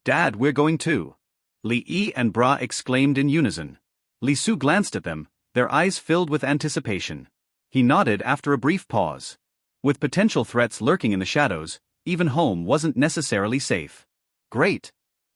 Dad, we're going too. Li Yi and Bra exclaimed in unison. Li Su glanced at them, their eyes filled with anticipation. He nodded after a brief pause. With potential threats lurking in the shadows, even home wasn't necessarily safe. Great!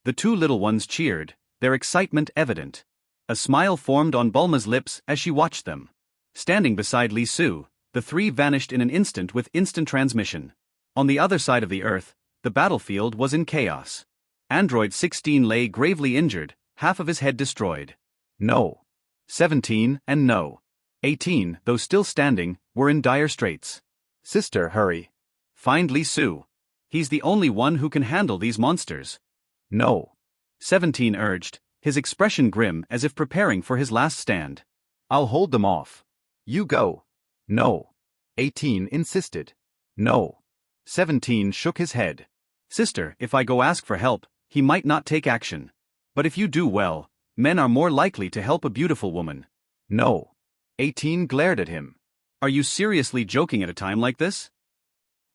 The two little ones cheered, their excitement evident. A smile formed on Bulma's lips as she watched them. Standing beside Li Su, the three vanished in an instant with instant transmission. On the other side of the Earth, the battlefield was in chaos. Android 16 lay gravely injured, half of his head destroyed. No. 17 and No. 18, though still standing, were in dire straits. Sister, hurry. Find Li Su. He's the only one who can handle these monsters. No. 17 urged, his expression grim as if preparing for his last stand. I'll hold them off. You go. No. 18 insisted. No. 17 shook his head. Sister, if I go ask for help, he might not take action. But if you do well, men are more likely to help a beautiful woman. No. 18 glared at him. Are you seriously joking at a time like this?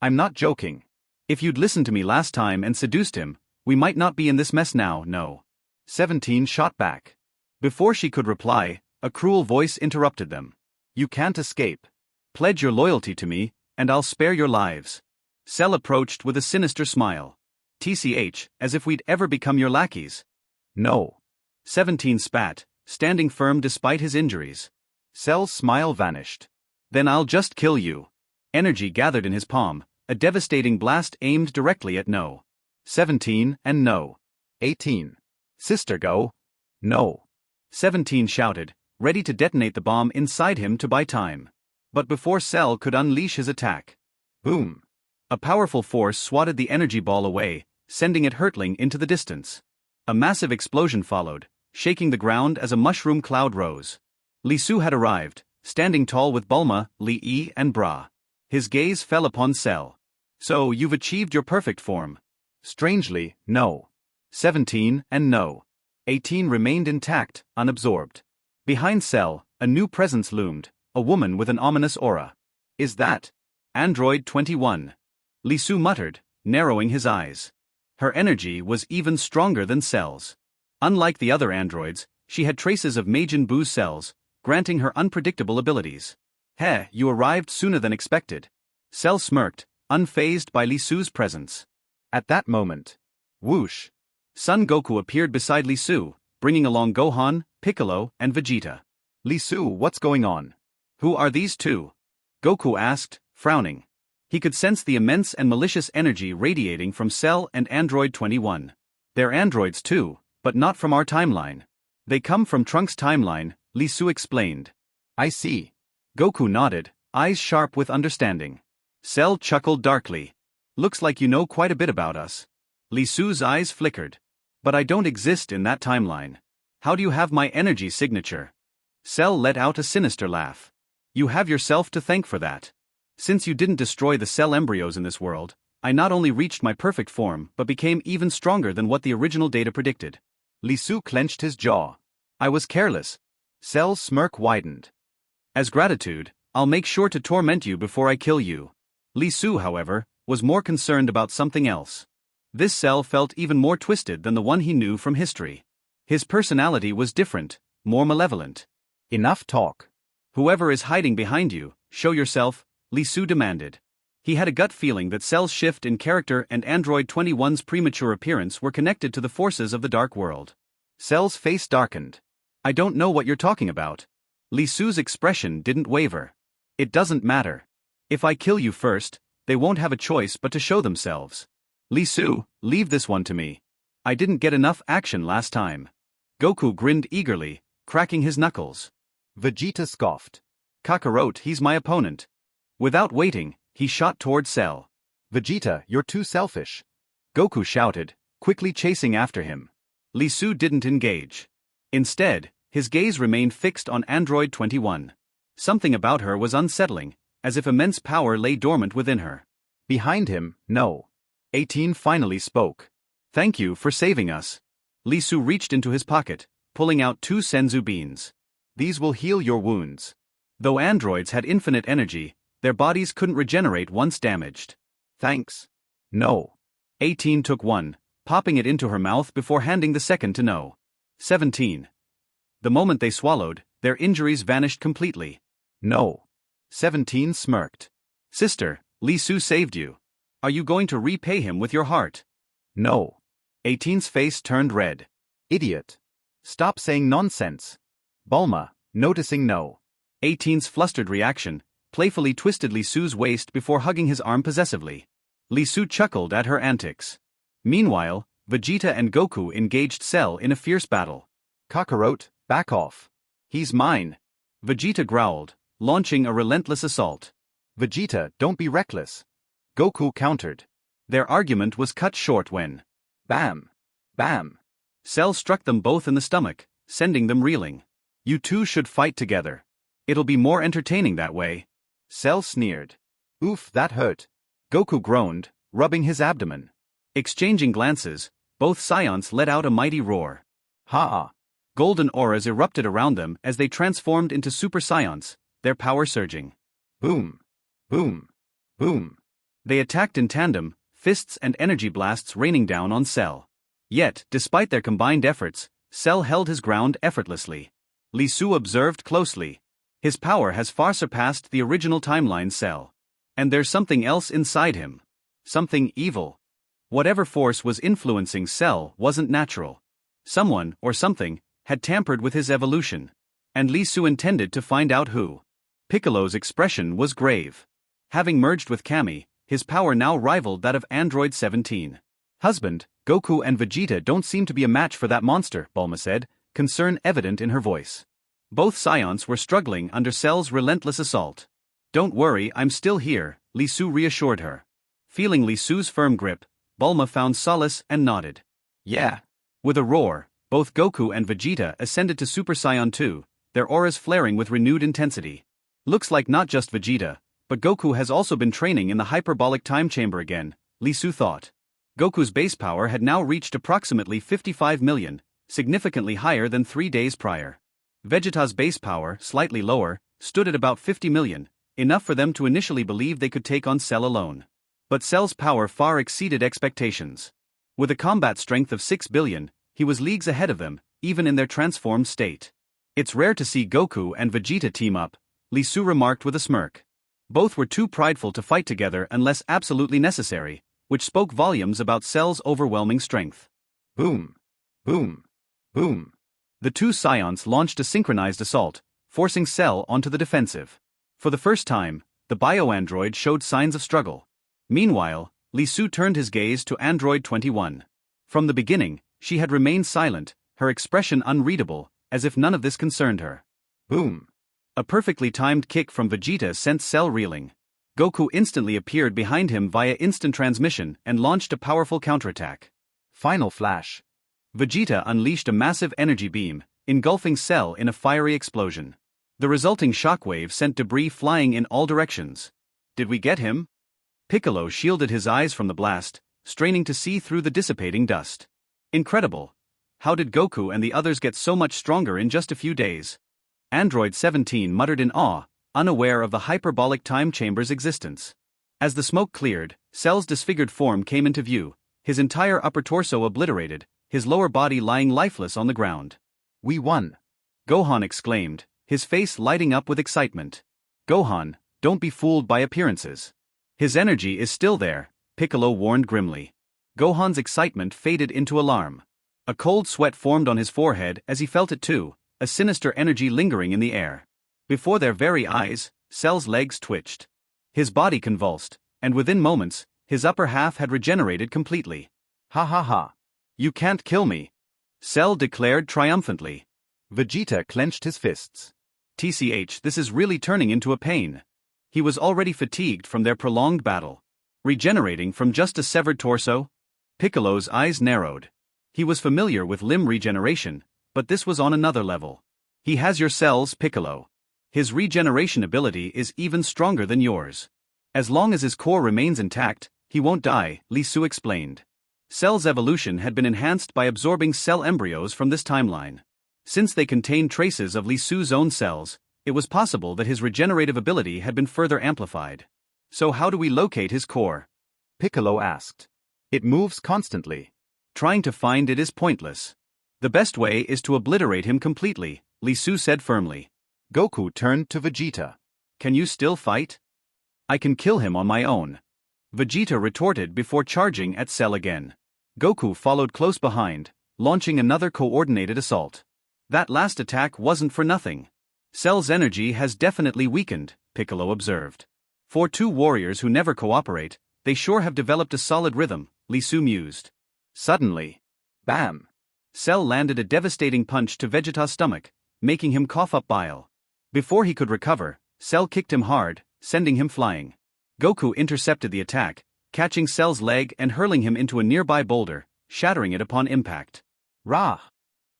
I'm not joking. If you'd listened to me last time and seduced him, we might not be in this mess now. No. 17 shot back. Before she could reply, a cruel voice interrupted them. You can't escape. Pledge your loyalty to me, and I'll spare your lives. Cell approached with a sinister smile. TCH, as if we'd ever become your lackeys. No. 17 spat, standing firm despite his injuries. Cell's smile vanished. Then I'll just kill you. Energy gathered in his palm, a devastating blast aimed directly at No. 17 and No. 18. Sister, go. No. 17 shouted, ready to detonate the bomb inside him to buy time. But before Cell could unleash his attack. Boom. A powerful force swatted the energy ball away, sending it hurtling into the distance. A massive explosion followed, shaking the ground as a mushroom cloud rose. Li Su had arrived, standing tall with Bulma, Li Yi and Bra. His gaze fell upon Cell. So you've achieved your perfect form. Strangely, No. 17 and No. 18 remained intact, unabsorbed. Behind Cell, a new presence loomed, a woman with an ominous aura. Is that Android 21? Li Su muttered, narrowing his eyes. Her energy was even stronger than Cell's. Unlike the other androids, she had traces of Majin Buu's cells, granting her unpredictable abilities. Heh, you arrived sooner than expected. Cell smirked, unfazed by Li Su's presence. At that moment, whoosh! Son Goku appeared beside Li Su, bringing along Gohan, Piccolo, and Vegeta. Li Su, what's going on? Who are these two? Goku asked, frowning. He could sense the immense and malicious energy radiating from Cell and Android 21. They're androids too, but not from our timeline. They come from Trunks' timeline, Li Su explained. I see. Goku nodded, eyes sharp with understanding. Cell chuckled darkly. Looks like you know quite a bit about us. Li Su's eyes flickered. But I don't exist in that timeline. How do you have my energy signature? Cell let out a sinister laugh. You have yourself to thank for that. Since you didn't destroy the cell embryos in this world, I not only reached my perfect form but became even stronger than what the original data predicted. Li Su clenched his jaw. I was careless. Cell's smirk widened. As gratitude, I'll make sure to torment you before I kill you. Li Su, however, was more concerned about something else. This Cell felt even more twisted than the one he knew from history. His personality was different, more malevolent. Enough talk. Whoever is hiding behind you, show yourself, Li Su demanded. He had a gut feeling that Cell's shift in character and Android 21's premature appearance were connected to the forces of the Dark World. Cell's face darkened. I don't know what you're talking about. Li Su's expression didn't waver. It doesn't matter. If I kill you first, they won't have a choice but to show themselves. Li Su, leave this one to me. I didn't get enough action last time. Goku grinned eagerly, cracking his knuckles. Vegeta scoffed. Kakarot, he's my opponent. Without waiting, he shot toward Cell. Vegeta, you're too selfish. Goku shouted, quickly chasing after him. Li Su didn't engage. Instead, his gaze remained fixed on Android 21. Something about her was unsettling, as if immense power lay dormant within her. Behind him, No. 18 finally spoke. Thank you for saving us. Li Su reached into his pocket, pulling out 2 senzu beans. These will heal your wounds. Though androids had infinite energy, their bodies couldn't regenerate once damaged. Thanks. No. 18 took one, popping it into her mouth before handing the second to No. 17. The moment they swallowed, their injuries vanished completely. No. 17 smirked. Sister, Li Su saved you. Are you going to repay him with your heart? No. 18's face turned red. Idiot. Stop saying nonsense. Bulma, noticing No. 18's flustered reaction, playfully twisted Li Su's waist before hugging his arm possessively. Li Su chuckled at her antics. Meanwhile, Vegeta and Goku engaged Cell in a fierce battle. Kakarot, back off. He's mine. Vegeta growled, launching a relentless assault. Vegeta, don't be reckless. Goku countered. Their argument was cut short when... Bam! Bam! Cell struck them both in the stomach, sending them reeling. You two should fight together. It'll be more entertaining that way. Cell sneered. Oof, that hurt. Goku groaned, rubbing his abdomen. Exchanging glances, both Saiyans let out a mighty roar. Ha! Golden auras erupted around them as they transformed into Super Saiyans, their power surging. Boom! Boom! Boom! They attacked in tandem, fists and energy blasts raining down on Cell. Yet, despite their combined efforts, Cell held his ground effortlessly. Li Su observed closely. His power has far surpassed the original timeline Cell. And there's something else inside him. Something evil. Whatever force was influencing Cell wasn't natural. Someone, or something, had tampered with his evolution. And Li Su intended to find out who. Piccolo's expression was grave. Having merged with Kami, his power now rivaled that of Android 17. Husband, Goku and Vegeta don't seem to be a match for that monster, Bulma said, concern evident in her voice. Both Saiyans were struggling under Cell's relentless assault. Don't worry, I'm still here, Li Su reassured her. Feeling Li Su's firm grip, Bulma found solace and nodded. Yeah. With a roar, both Goku and Vegeta ascended to Super Saiyan 2, their auras flaring with renewed intensity. Looks like not just Vegeta, but Goku has also been training in the hyperbolic time chamber again, Li Su thought. Goku's base power had now reached approximately 55 million, significantly higher than 3 days prior. Vegeta's base power, slightly lower, stood at about 50 million, enough for them to initially believe they could take on Cell alone. But Cell's power far exceeded expectations. With a combat strength of 6 billion, he was leagues ahead of them, even in their transformed state. It's rare to see Goku and Vegeta team up, Li Su remarked with a smirk. Both were too prideful to fight together unless absolutely necessary, which spoke volumes about Cell's overwhelming strength. Boom! Boom! Boom! The two Saiyans launched a synchronized assault, forcing Cell onto the defensive. For the first time, the bio-android showed signs of struggle. Meanwhile, Li Su turned his gaze to Android 21. From the beginning, she had remained silent, her expression unreadable, as if none of this concerned her. Boom! A perfectly timed kick from Vegeta sent Cell reeling. Goku instantly appeared behind him via instant transmission and launched a powerful counterattack. Final flash. Vegeta unleashed a massive energy beam, engulfing Cell in a fiery explosion. The resulting shockwave sent debris flying in all directions. Did we get him? Piccolo shielded his eyes from the blast, straining to see through the dissipating dust. Incredible. How did Goku and the others get so much stronger in just a few days? Android 17 muttered in awe, unaware of the hyperbolic time chamber's existence. As the smoke cleared, Cell's disfigured form came into view, his entire upper torso obliterated, his lower body lying lifeless on the ground. We won! Gohan exclaimed, his face lighting up with excitement. Gohan, don't be fooled by appearances. His energy is still there, Piccolo warned grimly. Gohan's excitement faded into alarm. A cold sweat formed on his forehead as he felt it too, a sinister energy lingering in the air. Before their very eyes, Cell's legs twitched. His body convulsed, and within moments, his upper half had regenerated completely. Ha ha ha. You can't kill me, Cell declared triumphantly. Vegeta clenched his fists. TCH, this is really turning into a pain. He was already fatigued from their prolonged battle. Regenerating from just a severed torso? Piccolo's eyes narrowed. He was familiar with limb regeneration, but this was on another level. He has your cells, Piccolo. His regeneration ability is even stronger than yours. As long as his core remains intact, he won't die, Li Su explained. Cell's evolution had been enhanced by absorbing cell embryos from this timeline. Since they contained traces of Li Su's own cells, it was possible that his regenerative ability had been further amplified. So how do we locate his core? Piccolo asked. It moves constantly. Trying to find it is pointless. The best way is to obliterate him completely, Li Su said firmly. Goku turned to Vegeta. Can you still fight? I can kill him on my own. Vegeta retorted before charging at Cell again. Goku followed close behind, launching another coordinated assault. That last attack wasn't for nothing. Cell's energy has definitely weakened, Piccolo observed. For two warriors who never cooperate, they sure have developed a solid rhythm, Li Su mused. Suddenly, bam! Cell landed a devastating punch to Vegeta's stomach, making him cough up bile. Before he could recover, Cell kicked him hard, sending him flying. Goku intercepted the attack, catching Cell's leg and hurling him into a nearby boulder, shattering it upon impact. Rah!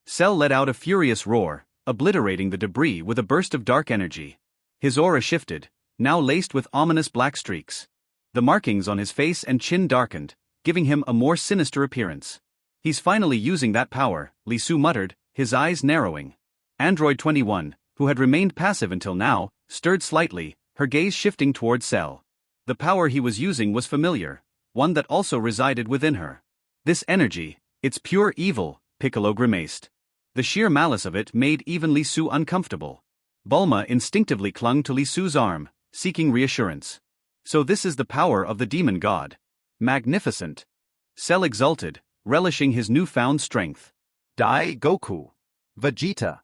Cell let out a furious roar, obliterating the debris with a burst of dark energy. His aura shifted, now laced with ominous black streaks. The markings on his face and chin darkened, giving him a more sinister appearance. He's finally using that power, Li Su muttered, his eyes narrowing. Android 21, who had remained passive until now, stirred slightly, her gaze shifting towards Cell. The power he was using was familiar, one that also resided within her. This energy, it's pure evil, Piccolo grimaced. The sheer malice of it made even Li Su uncomfortable. Bulma instinctively clung to Li Su's arm, seeking reassurance. So this is the power of the demon god. Magnificent. Cell exulted, relishing his newfound strength. Die Goku. Vegeta.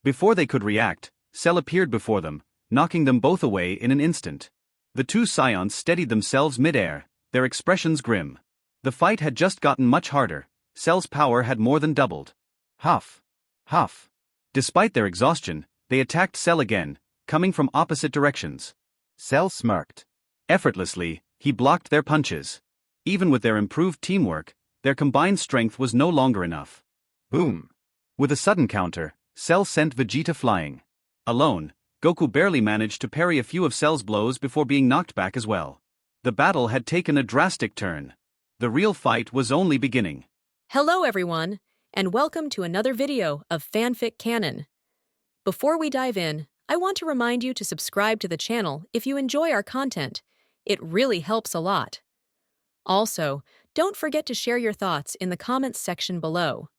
Before they could react, Cell appeared before them, knocking them both away in an instant. The two Saiyans steadied themselves mid-air, their expressions grim. The fight had just gotten much harder. Cell's power had more than doubled. Huff. Huff. Despite their exhaustion, they attacked Cell again, coming from opposite directions. Cell smirked. Effortlessly, he blocked their punches. Even with their improved teamwork, their combined strength was no longer enough. Boom. With a sudden counter, Cell sent Vegeta flying. Alone, Goku barely managed to parry a few of Cell's blows before being knocked back as well. The battle had taken a drastic turn. The real fight was only beginning. Hello everyone, and welcome to another video of FanFic Canon. Before we dive in, I want to remind you to subscribe to the channel if you enjoy our content. It really helps a lot. Also, don't forget to share your thoughts in the comments section below.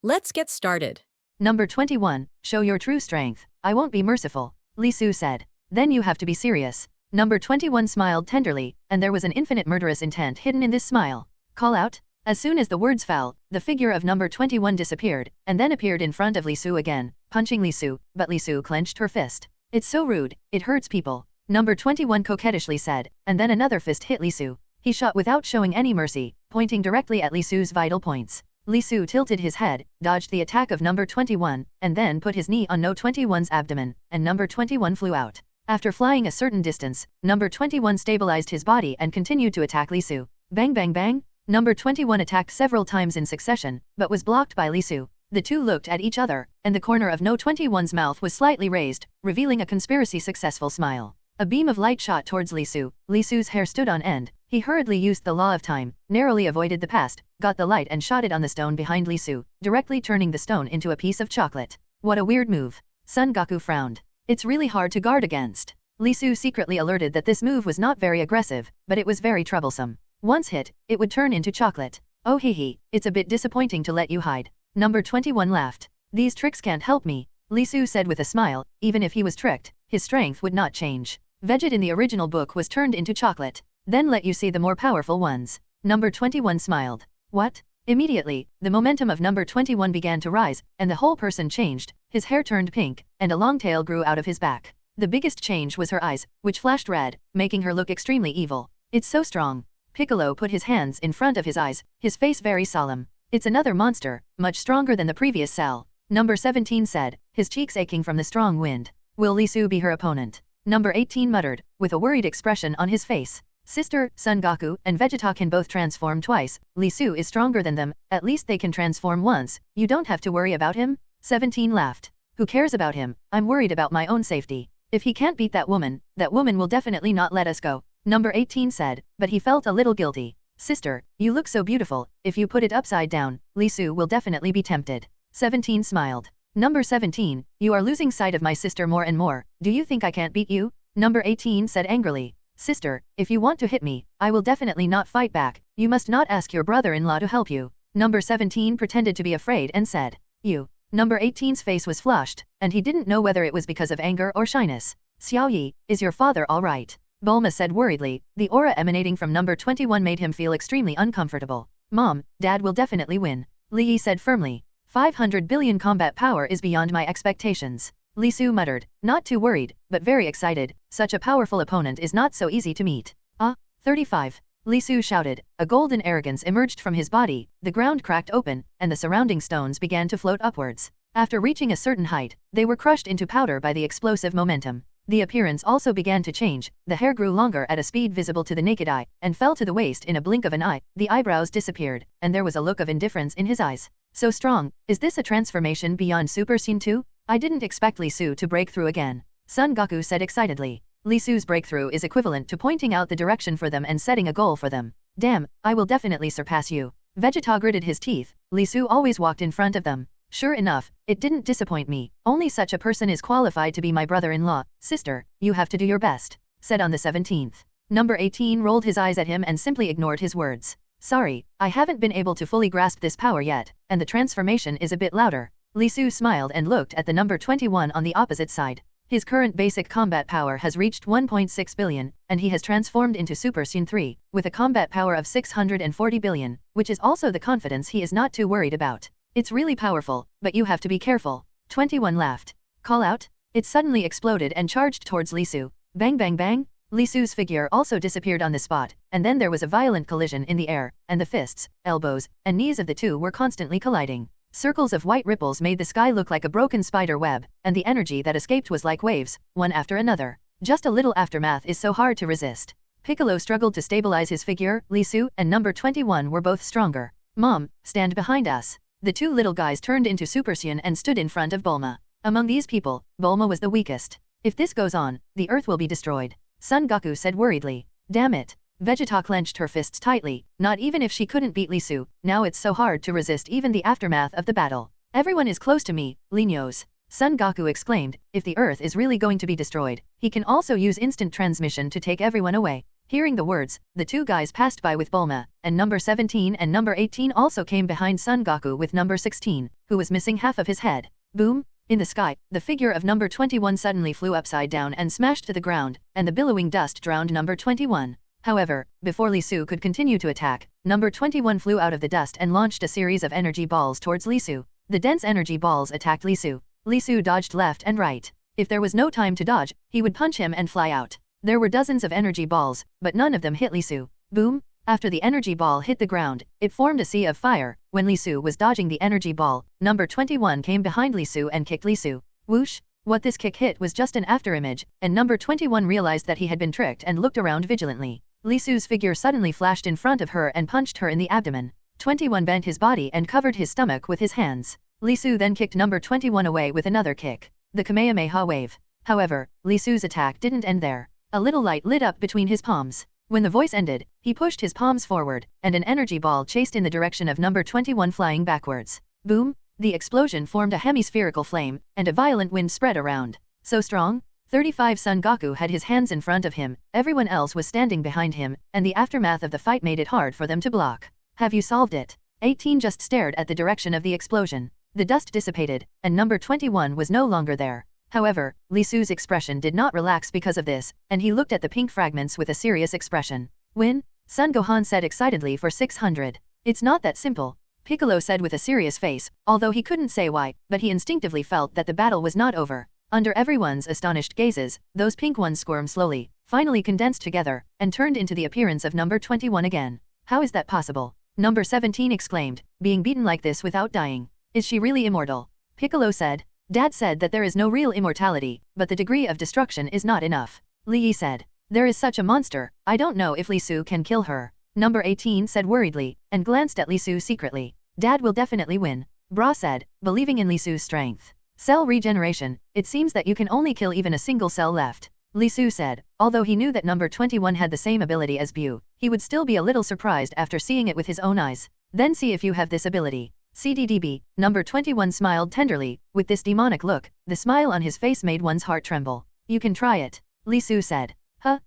Let's get started. Number 21, show your true strength. I won't be merciful, Li Su said. Then you have to be serious. Number 21 smiled tenderly, and there was an infinite murderous intent hidden in this smile. Call out. As soon as the words fell, the figure of number 21 disappeared, and then appeared in front of Li Su again, punching Li Su, but Li Su clenched her fist. It's so rude, it hurts people. Number 21 coquettishly said, and then another fist hit Li Su. He shot without showing any mercy, pointing directly at Li Su's vital points. Li Su tilted his head, dodged the attack of number 21, and then put his knee on No 21's abdomen, and number 21 flew out. After flying a certain distance, number 21 stabilized his body and continued to attack Li Su. Bang bang bang! Number 21 attacked several times in succession, but was blocked by Li Su. The two looked at each other, and the corner of No 21's mouth was slightly raised, revealing a conspiracy successful smile. A beam of light shot towards Li Su. Li Su's hair stood on end. He hurriedly used the law of time, narrowly avoided the past, got the light and shot it on the stone behind Li Su, directly turning the stone into a piece of chocolate. What a weird move. Son Goku frowned. It's really hard to guard against. Li Su secretly alerted that this move was not very aggressive, but it was very troublesome. Once hit, it would turn into chocolate. Oh hee, it's a bit disappointing to let you hide. Number 21 laughed. These tricks can't help me, Li Su said with a smile. Even if he was tricked, his strength would not change. Vegeta in the original book was turned into chocolate. Then let you see the more powerful ones. Number 21 smiled. What? Immediately, the momentum of number 21 began to rise, and the whole person changed. His hair turned pink, and a long tail grew out of his back. The biggest change was her eyes, which flashed red, making her look extremely evil. It's so strong. Piccolo put his hands in front of his eyes, his face very solemn. It's another monster, much stronger than the previous Cell. Number 17 said, his cheeks aching from the strong wind. Will Li Su be her opponent? Number 18 muttered, with a worried expression on his face. Sister, Son Goku, and Vegeta can both transform twice. Li Su is stronger than them, at least they can transform once. You don't have to worry about him? 17 laughed. Who cares about him? I'm worried about my own safety. If he can't beat that woman will definitely not let us go. Number 18 said, but he felt a little guilty. Sister, you look so beautiful, if you put it upside down, Li Su will definitely be tempted. 17 smiled. Number 17, you are losing sight of my sister more and more. Do you think I can't beat you? Number 18 said angrily. Sister, if you want to hit me, I will definitely not fight back. You must not ask your brother-in-law to help you. Number 17 pretended to be afraid and said, "You." Number 18's face was flushed, and he didn't know whether it was because of anger or shyness. "Xiao Yi, is your father all right?" Bulma said worriedly. The aura emanating from number 21 made him feel extremely uncomfortable. "Mom, Dad will definitely win," Li Yi said firmly. 500 billion combat power is beyond my expectations. Li Su muttered, not too worried, but very excited. Such a powerful opponent is not so easy to meet. 35. Li Su shouted. A golden arrogance emerged from his body, the ground cracked open, and the surrounding stones began to float upwards. After reaching a certain height, they were crushed into powder by the explosive momentum. The appearance also began to change, the hair grew longer at a speed visible to the naked eye, and fell to the waist in a blink of an eye, the eyebrows disappeared, and there was a look of indifference in his eyes. So strong, is this a transformation beyond Super Saiyan 2? I didn't expect Li Su to break through again. Son Goku said excitedly. Li Su's breakthrough is equivalent to pointing out the direction for them and setting a goal for them. Damn, I will definitely surpass you. Vegeta gritted his teeth. Li Su always walked in front of them. Sure enough, it didn't disappoint me. Only such a person is qualified to be my brother-in-law. Sister, you have to do your best, said on the 17th. Number 18 rolled his eyes at him and simply ignored his words. Sorry, I haven't been able to fully grasp this power yet, and the transformation is a bit louder. Li Su smiled and looked at the number 21 on the opposite side. His current basic combat power has reached 1.6 billion, and he has transformed into Super Saiyan 3, with a combat power of 640 billion, which is also the confidence he is not too worried about. It's really powerful, but you have to be careful. 21 laughed. Call out? It suddenly exploded and charged towards Li Su. Bang bang bang! Li Su's figure also disappeared on the spot, and then there was a violent collision in the air, and the fists, elbows, and knees of the two were constantly colliding. Circles of white ripples made the sky look like a broken spider web, and the energy that escaped was like waves, one after another. Just a little aftermath is so hard to resist. Piccolo struggled to stabilize his figure. Li Su and number 21 were both stronger. Mom, stand behind us. The two little guys turned into Super Saiyan and stood in front of Bulma. Among these people, Bulma was the weakest. If this goes on, the Earth will be destroyed. Son Goku said worriedly. Damn it. Vegeta clenched her fists tightly. Not even if she couldn't beat Li Su, now it's so hard to resist even the aftermath of the battle. Everyone is close to me, Li knows. Son Goku exclaimed, if the Earth is really going to be destroyed, he can also use instant transmission to take everyone away. Hearing the words, the two guys passed by with Bulma, and number 17 and number 18 also came behind Son Goku with number 16, who was missing half of his head. Boom! In the sky, the figure of number 21 suddenly flew upside down and smashed to the ground, and the billowing dust drowned number 21. However, before Li Su could continue to attack, number 21 flew out of the dust and launched a series of energy balls towards Li Su. The dense energy balls attacked Li Su. Li Su dodged left and right. If there was no time to dodge, he would punch him and fly out. There were dozens of energy balls, but none of them hit Li Su. Boom! After the energy ball hit the ground, it formed a sea of fire. When Li Su was dodging the energy ball, number 21 came behind Li Su and kicked Li Su. Whoosh! What this kick hit was just an afterimage, and number 21 realized that he had been tricked and looked around vigilantly. Li Su's figure suddenly flashed in front of her and punched her in the abdomen. 21 bent his body and covered his stomach with his hands. Li Su then kicked number 21 away with another kick. The Kamehameha wave. However, Li Su's attack didn't end there. A little light lit up between his palms. When the voice ended, he pushed his palms forward, and an energy ball chased in the direction of number 21 flying backwards. Boom! The explosion formed a hemispherical flame, and a violent wind spread around. So strong? 35 Son Goku had his hands in front of him, everyone else was standing behind him, and the aftermath of the fight made it hard for them to block. Have you solved it? 18 just stared at the direction of the explosion. The dust dissipated, and number 21 was no longer there. However, Li Su's expression did not relax because of this, and he looked at the pink fragments with a serious expression. Win? Son Gohan said excitedly for 600. It's not that simple, Piccolo said with a serious face, although he couldn't say why, but he instinctively felt that the battle was not over. Under everyone's astonished gazes, those pink ones squirmed slowly, finally condensed together, and turned into the appearance of number 21 again. How is that possible? Number 17 exclaimed, being beaten like this without dying. Is she really immortal? Piccolo said. Dad said that there is no real immortality, but the degree of destruction is not enough. Li Yi said. There is such a monster, I don't know if Li Su can kill her. Number 18 said worriedly, and glanced at Li Su secretly. Dad will definitely win. Bra said, believing in Li Su's strength. Cell regeneration, it seems that you can only kill even a single cell left. Li Su said, although he knew that number 21 had the same ability as Bu, he would still be a little surprised after seeing it with his own eyes. Then see if you have this ability. CDDB, number 21 smiled tenderly, with this demonic look, the smile on his face made one's heart tremble. You can try it, Li Su said. Huh.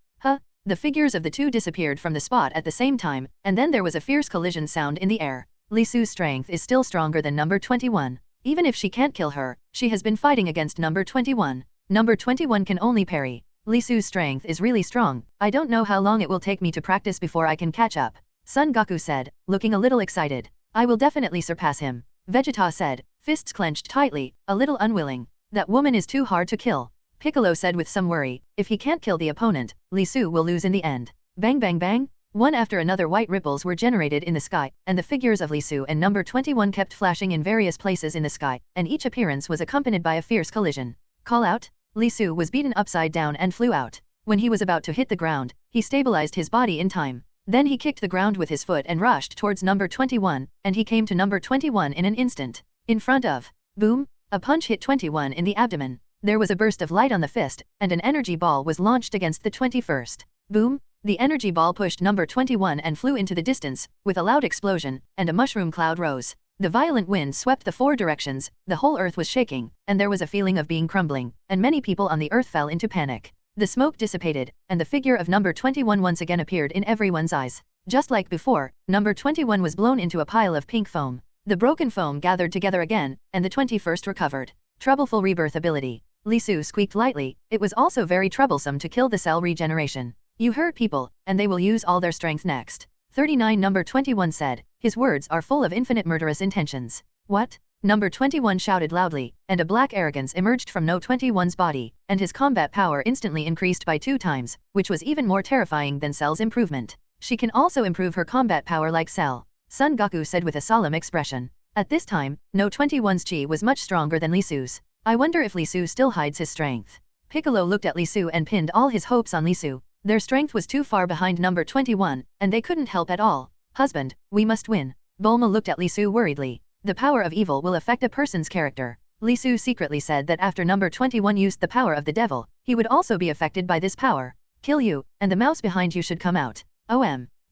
The figures of the two disappeared from the spot at the same time, and then there was a fierce collision sound in the air. Lisu's strength is still stronger than number 21. Even if she can't kill her, she has been fighting against number 21. Number 21 can only parry. Lisu's strength is really strong. I don't know how long it will take me to practice before I can catch up. Son Goku said, looking a little excited. I will definitely surpass him. Vegeta said, fists clenched tightly, a little unwilling. That woman is too hard to kill. Piccolo said with some worry, if he can't kill the opponent, Lisu will lose in the end. Bang bang bang. One after another white ripples were generated in the sky, and the figures of Lisu and number 21 kept flashing in various places in the sky, and each appearance was accompanied by a fierce collision. Call out. Lisu was beaten upside down and flew out. When he was about to hit the ground, he stabilized his body in time. Then he kicked the ground with his foot and rushed towards number 21, and he came to number 21 in an instant. In front of. Boom! A punch hit 21 in the abdomen. There was a burst of light on the fist, and an energy ball was launched against the 21st. Boom! The energy ball pushed number 21 and flew into the distance, with a loud explosion, and a mushroom cloud rose. The violent wind swept the four directions, the whole earth was shaking, and there was a feeling of being crumbling, and many people on the earth fell into panic. The smoke dissipated, and the figure of number 21 once again appeared in everyone's eyes. Just like before, number 21 was blown into a pile of pink foam. The broken foam gathered together again, and the 21st recovered. Troubleful rebirth ability. Lisu squeaked lightly. It was also very troublesome to kill the cell regeneration. You hurt people, and they will use all their strength next. 39 Number 21 said, his words are full of infinite murderous intentions. What? Number 21 shouted loudly, and a black arrogance emerged from No 21's body, and his combat power instantly increased by 2 times, which was even more terrifying than Cell's improvement. She can also improve her combat power like Cell. Son Goku said with a solemn expression. At this time, No 21's chi was much stronger than Lisu's. I wonder if Lisu still hides his strength. Piccolo looked at Lisu and pinned all his hopes on Lisu. Their strength was too far behind number 21, and they couldn't help at all. Husband, we must win. Bulma looked at Lisu worriedly. The power of evil will affect a person's character. Lisu secretly said that after number 21 used the power of the devil, he would also be affected by this power. Kill you, and the mouse behind you should come out.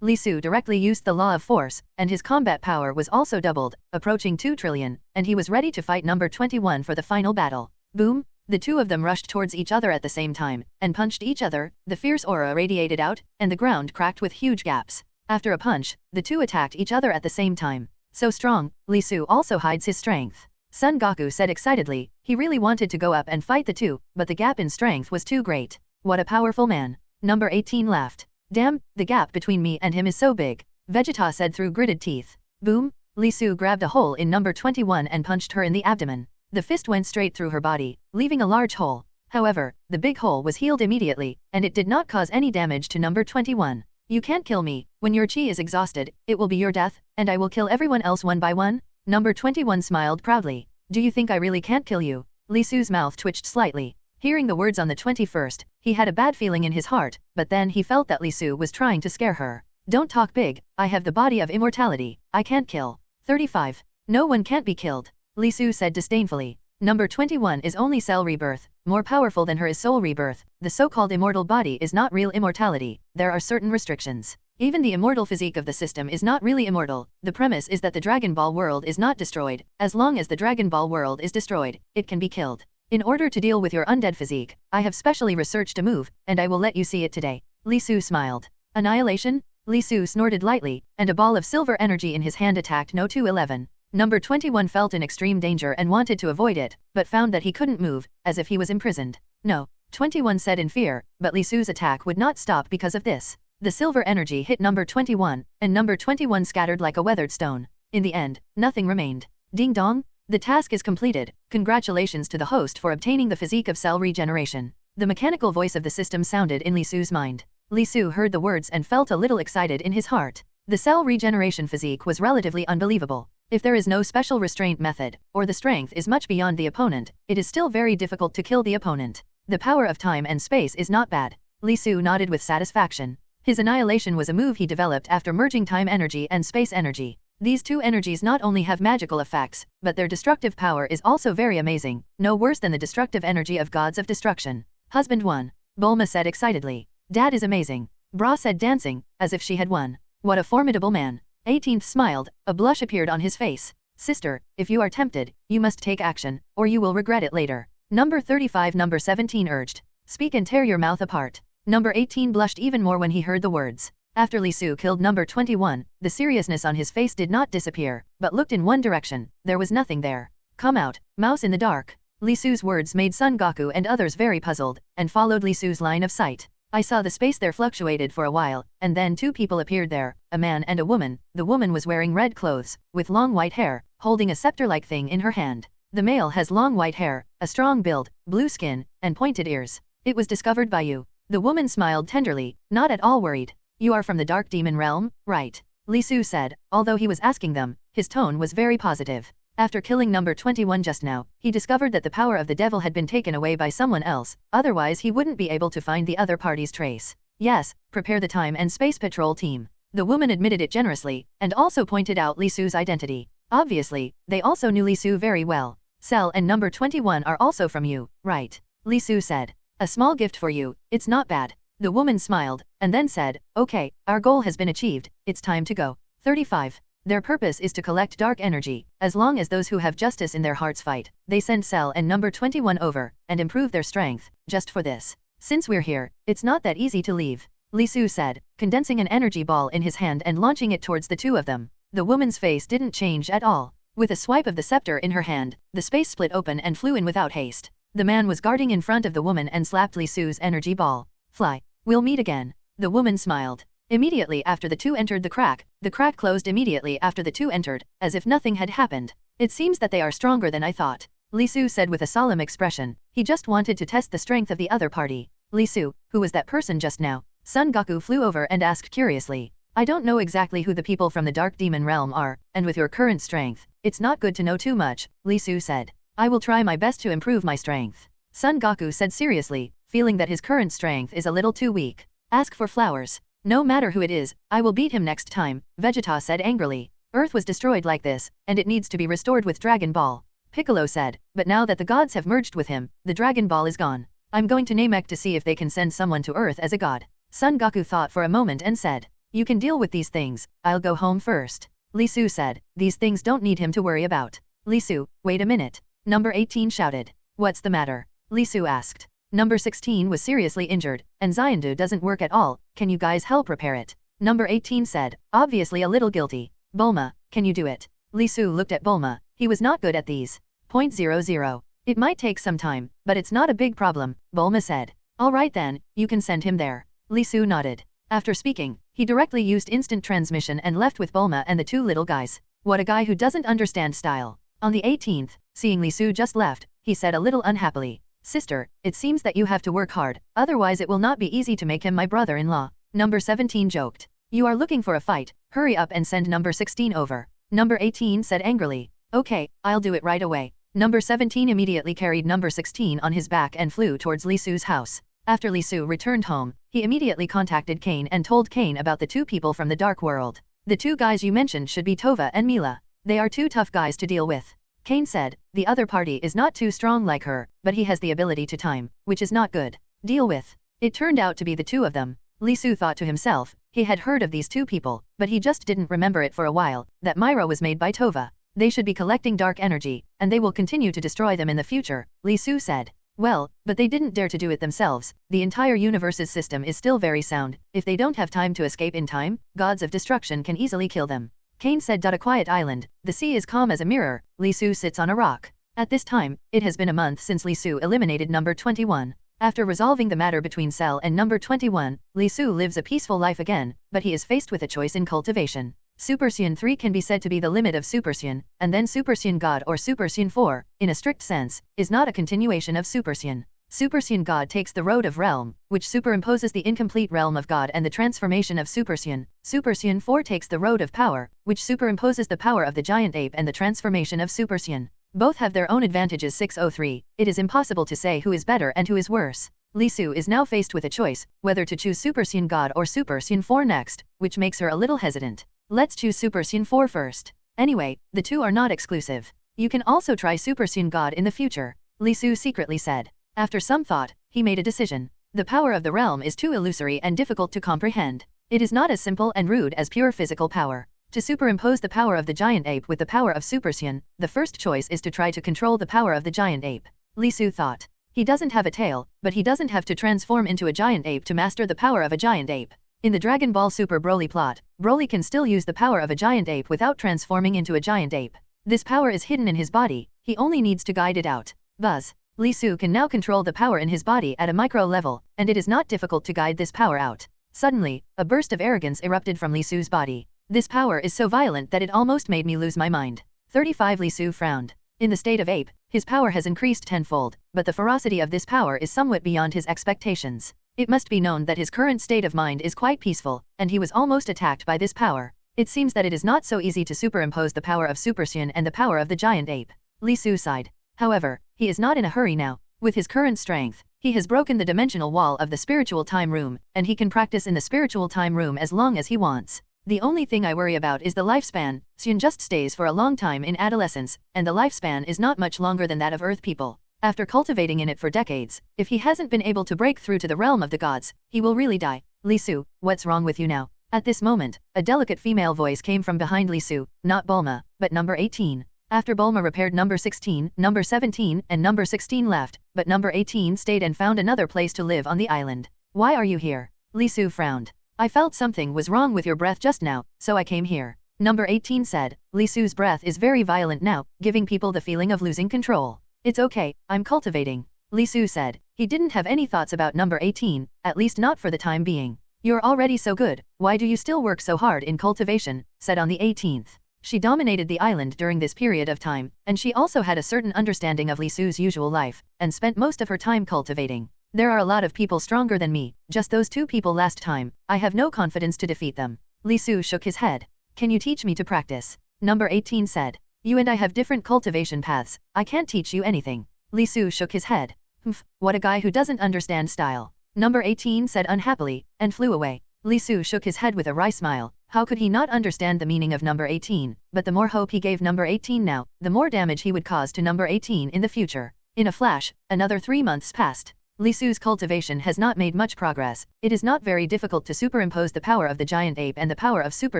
Lisu directly used the law of force, and his combat power was also doubled, approaching 2 trillion, and he was ready to fight number 21 for the final battle. Boom! The two of them rushed towards each other at the same time, and punched each other. The fierce aura radiated out, and the ground cracked with huge gaps. After a punch, the two attacked each other at the same time. So strong, Lisu also hides his strength. Son Goku said excitedly, he really wanted to go up and fight the two, but the gap in strength was too great. What a powerful man. Number 18 laughed. Damn, the gap between me and him is so big. Vegeta said through gritted teeth. Boom! Lisu grabbed a hole in number 21 and punched her in the abdomen. The fist went straight through her body, leaving a large hole. However, the big hole was healed immediately, and it did not cause any damage to number 21. You can't kill me. When your chi is exhausted, it will be your death, and I will kill everyone else one by one. Number 21 smiled proudly. Do you think I really can't kill you? Lisu's mouth twitched slightly. Hearing the words on the 21st, he had a bad feeling in his heart, but then he felt that Lisu was trying to scare her. Don't talk big, I have the body of immortality, I can't kill. 35. No one can't be killed. Lisu said disdainfully. Number 21 is only cell rebirth, more powerful than her is soul rebirth. The so-called immortal body is not real immortality, there are certain restrictions. Even the immortal physique of the system is not really immortal. The premise is that the Dragon Ball world is not destroyed. As long as the Dragon Ball world is destroyed, it can be killed. In order to deal with your undead physique, I have specially researched a move, and I will let you see it today. Lisu smiled. Annihilation? Lisu snorted lightly, and a ball of silver energy in his hand attacked No 211. Number 21 felt in extreme danger and wanted to avoid it, but found that he couldn't move, as if he was imprisoned. No. 21 said in fear, but Lisu's attack would not stop because of this. The silver energy hit number 21, and number 21 scattered like a weathered stone. In the end, nothing remained. Ding dong! The task is completed. Congratulations to the host for obtaining the physique of cell regeneration. The mechanical voice of the system sounded in Lisu's mind. Lisu heard the words and felt a little excited in his heart. The cell regeneration physique was relatively unbelievable. If there is no special restraint method, or the strength is much beyond the opponent, it is still very difficult to kill the opponent. The power of time and space is not bad. Lisu nodded with satisfaction. His annihilation was a move he developed after merging time energy and space energy. These two energies not only have magical effects, but their destructive power is also very amazing, no worse than the destructive energy of gods of destruction. Husband won. Bulma said excitedly. Dad is amazing. Bra said dancing, as if she had won. What a formidable man. 18th smiled, a blush appeared on his face. Sister, if you are tempted, you must take action, or you will regret it later. Number 35 Number 17 urged. Speak and tear your mouth apart. Number 18 blushed even more when he heard the words. After Li Su killed number 21, the seriousness on his face did not disappear, but looked in one direction. There was nothing there. Come out, mouse in the dark. Li Su's words made Son Goku and others very puzzled, and followed Li Su's line of sight. I saw the space there fluctuated for a while, and then two people appeared there, a man and a woman. The woman was wearing red clothes, with long white hair, holding a scepter-like thing in her hand. The male has long white hair, a strong build, blue skin, and pointed ears. It was discovered by you. The woman smiled tenderly, not at all worried. You are from the Dark Demon Realm, right? Li Su said, although he was asking them, his tone was very positive. After killing number 21 just now, he discovered that the power of the devil had been taken away by someone else, otherwise he wouldn't be able to find the other party's trace. Yes, prepare the time and space patrol team. The woman admitted it generously, and also pointed out Li Su's identity. Obviously, they also knew Li Su very well. Cell and number 21 are also from you, right? Li Su said. A small gift for you, it's not bad. The woman smiled, and then said, okay, our goal has been achieved, it's time to go. 35. Their purpose is to collect dark energy. As long as those who have justice in their hearts fight, they send Cell and number 21 over, and improve their strength, just for this. Since we're here, it's not that easy to leave. Li Su said, condensing an energy ball in his hand and launching it towards the two of them. The woman's face didn't change at all. With a swipe of the scepter in her hand, the space split open and flew in without haste. The man was guarding in front of the woman and slapped Li Su's energy ball. Fly. We'll meet again. The woman smiled. Immediately after the two entered the crack closed immediately after the two entered, as if nothing had happened. It seems that they are stronger than I thought. Li Su said with a solemn expression. He just wanted to test the strength of the other party. Li Su, who was that person just now? Son Goku flew over and asked curiously. I don't know exactly who the people from the Dark Demon Realm are, and with your current strength, it's not good to know too much, Li Su said. I will try my best to improve my strength. Son Goku said seriously, feeling that his current strength is a little too weak. Ask for flowers. No matter who it is, I will beat him next time, Vegeta said angrily. Earth was destroyed like this, and it needs to be restored with Dragon Ball. Piccolo said, but now that the gods have merged with him, the Dragon Ball is gone. I'm going to Namek to see if they can send someone to Earth as a god. Son Goku thought for a moment and said, you can deal with these things, I'll go home first. Li Su said, these things don't need him to worry about. Li Su, wait a minute. Number 18 shouted. What's the matter? Li Su asked. Number 16 was seriously injured, and Xiandu doesn't work at all, can you guys help repair it? Number 18 said, obviously a little guilty. Bulma, can you do it? Li Su looked at Bulma, he was not good at these. 0.00. It might take some time, but it's not a big problem, Bulma said. Alright then, you can send him there. Li Su nodded. After speaking, he directly used instant transmission and left with Bulma and the two little guys. What a guy who doesn't understand style. On the 18th, seeing Li Su just left, he said a little unhappily. Sister, it seems that you have to work hard, otherwise it will not be easy to make him my brother-in-law. Number 17 joked. You are looking for a fight, hurry up and send number 16 over. Number 18 said angrily. Okay, I'll do it right away. Number 17 immediately carried number 16 on his back and flew towards Li Su's house. After Li Su returned home, he immediately contacted Kane and told Kane about the two people from the Dark World. The two guys you mentioned should be Tova and Mila. They are two tough guys to deal with. Kane said, the other party is not too strong like her, but he has the ability to time, which is not good. Deal with. It turned out to be the two of them. Li Su thought to himself, he had heard of these two people, but he just didn't remember it for a while, that Myra was made by Tova. They should be collecting dark energy, and they will continue to destroy them in the future, Li Su said. Well, but they didn't dare to do it themselves, the entire universe's system is still very sound, if they don't have time to escape in time, gods of destruction can easily kill them. Kane said. A quiet island, the sea is calm as a mirror, Li Su sits on a rock. At this time, it has been a month since Li Su eliminated number 21. After resolving the matter between Cell and number 21, Li Su lives a peaceful life again, but he is faced with a choice in cultivation. Super Saiyan 3 can be said to be the limit of Super Saiyan, and then Super Saiyan God or Super Saiyan 4, in a strict sense, is not a continuation of Super Saiyan. Super Saiyan God takes the road of realm, which superimposes the incomplete realm of God and the transformation of Super Saiyan. Super Saiyan 4 takes the road of power, which superimposes the power of the giant ape and the transformation of Super Saiyan. Both have their own advantages. 603. It is impossible to say who is better and who is worse. Li Su is now faced with a choice, whether to choose Super Saiyan God or Super Saiyan 4 next, which makes her a little hesitant. Let's choose Super Saiyan 4 first. Anyway, the two are not exclusive. You can also try Super Saiyan God in the future, Li Su secretly said. After some thought, he made a decision. The power of the realm is too illusory and difficult to comprehend. It is not as simple and rude as pure physical power. To superimpose the power of the giant ape with the power of Super Saiyan, the first choice is to try to control the power of the giant ape. Li Su thought. He doesn't have a tail, but he doesn't have to transform into a giant ape to master the power of a giant ape. In the Dragon Ball Super Broly plot, Broly can still use the power of a giant ape without transforming into a giant ape. This power is hidden in his body, he only needs to guide it out. Buzz. Li Su can now control the power in his body at a micro level, and it is not difficult to guide this power out. Suddenly, a burst of arrogance erupted from Li Su's body. This power is so violent that it almost made me lose my mind. 35 Li Su frowned. In the state of ape, his power has increased tenfold, but the ferocity of this power is somewhat beyond his expectations. It must be known that his current state of mind is quite peaceful, and he was almost attacked by this power. It seems that it is not so easy to superimpose the power of Super Saiyan and the power of the giant ape. Li Su sighed. However, he is not in a hurry now. With his current strength, he has broken the dimensional wall of the spiritual time room, and he can practice in the spiritual time room as long as he wants. The only thing I worry about is the lifespan. Saiyan just stays for a long time in adolescence, and the lifespan is not much longer than that of Earth people. After cultivating in it for decades, if he hasn't been able to break through to the realm of the gods, he will really die. Li Su, what's wrong with you now? At this moment, a delicate female voice came from behind Li Su, not Bulma, but number 18. After Bulma repaired number 16, number 17 and number 16 left, but number 18 stayed and found another place to live on the island. Why are you here? Li Su frowned. I felt something was wrong with your breath just now, so I came here. Number 18 said. Li Su's breath is very violent now, giving people the feeling of losing control. It's okay, I'm cultivating. Li Su said. He didn't have any thoughts about number 18, at least not for the time being. You're already so good, why do you still work so hard in cultivation, said on the 18th. She dominated the island during this period of time, and she also had a certain understanding of Li Su's usual life, and spent most of her time cultivating. There are a lot of people stronger than me, just those two people last time, I have no confidence to defeat them. Li Su shook his head. Can you teach me to practice? Number 18 said. You and I have different cultivation paths, I can't teach you anything. Li Su shook his head. Humph, what a guy who doesn't understand style. Number 18 said unhappily, and flew away. Li Su shook his head with a wry smile. How could he not understand the meaning of number 18, but the more hope he gave number 18 now, the more damage he would cause to number 18 in the future. In a flash, another 3 months passed. Li Su's cultivation has not made much progress. It is not very difficult to superimpose the power of the giant ape and the power of Super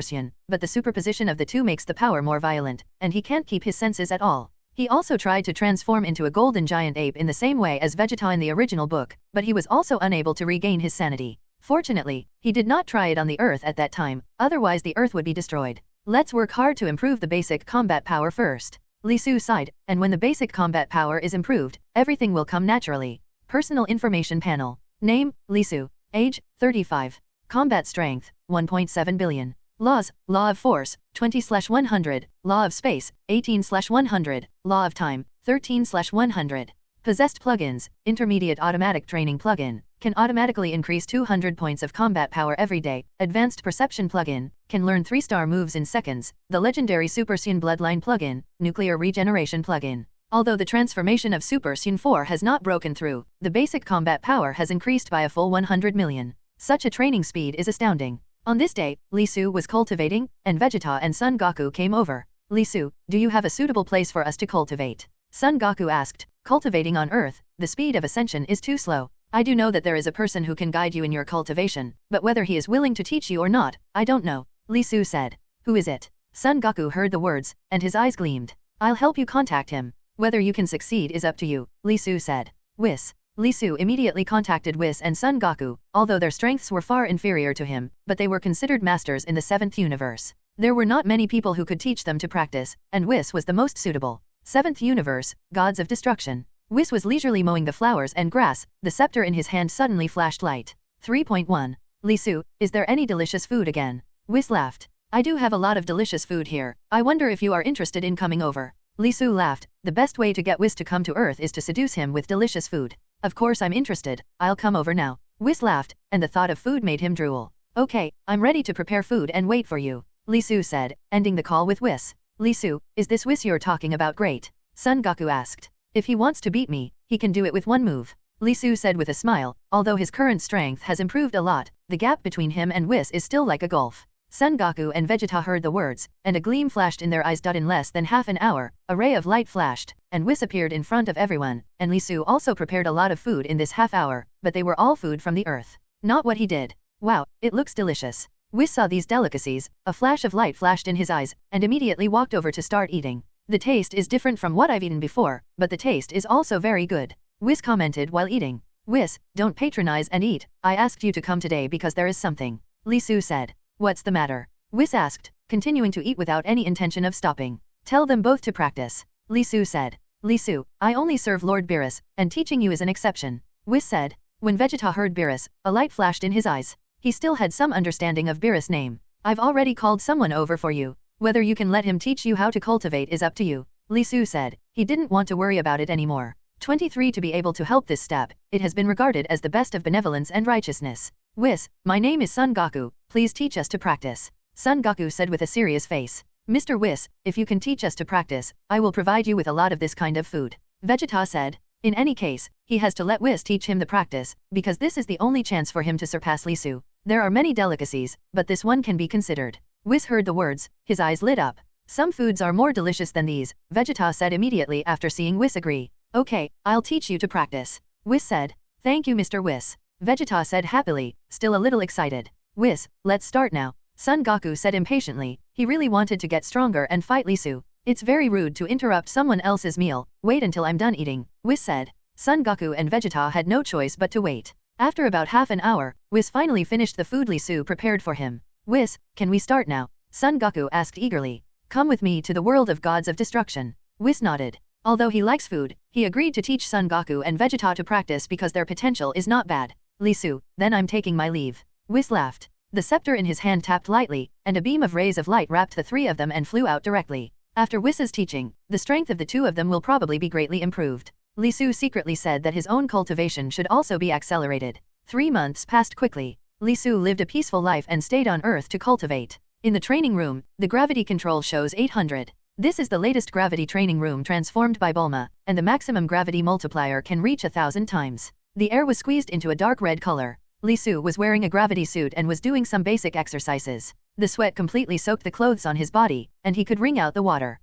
Saiyan, but the superposition of the two makes the power more violent, and he can't keep his senses at all. He also tried to transform into a golden giant ape in the same way as Vegeta in the original book, but he was also unable to regain his sanity. Fortunately, he did not try it on the Earth at that time, otherwise the Earth would be destroyed. Let's work hard to improve the basic combat power first. Li Su sighed, and when the basic combat power is improved, everything will come naturally. Personal information panel. Name, Li Su. Age, 35. Combat strength, 1.7 billion. Laws, Law of Force, 20/100. Law of Space, 18/100. Law of Time, 13/100. Possessed plugins, Intermediate Automatic Training Plugin, can automatically increase 200 points of combat power every day. Advanced Perception Plugin, can learn 3-star moves in seconds. The Legendary Super Saiyan Bloodline Plug-In, Nuclear Regeneration Plug-In. Although the transformation of Super Saiyan 4 has not broken through, the basic combat power has increased by a full 100 million. Such a training speed is astounding. On this day, Li Su was cultivating, and Vegeta and Son Goku came over. Li Su, do you have a suitable place for us to cultivate? Son Goku asked. Cultivating on Earth, the speed of ascension is too slow. I do know that there is a person who can guide you in your cultivation, but whether he is willing to teach you or not, I don't know. Li Su said. Who is it? Son Goku heard the words, and his eyes gleamed. I'll help you contact him. Whether you can succeed is up to you, Li Su said. Whis. Li Su immediately contacted Whis and Son Goku, although their strengths were far inferior to him, but they were considered masters in the 7th universe. There were not many people who could teach them to practice, and Whis was the most suitable. 7th universe, Gods of Destruction. Whis was leisurely mowing the flowers and grass, the scepter in his hand suddenly flashed light. 3.1. Li Su, is there any delicious food again? Whis laughed. I do have a lot of delicious food here, I wonder if you are interested in coming over. Li Su laughed. The best way to get Whis to come to Earth is to seduce him with delicious food. Of course I'm interested, I'll come over now. Whis laughed, and the thought of food made him drool. Okay, I'm ready to prepare food and wait for you, Li Su said, ending the call with Whis. Li Su, is this Whis you're talking about great? Son Goku asked. If he wants to beat me, he can do it with one move. Li Su said with a smile, although his current strength has improved a lot, the gap between him and Whis is still like a gulf. Son Goku and Vegeta heard the words, and a gleam flashed in their eyes. In less than half an hour, a ray of light flashed, and Whis appeared in front of everyone, and Li Su also prepared a lot of food in this half hour, but they were all food from the Earth. Not what he did. Wow, it looks delicious. Whis saw these delicacies, a flash of light flashed in his eyes, and immediately walked over to start eating. The taste is different from what I've eaten before, but the taste is also very good, Whis commented while eating. Whis, don't patronize and eat, I asked you to come today because there is something. Li Su said. What's the matter? Whis asked, continuing to eat without any intention of stopping. Tell them both to practice. Li Su said. Li Su, I only serve Lord Beerus, and teaching you is an exception. Whis said. When Vegeta heard Beerus, a light flashed in his eyes. He still had some understanding of Beerus' name. I've already called someone over for you. Whether you can let him teach you how to cultivate is up to you. Li Su said. He didn't want to worry about it anymore. 23 To be able to help this step, it has been regarded as the best of benevolence and righteousness. Whis, my name is Son Goku, please teach us to practice. Son Goku said with a serious face. Mr. Whis, if you can teach us to practice, I will provide you with a lot of this kind of food. Vegeta said. In any case, he has to let Whis teach him the practice, because this is the only chance for him to surpass Li Su. There are many delicacies, but this one can be considered. Whis heard the words, his eyes lit up. Some foods are more delicious than these, Vegeta said immediately after seeing Whis agree. Okay, I'll teach you to practice. Whis said. Thank you Mr. Whis. Vegeta said happily, still a little excited. Whis, let's start now. Son Goku said impatiently, he really wanted to get stronger and fight Li Su. It's very rude to interrupt someone else's meal, wait until I'm done eating, Whis said. Son Goku and Vegeta had no choice but to wait. After about half an hour, Whis finally finished the food Li Su prepared for him. Whis, can we start now? Son Goku asked eagerly. Come with me to the world of gods of destruction. Whis nodded. Although he likes food, he agreed to teach Son Goku and Vegeta to practice because their potential is not bad. Li Su, then I'm taking my leave. Whis laughed. The scepter in his hand tapped lightly, and a beam of rays of light wrapped the three of them and flew out directly. After Whis's teaching, the strength of the two of them will probably be greatly improved. Li Su secretly said that his own cultivation should also be accelerated. 3 months passed quickly. Li Su lived a peaceful life and stayed on Earth to cultivate. In the training room, the gravity control shows 800. This is the latest gravity training room transformed by Bulma, and the maximum gravity multiplier can reach 1,000 times. The air was squeezed into a dark red color. Li Su was wearing a gravity suit and was doing some basic exercises. The sweat completely soaked the clothes on his body, and he could wring out the water.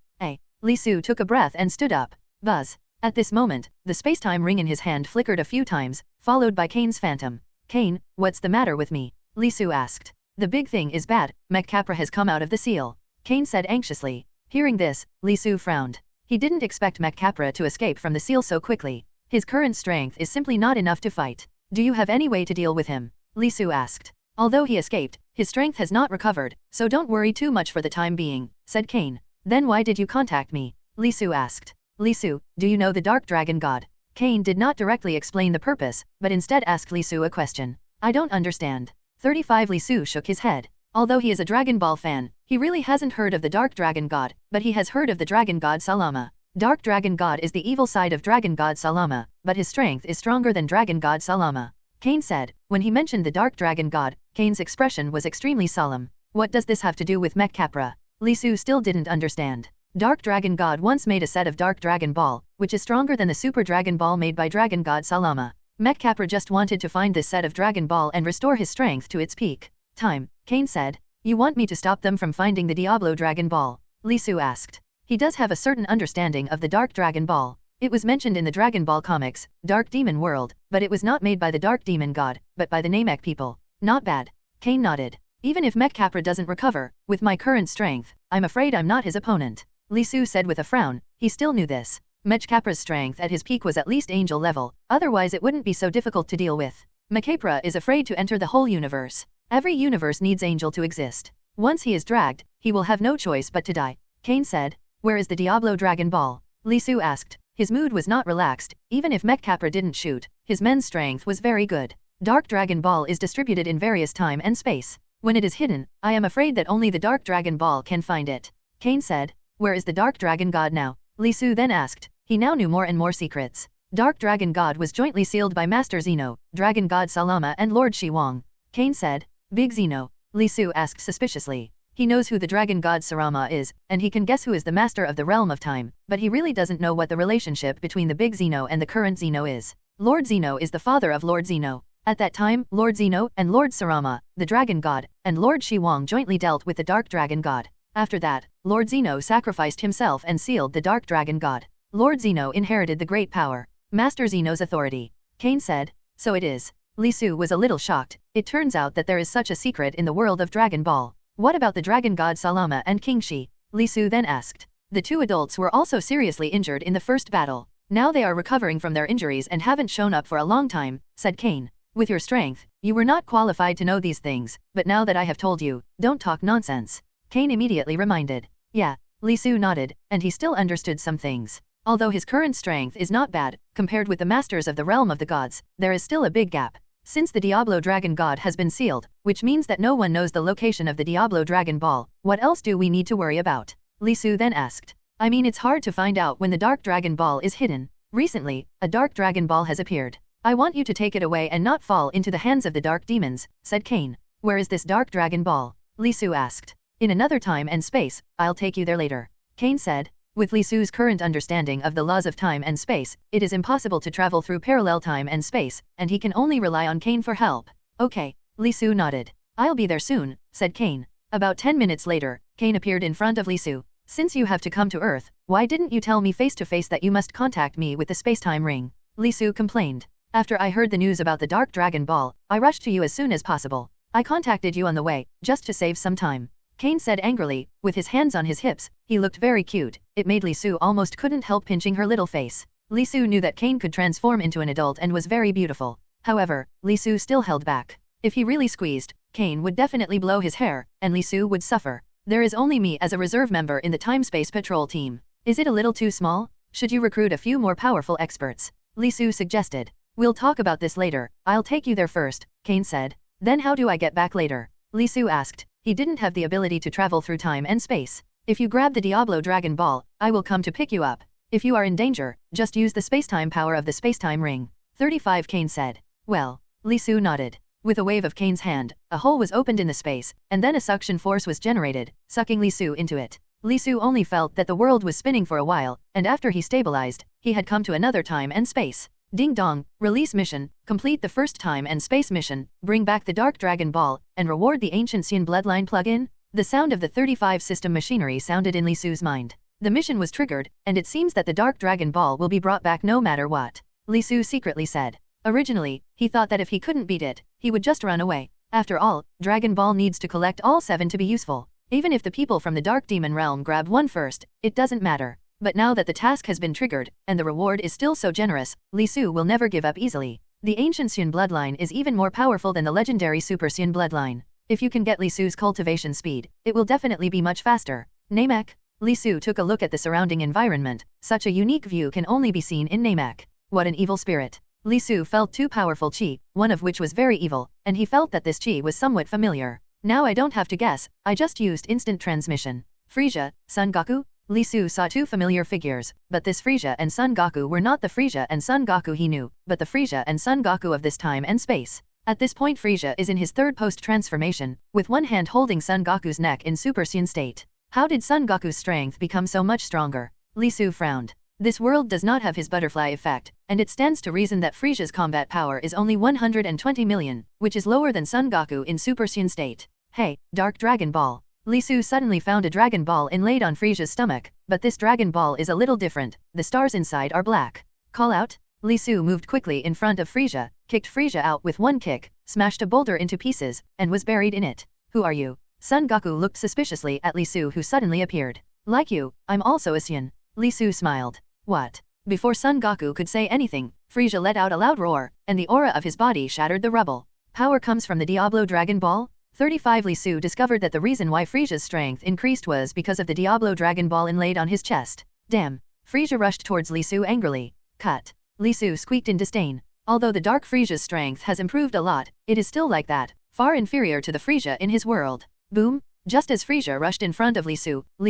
Li Su took a breath and stood up. Buzz. At this moment, the spacetime ring in his hand flickered a few times, followed by Kane's phantom. Kane, what's the matter with me? Li Su asked. The big thing is bad, Mech Capra has come out of the seal. Kane said anxiously. Hearing this, Li Su frowned. He didn't expect Mech Capra to escape from the seal so quickly. His current strength is simply not enough to fight. Do you have any way to deal with him? Li Su asked. Although he escaped, his strength has not recovered, so don't worry too much for the time being, said Kane. Then why did you contact me? Li Su asked. Li Su, do you know the Dark Dragon God? Kane did not directly explain the purpose, but instead asked Li Su a question. I don't understand. 35 Li Su shook his head. Although he is a Dragon Ball fan, he really hasn't heard of the Dark Dragon God, but he has heard of the Dragon God Salama. Dark Dragon God is the evil side of Dragon God Salama, but his strength is stronger than Dragon God Salama. Kane said. When he mentioned the Dark Dragon God, Kane's expression was extremely solemn. What does this have to do with Mech Capra? Li Su still didn't understand. Dark Dragon God once made a set of Dark Dragon Ball, which is stronger than the Super Dragon Ball made by Dragon God Salama. Mech Capra just wanted to find this set of Dragon Ball and restore his strength to its peak. Time, Kane said. You want me to stop them from finding the Diablo Dragon Ball? Li Su asked. He does have a certain understanding of the Dark Dragon Ball. It was mentioned in the Dragon Ball comics, Dark Demon World, but it was not made by the Dark Demon God, but by the Namek people. Not bad. Kane nodded. Even if Mech Capra doesn't recover, with my current strength, I'm afraid I'm not his opponent. Li Su said with a frown. He still knew this. Mech Capra's strength at his peak was at least angel level, otherwise it wouldn't be so difficult to deal with. Mech Capra is afraid to enter the whole universe. Every universe needs angel to exist. Once he is dragged, he will have no choice but to die. Kane said. Where is the Diablo Dragon Ball? Li Su asked. His mood was not relaxed, even if Mech Capra didn't shoot, his men's strength was very good. Dark Dragon Ball is distributed in various time and space. When it is hidden, I am afraid that only the Dark Dragon Ball can find it. Kane said. Where is the Dark Dragon God now? Li Su then asked. He now knew more and more secrets. Dark Dragon God was jointly sealed by Master Zeno, Dragon God Salama and Lord Shi Wang. Kane said. Big Zeno? Li Su asked suspiciously. He knows who the Dragon God Sarama is, and he can guess who is the master of the realm of time, but he really doesn't know what the relationship between the Big Zeno and the current Zeno is. Lord Zeno is the father of Lord Zeno. At that time, Lord Zeno and Lord Sarama, the Dragon God, and Lord Shi Wang jointly dealt with the Dark Dragon God. After that, Lord Zeno sacrificed himself and sealed the Dark Dragon God. Lord Zeno inherited the great power. Master Zeno's authority. Kane said. So it is. Li Su was a little shocked. It turns out that there is such a secret in the world of Dragon Ball. What about the Dragon God Salama and King Shi? Li Su then asked. The two adults were also seriously injured in the first battle. Now they are recovering from their injuries and haven't shown up for a long time, said Kane. With your strength, you were not qualified to know these things, but now that I have told you, don't talk nonsense. Cain immediately reminded. Yeah, Li Su nodded, and he still understood some things. Although his current strength is not bad, compared with the masters of the realm of the gods, there is still a big gap. Since the Diablo Dragon God has been sealed, which means that no one knows the location of the Diablo Dragon Ball, what else do we need to worry about? Li Su then asked. I mean, it's hard to find out when the Dark Dragon Ball is hidden. Recently, a Dark Dragon Ball has appeared. I want you to take it away and not fall into the hands of the Dark Demons, said Cain. Where is this Dark Dragon Ball? Li Su asked. In another time and space, I'll take you there later. Cain said. With Li Su's current understanding of the laws of time and space, it is impossible to travel through parallel time and space, and he can only rely on Cain for help. Okay, Li Su nodded. I'll be there soon, said Cain. About 10 minutes later, Cain appeared in front of Li Su. Since you have to come to Earth, why didn't you tell me face to face that you must contact me with the spacetime ring? Li Su complained. After I heard the news about the Dark Dragon Ball, I rushed to you as soon as possible. I contacted you on the way, just to save some time. Cain said angrily, with his hands on his hips. He looked very cute. It made Li Su almost couldn't help pinching her little face. Li Su knew that Cain could transform into an adult and was very beautiful. However, Li Su still held back. If he really squeezed, Cain would definitely blow his hair, and Li Su would suffer. There is only me as a reserve member in the Time-Space Patrol team. Is it a little too small? Should you recruit a few more powerful experts? Li Su suggested. We'll talk about this later. I'll take you there first, Cain said. Then how do I get back later? Li Su asked. He didn't have the ability to travel through time and space. If you grab the Diablo Dragon Ball, I will come to pick you up. If you are in danger, just use the spacetime power of the spacetime ring. 35 Cain said. Well, Li Su nodded. With a wave of Cain's hand, a hole was opened in the space, and then a suction force was generated, sucking Li Su into it. Li Su only felt that the world was spinning for a while, and after he stabilized, he had come to another time and space. Ding dong, release mission, complete the first time and space mission, bring back the Dark Dragon Ball, and reward the Ancient Saiyan Bloodline Plug-In? The sound of the 35 system machinery sounded in Li Su's mind. The mission was triggered, and it seems that the Dark Dragon Ball will be brought back no matter what. Li Su secretly said. Originally, he thought that if he couldn't beat it, he would just run away. After all, Dragon Ball needs to collect all 7 to be useful. Even if the people from the Dark Demon Realm grab one first, it doesn't matter. But now that the task has been triggered, and the reward is still so generous, Li Su will never give up easily. The Ancient Saiyan Bloodline is even more powerful than the Legendary Super Saiyan Bloodline. If you can get Li Su's cultivation speed, it will definitely be much faster. Namek. Li Su took a look at the surrounding environment. Such a unique view can only be seen in Namek. What an evil spirit. Li Su felt 2 powerful chi, one of which was very evil, and he felt that this chi was somewhat familiar. Now I don't have to guess, I just used instant transmission. Frieza, Son Goku? Li Su saw 2 familiar figures, but this Frieza and Son Goku were not the Frieza and Son Goku he knew, but the Frieza and Son Goku of this time and space. At this point Frieza is in his 3rd post-transformation, with one hand holding Son Goku's neck in Super Saiyan state. How did Son Goku's strength become so much stronger? Li Su frowned. This world does not have his butterfly effect, and it stands to reason that Frieza's combat power is only 120 million, which is lower than Son Goku in Super Saiyan state. Hey, Dark Dragon Ball. Li Su suddenly found a Dragon Ball inlaid on Frieza's stomach, but this Dragon Ball is a little different, the stars inside are black. Call out? Li Su moved quickly in front of Frieza, kicked Frieza out with one kick, smashed a boulder into pieces, and was buried in it. Who are you? Son Goku looked suspiciously at Li Su who suddenly appeared. Like you, I'm also a Saiyan. Li Su smiled. What? Before Son Goku could say anything, Frieza let out a loud roar, and the aura of his body shattered the rubble. Power comes from the Diablo Dragon Ball? 35 Li Su discovered that the reason why Frieza's strength increased was because of the Diablo Dragon Ball inlaid on his chest. Damn. Frieza rushed towards Li Su angrily. Cut. Li Su squeaked in disdain. Although the Dark Frieza's strength has improved a lot, it is still like that, far inferior to the Frieza in his world. Boom. Just as Frieza rushed in front of Li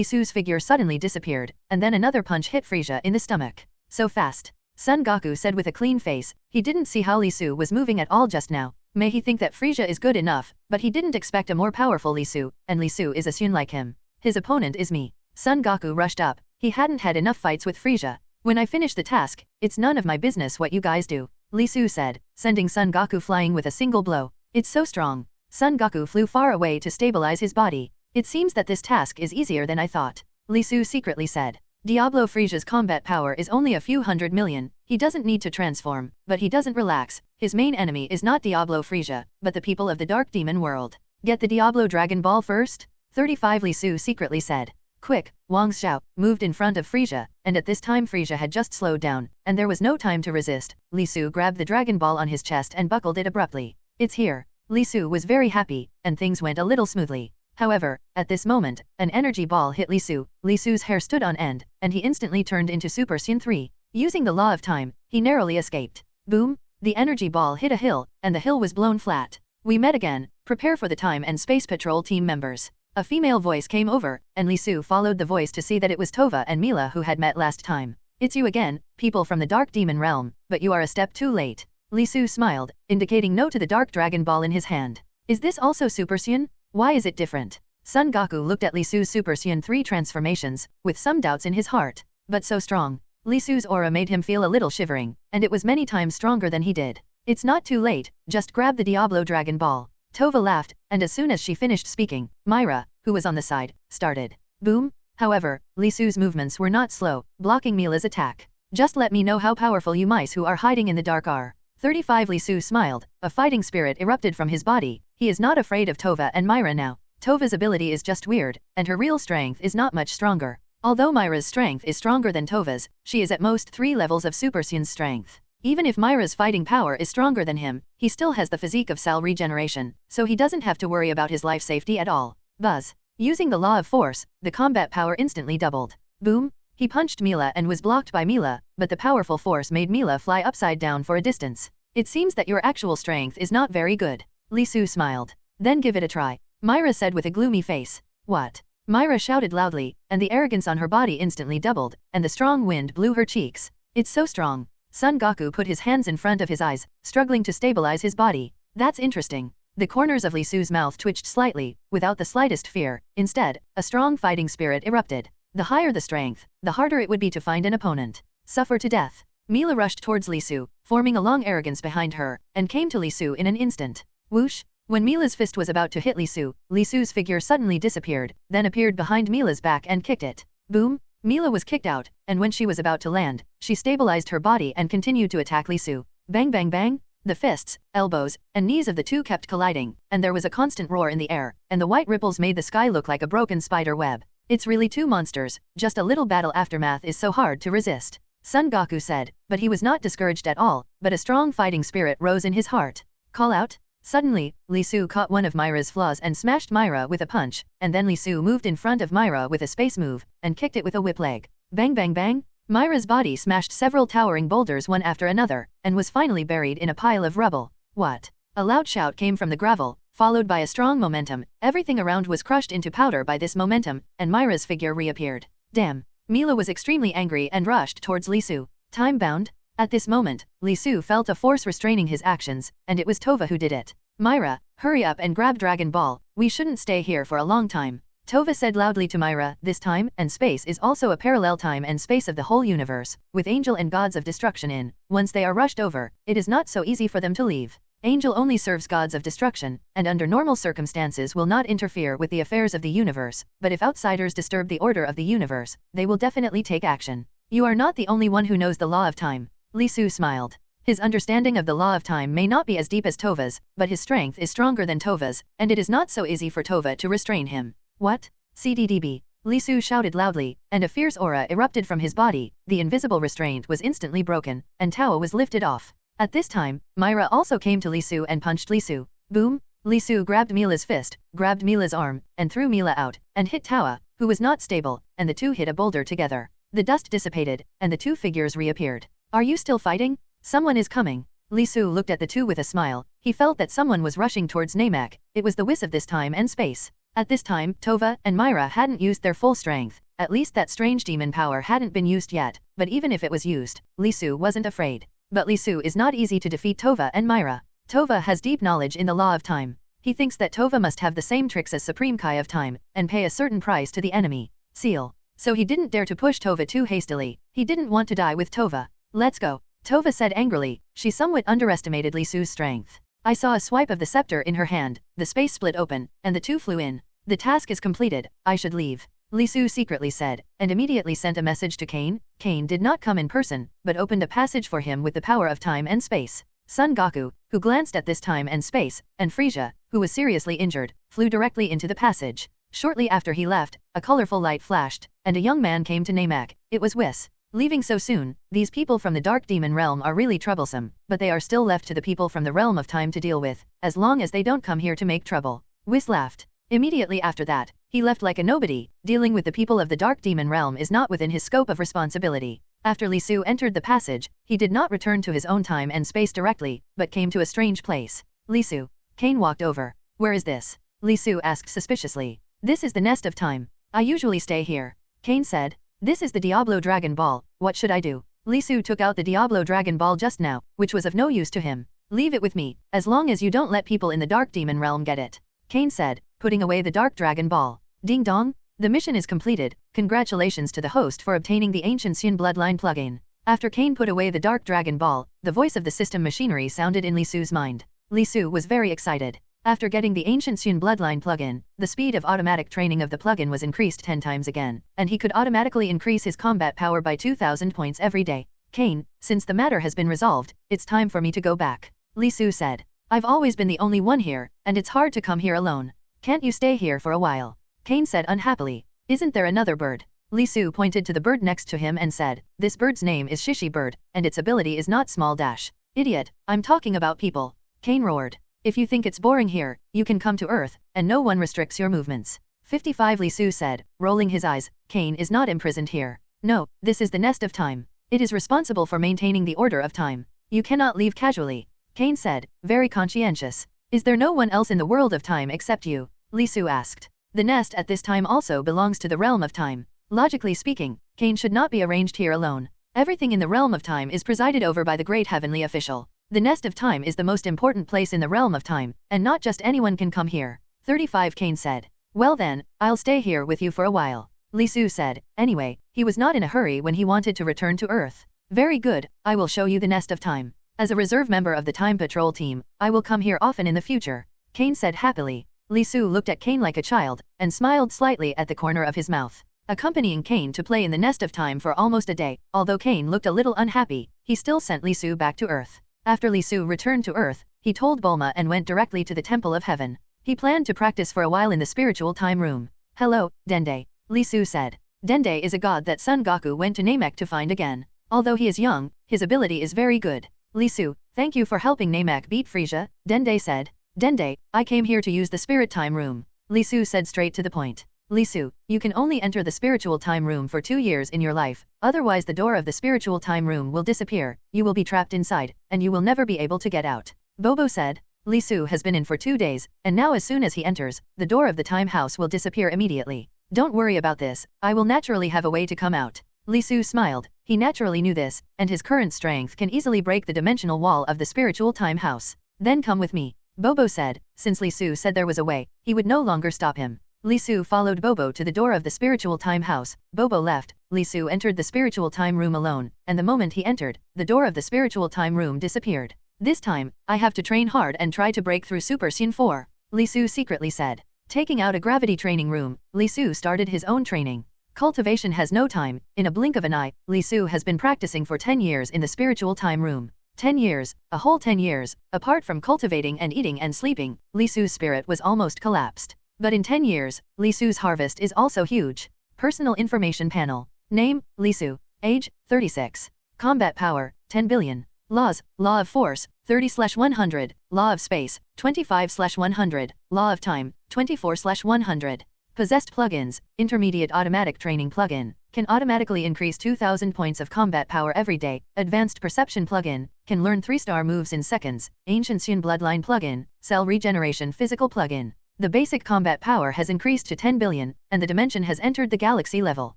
Su's figure suddenly disappeared, and then another punch hit Frieza in the stomach. So fast. Son Goku said with a clean face. He didn't see how Li Su was moving at all just now. May he think that Frieza is good enough, but he didn't expect a more powerful Li Su, and Li Su is a Saiyan like him. His opponent is me. Son Goku rushed up. He hadn't had enough fights with Frieza. When I finish the task, it's none of my business what you guys do, Li Su said, sending Son Goku flying with a single blow. It's so strong. Son Goku flew far away to stabilize his body. It seems that this task is easier than I thought, Li Su secretly said. Diablo Frieza's combat power is only a few 100 million, he doesn't need to transform, but he doesn't relax. His main enemy is not Diablo Frieza, but the people of the Dark Demon world. Get the Diablo Dragon Ball first? 35 Li Su secretly said. Quick, Wang Xiao moved in front of Frisia, and at this time Frisia had just slowed down, and there was no time to resist. Li Su grabbed the Dragon Ball on his chest and buckled it abruptly. It's here. Li Su was very happy, and things went a little smoothly. However, at this moment, an energy ball hit Li Su. Li Su's hair stood on end, and he instantly turned into Super Saiyan 3. Using the law of time, he narrowly escaped. Boom! The energy ball hit a hill, and the hill was blown flat. We met again. Prepare for the Time and Space Patrol team members. A female voice came over, and Li Su followed the voice to see that it was Tova and Mila who had met last time. It's you again, people from the Dark Demon Realm, but you are a step too late. Li Su smiled, indicating no to the Dark Dragon Ball in his hand. Is this also Super Saiyan? Why is it different? Son Goku looked at Li Su's Super Saiyan 3 transformations, with some doubts in his heart. But so strong. Li Su's aura made him feel a little shivering, and it was many times stronger than he did. It's not too late, just grab the Diablo Dragon Ball. Tova laughed, and as soon as she finished speaking, Myra, who was on the side, started. Boom! However, Li Su's movements were not slow, blocking Mila's attack. Just let me know how powerful you mice who are hiding in the dark are. 35 Li Su smiled, a fighting spirit erupted from his body. He is not afraid of Tova and Myra now. Tova's ability is just weird, and her real strength is not much stronger. Although Myra's strength is stronger than Tova's, she is at most 3 levels of Super Saiyan's strength. Even if Myra's fighting power is stronger than him, he still has the physique of cell regeneration, so he doesn't have to worry about his life safety at all. Buzz. Using the law of force, the combat power instantly doubled. Boom! He punched Mila and was blocked by Mila, but the powerful force made Mila fly upside down for a distance. It seems that your actual strength is not very good. Li Su smiled. Then give it a try. Myra said with a gloomy face. What? Myra shouted loudly, and the arrogance on her body instantly doubled, and the strong wind blew her cheeks. It's so strong. Son Goku put his hands in front of his eyes, struggling to stabilize his body. That's interesting. The corners of Li Su's mouth twitched slightly, without the slightest fear. Instead, a strong fighting spirit erupted. The higher the strength, the harder it would be to find an opponent. Suffer to death. Mila rushed towards Li Su, forming a long arrogance behind her, and came to Li Su in an instant. Whoosh! When Mila's fist was about to hit Li Su's figure suddenly disappeared, then appeared behind Mila's back and kicked it. Boom! Mila was kicked out, and when she was about to land, she stabilized her body and continued to attack Li Su. Bang bang bang! The fists, elbows, and knees of the two kept colliding, and there was a constant roar in the air, and the white ripples made the sky look like a broken spider web. It's really two monsters, just a little battle aftermath is so hard to resist. Son Goku said, but he was not discouraged at all, but a strong fighting spirit rose in his heart. Call out? Suddenly, Li Su caught one of Myra's flaws and smashed Myra with a punch, and then Li Su moved in front of Myra with a space move, and kicked it with a whip leg. Bang bang bang! Myra's body smashed several towering boulders one after another, and was finally buried in a pile of rubble. What? A loud shout came from the gravel, followed by a strong momentum. Everything around was crushed into powder by this momentum, and Myra's figure reappeared. Damn! Mila was extremely angry and rushed towards Li Su. Time-bound? At this moment, Li Su felt a force restraining his actions, and it was Tova who did it. Myra, hurry up and grab Dragon Ball, we shouldn't stay here for a long time. Tova said loudly to Myra, this time and space is also a parallel time and space of the whole universe, with angel and gods of destruction in. Once they are rushed over, it is not so easy for them to leave. Angel only serves gods of destruction, and under normal circumstances will not interfere with the affairs of the universe, but if outsiders disturb the order of the universe, they will definitely take action. You are not the only one who knows the law of time. Li Su smiled. His understanding of the law of time may not be as deep as Tova's, but his strength is stronger than Tova's, and it is not so easy for Tova to restrain him. What? CDDB. Li Su shouted loudly, and a fierce aura erupted from his body. The invisible restraint was instantly broken, and Tao was lifted off. At this time, Myra also came to Li Su and punched Li Su. Boom! Li Su grabbed Mila's fist, grabbed Mila's arm, and threw Mila out, and hit Tawa, who was not stable, and the two hit a boulder together. The dust dissipated, and the two figures reappeared. Are you still fighting? Someone is coming. Li Su looked at the two with a smile. He felt that someone was rushing towards Namek. It was the Whis of this time and space. At this time, Tova and Myra hadn't used their full strength. At least that strange demon power hadn't been used yet, but even if it was used, Li Su wasn't afraid. But Li Su is not easy to defeat Tova and Myra. Tova has deep knowledge in the law of time. He thinks that Tova must have the same tricks as Supreme Kai of time, and pay a certain price to the enemy. Seal. So he didn't dare to push Tova too hastily. He didn't want to die with Tova. Let's go. Tova said angrily. She somewhat underestimated Li Su's strength. I saw a swipe of the scepter in her hand, the space split open, and the two flew in. The task is completed, I should leave. Li Su secretly said, and immediately sent a message to Kane. Kane did not come in person, but opened a passage for him with the power of time and space. Son Goku, who glanced at this time and space, and Frisia, who was seriously injured, flew directly into the passage. Shortly after he left, a colorful light flashed, and a young man came to Namek. It was Whis. Leaving so soon, these people from the Dark Demon realm are really troublesome, but they are still left to the people from the realm of time to deal with, as long as they don't come here to make trouble. Whis laughed. Immediately after that, he left like a nobody. Dealing with the people of the Dark Demon realm is not within his scope of responsibility. After Li Su entered the passage, he did not return to his own time and space directly, but came to a strange place. Li Su. Cain walked over. Where is this? Li Su asked suspiciously. This is the nest of time. I usually stay here. Cain said. This is the Diablo Dragon Ball, what should I do? Li Su took out the Diablo Dragon Ball just now, which was of no use to him. Leave it with me, as long as you don't let people in the Dark Demon realm get it. Cain said, putting away the Dark Dragon Ball. Ding dong! The mission is completed. Congratulations to the host for obtaining the Ancient Saiyan Bloodline Plug-In. After Cain put away the Dark Dragon Ball, the voice of the system machinery sounded in Li Su's mind. Li Su was very excited. After getting the Ancient Saiyan Bloodline plug-in, the speed of automatic training of the plug-in was increased 10 times again, and he could automatically increase his combat power by 2,000 points every day. Cain, since the matter has been resolved, it's time for me to go back. Li Su said. I've always been the only one here, and it's hard to come here alone. Can't you stay here for a while? Cain said unhappily. Isn't there another bird? Li Su pointed to the bird next to him and said, this bird's name is Shishi Bird, and its ability is not small dash. Idiot, I'm talking about people. Cain roared. If you think it's boring here, you can come to Earth, and no one restricts your movements. 55 Li Su said, rolling his eyes. Cain is not imprisoned here. No, this is the nest of time. It is responsible for maintaining the order of time. You cannot leave casually. Cain said, very conscientious. Is there no one else in the world of time except you? Li Su asked. The nest at this time also belongs to the realm of time. Logically speaking, Cain should not be arranged here alone. Everything in the realm of time is presided over by the great heavenly official. The nest of time is the most important place in the realm of time, and not just anyone can come here. 35 Cain said. Well then, I'll stay here with you for a while. Li Su said. Anyway, he was not in a hurry when he wanted to return to Earth. Very good, I will show you the nest of time. As a reserve member of the Time Patrol team, I will come here often in the future. Cain said happily. Li Su looked at Cain like a child, and smiled slightly at the corner of his mouth. Accompanying Cain to play in the nest of time for almost a day, although Cain looked a little unhappy, he still sent Li Su back to Earth. After Li Su returned to Earth, he told Bulma and went directly to the Temple of Heaven. He planned to practice for a while in the spiritual time room. Hello, Dende. Li Su said. Dende is a god that Son Goku went to Namek to find again. Although he is young, his ability is very good. Li Su, thank you for helping Namek beat Frieza, Dende said. Dende, I came here to use the spirit time room. Li Su said straight to the point. Li Su, you can only enter the spiritual time room for 2 years in your life, otherwise the door of the spiritual time room will disappear, you will be trapped inside, and you will never be able to get out. Bobo said. Li Su has been in for 2 days, and now as soon as he enters, the door of the time house will disappear immediately. Don't worry about this, I will naturally have a way to come out. Li Su smiled, he naturally knew this, and his current strength can easily break the dimensional wall of the spiritual time house. Then come with me. Bobo said. Since Li Su said there was a way, he would no longer stop him. Li Su followed Bobo to the door of the spiritual time house. Bobo left. Li Su entered the spiritual time room alone, and the moment he entered, the door of the spiritual time room disappeared. This time, I have to train hard and try to break through Super Saiyan 4, Li Su secretly said. Taking out a gravity training room, Li Su started his own training. Cultivation has no time. In a blink of an eye, Li Su has been practicing for 10 years in the spiritual time room. 10 years, a whole 10 years, apart from cultivating and eating and sleeping, Li Su's spirit was almost collapsed. But in 10 years, Li Su's harvest is also huge. Personal information panel. Name, Li Su. Age, 36. Combat power, 10 billion. Laws, Law of Force, 30/100. Law of Space, 25/100. Law of Time, 24/100. Possessed plugins, Intermediate Automatic Training Plugin, can automatically increase 2,000 points of combat power every day. Advanced Perception Plugin, can learn 3-star moves in seconds. Ancient Saiyan Bloodline Plugin, Cell Regeneration Physical Plugin. The basic combat power has increased to 10 billion, and the dimension has entered the galaxy level.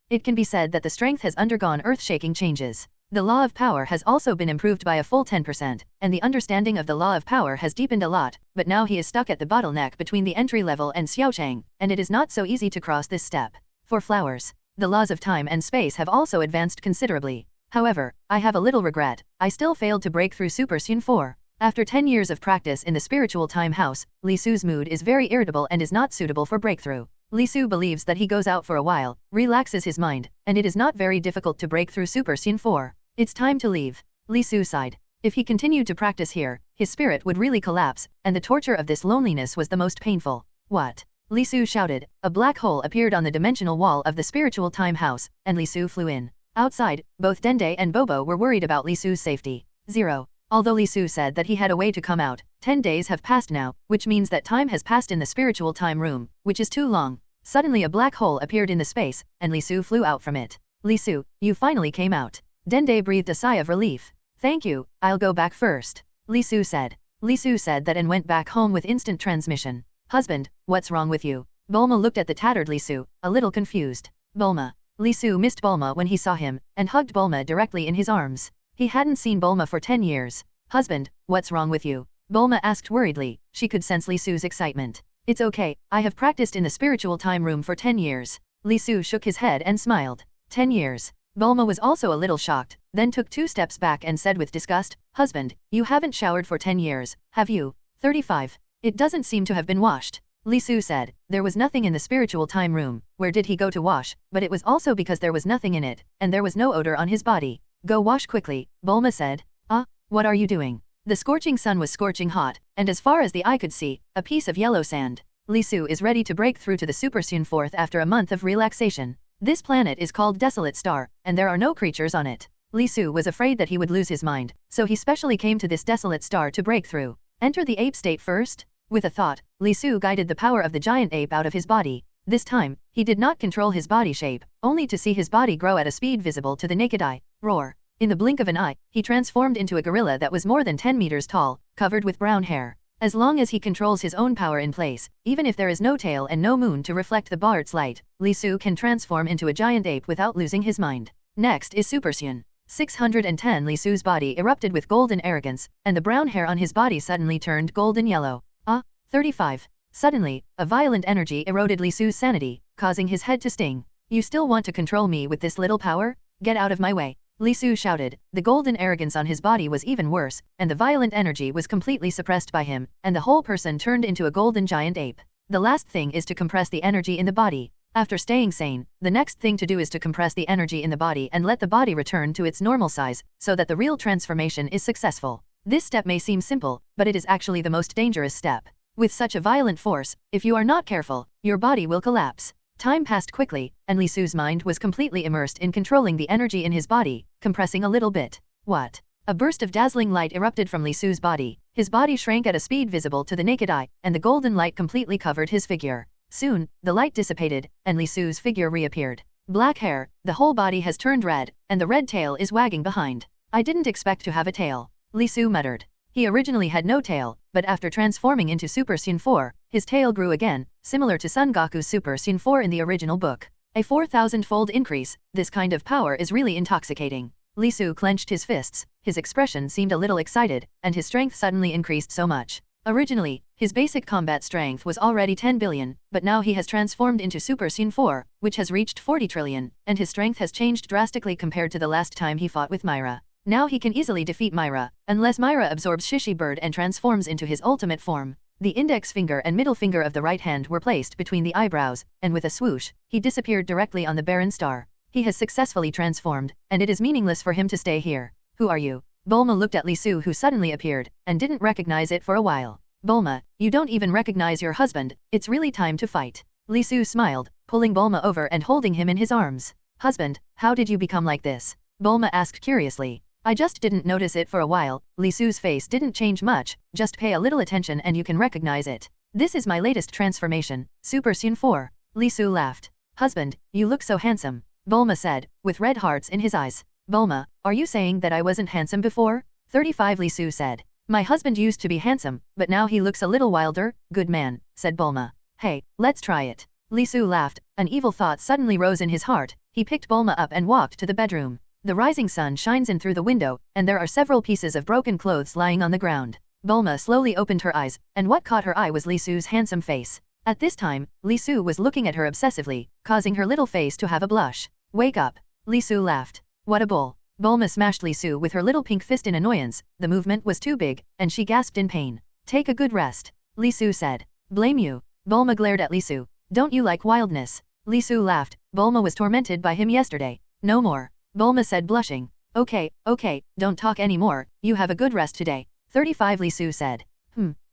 It can be said that the strength has undergone earth-shaking changes. The law of power has also been improved by a full 10%, and the understanding of the law of power has deepened a lot, but now he is stuck at the bottleneck between the entry level and Xiaochang, and it is not so easy to cross this step. For flowers, the laws of time and space have also advanced considerably. However, I have a little regret, I still failed to break through Super Saiyan 4. After 10 years of practice in the spiritual time house, Li Su's mood is very irritable and is not suitable for breakthrough. Li Su believes that he goes out for a while, relaxes his mind, and it is not very difficult to break through Super Saiyan 4. It's time to leave. Li Su sighed. If he continued to practice here, his spirit would really collapse, and the torture of this loneliness was the most painful. What? Li Su shouted. A black hole appeared on the dimensional wall of the spiritual time house, and Li Su flew in. Outside, both Dende and Bobo were worried about Li Su's safety. 0. Although Li Su said that he had a way to come out, 10 days have passed now, which means that time has passed in the spiritual time room, which is too long. Suddenly a black hole appeared in the space, and Li Su flew out from it. Li Su, you finally came out. Dende breathed a sigh of relief. Thank you, I'll go back first. Li Su said. Li Su said that and went back home with instant transmission. Husband, what's wrong with you? Bulma looked at the tattered Li Su, a little confused. Bulma. Li Su missed Bulma when he saw him, and hugged Bulma directly in his arms. He hadn't seen Bulma for 10 years. Husband, what's wrong with you? Bulma asked worriedly. She could sense Li Su's excitement. It's okay, I have practiced in the spiritual time room for 10 years. Li Su shook his head and smiled. 10 years. Bulma was also a little shocked, then took 2 steps back and said with disgust, Husband, you haven't showered for 10 years, have you? 35. It doesn't seem to have been washed. Li Su said. There was nothing in the spiritual time room. Where did he go to wash? But it was also because there was nothing in it, and there was no odor on his body. Go wash quickly, Bulma said. What are you doing? The scorching sun was scorching hot, and as far as the eye could see, a piece of yellow sand. Li Su is ready to break through to the Super Saiyan 4th after a month of relaxation. This planet is called Desolate Star, and there are no creatures on it. Li Su was afraid that he would lose his mind, so he specially came to this desolate star to break through. Enter the ape state first? With a thought, Li Su guided the power of the giant ape out of his body. This time, he did not control his body shape, only to see his body grow at a speed visible to the naked eye. Roar. In the blink of an eye, he transformed into a gorilla that was more than 10 meters tall, covered with brown hair. As long as he controls his own power in place, even if there is no tail and no moon to reflect the Bart's light, Li Su can transform into a giant ape without losing his mind. Next is Super Saiyan 610. Li Su's body erupted with golden arrogance, and the brown hair on his body suddenly turned golden yellow. 35. Suddenly, a violent energy eroded Li Su's sanity, causing his head to sting. You still want to control me with this little power? Get out of my way. Li Su shouted. The golden arrogance on his body was even worse, and the violent energy was completely suppressed by him, and the whole person turned into a golden giant ape. The last thing is to compress the energy in the body. After staying sane, the next thing to do is to compress the energy in the body and let the body return to its normal size, so that the real transformation is successful. This step may seem simple, but it is actually the most dangerous step. With such a violent force, if you are not careful, your body will collapse. Time passed quickly, and Li Su's mind was completely immersed in controlling the energy in his body, compressing a little bit. What? A burst of dazzling light erupted from Li Su's body. His body shrank at a speed visible to the naked eye, and the golden light completely covered his figure. Soon, the light dissipated, and Li Su's figure reappeared. Black hair, the whole body has turned red, and the red tail is wagging behind. I didn't expect to have a tail, Li Su muttered. He originally had no tail, but after transforming into Super Saiyan 4, his tail grew again, similar to Son Goku's Super Saiyan 4 in the original book. A 4,000-fold increase. This kind of power is really intoxicating. Li Su clenched his fists, his expression seemed a little excited, and his strength suddenly increased so much. Originally, his basic combat strength was already 10 billion, but now he has transformed into Super Saiyan 4, which has reached 40 trillion, and his strength has changed drastically compared to the last time he fought with Myra. Now he can easily defeat Myra, unless Myra absorbs Shishi Bird and transforms into his ultimate form. The index finger and middle finger of the right hand were placed between the eyebrows, and with a swoosh, he disappeared directly on the barren star. He has successfully transformed, and it is meaningless for him to stay here. Who are you? Bulma looked at Li Su, who suddenly appeared, and didn't recognize it for a while. Bulma, you don't even recognize your husband, it's really time to fight. Li Su smiled, pulling Bulma over and holding him in his arms. Husband, how did you become like this? Bulma asked curiously. I just didn't notice it for a while. Li Su's face didn't change much, just pay a little attention and you can recognize it. This is my latest transformation, Super Saiyan 4. Li Su laughed. Husband, you look so handsome, Bulma said, with red hearts in his eyes. Bulma, are you saying that I wasn't handsome before? 35. Li Su said. My husband used to be handsome, but now he looks a little wilder. Good man, said Bulma. Hey, let's try it. Li Su laughed. An evil thought suddenly rose in his heart. He picked Bulma up and walked to the bedroom. The rising sun shines in through the window, and there are several pieces of broken clothes lying on the ground. Bulma slowly opened her eyes, and what caught her eye was Li Su's handsome face. At this time, Li Su was looking at her obsessively, causing her little face to have a blush. Wake up. Li Su laughed. What a bull. Bulma smashed Li Su with her little pink fist in annoyance. The movement was too big, and she gasped in pain. Take a good rest, Li Su said. Blame you. Bulma glared at Li Su. Don't you like wildness? Li Su laughed. Bulma was tormented by him yesterday. No more. Bulma said, blushing. Okay, don't talk anymore, you have a good rest today. 35. Li Su said.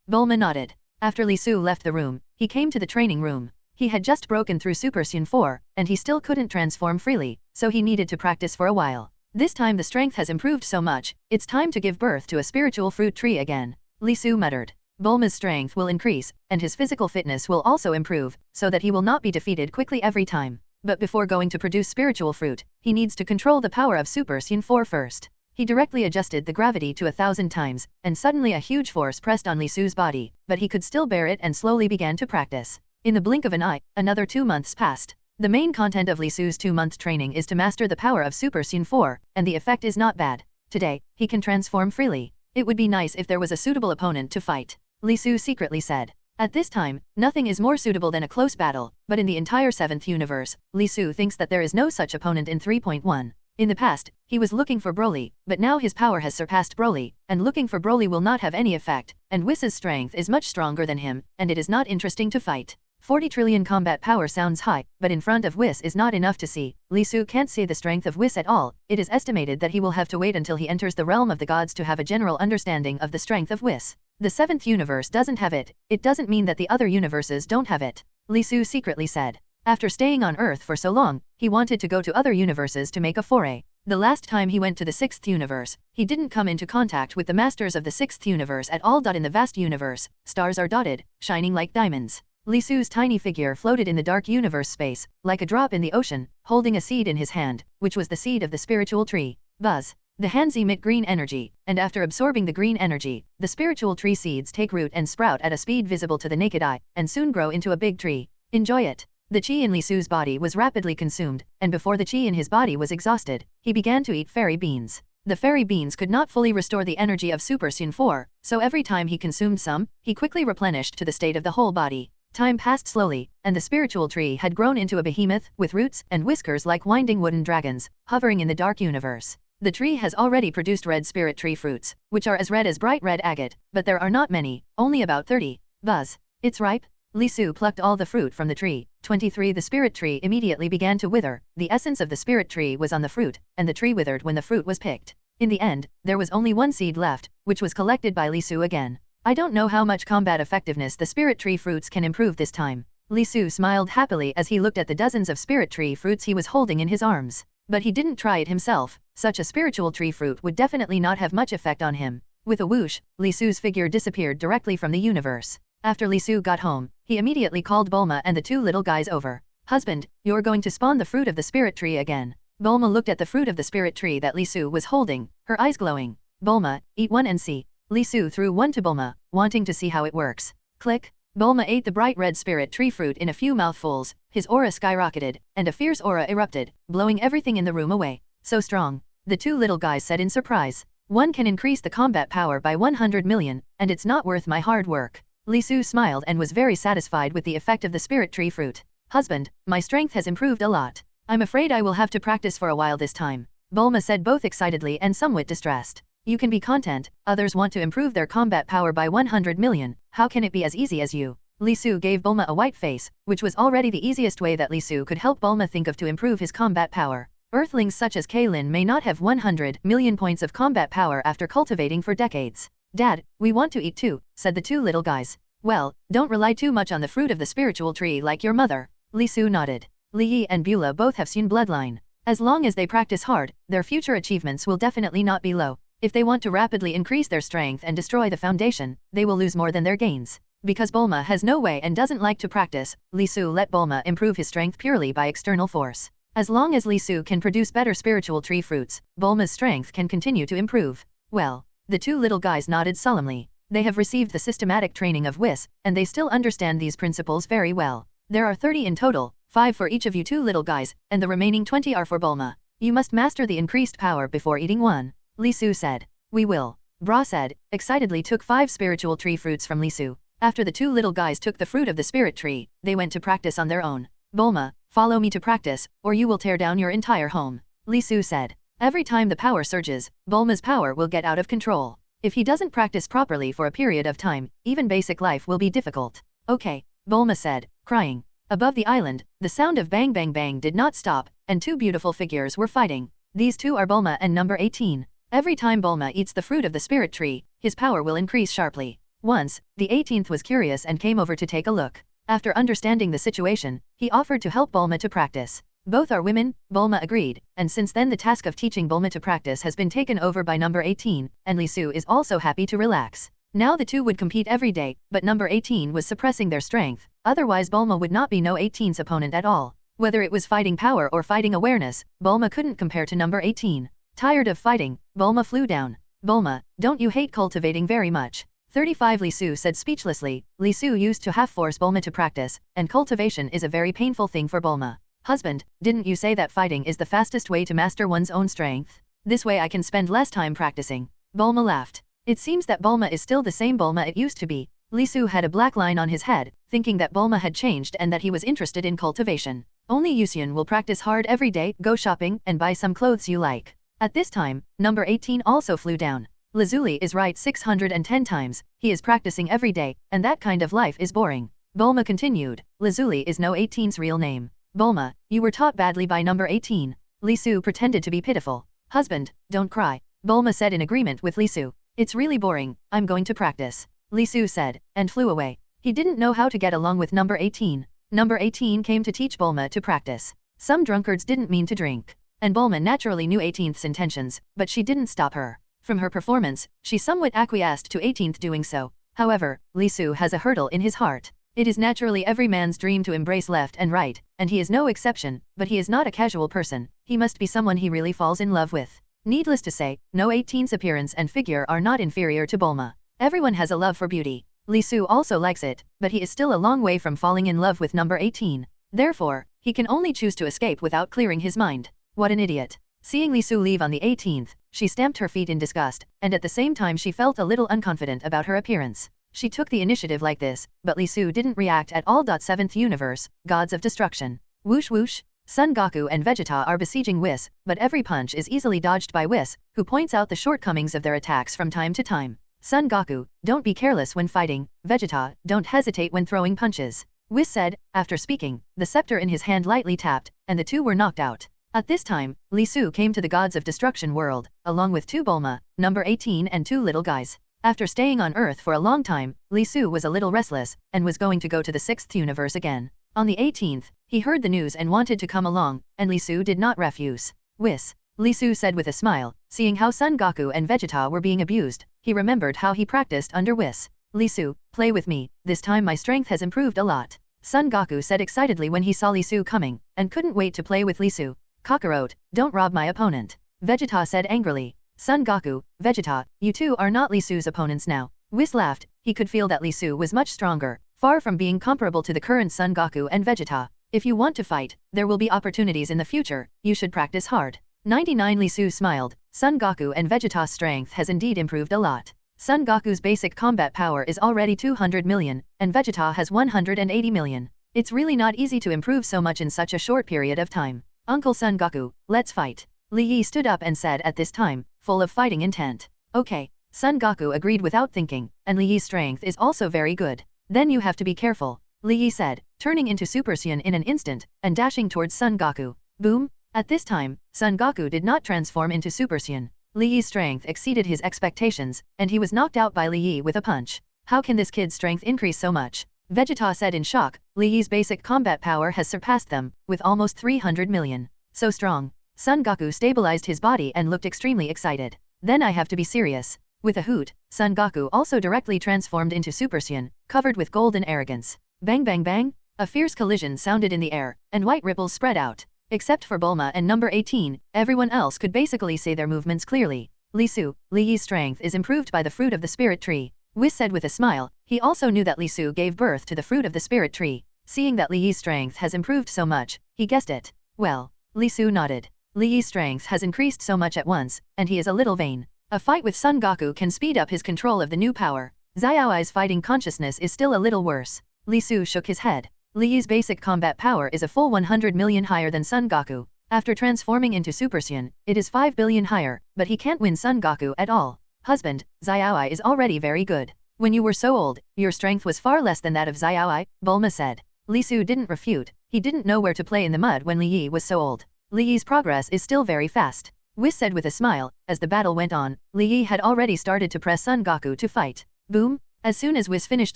Bulma nodded. After Li Su left the room, he came to the training room. He had just broken through Super Saiyan 4, and he still couldn't transform freely, so he needed to practice for a while. This time the strength has improved so much, it's time to give birth to a spiritual fruit tree again. Li Su muttered. Bulma's strength will increase, and his physical fitness will also improve, so that he will not be defeated quickly every time. But before going to produce spiritual fruit, he needs to control the power of Super Saiyan 4 first. He directly adjusted the gravity to 1,000 times, and suddenly a huge force pressed on Li Su's body, but he could still bear it and slowly began to practice. In the blink of an eye, another 2 months passed. The main content of Li Su's 2-month training is to master the power of Super Saiyan 4, and the effect is not bad. Today, he can transform freely. It would be nice if there was a suitable opponent to fight, Li Su secretly said. At this time, nothing is more suitable than a close battle, but in the entire 7th universe, Li Su thinks that there is no such opponent in 3.1. In the past, he was looking for Broly, but now his power has surpassed Broly, and looking for Broly will not have any effect, and Whis' strength is much stronger than him, and it is not interesting to fight. 40 trillion combat power sounds high, but in front of Whis is not enough to see. Li Su can't see the strength of Whis at all. It is estimated that he will have to wait until he enters the realm of the gods to have a general understanding of the strength of Whis. The 7th universe doesn't have it. It doesn't mean that the other universes don't have it, Li Su secretly said. After staying on Earth for so long, he wanted to go to other universes to make a foray. The last time he went to the 6th universe, he didn't come into contact with the masters of the 6th universe at all. In the vast universe, stars are dotted, shining like diamonds. Li Su's tiny figure floated in the dark universe space, like a drop in the ocean, holding a seed in his hand, which was the seed of the spiritual tree. Buzz. The hands emit green energy, and after absorbing the green energy, the spiritual tree seeds take root and sprout at a speed visible to the naked eye, and soon grow into a big tree. Enjoy it. The chi in Li Su's body was rapidly consumed, and before the chi in his body was exhausted, he began to eat fairy beans. The fairy beans could not fully restore the energy of Super Saiyan 4, so every time he consumed some, he quickly replenished to the state of the whole body. Time passed slowly, and the spiritual tree had grown into a behemoth, with roots and whiskers like winding wooden dragons, hovering in the dark universe. The tree has already produced red spirit tree fruits, which are as red as bright red agate, but there are not many, only about 30. Buzz. It's ripe? Li Su plucked all the fruit from the tree. 23. The spirit tree immediately began to wither. The essence of the spirit tree was on the fruit, and the tree withered when the fruit was picked. In the end, there was only one seed left, which was collected by Li Su again. I don't know how much combat effectiveness the spirit tree fruits can improve this time. Li Su smiled happily as he looked at the dozens of spirit tree fruits he was holding in his arms. But he didn't try it himself. Such a spiritual tree fruit would definitely not have much effect on him. With a whoosh, Li Su's figure disappeared directly from the universe. After Li Su got home, he immediately called Bulma and the 2 little guys over. Husband, you're going to spawn the fruit of the spirit tree again. Bulma looked at the fruit of the spirit tree that Li Su was holding, her eyes glowing. Bulma, eat one and see. Li Su threw one to Bulma, wanting to see how it works. Click. Bulma ate the bright red spirit tree fruit in a few mouthfuls. His aura skyrocketed, and a fierce aura erupted, blowing everything in the room away. So strong, the 2 little guys said in surprise. One can increase the combat power by 100 million, and it's not worth my hard work. Li Su smiled and was very satisfied with the effect of the spirit tree fruit. Husband, my strength has improved a lot. I'm afraid I will have to practice for a while this time, Bulma said both excitedly and somewhat distressed. You can be content, others want to improve their combat power by 100 million, how can it be as easy as you? Li Su gave Bulma a white face, which was already the easiest way that Li Su could help Bulma think of to improve his combat power. Earthlings such as Kaylin may not have 100 million points of combat power after cultivating for decades. Dad, we want to eat too, said the 2 little guys. Well, don't rely too much on the fruit of the spiritual tree like your mother. Li Su nodded. Li Yi and Beulah both have seen Bloodline. As long as they practice hard, their future achievements will definitely not be low. If they want to rapidly increase their strength and destroy the foundation, they will lose more than their gains. Because Bulma has no way and doesn't like to practice, Li Su let Bulma improve his strength purely by external force. As long as Li Su can produce better spiritual tree fruits, Bulma's strength can continue to improve. Well, the 2 little guys nodded solemnly. They have received the systematic training of Whis, and they still understand these principles very well. There are 30 in total, 5 for each of you 2 little guys, and the remaining 20 are for Bulma. You must master the increased power before eating one, Li Su said. We will. Bra said, excitedly took 5 spiritual tree fruits from Li Su. After the 2 little guys took the fruit of the spirit tree, they went to practice on their own. Bulma, follow me to practice, or you will tear down your entire home, Li Su said. Every time the power surges, Bulma's power will get out of control. If he doesn't practice properly for a period of time, even basic life will be difficult. Okay, Bulma said, crying. Above the island, the sound of bang bang bang did not stop, and 2 beautiful figures were fighting. These 2 are Bulma and number 18. Every time Bulma eats the fruit of the spirit tree, his power will increase sharply. Once, the 18th was curious and came over to take a look. After understanding the situation, he offered to help Bulma to practice. Both are women, Bulma agreed, and since then the task of teaching Bulma to practice has been taken over by number 18, and Lisu is also happy to relax. Now the two would compete every day, but number 18 was suppressing their strength, otherwise Bulma would not be no 18's opponent at all. Whether it was fighting power or fighting awareness, Bulma couldn't compare to number 18. Tired of fighting, Bulma flew down. Bulma, don't you hate cultivating very much? 35 Lisu said speechlessly. Lisu used to half force Bulma to practice, and cultivation is a very painful thing for Bulma. Husband, didn't you say that fighting is the fastest way to master one's own strength? This way I can spend less time practicing. Bulma laughed. It seems that Bulma is still the same Bulma it used to be. Lisu had a black line on his head, thinking that Bulma had changed and that he was interested in cultivation. Only Yusian will practice hard every day, go shopping, and buy some clothes you like. At this time, number 18 also flew down. Lazuli is right 610 times, he is practicing every day, and that kind of life is boring. Bulma continued, Lazuli is no 18's real name. Bulma, you were taught badly by number 18. Lisu pretended to be pitiful. Husband, don't cry. Bulma said in agreement with Lisu. It's really boring, I'm going to practice. Lisu said, and flew away. He didn't know how to get along with number 18. Number 18 came to teach Bulma to practice. Some drunkards didn't mean to drink. And Bulma naturally knew 18th's intentions, but she didn't stop her. From her performance, she somewhat acquiesced to 18th doing so. However, Lisu has a hurdle in his heart. It is naturally every man's dream to embrace left and right, and he is no exception, but he is not a casual person. He must be someone he really falls in love with. Needless to say, no 18's appearance and figure are not inferior to Bulma. Everyone has a love for beauty. Lisu also likes it, but he is still a long way from falling in love with number 18. Therefore, he can only choose to escape without clearing his mind. What an idiot. Seeing Lisu leave on the 18th, she stamped her feet in disgust, and at the same time she felt a little unconfident about her appearance. She took the initiative like this, but Lisu didn't react at all. 7th Universe, Gods of Destruction. Whoosh whoosh. Son Goku and Vegeta are besieging Whis, but every punch is easily dodged by Whis, who points out the shortcomings of their attacks from time to time. Son Goku, don't be careless when fighting. Vegeta, don't hesitate when throwing punches. Whis said, after speaking, the scepter in his hand lightly tapped, and the two were knocked out. At this time, Lisu came to the Gods of Destruction world, along with two Bulma, number 18 and two little guys. After staying on Earth for a long time, Lisu was a little restless, and was going to go to the 6th universe again. On the 18th, he heard the news and wanted to come along, and Lisu did not refuse. Whis. Lisu said with a smile, seeing how Son Goku and Vegeta were being abused, he remembered how he practiced under Whis. Lisu, play with me, this time my strength has improved a lot. Son Goku said excitedly when he saw Lisu coming, and couldn't wait to play with Lisu. Kakarot, don't rob my opponent. Vegeta said angrily. Son Goku, Vegeta, you two are not Lisu's opponents now. Whis laughed, he could feel that Lisu was much stronger, far from being comparable to the current Son Goku and Vegeta. If you want to fight, there will be opportunities in the future, you should practice hard. 99 Lisu smiled, Son Goku and Vegeta's strength has indeed improved a lot. Son Goku's basic combat power is already 200 million, and Vegeta has 180 million. It's really not easy to improve so much in such a short period of time. Uncle Son Goku, let's fight. Li Yi stood up and said at this time, full of fighting intent. Okay. Son Goku agreed without thinking, and Li Yi's strength is also very good. Then you have to be careful, Li Yi said, turning into Super Saiyan in an instant, and dashing towards Son Goku. Boom! At this time, Son Goku did not transform into Super Saiyan. Li Yi's strength exceeded his expectations, and he was knocked out by Li Yi with a punch. How can this kid's strength increase so much? Vegeta said in shock, Li Yi's basic combat power has surpassed them, with almost 300 million. So strong. Son Goku stabilized his body and looked extremely excited. Then I have to be serious. With a hoot, Son Goku also directly transformed into Super Saiyan, covered with golden arrogance. Bang bang bang! A fierce collision sounded in the air, and white ripples spread out. Except for Bulma and number 18, everyone else could basically say their movements clearly. Lisu, Li Yi's strength is improved by the fruit of the spirit tree. Whis said with a smile, he also knew that Lisu gave birth to the fruit of the spirit tree. Seeing that Li Yi's strength has improved so much, he guessed it. Well, Lisu nodded. Li Yi's strength has increased so much at once, and he is a little vain. A fight with Son Goku can speed up his control of the new power. Xiaoai's fighting consciousness is still a little worse. Lisu shook his head. Li Yi's basic combat power is a full 100 million higher than Son Goku. After transforming into Super Saiyan, it is 5 billion higher, but he can't win Son Goku at all. Husband, Xiaoai is already very good. When you were so old, your strength was far less than that of Xiaoai, Bulma said. Lisu didn't refute, he didn't know where to play in the mud when Li Yi was so old. Li Yi's progress is still very fast. Whis said with a smile, as the battle went on, Li Yi had already started to press Son Goku to fight. Boom! As soon as Whis finished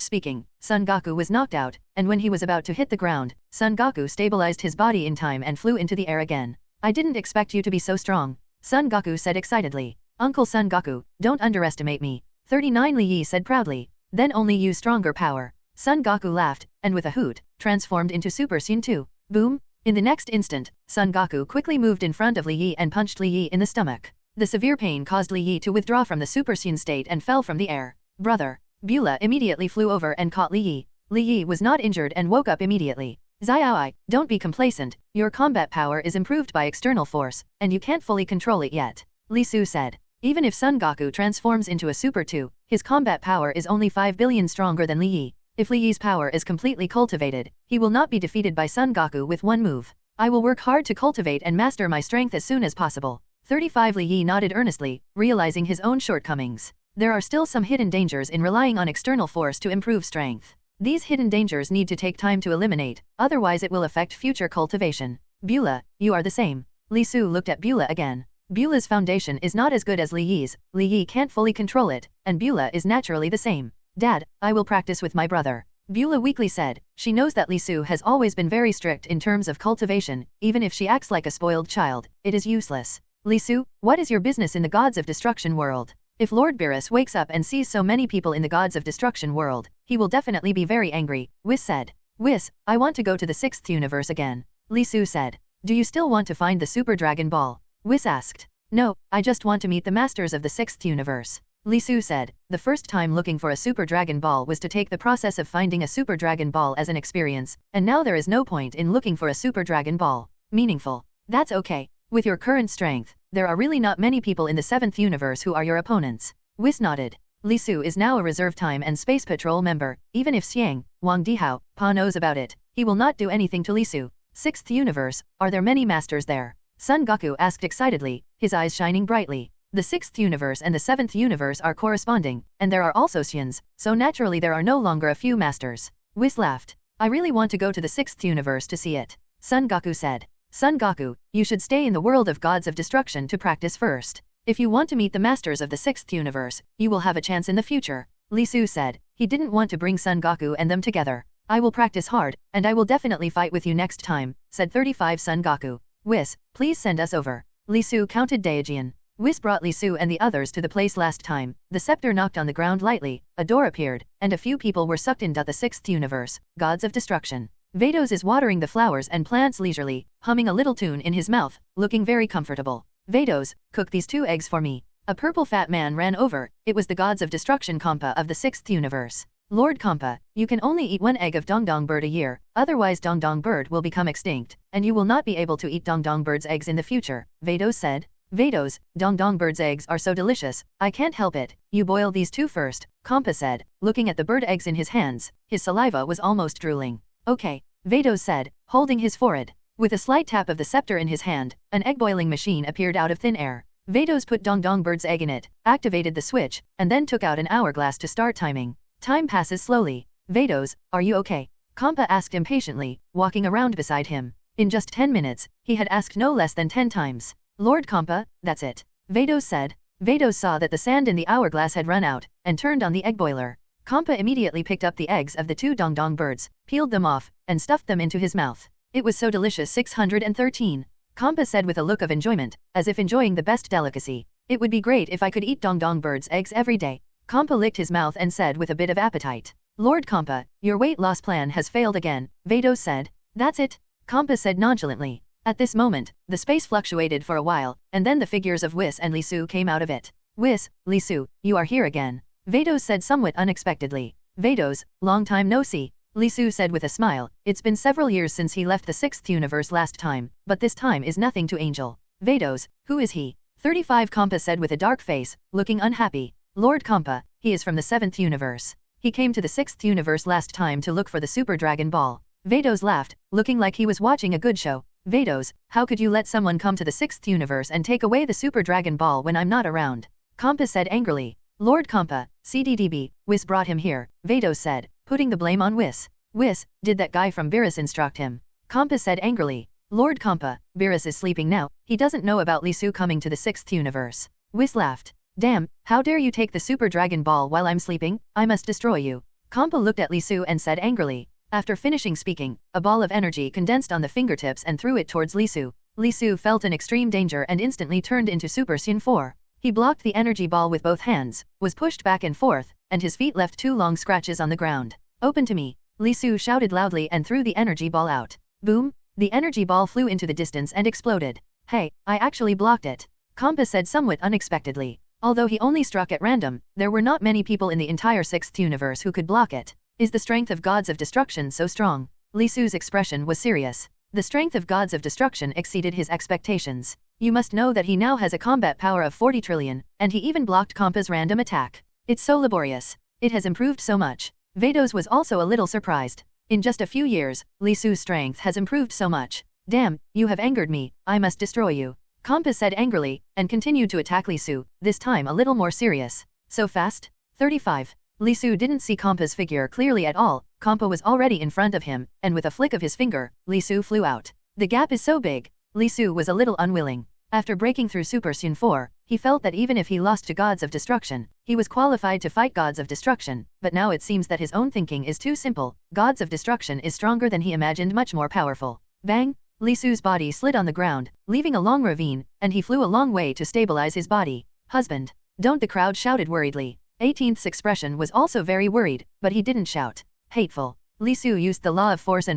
speaking, Son Goku was knocked out, and when he was about to hit the ground, Son Goku stabilized his body in time and flew into the air again. I didn't expect you to be so strong, Son Goku said excitedly. Uncle Son Goku, don't underestimate me, 39 Li Yi said proudly. Then only use stronger power. Son Goku laughed, and with a hoot, transformed into Super Saiyan 2. Boom! In the next instant, Son Goku quickly moved in front of Li Yi and punched Li Yi in the stomach. The severe pain caused Li Yi to withdraw from the Super Saiyan state and fell from the air. Brother! Beulah immediately flew over and caught Li Yi. Li Yi was not injured and woke up immediately. Xiaoi, don't be complacent, your combat power is improved by external force, and you can't fully control it yet, Li Su said. Even if Son Goku transforms into a Super 2, his combat power is only 5 billion stronger than Li Yi. If Li Yi's power is completely cultivated, he will not be defeated by Son Goku with one move. I will work hard to cultivate and master my strength as soon as possible. 35 Li Yi nodded earnestly, realizing his own shortcomings. There are still some hidden dangers in relying on external force to improve strength. These hidden dangers need to take time to eliminate, otherwise it will affect future cultivation. Beulah, you are the same. Li Su looked at Beulah again. Beulah's foundation is not as good as Li Yi's, Li Yi can't fully control it, and Beulah is naturally the same. Dad, I will practice with my brother. Beulah weakly said. She knows that Li Su has always been very strict in terms of cultivation, even if she acts like a spoiled child, it is useless. Li Su, what is your business in the Gods of Destruction world? If Lord Beerus wakes up and sees so many people in the Gods of Destruction world, he will definitely be very angry, Whis said. Whis, I want to go to the 6th universe again. Li Su said. Do you still want to find the Super Dragon Ball? Whis asked. No, I just want to meet the masters of the 6th universe. Li Su said. The first time looking for a Super Dragon Ball was to take the process of finding a Super Dragon Ball as an experience, and now there is no point in looking for a Super Dragon Ball. Meaningful. That's okay. With your current strength, there are really not many people in the 7th universe who are your opponents. Whis nodded. Li Su is now a reserve time and space patrol member, even if Xiang, Wang Dihao, Pa knows about it, he will not do anything to Li Su. 6th universe, are there many masters there? Son Goku asked excitedly, his eyes shining brightly. The 6th universe and the 7th universe are corresponding, and there are also Saiyans, so naturally there are no longer a few masters. Whis laughed. I really want to go to the 6th universe to see it. Son Goku said. Son Goku, you should stay in the world of Gods of Destruction to practice first. If you want to meet the masters of the 6th universe, you will have a chance in the future. Li Su said. He didn't want to bring Son Goku and them together. I will practice hard, and I will definitely fight with you next time, said 35 Son Goku. Whis, please send us over. Li Su counted Daejeon. Whis brought Li Su and the others to the place last time. The scepter knocked on the ground lightly, a door appeared, and a few people were sucked into the 6th universe, Gods of Destruction. Vados is watering the flowers and plants leisurely, humming a little tune in his mouth, looking very comfortable. Vados, cook these 2 eggs for me. A purple fat man ran over. It was the Gods of Destruction Compa of the 6th universe. Lord Compa, you can only eat 1 egg of Dong Dong Bird a year, otherwise Dong Dong Bird will become extinct, and you will not be able to eat Dong Dong Bird's eggs in the future, Vados said. Vados, Dong Dong Bird's eggs are so delicious, I can't help it. You boil these 2 first, Compa said, looking at the bird eggs in his hands. His saliva was almost drooling. Okay, Vados said, holding his forehead. With a slight tap of the scepter in his hand, an egg boiling machine appeared out of thin air. Vados put Dong Dong Bird's egg in it, activated the switch, and then took out an hourglass to start timing. Time passes slowly. Vados, are you okay? Compa asked impatiently, walking around beside him. In just 10 minutes, he had asked no less than 10 times. Lord Compa, that's it. Vados said. Vados saw that the sand in the hourglass had run out, and turned on the egg boiler. Compa immediately picked up the eggs of the 2 Dong Dong Birds, peeled them off, and stuffed them into his mouth. It was so delicious. 613. Compa said with a look of enjoyment, as if enjoying the best delicacy. It would be great if I could eat Dong Dong Bird's eggs every day. Compa licked his mouth and said with a bit of appetite. Lord Compa, your weight loss plan has failed again, Vados said. That's it? Compa said nonchalantly. At this moment, the space fluctuated for a while, and then the figures of Whis and Li Su came out of it. Whis, Li Su, you are here again. Vados said somewhat unexpectedly. Vados, long time no see. Li Su said with a smile. It's been several years since he left the 6th universe last time, but this time is nothing to Angel. Vados, who is he? 35 Compa said with a dark face, looking unhappy. Lord Compa, he is from the 7th universe. He came to the 6th universe last time to look for the Super Dragon Ball. Vados laughed, looking like he was watching a good show. Vados, how could you let someone come to the 6th universe and take away the Super Dragon Ball when I'm not around? Compa said angrily. Lord Compa, CDDB, Whis brought him here, Vados said, putting the blame on Whis. Whis, did that guy from Beerus instruct him? Compa said angrily. Lord Compa, Beerus is sleeping now, he doesn't know about Li Su coming to the 6th universe. Whis laughed. Damn, how dare you take the Super Dragon Ball while I'm sleeping? I must destroy you. Compa looked at Lisu and said angrily. After finishing speaking, a ball of energy condensed on the fingertips and threw it towards Lisu. Lisu felt an extreme danger and instantly turned into Super Saiyan 4. He blocked the energy ball with both hands, was pushed back and forth, and his feet left 2 long scratches on the ground. Open to me. Lisu shouted loudly and threw the energy ball out. Boom! The energy ball flew into the distance and exploded. Hey, I actually blocked it. Compa said somewhat unexpectedly. Although he only struck at random, there were not many people in the entire 6th universe who could block it. Is the strength of gods of destruction so strong? Lisu's expression was serious. The strength of gods of destruction exceeded his expectations. You must know that he now has a combat power of 40 trillion, and he even blocked Compa's random attack. It's so laborious. It has improved so much. Vados was also a little surprised. In just a few years, Lisu's strength has improved so much. Damn, you have angered me, I must destroy you. Compa said angrily, and continued to attack Lisu, this time a little more serious. So fast? 35. Lisu didn't see Compa's figure clearly at all. Compa was already in front of him, and with a flick of his finger, Lisu flew out. The gap is so big. Lisu was a little unwilling. After breaking through Super Saiyan 4, he felt that even if he lost to gods of destruction, he was qualified to fight gods of destruction, but now it seems that his own thinking is too simple. Gods of destruction is stronger than he imagined, much more powerful. Bang! Lisu's body slid on the ground, leaving a long ravine, and he flew a long way to stabilize his body. Husband! Don't, the crowd shouted worriedly. 18th's expression was also very worried, but he didn't shout. Hateful. Lisu used the law of force,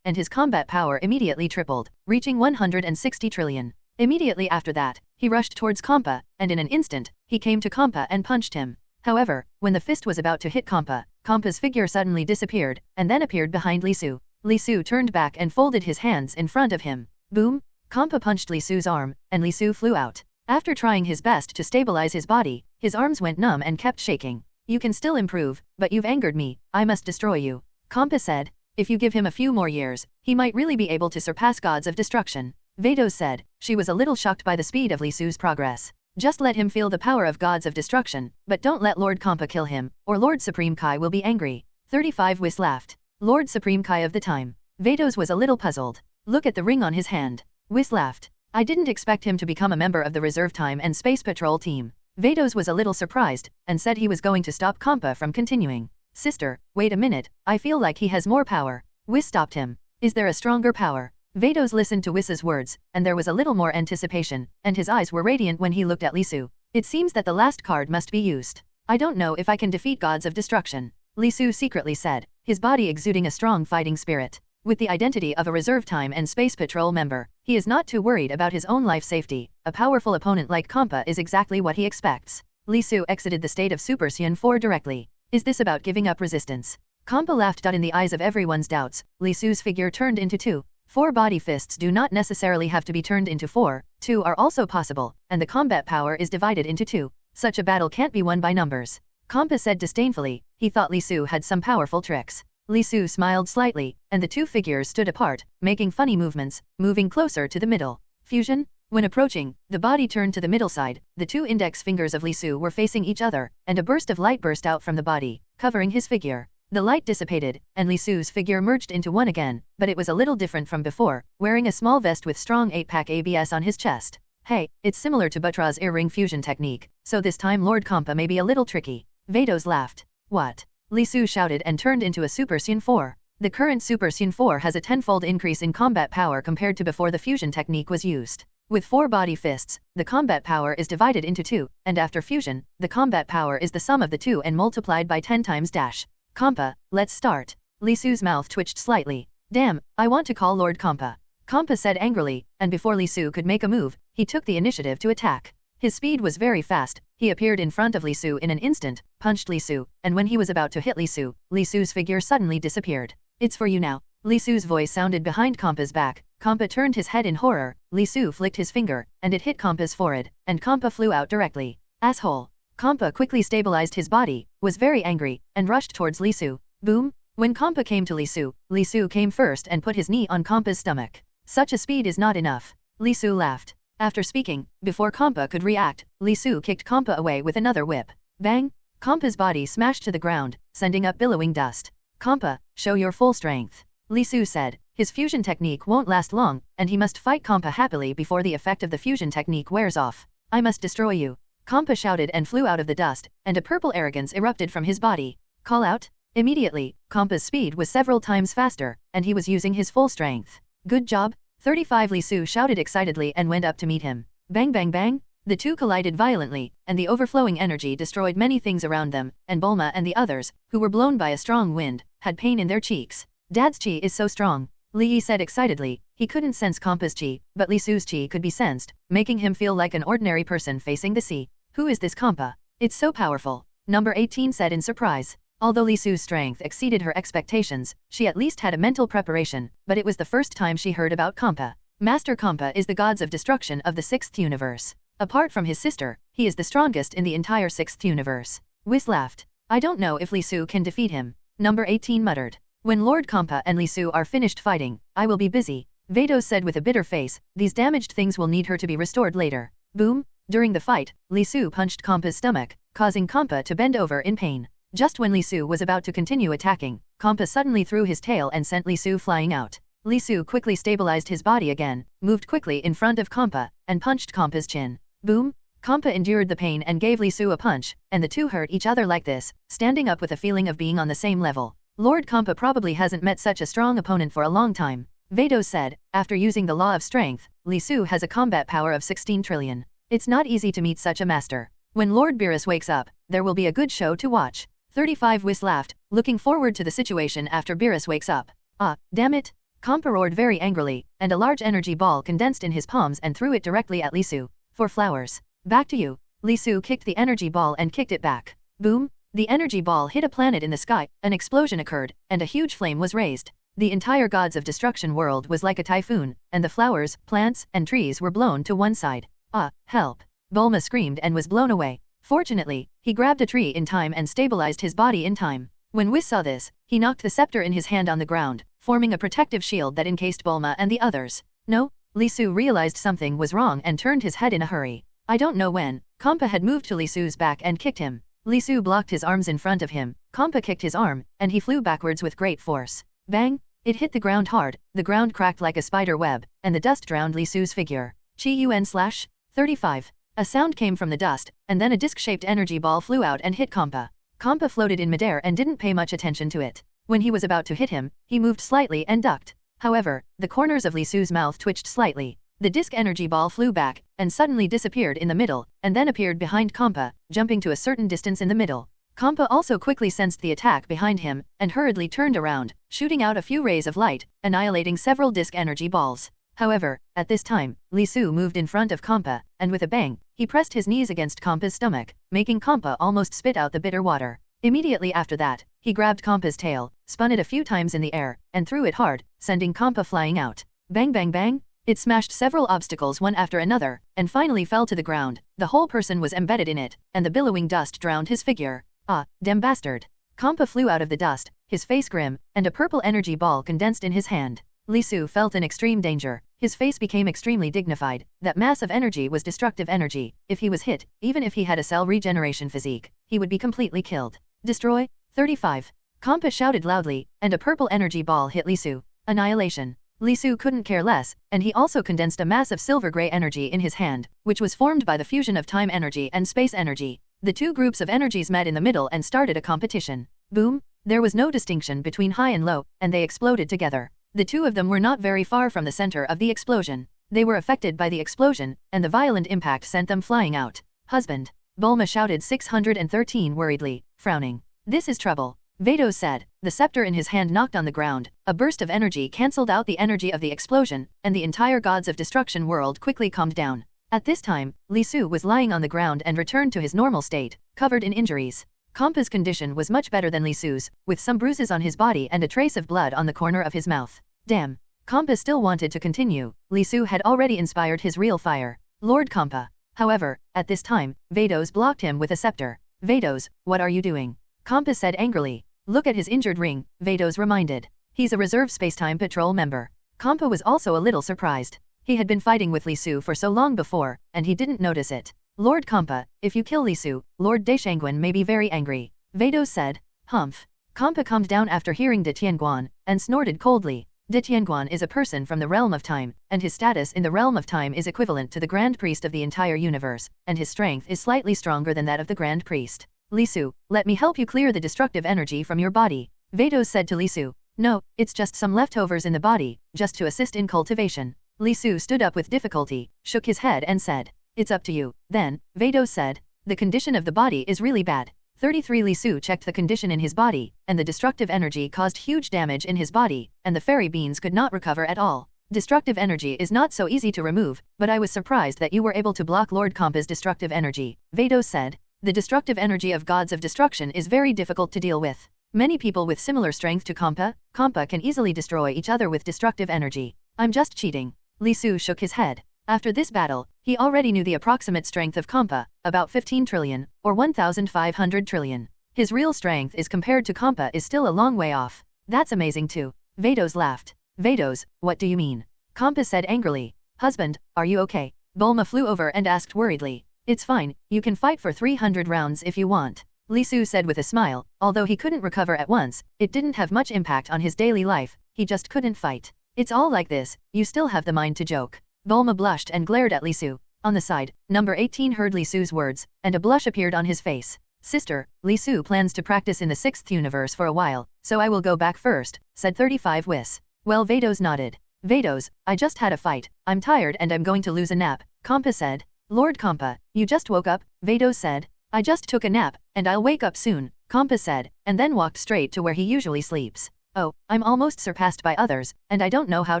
and his combat power immediately tripled, reaching 160 trillion. Immediately after that, he rushed towards Compa, and in an instant, he came to Compa and punched him. However, when the fist was about to hit Compa, Compa's figure suddenly disappeared, and then appeared behind Lisu. Lisu turned back and folded his hands in front of him. Boom! Compa punched Lisu's arm, and Lisu flew out. After trying his best to stabilize his body, his arms went numb and kept shaking. You can still improve, but you've angered me, I must destroy you. Compa said. If you give him a few more years, he might really be able to surpass gods of destruction. Vados said. She was a little shocked by the speed of Lisu's progress. Just let him feel the power of gods of destruction, but don't let Lord Compa kill him, or Lord Supreme Kai will be angry. 35 Whis laughed. Lord Supreme Kai of the time. Vados was a little puzzled. Look at the ring on his hand. Whis laughed. I didn't expect him to become a member of the Reserve Time and Space Patrol team. Vados was a little surprised, and said he was going to stop Compa from continuing. Sister, wait a minute, I feel like he has more power. Whis stopped him. Is there a stronger power? Vados listened to Whis's words, and there was a little more anticipation, and his eyes were radiant when he looked at Lisu. It seems that the last card must be used. I don't know if I can defeat gods of destruction. Lisu secretly said, his body exuding a strong fighting spirit. With the identity of a Reserve Time and Space Patrol member, he is not too worried about his own life safety. A powerful opponent like Compa is exactly what he expects. Lisu exited the state of Super Saiyan 4 directly. Is this about giving up resistance? Compa laughed. In the eyes of everyone's doubts, Lisu's figure turned into 2. 4 body fists do not necessarily have to be turned into 4, 2 are also possible, and the combat power is divided into 2. Such a battle can't be won by numbers. Compa said disdainfully. He thought Lisu had some powerful tricks. Lisu smiled slightly, and the 2 figures stood apart, making funny movements, moving closer to the middle. Fusion? When approaching, the body turned to the middle side, the 2 index fingers of Lisu were facing each other, and a burst of light burst out from the body, covering his figure. The light dissipated, and Lisu's figure merged into one again, but it was a little different from before, wearing a small vest with strong 8-pack ABS on his chest. Hey, it's similar to Butra's earring fusion technique, so this time Lord Compa may be a little tricky. Vados laughed. What? Lisu shouted and turned into a Super Saiyan 4. The current Super Saiyan 4 has a 10-fold increase in combat power compared to before the fusion technique was used. With 4 body fists, the combat power is divided into 2, and after fusion, the combat power is the sum of the 2 and multiplied by 10 times dash. Compa, let's start. Lisu's mouth twitched slightly. Damn, I want to call Lord Compa. Compa said angrily, and before Lisu could make a move, he took the initiative to attack. His speed was very fast. He appeared in front of Lisu in an instant, punched Lisu, and when he was about to hit Lisu, Lisu's figure suddenly disappeared. It's for you now. Lisu's voice sounded behind Compa's back. Compa turned his head in horror. Lisu flicked his finger, and it hit Compa's forehead, and Compa flew out directly. Asshole. Compa quickly stabilized his body, was very angry, and rushed towards Lisu. Boom! When Compa came to Lisu, Lisu came first and put his knee on Compa's stomach. Such a speed is not enough. Lisu laughed. After speaking, before Compa could react, Lisu kicked Compa away with another whip. Bang! Compa's body smashed to the ground, sending up billowing dust. Compa, show your full strength. Lisu said. His fusion technique won't last long, and he must fight Compa happily before the effect of the fusion technique wears off. I must destroy you. Compa shouted and flew out of the dust, and a purple arrogance erupted from his body. Call out? Immediately, Compa's speed was several times faster, and he was using his full strength. Good job, 35 Li Su shouted excitedly and went up to meet him. Bang bang bang! The two collided violently, and the overflowing energy destroyed many things around them, and Bulma and the others, who were blown by a strong wind, had pain in their cheeks. Dad's chi is so strong, Li Yi said excitedly. He couldn't sense Compa's chi, but Li Su's chi could be sensed, making him feel like an ordinary person facing the sea. Who is this Compa? It's so powerful, number 18 said in surprise. Although Li Su's strength exceeded her expectations, she at least had a mental preparation, but it was the first time she heard about Compa. Master Compa is the gods of destruction of the 6th universe. Apart from his sister, he is the strongest in the entire 6th universe. Whis laughed. I don't know if Li Su can defeat him, number 18 muttered. When Lord Compa and Li Su are finished fighting, I will be busy, Vados said with a bitter face. These damaged things will need her to be restored later. Boom! During the fight, Li Su punched Compa's stomach, causing Compa to bend over in pain. Just when Li Su was about to continue attacking, Compa suddenly threw his tail and sent Li Su flying out. Li Su quickly stabilized his body again, moved quickly in front of Compa, and punched Compa's chin. Boom! Compa endured the pain and gave Li Su a punch, and the two hurt each other like this, standing up with a feeling of being on the same level. Lord Compa probably hasn't met such a strong opponent for a long time, Vados said. After using the law of strength, Li Su has a combat power of 16 trillion. It's not easy to meet such a master. When Lord Beerus wakes up, there will be a good show to watch. 35 Whis laughed, looking forward to the situation after Beerus wakes up. Ah, damn it! Compa roared very angrily, and a large energy ball condensed in his palms and threw it directly at Li Su. For flowers. Back to you. Li Su kicked the energy ball and kicked it back. Boom! The energy ball hit a planet in the sky, an explosion occurred, and a huge flame was raised. The entire Gods of Destruction world was like a typhoon, and the flowers, plants, and trees were blown to one side. Ah, help! Bulma screamed and was blown away. Fortunately, he grabbed a tree in time and stabilized his body in time. When Whis saw this, he knocked the scepter in his hand on the ground, forming a protective shield that encased Bulma and the others. No? Li Su realized something was wrong and turned his head in a hurry. I don't know when. Compa had moved to Li Su's back and kicked him. Li Su blocked his arms in front of him. Compa kicked his arm, and he flew backwards with great force. Bang! It hit the ground hard, the ground cracked like a spider web, and the dust drowned Li Su's figure. Chi-UN/35. A sound came from the dust, and then a disc-shaped energy ball flew out and hit Compa. Compa floated in midair and didn't pay much attention to it. When he was about to hit him, he moved slightly and ducked. However, the corners of Li Su's mouth twitched slightly. The disc energy ball flew back, and suddenly disappeared in the middle, and then appeared behind Compa, jumping to a certain distance in the middle. Compa also quickly sensed the attack behind him, and hurriedly turned around, shooting out a few rays of light, annihilating several disc energy balls. However, at this time, Li Su moved in front of Compa, and with a bang, he pressed his knees against Compa's stomach, making Compa almost spit out the bitter water. Immediately after that, he grabbed Compa's tail, spun it a few times in the air, and threw it hard, sending Compa flying out. Bang bang bang! It smashed several obstacles one after another, and finally fell to the ground. The whole person was embedded in it, and the billowing dust drowned his figure. Ah, damn bastard! Compa flew out of the dust, his face grim, and a purple energy ball condensed in his hand. Li Su felt in extreme danger. His face became extremely dignified. That mass of energy was destructive energy. If he was hit, even if he had a cell regeneration physique, he would be completely killed. Destroy? 35. Compa shouted loudly, and a purple energy ball hit Li Su. Annihilation. Li Su couldn't care less, and he also condensed a mass of silver-gray energy in his hand, which was formed by the fusion of time energy and space energy. The two groups of energies met in the middle and started a competition. Boom! There was no distinction between high and low, and they exploded together. The two of them were not very far from the center of the explosion. They were affected by the explosion, and the violent impact sent them flying out. Husband! Bulma shouted 613 worriedly, frowning. This is trouble. Vados said. The scepter in his hand knocked on the ground. A burst of energy cancelled out the energy of the explosion, and the entire Gods of Destruction world quickly calmed down. At this time, Li Su was lying on the ground and returned to his normal state, covered in injuries. Compa's condition was much better than Li Su's, with some bruises on his body and a trace of blood on the corner of his mouth. Damn. Compa still wanted to continue. Li Su had already inspired his real fire. Lord Compa. However, at this time, Vados blocked him with a scepter. Vados, what are you doing? Compa said angrily. Look at his injured ring, Vados reminded. He's a reserve Spacetime Patrol member. Compa was also a little surprised. He had been fighting with Li Su for so long before, and he didn't notice it. Lord Compa, if you kill Li Su, Lord Deshanguan may be very angry. Vados said. Humph. Compa calmed down after hearing De Tianguan, and snorted coldly. De Tianguan is a person from the realm of time, and his status in the realm of time is equivalent to the Grand Priest of the entire universe, and his strength is slightly stronger than that of the Grand Priest. Li Su, let me help you clear the destructive energy from your body, Vados said to Li Su. No, it's just some leftovers in the body, just to assist in cultivation. Li Su stood up with difficulty, shook his head and said, it's up to you. Then, Vados said, the condition of the body is really bad. 33 Li Su checked the condition in his body, and the destructive energy caused huge damage in his body, and the fairy beans could not recover at all. Destructive energy is not so easy to remove, but I was surprised that you were able to block Lord Kompa's destructive energy, Vados said. The destructive energy of gods of destruction is very difficult to deal with. Many people with similar strength to Kompa can easily destroy each other with destructive energy. I'm just cheating. Li Su shook his head. After this battle, he already knew the approximate strength of Kompa, about 15 trillion, or 1,500 trillion. His real strength is compared to Kompa is still a long way off. That's amazing too. Vados laughed. Vados, what do you mean? Kompa said angrily. Husband, are you okay? Bulma flew over and asked worriedly. It's fine, you can fight for 300 rounds if you want. Li Su said with a smile. Although he couldn't recover at once, it didn't have much impact on his daily life, he just couldn't fight. It's all like this, you still have the mind to joke. Bulma blushed and glared at Li Su. On the side, number 18 heard Li Su's words, and a blush appeared on his face. Sister, Li Su plans to practice in the 6th universe for a while, so I will go back first, said 35 Whis. Well, Vados nodded. Vados, I just had a fight, I'm tired and I'm going to lose a nap, Kompa said. Lord Kompa, you just woke up, Vados said. I just took a nap, and I'll wake up soon, Kompa said, and then walked straight to where he usually sleeps. Oh, I'm almost surpassed by others, and I don't know how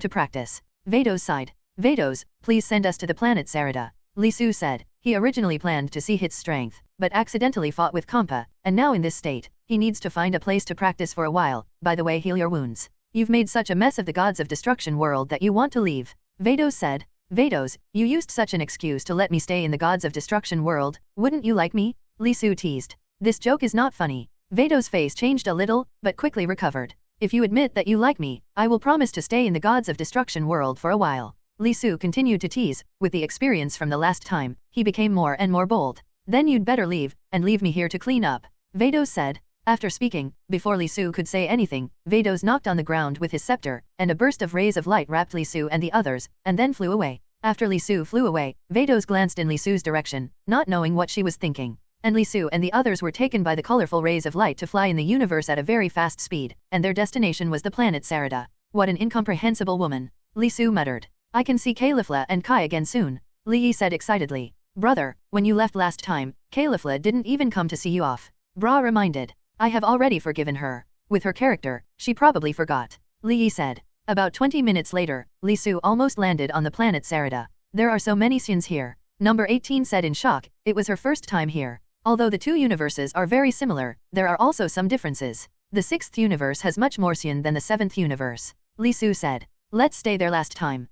to practice. Vados sighed. Vados, please send us to the planet Sarada, Li Su said. He originally planned to see his strength, but accidentally fought with Kompa, and now in this state, he needs to find a place to practice for a while. By the way, heal your wounds. You've made such a mess of the gods of destruction world that you want to leave, Vados said. Vados, you used such an excuse to let me stay in the gods of destruction world, wouldn't you like me? Li Su teased. This joke is not funny. Vados' face changed a little, but quickly recovered. If you admit that you like me, I will promise to stay in the gods of destruction world for a while. Li Su continued to tease. With the experience from the last time, he became more and more bold. Then you'd better leave, and leave me here to clean up, Vados said. After speaking, before Li Su could say anything, Vados knocked on the ground with his scepter, and a burst of rays of light wrapped Li Su and the others, and then flew away. After Li Su flew away, Vados glanced in Li Su's direction, not knowing what she was thinking. And Li Su and the others were taken by the colorful rays of light to fly in the universe at a very fast speed, and their destination was the planet Sarada. What an incomprehensible woman, Li Su muttered. I can see Califla and Kai again soon, Li Yi said excitedly. Brother, when you left last time, Califla didn't even come to see you off, Bra reminded. I have already forgiven her. With her character, she probably forgot, Li Yi said. About 20 minutes later, Li Su almost landed on the planet Sarada. There are so many Saiyans here, number 18 said in shock. It was her first time here. Although the two universes are very similar, there are also some differences. The 6th universe has much more Saiyan than the 7th universe, Li Su said. Let's stay there last time.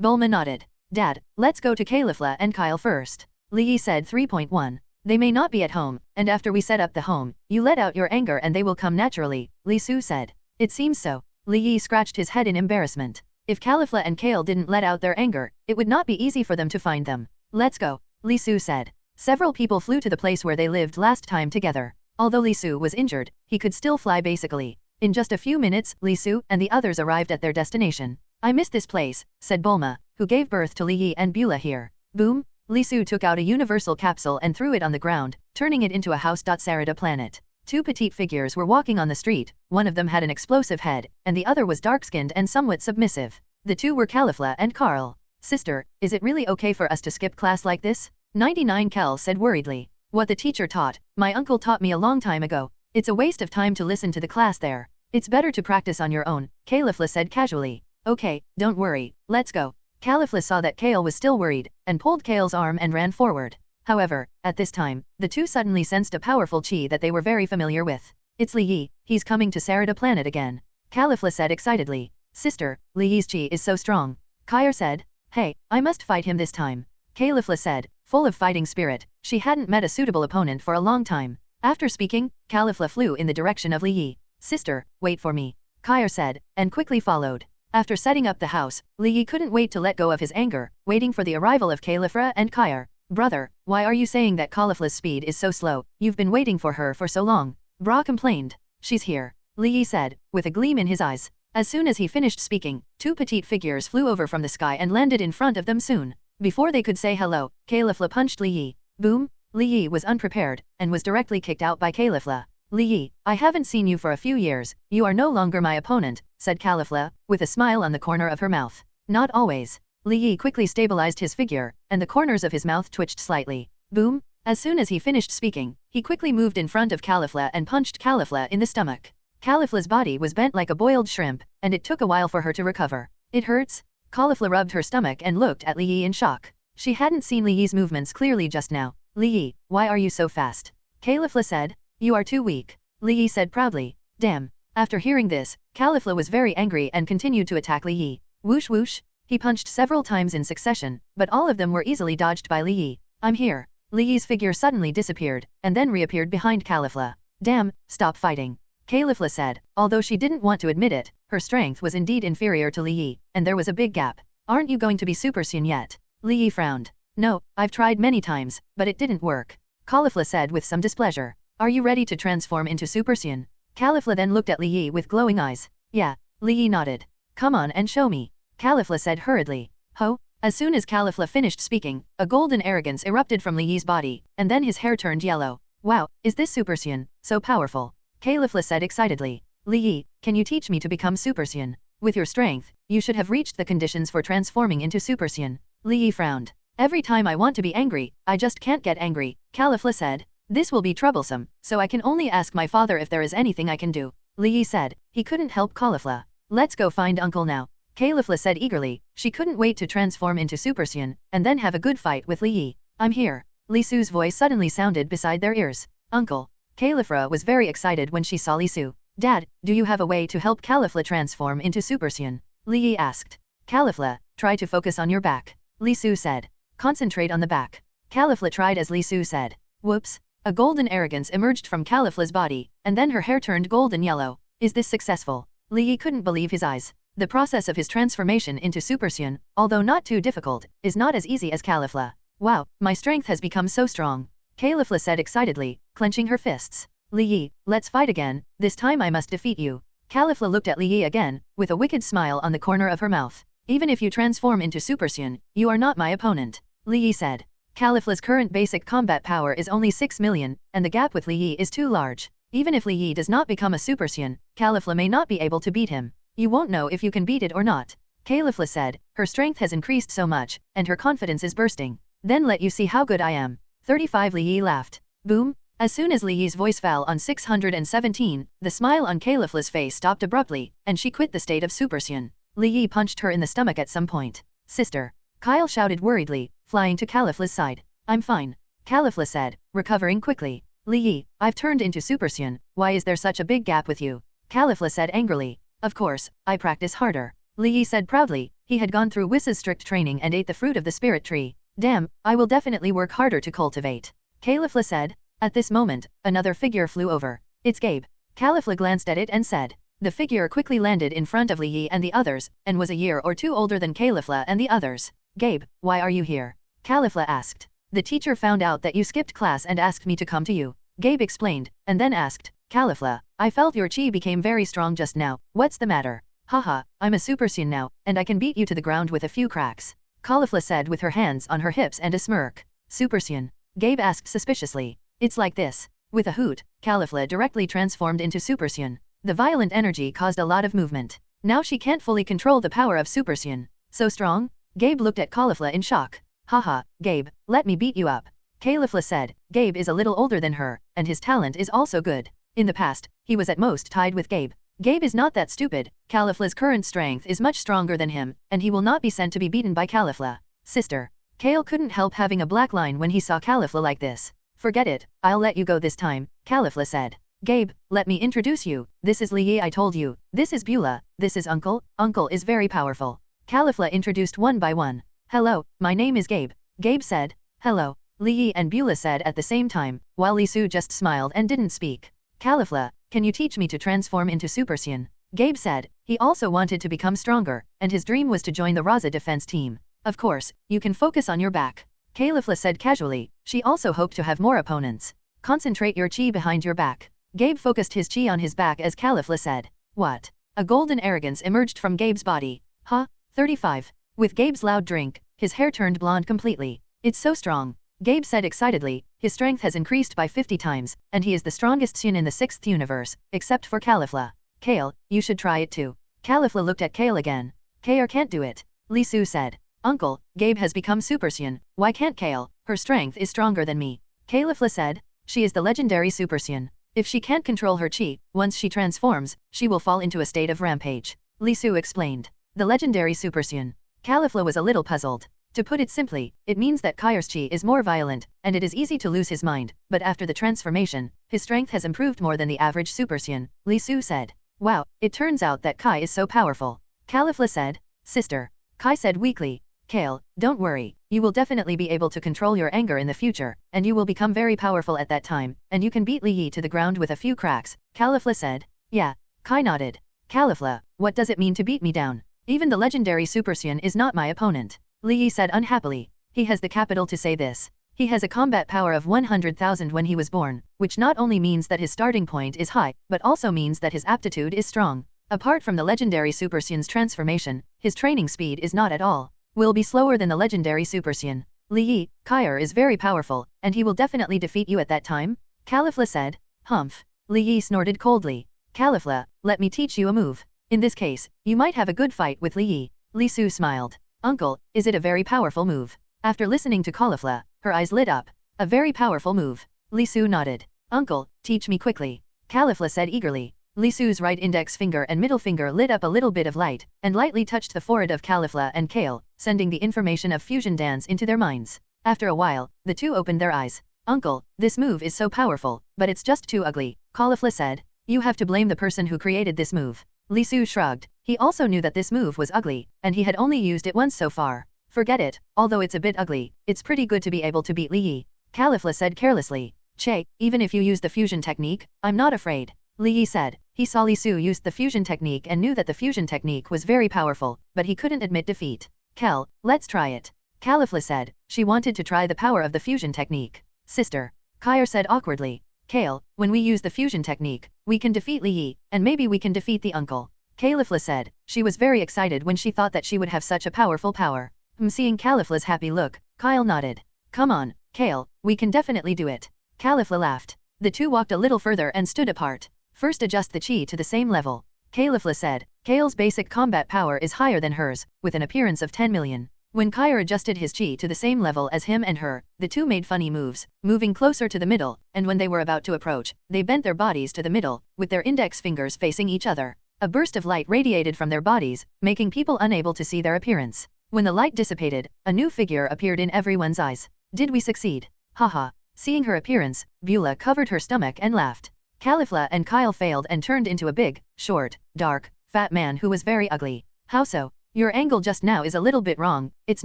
Bulma nodded. Dad, let's go to Califla and Kyle first, Li Yi said. 3.1. They may not be at home, and after we set up the home, you let out your anger and they will come naturally, Li Su said. It seems so. Li Yi scratched his head in embarrassment. If Califla and Kale didn't let out their anger, it would not be easy for them to find them. Let's go, Li Su said. Several people flew to the place where they lived last time together. Although Li Su was injured, he could still fly basically. In just a few minutes, Li Su and the others arrived at their destination. I miss this place, said Bulma, who gave birth to Li Yi and Beulah here. Boom! Li Su took out a universal capsule and threw it on the ground, turning it into a house. Sarada planet. Two petite figures were walking on the street. One of them had an explosive head, and the other was dark-skinned and somewhat submissive. The two were Califla and Carl. Sister, is it really okay for us to skip class like this? 99 Cal said worriedly. What the teacher taught, my uncle taught me a long time ago. It's a waste of time to listen to the class there. It's better to practice on your own, Califla said casually. Okay, don't worry, let's go. Califla saw that Kale was still worried, and pulled Kale's arm and ran forward. However, at this time, the two suddenly sensed a powerful chi that they were very familiar with. It's Li Yi, he's coming to Sarada planet again, Califla said excitedly. Sister, Li Yi's chi is so strong. Kair said. Hey, I must fight him this time, Califla said, full of fighting spirit. She hadn't met a suitable opponent for a long time. After speaking, Califla flew in the direction of Li Yi. Sister, wait for me, Kair said, and quickly followed. After setting up the house, Li Yi couldn't wait to let go of his anger, waiting for the arrival of Califla and Kair. Brother, why are you saying that Califla's speed is so slow? You've been waiting for her for so long, Bra complained. She's here, Li Yi said, with a gleam in his eyes. As soon as he finished speaking, two petite figures flew over from the sky and landed in front of them soon. Before they could say hello, Caliph punched Li Yi. Boom! Li Yi was unprepared, and was directly kicked out by Caliph. Li Yi, I haven't seen you for a few years, you are no longer my opponent, said Caliph, with a smile on the corner of her mouth. Not always. Li Yi quickly stabilized his figure, and the corners of his mouth twitched slightly. Boom! As soon as he finished speaking, he quickly moved in front of Caliph and punched Caliph in the stomach. Caliph's body was bent like a boiled shrimp, and it took a while for her to recover. It hurts? Caliph rubbed her stomach and looked at Li Yi in shock. She hadn't seen Li Yi's movements clearly just now. Li Yi, why are you so fast? Caliph said. You are too weak. Li Yi said proudly. Damn. After hearing this, Caliph was very angry and continued to attack Li Yi. Whoosh whoosh. He punched several times in succession, but all of them were easily dodged by Li Yi. I'm here. Li Yi's figure suddenly disappeared, and then reappeared behind Caliph. Damn, stop fighting. Caliph said. Although she didn't want to admit it, her strength was indeed inferior to Li Yi, and there was a big gap. Aren't you going to be Super Saiyan yet? Li Yi frowned. No, I've tried many times, but it didn't work. Caliph said with some displeasure. Are you ready to transform into Super Saiyan? Caliph then looked at Li Yi with glowing eyes. Yeah. Li Yi nodded. Come on and show me. Caliph said hurriedly. Ho! As soon as Caliph finished speaking, a golden arrogance erupted from Li Yi's body, and then his hair turned yellow. Wow, is this Super Saiyan, so powerful? Caliph said excitedly. Li Yi, can you teach me to become Super Saiyan? With your strength, you should have reached the conditions for transforming into Super Saiyan. Li Yi frowned. Every time I want to be angry, I just can't get angry, Caliph said. This will be troublesome, so I can only ask my father if there is anything I can do. Li Yi said. He couldn't help Caliph. Let's go find uncle now. Caliph said eagerly. She couldn't wait to transform into Super Saiyan, and then have a good fight with Li Yi. I'm here. Li Su's voice suddenly sounded beside their ears. Uncle. Caliph was very excited when she saw Li Su. Dad, do you have a way to help Caliph transform into Super Saiyan? Li Yi asked. Caliph, try to focus on your back. Li Su said. Concentrate on the back. Caliph tried as Li Su said. Whoops. A golden arrogance emerged from Caliph's body, and then her hair turned golden yellow. Is this successful? Li Yi couldn't believe his eyes. The process of his transformation into Super Saiyan, although not too difficult, is not as easy as Caliph. Wow, my strength has become so strong. Caliph said excitedly, clenching her fists. Li Yi, let's fight again, this time I must defeat you. Caliph looked at Li Yi again, with a wicked smile on the corner of her mouth. Even if you transform into Super Saiyan, you are not my opponent. Li Yi said. Caliph's current basic combat power is only 6 million, and the gap with Li Yi is too large. Even if Li Yi does not become a Super Saiyan, Caliph may not be able to beat him. You won't know if you can beat it or not. Caliph said. Her strength has increased so much, and her confidence is bursting. Then let you see how good I am. 35 Li Yi laughed. Boom! As soon as Li Yi's voice fell on 617, the smile on Caliph's face stopped abruptly, and she quit the state of Super Saiyan. Li Yi punched her in the stomach at some point. Sister. Kyle shouted worriedly, flying to Caliph's side. I'm fine. Caliph said, recovering quickly. Li Yi, I've turned into Super Saiyan, why is there such a big gap with you? Caliph said angrily. Of course, I practice harder. Li Yi said proudly. He had gone through Whis' strict training and ate the fruit of the spirit tree. Damn, I will definitely work harder to cultivate. Caliph said. At this moment, another figure flew over. It's Gabe. Caliph glanced at it and said. The figure quickly landed in front of Li Yi and the others, and was a year or two older than Caliph and the others. Gabe, why are you here? Caliph asked. The teacher found out that you skipped class and asked me to come to you. Gabe explained, and then asked. Caliph, I felt your chi became very strong just now, what's the matter? Haha, I'm a Super Saiyan now, and I can beat you to the ground with a few cracks. Caliph said with her hands on her hips and a smirk. Super Saiyan? Gabe asked suspiciously. It's like this. With a hoot, Caliph directly transformed into Super Saiyan. The violent energy caused a lot of movement. Now she can't fully control the power of Super Saiyan. So strong? Gabe looked at Caliph in shock. Haha, Gabe, let me beat you up. Caliph said. Gabe is a little older than her, and his talent is also good. In the past, he was at most tied with Gabe. Gabe is not that stupid. Caliph's current strength is much stronger than him, and he will not be sent to be beaten by Caliph. Sister. Kale couldn't help having a black line when he saw Caliph like this. Forget it, I'll let you go this time, Caliph said. Gabe, let me introduce you. This is Li Yi I told you. This is Beulah. This is Uncle. Uncle is very powerful. Caliph introduced one by one. Hello, my name is Gabe. Gabe said. Hello. Li Yi and Beulah said at the same time, while Li Su just smiled and didn't speak. Caliph, can you teach me to transform into Super Saiyan? Gabe said. He also wanted to become stronger, and his dream was to join the Raza defense team. Of course, you can focus on your back. Caliph said casually. She also hoped to have more opponents. Concentrate your chi behind your back. Gabe focused his chi on his back as Caliph said. What? A golden arrogance emerged from Gabe's body. Huh? 35. With Gabe's loud drink, his hair turned blonde completely. It's so strong. Gabe said excitedly, his strength has increased by 50 times, and he is the strongest Saiyan in the 6th universe, except for Caulifla. Kale, you should try it too. Caulifla looked at Kale again. Kale can't do it. Lisu said. Uncle, Gabe has become Super Saiyan, why can't Kale? Her strength is stronger than me. Caulifla said. She is the Legendary Super Saiyan. If she can't control her chi, once she transforms, she will fall into a state of rampage. Lisu explained. The Legendary Super Saiyan. Caulifla was a little puzzled. To put it simply, it means that Kai's chi is more violent, and it is easy to lose his mind, but after the transformation, his strength has improved more than the average Super Saiyan, Lisu said. Wow, it turns out that Kai is so powerful. Caulifla said. Sister. Kai said weakly. Kale, don't worry, you will definitely be able to control your anger in the future, and you will become very powerful at that time, and you can beat Li Yi to the ground with a few cracks, Caulifla said. Yeah. Kai nodded. Caulifla, what does it mean to beat me down? Even the Legendary Super Saiyan is not my opponent. Li Yi said unhappily. He has the capital to say this. He has a combat power of 100,000 when he was born, which not only means that his starting point is high, but also means that his aptitude is strong. Apart from the Legendary Super Saiyan's transformation, his training speed is not at all. Will be slower than the Legendary Super Saiyan. Li Yi, Kai'er is very powerful, and he will definitely defeat you at that time? Caulifla said. Humph. Li Yi snorted coldly. Caulifla, let me teach you a move. In this case, you might have a good fight with Li Yi. Li Su smiled. Uncle, is it a very powerful move? After listening to Caulifla, her eyes lit up. A very powerful move. Li Su nodded. Uncle, teach me quickly. Caulifla said eagerly. Li Su's right index finger and middle finger lit up a little bit of light, and lightly touched the forehead of Caulifla and Kale, sending the information of fusion dance into their minds. After a while, the two opened their eyes. Uncle, this move is so powerful, but it's just too ugly, Caulifla said. You have to blame the person who created this move. Li Su shrugged. He also knew that this move was ugly, and he had only used it once so far. Forget it, although it's a bit ugly, it's pretty good to be able to beat Li Yi. Caulifla said carelessly. Che, even if you use the fusion technique, I'm not afraid. Li Yi said. He saw Li Su use the fusion technique and knew that the fusion technique was very powerful, but he couldn't admit defeat. Kel, let's try it. Caulifla said. She wanted to try the power of the fusion technique. Sister. Kai'er said awkwardly. Kale, when we use the fusion technique, we can defeat Li Yi, and maybe we can defeat the uncle. Caulifla said. She was very excited when she thought that she would have such a powerful power. Seeing Caulifla's happy look, Kyle nodded. Come on, Kale, we can definitely do it. Caulifla laughed. The two walked a little further and stood apart. First adjust the chi to the same level. Caulifla said. Kale's basic combat power is higher than hers, with an appearance of 10 million. When Kai'er adjusted his chi to the same level as him and her, the two made funny moves, moving closer to the middle, and when they were about to approach, they bent their bodies to the middle, with their index fingers facing each other. A burst of light radiated from their bodies, making people unable to see their appearance. When the light dissipated, a new figure appeared in everyone's eyes. Did we succeed? Haha. Seeing her appearance, Beulah covered her stomach and laughed. Caulifla and Kyle failed and turned into a big, short, dark, fat man who was very ugly. How so? Your angle just now is a little bit wrong, it's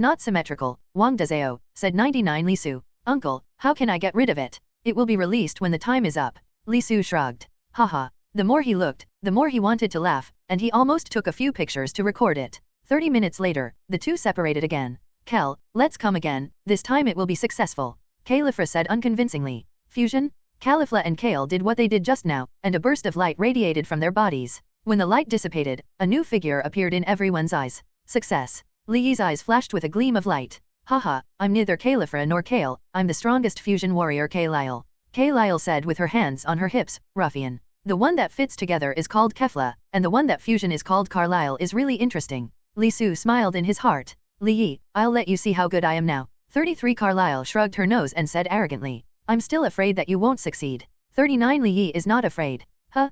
not symmetrical, Wang Dazeo, said 99 Li Su. Uncle, how can I get rid of it? It will be released when the time is up. Li Su shrugged. Haha. The more he looked, the more he wanted to laugh, and he almost took a few pictures to record it. 30 minutes later, the two separated again. Kel, let's come again, this time it will be successful. Caulifla said unconvincingly. Fusion? Caulifla and Kale did what they did just now, and a burst of light radiated from their bodies. When the light dissipated, a new figure appeared in everyone's eyes. Success. Li Yi's eyes flashed with a gleam of light. Haha, I'm neither Caulifla nor Kale, I'm the strongest fusion warrior Kailyle. Kailyle said with her hands on her hips, ruffian. The one that fits together is called Kefla, and the one that fusion is called Carlyle is really interesting. Li Su smiled in his heart. Li Yi, I'll let you see how good I am now. 33 Carlyle shrugged her nose and said arrogantly. I'm still afraid that you won't succeed. 39 Li Yi is not afraid. Huh.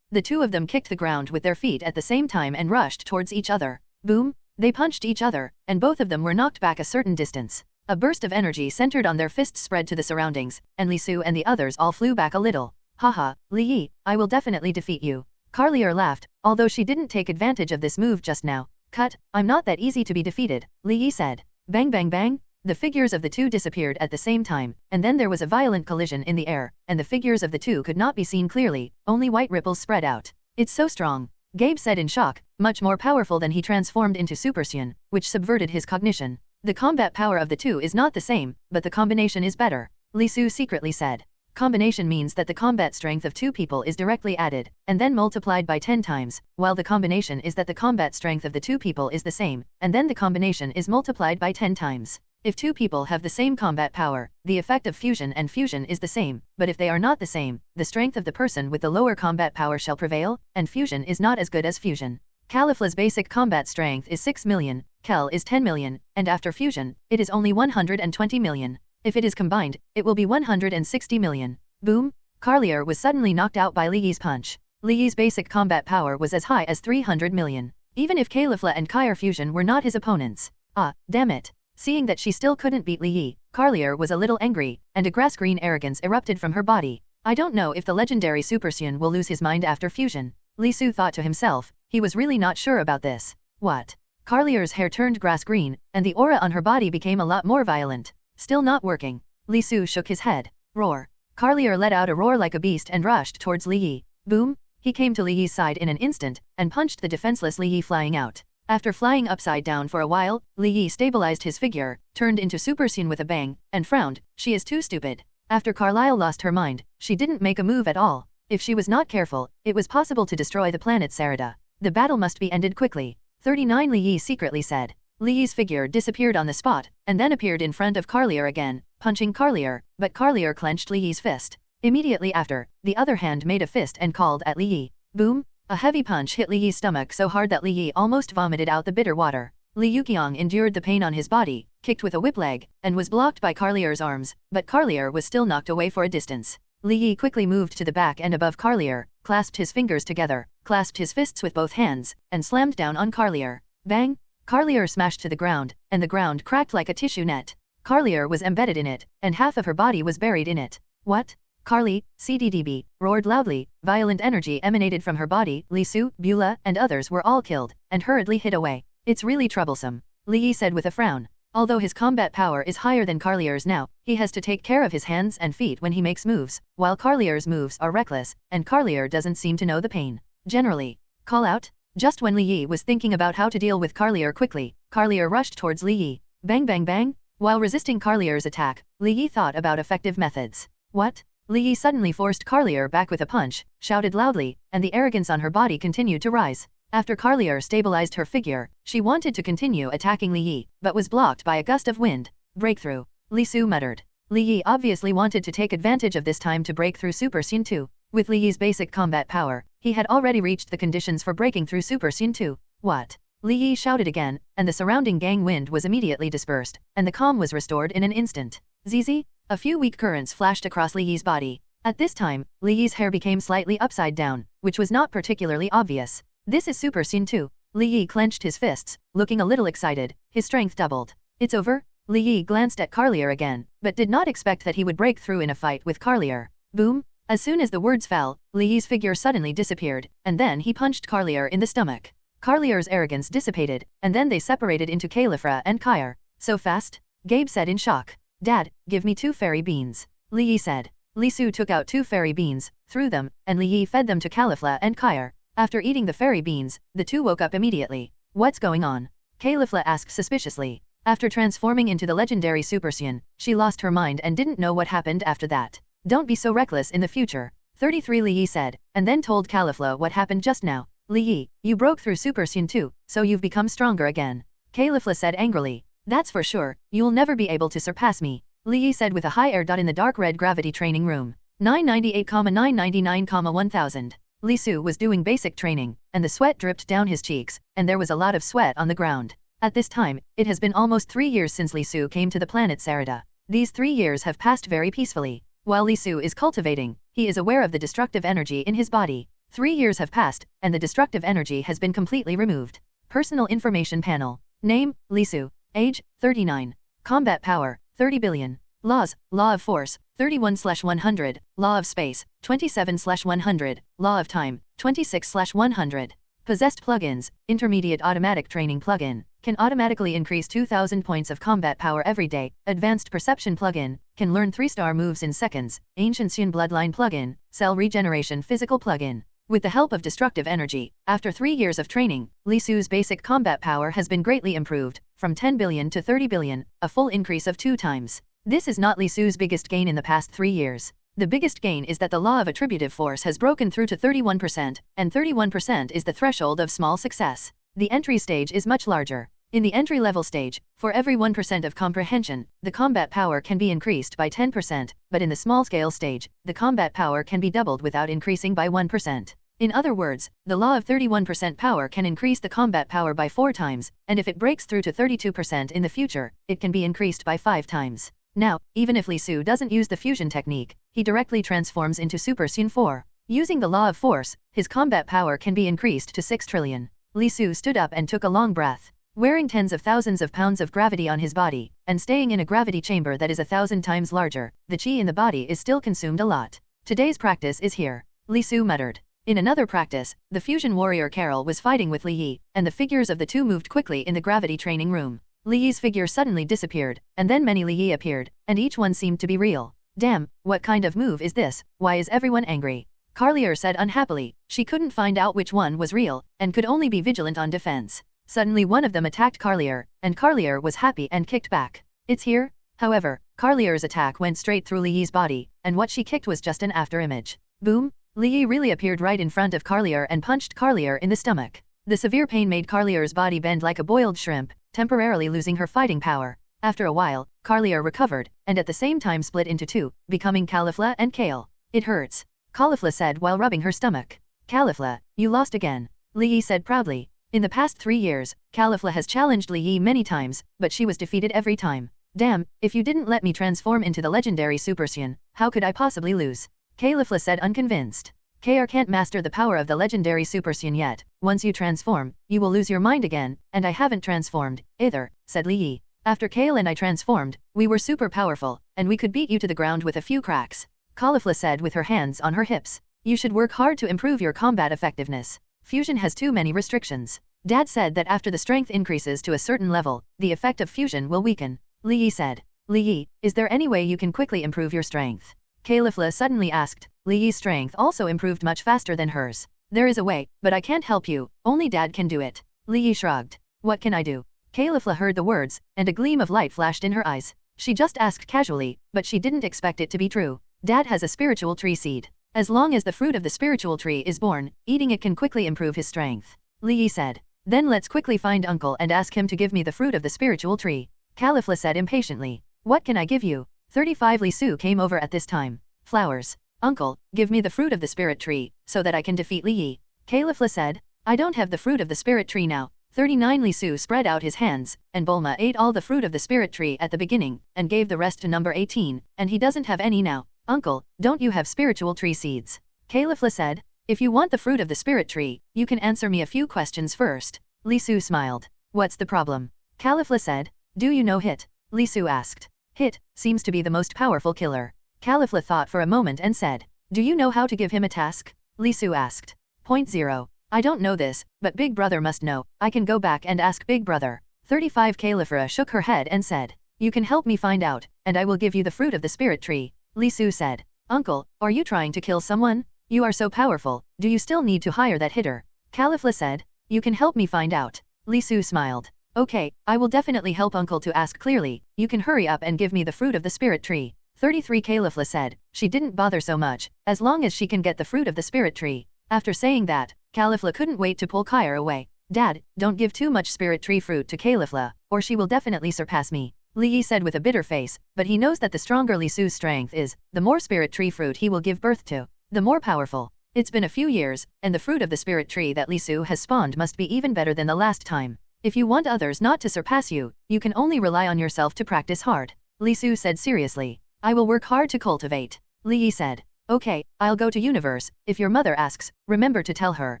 The two of them kicked the ground with their feet at the same time and rushed towards each other. Boom. They punched each other, and both of them were knocked back a certain distance. A burst of energy centered on their fists spread to the surroundings, and Li Su and the others all flew back a little. Haha, Li Yi, I will definitely defeat you. Carlier laughed, although she didn't take advantage of this move just now. Cut, I'm not that easy to be defeated, Li Yi said. Bang bang bang. The figures of the two disappeared at the same time, and then there was a violent collision in the air, and the figures of the two could not be seen clearly, only white ripples spread out. It's so strong, Gabe said in shock, much more powerful than he transformed into Super Saiyan, which subverted his cognition. The combat power of the two is not the same, but the combination is better, Li Su secretly said. Combination means that the combat strength of two people is directly added, and then multiplied by 10 times, while the combination is that the combat strength of the two people is the same, and then the combination is multiplied by 10 times. If two people have the same combat power, the effect of fusion and fusion is the same, but if they are not the same, the strength of the person with the lower combat power shall prevail, and fusion is not as good as fusion. Califla's basic combat strength is 6 million, Kel is 10 million, and after fusion, it is only 120 million. If it is combined, it will be 160 million. Boom! Carlier was suddenly knocked out by Li Yi's punch. Li Yi's basic combat power was as high as 300 million. Even if Califla and Kyer fusion were not his opponents. Ah, damn it. Seeing that she still couldn't beat Li Yi, Carlier was a little angry, and a grass-green arrogance erupted from her body. I don't know if the legendary Super Saiyan will lose his mind after fusion. Li Su thought to himself, he was really not sure about this. What? Carlier's hair turned grass-green, and the aura on her body became a lot more violent. Still not working. Li Su shook his head. Roar. Carlier let out a roar like a beast and rushed towards Li Yi. Boom! He came to Li Yi's side in an instant, and punched the defenseless Li Yi flying out. After flying upside down for a while, Li Yi stabilized his figure, turned into Super Saiyan with a bang, and frowned. She is too stupid. After Carlyle lost her mind, she didn't make a move at all. If she was not careful, it was possible to destroy the planet Sarada. The battle must be ended quickly. 39 Li Yi secretly said. Li Yi's figure disappeared on the spot, and then appeared in front of Carlier again, punching Carlier, but Carlier clenched Li Yi's fist. Immediately after, the other hand made a fist and called at Li Yi. Boom! A heavy punch hit Li Yi's stomach so hard that Li Yi almost vomited out the bitter water. Li Yuqiang endured the pain on his body, kicked with a whip leg, and was blocked by Carlier's arms, but Carlier was still knocked away for a distance. Li Yi quickly moved to the back and above Carlier, clasped his fingers together, clasped his fists with both hands, and slammed down on Carlier. Bang! Carlier smashed to the ground, and the ground cracked like a tissue net. Carlier was embedded in it, and half of her body was buried in it. What? Carly, CDDB, roared loudly, violent energy emanated from her body, Li Su, Beulah, and others were all killed, and hurriedly hid away. It's really troublesome, Li Yi said with a frown. Although his combat power is higher than Carlier's now, he has to take care of his hands and feet when he makes moves, while Carlier's moves are reckless, and Carlier doesn't seem to know the pain. Generally. Call out? Just when Li Yi was thinking about how to deal with Carlier quickly, Carlier rushed towards Li Yi. Bang bang bang! While resisting Carlier's attack, Li Yi thought about effective methods. What? Li Yi suddenly forced Carlier back with a punch, shouted loudly, and the arrogance on her body continued to rise. After Carlier stabilized her figure, she wanted to continue attacking Li Yi, but was blocked by a gust of wind. Breakthrough. Li Su muttered. Li Yi obviously wanted to take advantage of this time to break through Super Saiyan 2. With Li Yi's basic combat power, he had already reached the conditions for breaking through Super Saiyan 2. What? Li Yi shouted again, and the surrounding gang wind was immediately dispersed, and the calm was restored in an instant. ZZ? A few weak currents flashed across Li Yi's body. At this time, Li Yi's hair became slightly upside down, which was not particularly obvious. This is Super Saiyan 2. Li Yi clenched his fists, looking a little excited. His strength doubled. It's over? Li Yi glanced at Carlier again, but did not expect that he would break through in a fight with Carlier. Boom! As soon as the words fell, Li Yi's figure suddenly disappeared, and then he punched Carlier in the stomach. Carlier's arrogance dissipated, and then they separated into Califra and Kyer. So fast? Gabe said in shock. Dad, give me 2 fairy beans. Li Yi said. Li Su took out 2 fairy beans, threw them, and Li Yi fed them to Califla and Kyer. After eating the fairy beans, the two woke up immediately. What's going on? Califla asked suspiciously. After transforming into the legendary Super Saiyan, she lost her mind and didn't know what happened after that. Don't be so reckless in the future. 33 Li Yi said, and then told Califla what happened just now. Li Yi, you broke through Super Saiyan 2, so you've become stronger again. Califla said angrily. That's for sure, you'll never be able to surpass me. Li Yi said with a high air. In the dark red gravity training room. 998,999,1000. Li Su was doing basic training, and the sweat dripped down his cheeks, and there was a lot of sweat on the ground. At this time, it has been almost 3 years since Li Su came to the planet Sarada. These 3 years have passed very peacefully. While Li Su is cultivating, he is aware of the destructive energy in his body. 3 years have passed, and the destructive energy has been completely removed. Personal information panel. Name, Li Su. Age, 39. Combat power, 30 billion. Laws, Law of Force, 31/100, Law of Space, 27/100, Law of Time, 26/100. Possessed plugins, Intermediate Automatic Training Plugin, can automatically increase 2000 points of combat power every day. Advanced Perception Plugin, can learn 3-star moves in seconds. Ancient Saiyan Bloodline Plugin, Cell Regeneration Physical Plugin. With the help of destructive energy, after 3 years of training, Li Su's basic combat power has been greatly improved, from 10 billion to 30 billion, a full increase of 2 times. This is not Li Su's biggest gain in the past 3 years. The biggest gain is that the law of attributive force has broken through to 31%, and 31% is the threshold of small success. The entry stage is much larger. In the entry-level stage, for every 1% of comprehension, the combat power can be increased by 10%, but in the small-scale stage, the combat power can be doubled without increasing by 1%. In other words, the law of 31% power can increase the combat power by 4 times, and if it breaks through to 32% in the future, it can be increased by 5 times. Now, even if Li Su doesn't use the fusion technique, he directly transforms into Super Saiyan 4. Using the law of force, his combat power can be increased to 6 trillion. Li Su stood up and took a long breath. Wearing tens of thousands of pounds of gravity on his body, and staying in a gravity chamber that is 1,000 times larger, the chi in the body is still consumed a lot. Today's practice is here, Li Su muttered. In another practice, the fusion warrior Carol was fighting with Li Yi, and the figures of the two moved quickly in the gravity training room. Li Yi's figure suddenly disappeared, and then many Li Yi appeared, and each one seemed to be real. Damn, what kind of move is this? Why is everyone angry? Carlier said unhappily. She couldn't find out which one was real, and could only be vigilant on defense. Suddenly one of them attacked Carlier, and Carlier was happy and kicked back. It's here? However, Carlier's attack went straight through Li Yi's body, and what she kicked was just an afterimage. Boom! Li Yi really appeared right in front of Carlier and punched Carlier in the stomach. The severe pain made Carlier's body bend like a boiled shrimp, temporarily losing her fighting power. After a while, Carlier recovered, and at the same time split into 2, becoming Caulifla and Kale. It hurts, Caulifla said while rubbing her stomach. Caulifla, you lost again, Li Yi said proudly. In the past 3 years, Caulifla has challenged Li Yi many times, but she was defeated every time. Damn, if you didn't let me transform into the Legendary Super Saiyan, how could I possibly lose? Caulifla said unconvinced. KR can't master the power of the Legendary Super Saiyan yet. Once you transform, you will lose your mind again, and I haven't transformed, either, said Li Yi. After Kale and I transformed, we were super powerful, and we could beat you to the ground with a few cracks. Caulifla said with her hands on her hips. You should work hard to improve your combat effectiveness. Fusion has too many restrictions. Dad said that after the strength increases to a certain level, the effect of fusion will weaken. Li Yi said. Li Yi, is there any way you can quickly improve your strength? Caulifla suddenly asked. Li Yi's strength also improved much faster than hers. There is a way, but I can't help you, only Dad can do it. Li Yi shrugged. What can I do? Caulifla heard the words, and a gleam of light flashed in her eyes. She just asked casually, but she didn't expect it to be true. Dad has a spiritual tree seed. As long as the fruit of the spiritual tree is born, eating it can quickly improve his strength. Li Yi said. Then let's quickly find Uncle and ask him to give me the fruit of the spiritual tree. Caulifla said impatiently. What can I give you? 35 Li Su came over at this time. Flowers. Uncle, give me the fruit of the spirit tree, so that I can defeat Li Yi. Caulifla said. I don't have the fruit of the spirit tree now. 39 Li Su spread out his hands, and Bulma ate all the fruit of the spirit tree at the beginning, and gave the rest to number 18, and he doesn't have any now. Uncle, don't you have spiritual tree seeds? Caulifla said. If you want the fruit of the spirit tree, you can answer me a few questions first. Li Su smiled. What's the problem? Caulifla said. Do you know Hit? Li Su asked. Hit seems to be the most powerful killer. Caulifla thought for a moment and said. Do you know how to give him a task? Li Su asked. Point 0. I don't know this, but Big Brother must know. I can go back and ask Big Brother. 35 Caulifla shook her head and said. You can help me find out, and I will give you the fruit of the spirit tree. Li Su said. Uncle, are you trying to kill someone? You are so powerful, do you still need to hire that hitter? Caulifla said. You can help me find out. Li Su smiled. Okay, I will definitely help Uncle to ask clearly. You can hurry up and give me the fruit of the spirit tree. 33 Caulifla said. She didn't bother so much, as long as she can get the fruit of the spirit tree. After saying that, Caulifla couldn't wait to pull Kyre away. Dad, don't give too much spirit tree fruit to Caulifla, or she will definitely surpass me. Li Yi said with a bitter face, but he knows that the stronger Li Su's strength is, the more spirit tree fruit he will give birth to. The more powerful. It's been a few years, and the fruit of the spirit tree that Li Su has spawned must be even better than the last time. If you want others not to surpass you, you can only rely on yourself to practice hard. Li Su said seriously. I will work hard to cultivate. Li Yi said. Okay, I'll go to universe. If your mother asks, remember to tell her,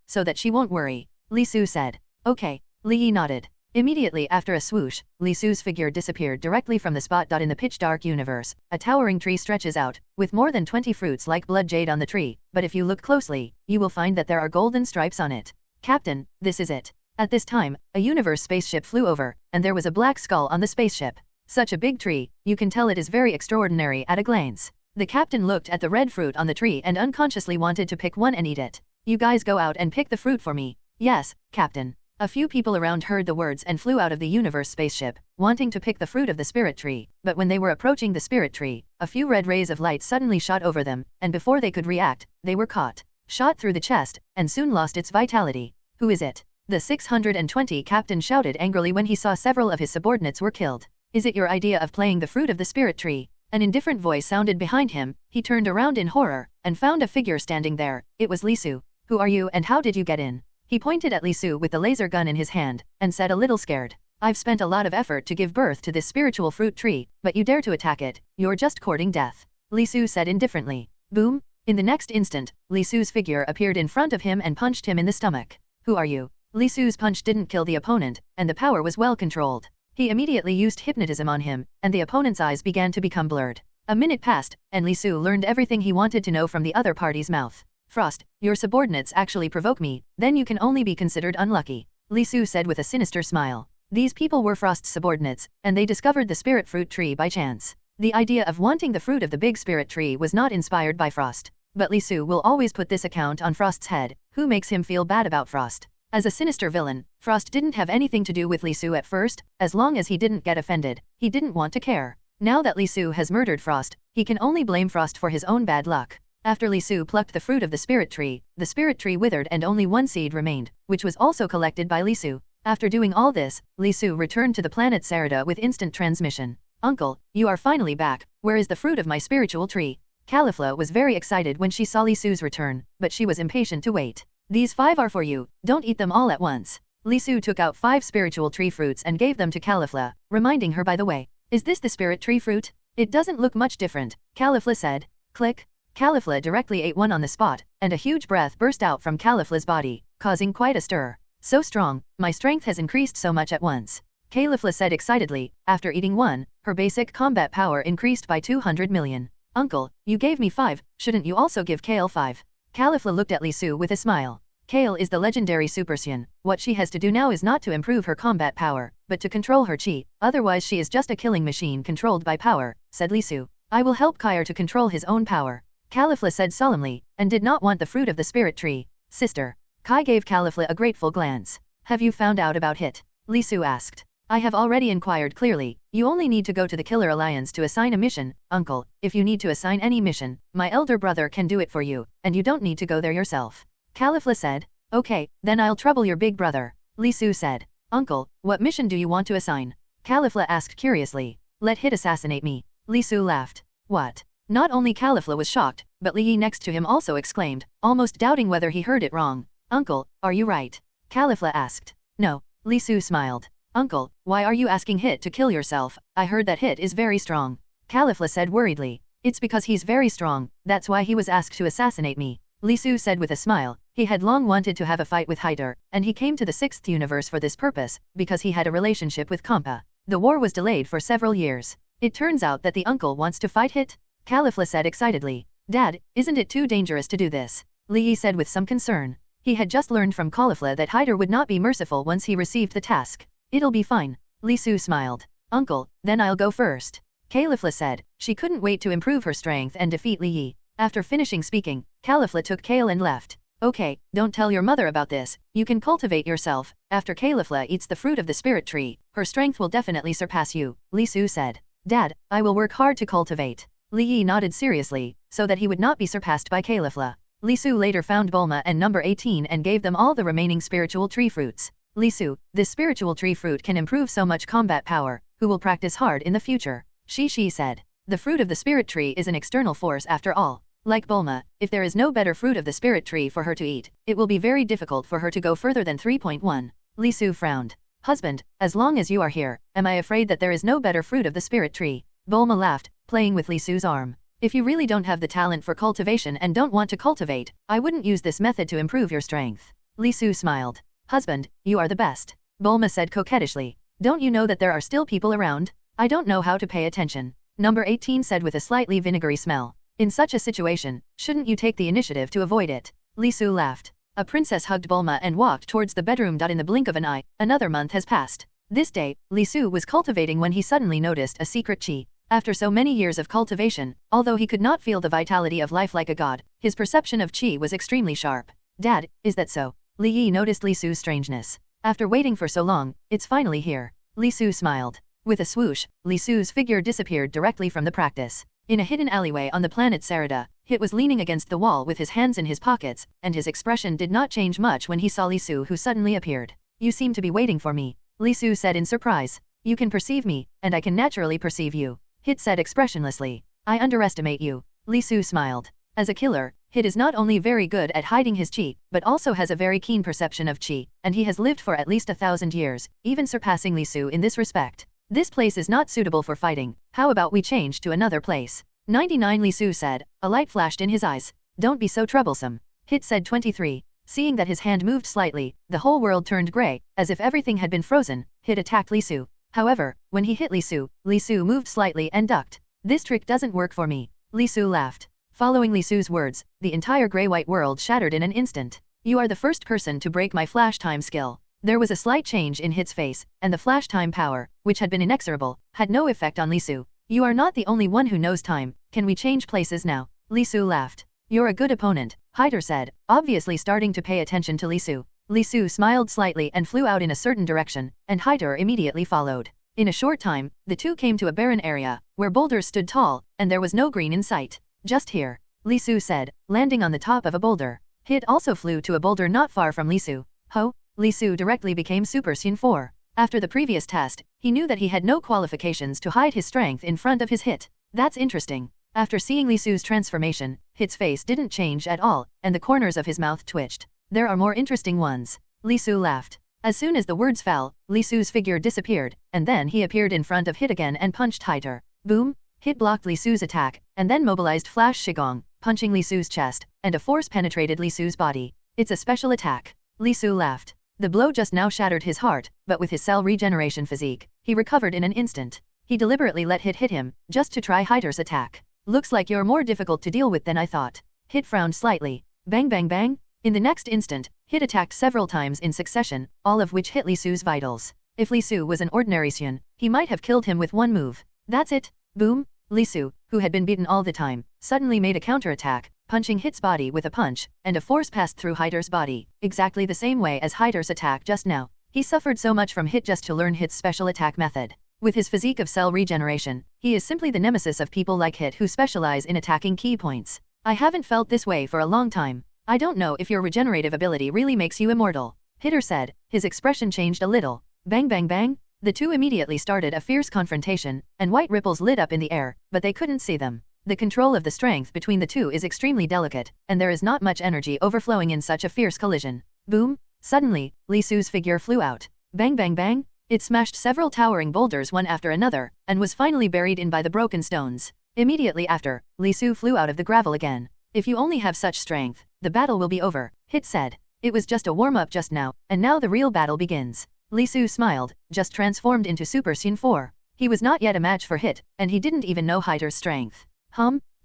so that she won't worry. Li Su said. Okay. Li Yi nodded. Immediately after a swoosh, Li Su's figure disappeared directly from the spot. In the pitch-dark universe, a towering tree stretches out, with more than 20 fruits like blood jade on the tree, but if you look closely, you will find that there are golden stripes on it. Captain, this is it. At this time, a universe spaceship flew over, and there was a black skull on the spaceship. Such a big tree, you can tell it is very extraordinary at a glance. The captain looked at the red fruit on the tree and unconsciously wanted to pick one and eat it. You guys go out and pick the fruit for me. Yes, Captain. A few people around heard the words and flew out of the universe spaceship, wanting to pick the fruit of the spirit tree, but when they were approaching the spirit tree, a few red rays of light suddenly shot over them, and before they could react, they were caught, shot through the chest, and soon lost its vitality. Who is it? The 620 captain shouted angrily when he saw several of his subordinates were killed. Is it your idea of playing the fruit of the spirit tree? An indifferent voice sounded behind him. He turned around in horror, and found a figure standing there. It was Lisu. Who are you and how did you get in? He pointed at Lisu with the laser gun in his hand, and said a little scared. I've spent a lot of effort to give birth to this spiritual fruit tree, but you dare to attack it, you're just courting death. Lisu said indifferently. Boom! In the next instant, Lisu's figure appeared in front of him and punched him in the stomach. Who are you? Lisu's punch didn't kill the opponent, and the power was well controlled. He immediately used hypnotism on him, and the opponent's eyes began to become blurred. A minute passed, and Lisu learned everything he wanted to know from the other party's mouth. Frost, your subordinates actually provoke me, then you can only be considered unlucky, Lisu said with a sinister smile. These people were Frost's subordinates, and they discovered the spirit fruit tree by chance. The idea of wanting the fruit of the big spirit tree was not inspired by Frost. But Lisu will always put this account on Frost's head, who makes him feel bad about Frost. As a sinister villain, Frost didn't have anything to do with Lisu at first, as long as he didn't get offended, he didn't want to care. Now that Lisu has murdered Frost, he can only blame Frost for his own bad luck. After Lisu plucked the fruit of the spirit tree withered and only one seed remained, which was also collected by Lisu. After doing all this, Lisu returned to the planet Sarada with instant transmission. Uncle, you are finally back, where is the fruit of my spiritual tree? Caulifla was very excited when she saw Lisu's return, but she was impatient to wait. These 5 are for you, don't eat them all at once. Lisu took out 5 spiritual tree fruits and gave them to Caulifla, reminding her by the way. Is this the spirit tree fruit? It doesn't look much different, Caulifla said. Click. Caulifla directly ate one on the spot, and a huge breath burst out from Caulifla's body, causing quite a stir. So strong, my strength has increased so much at once. Caulifla said excitedly. After eating one, her basic combat power increased by 200 million. Uncle, you gave me 5, shouldn't you also give Kale 5? Caulifla looked at Lisu with a smile. Kale is the Legendary Super Saiyan. What she has to do now is not to improve her combat power, but to control her chi, otherwise she is just a killing machine controlled by power, said Lisu. I will help Kair to control his own power. Caulifla said solemnly, and did not want the fruit of the spirit tree. Sister. Kai gave Caulifla a grateful glance. Have you found out about Hit? Lisu asked. I have already inquired clearly, you only need to go to the Killer Alliance to assign a mission. Uncle, if you need to assign any mission, my elder brother can do it for you, and you don't need to go there yourself. Caulifla said. Okay, then I'll trouble your big brother. Lisu said. Uncle, what mission do you want to assign? Caulifla asked curiously. Let Hit assassinate me. Lisu laughed. What? Not only Caulifla was shocked, but Li Yi next to him also exclaimed, almost doubting whether he heard it wrong. Uncle, are you right? Caulifla asked. No, Lisu smiled. Uncle, why are you asking Hit to kill yourself? I heard that Hit is very strong. Caulifla said worriedly. It's because he's very strong, that's why he was asked to assassinate me. Lisu said with a smile. He had long wanted to have a fight with Hyder, and he came to the 6th universe for this purpose, because he had a relationship with Compa. The war was delayed for several years. It turns out that the uncle wants to fight Hit? Caulifla said excitedly. Dad, isn't it too dangerous to do this? Li Yi said with some concern. He had just learned from Caulifla that Hyder would not be merciful once he received the task. It'll be fine. Lisu smiled. Uncle, then I'll go first. Caulifla said. She couldn't wait to improve her strength and defeat Li Yi. After finishing speaking, Caulifla took Kale and left. Okay, don't tell your mother about this, you can cultivate yourself. After Caulifla eats the fruit of the spirit tree, her strength will definitely surpass you, Lisu said. Dad, I will work hard to cultivate. Li Yi nodded seriously, so that he would not be surpassed by Caulifla. Lisu later found Bulma and number 18 and gave them all the remaining spiritual tree fruits. Lisu, this spiritual tree fruit can improve so much combat power, who will practice hard in the future. She said. The fruit of the spirit tree is an external force after all. Like Bulma, if there is no better fruit of the spirit tree for her to eat, it will be very difficult for her to go further than 3.1. Lisu frowned. Husband, as long as you are here, am I afraid that there is no better fruit of the spirit tree? Bulma laughed, playing with Lisu's arm. If you really don't have the talent for cultivation and don't want to cultivate, I wouldn't use this method to improve your strength. Lisu smiled. Husband, you are the best. Bulma said coquettishly. Don't you know that there are still people around? I don't know how to pay attention. Number 18 said with a slightly vinegary smell. In such a situation, shouldn't you take the initiative to avoid it? Lisu laughed. A princess hugged Bulma and walked towards the bedroom. In the blink of an eye, another month has passed. This day, Lisu was cultivating when he suddenly noticed a secret chi. After so many years of cultivation, although he could not feel the vitality of life like a god, his perception of chi was extremely sharp. Dad, is that so? Li Yi noticed Lisu's strangeness. After waiting for so long, it's finally here. Li Su smiled. With a swoosh, Li Su's figure disappeared directly from the practice. In a hidden alleyway on the planet Sarada, Hit was leaning against the wall with his hands in his pockets, and his expression did not change much when he saw Li Su, who suddenly appeared. You seem to be waiting for me, Li Su said in surprise. You can perceive me, and I can naturally perceive you, Hit said expressionlessly. I underestimate you, Li Su smiled. As a killer, Hit is not only very good at hiding his chi, but also has a very keen perception of chi, and he has lived for at least 1,000 years, even surpassing Li Su in this respect. This place is not suitable for fighting, how about we change to another place? 99 Li Su said, a light flashed in his eyes. Don't be so troublesome, Hit said 23. Seeing that his hand moved slightly, the whole world turned grey, as if everything had been frozen. Hit attacked Li Su. However, when he hit Li Su moved slightly and ducked. This trick doesn't work for me, Li Su laughed. Following Li Su's words, the entire grey-white world shattered in an instant. You are the first person to break my flash time skill. There was a slight change in Hit's face, and the flash time power, which had been inexorable, had no effect on Li Su. You are not the only one who knows time, can we change places now? Li Su laughed. You're a good opponent, Hyder said, obviously starting to pay attention to Li Su. Li Su smiled slightly and flew out in a certain direction, and Hyder immediately followed. In a short time, the two came to a barren area, where boulders stood tall, and there was no green in sight. Just here, Li Su said, landing on the top of a boulder. Hit also flew to a boulder not far from Li Su. Ho! Li Su directly became Super Saiyan 4. After the previous test, he knew that he had no qualifications to hide his strength in front of his Hit. That's interesting. After seeing Li Su's transformation, Hit's face didn't change at all, and the corners of his mouth twitched. There are more interesting ones. Li Su laughed. As soon as the words fell, Li Su's figure disappeared, and then he appeared in front of Hit again and punched Hyder. Boom! Hit blocked Li Su's attack, and then mobilized Flash Shigong, punching Li Su's chest, and a force penetrated Li Su's body. It's a special attack. Li Su laughed. The blow just now shattered his heart, but with his cell regeneration physique, he recovered in an instant. He deliberately let Hit hit him, just to try Hyder's attack. Looks like you're more difficult to deal with than I thought. Hit frowned slightly. Bang bang bang! In the next instant, Hit attacked several times in succession, all of which hit Li Su's vitals. If Li Su was an ordinary Saiyan, he might have killed him with one move. That's it. Boom! Li Su, who had been beaten all the time, suddenly made a counterattack, punching Hit's body with a punch, and a force passed through Hyder's body, exactly the same way as Hyder's attack just now. He suffered so much from Hit just to learn Hit's special attack method. With his physique of cell regeneration, he is simply the nemesis of people like Hit who specialize in attacking key points. I haven't felt this way for a long time. I don't know if your regenerative ability really makes you immortal, Hitter said, his expression changed a little. Bang bang bang! The two immediately started a fierce confrontation, and white ripples lit up in the air, but they couldn't see them. The control of the strength between the two is extremely delicate, and there is not much energy overflowing in such a fierce collision. Boom! Suddenly, Li Su's figure flew out. Bang bang bang! It smashed several towering boulders one after another, and was finally buried in by the broken stones. Immediately after, Li Su flew out of the gravel again. If you only have such strength, the battle will be over, Hit said. It was just a warm-up just now, and now the real battle begins. Li Su smiled, just transformed into Super Saiyan 4. He was not yet a match for Hit, and he didn't even know Hyder's strength.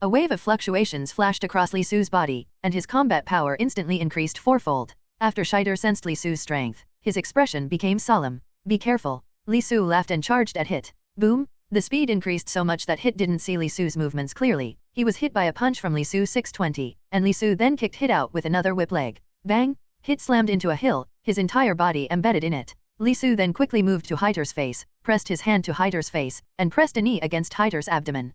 A wave of fluctuations flashed across Li Su's body, and his combat power instantly increased fourfold. After Hyder sensed Li Su's strength, his expression became solemn. Be careful. Li Su laughed and charged at Hit. Boom! The speed increased so much that Hit didn't see Li Su's movements clearly. He was hit by a punch from Li Su 620, and Li Su then kicked Hit out with another whip leg. Bang! Hit slammed into a hill, his entire body embedded in it. Li Su then quickly moved to Hyder's face, pressed his hand to Hyder's face, and pressed a knee against Hyder's abdomen.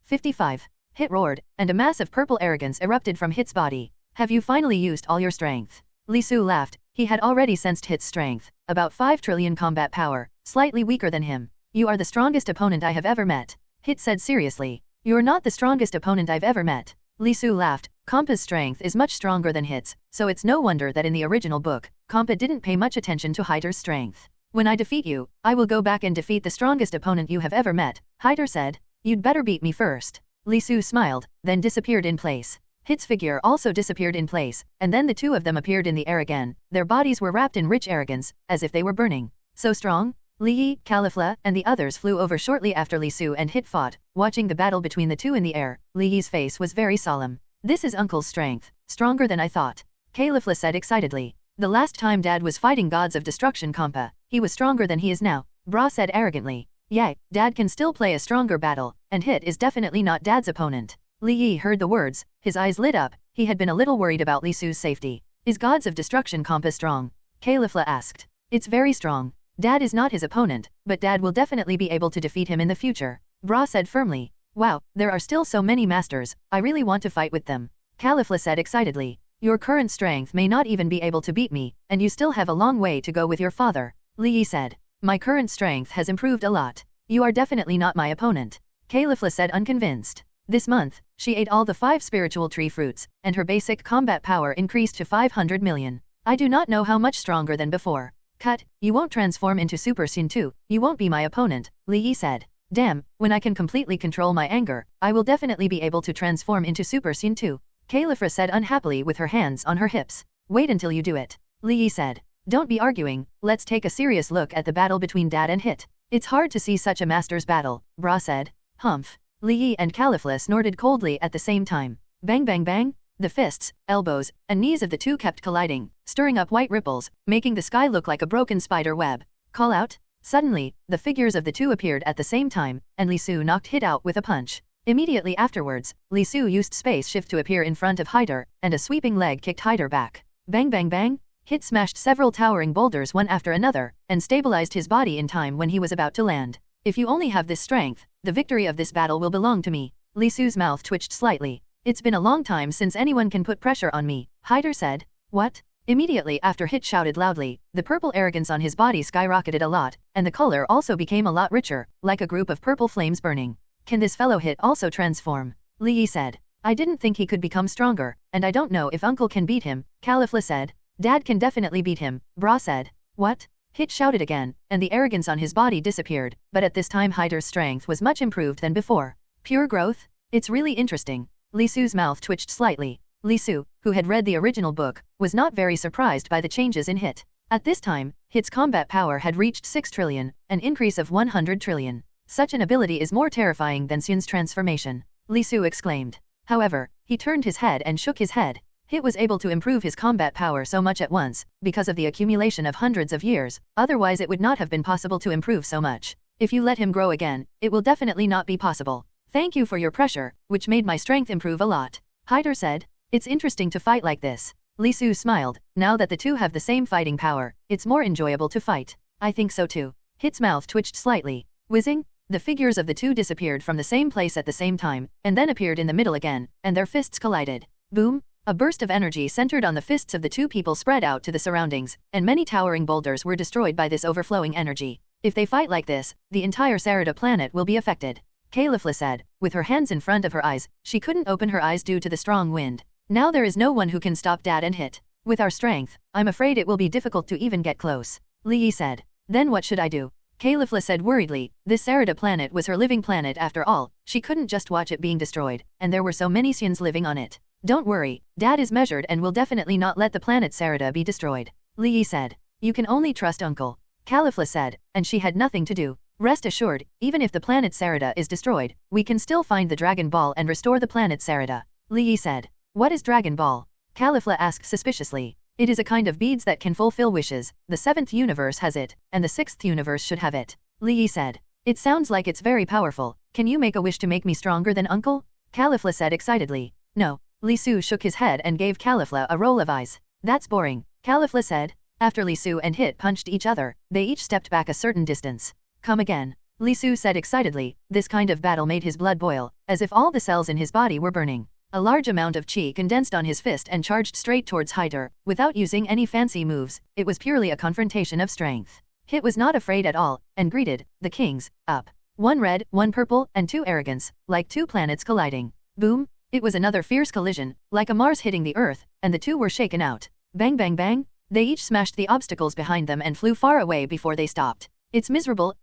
55. Hit roared, and a mass of purple arrogance erupted from Hit's body. Have you finally used all your strength? Li Su laughed. He had already sensed Hit's strength, about 5 trillion combat power, slightly weaker than him. You are the strongest opponent I have ever met, Hit said seriously. You're not the strongest opponent I've ever met. Li Su laughed. Compa's strength is much stronger than Hit's, so it's no wonder that in the original book, Compa didn't pay much attention to Hyder's strength. When I defeat you, I will go back and defeat the strongest opponent you have ever met, Hyder said. You'd better beat me first. Li Su smiled, then disappeared in place. Hit's figure also disappeared in place, and then the two of them appeared in the air again. Their bodies were wrapped in rich arrogance, as if they were burning. So strong? Li Yi, Califla, and the others flew over shortly after Li Su and Hit fought. Watching the battle between the two in the air, Li Yi's face was very solemn. This is Uncle's strength, stronger than I thought, Califla said excitedly. The last time Dad was fighting gods of destruction Compa, he was stronger than he is now, Bra said arrogantly. Yay, Dad can still play a stronger battle, and Hit is definitely not Dad's opponent. Li Yi heard the words, his eyes lit up. He had been a little worried about Li Su's safety. Is gods of destruction Compa strong? Califla asked. It's very strong. Dad is not his opponent, but Dad will definitely be able to defeat him in the future, Bra said firmly. Wow, there are still so many masters, I really want to fight with them, Caulifla said excitedly. Your current strength may not even be able to beat me, and you still have a long way to go with your father, Li Yi said. My current strength has improved a lot. You are definitely not my opponent, Caulifla said unconvinced. This month, she ate all the 5 spiritual tree fruits, and her basic combat power increased to 500 million. I do not know how much stronger than before. Cut, you won't transform into Super Saiyan 2, you won't be my opponent, Li Yi said. Damn, when I can completely control my anger, I will definitely be able to transform into Super Saiyan 2, Caulifla said unhappily with her hands on her hips. Wait until you do it, Li Yi said. Don't be arguing, let's take a serious look at the battle between Dad and Hit. It's hard to see such a master's battle, Bra said. Humph. Li Yi and Caulifla snorted coldly at the same time. Bang bang bang. The fists, elbows, and knees of the two kept colliding, stirring up white ripples, making the sky look like a broken spider web. Call out. Suddenly, the figures of the two appeared at the same time, and Li Su knocked Hit out with a punch. Immediately afterwards, Li Su used space shift to appear in front of Hyder, and a sweeping leg kicked Hyder back. Bang bang bang. Hit smashed several towering boulders one after another, and stabilized his body in time when he was about to land. If you only have this strength, the victory of this battle will belong to me. Li Su's mouth twitched slightly. It's been a long time since anyone can put pressure on me, Hyder said. What? Immediately after Hit shouted loudly, the purple arrogance on his body skyrocketed a lot, and the color also became a lot richer, like a group of purple flames burning. Can this fellow Hit also transform? Li Yi said. I didn't think he could become stronger, and I don't know if Uncle can beat him, Caulifla said. Dad can definitely beat him, Bra said. What? Hit shouted again, and the arrogance on his body disappeared, but at this time Hyder's strength was much improved than before. Pure growth? It's really interesting. Li Su's mouth twitched slightly. Li Su, who had read the original book, was not very surprised by the changes in Hit. At this time, Hit's combat power had reached 6 trillion, an increase of 100 trillion. Such an ability is more terrifying than Sun's transformation, Li Su exclaimed. However, he turned his head and shook his head. Hit was able to improve his combat power so much at once, because of the accumulation of hundreds of years, otherwise it would not have been possible to improve so much. If you let him grow again, it will definitely not be possible. Thank you for your pressure, which made my strength improve a lot, Hyder said. It's interesting to fight like this. Li Su smiled. Now that the two have the same fighting power, it's more enjoyable to fight. I think so too. Hit's mouth twitched slightly. Whizzing, the figures of the two disappeared from the same place at the same time, and then appeared in the middle again, and their fists collided. Boom! A burst of energy centered on the fists of the two people spread out to the surroundings, and many towering boulders were destroyed by this overflowing energy. If they fight like this, the entire Sarada planet will be affected, Caulifla said. With her hands in front of her eyes, she couldn't open her eyes due to the strong wind. Now there is no one who can stop Dad and Hit. With our strength, I'm afraid it will be difficult to even get close, Li Yi said. Then what should I do? Caulifla said worriedly. This Sarada planet was her living planet after all, she couldn't just watch it being destroyed, and there were so many Saiyans living on it. Don't worry, Dad is measured and will definitely not let the planet Sarada be destroyed, Li Yi said. You can only trust Uncle, Caulifla said, and she had nothing to do. Rest assured, even if the planet Sarada is destroyed, we can still find the Dragon Ball and restore the planet Sarada, Li Yi said. What is Dragon Ball? Caulifla asked suspiciously. It is a kind of beads that can fulfill wishes. The 7th universe has it, and the 6th universe should have it, Li Yi said. It sounds like it's very powerful. Can you make a wish to make me stronger than Uncle? Caulifla said excitedly. No. Li Su shook his head and gave Caulifla a roll of eyes. That's boring, Caulifla said. After Li Su and Hit punched each other, they each stepped back a certain distance. Come again, Li Su said excitedly. This kind of battle made his blood boil, as if all the cells in his body were burning. A large amount of chi condensed on his fist and charged straight towards Hyder, without using any fancy moves. It was purely a confrontation of strength. Hit was not afraid at all, and greeted the kings, up. 1 red, 1 purple, and 2 arrogance, like 2 planets colliding. Boom! It was another fierce collision, like a Mars hitting the Earth, and the two were shaken out. Bang bang bang! They each smashed the obstacles behind them and flew far away before they stopped. It's miserable,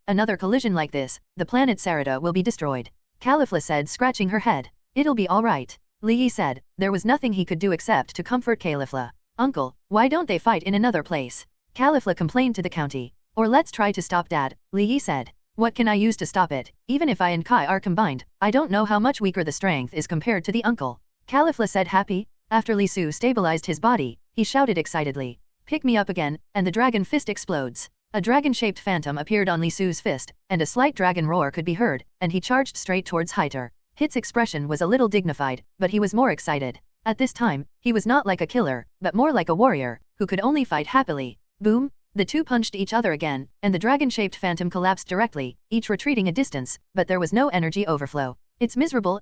another collision like this, the planet Sarada will be destroyed, Caulifla said, scratching her head. It'll be alright, Li Yi said. There was nothing he could do except to comfort Caulifla. Uncle, why don't they fight in another place? Caulifla complained to the county. Or let's try to stop Dad, Li Yi said. What can I use to stop it? Even if I and Kai are combined, I don't know how much weaker the strength is compared to the uncle, Caulifla said happy. After Li Su stabilized his body, he shouted excitedly. Pick me up again, and the dragon fist explodes. A dragon-shaped phantom appeared on Li Su's fist, and a slight dragon roar could be heard, and he charged straight towards Hyder. Hit's expression was a little dignified, but he was more excited. At this time, he was not like a killer, but more like a warrior, who could only fight happily. Boom! The two punched each other again, and the dragon-shaped phantom collapsed directly, each retreating a distance, but there was no energy overflow. It's miserable,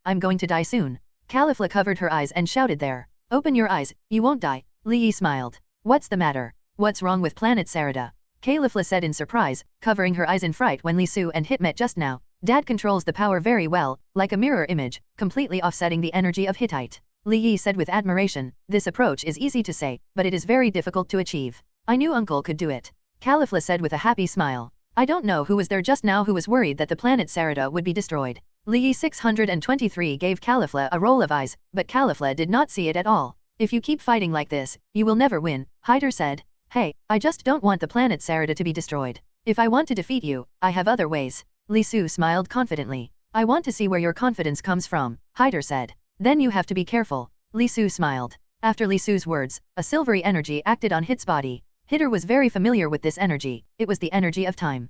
I'm going to die soon. Caulifla covered her eyes and shouted there. Open your eyes, you won't die. Li Yi smiled. What's the matter? What's wrong with planet Sarada? Caulifla said in surprise, covering her eyes in fright when Li Su and Hit met just now. Dad controls the power very well, like a mirror image, completely offsetting the energy of Hittite. Li Yi said with admiration, this approach is easy to say, but it is very difficult to achieve. I knew Uncle could do it. Caulifla said with a happy smile. I don't know who was there just now who was worried that the planet Sarada would be destroyed. Li Yi 623 gave Caulifla a roll of eyes, but Caulifla did not see it at all. If you keep fighting like this, you will never win, Hyder said. Hey, I just don't want the planet Sarada to be destroyed. If I want to defeat you, I have other ways. Li Su smiled confidently. I want to see where your confidence comes from, Hyder said. Then you have to be careful. Li Su smiled. After Li Su's words, a silvery energy acted on Hit's body. Hitter was very familiar with this energy, it was the energy of time.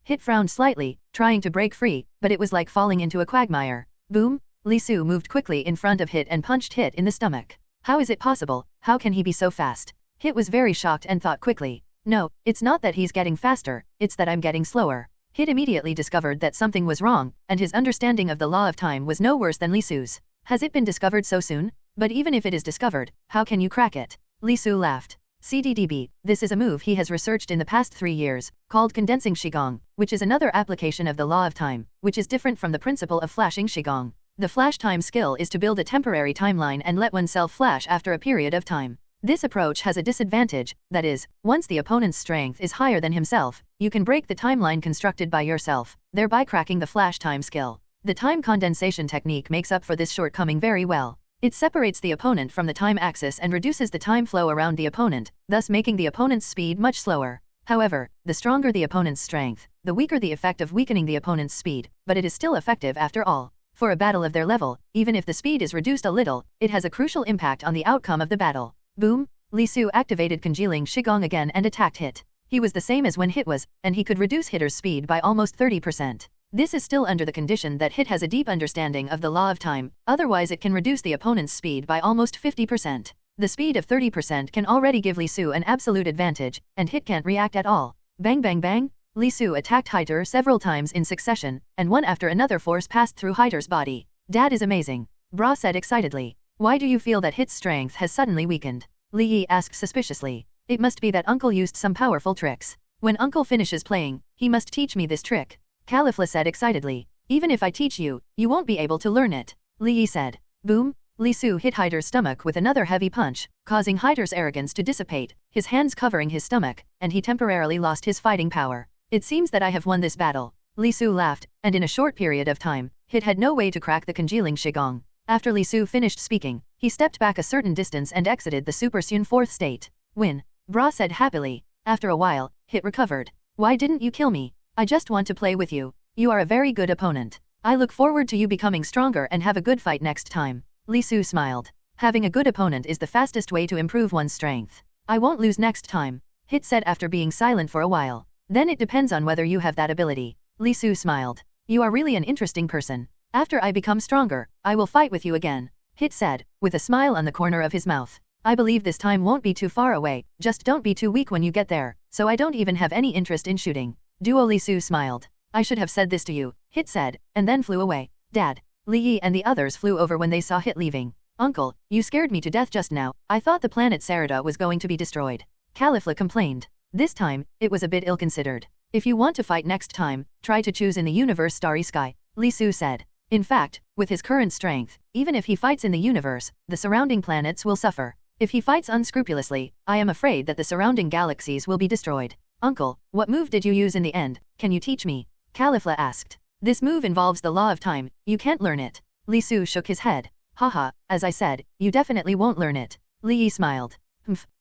Hit frowned slightly, trying to break free, but it was like falling into a quagmire. Boom! Li Su moved quickly in front of Hit and punched Hit in the stomach. How is it possible? How can he be so fast? Hit was very shocked and thought quickly. No, it's not that he's getting faster, it's that I'm getting slower. Hit immediately discovered that something was wrong, and his understanding of the law of time was no worse than Li Su's. Has it been discovered so soon? But even if it is discovered, how can you crack it? Li Su laughed. CDDB, this is a move he has researched in the past 3 years, called condensing Qigong, which is another application of the law of time, which is different from the principle of flashing Qigong. The flash time skill is to build a temporary timeline and let oneself flash after a period of time. This approach has a disadvantage, that is, once the opponent's strength is higher than himself, you can break the timeline constructed by yourself, thereby cracking the flash time skill. The time condensation technique makes up for this shortcoming very well. It separates the opponent from the time axis and reduces the time flow around the opponent, thus making the opponent's speed much slower. However, the stronger the opponent's strength, the weaker the effect of weakening the opponent's speed, but it is still effective after all. For a battle of their level, even if the speed is reduced a little, it has a crucial impact on the outcome of the battle. Boom! Li Su activated congealing Qigong again and attacked Hit. He was the same as when Hit was, and he could reduce Hitter's speed by almost 30%. This is still under the condition that Hit has a deep understanding of the law of time, otherwise it can reduce the opponent's speed by almost 50%. The speed of 30% can already give Li Su an absolute advantage, and Hit can't react at all. Bang bang bang! Li Su attacked Hyder several times in succession, and one after another force passed through Hyder's body. Dad is amazing. Bra said excitedly. Why do you feel that Hit's strength has suddenly weakened? Li Yi asked suspiciously. It must be that Uncle used some powerful tricks. When Uncle finishes playing, he must teach me this trick. Caulifla said excitedly. Even if I teach you, you won't be able to learn it. Li Yi said. Boom! Li Su hit Hyder's stomach with another heavy punch, causing Hyder's arrogance to dissipate, his hands covering his stomach, and he temporarily lost his fighting power. It seems that I have won this battle. Li Su laughed, and in a short period of time, Hit had no way to crack the congealing Qigong. After Li Su finished speaking, he stepped back a certain distance and exited the Super Saiyan 4th state. Win. Bra said happily. After a while, Hit recovered. Why didn't you kill me? I just want to play with you. You are a very good opponent. I look forward to you becoming stronger and have a good fight next time. Li Su smiled. Having a good opponent is the fastest way to improve one's strength. I won't lose next time. Hit said after being silent for a while. Then it depends on whether you have that ability. Li Su smiled. You are really an interesting person. After I become stronger, I will fight with you again. Hit said, with a smile on the corner of his mouth. I believe this time won't be too far away, just don't be too weak when you get there, so I don't even have any interest in shooting. Duo Li Su smiled. I should have said this to you, Hit said, and then flew away. Dad. Li Yi and the others flew over when they saw Hit leaving. Uncle, you scared me to death just now, I thought the planet Sarada was going to be destroyed. Caulifla complained. This time, it was a bit ill-considered. If you want to fight next time, try to choose in the universe Starry Sky, Li Su said. In fact, with his current strength, even if he fights in the universe, the surrounding planets will suffer. If he fights unscrupulously, I am afraid that the surrounding galaxies will be destroyed. Uncle, what move did you use in the end? Can you teach me? Caulifla asked. This move involves the law of time, you can't learn it. Li Su shook his head. Haha, as I said, you definitely won't learn it. Li Yi smiled.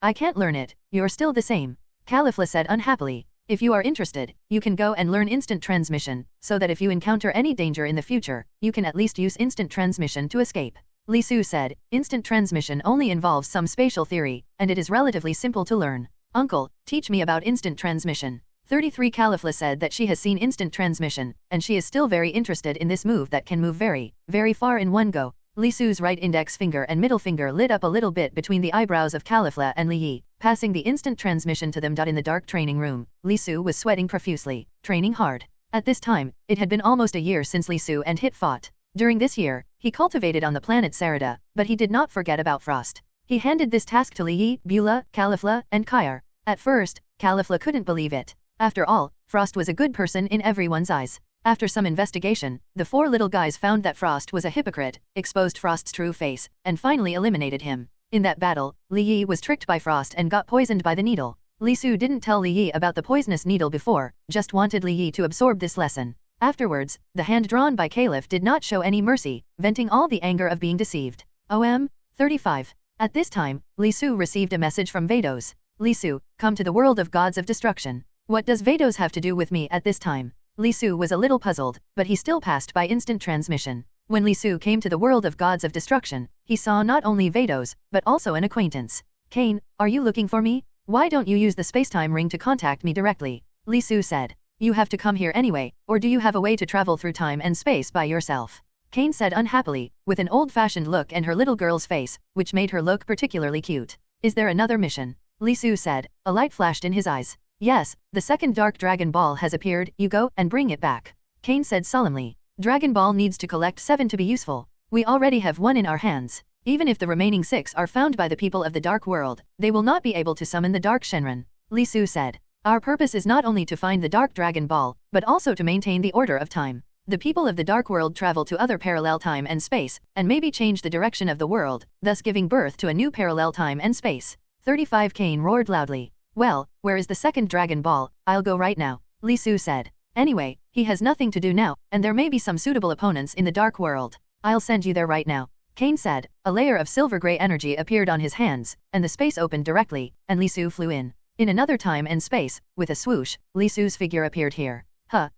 I can't learn it, you're still the same. Caulifla said unhappily. If you are interested, you can go and learn instant transmission, so that if you encounter any danger in the future, you can at least use instant transmission to escape. Li Su said, instant transmission only involves some spatial theory, and it is relatively simple to learn. Uncle, teach me about instant transmission. 33 Caulifla said that she has seen instant transmission, and she is still very interested in this move that can move very, very far in one go. Li Su's right index finger and middle finger lit up a little bit between the eyebrows of Caulifla and Li Yi, passing the instant transmission to them. In the dark training room, Li Su was sweating profusely, training hard. At this time, it had been almost a year since Li Su and Hit fought. During this year, he cultivated on the planet Sarada, but he did not forget about Frost. He handed this task to Li Yi, Beulah, Caulifla, and Kyar. At first, Caulifla couldn't believe it. After all, Frost was a good person in everyone's eyes. After some investigation, the 4 little guys found that Frost was a hypocrite, exposed Frost's true face, and finally eliminated him. In that battle, Li Yi was tricked by Frost and got poisoned by the needle. Li Su didn't tell Li Yi about the poisonous needle before, just wanted Li Yi to absorb this lesson. Afterwards, the hand drawn by Caliph did not show any mercy, venting all the anger of being deceived. 35. At this time, Li Su received a message from Vados. Li Su, come to the world of gods of destruction. What does Vados have to do with me at this time? Li Su was a little puzzled, but he still passed by instant transmission. When Li Su came to the world of gods of destruction, he saw not only Vados, but also an acquaintance. Kane, are you looking for me? Why don't you use the spacetime ring to contact me directly? Li Su said. You have to come here anyway, or do you have a way to travel through time and space by yourself? Kane said unhappily, with an old-fashioned look and her little girl's face, which made her look particularly cute. Is there another mission? Li Su said. A light flashed in his eyes. Yes, the second Dark Dragon Ball has appeared, you go and bring it back. Kane said solemnly. Dragon Ball needs to collect 7 to be useful. We already have 1 in our hands. Even if the remaining 6 are found by the people of the Dark World, they will not be able to summon the Dark Shenron. Li Su said. Our purpose is not only to find the Dark Dragon Ball, but also to maintain the order of time. The people of the Dark World travel to other parallel time and space, and maybe change the direction of the world, thus giving birth to a new parallel time and space. 35. Kane roared loudly. Well, where is the second Dragon Ball? I'll go right now, Li Su said. Anyway, he has nothing to do now, and there may be some suitable opponents in the Dark World. I'll send you there right now, Kane said. A layer of silver-gray energy appeared on his hands, and the space opened directly, and Li Su flew in. In another time and space, with a swoosh, Li Su's figure appeared here.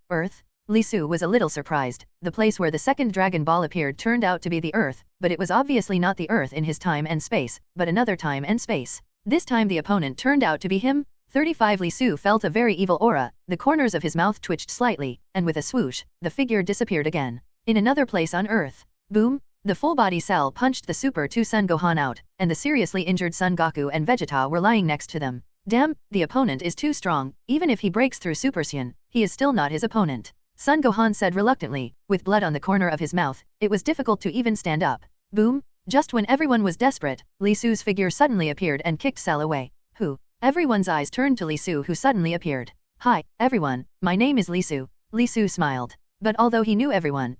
Earth? Li Su was a little surprised. The place where the second Dragon Ball appeared turned out to be the Earth, but it was obviously not the Earth in his time and space, but another time and space. This time the opponent turned out to be him. 35. Li Su felt a very evil aura, the corners of his mouth twitched slightly, and with a swoosh, the figure disappeared again. In another place on Earth. Boom! The full-body cell punched the Super 2 Son Gohan out, and the seriously injured Son Goku and Vegeta were lying next to them. Damn, the opponent is too strong. Even if he breaks through Super Saiyan, he is still not his opponent. Son Gohan said reluctantly, with blood on the corner of his mouth. It was difficult to even stand up. Boom! Just when everyone was desperate, Li Su's figure suddenly appeared and kicked Cell away. Who? Everyone's eyes turned to Li Su, who suddenly appeared. Hi, everyone, my name is Li Su. Li Su smiled. But although he knew everyone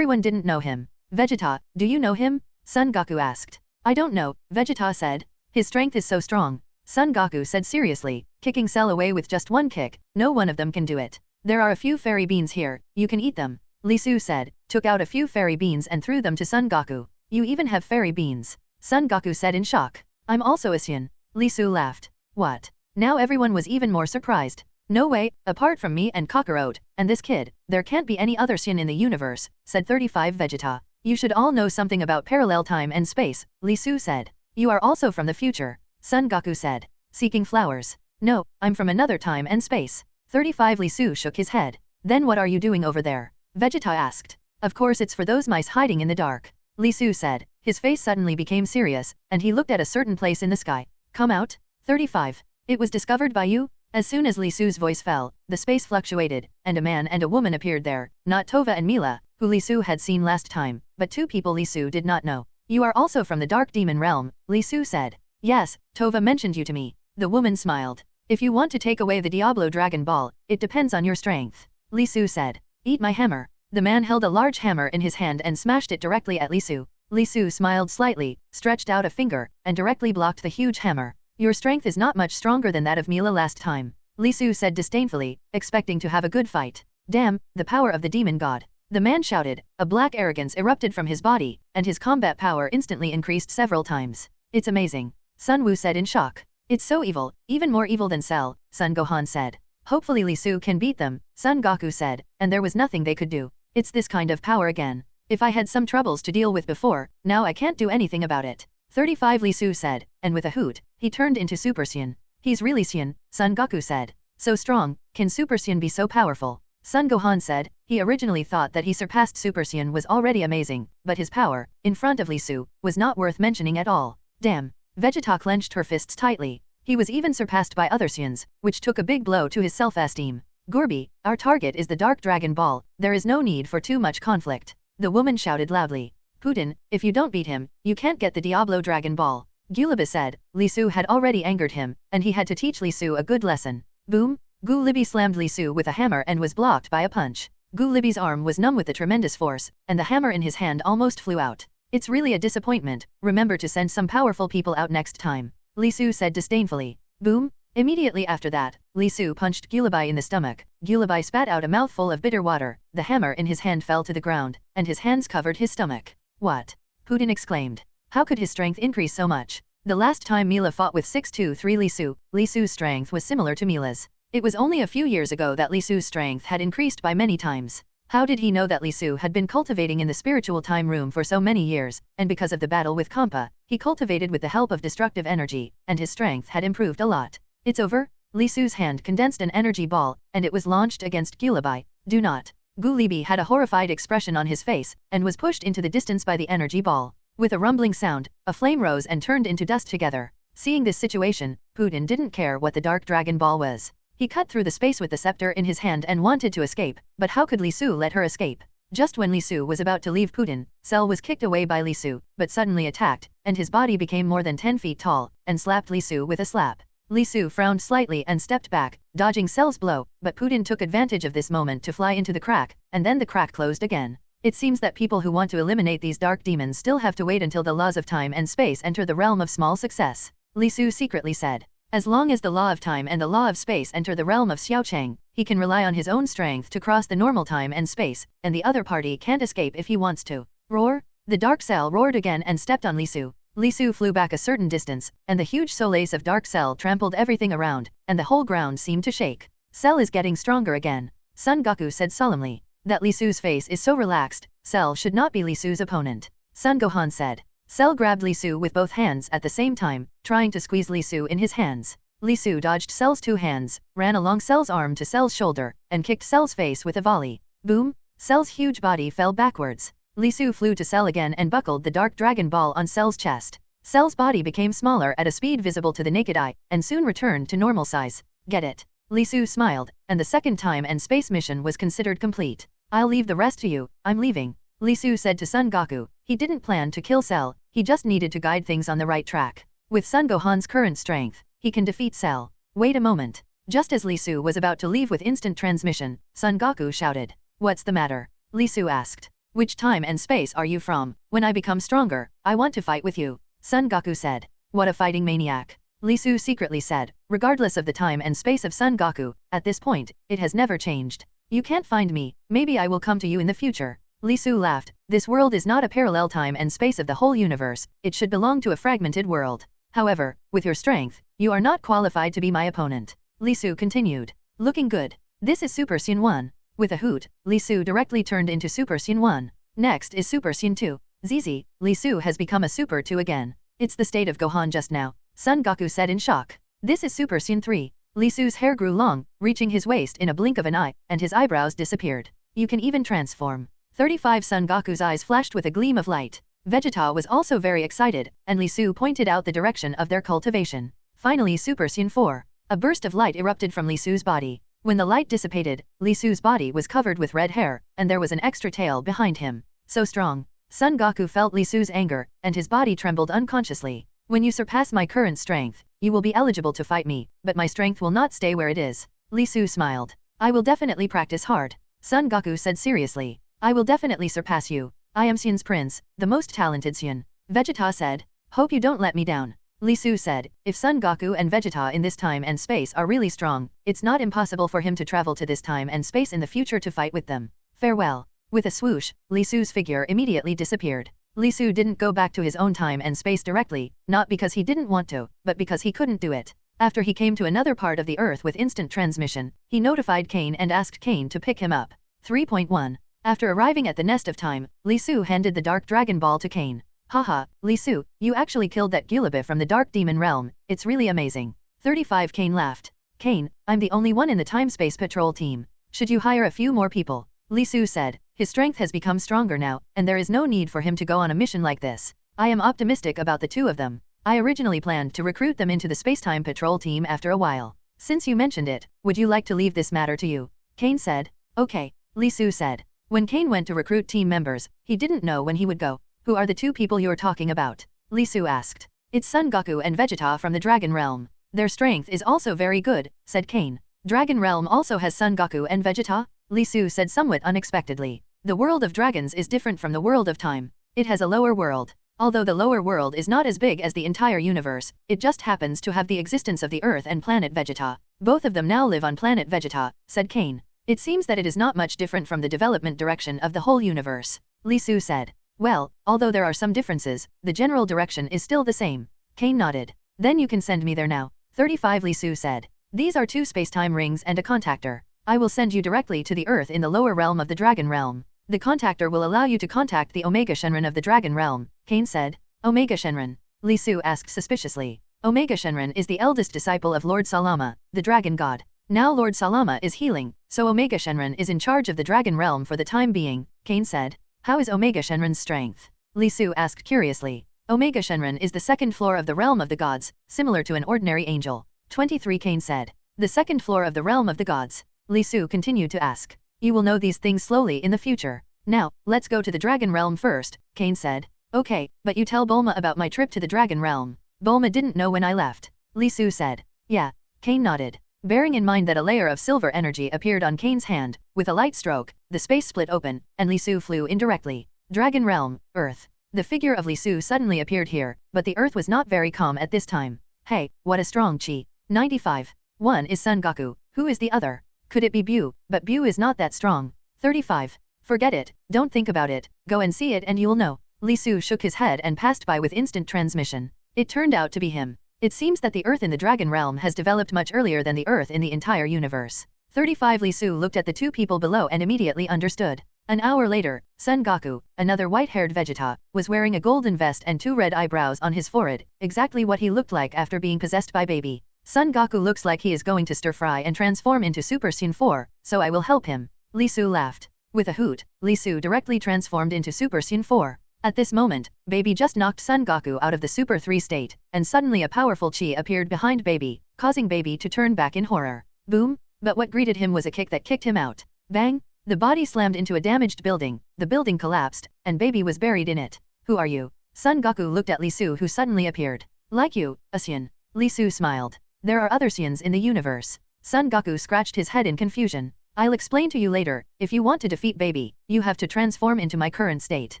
didn't know him. Vegeta, do you know him? Son Goku asked. I don't know, Vegeta said. His strength is so strong. Son Goku said seriously, kicking Cell away with just one kick. No one of them can do it. There are a few fairy beans here, you can eat them. Li Su said, took out a few fairy beans and threw them to Son Goku. You even have fairy beans. Son Goku said in shock. I'm also a Saiyan. Li Su laughed. What? Now everyone was even more surprised. No way, apart from me and Kakarot, and this kid, there can't be any other Saiyan in the universe, said 35 Vegeta. You should all know something about parallel time and space, Li Su said. You are also from the future, Son Goku said. Seeking flowers. No, I'm from another time and space. 35 Li Su shook his head. Then what are you doing over there? Vegeta asked. Of course it's for those mice hiding in the dark. Li Su said. His face suddenly became serious, and he looked at a certain place in the sky. Come out? 35. It was discovered by you? As soon as Li Su's voice fell, the space fluctuated, and a man and a woman appeared there, not Tova and Mila, who Li Su had seen last time, but 2 people Li Su did not know. You are also from the Dark Demon Realm, Li Su said. Yes, Tova mentioned you to me. The woman smiled. If you want to take away the Diablo Dragon Ball, it depends on your strength. Li Su said. Eat my hammer. The man held a large hammer in his hand and smashed it directly at Li Su. Li Su smiled slightly, stretched out a finger, and directly blocked the huge hammer. Your strength is not much stronger than that of Mila last time, Li Su said disdainfully, expecting to have a good fight. Damn, the power of the demon god. The man shouted, a black arrogance erupted from his body, and his combat power instantly increased several times. It's amazing, Sun Wu said in shock. It's so evil, even more evil than Cell, Son Gohan said. Hopefully Li Su can beat them, Son Goku said, and there was nothing they could do. It's this kind of power again. If I had some troubles to deal with before, now I can't do anything about it. 35 Li Su said, and with a hoot, he turned into Super Saiyan. He's really Saiyan, Son Goku said. So strong, can Super Saiyan be so powerful? Son Gohan said, he originally thought that he surpassed Super Saiyan was already amazing, but his power, in front of Li Su, was not worth mentioning at all. Damn. Vegeta clenched her fists tightly. He was even surpassed by other Saiyans, which took a big blow to his self-esteem. Gourbi, our target is the Dark Dragon Ball, there is no need for too much conflict. The woman shouted loudly. Putin, if you don't beat him, you can't get the Diablo Dragon Ball. Gullibi said, Li Su had already angered him, and he had to teach Li Su a good lesson. Boom! Gullibi slammed Li Su with a hammer and was blocked by a punch. Gullibi's arm was numb with the tremendous force, and the hammer in his hand almost flew out. It's really a disappointment, remember to send some powerful people out next time, Li Su said disdainfully. Boom! Immediately after that, Li Su punched Gullibi in the stomach. Gullibi spat out a mouthful of bitter water, the hammer in his hand fell to the ground, and his hands covered his stomach. What? Putin exclaimed. How could his strength increase so much? The last time Mila fought with 623 Li Su's strength was similar to Mila's. It was only a few years ago that Li Su's strength had increased by many times. How did he know that Li Su had been cultivating in the spiritual time room for so many years, and because of the battle with Kampa, he cultivated with the help of destructive energy, and his strength had improved a lot. It's over? Li Su's hand condensed an energy ball, and it was launched against Gullibi. Do not. Gullibi had a horrified expression on his face, and was pushed into the distance by the energy ball. With a rumbling sound, a flame rose and turned into dust together. Seeing this situation, Putin didn't care what the Dark Dragon Ball was. He cut through the space with the scepter in his hand and wanted to escape, but how could Li Su let her escape? Just when Li Su was about to leave Putin, Cell was kicked away by Li Su, but suddenly attacked, and his body became more than 10 feet tall, and slapped Li Su with a slap. Li Su frowned slightly and stepped back, dodging Cell's blow, but Putin took advantage of this moment to fly into the crack, and then the crack closed again. It seems that people who want to eliminate these dark demons still have to wait until the laws of time and space enter the realm of small success, Li Su secretly said. As long as the law of time and the law of space enter the realm of Xiaochang, he can rely on his own strength to cross the normal time and space, and the other party can't escape if he wants to. Roar! The Dark Cell roared again and stepped on Li Su. Li Su flew back a certain distance, and the huge solace of Dark Cell trampled everything around, and the whole ground seemed to shake. Cell is getting stronger again, Son Goku said solemnly. That Li Su's face is so relaxed, Cell should not be Li Su's opponent, Son Gohan said. Cell grabbed Li Su with both hands at the same time, trying to squeeze Li Su in his hands. Li Su dodged Cell's two hands, ran along Cell's arm to Cell's shoulder, and kicked Cell's face with a volley. Boom! Cell's huge body fell backwards. Li Su flew to Cell again and buckled the Dark Dragon Ball on Cell's chest. Cell's body became smaller at a speed visible to the naked eye, and soon returned to normal size. Get it? Li Su smiled, and the second time and space mission was considered complete. I'll leave the rest to you, I'm leaving, Li Su said to Son Goku. He didn't plan to kill Cell, he just needed to guide things on the right track. With Son Gohan's current strength, he can defeat Cell. Wait a moment. Just as Li Su was about to leave with instant transmission, Son Goku shouted. What's the matter? Li Su asked. Which time and space are you from? When I become stronger, I want to fight with you, Son Goku said. What a fighting maniac, Li Su secretly said. Regardless of the time and space of Son Goku, at this point, it has never changed. You can't find me, maybe I will come to you in the future. Li Su laughed. This world is not a parallel time and space of the whole universe, it should belong to a fragmented world. However, with your strength, you are not qualified to be my opponent, Li Su continued. Looking good. This is Super Saiyan 1. With a hoot, Li Su directly turned into Super Saiyan 1. Next is Super Saiyan 2. Zizi, Li Su has become a Super 2 again. It's the state of Gohan just now, Son Goku said in shock. This is Super Saiyan 3. Li Su's hair grew long, reaching his waist in a blink of an eye, and his eyebrows disappeared. You can even transform. 35 Son Goku's eyes flashed with a gleam of light. Vegeta was also very excited, and Li Su pointed out the direction of their cultivation. Finally Super Saiyan 4. A burst of light erupted from Li Su's body. When the light dissipated, Li Su's body was covered with red hair, and there was an extra tail behind him. So strong. Son Goku felt Li Su's anger, and his body trembled unconsciously. When you surpass my current strength, you will be eligible to fight me, but my strength will not stay where it is. Li Su smiled. I will definitely practice hard, Son Goku said seriously. I will definitely surpass you. I am Saiyan's prince, the most talented Saiyan. Vegeta said. Hope you don't let me down. Li Su said, if Son Goku and Vegeta in this time and space are really strong, it's not impossible for him to travel to this time and space in the future to fight with them. Farewell. With a swoosh, Li Su's figure immediately disappeared. Li Su didn't go back to his own time and space directly, not because he didn't want to, but because he couldn't do it. After he came to another part of the Earth with instant transmission, he notified Kane and asked Kane to pick him up. 3.1. After arriving at the Nest of Time, Li Su handed the Dark Dragon Ball to Kane. Haha, Li Su, you actually killed that Gullibi from the Dark Demon Realm, it's really amazing. 35 Kane laughed. Kane, I'm the only one in the Time-Space Patrol team. Should you hire a few more people? Li Su said. His strength has become stronger now, and there is no need for him to go on a mission like this. I am optimistic about the two of them. I originally planned to recruit them into the Spacetime Patrol team after a while. Since you mentioned it, would you like to leave this matter to you? Kane said. Okay, Li Su said. When Kane went to recruit team members, he didn't know when he would go. Who are the two people you're talking about? Li Su asked. It's Son Goku and Vegeta from the Dragon Realm. Their strength is also very good, said Kane. Dragon Realm also has Son Goku and Vegeta? Li Su said somewhat unexpectedly. The world of dragons is different from the world of time. It has a lower world. Although the lower world is not as big as the entire universe, it just happens to have the existence of the Earth and planet Vegeta. Both of them now live on planet Vegeta, said Kane. It seems that it is not much different from the development direction of the whole universe, Li Su said. Well, although there are some differences, the general direction is still the same. Kane nodded. Then you can send me there now. 35 Li Su said. These are 2 space-time rings and a contactor. I will send you directly to the Earth in the lower realm of the Dragon Realm. The contactor will allow you to contact the Omega Shenron of the Dragon Realm, Kane said. Omega Shenron? Li Su asked suspiciously. Omega Shenron is the eldest disciple of Lord Salama, the dragon god. Now Lord Salama is healing, so Omega Shenron is in charge of the Dragon Realm for the time being, Kane said. How is Omega Shenron's strength? Li Su asked curiously. Omega Shenron is the second floor of the realm of the gods, similar to an ordinary angel. 23 Kane said. The second floor of the realm of the gods. Li Su continued to ask. You will know these things slowly in the future. Now, let's go to the Dragon Realm first, Kane said. Okay, but you tell Bulma about my trip to the Dragon Realm. Bulma didn't know when I left. Li Su said. Yeah. Kane nodded. Bearing in mind that a layer of silver energy appeared on Kane's hand, with a light stroke, the space split open, and Li Su flew indirectly. Dragon Realm, Earth. The figure of Li Su suddenly appeared here, but the Earth was not very calm at this time. Hey, what a strong chi. 95. One is Son Goku, who is the other? Could it be Bu? But Bu is not that strong. 35. Forget it, don't think about it, go and see it and you'll know. Li Su shook his head and passed by with instant transmission. It turned out to be him. It seems that the Earth in the Dragon Realm has developed much earlier than the Earth in the entire universe. 35 Li Su looked at the two people below and immediately understood. An hour later, Son Goku, another white-haired Vegeta, was wearing a golden vest and 2 red eyebrows on his forehead, exactly what he looked like after being possessed by Baby. Son Goku looks like he is going to stir-fry and transform into Super Saiyan 4, so I will help him. Li Su laughed. With a hoot, Li Su directly transformed into Super Saiyan 4. At this moment, Baby just knocked Son Goku out of the Super 3 state, and suddenly a powerful chi appeared behind Baby, causing Baby to turn back in horror. Boom! But what greeted him was a kick that kicked him out. Bang! The body slammed into a damaged building, the building collapsed, and Baby was buried in it. Who are you? Son Goku looked at Li Su who suddenly appeared. Like you, a Saiyan. Li Su smiled. There are other Saiyans in the universe. Son Goku scratched his head in confusion. I'll explain to you later. If you want to defeat Baby, you have to transform into my current state.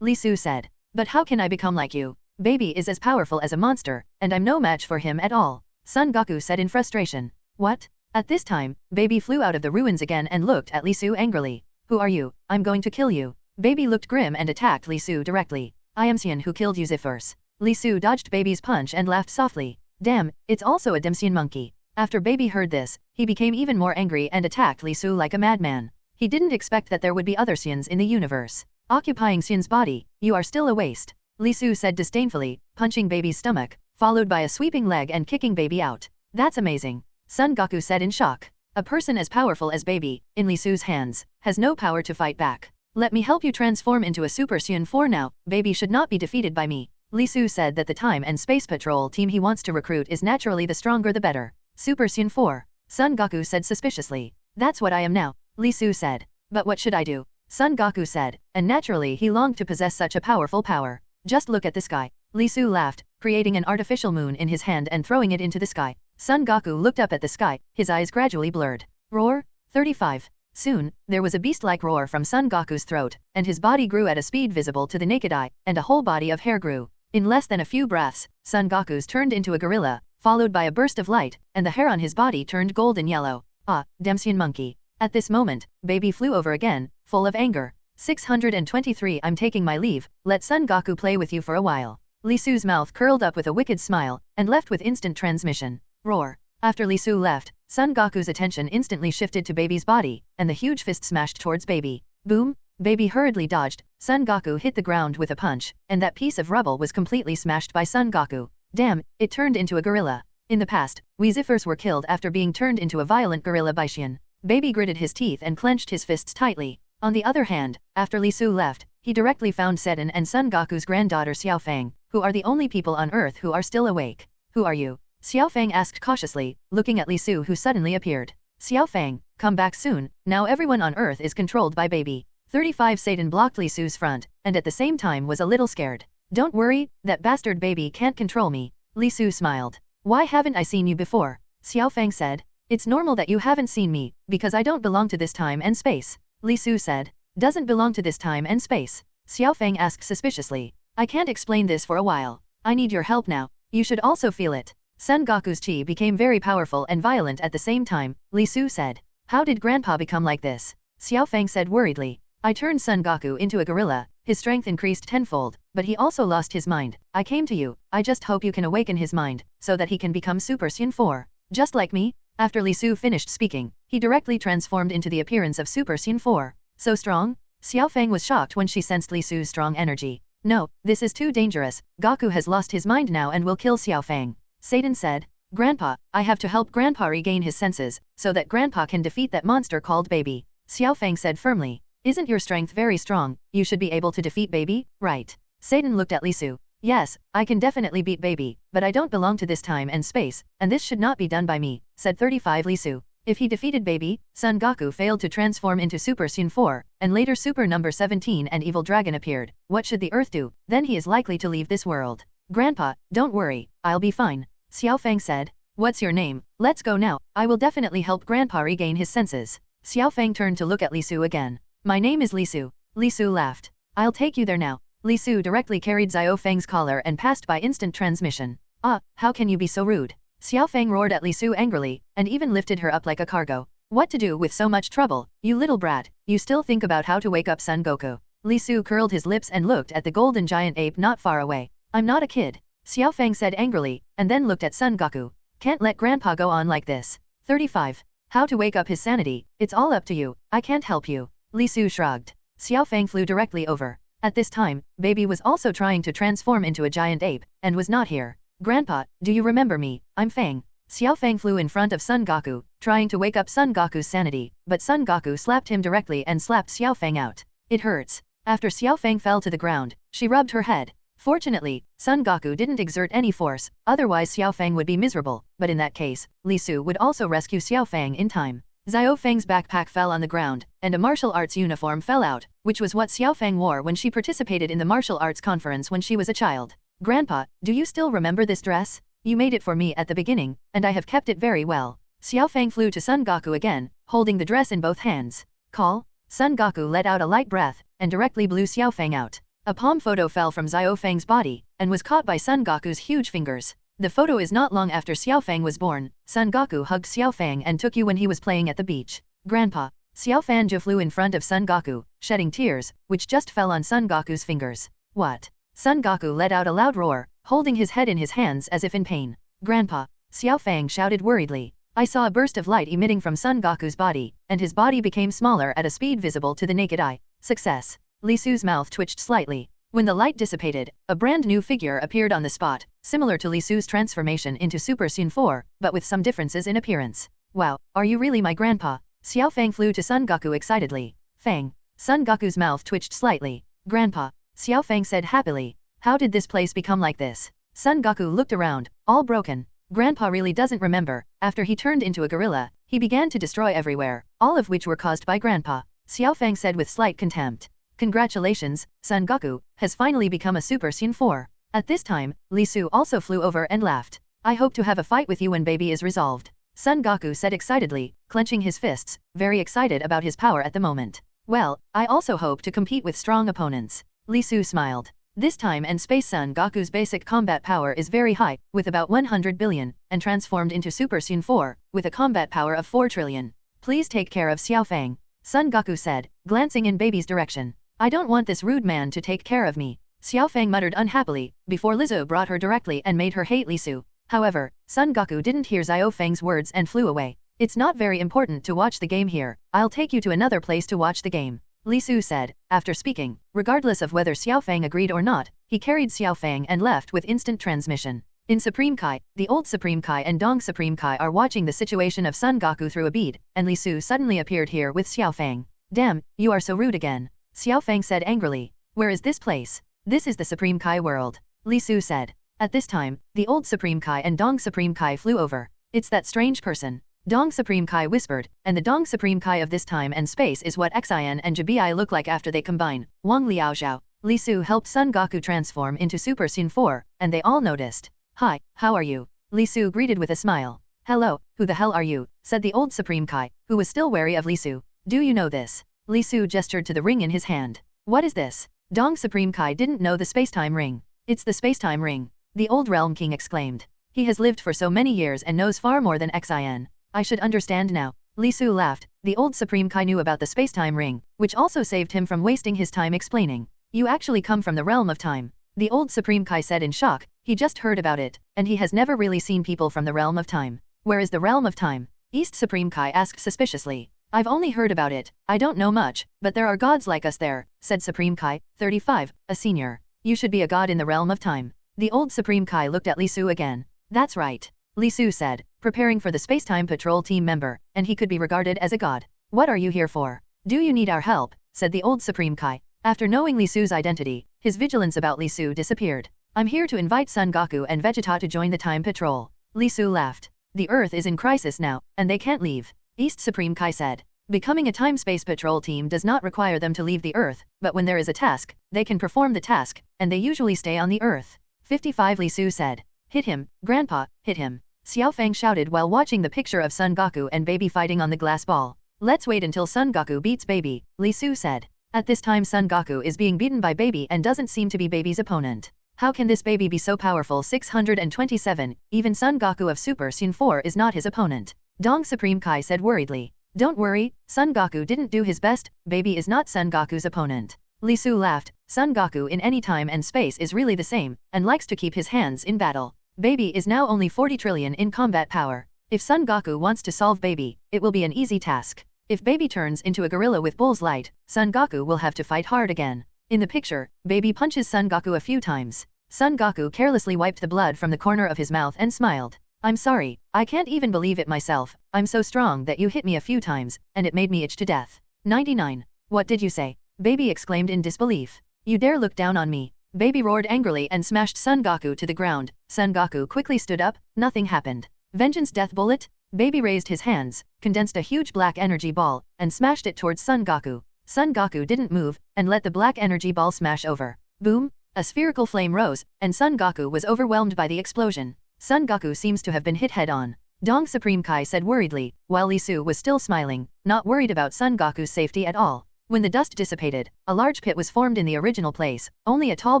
Li Su said. But how can I become like you? Baby is as powerful as a monster, and I'm no match for him at all. Son Goku said in frustration. What? At this time, Baby flew out of the ruins again and looked at Li Su angrily. Who are you? I'm going to kill you. Baby looked grim and attacked Li Su directly. I am Saiyan who killed you Zifers. Li Su dodged Baby's punch and laughed softly. Damn, it's also a Saiyan monkey. After Baby heard this, he became even more angry and attacked Li Su like a madman. He didn't expect that there would be other Saiyans in the universe. Occupying Saiyan's body, you are still a waste. Li Su said disdainfully, punching Baby's stomach, followed by a sweeping leg and kicking Baby out. That's amazing. Son Goku said in shock. A person as powerful as Baby, in Li Su's hands, has no power to fight back. Let me help you transform into a Super Saiyan 4 now. Baby should not be defeated by me. Li Su said that the time and space patrol team he wants to recruit is naturally the stronger the better. Super Saiyan 4. Son Goku said suspiciously. That's what I am now. Li Su said. But what should I do? Son Goku said, and naturally he longed to possess such a powerful power. Just look at the sky. Li Su laughed, creating an artificial moon in his hand and throwing it into the sky. Son Goku looked up at the sky, his eyes gradually blurred. Roar! 35. Soon, there was a beast-like roar from Son Goku's throat, and his body grew at a speed visible to the naked eye, and a whole body of hair grew. In less than a few breaths, Son Goku's turned into a gorilla, followed by a burst of light, and the hair on his body turned golden yellow. Ah, Saiyan monkey. At this moment, Baby flew over again, full of anger. 623 I'm taking my leave, let Son Goku play with you for a while. Li Su's mouth curled up with a wicked smile, and left with instant transmission. Roar. After Li Su left, Son Goku's attention instantly shifted to Baby's body, and the huge fist smashed towards Baby. Boom! Baby hurriedly dodged, Son Goku hit the ground with a punch, and that piece of rubble was completely smashed by Son Goku. Damn, it turned into a gorilla. In the past, we Zifers were killed after being turned into a violent gorilla by Saiyan. Baby gritted his teeth and clenched his fists tightly. On the other hand, after Li Su left, he directly found Saiyan and Son Goku's granddaughter Xiaofang, who are the only people on Earth who are still awake. Who are you? Xiaofang asked cautiously, looking at Li Su who suddenly appeared. Xiaofang, come back soon, now everyone on Earth is controlled by Baby. 35 Satan blocked Li Su's front, and at the same time was a little scared. Don't worry, that bastard Baby can't control me. Li Su smiled. Why haven't I seen you before? Xiaofang said. It's normal that you haven't seen me, because I don't belong to this time and space. Li Su said. Doesn't belong to this time and space? Xiaofang asked suspiciously. I can't explain this for a while. I need your help now. You should also feel it. Son Goku's chi became very powerful and violent at the same time, Li Su said. How did Grandpa become like this? Xiaofang said worriedly. I turned Son Goku into a gorilla, his strength increased tenfold, but he also lost his mind. I came to you, I just hope you can awaken his mind, so that he can become Super Saiyan 4. Just like me? After Li Su finished speaking, he directly transformed into the appearance of Super Saiyan 4. So strong? Xiaofang was shocked when she sensed Li Su's strong energy. No, this is too dangerous, Goku has lost his mind now and will kill Xiaofang. Satan said, Grandpa, I have to help Grandpa regain his senses, so that Grandpa can defeat that monster called Baby. Xiaofang said firmly. Isn't your strength very strong? You should be able to defeat Baby, right? Satan looked at Li Su. Yes, I can definitely beat Baby, but I don't belong to this time and space, and this should not be done by me, said 35 Li Su. If he defeated Baby, Son Goku failed to transform into Super Saiyan 4, and later Super number 17 and Evil Dragon appeared, what should the Earth do? Then he is likely to leave this world. Grandpa, don't worry, I'll be fine. Xiaofang said. What's your name? Let's go now, I will definitely help Grandpa regain his senses. Xiaofang turned to look at Li Su again. My name is Li Su. Li Su laughed. I'll take you there now. Li Su directly carried Xiaofang's collar and passed by instant transmission. Ah, how can you be so rude? Xiaofang roared at Li Su angrily, and even lifted her up like a cargo. What to do with so much trouble, you little brat, you still think about how to wake up Son Goku. Li Su curled his lips and looked at the golden giant ape not far away. I'm not a kid. Xiaofang said angrily, and then looked at Son Goku. Can't let Grandpa go on like this. 35. How to wake up his sanity, it's all up to you, I can't help you. Li Su shrugged. Xiaofang flew directly over. At this time, Baby was also trying to transform into a giant ape, and was not here. Grandpa, do you remember me? I'm Fang. Xiaofang flew in front of Son Goku, trying to wake up Son Goku's sanity, but Son Goku slapped him directly and slapped Xiaofang out. It hurts. After Xiaofang fell to the ground, she rubbed her head. Fortunately, Son Goku didn't exert any force, otherwise Xiaofang would be miserable, but in that case, Li Su would also rescue Xiaofang in time. Xiaofang's backpack fell on the ground, and a martial arts uniform fell out, which was what Xiaofang wore when she participated in the martial arts conference when she was a child. Grandpa, do you still remember this dress? You made it for me at the beginning, and I have kept it very well. Xiaofang flew to Son Goku again, holding the dress in both hands. Call? Son Goku let out a light breath, and directly blew Xiaofang out. A palm photo fell from Xiaofang's body, and was caught by Son Goku's huge fingers. The photo is not long after Xiaofang was born. Son Goku hugged Xiaofang and took you when he was playing at the beach. Grandpa. Xiaofang flew in front of Son Goku, shedding tears, which just fell on Son Goku's fingers. What? Son Goku let out a loud roar, holding his head in his hands as if in pain. Grandpa. Xiaofang shouted worriedly. I saw a burst of light emitting from Son Goku's body, and his body became smaller at a speed visible to the naked eye. Success. Li Su's mouth twitched slightly. When the light dissipated, a brand new figure appeared on the spot, similar to Li Su's transformation into Super Saiyan 4, but with some differences in appearance. Wow, are you really my grandpa? Xiaofang flew to Son Goku excitedly. Fang. Son Goku's mouth twitched slightly. Grandpa. Xiaofang said happily. How did this place become like this? Son Goku looked around, all broken. Grandpa really doesn't remember. After he turned into a gorilla, he began to destroy everywhere, all of which were caused by Grandpa. Xiaofang said with slight contempt. Congratulations, Son Goku has finally become a Super Saiyan 4. At this time, Li Su also flew over and laughed. I hope to have a fight with you when Baby is resolved. Son Goku said excitedly, clenching his fists, very excited about his power at the moment. Well, I also hope to compete with strong opponents. Li Su smiled. This time and space Son Goku's basic combat power is very high, with about 100 billion, and transformed into Super Saiyan 4, with a combat power of 4 trillion. Please take care of Xiaofang. Son Goku said, glancing in Baby's direction. I don't want this rude man to take care of me. Xiaofang muttered unhappily, before Lizzo brought her directly and made her hate Li Su. However, Son Goku didn't hear Xiaofang's words and flew away. It's not very important to watch the game here, I'll take you to another place to watch the game. Li Su said, after speaking. Regardless of whether Xiaofang agreed or not, he carried Xiaofang and left with instant transmission. In Supreme Kai, the old Supreme Kai and Dong Supreme Kai are watching the situation of Son Goku through a bead, and Li Su suddenly appeared here with Xiaofang. Damn, you are so rude again. Xiaofang said angrily. Where is this place? This is the Supreme Kai world. Li Su said. At this time, the old Supreme Kai and Dong Supreme Kai flew over. It's that strange person. Dong Supreme Kai whispered, and the Dong Supreme Kai of this time and space is what Xian and Jibi look like after they combine. Wang Liaozhao. Li Su helped Son Goku transform into Super Saiyan 4, and they all noticed. Hi, how are you? Li Su greeted with a smile. Hello, who the hell are you? Said the old Supreme Kai, who was still wary of Li Su. Do you know this? Li Su gestured to the ring in his hand. What is this? Dong Supreme Kai didn't know the spacetime ring. It's the spacetime ring. The old Realm King exclaimed. He has lived for so many years and knows far more than Xian. I should understand now. Li Su laughed. The old Supreme Kai knew about the spacetime ring, which also saved him from wasting his time explaining. You actually come from the realm of time. The old Supreme Kai said in shock. He just heard about it, and he has never really seen people from the realm of time. Where is the realm of time? East Supreme Kai asked suspiciously. I've only heard about it. I don't know much, but there are gods like us there, said Supreme Kai, 35, a senior. You should be a god in the realm of time. The old Supreme Kai looked at Li Su again. That's right. Li Su said, preparing for the Spacetime Patrol team member, and he could be regarded as a god. What are you here for? Do you need our help? Said the old Supreme Kai. After knowing Li Su's identity, his vigilance about Li Su disappeared. I'm here to invite Son Goku and Vegeta to join the Time Patrol. Li Su laughed. The Earth is in crisis now, and they can't leave. East Supreme Kai said. Becoming a Time-Space Patrol team does not require them to leave the Earth, but when there is a task, they can perform the task, and they usually stay on the Earth. 55 Li Su said. Hit him, Grandpa, hit him. Xiaofang shouted while watching the picture of Son Goku and Baby fighting on the glass ball. Let's wait until Son Goku beats Baby, Li Su said. At this time Son Goku is being beaten by Baby and doesn't seem to be Baby's opponent. How can this baby be so powerful? 627, even Son Goku of Super Saiyan 4 is not his opponent. Dong Supreme Kai said worriedly. Don't worry, Son Goku didn't do his best, Baby is not Son Goku's opponent. Li Su laughed. Son Goku in any time and space is really the same, and likes to keep his hands in battle. Baby is now only 40 trillion in combat power. If Son Goku wants to solve Baby, it will be an easy task. If Baby turns into a gorilla with Bull's light, Son Goku will have to fight hard again. In the picture, Baby punches Son Goku a few times. Son Goku carelessly wiped the blood from the corner of his mouth and smiled. I'm sorry, I can't even believe it myself. I'm so strong that you hit me a few times, and it made me itch to death. 99. What did you say? Baby exclaimed in disbelief. You dare look down on me. Baby roared angrily and smashed Son Goku to the ground. Son Goku quickly stood up, nothing happened. Vengeance death bullet? Baby raised his hands, condensed a huge black energy ball, and smashed it towards Son Goku. Son Goku didn't move, and let the black energy ball smash over. Boom! A spherical flame rose, and Son Goku was overwhelmed by the explosion. Son Goku seems to have been hit head-on. Dong Supreme Kai said worriedly, while Li Su was still smiling, not worried about Son Goku's safety at all. When the dust dissipated, a large pit was formed in the original place, only a tall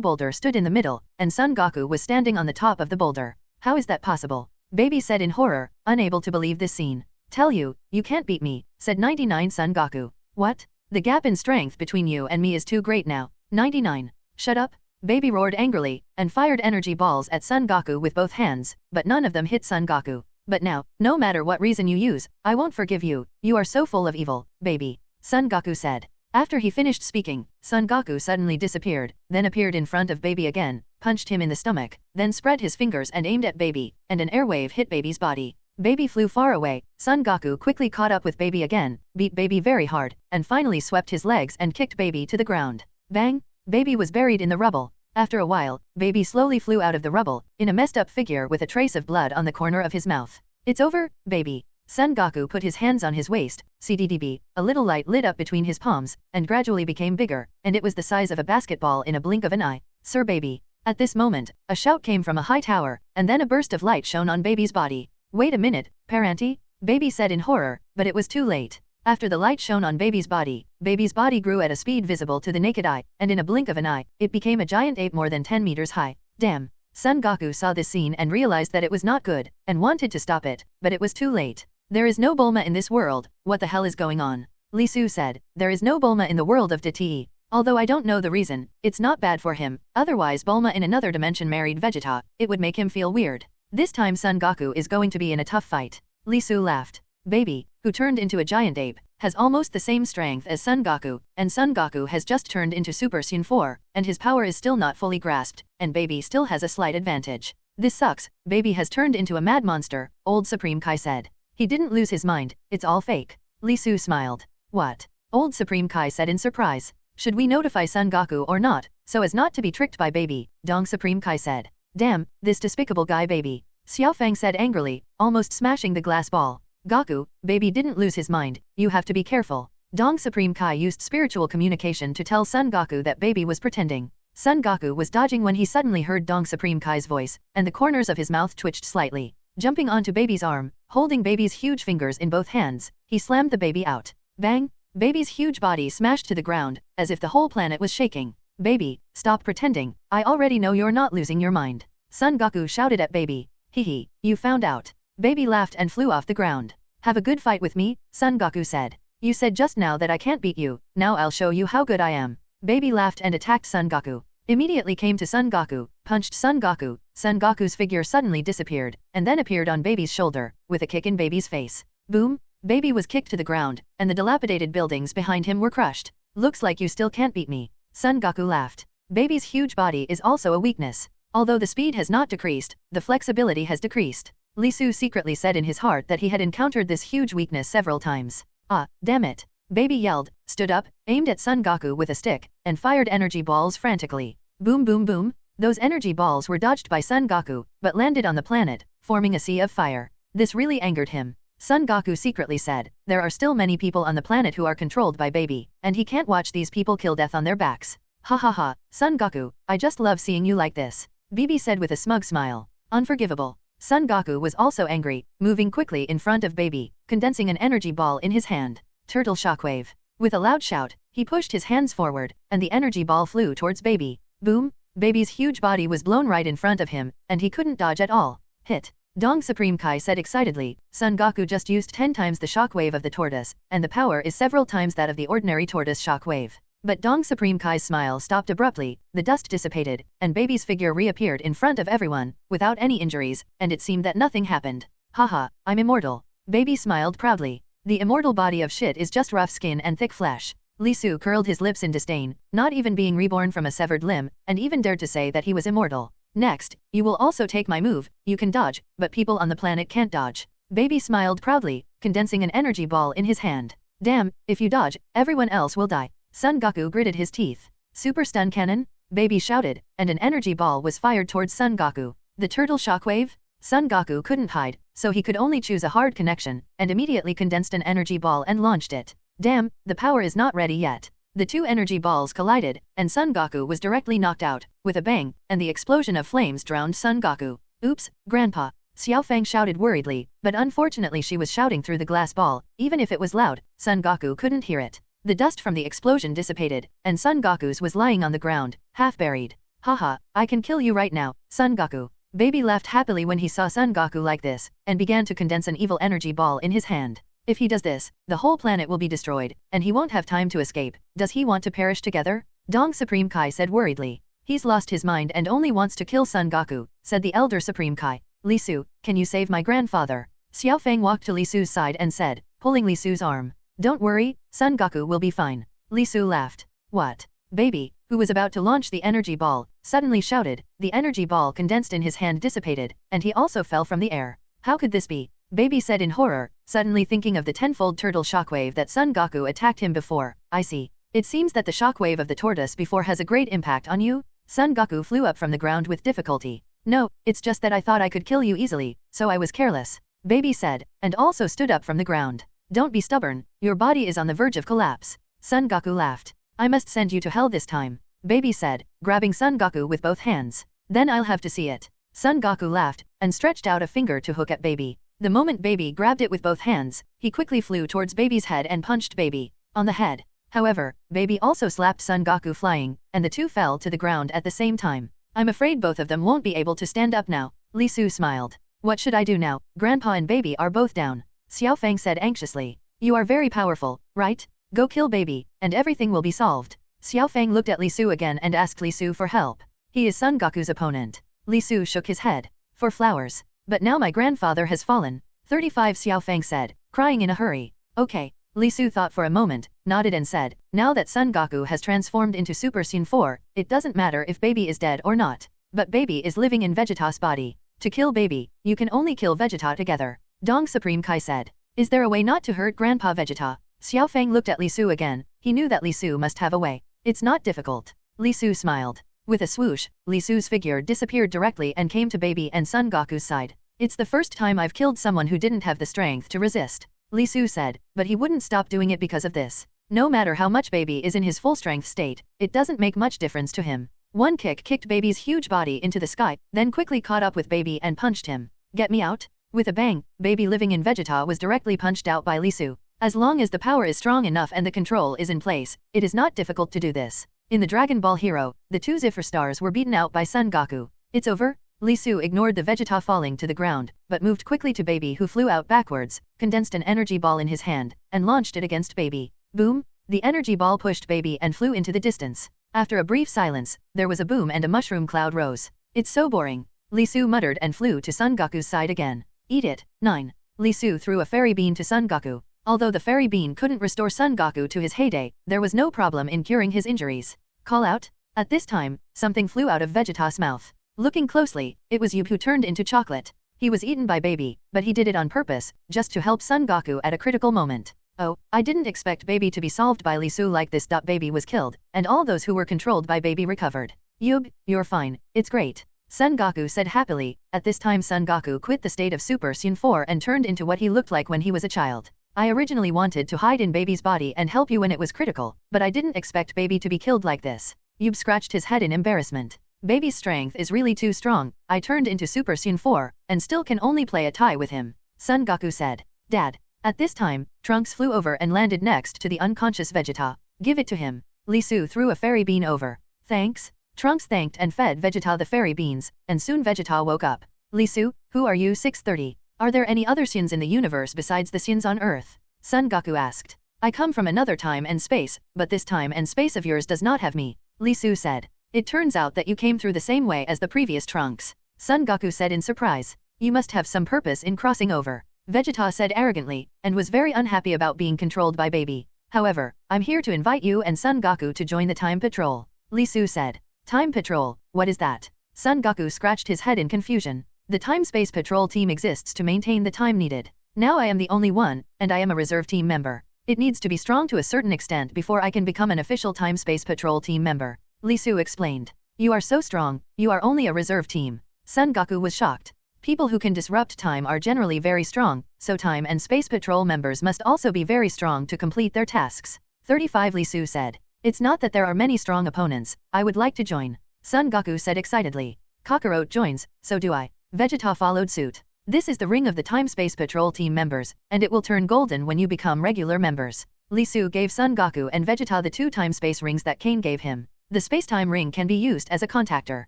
boulder stood in the middle, and Son Goku was standing on the top of the boulder. How is that possible? Baby said in horror, unable to believe this scene. Tell you, you can't beat me, said 99 Son Goku. What? The gap in strength between you and me is too great now. 99. Shut up. Baby roared angrily, and fired energy balls at Son Goku with both hands, but none of them hit Son Goku. But now, no matter what reason you use, I won't forgive you. You are so full of evil, Baby. Son Goku said. After he finished speaking, Son Goku suddenly disappeared, then appeared in front of Baby again, punched him in the stomach, then spread his fingers and aimed at Baby, and an airwave hit Baby's body. Baby flew far away. Son Goku quickly caught up with Baby again, beat Baby very hard, and finally swept his legs and kicked Baby to the ground. Bang! Baby was buried in the rubble. After a while, Baby slowly flew out of the rubble, in a messed up figure with a trace of blood on the corner of his mouth. It's over, Baby. Son Goku put his hands on his waist, CDDB, a little light lit up between his palms, and gradually became bigger, and it was the size of a basketball in a blink of an eye. Sir Baby. At this moment, a shout came from a high tower, and then a burst of light shone on Baby's body. Wait a minute, Paranti? Baby said in horror, but it was too late. After the light shone on Baby's body grew at a speed visible to the naked eye, and in a blink of an eye, it became a giant ape more than 10 meters high. Damn. Son Goku saw this scene and realized that it was not good, and wanted to stop it, but it was too late. There is no Bulma in this world, what the hell is going on? Li Su said, there is no Bulma in the world of DTE. Although I don't know the reason, it's not bad for him, otherwise Bulma in another dimension married Vegeta, it would make him feel weird. This time Son Goku is going to be in a tough fight. Li Su laughed. Baby, who turned into a giant ape, has almost the same strength as Son Goku, and Son Goku has just turned into Super Saiyan 4, and his power is still not fully grasped, and Baby still has a slight advantage. This sucks, baby has turned into a mad monster, old Supreme Kai said. He didn't lose his mind, it's all fake. Li Su smiled. What? Old Supreme Kai said in surprise. Should we notify Son Goku or not, so as not to be tricked by baby? Dong Supreme Kai said. Damn, this despicable guy baby. Xiao Fang said angrily, almost smashing the glass ball. Goku, baby didn't lose his mind, you have to be careful. Dong Supreme Kai used spiritual communication to tell Son Goku that baby was pretending. Son Goku was dodging when he suddenly heard Dong Supreme Kai's voice, and the corners of his mouth twitched slightly. Jumping onto baby's arm, holding baby's huge fingers in both hands, he slammed the baby out. Bang! Baby's huge body smashed to the ground, as if the whole planet was shaking. Baby, stop pretending, I already know you're not losing your mind. Son Goku shouted at baby. Hehe, you found out. Baby laughed and flew off the ground. Have a good fight with me, Son Goku said. You said just now that I can't beat you, now I'll show you how good I am. Baby laughed and attacked Son Goku. Immediately came to Son Goku, punched Son Goku. Son Goku's figure suddenly disappeared, and then appeared on baby's shoulder, with a kick in baby's face. Boom! Baby was kicked to the ground, and the dilapidated buildings behind him were crushed. Looks like you still can't beat me. Son Goku laughed. Baby's huge body is also a weakness. Although the speed has not decreased, the flexibility has decreased. Li Su secretly said in his heart that he had encountered this huge weakness several times. Ah, damn it. Baby yelled, stood up, aimed at Son Goku with a stick, and fired energy balls frantically. Boom boom boom! Those energy balls were dodged by Son Goku, but landed on the planet, forming a sea of fire. This really angered him. Son Goku secretly said, there are still many people on the planet who are controlled by baby, and he can't watch these people kill death on their backs. Ha ha ha, Son Goku, I just love seeing you like this. BB said with a smug smile. Unforgivable. Son Goku was also angry, moving quickly in front of baby, condensing an energy ball in his hand. Turtle shockwave. With a loud shout, he pushed his hands forward, and the energy ball flew towards baby. Boom! Baby's huge body was blown right in front of him, and he couldn't dodge at all. Hit. Dong Supreme Kai said excitedly, Son Goku just used 10 times the shockwave of the tortoise, and the power is several times that of the ordinary tortoise shockwave. But Dong Supreme Kai's smile stopped abruptly, the dust dissipated, and baby's figure reappeared in front of everyone, without any injuries, and it seemed that nothing happened. Haha, I'm immortal. Baby smiled proudly. The immortal body of shit is just rough skin and thick flesh. Li Su curled his lips in disdain, not even being reborn from a severed limb, and even dared to say that he was immortal. Next, you will also take my move, you can dodge, but people on the planet can't dodge. Baby smiled proudly, condensing an energy ball in his hand. Damn, if you dodge, everyone else will die. Son Goku gritted his teeth. Super stun cannon? Baby shouted, and an energy ball was fired towards Son Goku. The turtle shockwave? Son Goku couldn't hide, so he could only choose a hard connection, and immediately condensed an energy ball and launched it. Damn, the power is not ready yet. The two energy balls collided, and Son Goku was directly knocked out, with a bang, and the explosion of flames drowned Son Goku. Oops, Grandpa. Xiao Fang shouted worriedly, but unfortunately she was shouting through the glass ball. Even if it was loud, Son Goku couldn't hear it. The dust from the explosion dissipated, and Son Goku's was lying on the ground, half buried. Haha, I can kill you right now, Son Goku. Baby laughed happily when he saw Son Goku like this, and began to condense an evil energy ball in his hand. If he does this, the whole planet will be destroyed, and he won't have time to escape. Does he want to perish together? Dong Supreme Kai said worriedly. He's lost his mind and only wants to kill Son Goku, said the elder Supreme Kai. Li Su, can you save my grandfather? Xiao Fang walked to Li Su's side and said, pulling Li Su's arm. Don't worry, Son Goku will be fine. Li Su laughed. What? Baby, who was about to launch the energy ball, suddenly shouted. The energy ball condensed in his hand dissipated, and he also fell from the air. How could this be? Baby said in horror, suddenly thinking of the tenfold turtle shockwave that Son Goku attacked him before. I see. It seems that the shockwave of the tortoise before has a great impact on you? Son Goku flew up from the ground with difficulty. No, it's just that I thought I could kill you easily, so I was careless. Baby said, and also stood up from the ground. Don't be stubborn, your body is on the verge of collapse. Son Goku laughed. I must send you to hell this time. Baby said, grabbing Son Goku with both hands. Then I'll have to see it. Son Goku laughed, and stretched out a finger to hook at Baby. The moment Baby grabbed it with both hands, he quickly flew towards Baby's head and punched Baby on the head. However, Baby also slapped Son Goku flying, and the two fell to the ground at the same time. I'm afraid both of them won't be able to stand up now. Li Su smiled. What should I do now? Grandpa and Baby are both down. Xiao Fang said anxiously. You are very powerful, right? Go kill Baby, and everything will be solved. Xiao Fang looked at Li Su again and asked Li Su for help. He is Son Goku's opponent. Li Su shook his head. For flowers. But now my grandfather has fallen. 35 Xiao Fang said, crying in a hurry. Okay. Li Su thought for a moment, nodded and said, now that Son Goku has transformed into Super Saiyan 4, it doesn't matter if Baby is dead or not. But Baby is living in Vegeta's body. To kill baby, you can only kill Vegeta together. Dong Supreme Kai said. Is there a way not to hurt Grandpa Vegeta? Xiao Fang looked at Li Su again. He knew that Li Su must have a way. It's not difficult. Li Su smiled. With a swoosh, Li Su's figure disappeared directly and came to baby and Son Goku's side. It's the first time I've killed someone who didn't have the strength to resist, Li Su said, but he wouldn't stop doing it because of this. No matter how much baby is in his full strength state, it doesn't make much difference to him. One kick kicked baby's huge body into the sky, then quickly caught up with baby and punched him. Get me out? With a bang, baby living in Vegeta was directly punched out by Li Su. As long as the power is strong enough and the control is in place, it is not difficult to do this. In the Dragon Ball Hero, the two Ziffer stars were beaten out by Son Goku. It's over? Li Su ignored the Vegeta falling to the ground, but moved quickly to baby who flew out backwards, condensed an energy ball in his hand, and launched it against baby. Boom! The energy ball pushed baby and flew into the distance. After a brief silence, there was a boom and a mushroom cloud rose. It's so boring. Li Su muttered and flew to Son Goku's side again. Eat it. 9. Li Su threw a fairy bean to Son Goku. Although the fairy bean couldn't restore Son Goku to his heyday, there was no problem in curing his injuries. Call out? At this time, something flew out of Vegeta's mouth. Looking closely, it was Yub who turned into chocolate. He was eaten by baby, but he did it on purpose, just to help Son Goku at a critical moment. Oh, I didn't expect baby to be solved by Li Su like this. Baby was killed, and all those who were controlled by baby recovered. Yub, you're fine, it's great. Son Goku said happily. At this time Son Goku quit the state of Super Saiyan 4 and turned into what he looked like when he was a child. I originally wanted to hide in baby's body and help you when it was critical, but I didn't expect baby to be killed like this. Yub scratched his head in embarrassment. Baby's strength is really too strong. I turned into Super Saiyan 4, and still can only play a tie with him. Son Goku said. Dad. At this time, Trunks flew over and landed next to the unconscious Vegeta. Give it to him. Li Su threw a fairy bean over. Thanks. Trunks thanked and fed Vegeta the fairy beans, and soon Vegeta woke up. Li Su, who are you? 630. Are there any other Saiyans in the universe besides the Saiyans on Earth? Son Goku asked. I come from another time and space, but this time and space of yours does not have me, Li Su said. It turns out that you came through the same way as the previous Trunks. Son Goku said in surprise. You must have some purpose in crossing over. Vegeta said arrogantly, and was very unhappy about being controlled by baby. However, I'm here to invite you and Son Goku to join the Time Patrol. Li Su said. Time Patrol, what is that? Son Goku scratched his head in confusion. The Time-Space Patrol team exists to maintain the time needed. Now I am the only one, and I am a reserve team member. It needs to be strong to a certain extent before I can become an official Time-Space Patrol team member. Li Su explained. You are so strong, you are only a reserve team. Son Goku was shocked. People who can disrupt time are generally very strong, so Time and Space Patrol members must also be very strong to complete their tasks. 35 Li Su said. It's not that there are many strong opponents, I would like to join. Son Goku said excitedly. Kakarot joins, so do I. Vegeta followed suit. This is the ring of the Time-Space Patrol team members, and it will turn golden when you become regular members. Li Su gave Son Goku and Vegeta the 2 time-space rings that Kane gave him. The space-time ring can be used as a contactor.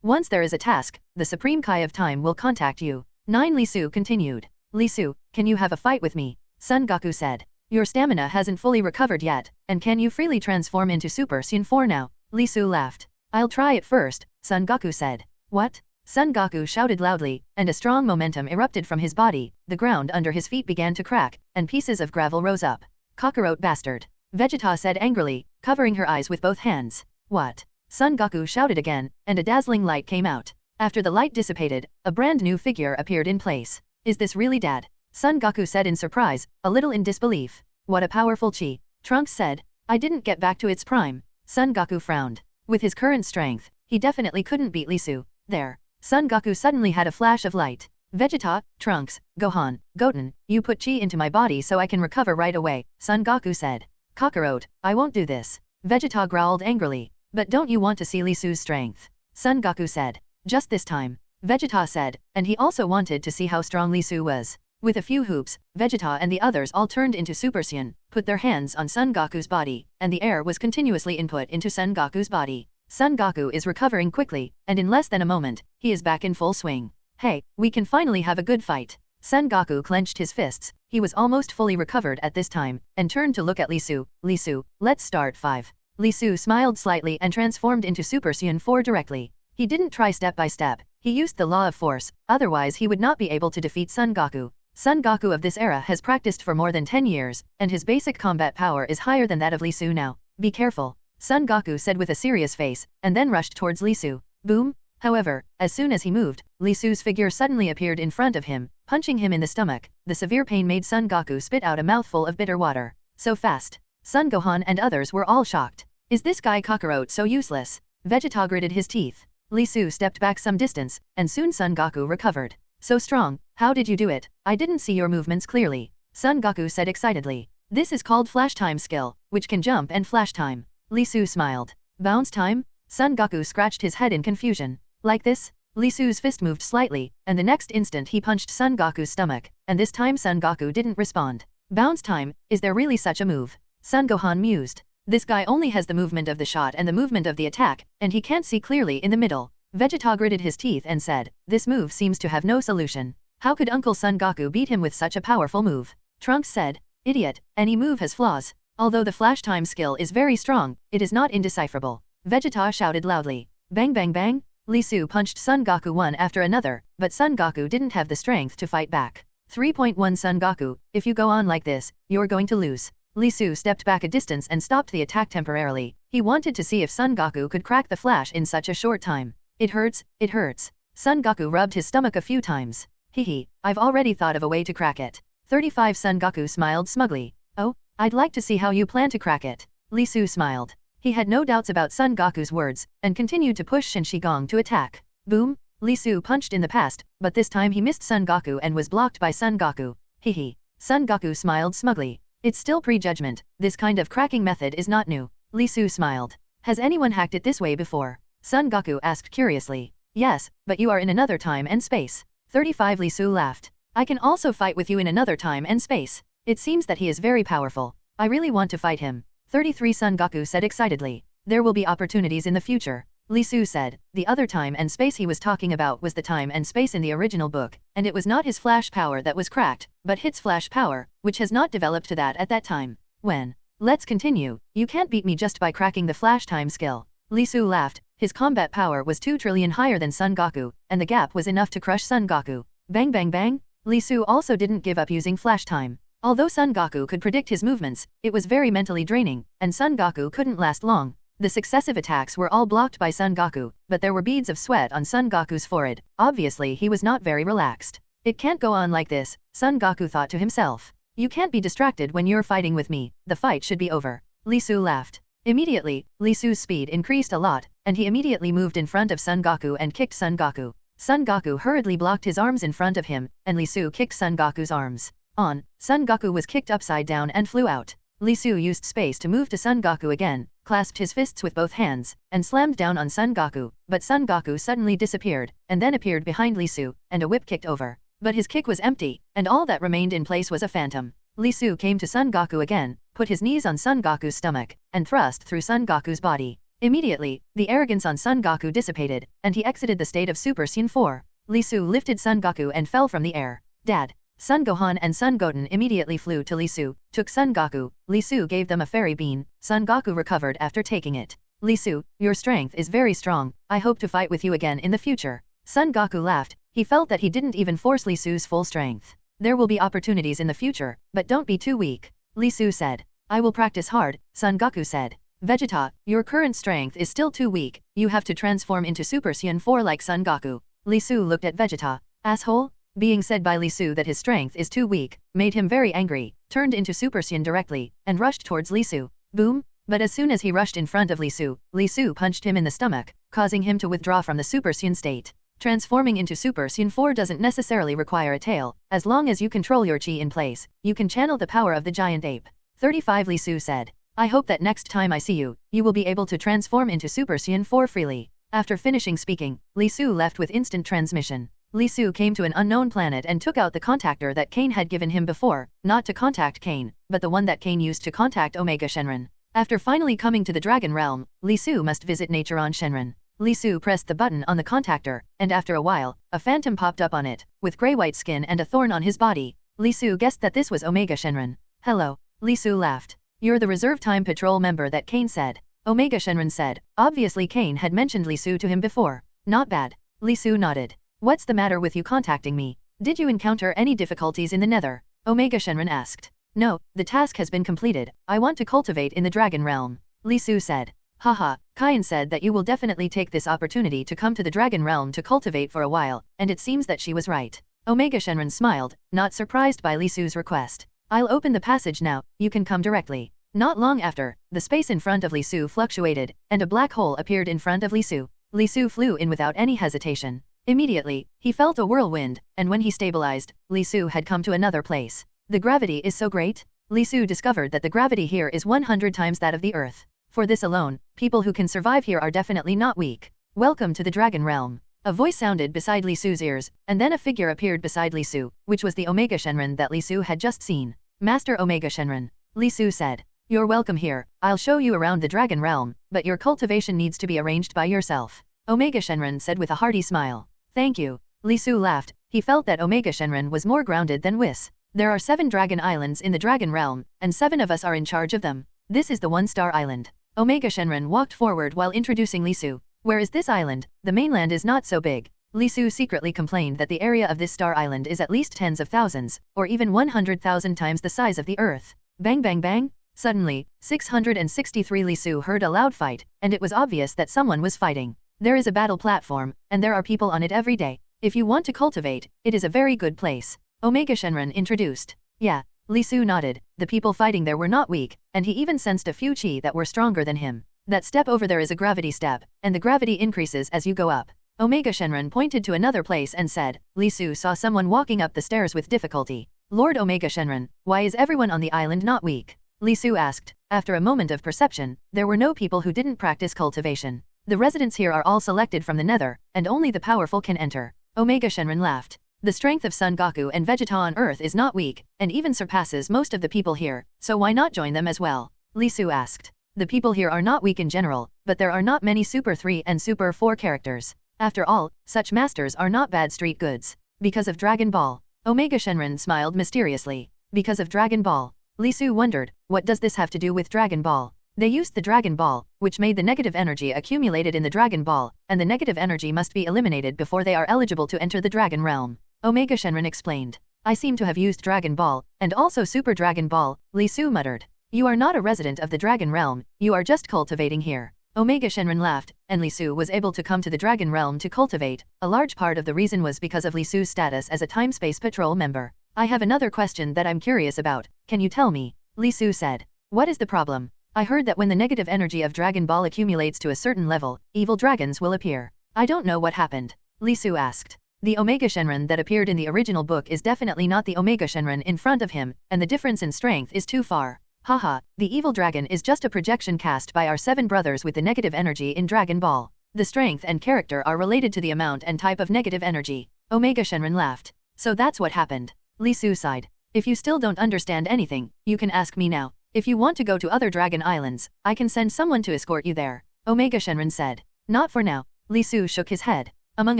Once there is a task, the Supreme Kai of Time will contact you. 9 Li Su continued. Li Su, can you have a fight with me? Son Goku said. Your stamina hasn't fully recovered yet, and can you freely transform into Super Saiyan 4 now? Li Su laughed. I'll try it first, Son Goku said. What? Son Goku shouted loudly, and a strong momentum erupted from his body. The ground under his feet began to crack, and pieces of gravel rose up. Kakarot bastard. Vegeta said angrily, covering her eyes with both hands. What? Son Goku shouted again, and a dazzling light came out. After the light dissipated, a brand new figure appeared in place. Is this really Dad? Son Goku said in surprise, a little in disbelief. What a powerful chi. Trunks said. I didn't get back to its prime. Son Goku frowned. With his current strength, he definitely couldn't beat Li Su. There. Son Goku suddenly had a flash of light. Vegeta, Trunks, Gohan, Goten, you put chi into my body so I can recover right away, Son Goku said. Kakarot, I won't do this. Vegeta growled angrily. But don't you want to see Li Su's strength? Son Goku said. Just this time. Vegeta said, and he also wanted to see how strong Li Su was. With a few hoops, Vegeta and the others all turned into Super Saiyan, put their hands on Son Goku's body, and the air was continuously input into Son Goku's body. Son Goku is recovering quickly, and in less than a moment, he is back in full swing. Hey, we can finally have a good fight. Son Goku clenched his fists. He was almost fully recovered at this time, and turned to look at Li Su. Li Su, let's start 5. Li Su smiled slightly and transformed into Super Saiyan 4 directly. He didn't try step by step. He used the law of force, otherwise he would not be able to defeat Son Goku. Son Goku of this era has practiced for more than 10 years, and his basic combat power is higher than that of Li Su now. Be careful. Son Goku said with a serious face, and then rushed towards Li Su. Boom! However, as soon as he moved, Li Su's figure suddenly appeared in front of him, punching him in the stomach. The severe pain made Son Goku spit out a mouthful of bitter water. So fast. Son Gohan and others were all shocked. Is this guy Kakarot so useless? Vegeta gritted his teeth. Li Su stepped back some distance, and soon Son Goku recovered. So strong, how did you do it? I didn't see your movements clearly. Son Goku said excitedly. This is called Flash Time skill, which can jump and flash time. Li Su smiled. Bounce time? Son Goku scratched his head in confusion. Like this? Li Su's fist moved slightly, and the next instant he punched Son Goku's stomach, and this time Son Goku didn't respond. Bounce time, is there really such a move? Son Gohan mused. This guy only has the movement of the shot and the movement of the attack, and he can't see clearly in the middle. Vegeta gritted his teeth and said, this move seems to have no solution. How could Uncle Son Goku beat him with such a powerful move? Trunks said, idiot, any move has flaws. Although the flash time skill is very strong, it is not indecipherable. Vegeta shouted loudly. Bang bang bang. Li Su punched Son Goku one after another, but Son Goku didn't have the strength to fight back. 3.1 Son Goku, if you go on like this, you're going to lose. Li Su stepped back a distance and stopped the attack temporarily. He wanted to see if Son Goku could crack the flash in such a short time. It hurts, it hurts. Son Goku rubbed his stomach a few times. Hehe, I've already thought of a way to crack it. 35 Son Goku smiled smugly. Oh, I'd like to see how you plan to crack it. Li Su smiled. He had no doubts about Son Goku's words, and continued to push Shen Shigong to attack. Boom! Li Su punched in the past, but this time he missed Son Goku and was blocked by Son Goku. Hehe. Son Goku smiled smugly. It's still pre-judgment, this kind of cracking method is not new. Li Su smiled. Has anyone hacked it this way before? Son Goku asked curiously. Yes, but you are in another time and space. 35 Li Su laughed. I can also fight with you in another time and space. It seems that he is very powerful. I really want to fight him. 33 Son Goku said excitedly. There will be opportunities in the future. Li Su said. The other time and space he was talking about was the time and space in the original book, and it was not his flash power that was cracked, but Hit's flash power, which has not developed to that at that time. When? Let's continue. You can't beat me just by cracking the flash time skill. Li Su laughed. His combat power was 2 trillion higher than Son Goku, and the gap was enough to crush Son Goku. Bang bang bang. Li Su also didn't give up using flash time. Although Son Goku could predict his movements, it was very mentally draining, and Son Goku couldn't last long. The successive attacks were all blocked by Son Goku, but there were beads of sweat on Son Goku's forehead. Obviously he was not very relaxed. It can't go on like this, Son Goku thought to himself. You can't be distracted when you're fighting with me, the fight should be over. Li Su laughed. Immediately, Li Su's speed increased a lot, and he immediately moved in front of Son Goku and kicked Son Goku. Son Goku hurriedly blocked his arms in front of him, and Li Su kicked Son Goku's arms. Son Goku was kicked upside down and flew out. Li Su used space to move to Son Goku again, clasped his fists with both hands, and slammed down on Son Goku, but Son Goku suddenly disappeared, and then appeared behind Li Su, and a whip kicked over. But his kick was empty, and all that remained in place was a phantom. Li Su came to Son Goku again, put his knees on Son Goku's stomach, and thrust through Son Goku's body. Immediately, the arrogance on Son Goku dissipated, and he exited the state of Super Saiyan 4. Li Su lifted Son Goku and fell from the air. Dad! Son Gohan and Son Goten immediately flew to Li Su, took Son Goku. Li Su gave them a fairy bean. Son Goku recovered after taking it. Li Su, your strength is very strong. I hope to fight with you again in the future. Son Goku laughed. He felt that he didn't even force Li Su's full strength. There will be opportunities in the future, but don't be too weak. Li Su said. I will practice hard, Son Goku said. Vegeta, your current strength is still too weak. You have to transform into Super Saiyan 4 like Son Goku. Li Su looked at Vegeta. Asshole? Being said by Li Su that his strength is too weak, made him very angry, turned into Super Saiyan directly, and rushed towards Li Su. Boom! But as soon as he rushed in front of Li Su punched him in the stomach, causing him to withdraw from the Super Saiyan state. Transforming into Super Saiyan 4 doesn't necessarily require a tail. As long as you control your chi in place, you can channel the power of the giant ape. 35 Li Su said. I hope that next time I see you, you will be able to transform into Super Saiyan 4 freely. After finishing speaking, Li Su left with instant transmission. Li Su came to an unknown planet and took out the contactor that Kane had given him before, not to contact Kane, but the one that Kane used to contact Omega Shenron. After finally coming to the Dragon Realm, Li Su must visit nature on Shenron. Li Su pressed the button on the contactor, and after a while, a phantom popped up on it, with grey-white skin and a thorn on his body. Li Su guessed that this was Omega Shenron. Hello. Li Su laughed. You're the Reserve Time Patrol member that Kane said. Omega Shenron said. Obviously Kane had mentioned Li Su to him before. Not bad. Li Su nodded. What's the matter with you contacting me? Did you encounter any difficulties in the Nether? Omega Shenron asked. No, the task has been completed. I want to cultivate in the Dragon Realm. Li Su said. Haha, Kain said that you will definitely take this opportunity to come to the Dragon Realm to cultivate for a while, and it seems that she was right. Omega Shenron smiled, not surprised by Li Su's request. I'll open the passage now, you can come directly. Not long after, the space in front of Li Su fluctuated, and a black hole appeared in front of Li Su. Li Su flew in without any hesitation. Immediately, he felt a whirlwind, and when he stabilized, Li Su had come to another place. The gravity is so great. Li Su discovered that the gravity here is 100 times that of the Earth. For this alone, people who can survive here are definitely not weak. Welcome to the Dragon Realm. A voice sounded beside Li Su's ears, and then a figure appeared beside Li Su, which was the Omega Shenron that Li Su had just seen. Master Omega Shenron. Li Su said. You're welcome here, I'll show you around the Dragon Realm, but your cultivation needs to be arranged by yourself. Omega Shenron said with a hearty smile. Thank you. Li Su laughed, he felt that Omega Shenron was more grounded than Whis. There are 7 dragon islands in the Dragon Realm, and 7 of us are in charge of them. This is the 1-star island. Omega Shenron walked forward while introducing Li Su. Where is this island? The mainland is not so big. Li Su secretly complained that the area of this star island is at least tens of thousands, or even 100,000 times the size of the Earth. Bang bang bang! Suddenly, 663 Li Su heard a loud fight, and it was obvious that someone was fighting. There is a battle platform, and there are people on it every day. If you want to cultivate, it is a very good place. Omega Shenron introduced. Yeah, Li Su nodded, the people fighting there were not weak, and he even sensed a few chi that were stronger than him. That step over there is a gravity step, and the gravity increases as you go up. Omega Shenron pointed to another place and said, Li Su saw someone walking up the stairs with difficulty. Lord Omega Shenron, why is everyone on the island not weak? Li Su asked. After a moment of perception, there were no people who didn't practice cultivation. The residents here are all selected from the nether, and only the powerful can enter. Omega Shenron laughed. The strength of Son Goku and Vegeta on Earth is not weak, and even surpasses most of the people here, so why not join them as well? Li Su asked. The people here are not weak in general, but there are not many Super 3 and Super 4 characters. After all, such masters are not bad street goods. Because of Dragon Ball. Omega Shenron smiled mysteriously. Because of Dragon Ball. Li Su wondered, what does this have to do with Dragon Ball? They used the Dragon Ball, which made the negative energy accumulated in the Dragon Ball, and the negative energy must be eliminated before they are eligible to enter the Dragon Realm. Omega Shenron explained. I seem to have used Dragon Ball, and also Super Dragon Ball, Li Su muttered. You are not a resident of the Dragon Realm, you are just cultivating here. Omega Shenron laughed, and Li Su was able to come to the Dragon Realm to cultivate. A large part of the reason was because of Li Su's status as a Time-Space Patrol member. I have another question that I'm curious about, can you tell me? Li Su said. What is the problem? I heard that when the negative energy of Dragon Ball accumulates to a certain level, evil dragons will appear. I don't know what happened. Li Su asked. The Omega Shenron that appeared in the original book is definitely not the Omega Shenron in front of him, and the difference in strength is too far. Haha, the evil dragon is just a projection cast by our 7 brothers with the negative energy in Dragon Ball. The strength and character are related to the amount and type of negative energy. Omega Shenron laughed. So that's what happened. Li Su sighed. If you still don't understand anything, you can ask me now. If you want to go to other dragon islands, I can send someone to escort you there. Omega Shenron said. Not for now. Li Su shook his head. Among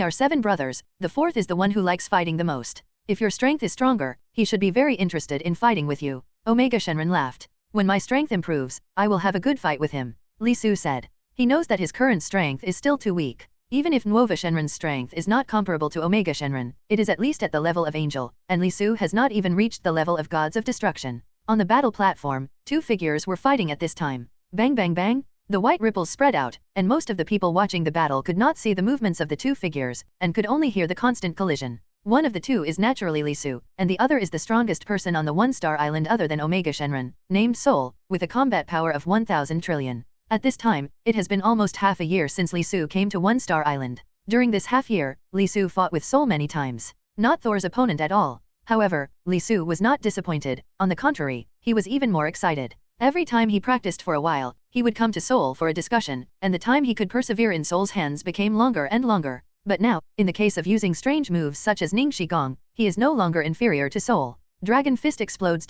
our 7 brothers, the 4th is the one who likes fighting the most. If your strength is stronger, he should be very interested in fighting with you. Omega Shenron laughed. When my strength improves, I will have a good fight with him. Li Su said. He knows that his current strength is still too weak. Even if Nuova Shenron's strength is not comparable to Omega Shenron, it is at least at the level of Angel, and Li Su has not even reached the level of Gods of Destruction. On the battle platform, 2 figures were fighting at this time. Bang bang bang! The white ripples spread out, and most of the people watching the battle could not see the movements of the 2 figures, and could only hear the constant collision. One of the 2 is naturally Li Su, and the other is the strongest person on the 1-star island other than Omega Shenron, named Soul, with a combat power of 1,000 trillion. At this time, it has been almost half a year since Li Su came to 1-star island. During this half year, Li Su fought with Soul many times. Not Thor's opponent at all. However, Li Su was not disappointed, on the contrary, he was even more excited. Every time he practiced for a while, he would come to Soul for a discussion, and the time he could persevere in Soul's hands became longer and longer. But now, in the case of using strange moves such as Ning Shi Gong, he is no longer inferior to Soul. Dragon Fist explodes.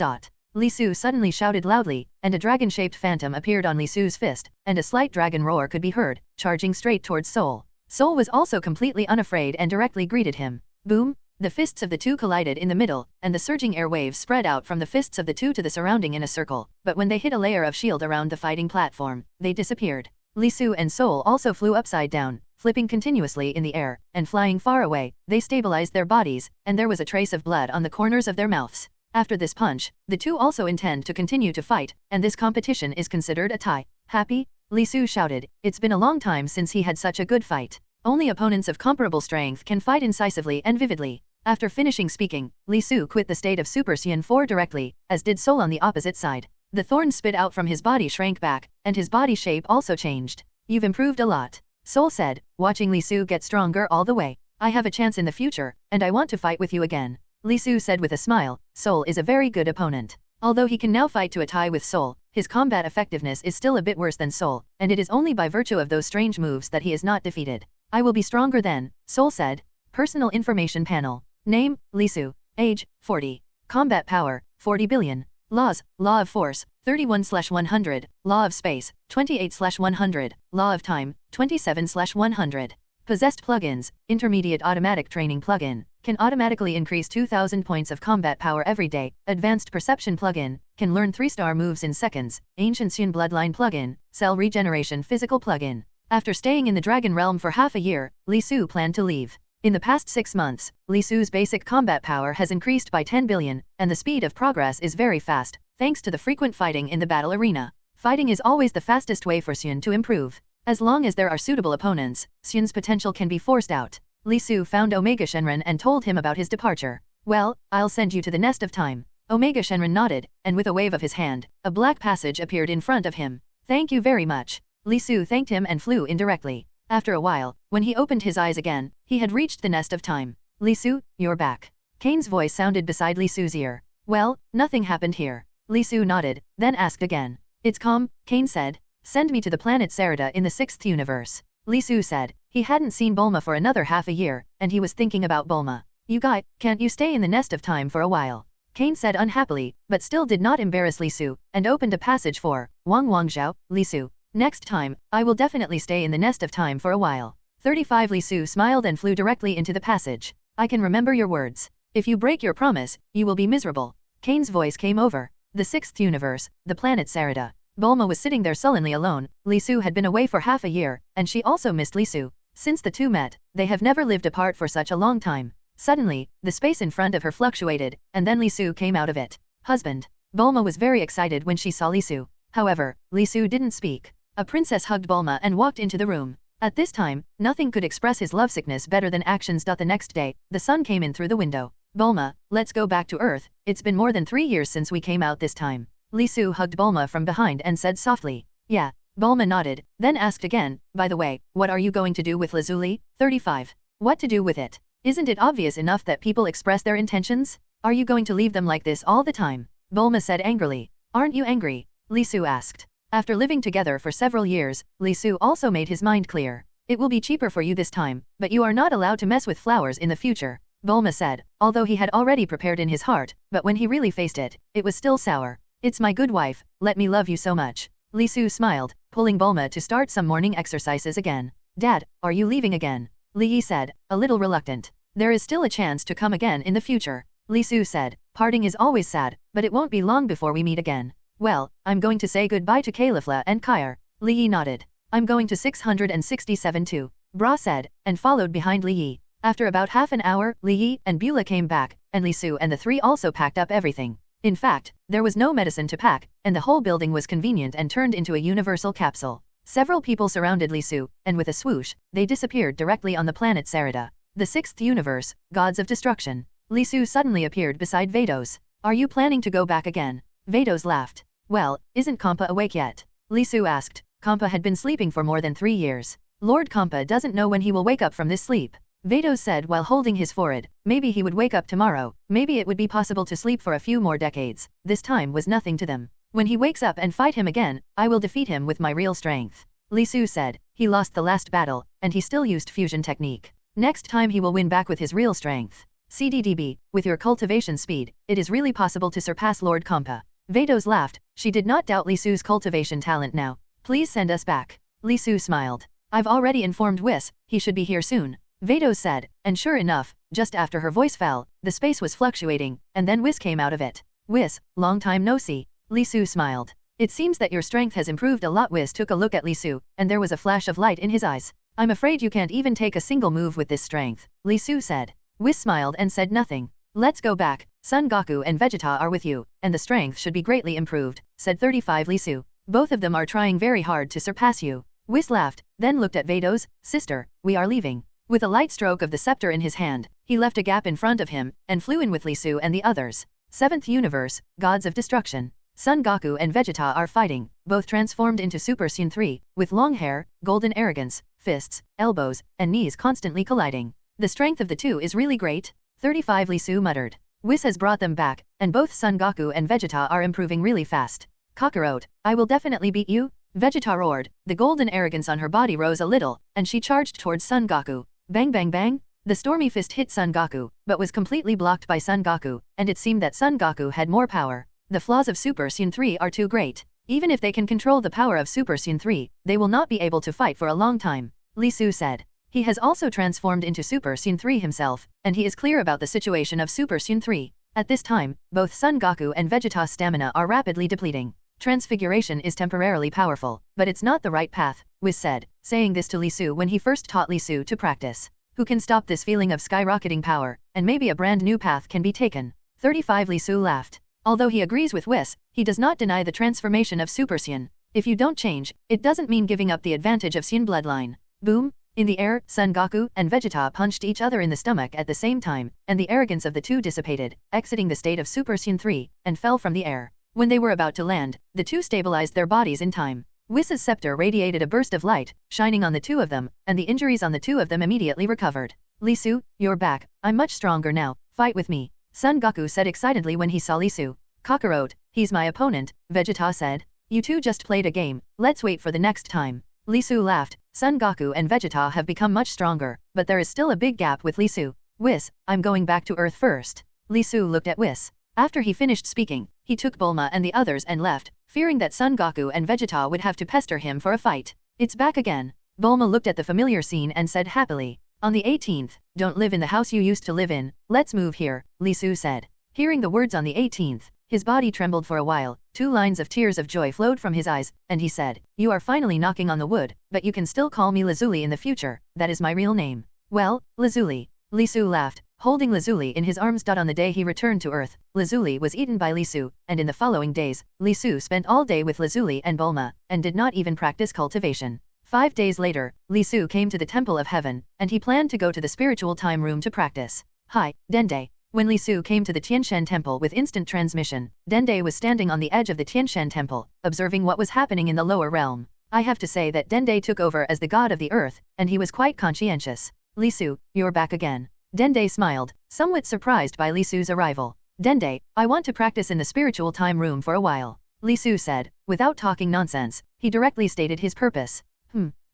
Li Su suddenly shouted loudly, and a dragon-shaped phantom appeared on Li Su's fist, and a slight dragon roar could be heard, charging straight towards Soul. Soul was also completely unafraid and directly greeted him. Boom! The fists of the 2 collided in the middle, and the surging air waves spread out from the fists of the 2 to the surrounding in a circle, but when they hit a layer of shield around the fighting platform, they disappeared. Li Su and Soul also flew upside down, flipping continuously in the air, and flying far away, they stabilized their bodies, and there was a trace of blood on the corners of their mouths. After this punch, the 2 also intend to continue to fight, and this competition is considered a tie. Happy? Li Su shouted. It's been a long time since he had such a good fight. Only opponents of comparable strength can fight incisively and vividly. After finishing speaking, Li Su quit the state of Super Saiyan 4 directly, as did Sol on the opposite side. The thorns spit out from his body shrank back, and his body shape also changed. You've improved a lot, Sol said, watching Li Su get stronger all the way. I have a chance in the future, and I want to fight with you again. Li Su said with a smile. Sol is a very good opponent. Although he can now fight to a tie with Sol, his combat effectiveness is still a bit worse than Sol, and it is only by virtue of those strange moves that he is not defeated. I will be stronger then, Sol said. Personal information panel. Name, Li Su. Age, 40. Combat power, 40 billion. Laws, Law of Force, 31/100. Law of Space, 28/100. Law of Time, 27/100. Possessed plugins, Intermediate Automatic Training Plugin, can automatically increase 2000 points of combat power every day. Advanced Perception Plugin, can learn 3-star moves in seconds. Ancient Saiyan Bloodline Plugin, Cell Regeneration Physical Plugin. After staying in the Dragon Realm for half a year, Li Su planned to leave. In the past 6 months, Li Su's basic combat power has increased by 10 billion, and the speed of progress is very fast, thanks to the frequent fighting in the battle arena. Fighting is always the fastest way for Saiyan to improve. As long as there are suitable opponents, Saiyan's potential can be forced out. Li Su found Omega Shenron and told him about his departure. Well, I'll send you to the Nest of Time. Omega Shenron nodded, and with a wave of his hand, a black passage appeared in front of him. Thank you very much. Li Su thanked him and flew indirectly. After a while, when he opened his eyes again, he had reached the Nest of Time. Li Su, you're back. Kane's voice sounded beside Li Su's ear. Well, nothing happened here. Li Su nodded, then asked again. It's calm, Kane said. Send me to the planet Sarada in the 6th universe. Li Su said. He hadn't seen Bulma for another half a year, and he was thinking about Bulma. You guy, can't you stay in the Nest of Time for a while? Kane said unhappily, but still did not embarrass Li Su, and opened a passage for Wang Wangzhao, Li Su. Next time, I will definitely stay in the Nest of Time for a while. 35 Li Su smiled and flew directly into the passage. I can remember your words. If you break your promise, you will be miserable. Kane's voice came over. The 6th universe, the planet Sarada. Bulma was sitting there sullenly alone. Li Su had been away for half a year, and she also missed Li Su. Since the two met, they have never lived apart for such a long time. Suddenly, the space in front of her fluctuated, and then Li Su came out of it. Husband. Bulma was very excited when she saw Li Su. However, Li Su didn't speak. A princess hugged Bulma and walked into the room. At this time, nothing could express his lovesickness better than actions. The next day, the sun came in through the window. Bulma, let's go back to Earth. It's been more than 3 years since we came out this time. Li Su hugged Bulma from behind and said softly. Yeah. Bulma nodded, then asked again, by the way, what are you going to do with Lazuli? 35. What to do with it? Isn't it obvious enough that people express their intentions? Are you going to leave them like this all the time? Bulma said angrily. Aren't you angry? Li Su asked. After living together for several years, Li Su also made his mind clear. It will be cheaper for you this time, but you are not allowed to mess with flowers in the future, Bulma said, although he had already prepared in his heart, but when he really faced it, it was still sour. It's my good wife, let me love you so much. Li Su smiled, pulling Bulma to start some morning exercises again. Dad, are you leaving again? Li Yi said, a little reluctant. There is still a chance to come again in the future. Li Su said, parting is always sad, but it won't be long before we meet again. Well, I'm going to say goodbye to Califla and Kyre. Li Yi nodded. I'm going to 667 too, Bra said, and followed behind Li Yi. After about half an hour, Li Yi and Beulah came back, and Li Su and the three also packed up everything. In fact, there was no medicine to pack, and the whole building was convenient and turned into a universal capsule. Several people surrounded Li Su, and with a swoosh, they disappeared directly on the planet Sarada. The 6th universe, Gods of Destruction. Li Su suddenly appeared beside Vados. Are you planning to go back again? Vados laughed. Well, isn't Kampa awake yet? Li Su asked. Kampa had been sleeping for more than 3 years. Lord Kampa doesn't know when he will wake up from this sleep. Vados said while holding his forehead. Maybe he would wake up tomorrow. Maybe it would be possible to sleep for a few more decades. This time was nothing to them. When he wakes up and fight him again, I will defeat him with my real strength. Li Su said. He lost the last battle, and he still used fusion technique. Next time he will win back with his real strength. CDDB, with your cultivation speed, it is really possible to surpass Lord Kampa. Vados laughed. She did not doubt Li Su's cultivation talent now. Please send us back. Li Su smiled. I've already informed Whis, he should be here soon. Vados said, and sure enough, just after her voice fell, the space was fluctuating, and then Whis came out of it. Whis, long time no see. Li Su smiled. It seems that your strength has improved a lot. Whis took a look at Li Su, and there was a flash of light in his eyes. I'm afraid you can't even take a single move with this strength, Li Su said. Whis smiled and said nothing. Let's go back. Son Goku and Vegeta are with you, and the strength should be greatly improved, said 35 Li Su. Both of them are trying very hard to surpass you. Whis laughed, then looked at Vados. Sister, we are leaving. With a light stroke of the scepter in his hand, he left a gap in front of him, and flew in with Li Su and the others. 7th Universe, Gods of Destruction. Son Goku and Vegeta are fighting, both transformed into Super Saiyan 3, with long hair, golden arrogance, fists, elbows, and knees constantly colliding. The strength of the two is really great. 35 Li Su muttered. Whis has brought them back, and both Son Goku and Vegeta are improving really fast. Kakarot, I will definitely beat you. Vegeta roared, the golden arrogance on her body rose a little, and she charged towards Son Goku. Bang bang bang! The stormy fist hit Son Goku, but was completely blocked by Son Goku, and it seemed that Son Goku had more power. The flaws of Super Saiyan 3 are too great. Even if they can control the power of Super Saiyan 3, they will not be able to fight for a long time. Li Su said. He has also transformed into Super Saiyan 3 himself, and he is clear about the situation of Super Saiyan 3. At this time, both Son Goku and Vegeta's stamina are rapidly depleting. Transfiguration is temporarily powerful, but it's not the right path, Whis said, saying this to Li Su when he first taught Li Su to practice. Who can stop this feeling of skyrocketing power, and maybe a brand new path can be taken. 35 Li Su laughed. Although he agrees with Whis, he does not deny the transformation of Super Saiyan. If you don't change, it doesn't mean giving up the advantage of Saiyan bloodline. Boom! In the air, Son Goku and Vegeta punched each other in the stomach at the same time, and the arrogance of the two dissipated, exiting the state of Super Saiyan 3, and fell from the air. When they were about to land, the two stabilized their bodies in time. Whis' scepter radiated a burst of light, shining on the two of them, and the injuries on the two of them immediately recovered. Li Su, you're back. I'm much stronger now. Fight with me. Son Goku said excitedly when he saw Li Su. Kakarot, he's my opponent, Vegeta said. You two just played a game. Let's wait for the next time. Li Su laughed. Son Goku and Vegeta have become much stronger, but there is still a big gap with Li Su. Whis, I'm going back to Earth first. Li Su looked at Whis. After he finished speaking, he took Bulma and the others and left, fearing that Son Goku and Vegeta would have to pester him for a fight. It's back again. Bulma looked at the familiar scene and said happily. On the 18th, don't live in the house you used to live in, let's move here, Li Su said. Hearing the words on the 18th, his body trembled for a while, 2 lines of tears of joy flowed from his eyes, and he said, you are finally knocking on the wood, but you can still call me Lazuli in the future, that is my real name. Well, Lazuli. Li Su laughed, holding Lazuli in his arms. On the day he returned to Earth, Lazuli was eaten by Li Su, and in the following days, Li Su spent all day with Lazuli and Bulma, and did not even practice cultivation. 5 days later, Li Su came to the Temple of Heaven, and he planned to go to the spiritual time room to practice. Hi, Dende. When Li Su came to the Tianshan Temple with instant transmission, Dende was standing on the edge of the Tianshan Temple, observing what was happening in the lower realm. I have to say that Dende took over as the god of the earth, and he was quite conscientious. Li Su, you're back again. Dende smiled, somewhat surprised by Li Su's arrival. Dende, I want to practice in the spiritual time room for a while. Li Su said, without talking nonsense. He directly stated his purpose.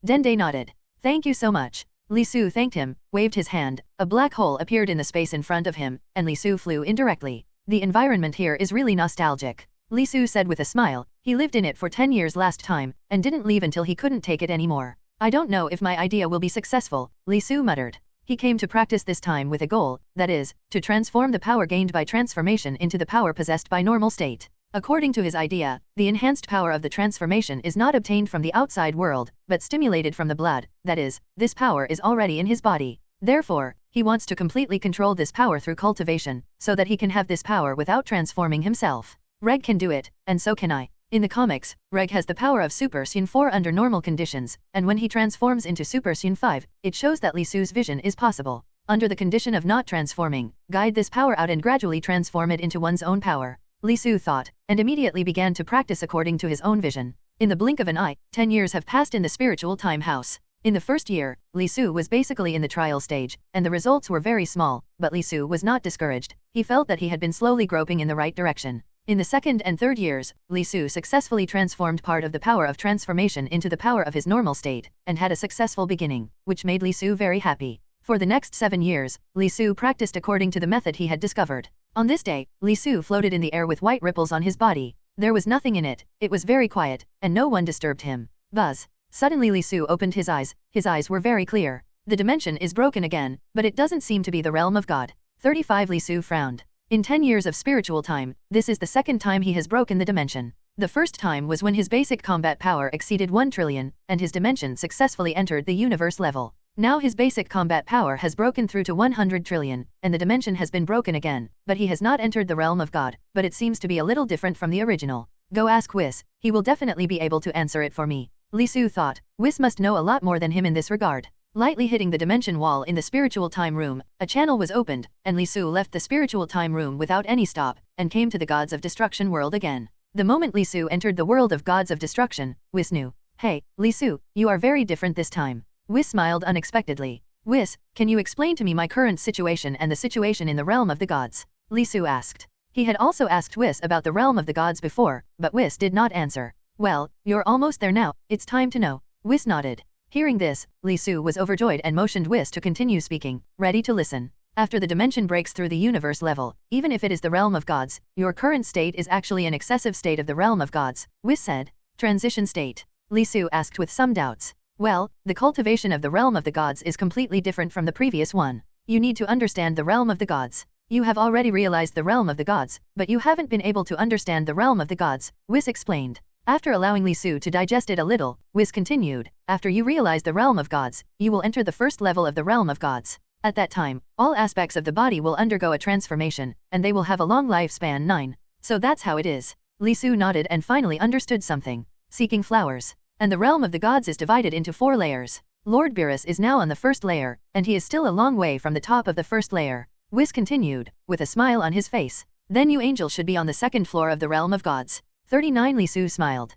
Dende nodded. Thank you so much. Li Su thanked him, waved his hand, a black hole appeared in the space in front of him, and Li Su flew indirectly. The environment here is really nostalgic. Li Su said with a smile, he lived in it for 10 years last time, and didn't leave until he couldn't take it anymore. I don't know if my idea will be successful, Li Su muttered. He came to practice this time with a goal, that is, to transform the power gained by transformation into the power possessed by normal state. According to his idea, the enhanced power of the transformation is not obtained from the outside world, but stimulated from the blood, that is, this power is already in his body. Therefore, he wants to completely control this power through cultivation, so that he can have this power without transforming himself. Reg can do it, and so can I. In the comics, Reg has the power of Super Saiyan 4 under normal conditions, and when he transforms into Super Saiyan 5, it shows that Li Su's vision is possible. Under the condition of not transforming, guide this power out and gradually transform it into one's own power. Li Su thought, and immediately began to practice according to his own vision. In the blink of an eye, 10 years have passed in the spiritual time house. In the first year, Li Su was basically in the trial stage, and the results were very small, but Li Su was not discouraged. He felt that he had been slowly groping in the right direction. In the second and third years, Li Su successfully transformed part of the power of transformation into the power of his normal state, and had a successful beginning, which made Li Su very happy. For the next 7 years, Li Su practiced according to the method he had discovered. On this day, Li Su floated in the air with white ripples on his body. There was nothing in it, it was very quiet, and no one disturbed him. Buzz. Suddenly Li Su opened his eyes were very clear. The dimension is broken again, but it doesn't seem to be the realm of God. 35 Li Su frowned. In 10 years of spiritual time, this is the second time he has broken the dimension. The first time was when his basic combat power exceeded 1 trillion, and his dimension successfully entered the universe level. Now his basic combat power has broken through to 100 trillion, and the dimension has been broken again, but he has not entered the realm of God, but it seems to be a little different from the original. Go ask Whis, he will definitely be able to answer it for me. Li Su thought, Whis must know a lot more than him in this regard. Lightly hitting the dimension wall in the spiritual time room, a channel was opened, and Li Su left the spiritual time room without any stop, and came to the Gods of Destruction world again. The moment Li Su entered the world of Gods of Destruction, Whis knew. Hey, Li Su, you are very different this time. Whis smiled unexpectedly. Whis, can you explain to me my current situation and the situation in the realm of the gods? Li Su asked. He had also asked Whis about the realm of the gods before, but Whis did not answer. Well, you're almost there now, it's time to know. Whis nodded. Hearing this, Li Su was overjoyed and motioned Whis to continue speaking, ready to listen. After the dimension breaks through the universe level, even if it is the realm of gods, your current state is actually an excessive state of the realm of gods, Whis said. Transition state. Li Su asked with some doubts. Well, the cultivation of the realm of the gods is completely different from the previous one. You need to understand the realm of the gods. You have already realized the realm of the gods, but you haven't been able to understand the realm of the gods, Whis explained. After allowing Li Su to digest it a little, Whis continued, after you realize the realm of gods, you will enter the first level of the realm of gods. At that time, all aspects of the body will undergo a transformation, and they will have a long lifespan 9. So that's how it is. Li Su nodded and finally understood something. Seeking flowers. And the realm of the gods is divided into 4 layers. Lord Beerus is now on the first layer, and he is still a long way from the top of the first layer. Whis continued, with a smile on his face. Then you angel should be on the second floor of the realm of gods. 39 Li Su smiled.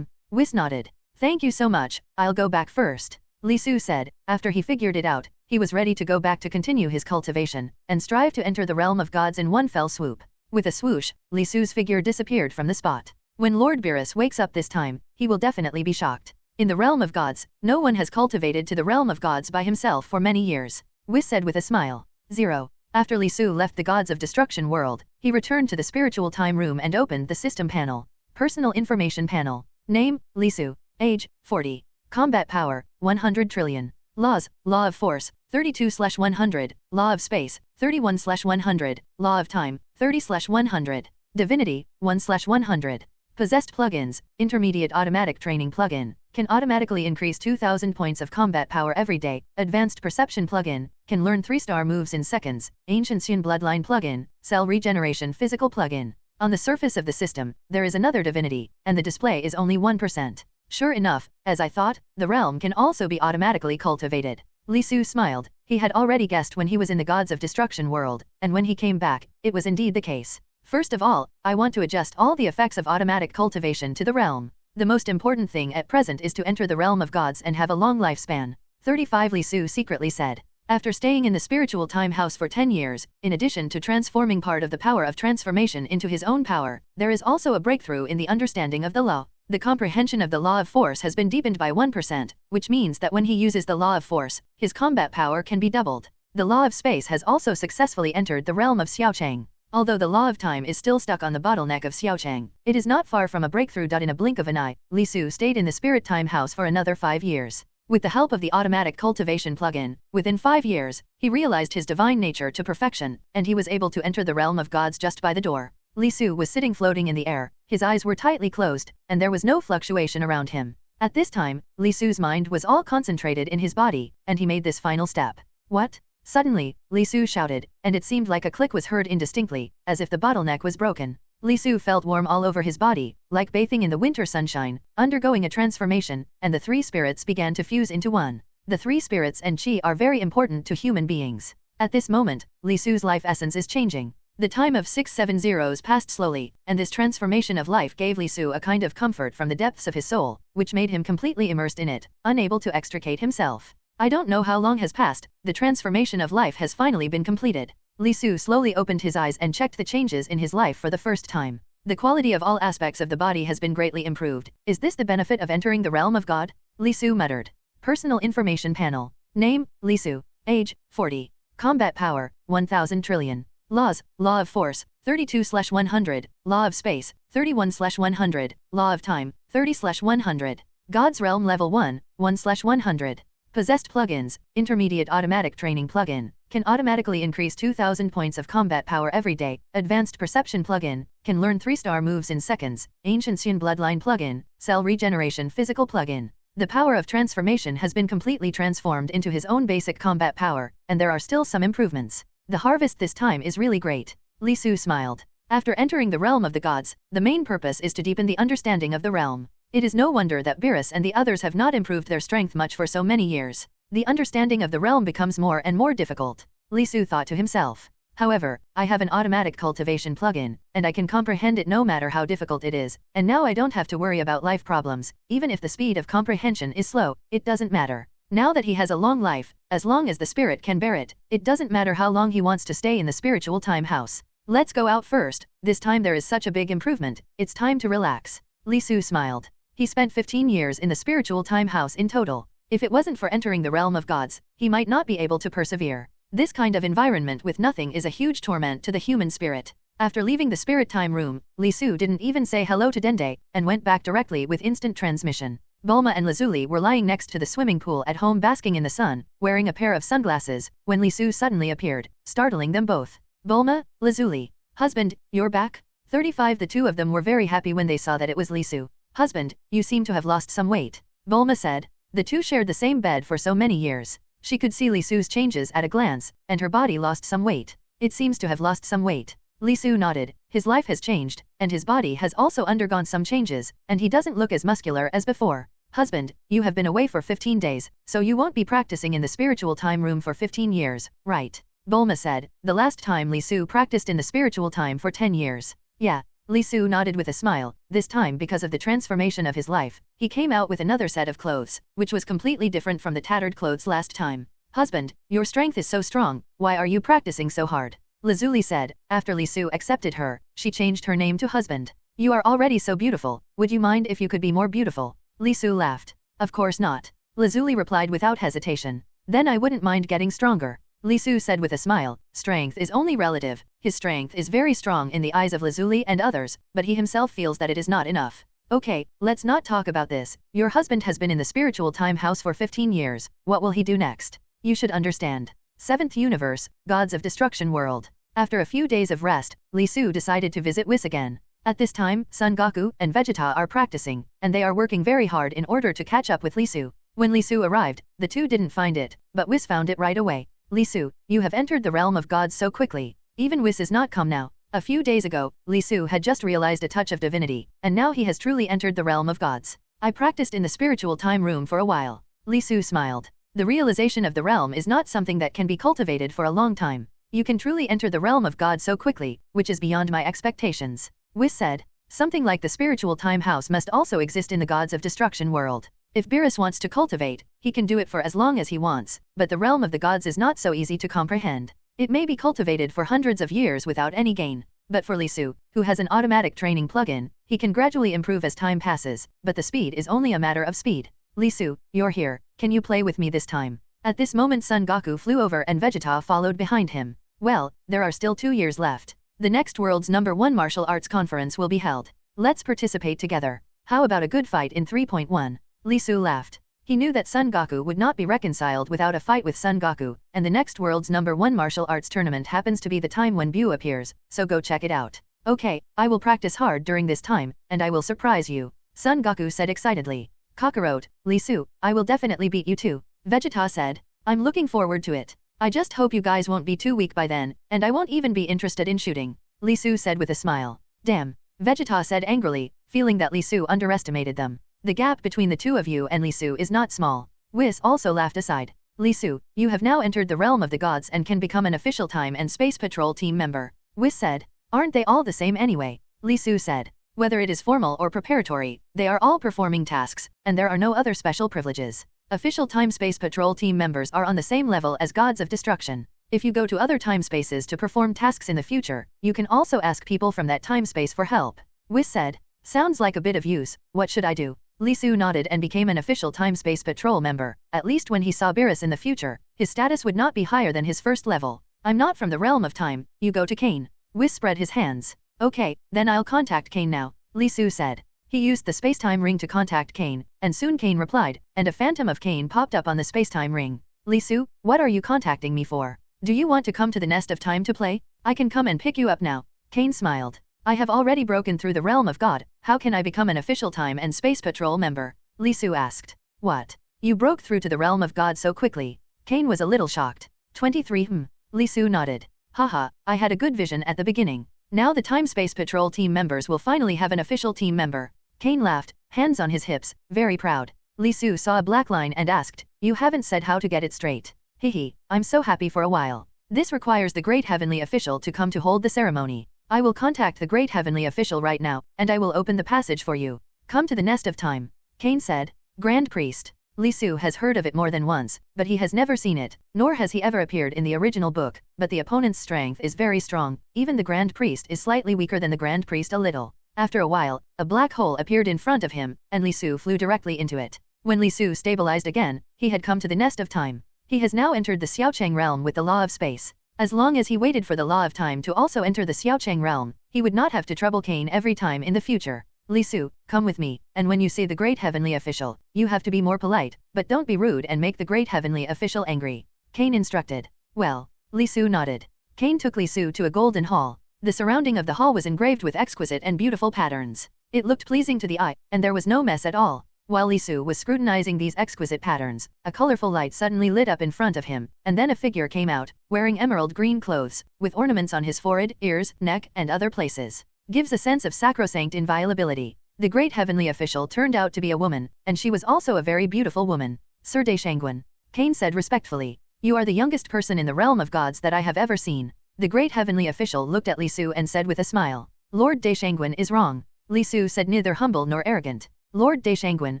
Whis nodded. Thank you so much, I'll go back first. Li Su said, after he figured it out, he was ready to go back to continue his cultivation, and strive to enter the realm of gods in one fell swoop. With a swoosh, Li Su's figure disappeared from the spot. When Lord Beerus wakes up this time, he will definitely be shocked. In the realm of gods, no one has cultivated to the realm of gods by himself for many years. Whis said with a smile. 0. After Li Su left the Gods of Destruction world, he returned to the spiritual time room and opened the system panel. Personal information panel. Name, Li Su. Age, 40. Combat power, 100 trillion. Laws, Law of Force, 32/100. Law of Space, 31/100. Law of Time, 30/100. Divinity, 1/100. Possessed plugins, Intermediate Automatic Training Plugin, can automatically increase 2000 points of combat power every day. Advanced Perception Plugin, can learn 3-star moves in seconds. Ancient Saiyan Bloodline Plugin, Cell Regeneration Physical Plugin. On the surface of the system, there is another divinity, and the display is only 1%. Sure enough, as I thought, the realm can also be automatically cultivated. Li Su smiled. He had already guessed when he was in the Gods of Destruction world, and when he came back, it was indeed the case. First of all, I want to adjust all the effects of automatic cultivation to the realm. The most important thing at present is to enter the realm of gods and have a long lifespan. 35 Li Su secretly said. After staying in the spiritual time house for 10 years, in addition to transforming part of the power of transformation into his own power, there is also a breakthrough in the understanding of the law. The comprehension of the law of force has been deepened by 1%, which means that when he uses the law of force, his combat power can be doubled. The law of space has also successfully entered the realm of Xiaochang. Although the law of time is still stuck on the bottleneck of Xiaochang, it is not far from a breakthrough. In a blink of an eye, Li Su stayed in the spirit time house for another 5 years. With the help of the automatic cultivation plugin, within 5 years, he realized his divine nature to perfection, and he was able to enter the realm of gods just by the door. Li Su was sitting floating in the air, his eyes were tightly closed, and there was no fluctuation around him. At this time, Li Su's mind was all concentrated in his body, and he made this final step. What? Suddenly, Li Su shouted, and it seemed like a click was heard indistinctly, as if the bottleneck was broken. Li Su felt warm all over his body, like bathing in the winter sunshine, undergoing a transformation, and the 3 spirits began to fuse into one. The 3 spirits and chi are very important to human beings. At this moment, Li Su's life essence is changing. The time of 6-7 zeros passed slowly, and this transformation of life gave Li Su a kind of comfort from the depths of his soul, which made him completely immersed in it, unable to extricate himself. I don't know how long has passed, the transformation of life has finally been completed. Li Su slowly opened his eyes and checked the changes in his life for the first time. The quality of all aspects of the body has been greatly improved. Is this the benefit of entering the realm of God? Li Su muttered. Personal information panel. Name, Li Su. Age, 40. Combat power, 1000 trillion. Laws, Law of Force, 32/100. Law of Space, 31/100. Law of Time, 30/100. God's Realm Level 1, 1/100. Possessed plugins, Intermediate Automatic Training Plugin, can automatically increase 2000 points of combat power every day. Advanced Perception Plugin, can learn 3-star moves in seconds. Ancient Saiyan Bloodline Plugin, Cell Regeneration Physical Plugin. The power of transformation has been completely transformed into his own basic combat power, and there are still some improvements. The harvest this time is really great. Li Su smiled. After entering the realm of the gods, the main purpose is to deepen the understanding of the realm. It is no wonder that Beerus and the others have not improved their strength much for so many years. The understanding of the realm becomes more and more difficult, Li Su thought to himself. However, I have an automatic cultivation plug-in, and I can comprehend it no matter how difficult it is, and now I don't have to worry about life problems. Even if the speed of comprehension is slow, it doesn't matter. Now that he has a long life, as long as the spirit can bear it, it doesn't matter how long he wants to stay in the spiritual time house. Let's go out first. This time there is such a big improvement, it's time to relax. Li Su smiled. He spent 15 years in the spiritual time house in total. If it wasn't for entering the realm of gods, he might not be able to persevere. This kind of environment with nothing is a huge torment to the human spirit. After leaving the spirit time room, Li Su didn't even say hello to Dende, and went back directly with instant transmission. Bulma and Lazuli were lying next to the swimming pool at home basking in the sun, wearing a pair of sunglasses, when Li Su suddenly appeared, startling them both. Bulma, Lazuli. Husband, you're back? 35 The two of them were very happy when they saw that it was Li Su. Husband, you seem to have lost some weight, Bulma said. The two shared the same bed for so many years. She could see Li Su's changes at a glance, and her body lost some weight. It seems to have lost some weight. Li Su nodded. His life has changed, and his body has also undergone some changes, and he doesn't look as muscular as before. Husband, you have been away for 15 days, so you won't be practicing in the spiritual time room for 15 years, right? Bulma said. The last time Li Su practiced in the spiritual time for 10 years. Yeah. Li Su nodded with a smile. This time, because of the transformation of his life, he came out with another set of clothes, which was completely different from the tattered clothes last time. Husband, your strength is so strong, why are you practicing so hard? Lazuli said. After Li Su accepted her, she changed her name to husband. You are already so beautiful, would you mind if you could be more beautiful? Li Su laughed. Of course not. Lazuli replied without hesitation. Then I wouldn't mind getting stronger. Li Su said with a smile. Strength is only relative. His strength is very strong in the eyes of Lazuli and others, but he himself feels that it is not enough. Okay, let's not talk about this. Your husband has been in the spiritual time house for 15 years. What will he do next? You should understand. 7th Universe, Gods of Destruction World. After a few days of rest, Li Su decided to visit Whis again. At this time, Son Goku and Vegeta are practicing, and they are working very hard in order to catch up with Li Su. When Li Su arrived, the two didn't find it, but Whis found it right away. Li Su, you have entered the realm of gods so quickly. Even Whis is not come now. A few days ago, Li Su had just realized a touch of divinity, and now he has truly entered the realm of gods. I practiced in the spiritual time room for a while. Li Su smiled. The realization of the realm is not something that can be cultivated for a long time. You can truly enter the realm of God so quickly, which is beyond my expectations. Whis said. Something like the spiritual time house must also exist in the Gods of Destruction world. If Beerus wants to cultivate, he can do it for as long as he wants, but the realm of the gods is not so easy to comprehend. It may be cultivated for hundreds of years without any gain. But for Li Su, who has an automatic training plug-in, he can gradually improve as time passes, but the speed is only a matter of speed. Li Su, you're here, can you play with me this time? At this moment Son Goku flew over and Vegeta followed behind him. Well, there are still 2 years left. The next world's #1 martial arts conference will be held. Let's participate together. How about a good fight in 3.1? Li Su laughed. He knew that Son Goku would not be reconciled without a fight with Son Goku, and the next world's #1 martial arts tournament happens to be the time when Bu appears, so go check it out. Okay, I will practice hard during this time, and I will surprise you. Son Goku said excitedly. Kakarot, Li Su, I will definitely beat you too. Vegeta said. I'm looking forward to it. I just hope you guys won't be too weak by then, and I won't even be interested in shooting. Li Su said with a smile. Damn. Vegeta said angrily, feeling that Li Su underestimated them. The gap between the two of you and Li Su is not small. Whis also laughed aside. Li Su, you have now entered the realm of the gods and can become an official time and space patrol team member. Whis said. Aren't they all the same anyway? Li Su said. Whether it is formal or preparatory, they are all performing tasks, and there are no other special privileges. Official time space patrol team members are on the same level as gods of destruction. If you go to other time spaces to perform tasks in the future, you can also ask people from that time space for help. Whis said. Sounds like a bit of use, what should I do? Li Su nodded and became an official time space patrol member. At least when he saw Beerus in the future, his status would not be higher than his first level. I'm not from the realm of time, you go to Kane. Whis spread his hands. Okay, then I'll contact Kane now, Li Su said. He used the space-time ring to contact Kane, and soon Kane replied, and a phantom of Kane popped up on the space-time ring. Li Su, what are you contacting me for? Do you want to come to the nest of time to play? I can come and pick you up now. Kane smiled. I have already broken through the realm of God, how can I become an official time and space patrol member? Li Su asked. What? You broke through to the realm of God so quickly? Kane was a little shocked. 23 Li Su nodded. Haha, I had a good vision at the beginning. Now the Time Space Patrol team members will finally have an official team member. Cain laughed, hands on his hips, very proud. Li Su saw a black line and asked, you haven't said how to get it straight. Hihi, I'm so happy for a while. This requires the Great Heavenly Official to come to hold the ceremony. I will contact the Great Heavenly Official right now, and I will open the passage for you. Come to the Nest of Time. Cain said. Grand Priest. Li Su has heard of it more than once, but he has never seen it, nor has he ever appeared in the original book, but the opponent's strength is very strong, even the Grand Priest is slightly weaker than the Grand Priest a little. After a while, a black hole appeared in front of him, and Li Su flew directly into it. When Li Su stabilized again, he had come to the Nest of Time. He has now entered the Xiaocheng realm with the Law of Space. As long as he waited for the Law of Time to also enter the Xiaocheng realm, he would not have to trouble Cain every time in the future. Li Su, come with me, and when you see the Great Heavenly Official, you have to be more polite, but don't be rude and make the Great Heavenly Official angry. Cain instructed. Well. Li Su nodded. Cain took Li Su to a golden hall. The surrounding of the hall was engraved with exquisite and beautiful patterns. It looked pleasing to the eye, and there was no mess at all. While Li Su was scrutinizing these exquisite patterns, a colorful light suddenly lit up in front of him, and then a figure came out, wearing emerald green clothes, with ornaments on his forehead, ears, neck, and other places. Gives a sense of sacrosanct inviolability. The Great Heavenly Official turned out to be a woman, and she was also a very beautiful woman. Sir Daishangguan. Cain said respectfully. You are the youngest person in the realm of gods that I have ever seen. The Great Heavenly Official looked at Li Su and said with a smile. Lord Daishangguan is wrong. Li Su said neither humble nor arrogant. Lord Daishangguan,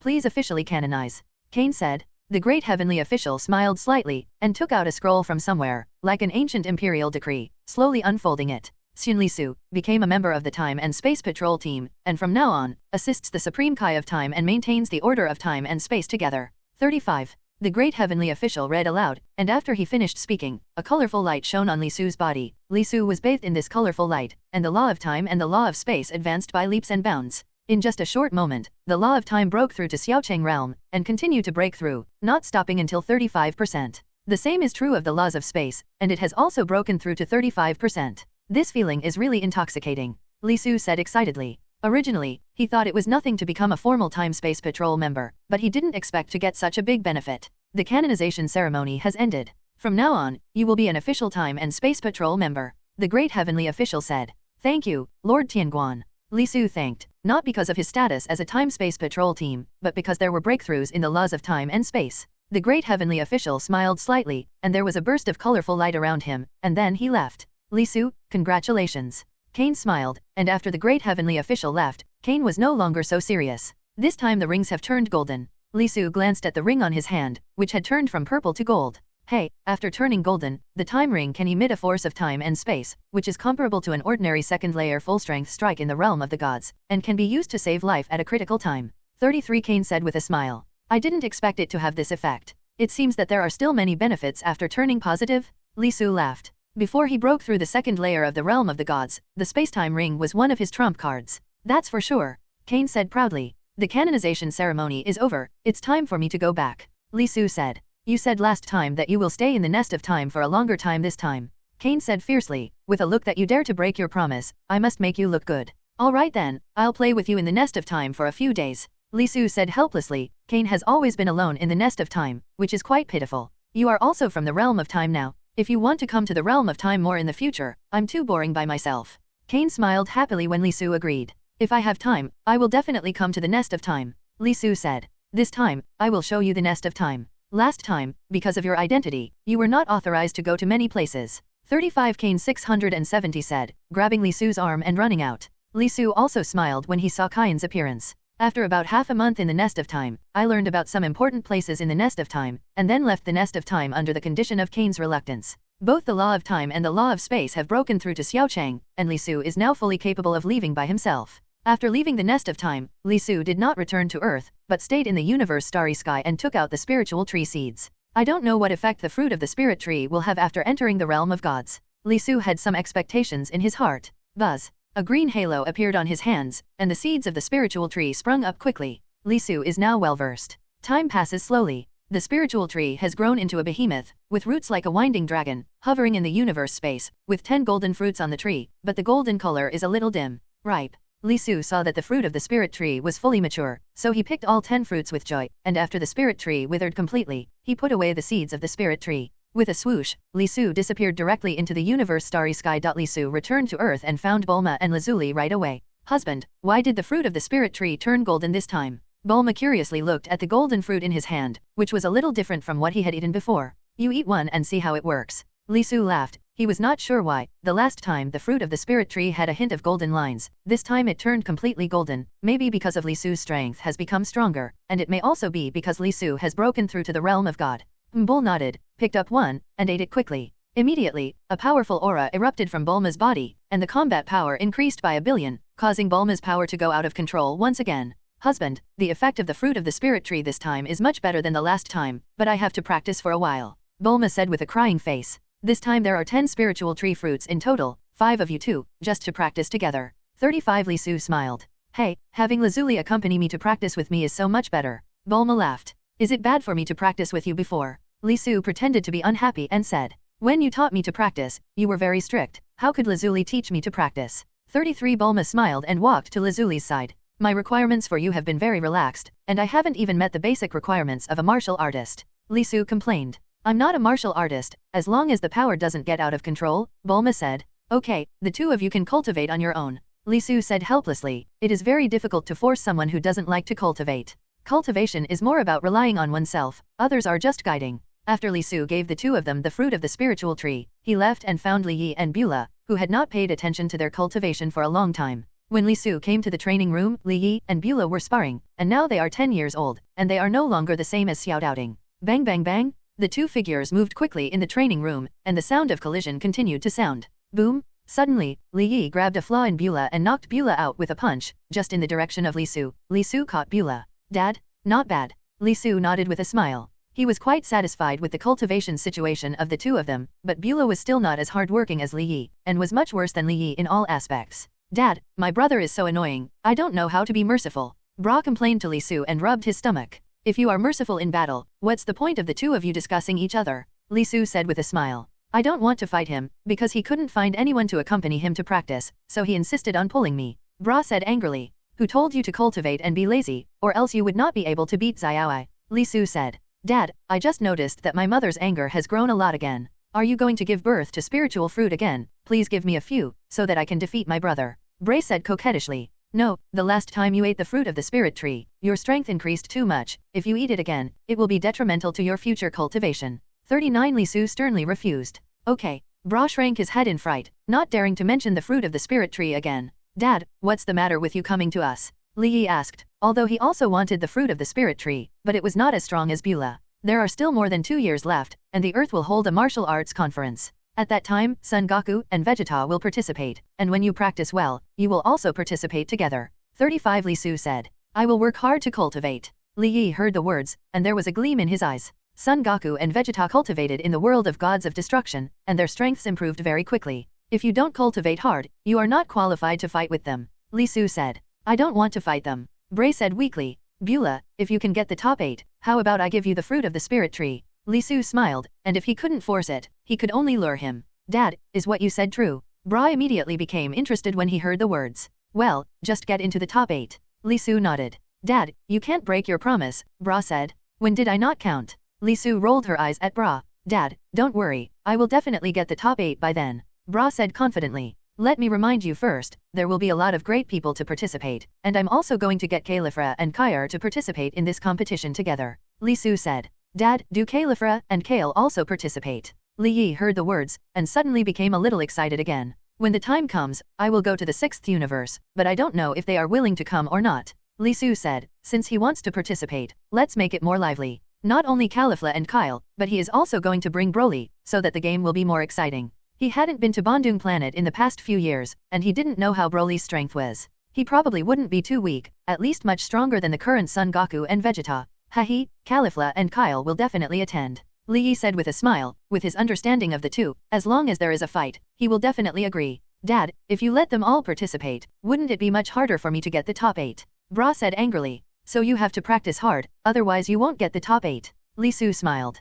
please officially canonize. Cain said. The Great Heavenly Official smiled slightly, and took out a scroll from somewhere, like an ancient imperial decree, slowly unfolding it. Xun Li Su became a member of the Time and Space Patrol team, and from now on, assists the Supreme Kai of Time and maintains the order of time and space together. 35. The Great Heavenly Official read aloud, and after he finished speaking, a colorful light shone on Li Su's body. Li Su was bathed in this colorful light, and the law of time and the law of space advanced by leaps and bounds. In just a short moment, the law of time broke through to Xiaocheng realm, and continued to break through, not stopping until 35%. The same is true of the laws of space, and it has also broken through to 35%. This feeling is really intoxicating, Li Su said excitedly. Originally, he thought it was nothing to become a formal Time Space Patrol member, but he didn't expect to get such a big benefit. The canonization ceremony has ended. From now on, you will be an official Time and Space Patrol member, the Great Heavenly Official said. Thank you, Lord Tianguan. Li Su thanked, not because of his status as a Time Space Patrol team, but because there were breakthroughs in the laws of time and space. The Great Heavenly Official smiled slightly, and there was a burst of colorful light around him, and then he left. Li Su, congratulations. Cain smiled, and after the Great Heavenly Official left, Cain was no longer so serious. This time the rings have turned golden. Li Su glanced at the ring on his hand, which had turned from purple to gold. Hey, after turning golden, the time ring can emit a force of time and space, which is comparable to an ordinary second-layer full-strength strike in the realm of the gods, and can be used to save life at a critical time. 33 Cain said with a smile. I didn't expect it to have this effect. It seems that there are still many benefits after turning positive. Li Su laughed. Before he broke through the second layer of the realm of the gods, the space-time ring was one of his trump cards. That's for sure. Cain said proudly. The canonization ceremony is over, it's time for me to go back. Li Su said. You said last time that you will stay in the Nest of Time for a longer time this time. Cain said fiercely, with a look that you dare to break your promise, I must make you look good. Alright then, I'll play with you in the Nest of Time for a few days. Li Su said helplessly. Cain has always been alone in the Nest of Time, which is quite pitiful. You are also from the realm of time now. If you want to come to the realm of time more in the future, I'm too boring by myself. Cain smiled happily when Li Su agreed. If I have time, I will definitely come to the Nest of Time. Li Su said. This time, I will show you the Nest of Time. Last time, because of your identity, you were not authorized to go to many places. 35 Cain 670 said, grabbing Li Su's arm and running out. Li Su also smiled when he saw Cain's appearance. After about half a month in the Nest of Time, I learned about some important places in the Nest of Time, and then left the Nest of Time under the condition of Cain's reluctance. Both the law of time and the law of space have broken through to Xiaocheng, and Li Su is now fully capable of leaving by himself. After leaving the Nest of Time, Li Su did not return to Earth, but stayed in the universe starry sky and took out the spiritual tree seeds. I don't know what effect the fruit of the spirit tree will have after entering the realm of gods. Li Su had some expectations in his heart. Buzz. A green halo appeared on his hands, and the seeds of the spiritual tree sprung up quickly. Li Su is now well versed. Time passes slowly. The spiritual tree has grown into a behemoth, with roots like a winding dragon, hovering in the universe space, with 10 golden fruits on the tree, but the golden color is a little dim. Ripe. Li Su saw that the fruit of the spirit tree was fully mature, so he picked all 10 fruits with joy, and after the spirit tree withered completely, he put away the seeds of the spirit tree. With a swoosh, Li Su disappeared directly into the universe starry sky. Li Su returned to Earth and found Bulma and Lazuli right away. Husband, why did the fruit of the spirit tree turn golden this time? Bulma curiously looked at the golden fruit in his hand, which was a little different from what he had eaten before. You eat one and see how it works. Li Su laughed. He was not sure why. The last time the fruit of the spirit tree had a hint of golden lines. This time it turned completely golden, maybe because of Li Su's strength has become stronger, and it may also be because Li Su has broken through to the realm of God. Bull nodded, picked up one, and ate it quickly. Immediately, a powerful aura erupted from Bulma's body, and the combat power increased by 1,000,000,000, causing Bulma's power to go out of control once again. Husband, the effect of the fruit of the spirit tree this time is much better than the last time, but I have to practice for a while. Bulma said with a crying face. This time there are 10 spiritual tree fruits in total, 5 of you too, just to practice together. 35 Li Su smiled. Hey, having Lazuli accompany me to practice with me is so much better. Bulma laughed. Is it bad for me to practice with you before? Li Su pretended to be unhappy and said. When you taught me to practice, you were very strict. How could Lazuli teach me to practice? 33 Bulma smiled and walked to Lazuli's side. My requirements for you have been very relaxed, and I haven't even met the basic requirements of a martial artist. Li Su complained. I'm not a martial artist, as long as the power doesn't get out of control, Bulma said. Okay, the two of you can cultivate on your own. Li Su said helplessly. It is very difficult to force someone who doesn't like to cultivate. Cultivation is more about relying on oneself, others are just guiding. After Li Su gave the two of them the fruit of the spiritual tree, he left and found Li Yi and Beulah, who had not paid attention to their cultivation for a long time. When Li Su came to the training room, Li Yi and Beulah were sparring, and now they are 10 years old, and they are no longer the same as Xiao Doubting. Bang bang bang! The two figures moved quickly in the training room, and the sound of collision continued to sound. Boom! Suddenly, Li Yi grabbed a flaw in Beulah and knocked Beulah out with a punch, just in the direction of Li Su. Li Su caught Beulah. Dad? Not bad. Li Su nodded with a smile. He was quite satisfied with the cultivation situation of the two of them, but Beulah was still not as hardworking as Li Yi, and was much worse than Li Yi in all aspects. Dad, my brother is so annoying, I don't know how to be merciful. Bra complained to Li Su and rubbed his stomach. If you are merciful in battle, what's the point of the two of you discussing each other? Li Su said with a smile. I don't want to fight him, because he couldn't find anyone to accompany him to practice, so he insisted on pulling me. Bra said angrily. Who told you to cultivate and be lazy, or else you would not be able to beat Xiaowai? Li Su said. Dad, I just noticed that my mother's anger has grown a lot again. Are you going to give birth to spiritual fruit again? Please give me a few, so that I can defeat my brother. Bray said coquettishly. No, the last time you ate the fruit of the spirit tree, your strength increased too much. If you eat it again, it will be detrimental to your future cultivation. 39 Li Su sternly refused. Okay. Bra shrank his head in fright, not daring to mention the fruit of the spirit tree again. Dad, what's the matter with you coming to us? Li Yi asked, although he also wanted the fruit of the spirit tree, but it was not as strong as Beulah. There are still more than 2 years left, and the Earth will hold a martial arts conference. At that time, Son Goku and Vegeta will participate, and when you practice well, you will also participate together. 35 Li Su said. I will work hard to cultivate. Li Yi heard the words, and there was a gleam in his eyes. Son Goku and Vegeta cultivated in the world of gods of destruction, and their strengths improved very quickly. If you don't cultivate hard, you are not qualified to fight with them. Li Su said. I don't want to fight them. Bray said weakly. Beulah, if you can get the top 8, how about I give you the fruit of the spirit tree? Li Su smiled, and if he couldn't force it, he could only lure him. Dad, is what you said true? Bra immediately became interested when he heard the words. Well, just get into the top 8. Li Su nodded. Dad, you can't break your promise, Bra said. When did I not count? Li Su rolled her eyes at Bra. Dad, don't worry, I will definitely get the top 8 by then. Bra said confidently. Let me remind you first, there will be a lot of great people to participate, and I'm also going to get Califra and Kair to participate in this competition together. Li Su said. Dad, do Califra and Kale also participate? Li Yi heard the words, and suddenly became a little excited again. When the time comes, I will go to the 6th universe, but I don't know if they are willing to come or not. Li Su said, since he wants to participate, let's make it more lively. Not only Califla and Kyle, but he is also going to bring Broly, so that the game will be more exciting. He hadn't been to Bandung planet in the past few years, and he didn't know how Broly's strength was. He probably wouldn't be too weak, at least much stronger than the current Son Goku and Vegeta. Hahi, Califla and Kyle will definitely attend. Li Yi said with a smile, with his understanding of the two, as long as there is a fight, he will definitely agree. Dad, if you let them all participate, wouldn't it be much harder for me to get the top 8? Bra said angrily. So you have to practice hard, otherwise you won't get the top 8. Li Su smiled.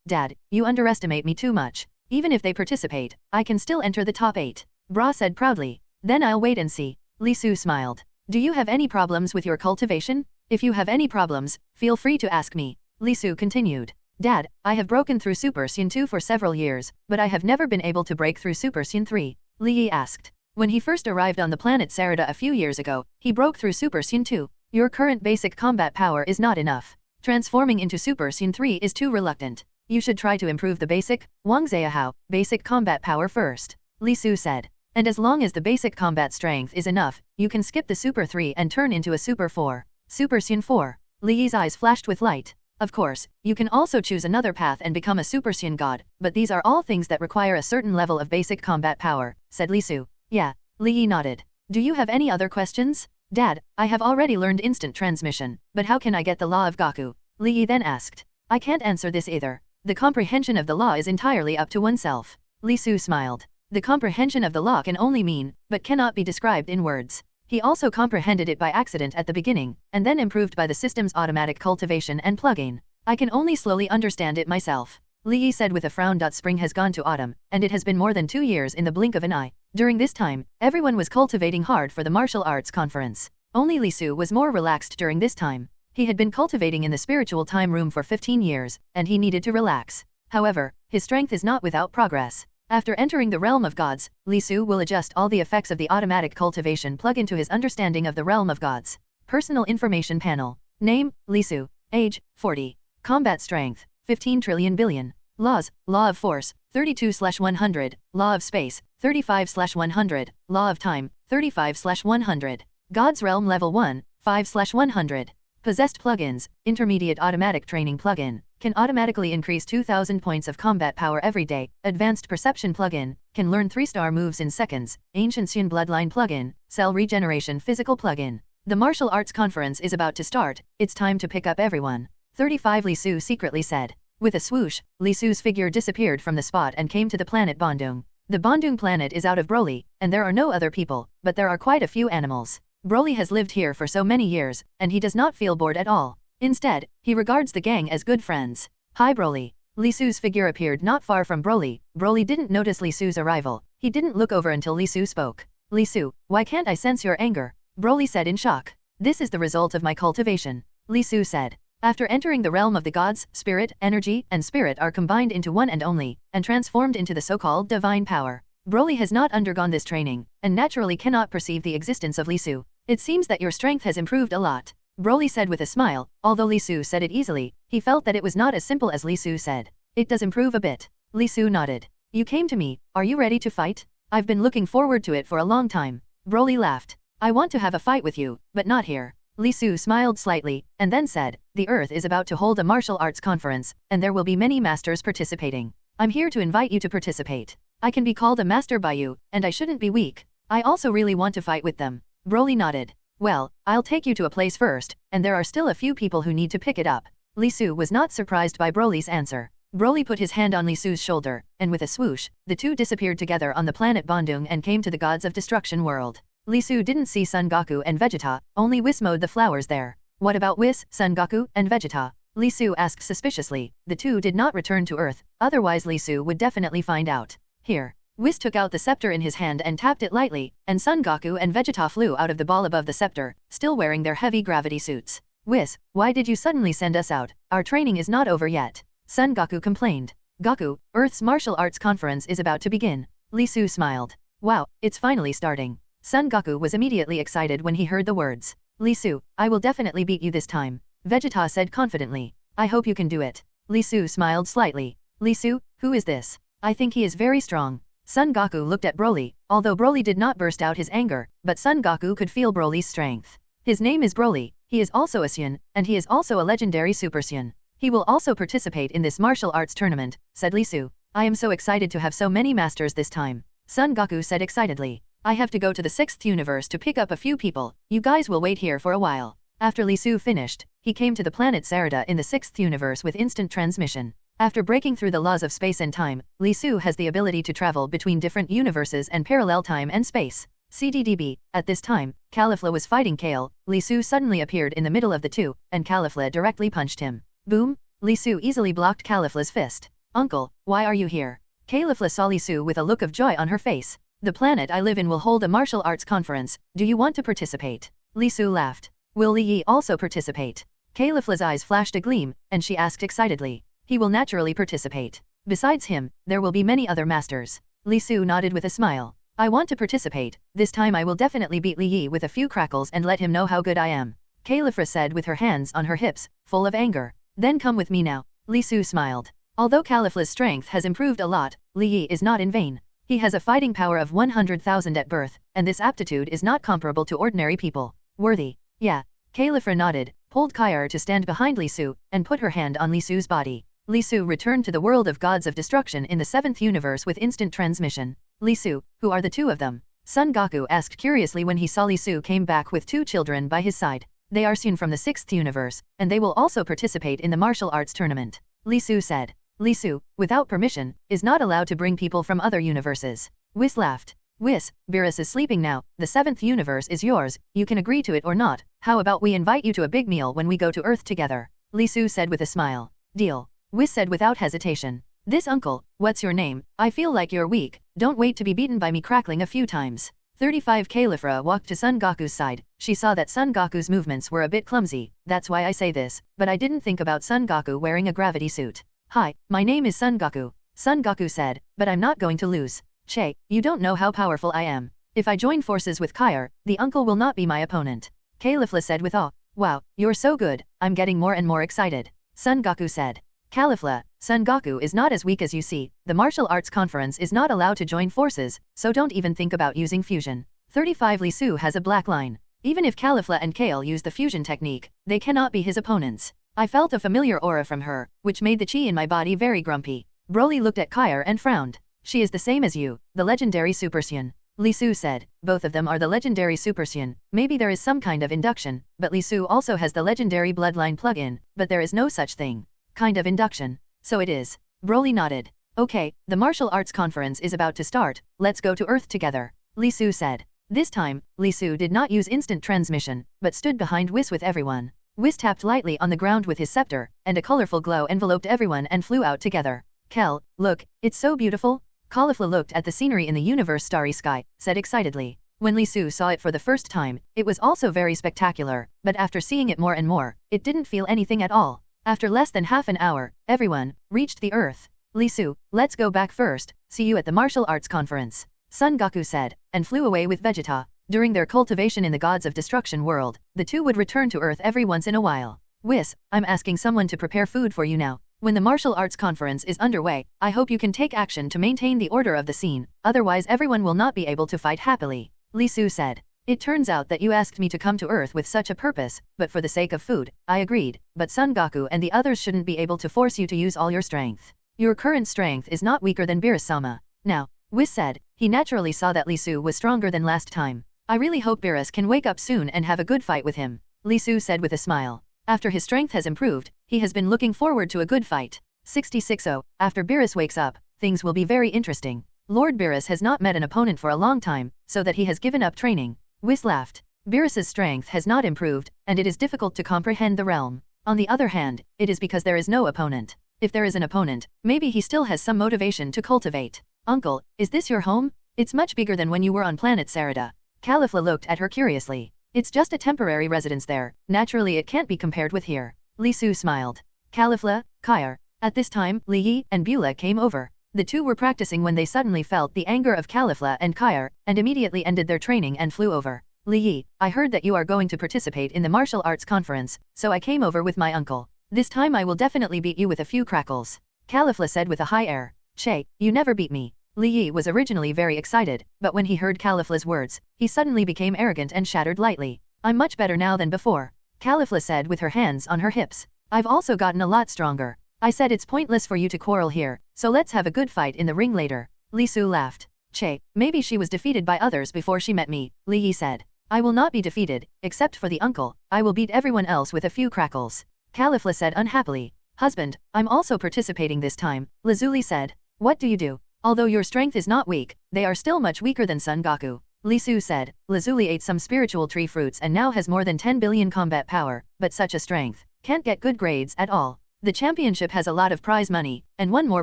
Dad, you underestimate me too much. Even if they participate, I can still enter the top 8. Bra said proudly. Then I'll wait and see. Li Su smiled. Do you have any problems with your cultivation? If you have any problems, feel free to ask me. Li Su continued. Dad, I have broken through Super Saiyan 2 for several years, but I have never been able to break through Super Saiyan 3, Li Yi asked. When he first arrived on the planet Sarada a few years ago, he broke through Super Saiyan 2. Your current basic combat power is not enough. Transforming into Super Saiyan 3 is too reluctant. You should try to improve the basic, Wang Ziahao, basic combat power first, Li Su said. And as long as the basic combat strength is enough, you can skip the Super 3 and turn into a Super 4. Super Saiyan 4. Li Yi's eyes flashed with light. Of course, you can also choose another path and become a Super Saiyan god, but these are all things that require a certain level of basic combat power, said Li Su. Yeah, Li Yi nodded. Do you have any other questions? Dad, I have already learned instant transmission, but how can I get the law of Gaku? Li Yi then asked. I can't answer this either. The comprehension of the law is entirely up to oneself. Li Su smiled. The comprehension of the law can only mean, but cannot be described in words. He also comprehended it by accident at the beginning, and then improved by the system's automatic cultivation and plug-in. I can only slowly understand it myself. Li Yi said with a frown. Spring has gone to autumn, and it has been more than 2 years in the blink of an eye. During this time, everyone was cultivating hard for the martial arts conference. Only Li Su was more relaxed during this time. He had been cultivating in the spiritual time room for 15 years, and he needed to relax. However, his strength is not without progress. After entering the realm of gods, Li Su will adjust all the effects of the automatic cultivation plug-in to his understanding of the realm of gods. Personal information panel. Name, Li Su. Age, 40. Combat strength, 15 trillion billion. Laws, Law of Force, 32/100. Law of Space, 35/100. Law of Time, 35/100. God's Realm Level 1, 5/100. Possessed plugins, Intermediate Automatic Training Plugin, can automatically increase 2000 points of combat power every day. Advanced Perception Plugin, can learn 3-star moves in seconds. Ancient Saiyan Bloodline Plugin, Cell Regeneration Physical Plugin. The martial arts conference is about to start, it's time to pick up everyone. 35 Li Su secretly said. With a swoosh, Li Su's figure disappeared from the spot and came to the planet Bondung. The Bondung planet is out of Broly, and there are no other people, but there are quite a few animals. Broly has lived here for so many years, and he does not feel bored at all. Instead, he regards the gang as good friends. Hi Broly. Li Su's figure appeared not far from Broly. Broly didn't notice Li Su's arrival. He didn't look over until Li Su spoke. Li Su, why can't I sense your anger? Broly said in shock. This is the result of my cultivation. Li Su said. After entering the realm of the gods, spirit, energy, and spirit are combined into one and only, and transformed into the so-called divine power. Broly has not undergone this training, and naturally cannot perceive the existence of Li Su. It seems that your strength has improved a lot. Broly said with a smile. Although Li Su said it easily, he felt that it was not as simple as Li Su said. It does improve a bit. Li Su nodded. You came to me, are you ready to fight? I've been looking forward to it for a long time. Broly laughed. I want to have a fight with you, but not here. Li Su smiled slightly, and then said, the Earth is about to hold a martial arts conference, and there will be many masters participating. I'm here to invite you to participate. I can be called a master by you, and I shouldn't be weak. I also really want to fight with them. Broly nodded. Well, I'll take you to a place first, and there are still a few people who need to pick it up. Li Su was not surprised by Broly's answer. Broly put his hand on Li Su's shoulder, and with a swoosh, the two disappeared together on the planet Bondung and came to the Gods of Destruction world. Li Su didn't see Son Goku and Vegeta, only Whis mowed the flowers there. What about Whis, Son Goku, and Vegeta? Li Su asked suspiciously. The two did not return to Earth, otherwise Li Su would definitely find out. Here. Whis took out the scepter in his hand and tapped it lightly, and Son Goku and Vegeta flew out of the ball above the scepter, still wearing their heavy gravity suits. Whis, why did you suddenly send us out? Our training is not over yet. Son Goku complained. Goku, Earth's martial arts conference is about to begin. Li Su smiled. Wow, it's finally starting. Son Goku was immediately excited when he heard the words. Li Su, I will definitely beat you this time. Vegeta said confidently. I hope you can do it. Li Su smiled slightly. Li Su, who is this? I think he is very strong. Son Goku looked at Broly, although Broly did not burst out his anger, but Son Goku could feel Broly's strength. His name is Broly, he is also a Saiyan, and he is also a legendary Super Saiyan. He will also participate in this martial arts tournament, said Li Su. I am so excited to have so many masters this time. Son Goku said excitedly. I have to go to the 6th universe to pick up a few people, you guys will wait here for a while. After Li Su finished, he came to the planet Sarada in the 6th universe with instant transmission. After breaking through the laws of space and time, Li Su has the ability to travel between different universes and parallel time and space. CDDB, at this time, Caulifla was fighting Kale. Li Su suddenly appeared in the middle of the two, and Caulifla directly punched him. Boom! Li Su easily blocked Caulifla's fist. Uncle, why are you here? Caulifla saw Li Su with a look of joy on her face. The planet I live in will hold a martial arts conference, do you want to participate? Li Su laughed. Will Li Yi also participate? Caulifla's eyes flashed a gleam, and she asked excitedly. he will naturally participate. Besides him, there will be many other masters. Li Su nodded with a smile. I want to participate, this time I will definitely beat Li Yi with a few crackles and let him know how good I am. Califra said with her hands on her hips, full of anger. Then come with me now. Li Su smiled. Although Califla's strength has improved a lot, Li Yi is not in vain. He has a fighting power of 100,000 at birth, and this aptitude is not comparable to ordinary people. Worthy. Yeah. Califra nodded, pulled Kair to stand behind Li Su, and put her hand on Li Su's body. Li Su returned to the world of gods of destruction in the 7th universe with instant transmission. Li Su, who are the two of them? Son Goku asked curiously when he saw Li Su came back with 2 children by his side. They are soon from the 6th universe, and they will also participate in the martial arts tournament. Li Su said. Li Su, without permission, is not allowed to bring people from other universes. Whis laughed. Whis, Beerus is sleeping now, the 7th universe is yours, you can agree to it or not, how about we invite you to a big meal when we go to Earth together? Li Su said with a smile. Deal. Whis said without hesitation. This uncle, what's your name? I feel like you're weak, don't wait to be beaten by me crackling a few times. 35 Califra walked to Son Goku's side, she saw that Son Goku's movements were a bit clumsy, that's why I say this, but I didn't think about Son Goku wearing a gravity suit. Hi, my name is Son Goku. Son Goku said, but I'm not going to lose. Che, you don't know how powerful I am. If I join forces with Kair, the uncle will not be my opponent. Califla said with awe. Wow, you're so good, I'm getting more and more excited. Son Goku said. Califla, Son Goku is not as weak as you see, the martial arts conference is not allowed to join forces, so don't even think about using fusion. 35 Li Su has a black line. Even if Califla and Kale use the fusion technique, they cannot be his opponents. I felt a familiar aura from her, which made the chi in my body very grumpy. Broly looked at Kair and frowned. She is the same as you, the Legendary Super Saiyan. Li Su said, both of them are the Legendary Super Saiyan, maybe there is some kind of induction, but Li Su also has the Legendary Bloodline Plug-In, but there is no such thing. Kind of induction. So it is. Broly nodded. Okay, the martial arts conference is about to start, let's go to Earth together. Li Su said. This time, Li Su did not use instant transmission, but stood behind Whis with everyone. Whis tapped lightly on the ground with his scepter, and a colorful glow enveloped everyone and flew out together. Kel, look, it's so beautiful. Caulifla looked at the scenery in the universe starry sky, said excitedly. When Li Su saw it for the first time, it was also very spectacular, but after seeing it more and more, it didn't feel anything at all. After less than half an hour, everyone reached the Earth. Li Su, let's go back first, see you at the martial arts conference. Son Goku said, and flew away with Vegeta. During their cultivation in the Gods of Destruction world, the two would return to Earth every once in a while. Whis, I'm asking someone to prepare food for you now. When the martial arts conference is underway, I hope you can take action to maintain the order of the scene, otherwise everyone will not be able to fight happily. Li Su said. It turns out that you asked me to come to Earth with such a purpose, but for the sake of food, I agreed, but Son Goku and the others shouldn't be able to force you to use all your strength. Your current strength is not weaker than Beerus-sama. Now, Whis said, he naturally saw that Li Su was stronger than last time. I really hope Beerus can wake up soon and have a good fight with him. Li Su said with a smile. After his strength has improved, he has been looking forward to a good fight. 66-0, after Beerus wakes up, things will be very interesting. Lord Beerus has not met an opponent for a long time, so that he has given up training. Whis laughed. Beerus's strength has not improved, and it is difficult to comprehend the realm. On the other hand, it is because there is no opponent. If there is an opponent, maybe he still has some motivation to cultivate. Uncle, is this your home? It's much bigger than when you were on planet Sarada. Califla looked at her curiously. It's just a temporary residence there, naturally it can't be compared with here. Li Su smiled. Califla, Kair. At this time, Li Yi and Beulah came over. The two were practicing when they suddenly felt the anger of Califla and Kair, and immediately ended their training and flew over. Li Yi, I heard that you are going to participate in the martial arts conference, so I came over with my uncle. This time I will definitely beat you with a few crackles. Califla said with a high air. Che, you never beat me. Li Yi was originally very excited, but when he heard Califla's words, he suddenly became arrogant and shattered lightly. I'm much better now than before. Califla said with her hands on her hips. I've also gotten a lot stronger. I said it's pointless for you to quarrel here, so let's have a good fight in the ring later. Li Su laughed. Che, maybe she was defeated by others before she met me, Li Yi said. I will not be defeated, except for the uncle, I will beat everyone else with a few crackles. Califla said unhappily. Husband, I'm also participating this time, Lazuli said. What do you do? Although your strength is not weak, they are still much weaker than Son Goku. Li Su said. Lazuli ate some spiritual tree fruits and now has more than 10 billion combat power, but such a strength can't get good grades at all. The championship has a lot of prize money, and one more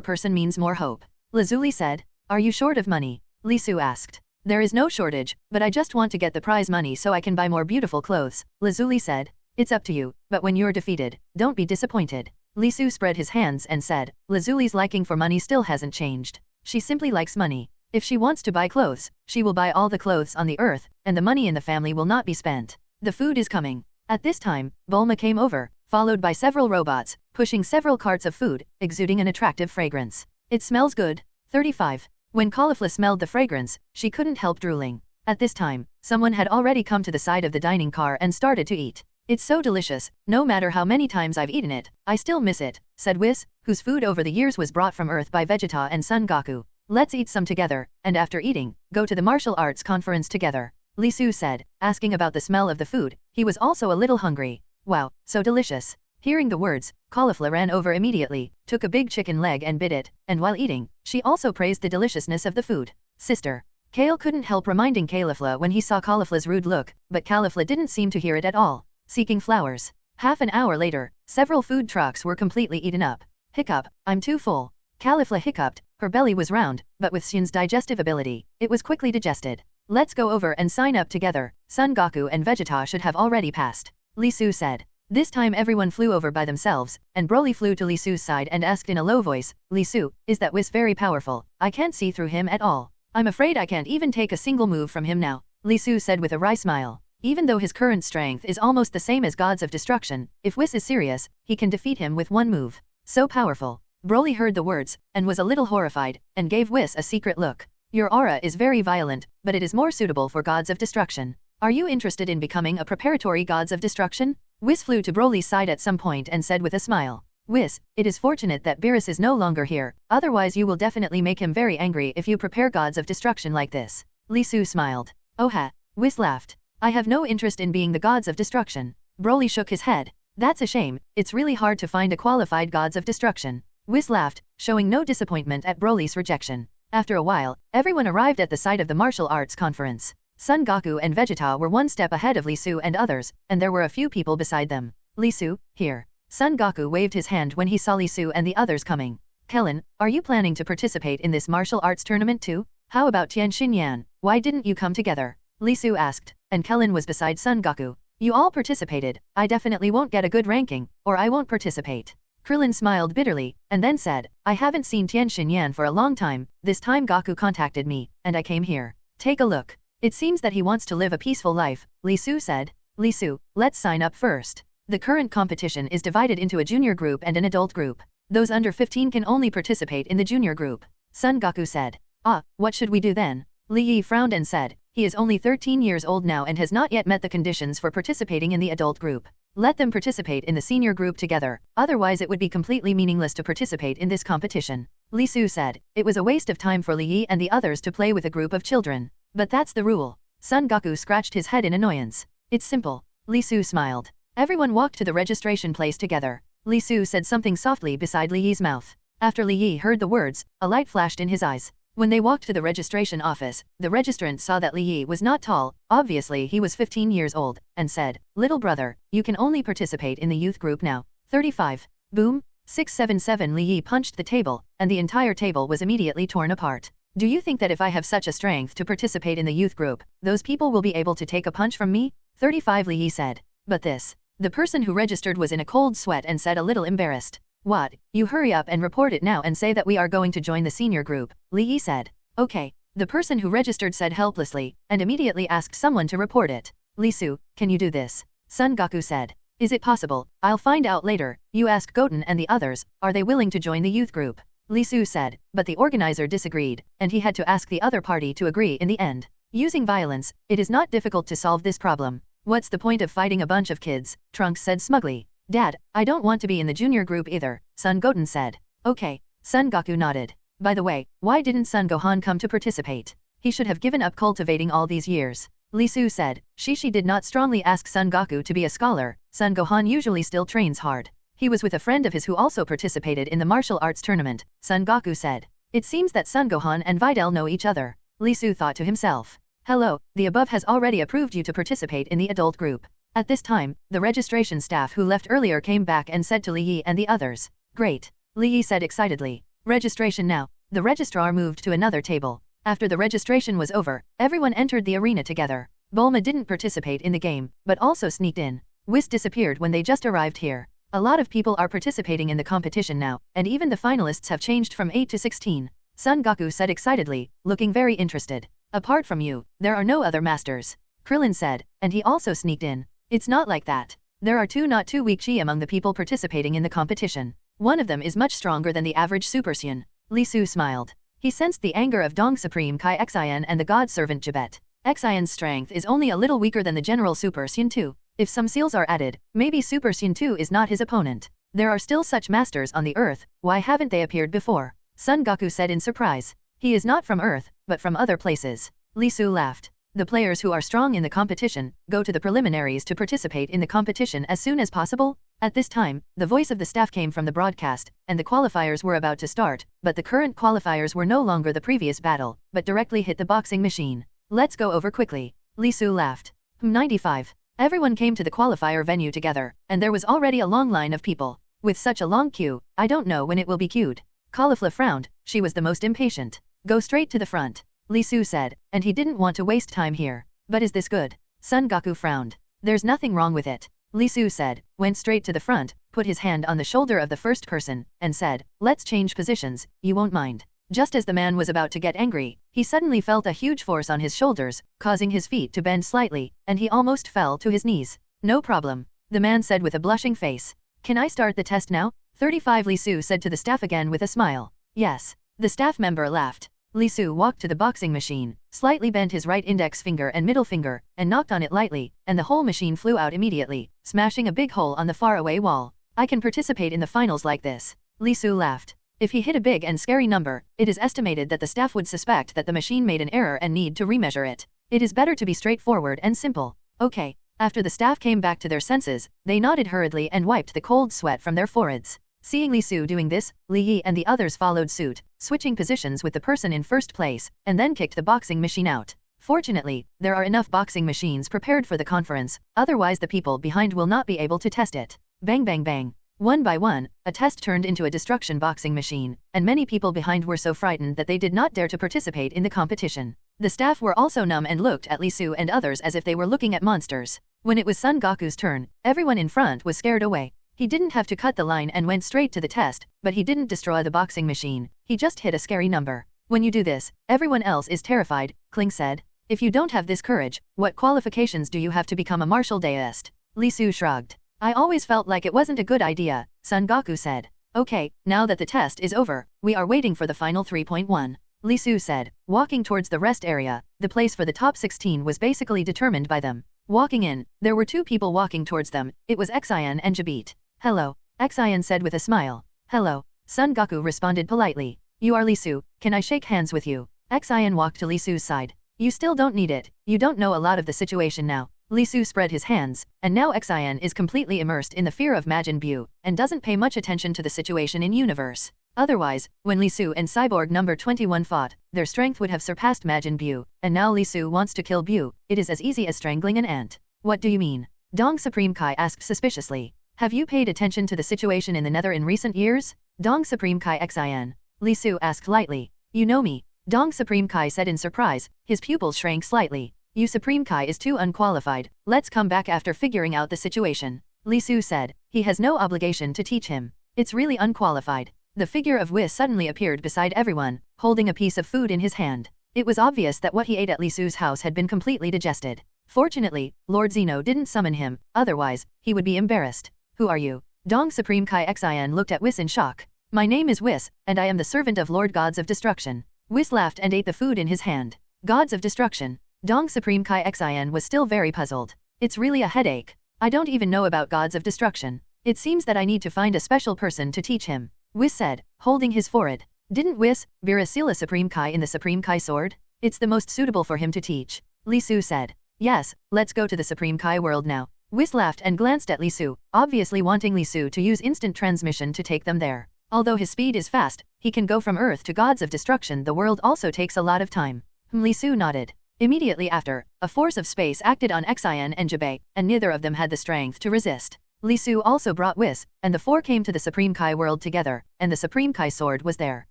person means more hope. Lazuli said. Are you short of money? Li Su asked. There is no shortage, but I just want to get the prize money so I can buy more beautiful clothes, Lazuli said. It's up to you, but when you're defeated, don't be disappointed. Li Su spread his hands and said, Lazuli's liking for money still hasn't changed. She simply likes money. If she wants to buy clothes, she will buy all the clothes on the earth, and the money in the family will not be spent. The food is coming. At this time, Bulma came over, followed by several robots, pushing several carts of food, exuding an attractive fragrance. It smells good. 35. When Caulifla smelled the fragrance, she couldn't help drooling. At this time, someone had already come to the side of the dining car and started to eat. It's so delicious, no matter how many times I've eaten it, I still miss it, said Whis, whose food over the years was brought from Earth by Vegeta and Son Goku. Let's eat some together, and after eating, go to the martial arts conference together, Li Su said, asking about the smell of the food. He was also a little hungry. Wow, so delicious. Hearing the words, Caulifla ran over immediately, took a big chicken leg and bit it, and while eating, she also praised the deliciousness of the food. Sister. Kale couldn't help reminding Caulifla when he saw Caulifla's rude look, but Caulifla didn't seem to hear it at all. Seeking flowers. Half an hour later, several food trucks were completely eaten up. Hiccup, I'm too full. Caulifla hiccuped, her belly was round, but with Xian's digestive ability, it was quickly digested. Let's go over and sign up together. Son Goku and Vegeta should have already passed, Li Su said. This time everyone flew over by themselves, and Broly flew to Li Su's side and asked in a low voice, Li Su, is that Whis very powerful? I can't see through him at all. I'm afraid I can't even take a single move from him now, Li Su said with a wry smile. Even though his current strength is almost the same as Gods of Destruction, if Whis is serious, he can defeat him with one move. So powerful. Broly heard the words, and was a little horrified, and gave Whis a secret look. Your aura is very violent, but it is more suitable for Gods of Destruction. Are you interested in becoming a preparatory Gods of Destruction? Whis flew to Broly's side at some point and said with a smile. Whis, it is fortunate that Beerus is no longer here, otherwise you will definitely make him very angry if you prepare Gods of Destruction like this. Li Su smiled. Oh ha. Whis laughed. I have no interest in being the Gods of Destruction. Broly shook his head. That's a shame, it's really hard to find a qualified Gods of Destruction. Whis laughed, showing no disappointment at Broly's rejection. After a while, everyone arrived at the site of the martial arts conference. Son Goku and Vegeta were one step ahead of Li Su and others, and there were a few people beside them. Li Su, here. Son Goku waved his hand when he saw Li Su and the others coming. Kellen, are you planning to participate in this martial arts tournament too? How about Tian Xinyan? Why didn't you come together? Li Su asked, and Kellen was beside Son Goku. You all participated, I definitely won't get a good ranking, or I won't participate. Krillin smiled bitterly, and then said, I haven't seen Tian Xinyan for a long time, this time Goku contacted me, and I came here. Take a look. It seems that he wants to live a peaceful life, Li Su said. Li Su, let's sign up first. The current competition is divided into a junior group and an adult group. Those under 15 can only participate in the junior group. Son Goku said. Ah, what should we do then? Li Yi frowned and said, he is only 13 years old now and has not yet met the conditions for participating in the adult group. Let them participate in the senior group together, otherwise it would be completely meaningless to participate in this competition. Li Su said, it was a waste of time for Li Yi and the others to play with a group of children. But that's the rule. Son Goku scratched his head in annoyance. It's simple. Li Su smiled. Everyone walked to the registration place together. Li Su said something softly beside Li Yi's mouth. After Li Yi heard the words, a light flashed in his eyes. When they walked to the registration office, the registrant saw that Li Yi was not tall, obviously he was 15 years old, and said, little brother, you can only participate in the youth group now. 35. Boom. 677 Li Yi punched the table, and the entire table was immediately torn apart. Do you think that if I have such a strength to participate in the youth group, those people will be able to take a punch from me? 35 Li Yi said. But this. The person who registered was in a cold sweat and said a little embarrassed. What? You hurry up and report it now and say that we are going to join the senior group, Li Yi said. Okay. The person who registered said helplessly, and immediately asked someone to report it. Li Su, can you do this? Son Goku said. Is it possible? I'll find out later. You ask Goten and the others, are they willing to join the youth group? Li Su said, but the organizer disagreed, and he had to ask the other party to agree in the end. Using violence, it is not difficult to solve this problem. What's the point of fighting a bunch of kids? Trunks said smugly. Dad, I don't want to be in the junior group either, Son Goten said. Okay. Son Goku nodded. By the way, why didn't Son Gohan come to participate? He should have given up cultivating all these years. Li Su said. She did not strongly ask Son Goku to be a scholar. Son Gohan usually still trains hard. He was with a friend of his who also participated in the martial arts tournament, Son Goku said. It seems that Son Gohan and Videl know each other. Li Su thought to himself. Hello, the above has already approved you to participate in the adult group. At this time, the registration staff who left earlier came back and said to Li Yi and the others. Great. Li Yi said excitedly. Registration now. The registrar moved to another table. After the registration was over, everyone entered the arena together. Bulma didn't participate in the game, but also sneaked in. Whis disappeared when they just arrived here. A lot of people are participating in the competition now, and even the finalists have changed from 8 to 16. Son Goku said excitedly, looking very interested. Apart from you, there are no other masters. Krillin said, and he also sneaked in. It's not like that. There are not two weak chi among the people participating in the competition. One of them is much stronger than the average Super Saiyan. Li Su smiled. He sensed the anger of Dong Supreme Kai Xian and the god servant Jabet. Xian's strength is only a little weaker than the general Super Saiyan 2. If some seals are added, maybe Super Saiyan 2 is not his opponent. There are still such masters on the Earth, why haven't they appeared before? Son Goku said in surprise. He is not from Earth, but from other places. Li Su laughed. The players who are strong in the competition go to the preliminaries to participate in the competition as soon as possible. At this time, the voice of the staff came from the broadcast, and the qualifiers were about to start, but the current qualifiers were no longer the previous battle, but directly hit the boxing machine. Let's go over quickly. Li Su laughed. 95. Everyone came to the qualifier venue together, and there was already a long line of people. With such a long queue, I don't know when it will be queued. Caulifla frowned, she was the most impatient. Go straight to the front, Li Su said, and he didn't want to waste time here. But is this good? Son Goku frowned. There's nothing wrong with it. Li Su said, went straight to the front, put his hand on the shoulder of the first person, and said, let's change positions, you won't mind. Just as the man was about to get angry, he suddenly felt a huge force on his shoulders, causing his feet to bend slightly, and he almost fell to his knees. No problem, the man said with a blushing face. Can I start the test now? 35 Li Su said to the staff again with a smile. Yes. The staff member laughed. Li Su walked to the boxing machine, slightly bent his right index finger and middle finger, and knocked on it lightly, and the whole machine flew out immediately, smashing a big hole on the faraway wall. I can participate in the finals like this. Li Su laughed. If he hit a big and scary number, it is estimated that the staff would suspect that the machine made an error and need to remeasure it. It is better to be straightforward and simple. Okay. After the staff came back to their senses, they nodded hurriedly and wiped the cold sweat from their foreheads. Seeing Li Su doing this, Li Yi and the others followed suit, switching positions with the person in first place, and then kicked the boxing machine out. Fortunately, there are enough boxing machines prepared for the conference, otherwise the people behind will not be able to test it. Bang bang bang. One by one, a test turned into a destruction boxing machine, and many people behind were so frightened that they did not dare to participate in the competition. The staff were also numb and looked at Li Su and others as if they were looking at monsters. When it was Son Goku's turn, everyone in front was scared away. He didn't have to cut the line and went straight to the test, but he didn't destroy the boxing machine, he just hit a scary number. When you do this, everyone else is terrified, Kling said. If you don't have this courage, what qualifications do you have to become a martial deist? Li Su shrugged. I always felt like it wasn't a good idea, Son Goku said. Okay, now that the test is over, we are waiting for the final 3.1. Li Su said, walking towards the rest area. The place for the top 16 was basically determined by them. Walking in, there were two people walking towards them, it was Xian and Jabet. Hello, Xian said with a smile. Hello, Son Goku responded politely. You are Li Su, can I shake hands with you? Xian walked to Li Su's side. You still don't need it, you don't know a lot of the situation now. Li Su spread his hands, and now Xian is completely immersed in the fear of Majin Buu, and doesn't pay much attention to the situation in universe. Otherwise, when Li Su and Cyborg number 21 fought, their strength would have surpassed Majin Buu, and now Li Su wants to kill Buu, it is as easy as strangling an ant. What do you mean? Dong Supreme Kai asked suspiciously. Have you paid attention to the situation in the Nether in recent years? Dong Supreme Kai Xian. Li Su asked lightly. You know me. Dong Supreme Kai said in surprise, his pupils shrank slightly. You Supreme Kai is too unqualified, let's come back after figuring out the situation. Li Su said, he has no obligation to teach him. It's really unqualified. The figure of Whis suddenly appeared beside everyone, holding a piece of food in his hand. It was obvious that what he ate at Li Su's house had been completely digested. Fortunately, Lord Zeno didn't summon him, otherwise, he would be embarrassed. Who are you? Dong Supreme Kai Xian looked at Whis in shock. My name is Whis, and I am the servant of Lord Gods of Destruction. Whis laughed and ate the food in his hand. Gods of Destruction. Dong Supreme Kai Xian was still very puzzled. It's really a headache. I don't even know about Gods of Destruction. It seems that I need to find a special person to teach him. Whis said, holding his forehead. Didn't Whis, Virasila Supreme Kai in the Supreme Kai sword? It's the most suitable for him to teach. Li Su said. Yes, let's go to the Supreme Kai world now. Whis laughed and glanced at Li Su, obviously wanting Li Su to use instant transmission to take them there. Although his speed is fast, he can go from Earth to Gods of Destruction. The world also takes a lot of time. Li Su nodded. Immediately after, a force of space acted on Xian and Jabei, and neither of them had the strength to resist. Li Su also brought Whis, and the four came to the Supreme Kai world together, and the Supreme Kai sword was there.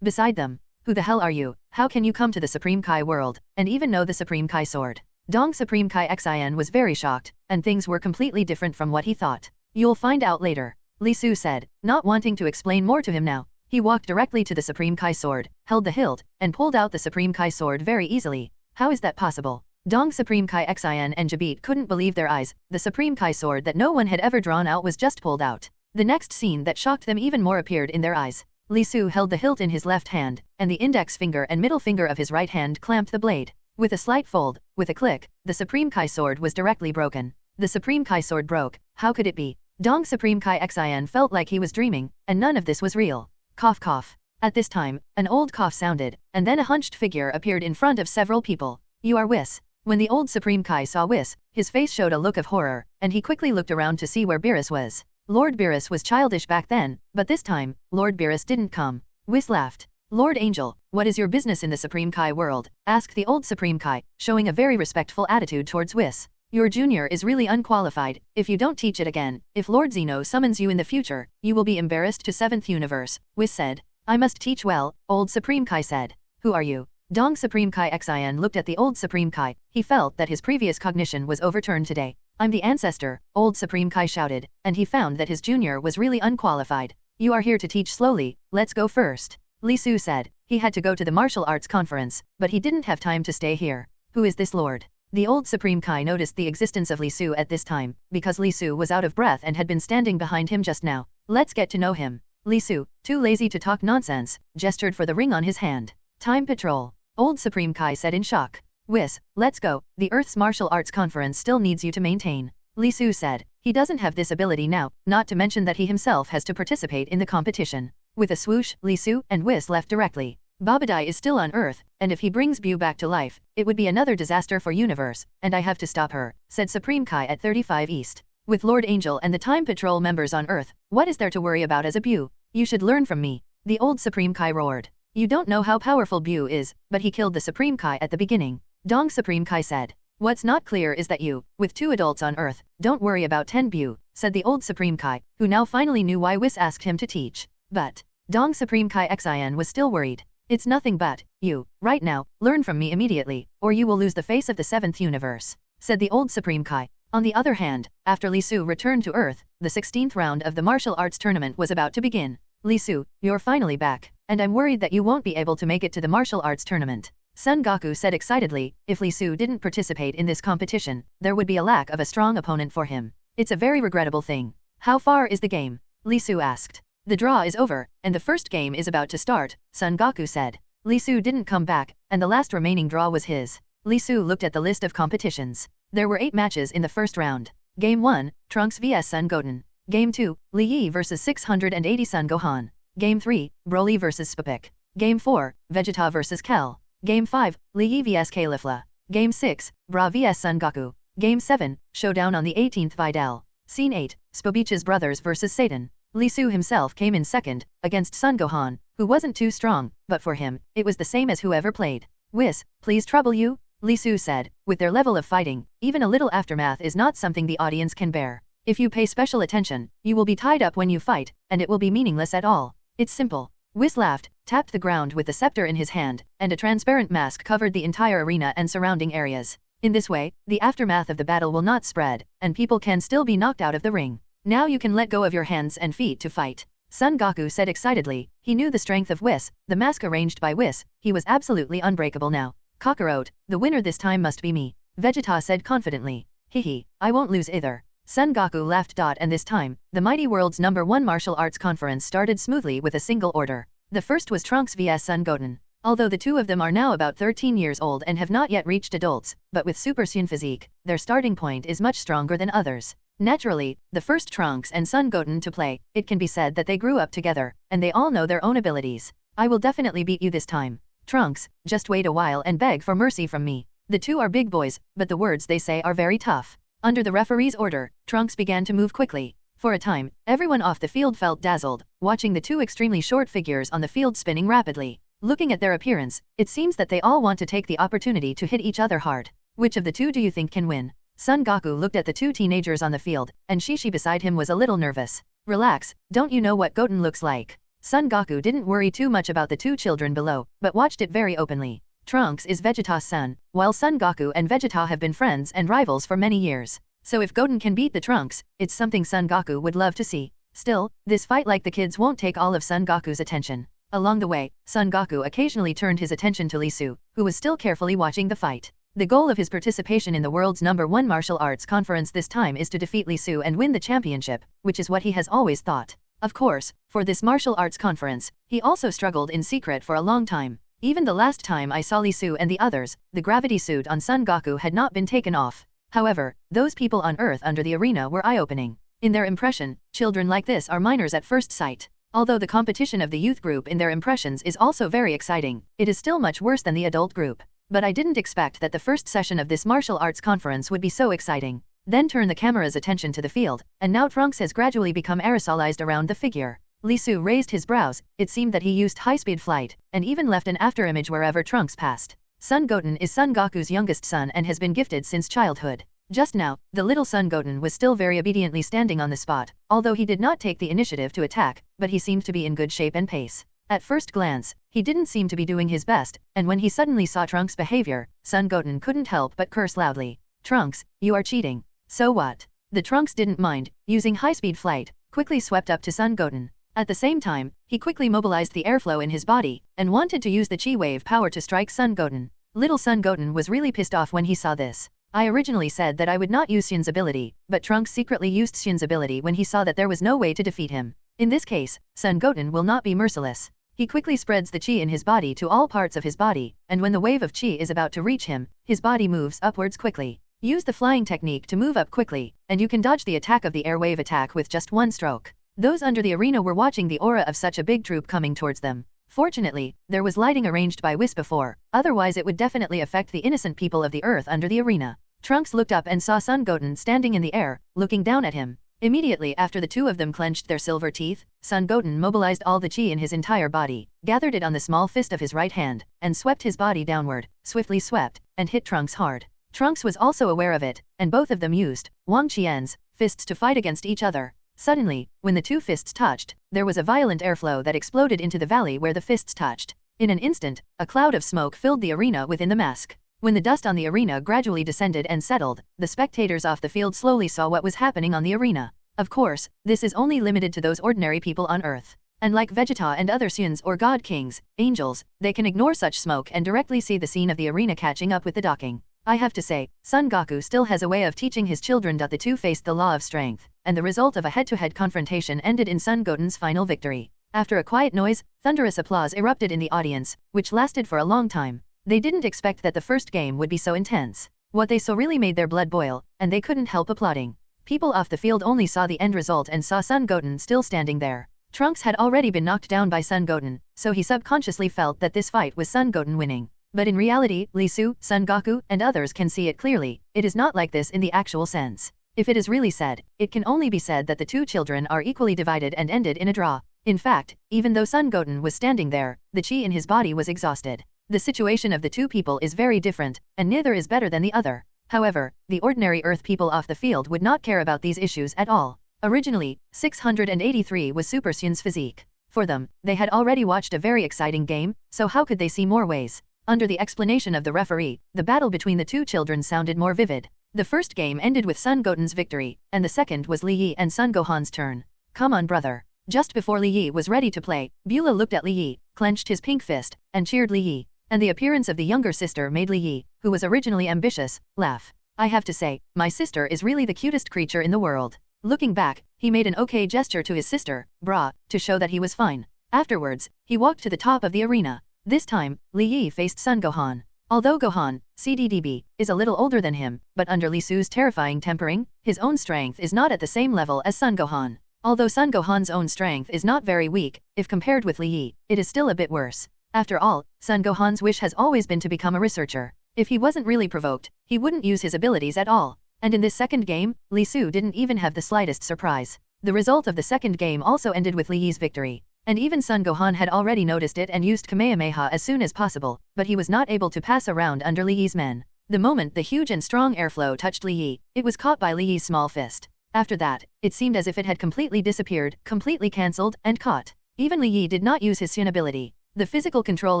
Beside them. Who the hell are you? How can you come to the Supreme Kai world, and even know the Supreme Kai sword? Dong Supreme Kai Xian was very shocked, and things were completely different from what he thought. You'll find out later. Li Su said, not wanting to explain more to him now. He walked directly to the Supreme Kai sword, held the hilt, and pulled out the Supreme Kai sword very easily. How is that possible? Dong Supreme Kai Xian and Jabit couldn't believe their eyes. The Supreme Kai sword that no one had ever drawn out was just pulled out. The next scene that shocked them even more appeared in their eyes. Li Su held the hilt in his left hand, and the index finger and middle finger of his right hand clamped the blade. With a slight fold, with a click, the Supreme Kai sword was directly broken. The Supreme Kai sword broke. How could it be? Dong Supreme Kai Xian felt like he was dreaming, and none of this was real. Cough cough. At this time, an old cough sounded, and then a hunched figure appeared in front of several people. You are Whis. When the old Supreme Kai saw Whis, his face showed a look of horror, and he quickly looked around to see where Beerus was. Lord Beerus was childish back then, but this time, Lord Beerus didn't come. Whis laughed. Lord Angel, what is your business in the Supreme Kai world? Asked the old Supreme Kai, showing a very respectful attitude towards Whis. Your junior is really unqualified. If you don't teach it again, if Lord Zeno summons you in the future, you will be embarrassed to 7th universe, Whis said. I must teach well, old Supreme Kai said. Who are you? Dong Supreme Kai Xian looked at the old Supreme Kai. He felt that his previous cognition was overturned today. I'm the ancestor, old Supreme Kai shouted, and he found that his junior was really unqualified. You are here to teach slowly, let's go first. Li Su said. He had to go to the martial arts conference, but he didn't have time to stay here. Who is this lord? The old Supreme Kai noticed the existence of Li Su at this time, because Li Su was out of breath and had been standing behind him just now. Let's get to know him. Li Su, too lazy to talk nonsense, gestured for the ring on his hand. Time patrol. Old Supreme Kai said in shock. Whis, let's go, the Earth's martial arts conference still needs you to maintain. Li Su said. He doesn't have this ability now, not to mention that he himself has to participate in the competition. With a swoosh, Li Su and Whis left directly. Babadai is still on Earth, and if he brings Bu back to life, it would be another disaster for universe, and I have to stop her, said Supreme Kai at 35 East. With Lord Angel and the Time Patrol members on Earth, what is there to worry about as a Bu? You should learn from me. The old Supreme Kai roared. You don't know how powerful Bu is, but he killed the Supreme Kai at the beginning. Dong Supreme Kai said. What's not clear is that you, with 2 adults on Earth, don't worry about 10 Bu, said the old Supreme Kai, who now finally knew why Whis asked him to teach. But, Dong Supreme Kai Xian was still worried. It's nothing but, you, right now, learn from me immediately, or you will lose the face of the 7th universe, said the old Supreme Kai. On the other hand, after Li Su returned to Earth, the 16th round of the martial arts tournament was about to begin. Li Su, you're finally back, and I'm worried that you won't be able to make it to the martial arts tournament. Son Goku said excitedly, if Li Su didn't participate in this competition, there would be a lack of a strong opponent for him. It's a very regrettable thing. How far is the game? Li Su asked. The draw is over, and the first game is about to start, Son Goku said. Li Su didn't come back, and the last remaining draw was his. Li Su looked at the list of competitions. There were 8 matches in the first round. Game 1, Trunks vs Son Goten. Game 2, Li Yi vs 680 Son Gohan. Game 3, Broly vs Spapik. Game 4, Vegeta vs Kel. Game 5, Li Yi vs Caulifla. Game 6, Bra vs Son Goku. Game 7, Showdown on the 18th Videl. Scene 8, Spobich's brothers vs Satan. Li Su himself came in second, against Son Gohan, who wasn't too strong, but for him, it was the same as whoever played. Whis, please trouble you? Li Su said. With their level of fighting, even a little aftermath is not something the audience can bear. If you pay special attention, you will be tied up when you fight, and it will be meaningless at all. It's simple. Whis laughed, tapped the ground with the scepter in his hand, and a transparent mask covered the entire arena and surrounding areas. In this way, the aftermath of the battle will not spread, and people can still be knocked out of the ring. Now you can let go of your hands and feet to fight. Son Goku said excitedly. He knew the strength of Whis, the mask arranged by Whis. He was absolutely unbreakable now. Kakarot, the winner this time must be me. Vegeta said confidently. Hehe, I won't lose either. Son Goku laughed. And this time, the mighty world's #1 martial arts conference started smoothly with a single order. The first was Trunks vs Son Goten. Although the two of them are now about 13 years old and have not yet reached adults, but with Super Saiyan physique, their starting point is much stronger than others. Naturally, the first Trunks and Son Goten to play, it can be said that they grew up together, and they all know their own abilities. I will definitely beat you this time. Trunks, just wait a while and beg for mercy from me. The two are big boys, but the words they say are very tough. Under the referee's order, Trunks began to move quickly. For a time, everyone off the field felt dazzled, watching the two extremely short figures on the field spinning rapidly. Looking at their appearance, it seems that they all want to take the opportunity to hit each other hard. Which of the two do you think can win? Son Goku looked at the two teenagers on the field, and Shishi beside him was a little nervous. Relax, don't you know what Goten looks like? Son Goku didn't worry too much about the two children below, but watched it very openly. Trunks is Vegeta's son, while Son Goku and Vegeta have been friends and rivals for many years. So if Goten can beat the Trunks, it's something Son Goku would love to see. Still, this fight like the kids won't take all of Son Goku's attention. Along the way, Son Goku occasionally turned his attention to Lee Su, who was still carefully watching the fight. The goal of his participation in the world's #1 martial arts conference this time is to defeat Lee Su and win the championship, which is what he has always thought. Of course, for this martial arts conference, he also struggled in secret for a long time. Even the last time I saw Lee Su and the others, the gravity suit on Son Goku had not been taken off. However, those people on Earth under the arena were eye-opening. In their impression, children like this are minors at first sight. Although the competition of the youth group in their impressions is also very exciting, it is still much worse than the adult group. But I didn't expect that the first session of this martial arts conference would be so exciting. Then turn the camera's attention to the field, and now Trunks has gradually become aerosolized around the figure. Lee Su raised his brows. It seemed that he used high-speed flight, and even left an afterimage wherever Trunks passed. Son Goten is Son Goku's youngest son and has been gifted since childhood. Just now, the little Son Goten was still very obediently standing on the spot, although he did not take the initiative to attack, but he seemed to be in good shape and pace. At first glance, he didn't seem to be doing his best, and when he suddenly saw Trunks' behavior, Son Goten couldn't help but curse loudly. Trunks, you are cheating. So what? The Trunks didn't mind, using high-speed flight, quickly swept up to Son Goten. At the same time, he quickly mobilized the airflow in his body, and wanted to use the chi wave power to strike Son Goten. Little Son Goten was really pissed off when he saw this. I originally said that I would not use Xian's ability, but Trunks secretly used Xian's ability when he saw that there was no way to defeat him. In this case, Son Goten will not be merciless. He quickly spreads the chi in his body to all parts of his body, and when the wave of chi is about to reach him, his body moves upwards quickly. Use the flying technique to move up quickly, and you can dodge the attack of the air wave attack with just one stroke. Those under the arena were watching the aura of such a big troop coming towards them. Fortunately, there was lighting arranged by Whis before, otherwise it would definitely affect the innocent people of the earth under the arena. Trunks looked up and saw Son Goten standing in the air, looking down at him. Immediately after the two of them clenched their silver teeth, Son Goten mobilized all the chi in his entire body, gathered it on the small fist of his right hand, and swept his body downward, swiftly swept, and hit Trunks hard. Trunks was also aware of it, and both of them used Wang Qian's fists to fight against each other. Suddenly, when the two fists touched, there was a violent airflow that exploded into the valley where the fists touched. In an instant, a cloud of smoke filled the arena within the mask. When the dust on the arena gradually descended and settled, the spectators off the field slowly saw what was happening on the arena. Of course, this is only limited to those ordinary people on Earth. And like Vegeta and other Saiyans or God Kings, angels, they can ignore such smoke and directly see the scene of the arena catching up with the docking. I have to say, Son Goku still has a way of teaching his children. The two faced the law of strength, and the result of a head-to-head confrontation ended in Son Goten's final victory. After a quiet noise, thunderous applause erupted in the audience, which lasted for a long time. They didn't expect that the first game would be so intense. What they saw really made their blood boil, and they couldn't help applauding. People off the field only saw the end result and saw Son Goten still standing there. Trunks had already been knocked down by Son Goten, so he subconsciously felt that this fight was Son Goten winning. But in reality, Lee Su, Son Goku, and others can see it clearly. It is not like this in the actual sense. If it is really said, it can only be said that the two children are equally divided and ended in a draw. In fact, even though Son Goten was standing there, the chi in his body was exhausted. The situation of the two people is very different, and neither is better than the other. However, the ordinary Earth people off the field would not care about these issues at all. Originally, 683 was Super Saiyan's physique. For them, they had already watched a very exciting game, so how could they see more ways? Under the explanation of the referee, the battle between the two children sounded more vivid. The first game ended with Son Goten's victory, and the second was Li Yi and Son Gohan's turn. Come on, brother. Just before Li Yi was ready to play, Beulah looked at Li Yi, clenched his pink fist, and cheered Li Yi. And the appearance of the younger sister made Li Yi, who was originally ambitious, laugh. I have to say, my sister is really the cutest creature in the world. Looking back, he made an okay gesture to his sister, brah, to show that he was fine. Afterwards, he walked to the top of the arena. This time, Li Yi faced Son Gohan. Although Gohan, CDDB, is a little older than him, but under Li Su's terrifying tempering, his own strength is not at the same level as Son Gohan. Although Son Gohan's own strength is not very weak, if compared with Li Yi, it is still a bit worse. After all, Son Gohan's wish has always been to become a researcher. If he wasn't really provoked, he wouldn't use his abilities at all. And in this second game, Li Su didn't even have the slightest surprise. The result of the second game also ended with Li Yi's victory. And even Son Gohan had already noticed it and used Kamehameha as soon as possible, but he was not able to pass around under Li Yi's men. The moment the huge and strong airflow touched Li Yi, it was caught by Li Yi's small fist. After that, it seemed as if it had completely disappeared, completely cancelled, and caught. Even Li Yi did not use his Saiyan ability. The physical control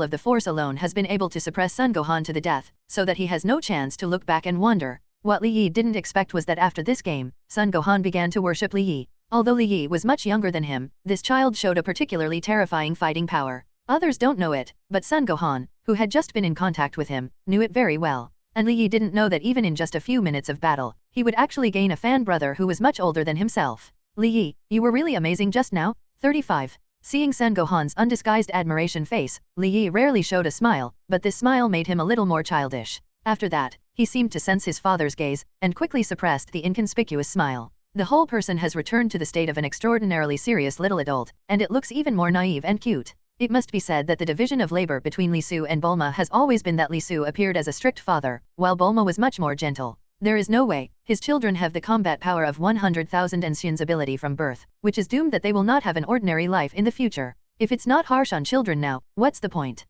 of the Force alone has been able to suppress Son Gohan to the death, so that he has no chance to look back and wonder. What Li Yi didn't expect was that after this game, Son Gohan began to worship Li Yi. Although Li Yi was much younger than him, this child showed a particularly terrifying fighting power. Others don't know it, but Sun Gohan, who had just been in contact with him, knew it very well. And Li Yi didn't know that even in just a few minutes of battle, he would actually gain a fan brother who was much older than himself. Li Yi, you were really amazing just now. 35. Seeing Sun Gohan's undisguised admiration face, Li Yi rarely showed a smile, but this smile made him a little more childish. After that, he seemed to sense his father's gaze, and quickly suppressed the inconspicuous smile. The whole person has returned to the state of an extraordinarily serious little adult, and it looks even more naive and cute. It must be said that the division of labor between Li Su and Bulma has always been that Li Su appeared as a strict father, while Bulma was much more gentle. There is no way his children have the combat power of 100,000 Ancient's ability from birth, which is doomed that they will not have an ordinary life in the future. If it's not harsh on children now, what's the point?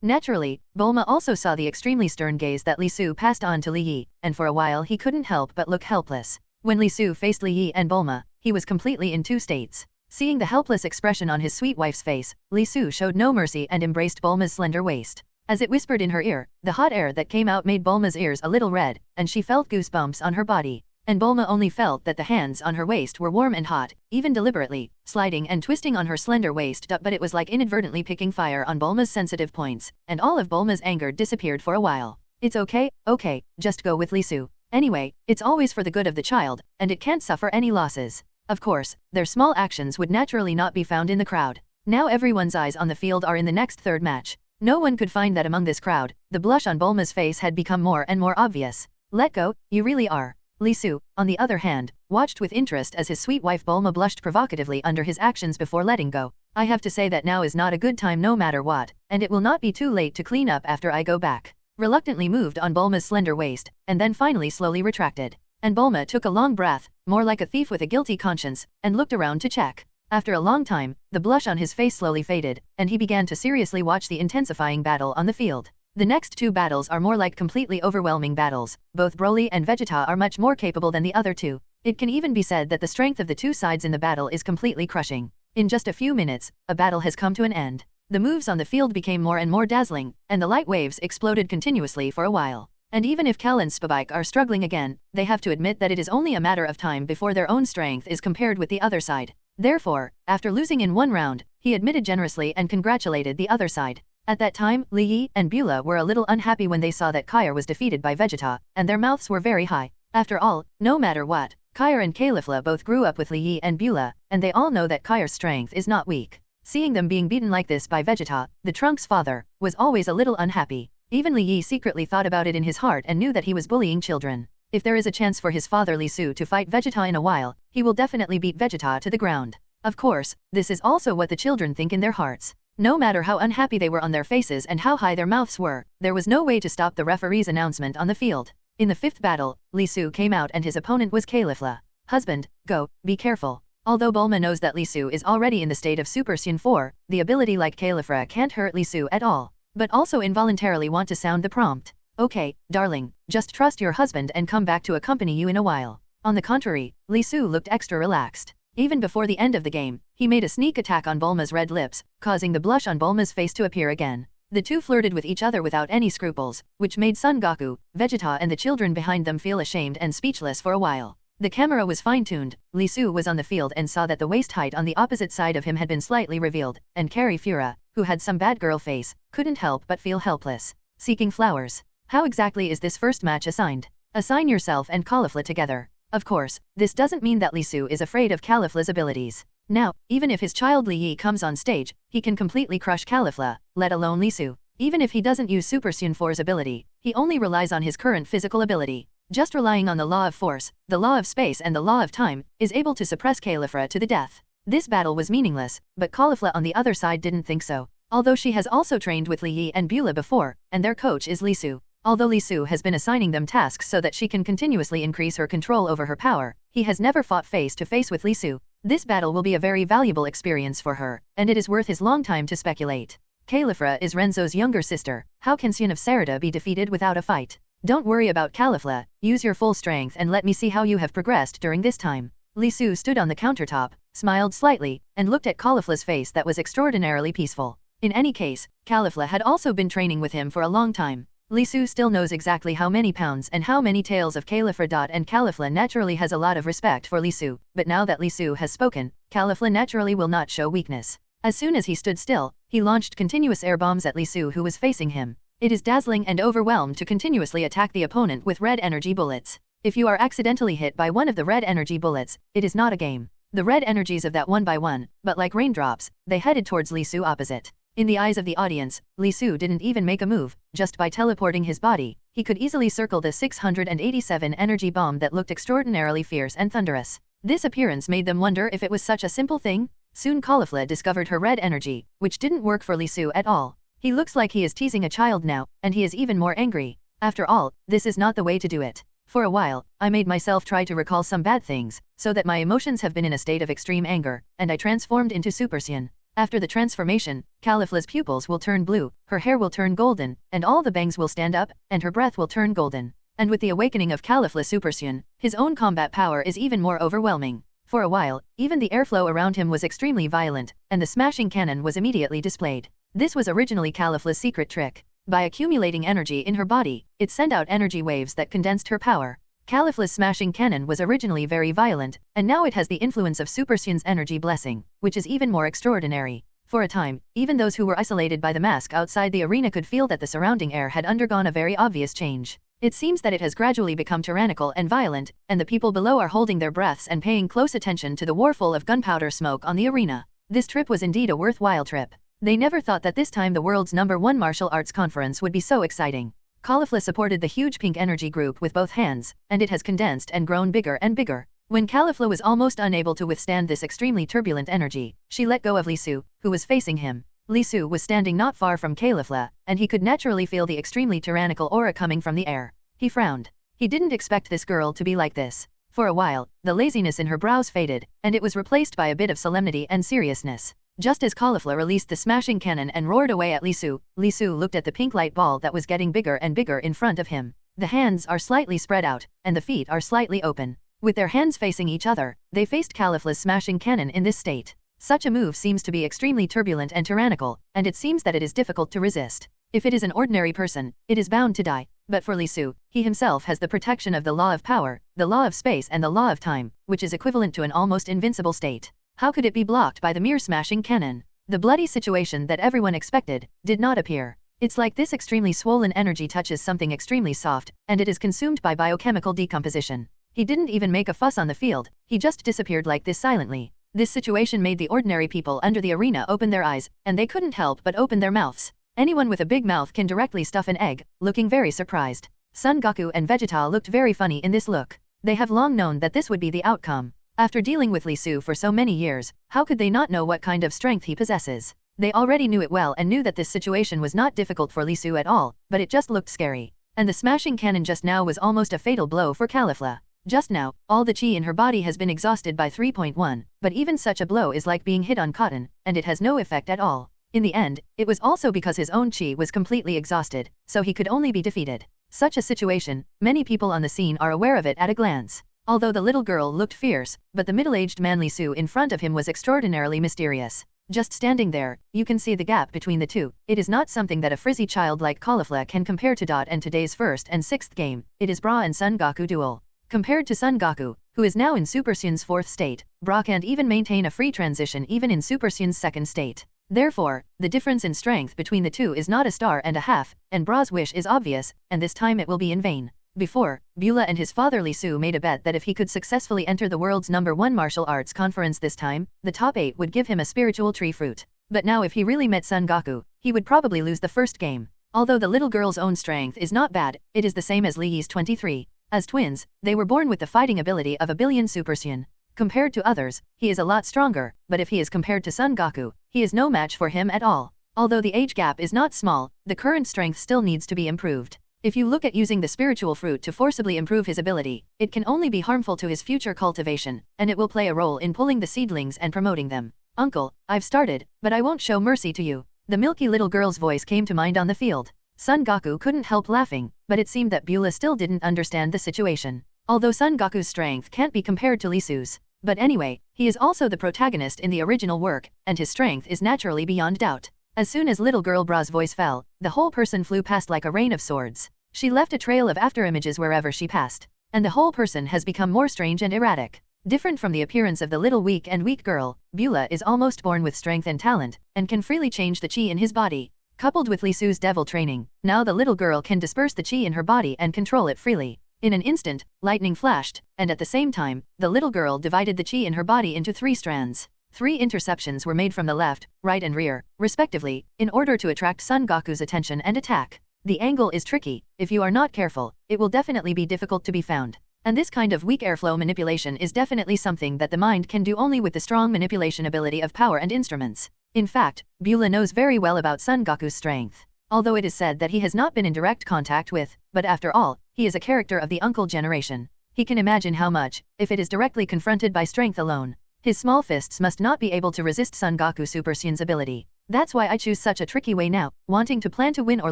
Naturally, Bulma also saw the extremely stern gaze that Li Su passed on to Li Yi, and for a while he couldn't help but look helpless. When Li Su faced Li Yi and Bulma, he was completely in two states. Seeing the helpless expression on his sweet wife's face, Li Su showed no mercy and embraced Bulma's slender waist. As it whispered in her ear, the hot air that came out made Bulma's ears a little red, and she felt goosebumps on her body. And Bulma only felt that the hands on her waist were warm and hot, even deliberately, sliding and twisting on her slender waist, but it was like inadvertently picking fire on Bulma's sensitive points, and all of Bulma's anger disappeared for a while. It's okay, just go with Li Su. Anyway, it's always for the good of the child, and it can't suffer any losses. Of course, their small actions would naturally not be found in the crowd. Now everyone's eyes on the field are in the next third match. No one could find that among this crowd, the blush on Bulma's face had become more and more obvious. Let go, you really are. Li Su, on the other hand, watched with interest as his sweet wife Bulma blushed provocatively under his actions before letting go. I have to say that now is not a good time no matter what, and it will not be too late to clean up after I go back. Reluctantly moved on Bulma's slender waist, and then finally slowly retracted. And Bulma took a long breath, more like a thief with a guilty conscience, and looked around to check. After a long time, the blush on his face slowly faded, and he began to seriously watch the intensifying battle on the field. The next two battles are more like completely overwhelming battles. Both Broly and Vegeta are much more capable than the other two. It can even be said that the strength of the two sides in the battle is completely crushing. In just a few minutes, a battle has come to an end. The moves on the field became more and more dazzling, and the light waves exploded continuously for a while. And even if Kel and Spike are struggling again, they have to admit that it is only a matter of time before their own strength is compared with the other side. Therefore, after losing in one round, he admitted generously and congratulated the other side. At that time, Li Yi and Beulah were a little unhappy when they saw that Kair was defeated by Vegeta, and their mouths were very high. After all, no matter what, Kair and Caulifla both grew up with Li Yi and Beulah, and they all know that Kair's strength is not weak. Seeing them being beaten like this by Vegeta, the Trunks' father, was always a little unhappy. Even Li Yi secretly thought about it in his heart and knew that he was bullying children. If there is a chance for his father Li Su to fight Vegeta in a while, he will definitely beat Vegeta to the ground. Of course, this is also what the children think in their hearts. No matter how unhappy they were on their faces and how high their mouths were, there was no way to stop the referee's announcement on the field. In the fifth battle, Li Su came out and his opponent was Caulifla. Husband, go, be careful. Although Bulma knows that Li Su is already in the state of Super Saiyan 4, the ability like Caulifla can't hurt Li Su at all. But also involuntarily want to sound the prompt. Okay, darling, just trust your husband and come back to accompany you in a while. On the contrary, Li Su looked extra relaxed. Even before the end of the game, he made a sneak attack on Bulma's red lips, causing the blush on Bulma's face to appear again. The two flirted with each other without any scruples, which made Son Goku, Vegeta and the children behind them feel ashamed and speechless for a while. The camera was fine-tuned. Li Su was on the field and saw that the waist height on the opposite side of him had been slightly revealed, and Carrie Fura, who had some bad girl face, couldn't help but feel helpless. Seeking flowers. How exactly is this first match assigned? Assign yourself and Caulifla together. Of course, this doesn't mean that Li Su is afraid of Caulifla's abilities. Now, even if his child Li Yi comes on stage, he can completely crush Caulifla, let alone Li Su. Even if he doesn't use Super Saiyan 4's ability, he only relies on his current physical ability. Just relying on the law of force, the law of space and the law of time, is able to suppress Caulifla to the death. This battle was meaningless, but Caulifla on the other side didn't think so. Although she has also trained with Li Yi and Beulah before, and their coach is Li Su. Although Li Su has been assigning them tasks so that she can continuously increase her control over her power, he has never fought face to face with Li Su. This battle will be a very valuable experience for her, and it is worth his long time to speculate. Caulifla is Renzo's younger sister. How can Saiyan of Sarada be defeated without a fight? Don't worry about Caulifla, use your full strength and let me see how you have progressed during this time. Li Su stood on the countertop, smiled slightly, and looked at Caulifla's face that was extraordinarily peaceful. In any case, Caulifla had also been training with him for a long time. Lisu still knows exactly how many pounds and how many tails of Califla. And Califla naturally has a lot of respect for Lisu, but now that Lisu has spoken, Califla naturally will not show weakness. As soon as he stood still, he launched continuous air bombs at Lisu who was facing him. It is dazzling and overwhelmed to continuously attack the opponent with red energy bullets. If you are accidentally hit by one of the red energy bullets, it is not a game. The red energies of that one by one, but like raindrops, they headed towards Lisu opposite. In the eyes of the audience, Lisu didn't even make a move, just by teleporting his body, he could easily circle the 687 energy bomb that looked extraordinarily fierce and thunderous. This appearance made them wonder if it was such a simple thing. Soon Caulifla discovered her red energy, which didn't work for Lisu at all. He looks like he is teasing a child now, and he is even more angry. After all, this is not the way to do it. For a while, I made myself try to recall some bad things, so that my emotions have been in a state of extreme anger, and I transformed into Super Saiyan. After the transformation, Califla's pupils will turn blue, her hair will turn golden, and all the bangs will stand up, and her breath will turn golden. And with the awakening of Califla Super Saiyan, his own combat power is even more overwhelming. For a while, even the airflow around him was extremely violent, and the smashing cannon was immediately displayed. This was originally Califla's secret trick. By accumulating energy in her body, it sent out energy waves that condensed her power. Califla's smashing cannon was originally very violent, and now it has the influence of Super Saiyan's energy blessing, which is even more extraordinary. For a time, even those who were isolated by the mask outside the arena could feel that the surrounding air had undergone a very obvious change. It seems that it has gradually become tyrannical and violent, and the people below are holding their breaths and paying close attention to the warful of gunpowder smoke on the arena. This trip was indeed a worthwhile trip. They never thought that this time the world's #1 martial arts conference would be so exciting. Caulifla supported the huge pink energy group with both hands, and it has condensed and grown bigger and bigger. When Califla was almost unable to withstand this extremely turbulent energy, she let go of Lisu, who was facing him. Lisu was standing not far from Califla, and he could naturally feel the extremely tyrannical aura coming from the air. He frowned. He didn't expect this girl to be like this. For a while, the laziness in her brows faded, and it was replaced by a bit of solemnity and seriousness. Just as Caulifla released the smashing cannon and roared away at Lisu, Lisu looked at the pink light ball that was getting bigger and bigger in front of him. The hands are slightly spread out, and the feet are slightly open. With their hands facing each other, they faced Califla's smashing cannon in this state. Such a move seems to be extremely turbulent and tyrannical, and it seems that it is difficult to resist. If it is an ordinary person, it is bound to die. But for Lisu, he himself has the protection of the law of power, the law of space and the law of time, which is equivalent to an almost invincible state. How could it be blocked by the mere smashing cannon? The bloody situation that everyone expected did not appear. It's like this extremely swollen energy touches something extremely soft, and it is consumed by biochemical decomposition. He didn't even make a fuss on the field, he just disappeared like this silently. This situation made the ordinary people under the arena open their eyes, and they couldn't help but open their mouths. Anyone with a big mouth can directly stuff an egg, looking very surprised. Son Goku and Vegeta looked very funny in this look. They have long known that this would be the outcome. After dealing with Lisu for so many years, how could they not know what kind of strength he possesses? They already knew it well and knew that this situation was not difficult for Lisu at all, but it just looked scary. And the smashing cannon just now was almost a fatal blow for Califla. Just now, all the chi in her body has been exhausted by 3.1, but even such a blow is like being hit on cotton, and it has no effect at all. In the end, it was also because his own chi was completely exhausted, so he could only be defeated. Such a situation, many people on the scene are aware of it at a glance. Although the little girl looked fierce, but the middle-aged man Lisu in front of him was extraordinarily mysterious. Just standing there, you can see the gap between the two. It is not something that a frizzy child like Caulifla can compare to. And today's first and sixth game, it is Bra and Son Goku duel. Compared to Son Goku, who is now in Super Saiyan's 4th state, Bra can't even maintain a free transition even in Super Saiyan's 2nd state. Therefore, the difference in strength between the two is not a star and a half, and Bra's wish is obvious, and this time it will be in vain. Before, Beulah and his father Lisu made a bet that if he could successfully enter the world's #1 martial arts conference this time, the top 8 would give him a spiritual tree fruit. But now if he really met Son Goku, he would probably lose the first game. Although the little girl's own strength is not bad, it is the same as Li Yi's 23. As twins, they were born with the fighting ability of a billion Super Saiyan. Compared to others, he is a lot stronger, but if he is compared to Son Goku, he is no match for him at all. Although the age gap is not small, the current strength still needs to be improved. If you look at using the spiritual fruit to forcibly improve his ability, it can only be harmful to his future cultivation, and it will play a role in pulling the seedlings and promoting them. Uncle, I've started, but I won't show mercy to you. The milky little girl's voice came to mind on the field. Son Goku couldn't help laughing, but it seemed that Beulah still didn't understand the situation. Although Son Goku's strength can't be compared to Lisu's. But anyway, he is also the protagonist in the original work, and his strength is naturally beyond doubt. As soon as little girl Bra's voice fell, the whole person flew past like a rain of swords. She left a trail of afterimages wherever she passed. And the whole person has become more strange and erratic. Different from the appearance of the little weak girl, Beulah is almost born with strength and talent, and can freely change the chi in his body. Coupled with Li Su's devil training, now the little girl can disperse the chi in her body and control it freely. In an instant, lightning flashed, and at the same time, the little girl divided the chi in her body into 3 strands. 3 interceptions were made from the left, right and rear, respectively, in order to attract Son Goku's attention and attack. The angle is tricky. If you are not careful, it will definitely be difficult to be found. And this kind of weak airflow manipulation is definitely something that the mind can do only with the strong manipulation ability of power and instruments. In fact, Beulah knows very well about Son Goku's strength. Although it is said that he has not been in direct contact with, but after all, he is a character of the uncle generation. He can imagine how much, if it is directly confronted by strength alone. His small fists must not be able to resist Son Goku Super Saiyan's ability. That's why I choose such a tricky way now, wanting to plan to win or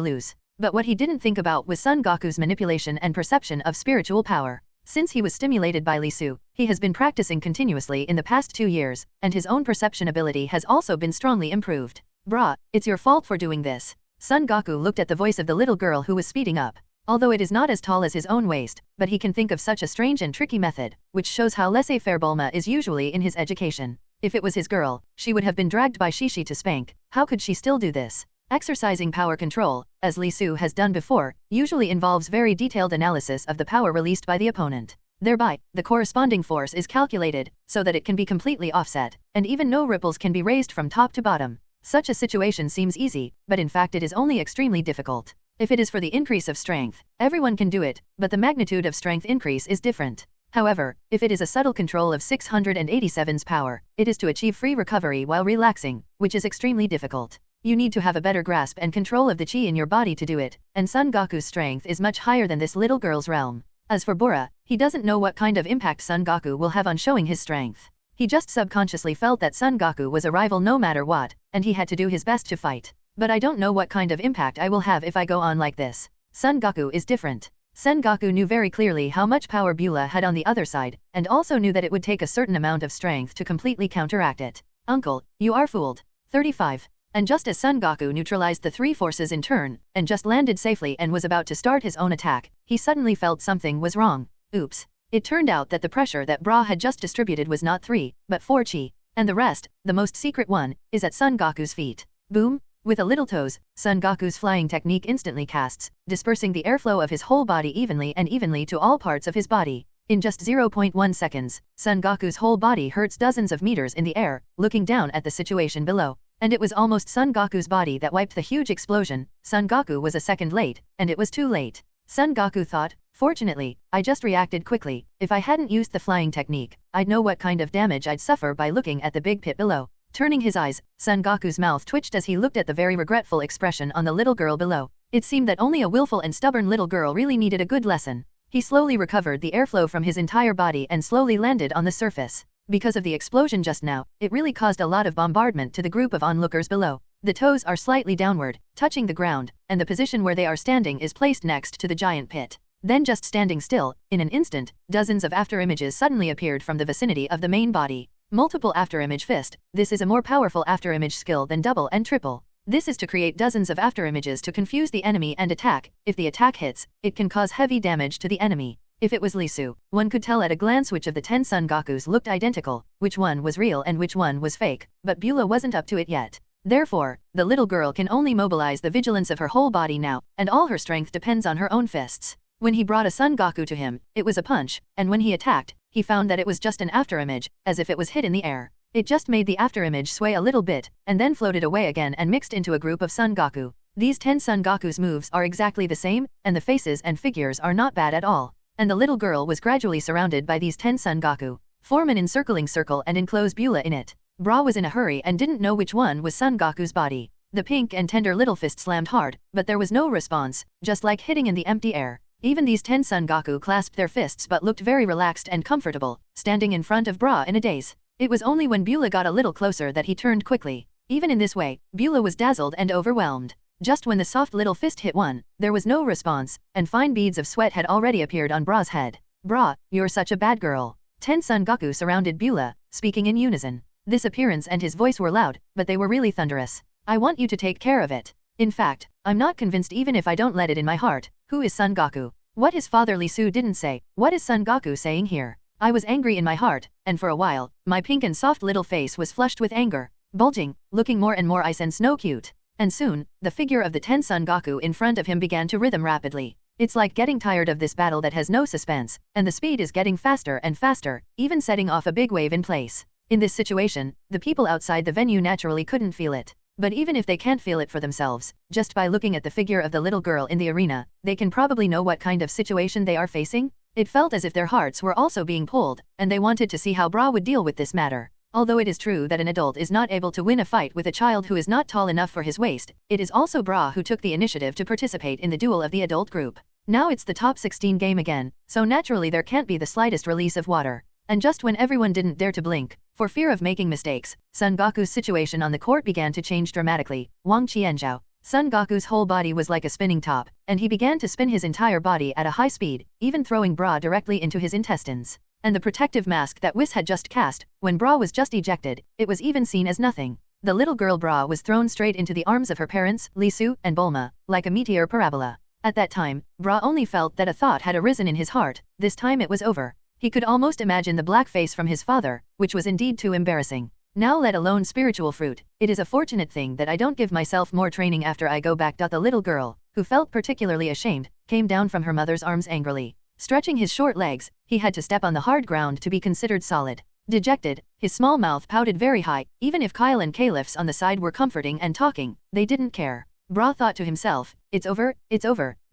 lose. But what he didn't think about was Son Goku's manipulation and perception of spiritual power. Since he was stimulated by Li Su, he has been practicing continuously in the past 2 years, and his own perception ability has also been strongly improved. Bra, it's your fault for doing this. Son Goku looked at the voice of the little girl who was speeding up. Although it is not as tall as his own waist, but he can think of such a strange and tricky method, which shows how laissez-faire Bulma is usually in his education. If it was his girl, she would have been dragged by Shishi to spank. How could she still do this? Exercising power control, as Li Su has done before, usually involves very detailed analysis of the power released by the opponent. Thereby, the corresponding force is calculated, so that it can be completely offset, and even no ripples can be raised from top to bottom. Such a situation seems easy, but in fact it is only extremely difficult. If it is for the increase of strength, everyone can do it, but the magnitude of strength increase is different. However, if it is a subtle control of 687's power, it is to achieve free recovery while relaxing, which is extremely difficult. You need to have a better grasp and control of the chi in your body to do it, and Son Goku's strength is much higher than this little girl's realm. As for Bora, he doesn't know what kind of impact Son Goku will have on showing his strength. He just subconsciously felt that Son Goku was a rival no matter what, and he had to do his best to fight. But I don't know what kind of impact I will have if I go on like this. Son Goku is different. Son Goku knew very clearly how much power Beulah had on the other side, and also knew that it would take a certain amount of strength to completely counteract it. Uncle, you are fooled. 35. And just as Son Goku neutralized the 3 forces in turn, and just landed safely and was about to start his own attack, he suddenly felt something was wrong. Oops. It turned out that the pressure that Bra had just distributed was not 3, but 4 chi. And the rest, the most secret one, is at Son Goku's feet. Boom! With a little toes, Son Goku's flying technique instantly casts, dispersing the airflow of his whole body evenly to all parts of his body. In just 0.1 seconds, Son Goku's whole body hurts dozens of meters in the air, looking down at the situation below. And it was almost Son Goku's body that wiped the huge explosion. Son Goku was a second late, and it was too late. Son Goku thought, fortunately, I just reacted quickly. If I hadn't used the flying technique, I'd know what kind of damage I'd suffer by looking at the big pit below. Turning his eyes, Son Goku's mouth twitched as he looked at the very regretful expression on the little girl below. It seemed that only a willful and stubborn little girl really needed a good lesson. He slowly recovered the airflow from his entire body and slowly landed on the surface. Because of the explosion just now, it really caused a lot of bombardment to the group of onlookers below. The toes are slightly downward, touching the ground, and the position where they are standing is placed next to the giant pit. Then just standing still, in an instant, dozens of afterimages suddenly appeared from the vicinity of the main body. Multiple afterimage fist, this is a more powerful afterimage skill than double and triple. This is to create dozens of afterimages to confuse the enemy and attack. If the attack hits, it can cause heavy damage to the enemy. If it was Li Su, one could tell at a glance which of the 10 Son Gokus looked identical, which one was real and which one was fake, but Beulah wasn't up to it yet. Therefore, the little girl can only mobilize the vigilance of her whole body now, and all her strength depends on her own fists. When he brought a Son Goku to him, it was a punch, and when he attacked, he found that it was just an afterimage, as if it was hit in the air. It just made the afterimage sway a little bit, and then floated away again and mixed into a group of Son Goku. These 10 Son Goku's moves are exactly the same, and the faces and figures are not bad at all. And the little girl was gradually surrounded by these 10 Son Goku. Form an encircling circle and enclose Beulah in it. Bra was in a hurry and didn't know which one was Son Goku's body. The pink and tender little fist slammed hard, but there was no response, just like hitting in the empty air. Even these 10 Son Goku clasped their fists but looked very relaxed and comfortable, standing in front of Bra in a daze. It was only when Beulah got a little closer that he turned quickly. Even in this way, Beulah was dazzled and overwhelmed. Just when the soft little fist hit one, there was no response, and fine beads of sweat had already appeared on Bra's head. Bra, you're such a bad girl. 10 Son Goku surrounded Beulah, speaking in unison. This appearance and his voice were loud, but they were really thunderous. I want you to take care of it. In fact, I'm not convinced even if I don't let it in my heart. Who is Son Goku? What his father Li Su didn't say. What is Son Goku saying here? I was angry in my heart, and for a while, my pink and soft little face was flushed with anger, bulging, looking more and more ice and snow cute. And soon, the figure of the 10 Son Goku in front of him began to rhythm rapidly. It's like getting tired of this battle that has no suspense, and the speed is getting faster and faster, even setting off a big wave in place. In this situation, the people outside the venue naturally couldn't feel it. But even if they can't feel it for themselves, just by looking at the figure of the little girl in the arena, they can probably know what kind of situation they are facing. It felt as if their hearts were also being pulled, and they wanted to see how Bra would deal with this matter. Although it is true that an adult is not able to win a fight with a child who is not tall enough for his waist, it is also Bra who took the initiative to participate in the duel of the adult group. Now it's the top 16 game again, so naturally there can't be the slightest release of water. And just when everyone didn't dare to blink, for fear of making mistakes, Son Goku's situation on the court began to change dramatically. Wang Qianzhao. Son Goku's whole body was like a spinning top, and he began to spin his entire body at a high speed, even throwing Bra directly into his intestines. And the protective mask that Whis had just cast, when Bra was just ejected, it was even seen as nothing. The little girl Bra was thrown straight into the arms of her parents, Li Su and Bulma, like a meteor parabola. At that time, Bra only felt that a thought had arisen in his heart. This time it was over. He could almost imagine the black face from his father, which was indeed too embarrassing. Now let alone spiritual fruit, it is a fortunate thing that I don't give myself more training after I go back. The little girl, who felt particularly ashamed, came down from her mother's arms angrily. Stretching his short legs, he had to step on the hard ground to be considered solid. Dejected, his small mouth pouted very high. Even if Kyle and Caliph on the side were comforting and talking, they didn't care. Bra thought to himself, it's over,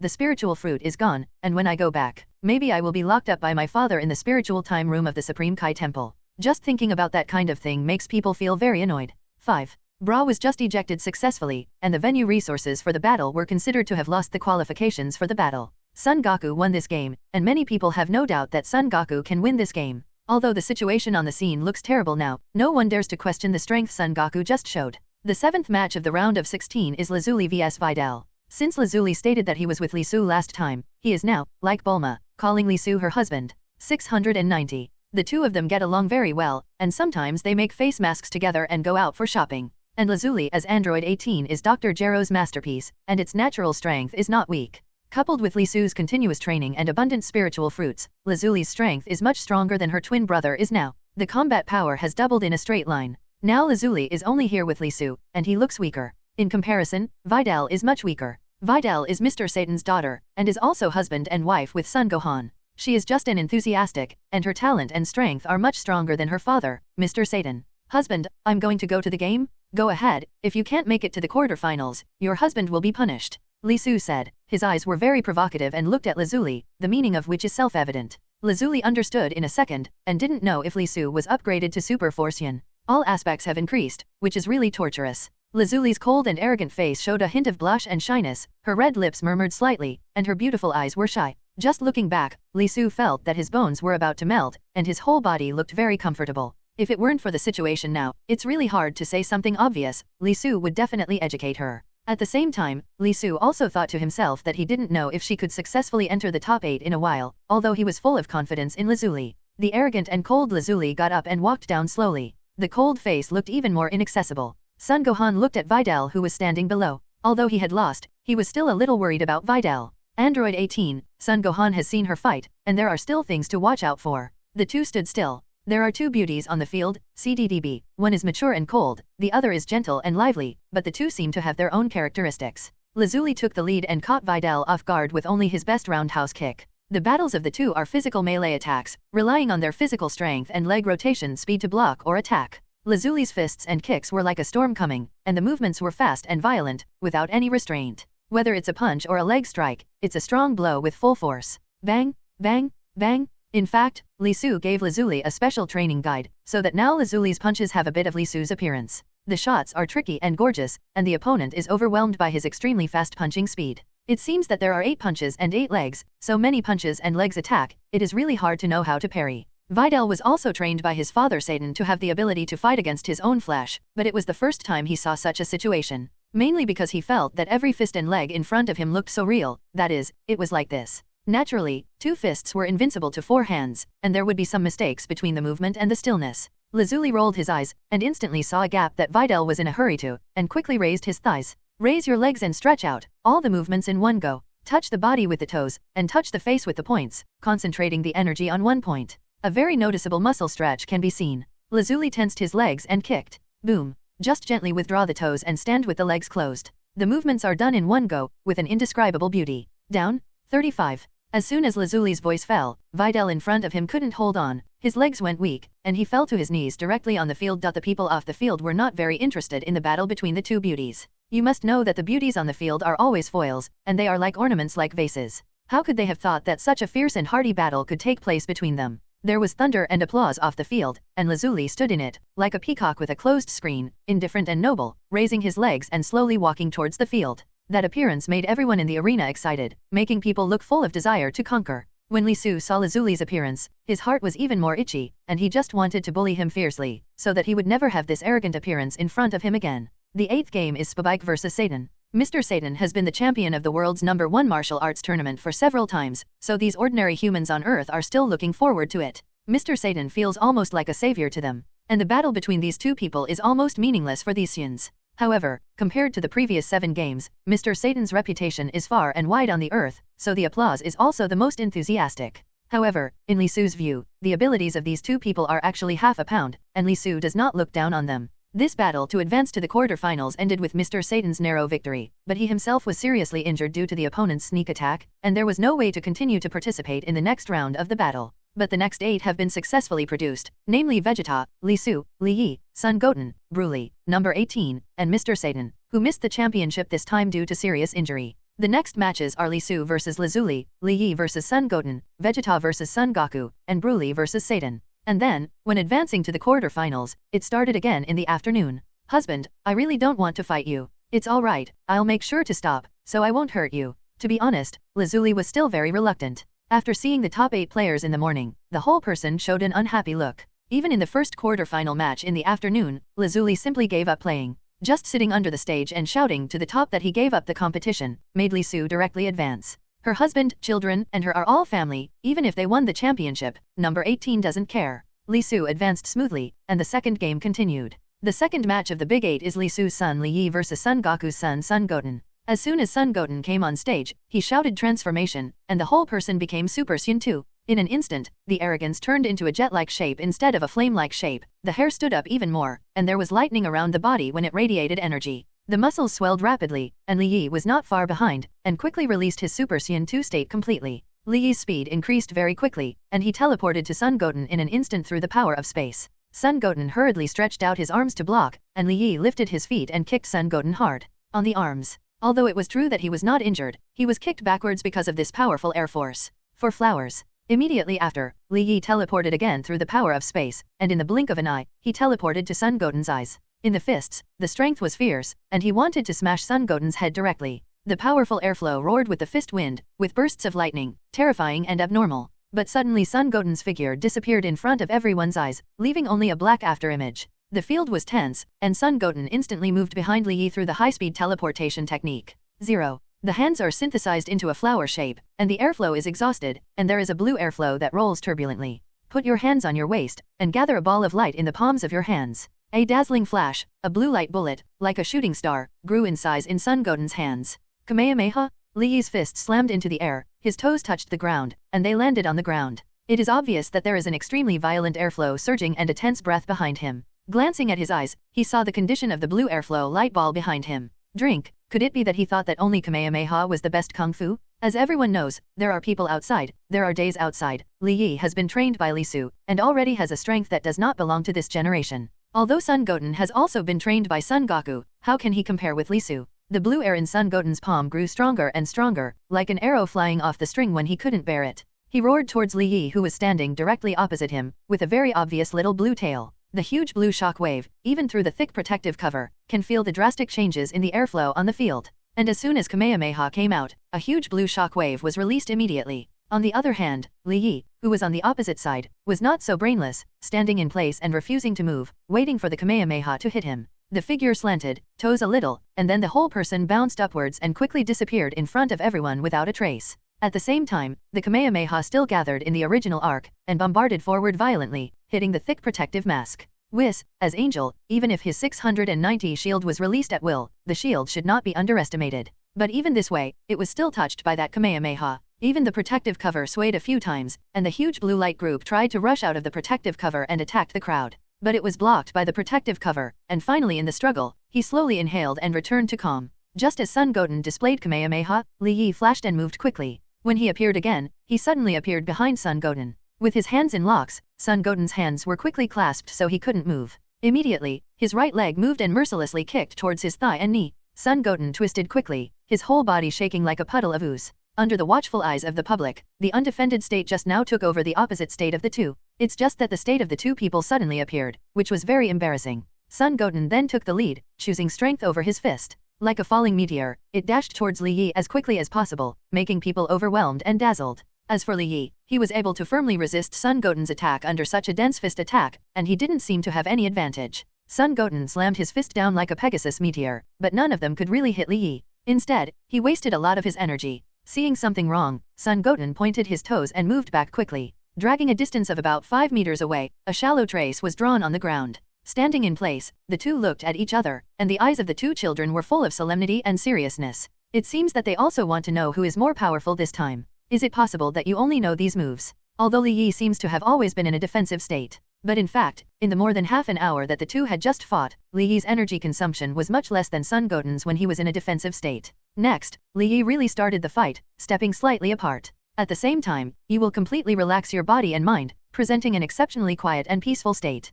the spiritual fruit is gone, and when I go back, maybe I will be locked up by my father in the spiritual time room of the Supreme Kai Temple. Just thinking about that kind of thing makes people feel very annoyed. 5. Bra was just ejected successfully, and the venue resources for the battle were considered to have lost the qualifications for the battle. Son Goku won this game, and many people have no doubt that Son Goku can win this game. Although the situation on the scene looks terrible now, no one dares to question the strength Son Goku just showed. The 7th match of the round of 16 is Lazuli vs Videl. Since Lazuli stated that he was with Li Su last time, he is now, like Bulma, calling Li Su her husband. 690. The two of them get along very well, and sometimes they make face masks together and go out for shopping. And Lazuli as Android 18 is Dr. Gero's masterpiece, and its natural strength is not weak. Coupled with Li Su's continuous training and abundant spiritual fruits, Lazuli's strength is much stronger than her twin brother is now. The combat power has doubled in a straight line. Now Lazuli is only here with Li Su, and he looks weaker. In comparison, Videl is much weaker. Videl is Mr. Satan's daughter, and is also husband and wife with Son Gohan. She is just an enthusiastic, and her talent and strength are much stronger than her father, Mr. Satan. Husband, I'm going to go to the game? Go ahead, if you can't make it to the quarterfinals, your husband will be punished. Li Su said. His eyes were very provocative and looked at Lazuli, the meaning of which is self-evident. Lazuli understood in a second, and didn't know if Li Su was upgraded to Super Saiyan. All aspects have increased, which is really torturous. Lazuli's cold and arrogant face showed a hint of blush and shyness, her red lips murmured slightly, and her beautiful eyes were shy. Just looking back, Li Su felt that his bones were about to melt, and his whole body looked very comfortable. If it weren't for the situation now, it's really hard to say something obvious. Li Su would definitely educate her. At the same time, Li Su also thought to himself that he didn't know if she could successfully enter the top 8 in a while, although he was full of confidence in Lazuli. The arrogant and cold Lazuli got up and walked down slowly. The cold face looked even more inaccessible. Son Gohan looked at Videl who was standing below. Although he had lost, he was still a little worried about Videl. Android 18, Son Gohan has seen her fight, and there are still things to watch out for. The two stood still. There are two beauties on the field, CDDB, one is mature and cold, the other is gentle and lively, but the two seem to have their own characteristics. Lazuli took the lead and caught Videl off guard with only his best roundhouse kick. The battles of the two are physical melee attacks, relying on their physical strength and leg rotation speed to block or attack. Lazuli's fists and kicks were like a storm coming, and the movements were fast and violent, without any restraint. Whether it's a punch or a leg strike, it's a strong blow with full force. Bang, bang, bang. In fact, Li Su gave Lazuli a special training guide, so that now Lazuli's punches have a bit of Li Su's appearance. The shots are tricky and gorgeous, and the opponent is overwhelmed by his extremely fast punching speed. It seems that there are 8 punches and 8 legs, so many punches and legs attack, it is really hard to know how to parry. Videl was also trained by his father Satan to have the ability to fight against his own flesh, but it was the first time he saw such a situation. Mainly because he felt that every fist and leg in front of him looked so real, that is, it was like this. Naturally, 2 fists were invincible to 4 hands, and there would be some mistakes between the movement and the stillness. Lazuli rolled his eyes, and instantly saw a gap that Videl was in a hurry to, and quickly raised his thighs. Raise your legs and stretch out, all the movements in one go. Touch the body with the toes, and touch the face with the points, concentrating the energy on one point. A very noticeable muscle stretch can be seen. Lazuli tensed his legs and kicked. Boom. Just gently withdraw the toes and stand with the legs closed. The movements are done in one go, with an indescribable beauty. Down. 35. As soon as Lazuli's voice fell, Videl in front of him couldn't hold on. His legs went weak, and he fell to his knees directly on the field. The people off the field were not very interested in the battle between the two beauties. You must know that the beauties on the field are always foils, and they are like ornaments like vases. How could they have thought that such a fierce and hardy battle could take place between them? There was thunder and applause off the field, and Lazuli stood in it, like a peacock with a closed screen, indifferent and noble, raising his legs and slowly walking towards the field. That appearance made everyone in the arena excited, making people look full of desire to conquer. When Lisu saw Lazuli's appearance, his heart was even more itchy, and he just wanted to bully him fiercely, so that he would never have this arrogant appearance in front of him again. The 8th game is Spike vs Saiyan. Mr. Saiyan has been the champion of the world's #1 martial arts tournament for several times, so these ordinary humans on Earth are still looking forward to it. Mr. Saiyan feels almost like a savior to them, and the battle between these two people is almost meaningless for these Saiyans. However, compared to the previous 7 games, Mr. Saiyan's reputation is far and wide on the Earth, so the applause is also the most enthusiastic. However, in Lisu's view, the abilities of these two people are actually half a pound, and Lisu does not look down on them. This battle to advance to the quarterfinals ended with Mr. Saiyan's narrow victory, but he himself was seriously injured due to the opponent's sneak attack, and there was no way to continue to participate in the next round of the battle. But the next 8 have been successfully produced, namely Vegeta, Lisu, Li Yi, Sun Goten, Broly, number 18, and Mr. Saiyan, who missed the championship this time due to serious injury. The next matches are Lisu vs Lazuli, Li Yi vs Sun Goten, Vegeta vs Sun Goku, and Broly vs Saiyan. And then, when advancing to the quarterfinals, it started again in the afternoon. Husband, I really don't want to fight you. It's alright, I'll make sure to stop, so I won't hurt you. To be honest, Lazuli was still very reluctant. After seeing the top 8 players in the morning, the whole person showed an unhappy look. Even in the first quarterfinal match in the afternoon, Lazuli simply gave up playing. Just sitting under the stage and shouting to the top that he gave up the competition, made Lisu directly advance. Her husband, children, and her are all family, even if they won the championship, number 18 doesn't care. Lisu advanced smoothly, and the second game continued. The second match of the Big 8 is Lisu's son Li Yi vs Sun Goku's son Sun Goten. As soon as Sun Goten came on stage, he shouted transformation, and the whole person became Super Saiyan 2. In an instant, the arrogance turned into a jet-like shape instead of a flame-like shape, the hair stood up even more, and there was lightning around the body when it radiated energy. The muscles swelled rapidly, and Li Yi was not far behind, and quickly released his Super Saiyan 2 state completely. Li Yi's speed increased very quickly, and he teleported to Sun Goten in an instant through the power of space. Sun Goten hurriedly stretched out his arms to block, and Li Yi lifted his feet and kicked Sun Goten hard on the arms. Although it was true that he was not injured, he was kicked backwards because of this powerful air force. For flowers. Immediately after, Li Yi teleported again through the power of space, and in the blink of an eye, he teleported to Sun Goten's eyes. In the fists, the strength was fierce, and he wanted to smash Sun Goten's head directly. The powerful airflow roared with the fist wind, with bursts of lightning, terrifying and abnormal. But suddenly Sun Goten's figure disappeared in front of everyone's eyes, leaving only a black afterimage. The field was tense, and Sun Goten instantly moved behind Li Yi through the high-speed teleportation technique. 0. The hands are synthesized into a flower shape, and the airflow is exhausted, and there is a blue airflow that rolls turbulently. Put your hands on your waist, and gather a ball of light in the palms of your hands. A dazzling flash, a blue light bullet, like a shooting star, grew in size in Sun Goten's hands. Kamehameha? Li Yi's fist slammed into the air, his toes touched the ground, and they landed on the ground. It is obvious that there is an extremely violent airflow surging and a tense breath behind him. Glancing at his eyes, he saw the condition of the blue airflow light ball behind him. Drink. Could it be that he thought that only Kamehameha was the best kung fu? As everyone knows, there are people outside, there are days outside. Li Yi has been trained by Lisu, and already has a strength that does not belong to this generation. Although Sun Goten has also been trained by Sun Goku, how can he compare with Lisu? The blue air in Sun Goten's palm grew stronger and stronger, like an arrow flying off the string when he couldn't bear it. He roared towards Li Yi, who was standing directly opposite him, with a very obvious little blue tail. The huge blue shock wave, even through the thick protective cover, can feel the drastic changes in the airflow on the field. And as soon as Kamehameha came out, a huge blue shock wave was released immediately. On the other hand, Li Yi, who was on the opposite side, was not so brainless, standing in place and refusing to move, waiting for the Kamehameha to hit him. The figure slanted, toes a little, and then the whole person bounced upwards and quickly disappeared in front of everyone without a trace. At the same time, the Kamehameha still gathered in the original arc, and bombarded forward violently, hitting the thick protective mask. Whis, as Angel, even if his 690 shield was released at will, the shield should not be underestimated. But even this way, it was still touched by that Kamehameha. Even the protective cover swayed a few times, and the huge blue light group tried to rush out of the protective cover and attacked the crowd. But it was blocked by the protective cover, and finally in the struggle, he slowly inhaled and returned to calm. Just as Sun Goten displayed Kamehameha, Li Yi flashed and moved quickly. When he appeared again, he suddenly appeared behind Sun Goten. With his hands in locks, Sun Goten's hands were quickly clasped so he couldn't move. Immediately, his right leg moved and mercilessly kicked towards his thigh and knee. Sun Goten twisted quickly, his whole body shaking like a puddle of ooze. Under the watchful eyes of the public, the undefended state just now took over the opposite state of the two. It's just that the state of the two people suddenly appeared, which was very embarrassing. Sun Goten then took the lead, choosing strength over his fist. Like a falling meteor, it dashed towards Li Yi as quickly as possible, making people overwhelmed and dazzled. As for Li Yi, he was able to firmly resist Sun Goten's attack under such a dense fist attack, and he didn't seem to have any advantage. Sun Goten slammed his fist down like a Pegasus meteor, but none of them could really hit Li Yi. Instead, he wasted a lot of his energy. Seeing something wrong, Sun Goten pointed his toes and moved back quickly. Dragging a distance of about 5 meters away, a shallow trace was drawn on the ground. Standing in place, the two looked at each other, and the eyes of the two children were full of solemnity and seriousness. It seems that they also want to know who is more powerful this time. Is it possible that you only know these moves? Although Li Yi seems to have always been in a defensive state. But in fact, in the more than half an hour that the two had just fought, Li Yi's energy consumption was much less than Sun Goten's when he was in a defensive state. Next, Li Yi really started the fight, stepping slightly apart. At the same time, you will completely relax your body and mind, presenting an exceptionally quiet and peaceful state.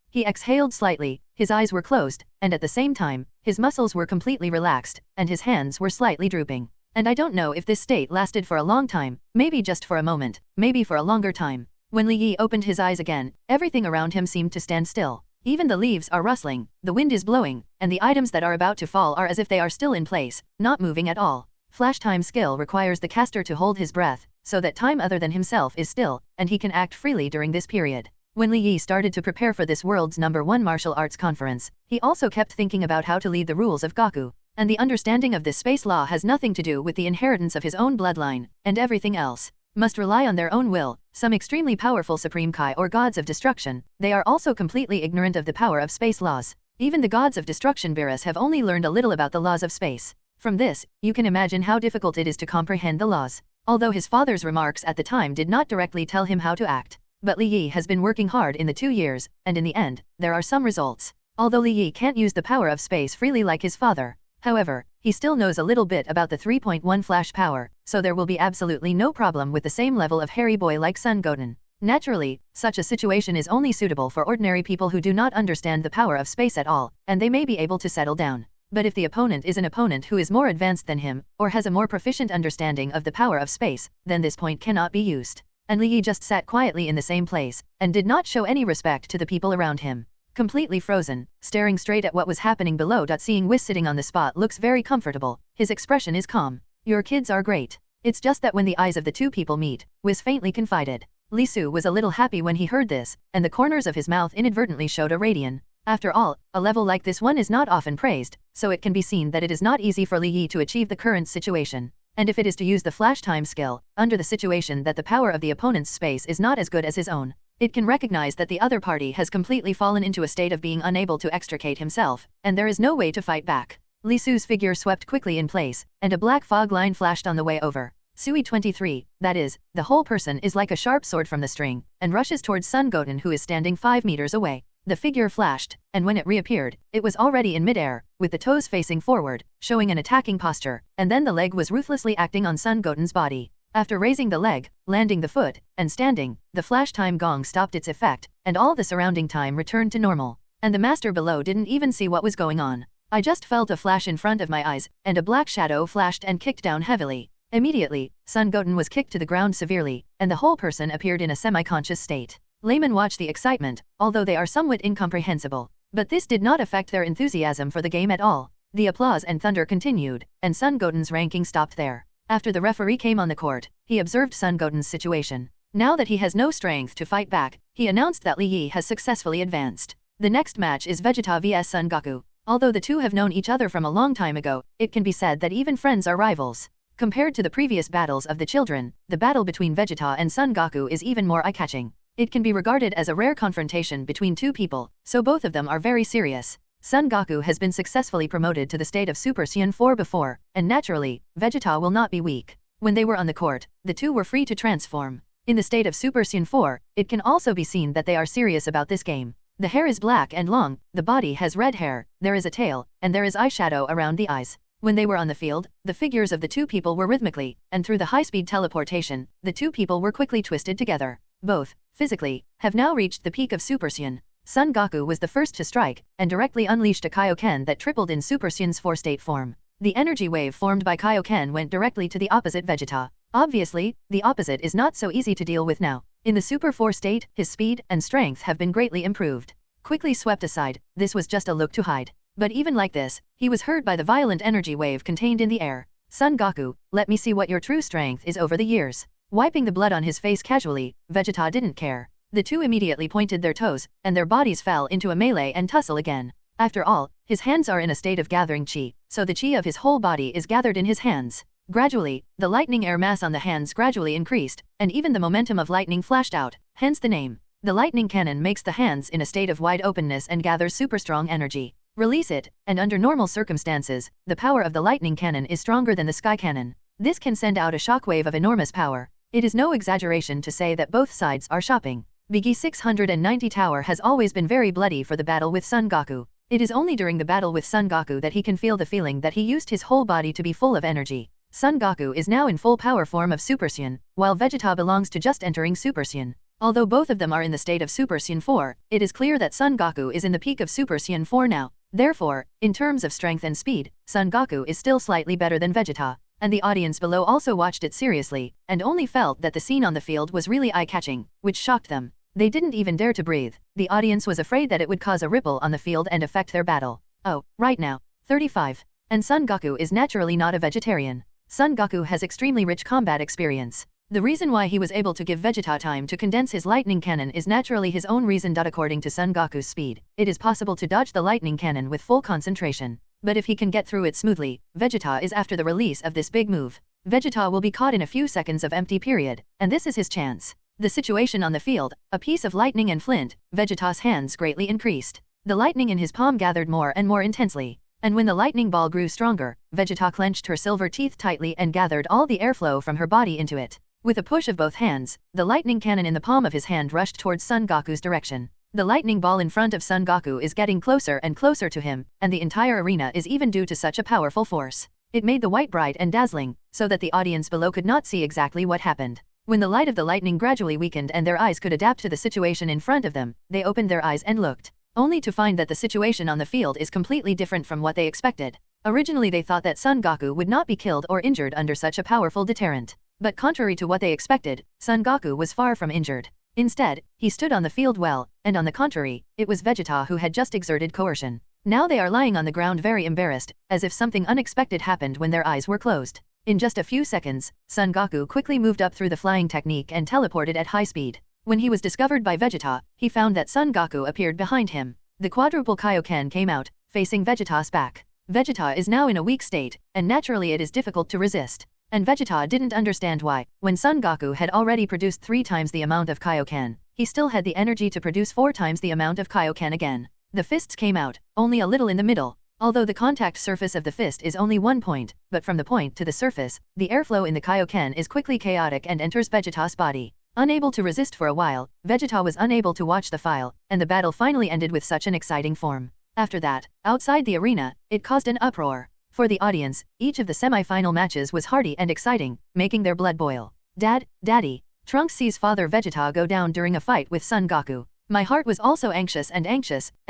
He exhaled slightly, his eyes were closed, and at the same time, his muscles were completely relaxed, and his hands were slightly drooping. And I don't know if this state lasted for a long time, maybe just for a moment, maybe for a longer time. When Li Yi opened his eyes again, everything around him seemed to stand still. Even the leaves are rustling, the wind is blowing, and the items that are about to fall are as if they are still in place, not moving at all. Flash time skill requires the caster to hold his breath, so that time other than himself is still, and he can act freely during this period. When Li Yi started to prepare for this world's #1 martial arts conference, he also kept thinking about how to lead the rules of Gaku. And the understanding of this space law has nothing to do with the inheritance of his own bloodline, and everything else must rely on their own will. Some extremely powerful Supreme Kai or gods of destruction, they are also completely ignorant of the power of space laws. Even the gods of destruction Beerus have only learned a little about the laws of space. From this, you can imagine how difficult it is to comprehend the laws. Although his father's remarks at the time did not directly tell him how to act. But Li Yi has been working hard in the 2 years, and in the end, there are some results. Although Li Yi can't use the power of space freely like his father, however, he still knows a little bit about the 3.1 flash power, so there will be absolutely no problem with the same level of hairy boy like Sun Goten. Naturally, such a situation is only suitable for ordinary people who do not understand the power of space at all, and they may be able to settle down. But if the opponent is an opponent who is more advanced than him, or has a more proficient understanding of the power of space, then this point cannot be used. And Li Yi just sat quietly in the same place, and did not show any respect to the people around him. Completely frozen, staring straight at what was happening below. Seeing Whis sitting on the spot looks very comfortable, his expression is calm. Your kids are great. It's just that when the eyes of the two people meet, Whis faintly confided. Li Su was a little happy when he heard this, and the corners of his mouth inadvertently showed a radiance. After all, a level like this one is not often praised, so it can be seen that it is not easy for Li Yi to achieve the current situation. And if it is to use the flash time skill, under the situation that the power of the opponent's space is not as good as his own, it can recognize that the other party has completely fallen into a state of being unable to extricate himself, and there is no way to fight back. Li Su's figure swept quickly in place, and a black fog line flashed on the way over. Sui 23, that is, the whole person is like a sharp sword from the string, and rushes towards Sun Goten who is standing 5 meters away. The figure flashed, and when it reappeared, it was already in midair, with the toes facing forward, showing an attacking posture, and then the leg was ruthlessly acting on Sun Goten's body. After raising the leg, landing the foot, and standing, the flash time gong stopped its effect, and all the surrounding time returned to normal. And the master below didn't even see what was going on. I just felt a flash in front of my eyes, and a black shadow flashed and kicked down heavily. Immediately, Sun Goten was kicked to the ground severely, and the whole person appeared in a semi-conscious state. Laymen watched the excitement, although they are somewhat incomprehensible. But this did not affect their enthusiasm for the game at all. The applause and thunder continued, and Sun Goten's ranking stopped there. After the referee came on the court, he observed Sun Goten's situation. Now that he has no strength to fight back, he announced that Li Yi has successfully advanced. The next match is Vegeta vs Son Goku. Although the two have known each other from a long time ago, it can be said that even friends are rivals. Compared to the previous battles of the children, the battle between Vegeta and Son Goku is even more eye-catching. It can be regarded as a rare confrontation between two people, so both of them are very serious. Son Goku has been successfully promoted to the state of Super Saiyan 4 before, and naturally, Vegeta will not be weak. When they were on the court, the two were free to transform. In the state of Super Saiyan 4, it can also be seen that they are serious about this game. The hair is black and long, the body has red hair, there is a tail, and there is eyeshadow around the eyes. When they were on the field, the figures of the two people were rhythmically, and through the high-speed teleportation, the two people were quickly twisted together. Both, physically, have now reached the peak of Super Saiyan. Son Goku was the first to strike, and directly unleashed a Kaioken that tripled in Super Saiyan's 4-state form. The energy wave formed by Kaioken went directly to the opposite Vegeta. Obviously, the opposite is not so easy to deal with now. In the Super 4 state, his speed and strength have been greatly improved. Quickly swept aside, this was just a look to hide. But even like this, he was hurt by the violent energy wave contained in the air. Son Goku, let me see what your true strength is over the years. Wiping the blood on his face casually, Vegeta didn't care. The two immediately pointed their toes, and their bodies fell into a melee and tussle again. After all, his hands are in a state of gathering chi, so the chi of his whole body is gathered in his hands. Gradually, the lightning air mass on the hands gradually increased, and even the momentum of lightning flashed out, hence the name. The lightning cannon makes the hands in a state of wide openness and gathers super strong energy. Release it, and under normal circumstances, the power of the lightning cannon is stronger than the sky cannon. This can send out a shockwave of enormous power. It is no exaggeration to say that both sides are shopping. Biggie 690 Tower has always been very bloody for the battle with Son Goku. It is only during the battle with Son Goku that he can feel the feeling that he used his whole body to be full of energy. Son Goku is now in full power form of Super Saiyan, while Vegeta belongs to just entering Super Saiyan. Although both of them are in the state of Super Saiyan 4, it is clear that Son Goku is in the peak of Super Saiyan 4 now. Therefore, in terms of strength and speed, Son Goku is still slightly better than Vegeta. And the audience below also watched it seriously, and only felt that the scene on the field was really eye-catching, which shocked them. They didn't even dare to breathe. The audience was afraid that it would cause a ripple on the field and affect their battle. Oh, right now, 35. And Son Goku is naturally not a vegetarian. Son Goku has extremely rich combat experience. The reason why he was able to give Vegeta time to condense his lightning cannon is naturally his own reason. According to Son Goku's speed, it is possible to dodge the lightning cannon with full concentration. But if he can get through it smoothly, Vegeta is after the release of this big move. Vegeta will be caught in a few seconds of empty period, and this is his chance. The situation on the field, a piece of lightning and flint, Vegeta's hands greatly increased. The lightning in his palm gathered more and more intensely. And when the lightning ball grew stronger, Vegeta clenched her silver teeth tightly and gathered all the airflow from her body into it. With a push of both hands, the lightning cannon in the palm of his hand rushed towards Son Goku's direction. The lightning ball in front of Son Goku is getting closer and closer to him, and the entire arena is even due to such a powerful force. It made the white bright and dazzling, so that the audience below could not see exactly what happened. When the light of the lightning gradually weakened and their eyes could adapt to the situation in front of them, they opened their eyes and looked, only to find that the situation on the field is completely different from what they expected. Originally they thought that Son Goku would not be killed or injured under such a powerful deterrent. But contrary to what they expected, Son Goku was far from injured. Instead, he stood on the field well, and on the contrary, it was Vegeta who had just exerted coercion. Now they are lying on the ground very embarrassed, as if something unexpected happened when their eyes were closed. In just a few seconds, Son Goku quickly moved up through the flying technique and teleported at high speed. When he was discovered by Vegeta, he found that Son Goku appeared behind him. The quadruple Kaioken came out, facing Vegeta's back. Vegeta is now in a weak state, and naturally it is difficult to resist. And Vegeta didn't understand why, when Son Goku had already produced 3 times the amount of Kaioken, he still had the energy to produce 4 times the amount of Kaioken again. The fists came out, only a little in the middle. Although the contact surface of the fist is only 1 point, but from the point to the surface, the airflow in the Kaioken is quickly chaotic and enters Vegeta's body. Unable to resist for a while, Vegeta was unable to watch the file, and the battle finally ended with such an exciting form. After that, outside the arena, it caused an uproar. For the audience, each of the semi-final matches was hearty and exciting, making their blood boil. Daddy. Trunks sees father Vegeta go down during a fight with Son Goku. My heart was also anxious, and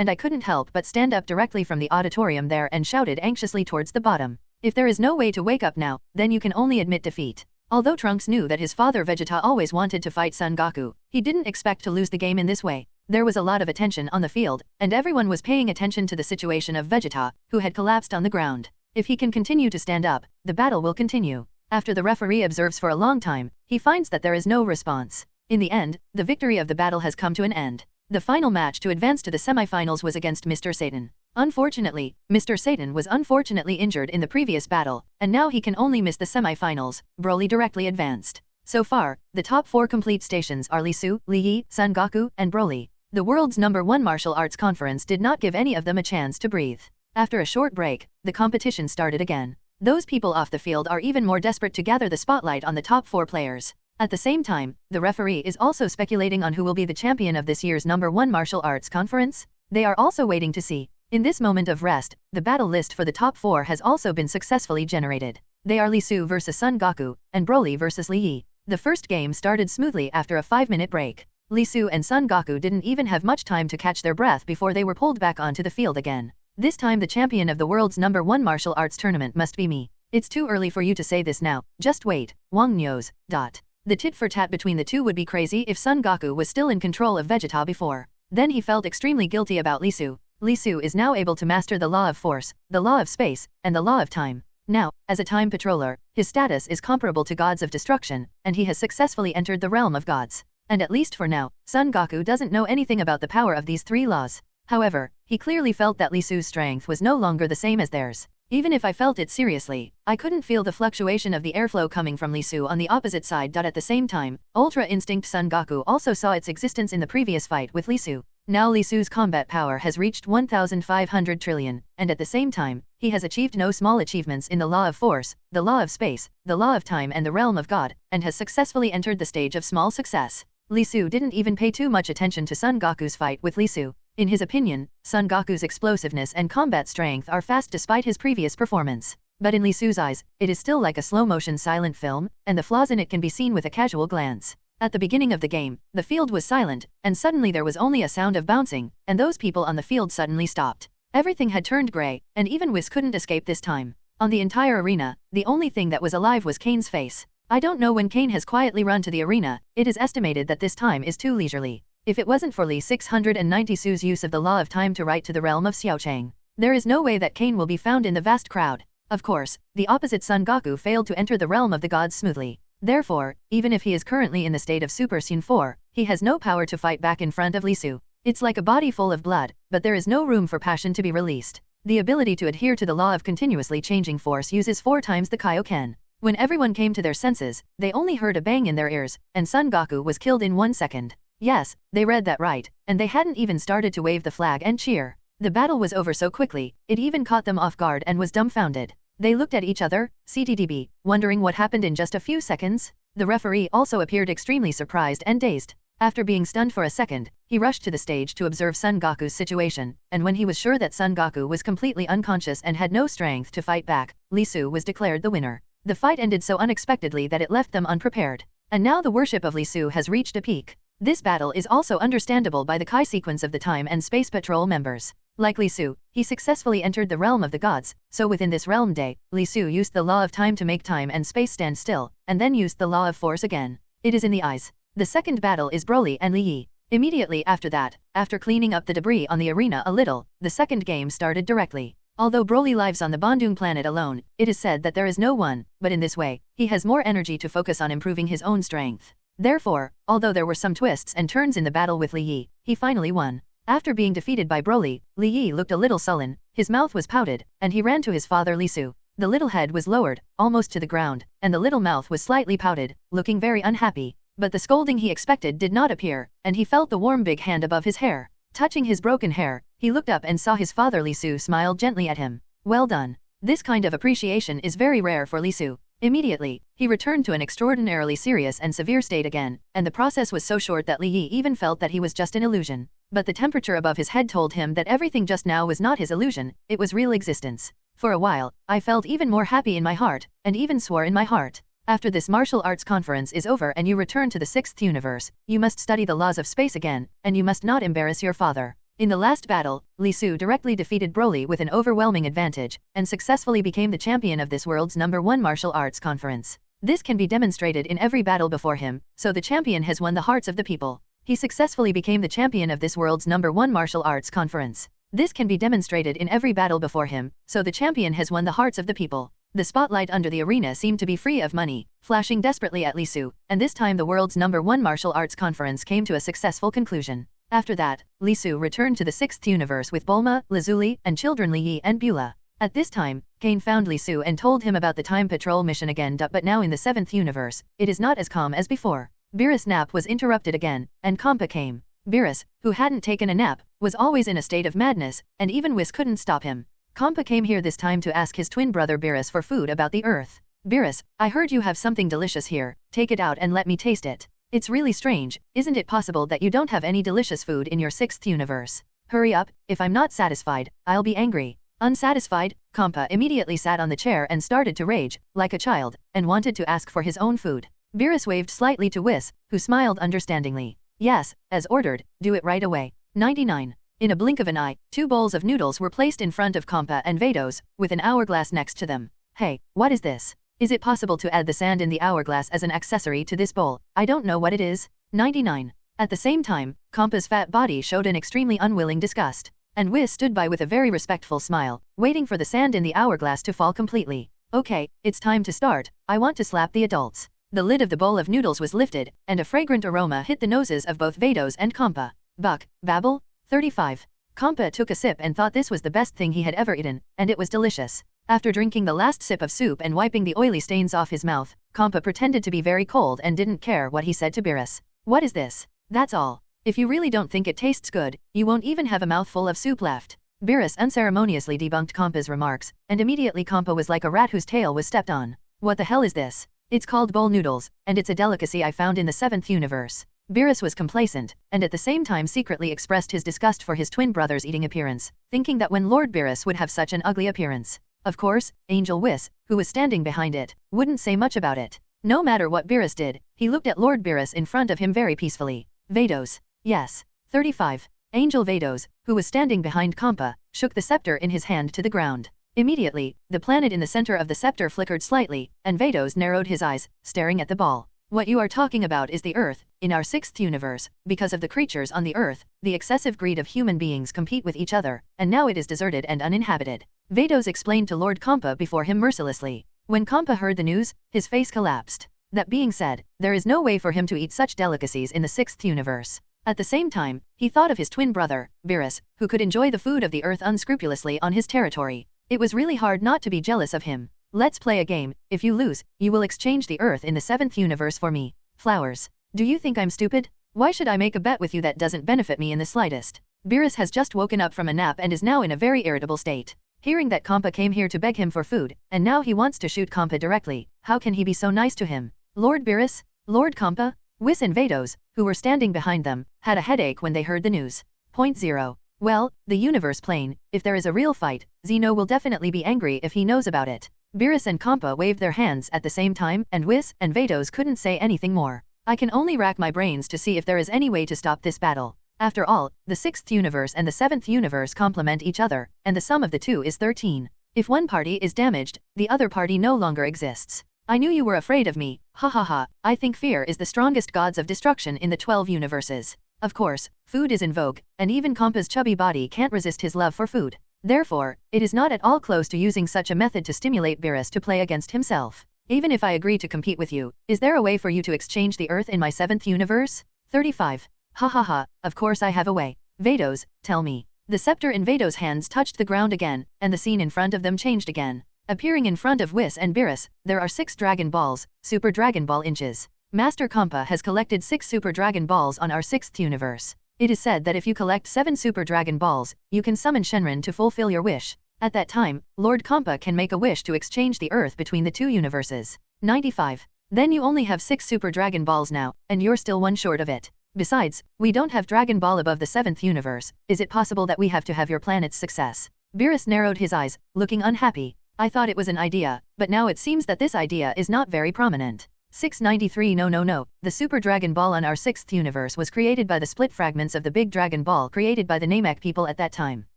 I couldn't help but stand up directly from the auditorium there and shouted anxiously towards the bottom. If there is no way to wake up now, then you can only admit defeat. Although Trunks knew that his father Vegeta always wanted to fight Son Goku, he didn't expect to lose the game in this way. There was a lot of attention on the field, and everyone was paying attention to the situation of Vegeta, who had collapsed on the ground. If he can continue to stand up, the battle will continue. After the referee observes for a long time, he finds that there is no response. In the end, the victory of the battle has come to an end. The final match to advance to the semifinals was against Mr. Satan. Unfortunately, Mr. Satan was unfortunately injured in the previous battle, and now he can only miss the semifinals. Broly directly advanced. So far, the top 4 complete stations are Li Su, Li Yi, Son Goku, and Broly. The world's #1 martial arts conference did not give any of them a chance to breathe. After a short break, the competition started again. Those people off the field are even more desperate to gather the spotlight on the top 4 players. At the same time, the referee is also speculating on who will be the champion of this year's #1 martial arts conference. They are also waiting to see. In this moment of rest, the battle list for the top 4 has also been successfully generated. They are Li Su vs Son Goku, and Broly vs Li Yi. The first game started smoothly after a 5-minute break. Li Su and Son Goku didn't even have much time to catch their breath before they were pulled back onto the field again. This time the champion of the world's #1 martial arts tournament must be me. It's too early for you to say this now, just wait, Wang knows. The tit-for-tat between the two would be crazy if Son Goku was still in control of Vegeta before. Then he felt extremely guilty about Li Su. Li Su is now able to master the law of force, the law of space, and the law of time. Now, as a time patroller, his status is comparable to gods of destruction, and he has successfully entered the realm of gods. And at least for now, Son Goku doesn't know anything about the power of these 3 laws. However, he clearly felt that Li Su's strength was no longer the same as theirs. Even if I felt it seriously, I couldn't feel the fluctuation of the airflow coming from Li Su on the opposite side. At the same time, Ultra Instinct Son Goku also saw its existence in the previous fight with Li Su. Now Li Su's combat power has reached 1,500 trillion, and at the same time, he has achieved no small achievements in the law of force, the law of space, the law of time and the realm of God, and has successfully entered the stage of small success. Li Su didn't even pay too much attention to Son Goku's fight with Li Su. In his opinion, Son Goku's explosiveness and combat strength are fast despite his previous performance. But in Li Su's eyes, it is still like a slow-motion silent film, and the flaws in it can be seen with a casual glance. At the beginning of the game, the field was silent, and suddenly there was only a sound of bouncing, and those people on the field suddenly stopped. Everything had turned grey, and even Whis couldn't escape this time. On the entire arena, the only thing that was alive was Kane's face. I don't know when Kane has quietly run to the arena, it is estimated that this time is too leisurely. If it wasn't for Li 690 Su's use of the law of time to write to the realm of Xiaochang, there is no way that Kane will be found in the vast crowd. Of course, the opposite Son Goku failed to enter the realm of the gods smoothly. Therefore, even if he is currently in the state of Super Saiyan 4, he has no power to fight back in front of Li Su. It's like a body full of blood, but there is no room for passion to be released. The ability to adhere to the law of continuously changing force uses 4 times the Kaioken. When everyone came to their senses, they only heard a bang in their ears, and Son Goku was killed in 1 second. Yes, they read that right, and they hadn't even started to wave the flag and cheer. The battle was over so quickly, it even caught them off guard and was dumbfounded. They looked at each other, CTDB, wondering what happened in just a few seconds. The referee also appeared extremely surprised and dazed. After being stunned for a second, he rushed to the stage to observe Son Goku's situation, and when he was sure that Son Goku was completely unconscious and had no strength to fight back, Li Su was declared the winner. The fight ended so unexpectedly that it left them unprepared. And now the worship of Li Su has reached a peak. This battle is also understandable by the Kai sequence of the Time and Space Patrol members. Like Li Su, he successfully entered the realm of the gods, so within this realm day, Li Su used the law of time to make time and space stand still, and then used the law of force again. It is in the eyes. The second battle is Broly and Li Yi. Immediately after that, after cleaning up the debris on the arena a little, the second game started directly. Although Broly lives on the Bandung planet alone, it is said that there is no one, but in this way, he has more energy to focus on improving his own strength. Therefore, although there were some twists and turns in the battle with Li Yi, he finally won. After being defeated by Broly, Li Yi looked a little sullen, his mouth was pouted, and he ran to his father Li Su. The little head was lowered, almost to the ground, and the little mouth was slightly pouted, looking very unhappy. But the scolding he expected did not appear, and he felt the warm big hand above his hair. Touching his broken hair, he looked up and saw his father Li Su smile gently at him. Well done. This kind of appreciation is very rare for Li Su. Immediately, he returned to an extraordinarily serious and severe state again, and the process was so short that Li Yi even felt that he was just an illusion. But the temperature above his head told him that everything just now was not his illusion, it was real existence. For a while, I felt even more happy in my heart, and even swore in my heart. After this martial arts conference is over and you return to the 6th universe, you must study the laws of space again, and you must not embarrass your father. In the last battle, Li Su directly defeated Broly with an overwhelming advantage, and successfully became the champion of this world's #1 martial arts conference. This can be demonstrated in every battle before him, so the champion has won the hearts of the people. He successfully became the champion of this world's #1 martial arts conference. This can be demonstrated in every battle before him, so the champion has won the hearts of the people. The spotlight under the arena seemed to be free of money, flashing desperately at Li Su, and this time the world's #1 martial arts conference came to a successful conclusion. After that, Li Su returned to the 6th universe with Bulma, Lazuli, and children Li Yi and Beulah. At this time, Kane found Lisu and told him about the time patrol mission again, but now in the 7th universe, it is not as calm as before. Beerus' nap was interrupted again, and Compa came. Beerus, who hadn't taken a nap, was always in a state of madness, and even Whis couldn't stop him. Compa came here this time to ask his twin brother Beerus for food about the Earth. Beerus, I heard you have something delicious here, take it out and let me taste it. It's really strange, isn't it possible that you don't have any delicious food in your 6th universe? Hurry up, if I'm not satisfied, I'll be angry. Unsatisfied, Compa immediately sat on the chair and started to rage, like a child, and wanted to ask for his own food. Beerus waved slightly to Whis, who smiled understandingly. Yes, as ordered, do it right away. 99. In a blink of an eye, 2 bowls of noodles were placed in front of Compa and Vados, with an hourglass next to them. Hey, what is this? Is it possible to add the sand in the hourglass as an accessory to this bowl? I don't know what it is. 99. At the same time, Compa's fat body showed an extremely unwilling disgust, and Whis stood by with a very respectful smile, waiting for the sand in the hourglass to fall completely. Okay, it's time to start, I want to slap the adults. The lid of the bowl of noodles was lifted, and a fragrant aroma hit the noses of both Vados and Compa. Buck, babble? 35. Compa took a sip and thought this was the best thing he had ever eaten, and it was delicious. After drinking the last sip of soup and wiping the oily stains off his mouth, Compa pretended to be very cold and didn't care what he said to Beerus. What is this? That's all. If you really don't think it tastes good, you won't even have a mouthful of soup left. Beerus unceremoniously debunked Compa's remarks, and immediately Compa was like a rat whose tail was stepped on. What the hell is this? It's called bowl noodles, and it's a delicacy I found in the 7th universe. Beerus was complacent, and at the same time secretly expressed his disgust for his twin brother's eating appearance, thinking that when Lord Beerus would have such an ugly appearance. Of course, Angel Whis, who was standing behind it, wouldn't say much about it. No matter what Beerus did, he looked at Lord Beerus in front of him very peacefully. Vados. Yes. 35. Angel Vados, who was standing behind Compa, shook the scepter in his hand to the ground. Immediately, the planet in the center of the scepter flickered slightly, and Vados narrowed his eyes, staring at the ball. What you are talking about is the Earth. In our 6th universe, because of the creatures on the Earth, the excessive greed of human beings compete with each other, and now it is deserted and uninhabited. Vados explained to Lord Compa before him mercilessly. When Compa heard the news, his face collapsed. That being said, there is no way for him to eat such delicacies in the 6th universe. At the same time, he thought of his twin brother, Beerus, who could enjoy the food of the Earth unscrupulously on his territory. It was really hard not to be jealous of him. Let's play a game. If you lose, you will exchange the Earth in the 7th universe for me. Flowers. Do you think I'm stupid? Why should I make a bet with you that doesn't benefit me in the slightest? Beerus has just woken up from a nap and is now in a very irritable state. Hearing that Compa came here to beg him for food, and now he wants to shoot Compa directly, how can he be so nice to him? Lord Beerus? Lord Compa? Whis and Vados, who were standing behind them, had a headache when they heard the news. Point 0. Well, the universe plane, if there is a real fight, Zeno will definitely be angry if he knows about it. Beerus and Compa waved their hands at the same time, and Whis and Vados couldn't say anything more. I can only rack my brains to see if there is any way to stop this battle. After all, the 6th universe and the 7th universe complement each other, and the sum of the two is 13. If one party is damaged, the other party no longer exists. I knew you were afraid of me, ha ha ha. I think fear is the strongest gods of destruction in the 12 universes. Of course, food is in vogue, and even Compa's chubby body can't resist his love for food. Therefore, it is not at all close to using such a method to stimulate Beerus to play against himself. Even if I agree to compete with you, is there a way for you to exchange the Earth in my 7th universe? 35. Ha ha ha, of course I have a way. Vados, tell me. The scepter in Vados' hands touched the ground again, and the scene in front of them changed again. Appearing in front of Whis and Beerus, there are 6 Dragon Balls, Super Dragon Ball inches. Master Compa has collected 6 Super Dragon Balls on our 6th universe. It is said that if you collect 7 Super Dragon Balls, you can summon Shenron to fulfill your wish. At that time, Lord Compa can make a wish to exchange the Earth between the 2 universes. 95. Then you only have 6 Super Dragon Balls now, and you're still one short of it. Besides, we don't have Dragon Ball above the 7th universe. Is it possible that we have to have your planet's success? Beerus narrowed his eyes, looking unhappy. I thought it was an idea, but now it seems that this idea is not very prominent. 693 No. The Super Dragon Ball on our 6th universe was created by the split fragments of the Big Dragon Ball created by the Namek people at that time.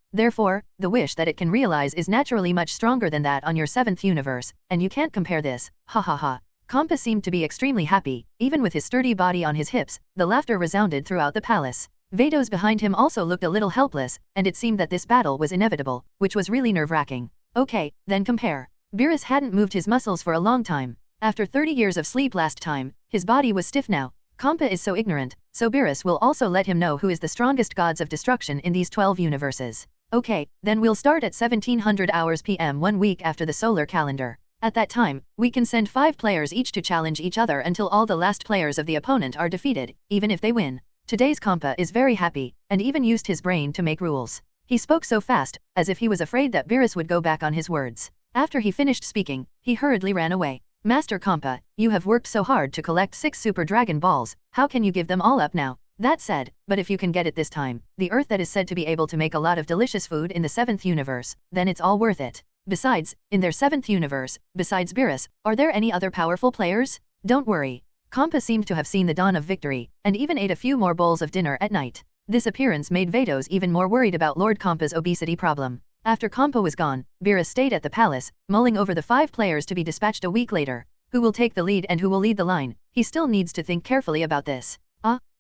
Therefore, the wish that it can realize is naturally much stronger than that on your 7th universe, and you can't compare this, ha ha ha. Compa seemed to be extremely happy, even with his sturdy body on his hips, the laughter resounded throughout the palace. Vados behind him also looked a little helpless, and it seemed that this battle was inevitable, which was really nerve-wracking. Okay, then compare. Beerus hadn't moved his muscles for a long time. After 30 years of sleep last time, his body was stiff now. Compa is so ignorant, so Beerus will also let him know who is the strongest gods of destruction in these 12 universes. Okay, then we'll start at 1700 hours PM 1 week after the solar calendar. At that time, we can send 5 players each to challenge each other until all the last players of the opponent are defeated, even if they win. Today's Compa is very happy, and even used his brain to make rules. He spoke so fast, as if he was afraid that Beerus would go back on his words. After he finished speaking, he hurriedly ran away. Master Compa, you have worked so hard to collect 6 Super Dragon Balls, how can you give them all up now? That said, but if you can get it this time, the Earth that is said to be able to make a lot of delicious food in the 7th universe, then it's all worth it. Besides, in their 7th universe, besides Beerus, are there any other powerful players? Don't worry. Compa seemed to have seen the dawn of victory, and even ate a few more bowls of dinner at night. This appearance made Vados even more worried about Lord Compa's obesity problem. After Compa was gone, Beerus stayed at the palace, mulling over the 5 players to be dispatched a week later. Who will take the lead and who will lead the line? He still needs to think carefully about this.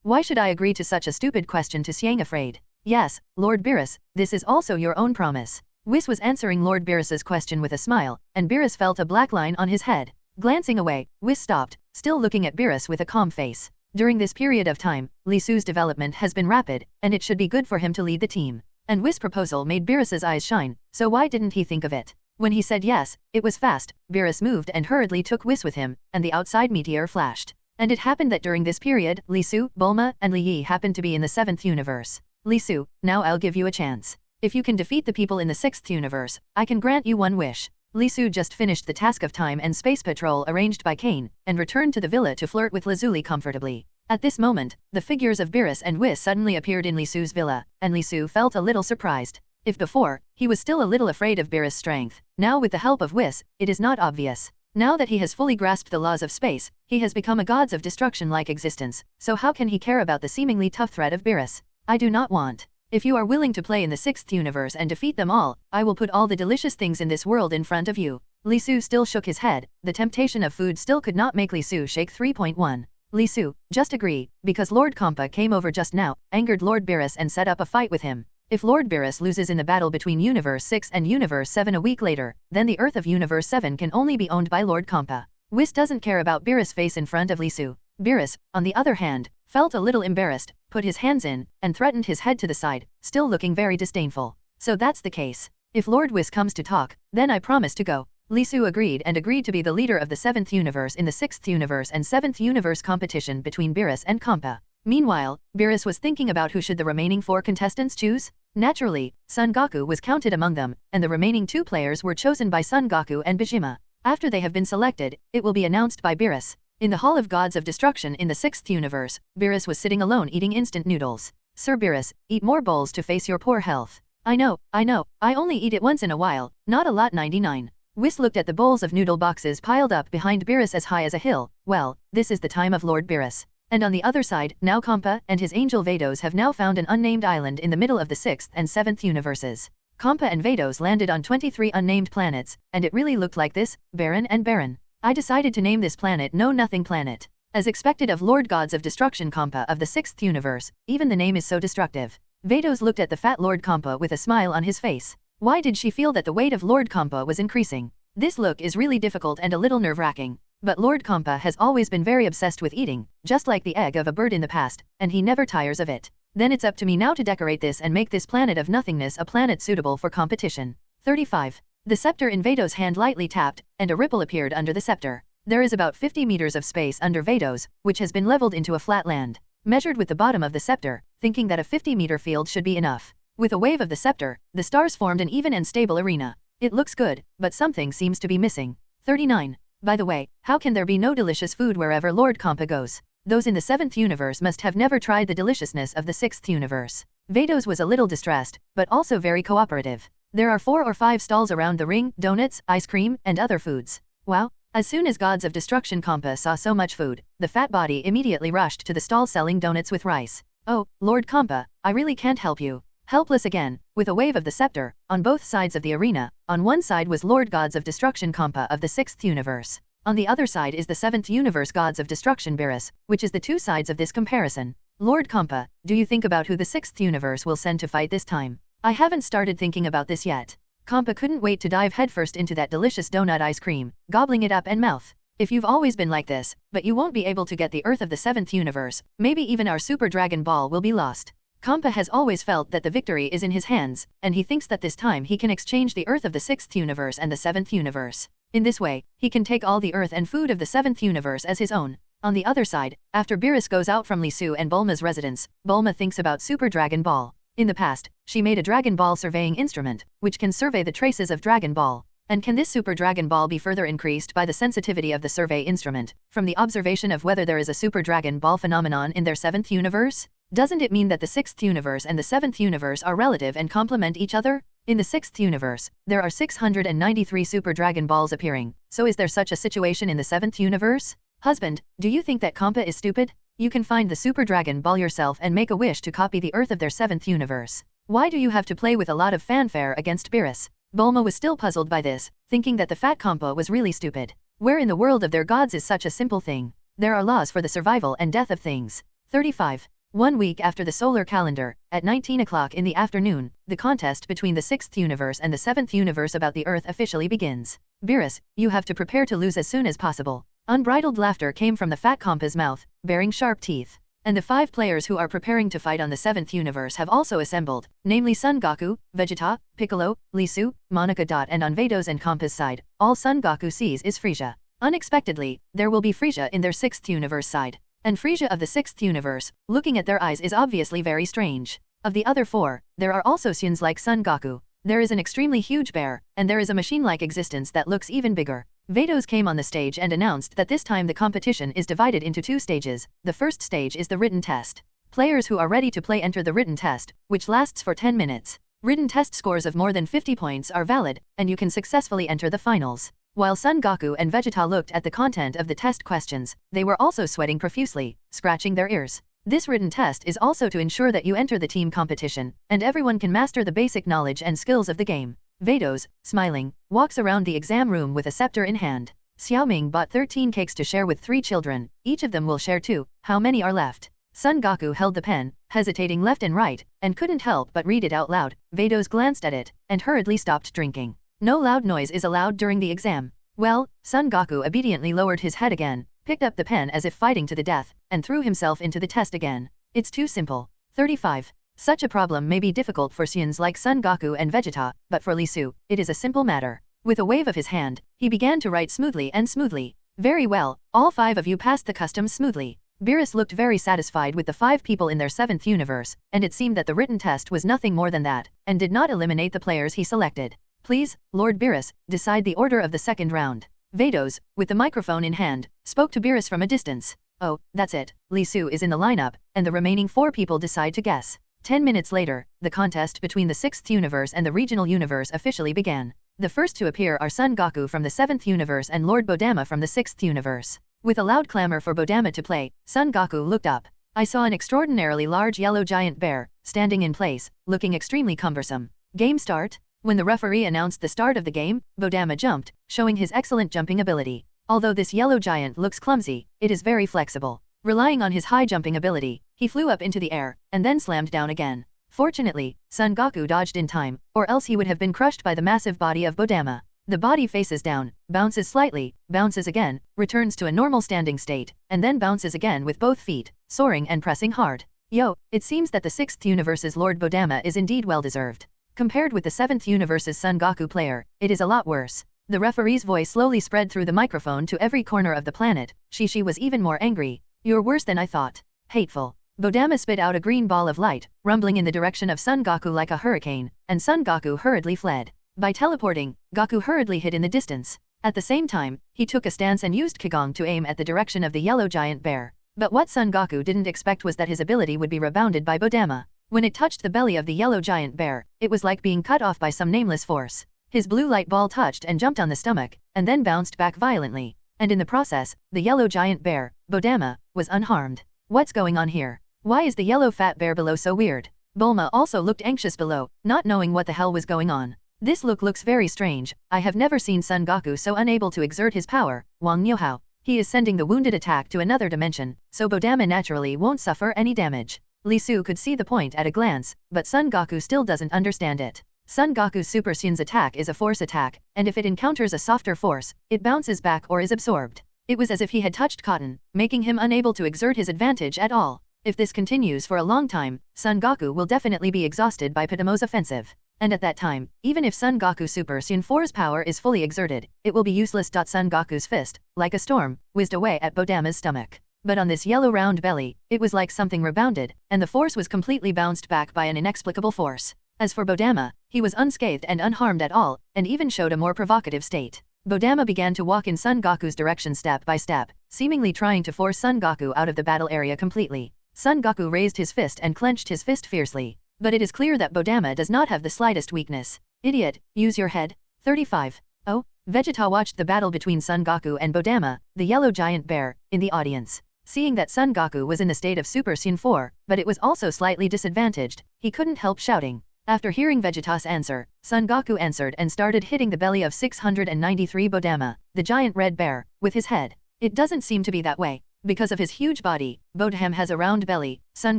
Why should I agree to such a stupid question to Saiyan afraid? Yes, Lord Beerus, this is also your own promise. Whis was answering Lord Beerus's question with a smile, and Beerus felt a black line on his head. Glancing away, Whis stopped, still looking at Beerus with a calm face. During this period of time, Li Su's development has been rapid, and it should be good for him to lead the team. And Whis' proposal made Beerus's eyes shine, so why didn't he think of it? When he said yes, it was fast. Beerus moved and hurriedly took Whis with him, and the outside meteor flashed. And it happened that during this period, Li Su, Bulma, and Li Yi happened to be in the 7th universe. Li Su, now I'll give you a chance. If you can defeat the people in the 6th universe, I can grant you one wish. Li Su just finished the task of time and space patrol arranged by Kane, and returned to the villa to flirt with Lazuli comfortably. At this moment, the figures of Beerus and Whis suddenly appeared in Li Su's villa, and Li Su felt a little surprised. If before, he was still a little afraid of Beerus' strength, now with the help of Whis, it is not obvious. Now that he has fully grasped the laws of space, he has become a gods of destruction-like existence, so how can he care about the seemingly tough threat of Beerus? I do not want. If you are willing to play in the 6th universe and defeat them all, I will put all the delicious things in this world in front of you. Li Su still shook his head, the temptation of food still could not make Li Su shake. 3.1. Li Su, just agree, because Lord Compa came over just now, angered Lord Beerus and set up a fight with him. If Lord Beerus loses in the battle between Universe 6 and Universe 7 a week later, then the Earth of Universe 7 can only be owned by Lord Compa. Whis doesn't care about Beerus' face in front of Li Su. Beerus, on the other hand, felt a little embarrassed, put his hands in, and threatened his head to the side, still looking very disdainful. So that's the case. If Lord Whis comes to talk, then I promise to go. Li Su agreed and agreed to be the leader of the 7th universe in the 6th universe and 7th universe competition between Beerus and Compa. Meanwhile, Beerus was thinking about who should the remaining 4 contestants choose. Naturally, Son Goku was counted among them, and the remaining 2 players were chosen by Son Goku and Bijima. After they have been selected, it will be announced by Beerus. In the Hall of Gods of Destruction in the 6th universe, Beerus was sitting alone eating instant noodles. Sir Beerus, eat more bowls to face your poor health. I know, I only eat it once in a while, not a lot. 99. Whis looked at the bowls of noodle boxes piled up behind Beerus as high as a hill. Well, this is the time of Lord Beerus. And on the other side, now Compa and his angel Vados have now found an unnamed island in the middle of the 6th and 7th universes. Compa and Vados landed on 23 unnamed planets, and it really looked like this, barren and barren. I decided to name this planet No Nothing Planet. As expected of Lord Gods of Destruction Compa of the 6th universe, even the name is so destructive. Vados looked at the fat Lord Compa with a smile on his face. Why did she feel that the weight of Lord Compa was increasing? This look is really difficult and a little nerve-wracking. But Lord Compa has always been very obsessed with eating, just like the egg of a bird in the past, and he never tires of it. Then it's up to me now to decorate this and make this planet of nothingness a planet suitable for competition. 35. The scepter in Vados' hand lightly tapped, and a ripple appeared under the scepter. There is about 50 meters of space under Vados, which has been leveled into a flat land. Measured with the bottom of the scepter, thinking that a 50-meter field should be enough. With a wave of the scepter, the stars formed an even and stable arena. It looks good, but something seems to be missing. 39. By the way, how can there be no delicious food wherever Lord Compa goes? Those in the 7th universe must have never tried the deliciousness of the 6th universe. Vados was a little distressed, but also very cooperative. There are 4 or 5 stalls around the ring, donuts, ice cream, and other foods. Wow! As soon as Gods of Destruction Compa saw so much food, the fat body immediately rushed to the stall selling donuts with rice. Oh, Lord Compa, I really can't help you. Helpless again, with a wave of the scepter, on both sides of the arena, on one side was Lord Gods of Destruction Compa of the 6th universe. On the other side is the 7th universe Gods of Destruction Beerus, which is the 2 sides of this comparison. Lord Compa, do you think about who the 6th universe will send to fight this time? I haven't started thinking about this yet. Compa couldn't wait to dive headfirst into that delicious donut ice cream, gobbling it up and mouth. If you've always been like this, but you won't be able to get the Earth of the 7th universe, maybe even our Super Dragon Ball will be lost. Compa has always felt that the victory is in his hands, and he thinks that this time he can exchange the Earth of the 6th universe and the 7th universe. In this way, he can take all the Earth and food of the 7th universe as his own. On the other side, after Beerus goes out from Lisu and Bulma's residence, Bulma thinks about Super Dragon Ball. In the past, she made a Dragon Ball surveying instrument, which can survey the traces of Dragon Ball. And can this Super Dragon Ball be further increased by the sensitivity of the survey instrument, from the observation of whether there is a Super Dragon Ball phenomenon in their 7th universe? Doesn't it mean that the 6th universe and the 7th universe are relative and complement each other? In the 6th universe, there are 693 Super Dragon Balls appearing, so is there such a situation in the 7th universe? Husband, do you think that Compa is stupid? You can find the Super Dragon Ball yourself and make a wish to copy the Earth of their 7th universe. Why do you have to play with a lot of fanfare against Beerus? Bulma was still puzzled by this, thinking that the fat Compa was really stupid. Where in the world of their gods is such a simple thing? There are laws for the survival and death of things. 35. 1 week after the solar calendar, at 19 o'clock in the afternoon, the contest between the 6th universe and the 7th universe about the Earth officially begins. Beerus, you have to prepare to lose as soon as possible. Unbridled laughter came from the fat Compa's mouth, bearing sharp teeth. And the 5 players who are preparing to fight on the 7th universe have also assembled, namely Son Goku, Vegeta, Piccolo, Lisu, Monica. And on Veto's and Compa's side, all Son Goku sees is Frieza. Unexpectedly, there will be Frieza in their 6th universe side. And Frieza of the 6th universe, looking at their eyes is obviously very strange. Of the other 4, there are also Saiyans like Son Goku. There is an extremely huge bear, and there is a machine-like existence that looks even bigger. Veto's came on the stage and announced that this time the competition is divided into 2 stages. The first stage is the written test. Players who are ready to play enter the written test, which lasts for 10 minutes. Written test scores of more than 50 points are valid, and you can successfully enter the finals. While Son Goku and Vegeta looked at the content of the test questions, they were also sweating profusely, scratching their ears. This written test is also to ensure that you enter the team competition, and everyone can master the basic knowledge and skills of the game. Veto's, smiling, walks around the exam room with a scepter in hand. Xiaoming bought 13 cakes to share with 3 children, each of them will share 2, how many are left? Son Goku held the pen, hesitating left and right, and couldn't help but read it out loud. Veto's glanced at it, and hurriedly stopped drinking. No loud noise is allowed during the exam. Well, Son Goku obediently lowered his head again, picked up the pen as if fighting to the death, and threw himself into the test again. It's too simple. 35. Such a problem may be difficult for Saiyans like Son Goku and Vegeta, but for Lisu, it is a simple matter. With a wave of his hand, he began to write smoothly and smoothly. Very well, all 5 of you passed the customs smoothly. Beerus looked very satisfied with the 5 people in their 7th universe, and it seemed that the written test was nothing more than that, and did not eliminate the players he selected. Please, Lord Beerus, decide the order of the second round. Veto's, with the microphone in hand, spoke to Beerus from a distance. Oh, that's it, Lisu is in the lineup, and the remaining 4 people decide to guess. 10 minutes later, the contest between the 6th universe and the regional universe officially began. The first to appear are Son Goku from the 7th universe and Lord Bodama from the 6th universe. With a loud clamor for Bodama to play, Son Goku looked up. I saw an extraordinarily large yellow giant bear, standing in place, looking extremely cumbersome. Game start? When the referee announced the start of the game, Bodama jumped, showing his excellent jumping ability. Although this yellow giant looks clumsy, it is very flexible. Relying on his high jumping ability, he flew up into the air, and then slammed down again. Fortunately, Son Goku dodged in time, or else he would have been crushed by the massive body of Bodama. The body faces down, bounces slightly, bounces again, returns to a normal standing state, and then bounces again with both feet, soaring and pressing hard. Yo, it seems that the 6th universe's Lord Bodama is indeed well-deserved. Compared with the 7th universe's Son Goku player, it is a lot worse. The referee's voice slowly spread through the microphone to every corner of the planet. She was even more angry. You're worse than I thought. Hateful. Bodama spit out a green ball of light, rumbling in the direction of Son Goku like a hurricane, and Son Goku hurriedly fled. By teleporting, Goku hurriedly hid in the distance. At the same time, he took a stance and used Kigong to aim at the direction of the yellow giant bear. But what Son Goku didn't expect was that his ability would be rebounded by Bodama. When it touched the belly of the yellow giant bear, it was like being cut off by some nameless force. His blue light ball touched and jumped on the stomach, and then bounced back violently. And in the process, the yellow giant bear, Bodama, was unharmed. What's going on here? Why is the yellow fat bear below so weird? Bulma also looked anxious below, not knowing what the hell was going on. This looks very strange. I have never seen Son Goku so unable to exert his power. Wang Nyohao. He is sending the wounded attack to another dimension, so Bodama naturally won't suffer any damage. Lisu could see the point at a glance, but Son Goku still doesn't understand it. Son Goku's Super Saiyan's attack is a force attack, and if it encounters a softer force, it bounces back or is absorbed. It was as if he had touched cotton, making him unable to exert his advantage at all. If this continues for a long time, Son Goku will definitely be exhausted by Pitamo's offensive. And at that time, even if Son Goku Super Saiyan 4's power is fully exerted, it will be useless. Son Goku's fist, like a storm, whizzed away at Bodama's stomach. But on this yellow round belly, it was like something rebounded, and the force was completely bounced back by an inexplicable force. As for Bodama, he was unscathed and unharmed at all, and even showed a more provocative state. Bodama began to walk in Son Goku's direction step by step, seemingly trying to force Son Goku out of the battle area completely. Son Goku raised his fist and clenched his fist fiercely. But it is clear that Bodama does not have the slightest weakness. Idiot, use your head. 35. Oh, Vegeta watched the battle between Son Goku and Bodama, the yellow giant bear, in the audience. Seeing that Son Goku was in the state of Super Saiyan 4, but it was also slightly disadvantaged, he couldn't help shouting. After hearing Vegeta's answer, Son Goku answered and started hitting the belly of 693 Bodama, the giant red bear, with his head. It doesn't seem to be that way. Because of his huge body, Bodham has a round belly. Son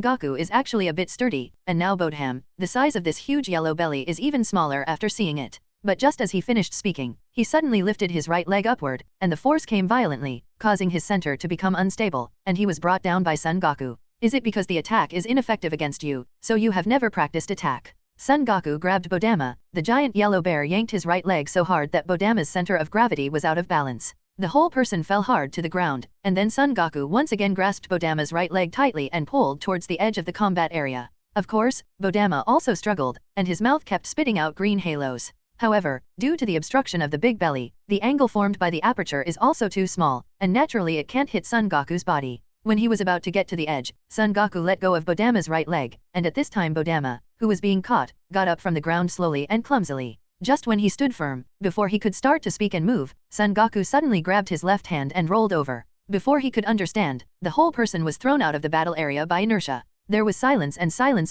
Goku is actually a bit sturdy, and now Bodham, the size of this huge yellow belly is even smaller after seeing it. But just as he finished speaking, he suddenly lifted his right leg upward, and the force came violently, causing his center to become unstable, and he was brought down by Son Goku. Is it because the attack is ineffective against you, so you have never practiced attack? Son Goku grabbed Bodama, the giant yellow bear yanked his right leg so hard that Bodama's center of gravity was out of balance. The whole person fell hard to the ground, and then Son Goku once again grasped Bodama's right leg tightly and pulled towards the edge of the combat area. Of course, Bodama also struggled, and his mouth kept spitting out green halos. However, due to the obstruction of the big belly, the angle formed by the aperture is also too small, and naturally it can't hit Son Goku's body. When he was about to get to the edge, Son Goku let go of Bodama's right leg, and at this time Bodama, who was being caught, got up from the ground slowly and clumsily. Just when he stood firm, before he could start to speak and move, Son Goku suddenly grabbed his left hand and rolled over. Before he could understand, the whole person was thrown out of the battle area by inertia. There was silence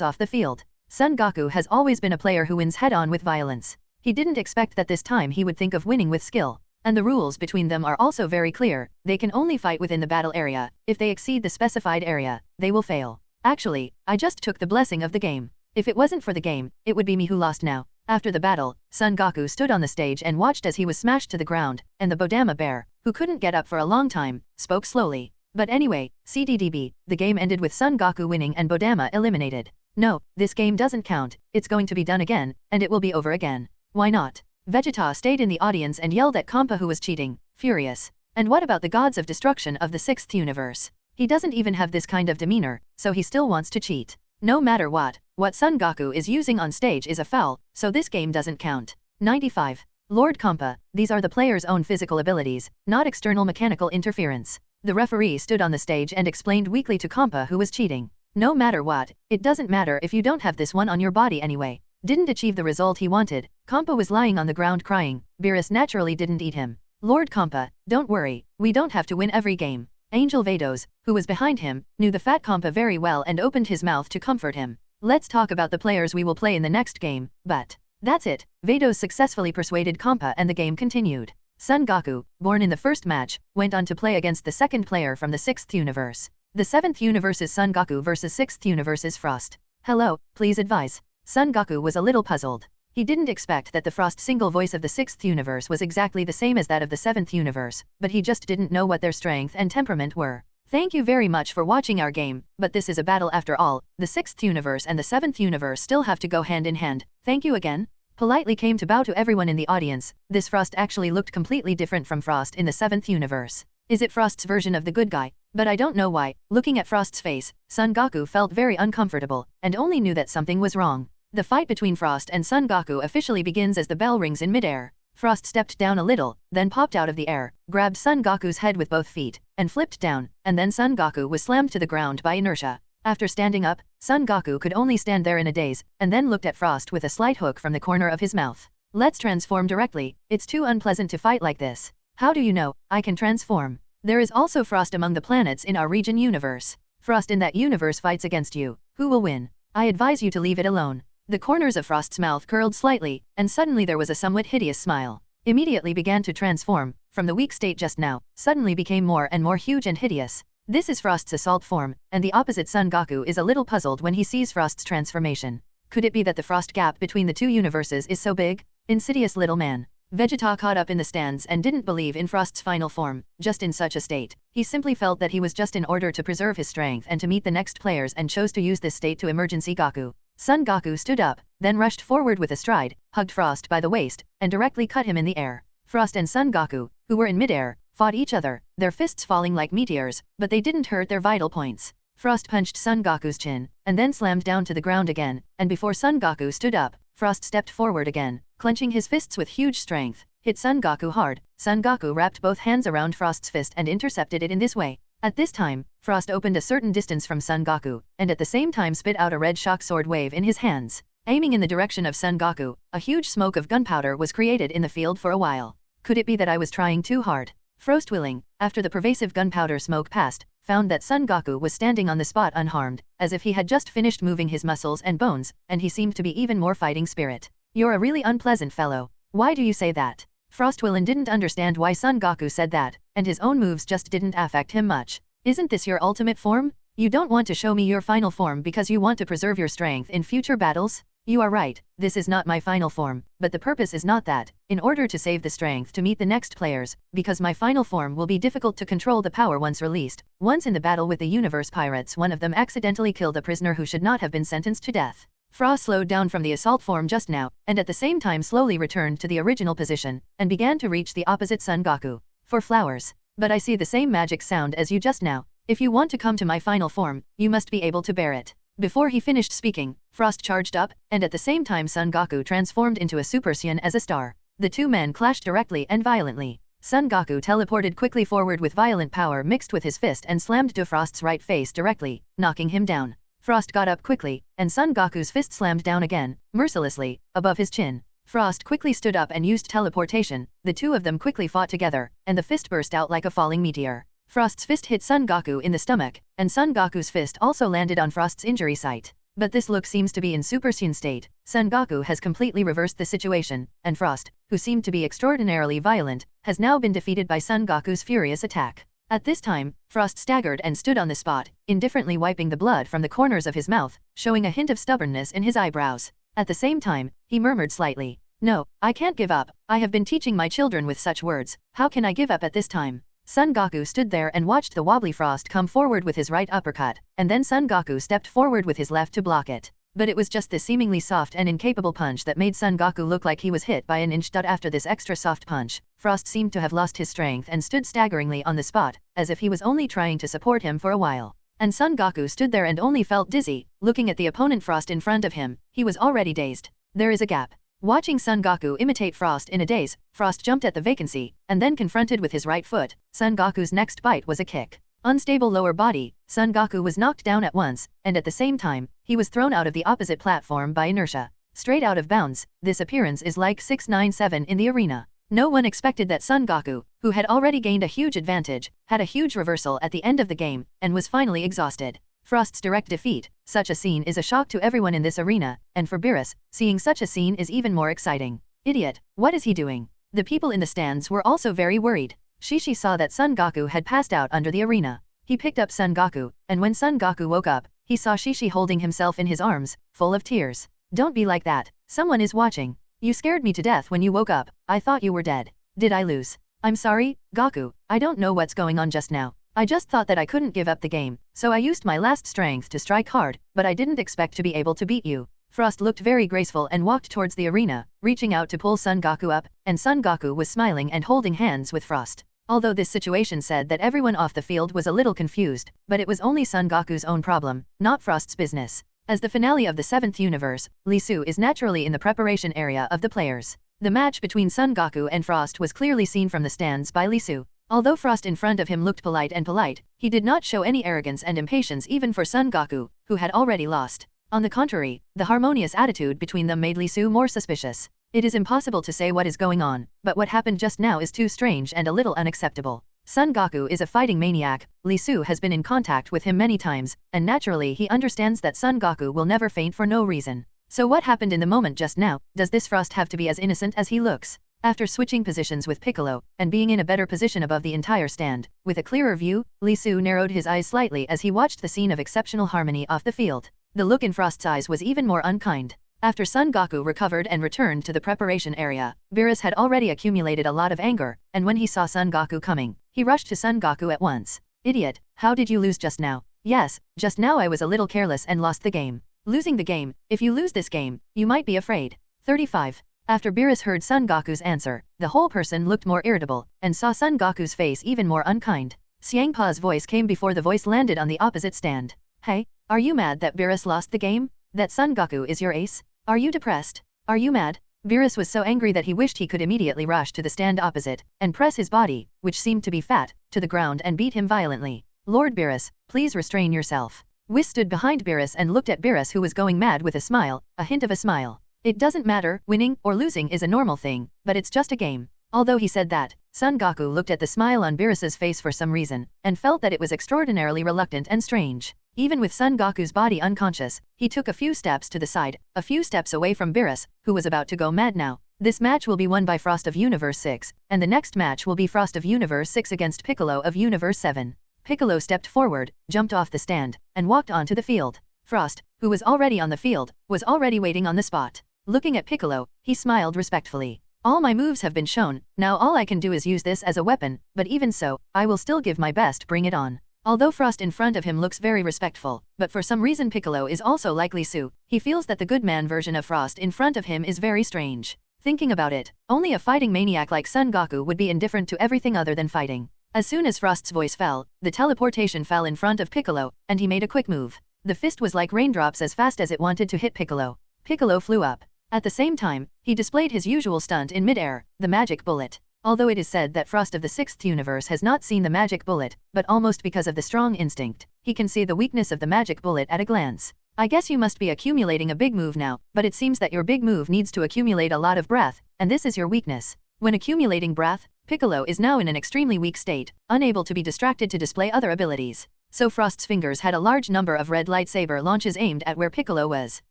off the field. Son Goku has always been a player who wins head-on with violence. He didn't expect that this time he would think of winning with skill. And the rules between them are also very clear. They can only fight within the battle area. If they exceed the specified area, they will fail. Actually, I just took the blessing of the game. If it wasn't for the game, it would be me who lost now. After the battle, Son Goku stood on the stage and watched as he was smashed to the ground, and the Bodama bear, who couldn't get up for a long time, spoke slowly. But anyway, CDDB, the game ended with Son Goku winning and Bodama eliminated. No, this game doesn't count, it's going to be done again, and it will be over again. Why not? Vegeta stayed in the audience and yelled at Compa who was cheating, furious. And what about the gods of destruction of the 6th universe? He doesn't even have this kind of demeanor, so he still wants to cheat. No matter what Son Goku is using on stage is a foul, so this game doesn't count. 95. Lord Compa, these are the player's own physical abilities, not external mechanical interference. The referee stood on the stage and explained weakly to Compa who was cheating. No matter what, it doesn't matter if you don't have this one on your body anyway. Didn't achieve the result he wanted. Compa was lying on the ground crying. Beerus naturally didn't eat him. Lord Compa, don't worry, we don't have to win every game. Angel Vados, who was behind him, knew the fat Compa very well and opened his mouth to comfort him. Let's talk about the players we will play in the next game, but that's it. Vados successfully persuaded Compa and the game continued. Son Goku, born in the first match, went on to play against the second player from the 6th universe. The 7th universe is Son Goku versus 6th universe is Frost. Hello, please advise. Son Goku was a little puzzled. He didn't expect that the Frost single voice of the 6th universe was exactly the same as that of the 7th universe, but he just didn't know what their strength and temperament were. Thank you very much for watching our game, but this is a battle after all. The 6th universe and the 7th universe still have to go hand in hand. Thank you again. Politely came to bow to everyone in the audience. This Frost actually looked completely different from Frost in the 7th universe. Is it Frost's version of the good guy? But I don't know why. Looking at Frost's face, Son Goku felt very uncomfortable, and only knew that something was wrong. The fight between Frost and Son Goku officially begins as the bell rings in midair. Frost stepped down a little, then popped out of the air, grabbed Son Goku's head with both feet, and flipped down, and then Son Goku was slammed to the ground by inertia. After standing up, Son Goku could only stand there in a daze, and then looked at Frost with a slight hook from the corner of his mouth. Let's transform directly, it's too unpleasant to fight like this. How do you know? I can transform. There is also Frost among the planets in our region universe. Frost in that universe fights against you. Who will win? I advise you to leave it alone. The corners of Frost's mouth curled slightly, and suddenly there was a somewhat hideous smile. Immediately began to transform, from the weak state just now, suddenly became more and more huge and hideous. This is Frost's assault form, and the opposite Son Goku is a little puzzled when he sees Frost's transformation. Could it be that the Frost gap between the two universes is so big? Insidious little man. Vegeta caught up in the stands and didn't believe in Frost's final form, just in such a state. He simply felt that he was just in order to preserve his strength and to meet the next players and chose to use this state to emergency Goku. Son Goku stood up, then rushed forward with a stride, hugged Frost by the waist, and directly cut him in the air. Frost and Son Goku, who were in midair, fought each other, their fists falling like meteors, but they didn't hurt their vital points. Frost punched Son Goku's chin, and then slammed down to the ground again, and before Son Goku stood up, Frost stepped forward again, clenching his fists with huge strength, hit Son Goku hard. Son Goku wrapped both hands around Frost's fist and intercepted it in this way. At this time, Frost opened a certain distance from Son Goku, and at the same time spit out a red shock sword wave in his hands. Aiming in the direction of Son Goku, a huge smoke of gunpowder was created in the field for a while. Could it be that I was trying too hard? Frost willing, after the pervasive gunpowder smoke passed, found that Son Goku was standing on the spot unharmed, as if he had just finished moving his muscles and bones, and he seemed to be even more fighting spirit. You're a really unpleasant fellow. Why do you say that? Frostwillen didn't understand why Son Goku said that, and his own moves just didn't affect him much. Isn't this your ultimate form? You don't want to show me your final form because you want to preserve your strength in future battles? You are right, this is not my final form, but the purpose is not that, in order to save the strength to meet the next players, because my final form will be difficult to control the power once released. Once in the battle with the Universe Pirates, one of them accidentally killed a prisoner who should not have been sentenced to death. Frost slowed down from the assault form just now, and at the same time slowly returned to the original position, and began to reach the opposite Son Goku. For flowers. But I see the same magic sound as you just now. If you want to come to my final form, you must be able to bear it. Before he finished speaking, Frost charged up, and at the same time Son Goku transformed into a Super Saiyan as a star. The two men clashed directly and violently. Son Goku teleported quickly forward with violent power mixed with his fist and slammed to Frost's right face directly, knocking him down. Frost got up quickly, and Son Goku's fist slammed down again, mercilessly, above his chin. Frost quickly stood up and used teleportation. The two of them quickly fought together, and the fist burst out like a falling meteor. Frost's fist hit Son Goku in the stomach, and Son Goku's fist also landed on Frost's injury site. But this look seems to be in Super Saiyan state. Son Goku has completely reversed the situation, and Frost, who seemed to be extraordinarily violent, has now been defeated by Son Goku's furious attack. At this time, Frost staggered and stood on the spot, indifferently wiping the blood from the corners of his mouth, showing a hint of stubbornness in his eyebrows. At the same time, he murmured slightly, "No, I can't give up. I have been teaching my children with such words. How can I give up at this time?" Son Goku stood there and watched the wobbly Frost come forward with his right uppercut, and then Son Goku stepped forward with his left to block it. But it was just this seemingly soft and incapable punch that made Son Goku look like he was hit by an inch. After this extra soft punch, Frost seemed to have lost his strength and stood staggeringly on the spot, as if he was only trying to support him for a while. And Son Goku stood there and only felt dizzy, looking at the opponent Frost in front of him. He was already dazed. There is a gap. Watching Son Goku imitate Frost in a daze, Frost jumped at the vacancy, and then confronted with his right foot. Son Goku's next bite was a kick. Unstable lower body, Son Goku was knocked down at once, and at the same time, he was thrown out of the opposite platform by inertia. Straight out of bounds, this appearance is like 697 in the arena. No one expected that Son Goku, who had already gained a huge advantage, had a huge reversal at the end of the game, and was finally exhausted. Frost's direct defeat, such a scene is a shock to everyone in this arena, and for Beerus, seeing such a scene is even more exciting. Idiot, what is he doing? The people in the stands were also very worried. Shishi saw that Son Goku had passed out under the arena. He picked up Son Goku, and when Son Goku woke up, he saw Shishi holding himself in his arms, full of tears. Don't be like that, someone is watching. You scared me to death when you woke up. I thought you were dead. Did I lose? I'm sorry, Goku, I don't know what's going on just now. I just thought that I couldn't give up the game, so I used my last strength to strike hard, but I didn't expect to be able to beat you. Frost looked very graceful and walked towards the arena, reaching out to pull Son Goku up, and Son Goku was smiling and holding hands with Frost. Although this situation said that everyone off the field was a little confused, but it was only Son Goku's own problem, not Frost's business. As the finale of the 7th universe, Lee Su is naturally in the preparation area of the players. The match between Son Goku and Frost was clearly seen from the stands by Lee Su. Although Frost in front of him looked polite, he did not show any arrogance and impatience even for Son Goku, who had already lost. On the contrary, the harmonious attitude between them made Lee Su more suspicious. It is impossible to say what is going on, but what happened just now is too strange and a little unacceptable. Son Goku is a fighting maniac. Lee Su has been in contact with him many times, and naturally he understands that Son Goku will never faint for no reason. So what happened in the moment just now? Does this Frost have to be as innocent as he looks? After switching positions with Piccolo, and being in a better position above the entire stand, with a clearer view, Lee Su narrowed his eyes slightly as he watched the scene of exceptional harmony off the field. The look in Frost's eyes was even more unkind. After Son Goku recovered and returned to the preparation area, Beerus had already accumulated a lot of anger, and when he saw Son Goku coming, he rushed to Son Goku at once. Idiot, how did you lose just now? Yes, just now I was a little careless and lost the game. Losing the game, if you lose this game, you might be afraid. 35. After Beerus heard Son Goku's answer, the whole person looked more irritable, and saw Son Goku's face even more unkind. Xiangpa's voice came before the voice landed on the opposite stand. Hey, are you mad that Beerus lost the game? That Son Goku is your ace? Are you depressed? Are you mad? Beerus was so angry that he wished he could immediately rush to the stand opposite, and press his body, which seemed to be fat, to the ground and beat him violently. Lord Beerus, please restrain yourself. Whis stood behind Beerus and looked at Beerus, who was going mad, with a smile, a hint of a smile. It doesn't matter, winning or losing is a normal thing, but it's just a game. Although he said that, Son Goku looked at the smile on Beerus's face for some reason, and felt that it was extraordinarily reluctant and strange. Even with Son Goku's body unconscious, he took a few steps to the side, a few steps away from Beerus, who was about to go mad now. This match will be won by Frost of Universe 6, and the next match will be Frost of Universe 6 against Piccolo of Universe 7. Piccolo stepped forward, jumped off the stand, and walked onto the field. Frost, who was already on the field, was already waiting on the spot. Looking at Piccolo, he smiled respectfully. All my moves have been shown, now all I can do is use this as a weapon, but even so, I will still give my best, bring it on. Although Frost in front of him looks very respectful, but for some reason Piccolo is also like Lisu, he feels that the good man version of Frost in front of him is very strange. Thinking about it, only a fighting maniac like Son Goku would be indifferent to everything other than fighting. As soon as Frost's voice fell, the teleportation fell in front of Piccolo, and he made a quick move. The fist was like raindrops as fast as it wanted to hit Piccolo. Piccolo flew up. At the same time, he displayed his usual stunt in mid-air, the magic bullet. Although it is said that Frost of the 6th universe has not seen the magic bullet, but almost because of the strong instinct, he can see the weakness of the magic bullet at a glance. I guess you must be accumulating a big move now, but it seems that your big move needs to accumulate a lot of breath, and this is your weakness. When accumulating breath, Piccolo is now in an extremely weak state, unable to be distracted to display other abilities. So Frost's fingers had a large number of red lightsaber launches aimed at where Piccolo was.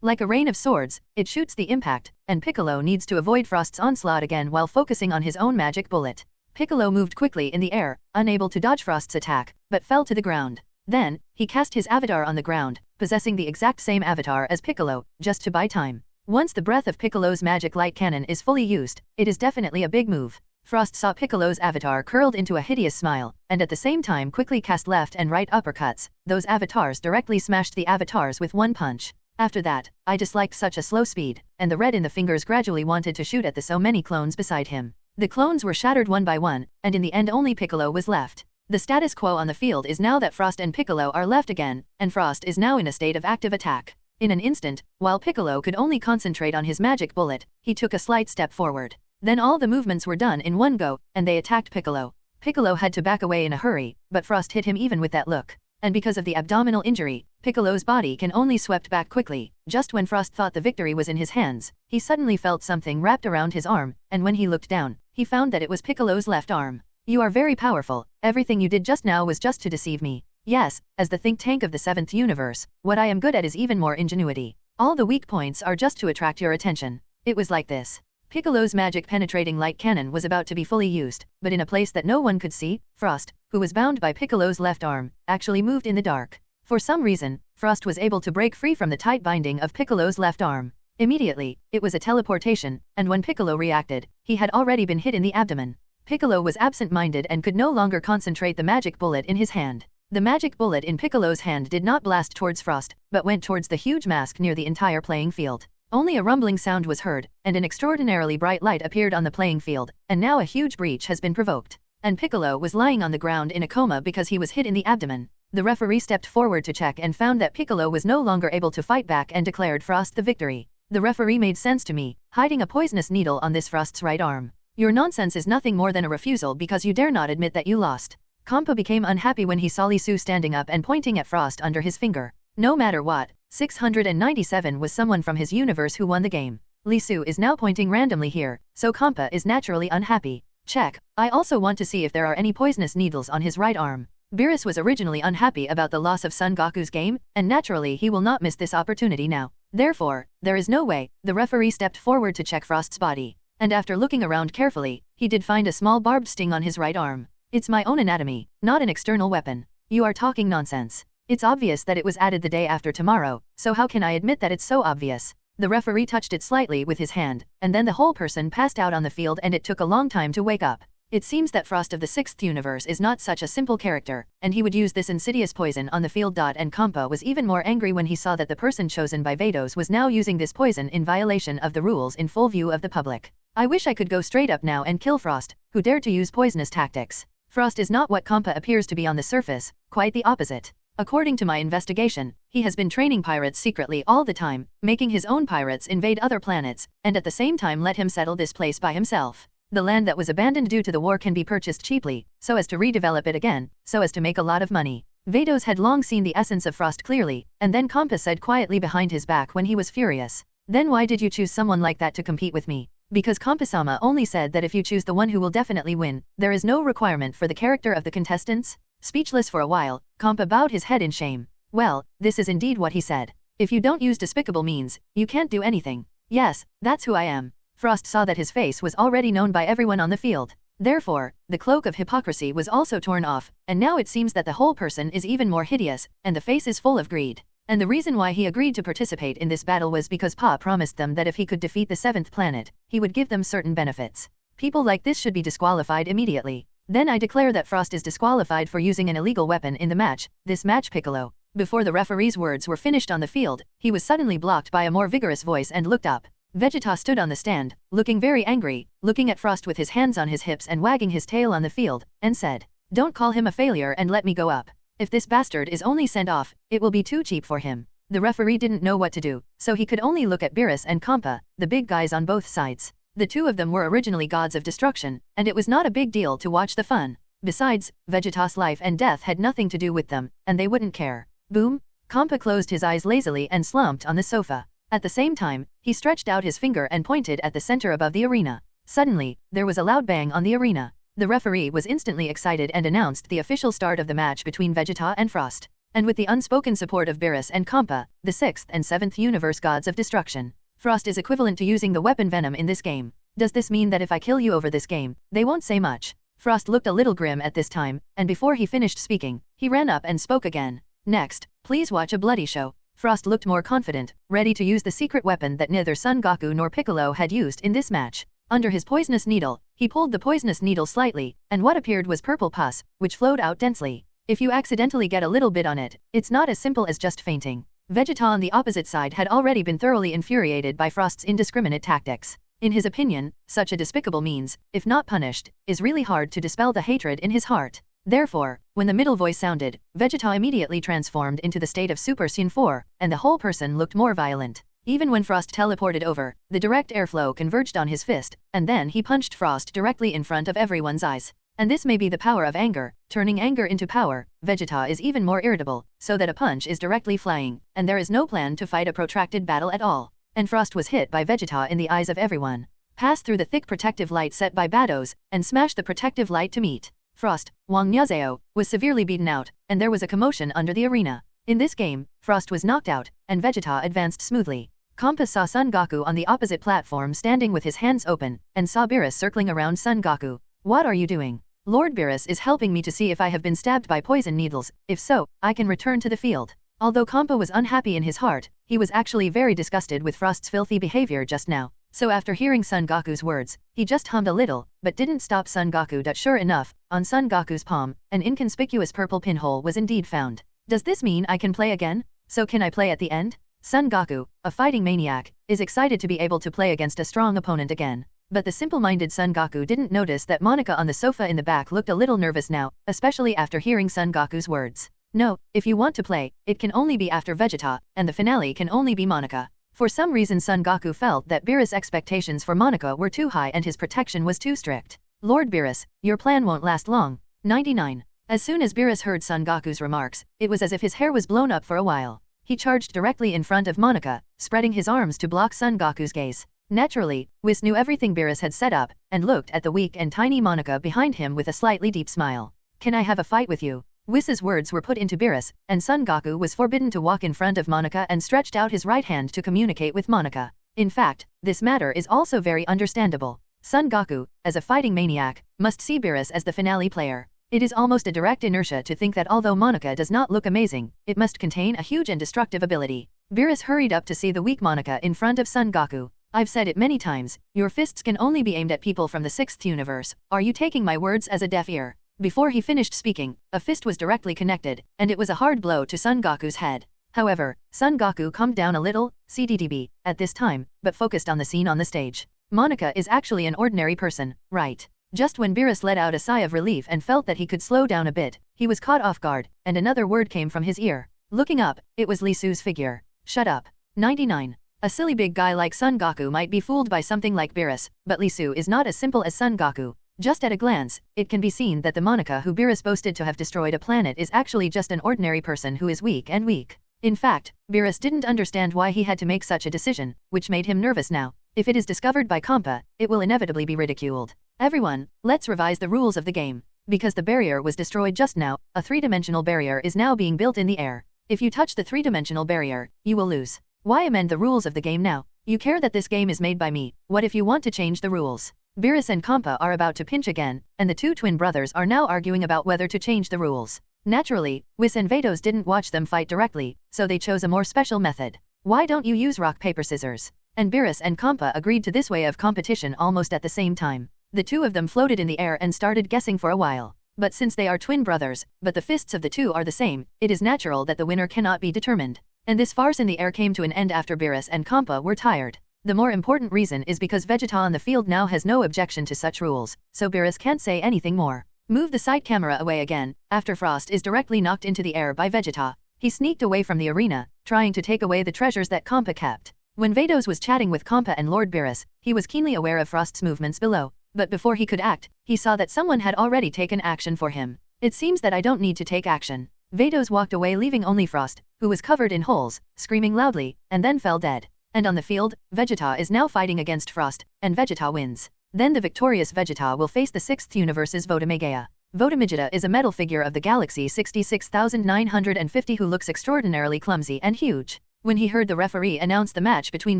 Like a rain of swords, it shoots the impact, and Piccolo needs to avoid Frost's onslaught again while focusing on his own magic bullet. Piccolo moved quickly in the air, unable to dodge Frost's attack, but fell to the ground. Then, he cast his avatar on the ground, possessing the exact same avatar as Piccolo, just to buy time. Once the breath of Piccolo's magic light cannon is fully used, it is definitely a big move. Frost saw Piccolo's avatar curled into a hideous smile, and at the same time quickly cast left and right uppercuts. Those avatars directly smashed the avatars with one punch. After that, I disliked such a slow speed, and the red in the fingers gradually wanted to shoot at the so many clones beside him. The clones were shattered one by one, and in the end only Piccolo was left. The status quo on the field is now that Frost and Piccolo are left again, and Frost is now in a state of active attack. In an instant, while Piccolo could only concentrate on his magic bullet, he took a slight step forward. Then all the movements were done in one go, and they attacked Piccolo. Piccolo had to back away in a hurry, but Frost hit him even with that look. And because of the abdominal injury, Piccolo's body can only swept back quickly. Just when Frost thought the victory was in his hands, he suddenly felt something wrapped around his arm, and when he looked down, he found that it was Piccolo's left arm. You are very powerful, everything you did just now was just to deceive me. Yes, as the think tank of the 7th universe, what I am good at is even more ingenuity. All the weak points are just to attract your attention. It was like this. Piccolo's magic penetrating light cannon was about to be fully used, but in a place that no one could see, Frost, who was bound by Piccolo's left arm, actually moved in the dark. For some reason, Frost was able to break free from the tight binding of Piccolo's left arm. Immediately, it was a teleportation, and when Piccolo reacted, he had already been hit in the abdomen. Piccolo was absent-minded and could no longer concentrate the magic bullet in his hand. The magic bullet in Piccolo's hand did not blast towards Frost, but went towards the huge mask near the entire playing field. Only a rumbling sound was heard, and an extraordinarily bright light appeared on the playing field, and now a huge breach has been provoked. And Piccolo was lying on the ground in a coma because he was hit in the abdomen. The referee stepped forward to check and found that Piccolo was no longer able to fight back and declared Frost the victory. The referee made sense to me, hiding a poisonous needle on this Frost's right arm. Your nonsense is nothing more than a refusal because you dare not admit that you lost. Compa became unhappy when he saw Lisu standing up and pointing at Frost under his finger. No matter what, 697 was someone from his universe who won the game. Lisu is now pointing randomly here, so Compa is naturally unhappy. Check, I also want to see if there are any poisonous needles on his right arm. Beerus was originally unhappy about the loss of Son Goku's game, and naturally he will not miss this opportunity now. Therefore, there is no way. The referee stepped forward to check Frost's body, and after looking around carefully, he did find a small barbed sting on his right arm. It's my own anatomy, not an external weapon. You are talking nonsense. It's obvious that it was added the day after tomorrow, so how can I admit that it's so obvious? The referee touched it slightly with his hand, and then the whole person passed out on the field and it took a long time to wake up. It seems that Frost of the 6th universe is not such a simple character, and he would use this insidious poison on the field. And Compa was even more angry when he saw that the person chosen by Vados was now using this poison in violation of the rules in full view of the public. I wish I could go straight up now and kill Frost, who dared to use poisonous tactics. Frost is not what Compa appears to be on the surface, quite the opposite. According to my investigation, he has been training pirates secretly all the time, making his own pirates invade other planets, and at the same time let him settle this place by himself. The land that was abandoned due to the war can be purchased cheaply, so as to redevelop it again, so as to make a lot of money. Vados had long seen the essence of Frost clearly, and then Compa said quietly behind his back when he was furious. Then why did you choose someone like that to compete with me? Because Compa-sama only said that if you choose the one who will definitely win, there is no requirement for the character of the contestants? Speechless for a while, Compa bowed his head in shame. Well, this is indeed what he said. If you don't use despicable means, you can't do anything. Yes, that's who I am. Frost saw that his face was already known by everyone on the field. Therefore, the cloak of hypocrisy was also torn off, and now it seems that the whole person is even more hideous, and the face is full of greed. And the reason why he agreed to participate in this battle was because Pa promised them that if he could defeat the 7th planet, he would give them certain benefits. People like this should be disqualified immediately. Then I declare that Frost is disqualified for using an illegal weapon in the match, this match Piccolo. Before the referee's words were finished on the field, he was suddenly blocked by a more vigorous voice and looked up. Vegeta stood on the stand, looking very angry, looking at Frost with his hands on his hips and wagging his tail on the field, and said, "Don't call him a failure and let me go up. If this bastard is only sent off, it will be too cheap for him." The referee didn't know what to do, so he could only look at Beerus and Compa, the big guys on both sides. The two of them were originally gods of destruction, and it was not a big deal to watch the fun. Besides, Vegeta's life and death had nothing to do with them, and they wouldn't care. Boom! Compa closed his eyes lazily and slumped on the sofa. At the same time, he stretched out his finger and pointed at the center above the arena. Suddenly, there was a loud bang on the arena. The referee was instantly excited and announced the official start of the match between Vegeta and Frost. And with the unspoken support of Beerus and Compa, the 6th and 7th universe gods of destruction, Frost is equivalent to using the weapon Venom in this game. Does this mean that if I kill you over this game, they won't say much? Frost looked a little grim at this time, and before he finished speaking, he ran up and spoke again. Next, please watch a bloody show. Frost looked more confident, ready to use the secret weapon that neither Son Goku nor Piccolo had used in this match. Under his poisonous needle, he pulled the poisonous needle slightly, and what appeared was purple pus, which flowed out densely. If you accidentally get a little bit on it, it's not as simple as just fainting. Vegeta on the opposite side had already been thoroughly infuriated by Frost's indiscriminate tactics. In his opinion, such a despicable means, if not punished, is really hard to dispel the hatred in his heart. Therefore, when the middle voice sounded, Vegeta immediately transformed into the state of Super Saiyan 4, and the whole person looked more violent. Even when Frost teleported over, the direct airflow converged on his fist, and then he punched Frost directly in front of everyone's eyes. And this may be the power of anger, turning anger into power. Vegeta is even more irritable, so that a punch is directly flying, and there is no plan to fight a protracted battle at all. And Frost was hit by Vegeta in the eyes of everyone. Passed through the thick protective light set by Vados, and smashed the protective light to meet. Frost, Wang Nyazeo, was severely beaten out, and there was a commotion under the arena. In this game, Frost was knocked out, and Vegeta advanced smoothly. Compa saw Son Goku on the opposite platform standing with his hands open, and saw Beerus circling around Son Goku. "What are you doing?" "Lord Beerus is helping me to see if I have been stabbed by poison needles. If so, I can return to the field." Although Compa was unhappy in his heart, he was actually very disgusted with Frost's filthy behavior just now. So after hearing Son Goku's words, he just hummed a little, but didn't stop Son Goku. Sure enough, on Son Goku's palm, an inconspicuous purple pinhole was indeed found. Does this mean I can play again? So can I play at the end? Son Goku, a fighting maniac, is excited to be able to play against a strong opponent again. But the simple-minded Son Goku didn't notice that Monica on the sofa in the back looked a little nervous now, especially after hearing Son Goku's words. "No, if you want to play, it can only be after Vegeta, and the finale can only be Monica." For some reason Son Goku felt that Beerus' expectations for Monica were too high and his protection was too strict. "Lord Beerus, your plan won't last long." 99. As soon as Beerus heard Son Goku's remarks, it was as if his hair was blown up for a while. He charged directly in front of Monica, spreading his arms to block Son Goku's gaze. Naturally, Whis knew everything Beerus had set up, and looked at the weak and tiny Monica behind him with a slightly deep smile. "Can I have a fight with you?" Whis's words were put into Beerus, and Son Goku was forbidden to walk in front of Monica and stretched out his right hand to communicate with Monica. In fact, this matter is also very understandable. Son Goku, as a fighting maniac, must see Beerus as the finale player. It is almost a direct inertia to think that although Monica does not look amazing, it must contain a huge and destructive ability. Beerus hurried up to see the weak Monica in front of Son Goku. I've said it many times, your fists can only be aimed at people from the 6th universe. Are you taking my words as a deaf ear? Before he finished speaking, a fist was directly connected, and it was a hard blow to Son Goku's head. However, Son Goku calmed down a little, CDDB, at this time, but focused on the scene on the stage. Monica is actually an ordinary person, right? Just when Beerus let out a sigh of relief and felt that he could slow down a bit, he was caught off guard, and another word came from his ear. Looking up, it was Lee Su's figure. Shut up. 99. A silly big guy like Son Goku might be fooled by something like Beerus, but Lee Su is not as simple as Son Goku. Just at a glance, it can be seen that the Monica who Beerus boasted to have destroyed a planet is actually just an ordinary person who is weak and weak. In fact, Beerus didn't understand why he had to make such a decision, which made him nervous now. If it is discovered by Compa, it will inevitably be ridiculed. Everyone, let's revise the rules of the game. Because the barrier was destroyed just now, a 3-dimensional barrier is now being built in the air. If you touch the 3-dimensional barrier, you will lose. Why amend the rules of the game now? You care that this game is made by me. What if you want to change the rules? Beerus and Compa are about to pinch again, and the two twin brothers are now arguing about whether to change the rules. Naturally, Whis and Vados didn't watch them fight directly, so they chose a more special method. Why don't you use rock paper scissors? And Beerus and Compa agreed to this way of competition almost at the same time. The two of them floated in the air and started guessing for a while. But since they are twin brothers, but the fists of the two are the same, it is natural that the winner cannot be determined. And this farce in the air came to an end after Beerus and Compa were tired. The more important reason is because Vegeta on the field now has no objection to such rules, so Beerus can't say anything more. Move the side camera away again, after Frost is directly knocked into the air by Vegeta. He sneaked away from the arena, trying to take away the treasures that Compa kept. When Vados was chatting with Compa and Lord Beerus, he was keenly aware of Frost's movements below, but before he could act, he saw that someone had already taken action for him. It seems that I don't need to take action. Vados walked away leaving only Frost, who was covered in holes, screaming loudly, and then fell dead. And on the field, Vegeta is now fighting against Frost, and Vegeta wins. Then the victorious Vegeta will face the 6th universe's Votamegea. Votamegeta is a metal figure of the galaxy 66,950 who looks extraordinarily clumsy and huge. When he heard the referee announce the match between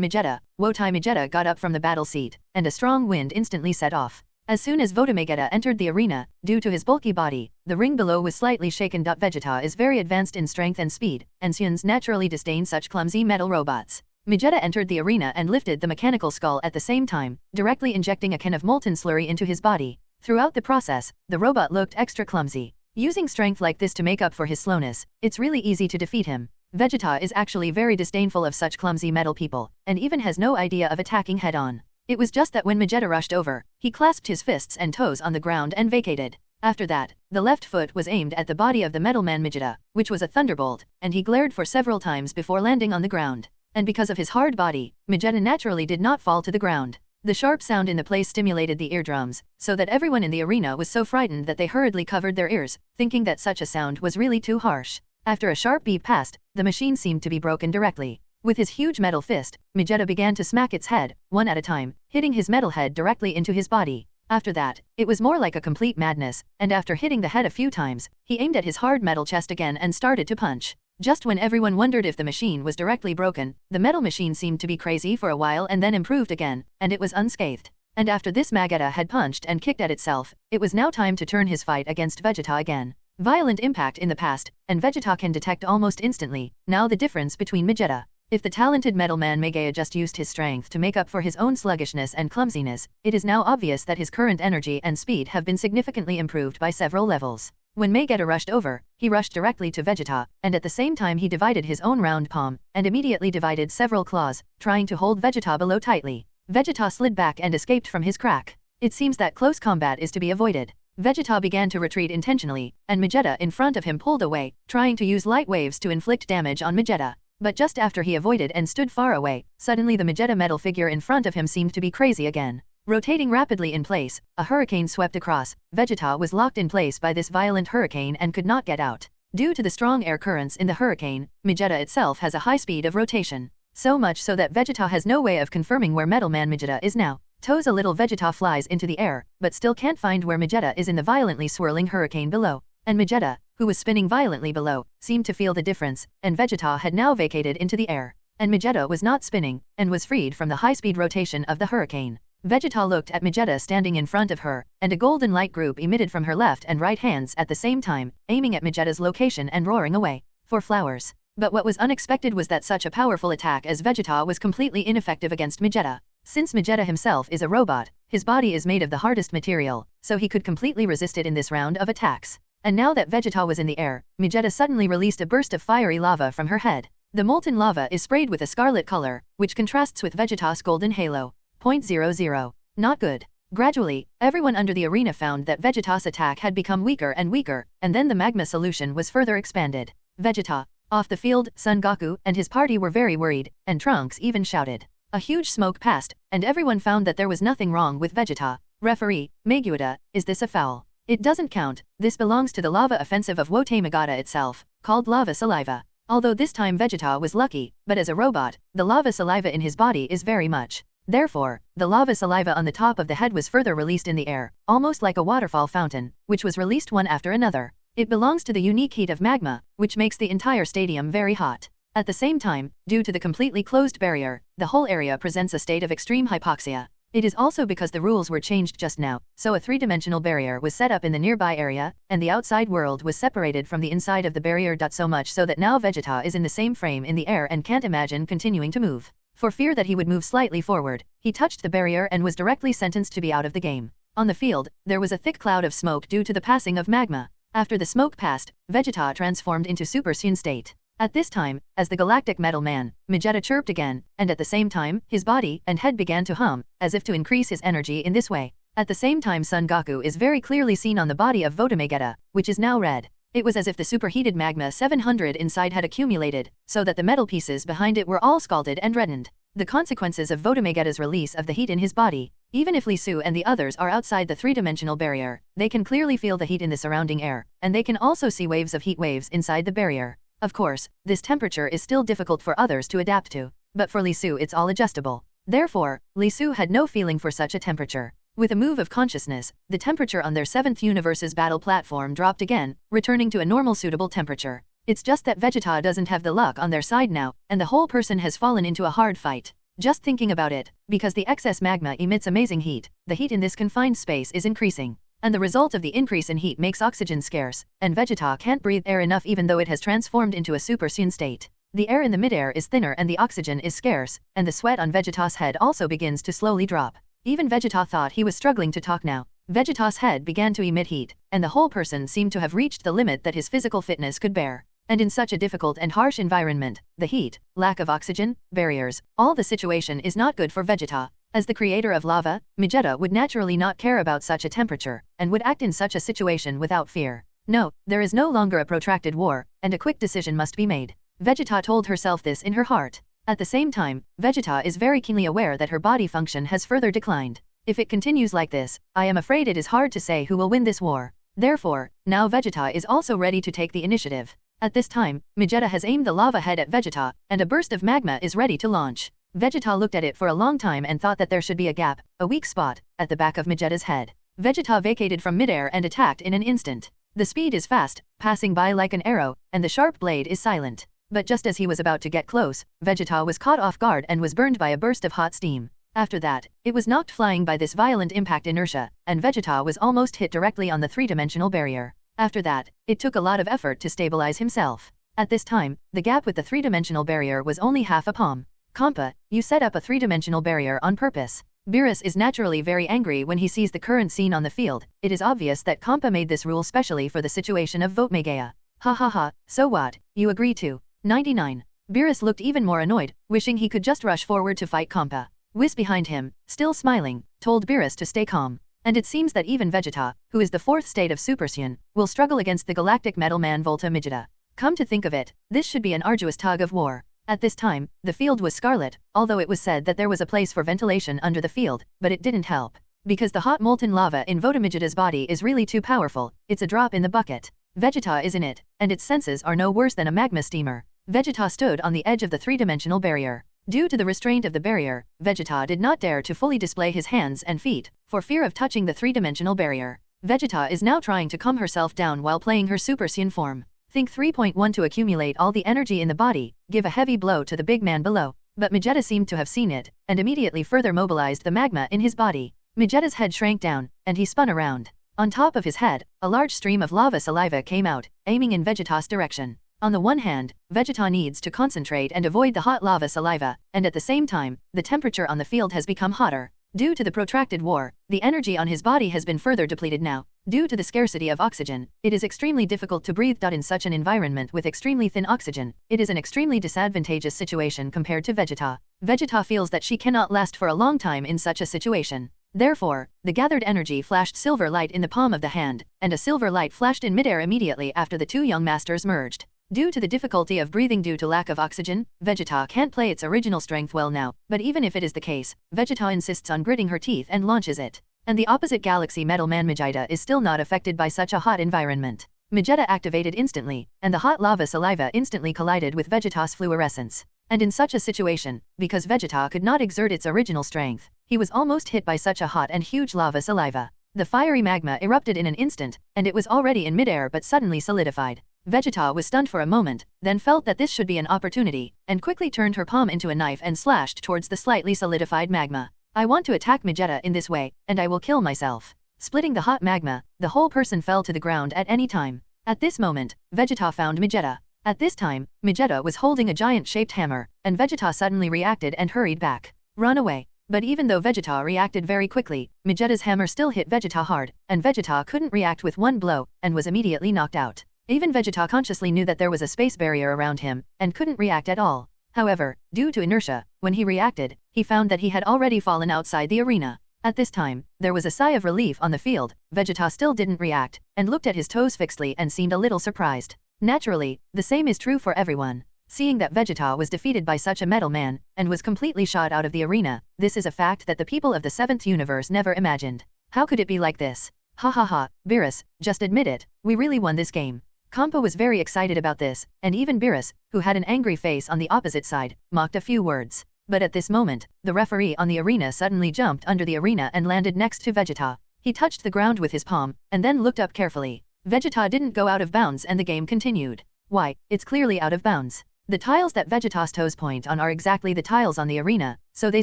Megeta, Votamegeta got up from the battle seat, and a strong wind instantly set off. As soon as Votamegeta entered the arena, due to his bulky body, the ring below was slightly shaken. Vegeta is very advanced in strength and speed, and Saiyans naturally disdain such clumsy metal robots. Megeta entered the arena and lifted the mechanical skull at the same time, directly injecting a can of molten slurry into his body. Throughout the process, the robot looked extra clumsy. Using strength like this to make up for his slowness, it's really easy to defeat him. Vegeta is actually very disdainful of such clumsy metal people, and even has no idea of attacking head-on. It was just that when Megeta rushed over, he clasped his fists and toes on the ground and vacated. After that, the left foot was aimed at the body of the metal man Megeta, which was a thunderbolt, and he glared for several times before landing on the ground. And because of his hard body, Megeta naturally did not fall to the ground. The sharp sound in the place stimulated the eardrums, so that everyone in the arena was so frightened that they hurriedly covered their ears, thinking that such a sound was really too harsh. After a sharp beep passed, the machine seemed to be broken directly. With his huge metal fist, Megeta began to smack its head, one at a time, hitting his metal head directly into his body. After that, it was more like a complete madness, and after hitting the head a few times, he aimed at his hard metal chest again and started to punch. Just when everyone wondered if the machine was directly broken, the metal machine seemed to be crazy for a while and then improved again, and it was unscathed. And after this Megeta had punched and kicked at itself, it was now time to turn his fight against Vegeta again. Violent impact in the past, and Vegeta can detect almost instantly, now the difference between Megeta. If the talented metal man Megea just used his strength to make up for his own sluggishness and clumsiness, it is now obvious that his current energy and speed have been significantly improved by several levels. When Megeta rushed over, he rushed directly to Vegeta, and at the same time he divided his own round palm, and immediately divided several claws, trying to hold Vegeta below tightly. Vegeta slid back and escaped from his crack. It seems that close combat is to be avoided. Vegeta began to retreat intentionally, and Megeta in front of him pulled away, trying to use light waves to inflict damage on Megeta. But just after he avoided and stood far away, suddenly the Megeta metal figure in front of him seemed to be crazy again. Rotating rapidly in place, a hurricane swept across. Vegeta was locked in place by this violent hurricane and could not get out. Due to the strong air currents in the hurricane, Megeta itself has a high speed of rotation. So much so that Vegeta has no way of confirming where Metal Man Megeta is now. Toes a little Vegeta flies into the air, but still can't find where Megeta is in the violently swirling hurricane below. And Megeta, who was spinning violently below, seemed to feel the difference, and Vegeta had now vacated into the air. And Megeta was not spinning, and was freed from the high-speed rotation of the hurricane. Vegeta looked at Megeta standing in front of her, and a golden light group emitted from her left and right hands at the same time, aiming at Megeta's location and roaring away. For flowers. But what was unexpected was that such a powerful attack as Vegeta was completely ineffective against Vegeta. Since Vegeta himself is a robot, his body is made of the hardest material, so he could completely resist it in this round of attacks. And now that Vegeta was in the air, Vegeta suddenly released a burst of fiery lava from her head. The molten lava is sprayed with a scarlet color, which contrasts with Vegeta's golden halo. 0.00. Not good. Gradually, everyone under the arena found that Vegeta's attack had become weaker and weaker, and then the magma solution was further expanded. Vegeta. Off the field, Son Goku and his party were very worried, and Trunks even shouted. A huge smoke passed, and everyone found that there was nothing wrong with Vegeta. Referee, Meguita, is this a foul? It doesn't count. This belongs to the lava offensive of Wotamegata itself, called lava saliva. Although this time Vegeta was lucky, but as a robot, the lava saliva in his body is very much. Therefore, the lava saliva on the top of the head was further released in the air, almost like a waterfall fountain, which was released one after another. It belongs to the unique heat of magma, which makes the entire stadium very hot. At the same time, due to the completely closed barrier, the whole area presents a state of extreme hypoxia. It is also because the rules were changed just now, so a three-dimensional barrier was set up in the nearby area, and the outside world was separated from the inside of the barrier. So much so that now Vegeta is in the same frame in the air and can't imagine continuing to move. For fear that he would move slightly forward, he touched the barrier and was directly sentenced to be out of the game. On the field, there was a thick cloud of smoke due to the passing of magma. After the smoke passed, Vegeta transformed into Super Saiyan state. At this time, as the Galactic Metal Man, Vegeta chirped again, and at the same time, his body and head began to hum, as if to increase his energy in this way. At the same time, Son Goku is very clearly seen on the body of Wotamegata, which is now red. It was as if the superheated magma 700 inside had accumulated, so that the metal pieces behind it were all scalded and reddened. The consequences of Wotamegata's release of the heat in his body. Even if Lisu and the others are outside the three-dimensional barrier, they can clearly feel the heat in the surrounding air, and they can also see waves of heat waves inside the barrier. Of course, this temperature is still difficult for others to adapt to, but for Lisu it's all adjustable. Therefore, Lisu had no feeling for such a temperature. With a move of consciousness, the temperature on their 7th universe's battle platform dropped again, returning to a normal suitable temperature. It's just that Vegeta doesn't have the luck on their side now, and the whole person has fallen into a hard fight. Just thinking about it, because the excess magma emits amazing heat, the heat in this confined space is increasing. And the result of the increase in heat makes oxygen scarce, and Vegeta can't breathe air enough even though it has transformed into a Super Saiyan state. The air in the midair is thinner and the oxygen is scarce, and the sweat on Vegeta's head also begins to slowly drop. Even Vegeta thought he was struggling to talk now. Vegeta's head began to emit heat, and the whole person seemed to have reached the limit that his physical fitness could bear. And in such a difficult and harsh environment, the heat, lack of oxygen, barriers, all the situation is not good for Vegeta. As the creator of lava, Vegeta would naturally not care about such a temperature, and would act in such a situation without fear. No, there is no longer a protracted war, and a quick decision must be made. Vegeta told herself this in her heart. At the same time, Vegeta is very keenly aware that her body function has further declined. If it continues like this, I am afraid it is hard to say who will win this war. Therefore, now Vegeta is also ready to take the initiative. At this time, Vegeta has aimed the lava head at Vegeta, and a burst of magma is ready to launch. Vegeta looked at it for a long time and thought that there should be a gap, a weak spot, at the back of Vegeta's head. Vegeta vacated from midair and attacked in an instant. The speed is fast, passing by like an arrow, and the sharp blade is silent. But just as he was about to get close, Vegeta was caught off guard and was burned by a burst of hot steam. After that, it was knocked flying by this violent impact inertia, and Vegeta was almost hit directly on the three-dimensional barrier. After that, it took a lot of effort to stabilize himself. At this time, the gap with the three-dimensional barrier was only half a palm. Compa, you set up a three-dimensional barrier on purpose. Beerus is naturally very angry when he sees the current scene on the field. It is obvious that Compa made this rule specially for the situation of Wotamegaya. Ha ha ha, so what, you agree to? 99. Beerus looked even more annoyed, wishing he could just rush forward to fight Compa. Whis behind him, still smiling, told Beerus to stay calm. And it seems that even Vegeta, who is the 4th state of Super Saiyan, will struggle against the Galactic Metal Man Wotamegata. Come to think of it, this should be an arduous tug of war. At this time, the field was scarlet, although it was said that there was a place for ventilation under the field, but it didn't help. Because the hot molten lava in Wotamegata's body is really too powerful, it's a drop in the bucket. Vegeta is in it, and its senses are no worse than a magma steamer. Vegeta stood on the edge of the three-dimensional barrier. Due to the restraint of the barrier, Vegeta did not dare to fully display his hands and feet, for fear of touching the three-dimensional barrier. Vegeta is now trying to calm herself down while playing her Super Saiyan form. Think 3.1 to accumulate all the energy in the body, give a heavy blow to the big man below. But Vegeta seemed to have seen it, and immediately further mobilized the magma in his body. Vegeta's head shrank down, and he spun around. On top of his head, a large stream of lava saliva came out, aiming in Vegeta's direction. On the one hand, Vegeta needs to concentrate and avoid the hot lava saliva, and at the same time, the temperature on the field has become hotter. Due to the protracted war, the energy on his body has been further depleted now. Due to the scarcity of oxygen, it is extremely difficult to breathe. In such an environment with extremely thin oxygen, it is an extremely disadvantageous situation compared to Vegeta. Vegeta feels that she cannot last for a long time in such a situation. Therefore, the gathered energy flashed silver light in the palm of the hand, and a silver light flashed in midair immediately after the two young masters merged. Due to the difficulty of breathing due to lack of oxygen, Vegeta can't play its original strength well now, but even if it is the case, Vegeta insists on gritting her teeth and launches it. And the opposite galaxy Metal Man Vegeta is still not affected by such a hot environment. Vegeta activated instantly, and the hot lava saliva instantly collided with Vegeta's fluorescence. And in such a situation, because Vegeta could not exert its original strength, he was almost hit by such a hot and huge lava saliva. The fiery magma erupted in an instant, and it was already in midair but suddenly solidified. Vegeta was stunned for a moment, then felt that this should be an opportunity, and quickly turned her palm into a knife and slashed towards the slightly solidified magma. I want to attack Vegeta in this way, and I will kill myself. Splitting the hot magma, the whole person fell to the ground at any time. At this moment, Vegeta found Vegeta. At this time, Vegeta was holding a giant-shaped hammer, and Vegeta suddenly reacted and hurried back. Run away. But even though Vegeta reacted very quickly, Vegeta's hammer still hit Vegeta hard, and Vegeta couldn't react with one blow, and was immediately knocked out. Even Vegeta consciously knew that there was a space barrier around him, and couldn't react at all. However, due to inertia, when he reacted, he found that he had already fallen outside the arena. At this time, there was a sigh of relief on the field. Vegeta still didn't react, and looked at his toes fixedly and seemed a little surprised. Naturally, the same is true for everyone. Seeing that Vegeta was defeated by such a metal man, and was completely shot out of the arena, this is a fact that the people of the 7th universe never imagined. How could it be like this? Ha ha ha, Beerus, just admit it, we really won this game. Kampa was very excited about this, and even Beerus, who had an angry face on the opposite side, mocked a few words. But at this moment, the referee on the arena suddenly jumped under the arena and landed next to Vegeta. He touched the ground with his palm, and then looked up carefully. Vegeta didn't go out of bounds and the game continued. Why, it's clearly out of bounds. The tiles that Vegeta's toes point on are exactly the tiles on the arena, so they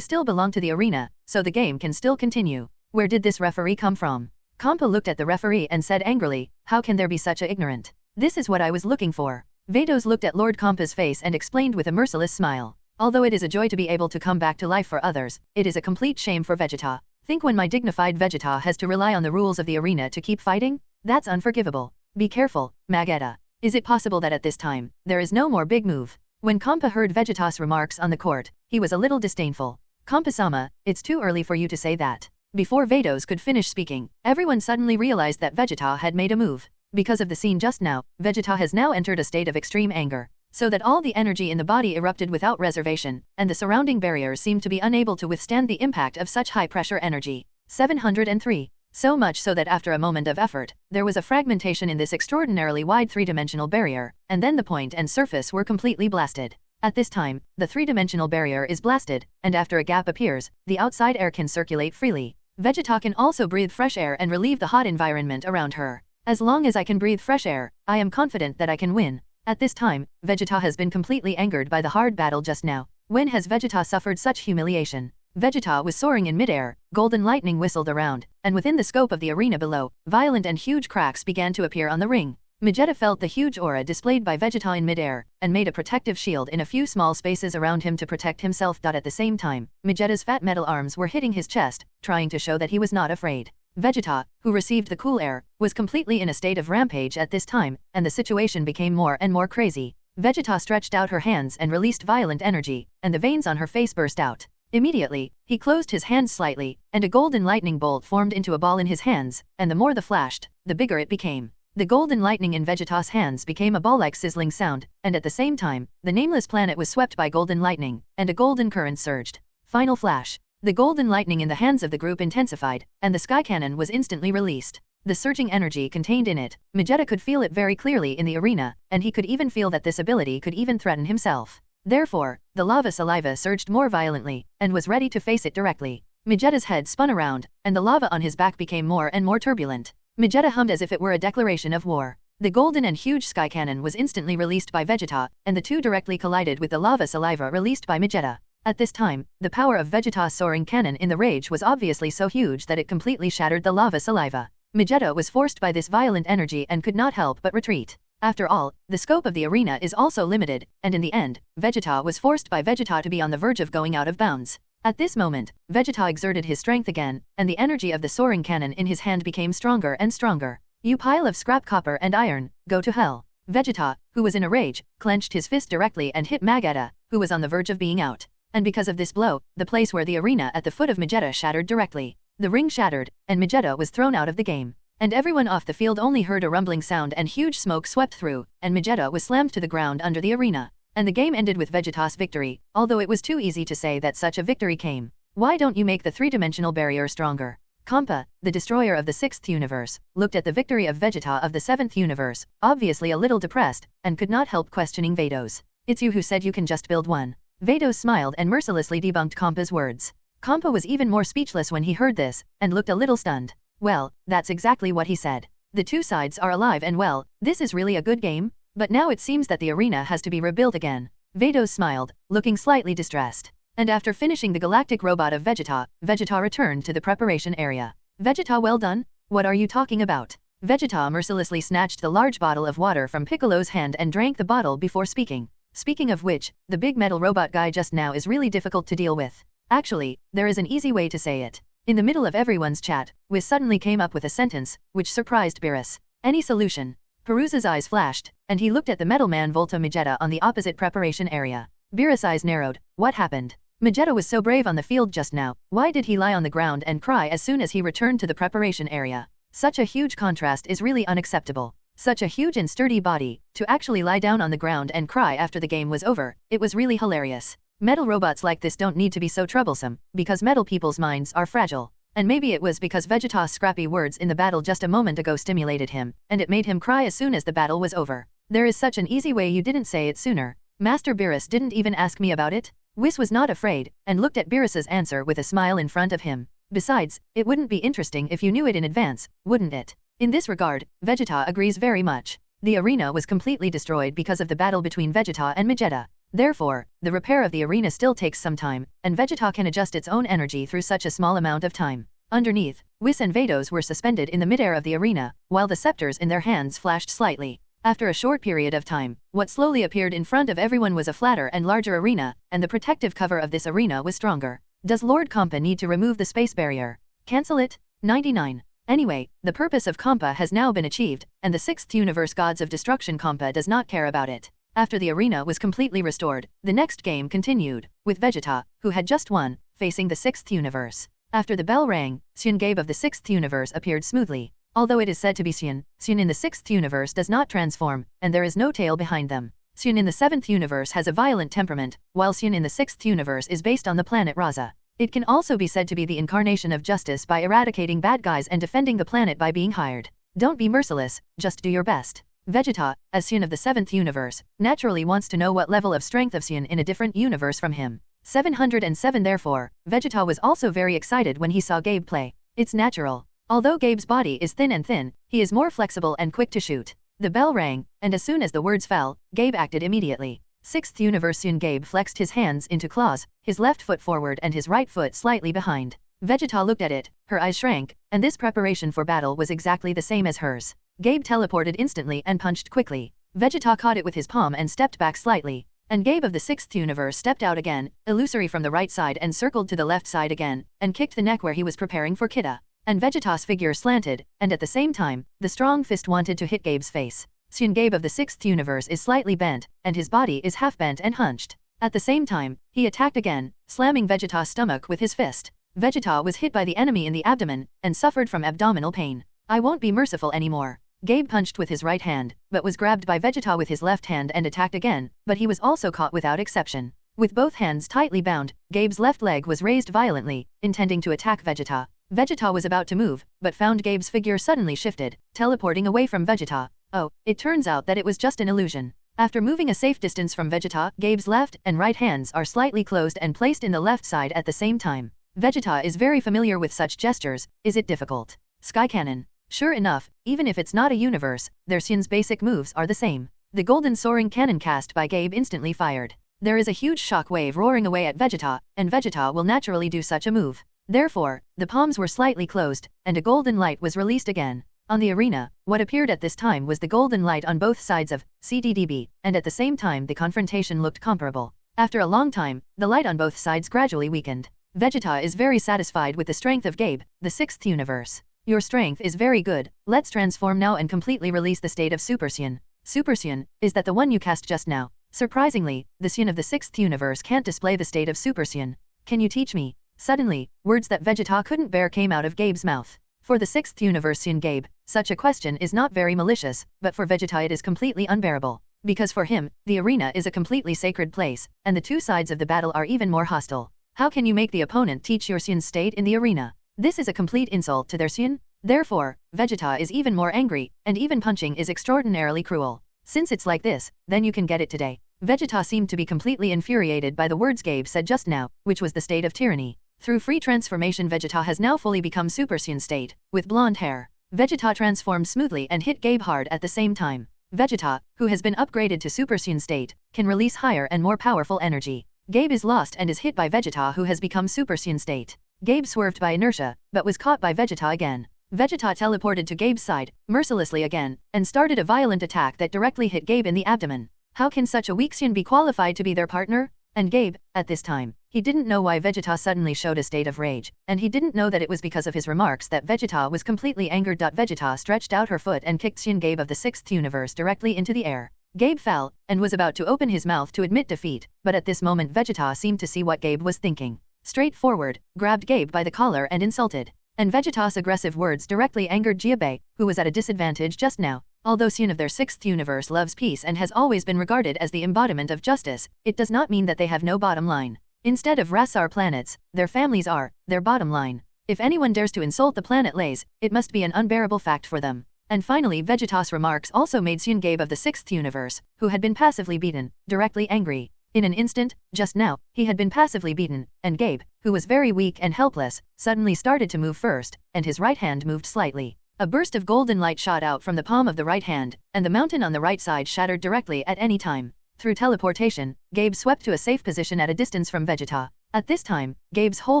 still belong to the arena, so the game can still continue. Where did this referee come from? Kampa looked at the referee and said angrily, how can there be such a ignorant? This is what I was looking for. Vados looked at Lord Kampa's face and explained with a merciless smile. Although it is a joy to be able to come back to life for others, it is a complete shame for Vegeta. Think when my dignified Vegeta has to rely on the rules of the arena to keep fighting? That's unforgivable. Be careful, Magetta. Is it possible that at this time, there is no more big move? When Kampa heard Vegeta's remarks on the court, he was a little disdainful. Kampa-sama, it's too early for you to say that. Before Vados could finish speaking, everyone suddenly realized that Vegeta had made a move. Because of the scene just now, Vegeta has now entered a state of extreme anger, so that all the energy in the body erupted without reservation, and the surrounding barriers seemed to be unable to withstand the impact of such high-pressure energy. 703. So much so that after a moment of effort, there was a fragmentation in this extraordinarily wide three-dimensional barrier, and then the point and surface were completely blasted. At this time, the three-dimensional barrier is blasted, and after a gap appears, the outside air can circulate freely. Vegeta can also breathe fresh air and relieve the hot environment around her. As long as I can breathe fresh air, I am confident that I can win. At this time, Vegeta has been completely angered by the hard battle just now. When has Vegeta suffered such humiliation? Vegeta was soaring in midair, golden lightning whistled around, and within the scope of the arena below, violent and huge cracks began to appear on the ring. Vegeta felt the huge aura displayed by Vegeta in midair, and made a protective shield in a few small spaces around him to protect himself. At the same time, Vegeta's fat metal arms were hitting his chest, trying to show that he was not afraid. Vegeta, who received the cool air, was completely in a state of rampage at this time, and the situation became more and more crazy. Vegeta stretched out her hands and released violent energy, and the veins on her face burst out. Immediately, he closed his hands slightly, and a golden lightning bolt formed into a ball in his hands, and the more the flashed, the bigger it became. The golden lightning in Vegeta's hands became a ball-like sizzling sound, and at the same time, the nameless planet was swept by golden lightning, and a golden current surged. Final flash. The golden lightning in the hands of the group intensified, and the sky cannon was instantly released. The surging energy contained in it, Vegeta could feel it very clearly in the arena, and he could even feel that this ability could even threaten himself. Therefore, the lava saliva surged more violently, and was ready to face it directly. Vegeta's head spun around, and the lava on his back became more and more turbulent. Vegeta hummed as if it were a declaration of war. The golden and huge sky cannon was instantly released by Vegeta, and the two directly collided with the lava saliva released by Vegeta. At this time, the power of Vegeta's soaring cannon in the rage was obviously so huge that it completely shattered the lava saliva. Vegeta was forced by this violent energy and could not help but retreat. After all, the scope of the arena is also limited, and in the end, Vegeta was forced by Vegeta to be on the verge of going out of bounds. At this moment, Vegeta exerted his strength again, and the energy of the soaring cannon in his hand became stronger and stronger. You pile of scrap copper and iron, go to hell. Vegeta, who was in a rage, clenched his fist directly and hit Magetta, who was on the verge of being out. And because of this blow, the place where the arena at the foot of Magetta shattered directly. The ring shattered, and Magetta was thrown out of the game. And everyone off the field only heard a rumbling sound and huge smoke swept through, and Magetta was slammed to the ground under the arena. And the game ended with Vegeta's victory, although it was too easy to say that such a victory came. Why don't you make the three-dimensional barrier stronger? Compa, the destroyer of the 6th universe, looked at the victory of Vegeta of the 7th universe, obviously a little depressed, and could not help questioning Vados. It's you who said you can just build one. Vados smiled and mercilessly debunked Compa's words. Compa was even more speechless when he heard this, and looked a little stunned. Well, that's exactly what he said. The two sides are alive and well, this is really a good game? But now it seems that the arena has to be rebuilt again. Vados smiled, looking slightly distressed. And after finishing the galactic robot of Vegeta, Vegeta returned to the preparation area. Vegeta, well done? What are you talking about? Vegeta mercilessly snatched the large bottle of water from Piccolo's hand and drank the bottle before speaking. Speaking of which, the big metal robot guy just now is really difficult to deal with. Actually, there is an easy way to say it. In the middle of everyone's chat, Whis suddenly came up with a sentence, which surprised Beerus. Any solution? Perusa's eyes flashed, and he looked at the metal man Volta Magetta on the opposite preparation area. Beerus' eyes narrowed. What happened? Magetta was so brave on the field just now, why did he lie on the ground and cry as soon as he returned to the preparation area? Such a huge contrast is really unacceptable. Such a huge and sturdy body, to actually lie down on the ground and cry after the game was over, it was really hilarious. Metal robots like this don't need to be so troublesome, because metal people's minds are fragile. And maybe it was because Vegeta's scrappy words in the battle just a moment ago stimulated him, and it made him cry as soon as the battle was over. There is such an easy way you didn't say it sooner. Master Beerus didn't even ask me about it? Whis was not afraid, and looked at Beerus's answer with a smile in front of him. Besides, it wouldn't be interesting if you knew it in advance, wouldn't it? In this regard, Vegeta agrees very much. The arena was completely destroyed because of the battle between Vegeta and Magetta. Therefore, the repair of the arena still takes some time, and Vegeta can adjust its own energy through such a small amount of time. Underneath, Whis and Vados were suspended in the midair of the arena, while the scepters in their hands flashed slightly. After a short period of time, what slowly appeared in front of everyone was a flatter and larger arena, and the protective cover of this arena was stronger. Does Lord Compa need to remove the space barrier? Cancel it? 99. Anyway, the purpose of Compa has now been achieved, and the 6th universe gods of destruction Compa does not care about it. After the arena was completely restored, the next game continued, with Vegeta, who had just won, facing the 6th universe. After the bell rang, Saiyan Gabe of the 6th universe appeared smoothly. Although it is said to be Saiyan in the 6th universe does not transform, and there is no tail behind them. Saiyan in the 7th universe has a violent temperament, while Saiyan in the 6th universe is based on the planet Raza. It can also be said to be the incarnation of justice by eradicating bad guys and defending the planet by being hired. Don't be merciless, just do your best. Vegeta, as Saiyan of the 7th universe, naturally wants to know what level of strength of Saiyan in a different universe from him. 707 Therefore, Vegeta was also very excited when he saw Gabe play. It's natural. Although Gabe's body is thin, he is more flexible and quick to shoot. The bell rang, and as soon as the words fell, Gabe acted immediately. 6th universe Saiyan Gabe flexed his hands into claws, his left foot forward and his right foot slightly behind. Vegeta looked at it, her eyes shrank, and this preparation for battle was exactly the same as hers. Gabe teleported instantly and punched quickly. Vegeta caught it with his palm and stepped back slightly. And Gabe of the 6th universe stepped out again, illusory from the right side and circled to the left side again, and kicked the neck where he was preparing for Kidda. And Vegeta's figure slanted, and at the same time, the strong fist wanted to hit Gabe's face. Saiyan Gabe of the 6th universe is slightly bent, and his body is half bent and hunched. At the same time, he attacked again, slamming Vegeta's stomach with his fist. Vegeta was hit by the enemy in the abdomen, and suffered from abdominal pain. I won't be merciful anymore. Gabe punched with his right hand, but was grabbed by Vegeta with his left hand and attacked again, but he was also caught without exception. With both hands tightly bound, Gabe's left leg was raised violently, intending to attack Vegeta. Vegeta was about to move, but found Gabe's figure suddenly shifted, teleporting away from Vegeta. Oh, it turns out that it was just an illusion. After moving a safe distance from Vegeta, Gabe's left and right hands are slightly closed and placed in the left side at the same time. Vegeta is very familiar with such gestures. Is it difficult? Sky Cannon. Sure enough, even if it's not a universe, their Saiyan's basic moves are the same. The golden soaring cannon cast by Gabe instantly fired. There is a huge shock wave roaring away at Vegeta, and Vegeta will naturally do such a move. Therefore, the palms were slightly closed, and a golden light was released again. On the arena, what appeared at this time was the golden light on both sides of CDDB, and at the same time the confrontation looked comparable. After a long time, the light on both sides gradually weakened. Vegeta is very satisfied with the strength of Gabe, the 6th universe. Your strength is very good, let's transform now and completely release the state of Super Saiyan. Super Saiyan, is that the one you cast just now? Surprisingly, the Saiyan of the 6th universe can't display the state of Super Saiyan. Can you teach me? Suddenly, words that Vegeta couldn't bear came out of Gabe's mouth. For the 6th universe Saiyan Gabe, such a question is not very malicious, but for Vegeta it is completely unbearable. Because for him, the arena is a completely sacred place, and the two sides of the battle are even more hostile. How can you make the opponent teach your Saiyan's state in the arena? This is a complete insult to their Saiyan. Therefore, Vegeta is even more angry, and even punching is extraordinarily cruel. Since it's like this, then you can get it today. Vegeta seemed to be completely infuriated by the words Gabe said just now, which was the state of tyranny. Through free transformation Vegeta has now fully become Super Saiyan state, with blonde hair. Vegeta transformed smoothly and hit Gabe hard at the same time. Vegeta, who has been upgraded to Super Saiyan state, can release higher and more powerful energy. Gabe is lost and is hit by Vegeta who has become Super Saiyan state. Gabe swerved by inertia, but was caught by Vegeta again. Vegeta teleported to Gabe's side, mercilessly again, and started a violent attack that directly hit Gabe in the abdomen. How can such a weak Saiyan be qualified to be their partner? And Gabe, at this time, he didn't know why Vegeta suddenly showed a state of rage, and he didn't know that it was because of his remarks that Vegeta was completely angered. Vegeta stretched out her foot and kicked Saiyan Gabe of the 6th universe directly into the air. Gabe fell, and was about to open his mouth to admit defeat, but at this moment Vegeta seemed to see what Gabe was thinking. Straightforward, grabbed Gabe by the collar and insulted. And Vegeta's aggressive words directly angered Jiabe, who was at a disadvantage just now. Although Saiyan of their 6th universe loves peace and has always been regarded as the embodiment of justice, it does not mean that they have no bottom line. Instead of Rasar planets, their families are their bottom line. If anyone dares to insult the planet Lays, it must be an unbearable fact for them. And finally Vegeta's remarks also made Saiyan Gabe of the 6th universe, who had been passively beaten, directly angry. In an instant, just now, he had been passively beaten, and Gabe, who was very weak and helpless, suddenly started to move first, and his right hand moved slightly. A burst of golden light shot out from the palm of the right hand, and the mountain on the right side shattered directly at any time. Through teleportation, Gabe swept to a safe position at a distance from Vegeta. At this time, Gabe's whole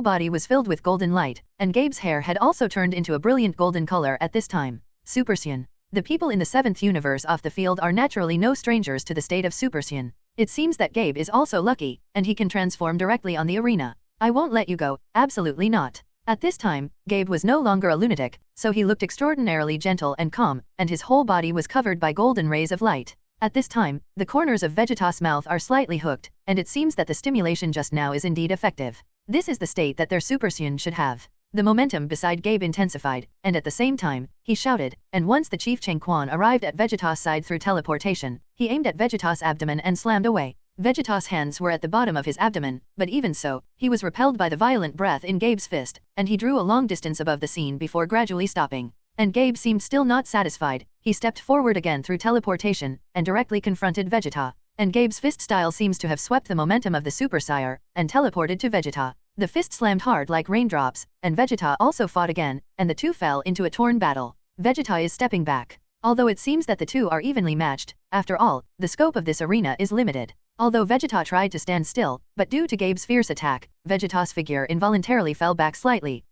body was filled with golden light, and Gabe's hair had also turned into a brilliant golden color at this time. Super Saiyan. The people in the 7th universe off the field are naturally no strangers to the state of Super Saiyan. It seems that Gabe is also lucky, and he can transform directly on the arena. I won't let you go, absolutely not. At this time, Gabe was no longer a lunatic, so he looked extraordinarily gentle and calm, and his whole body was covered by golden rays of light. At this time, the corners of Vegeta's mouth are slightly hooked, and it seems that the stimulation just now is indeed effective. This is the state that their Super Saiyan should have. The momentum beside Gabe intensified, and at the same time, he shouted, and once the Chief Chang Quan arrived at Vegeta's side through teleportation, he aimed at Vegeta's abdomen and slammed away. Vegeta's hands were at the bottom of his abdomen, but even so, he was repelled by the violent breath in Gabe's fist, and he drew a long distance above the scene before gradually stopping. And Gabe seemed still not satisfied. He stepped forward again through teleportation, and directly confronted Vegeta. And Gabe's fist style seems to have swept the momentum of the Super Saiyan, and teleported to Vegeta. The fist slammed hard like raindrops, and Vegeta also fought again, and the two fell into a torn battle. Vegeta is stepping back. Although it seems that the two are evenly matched, after all, the scope of this arena is limited. Although Vegeta tried to stand still, but due to Gabe's fierce attack, Vegeta's figure involuntarily fell back slightly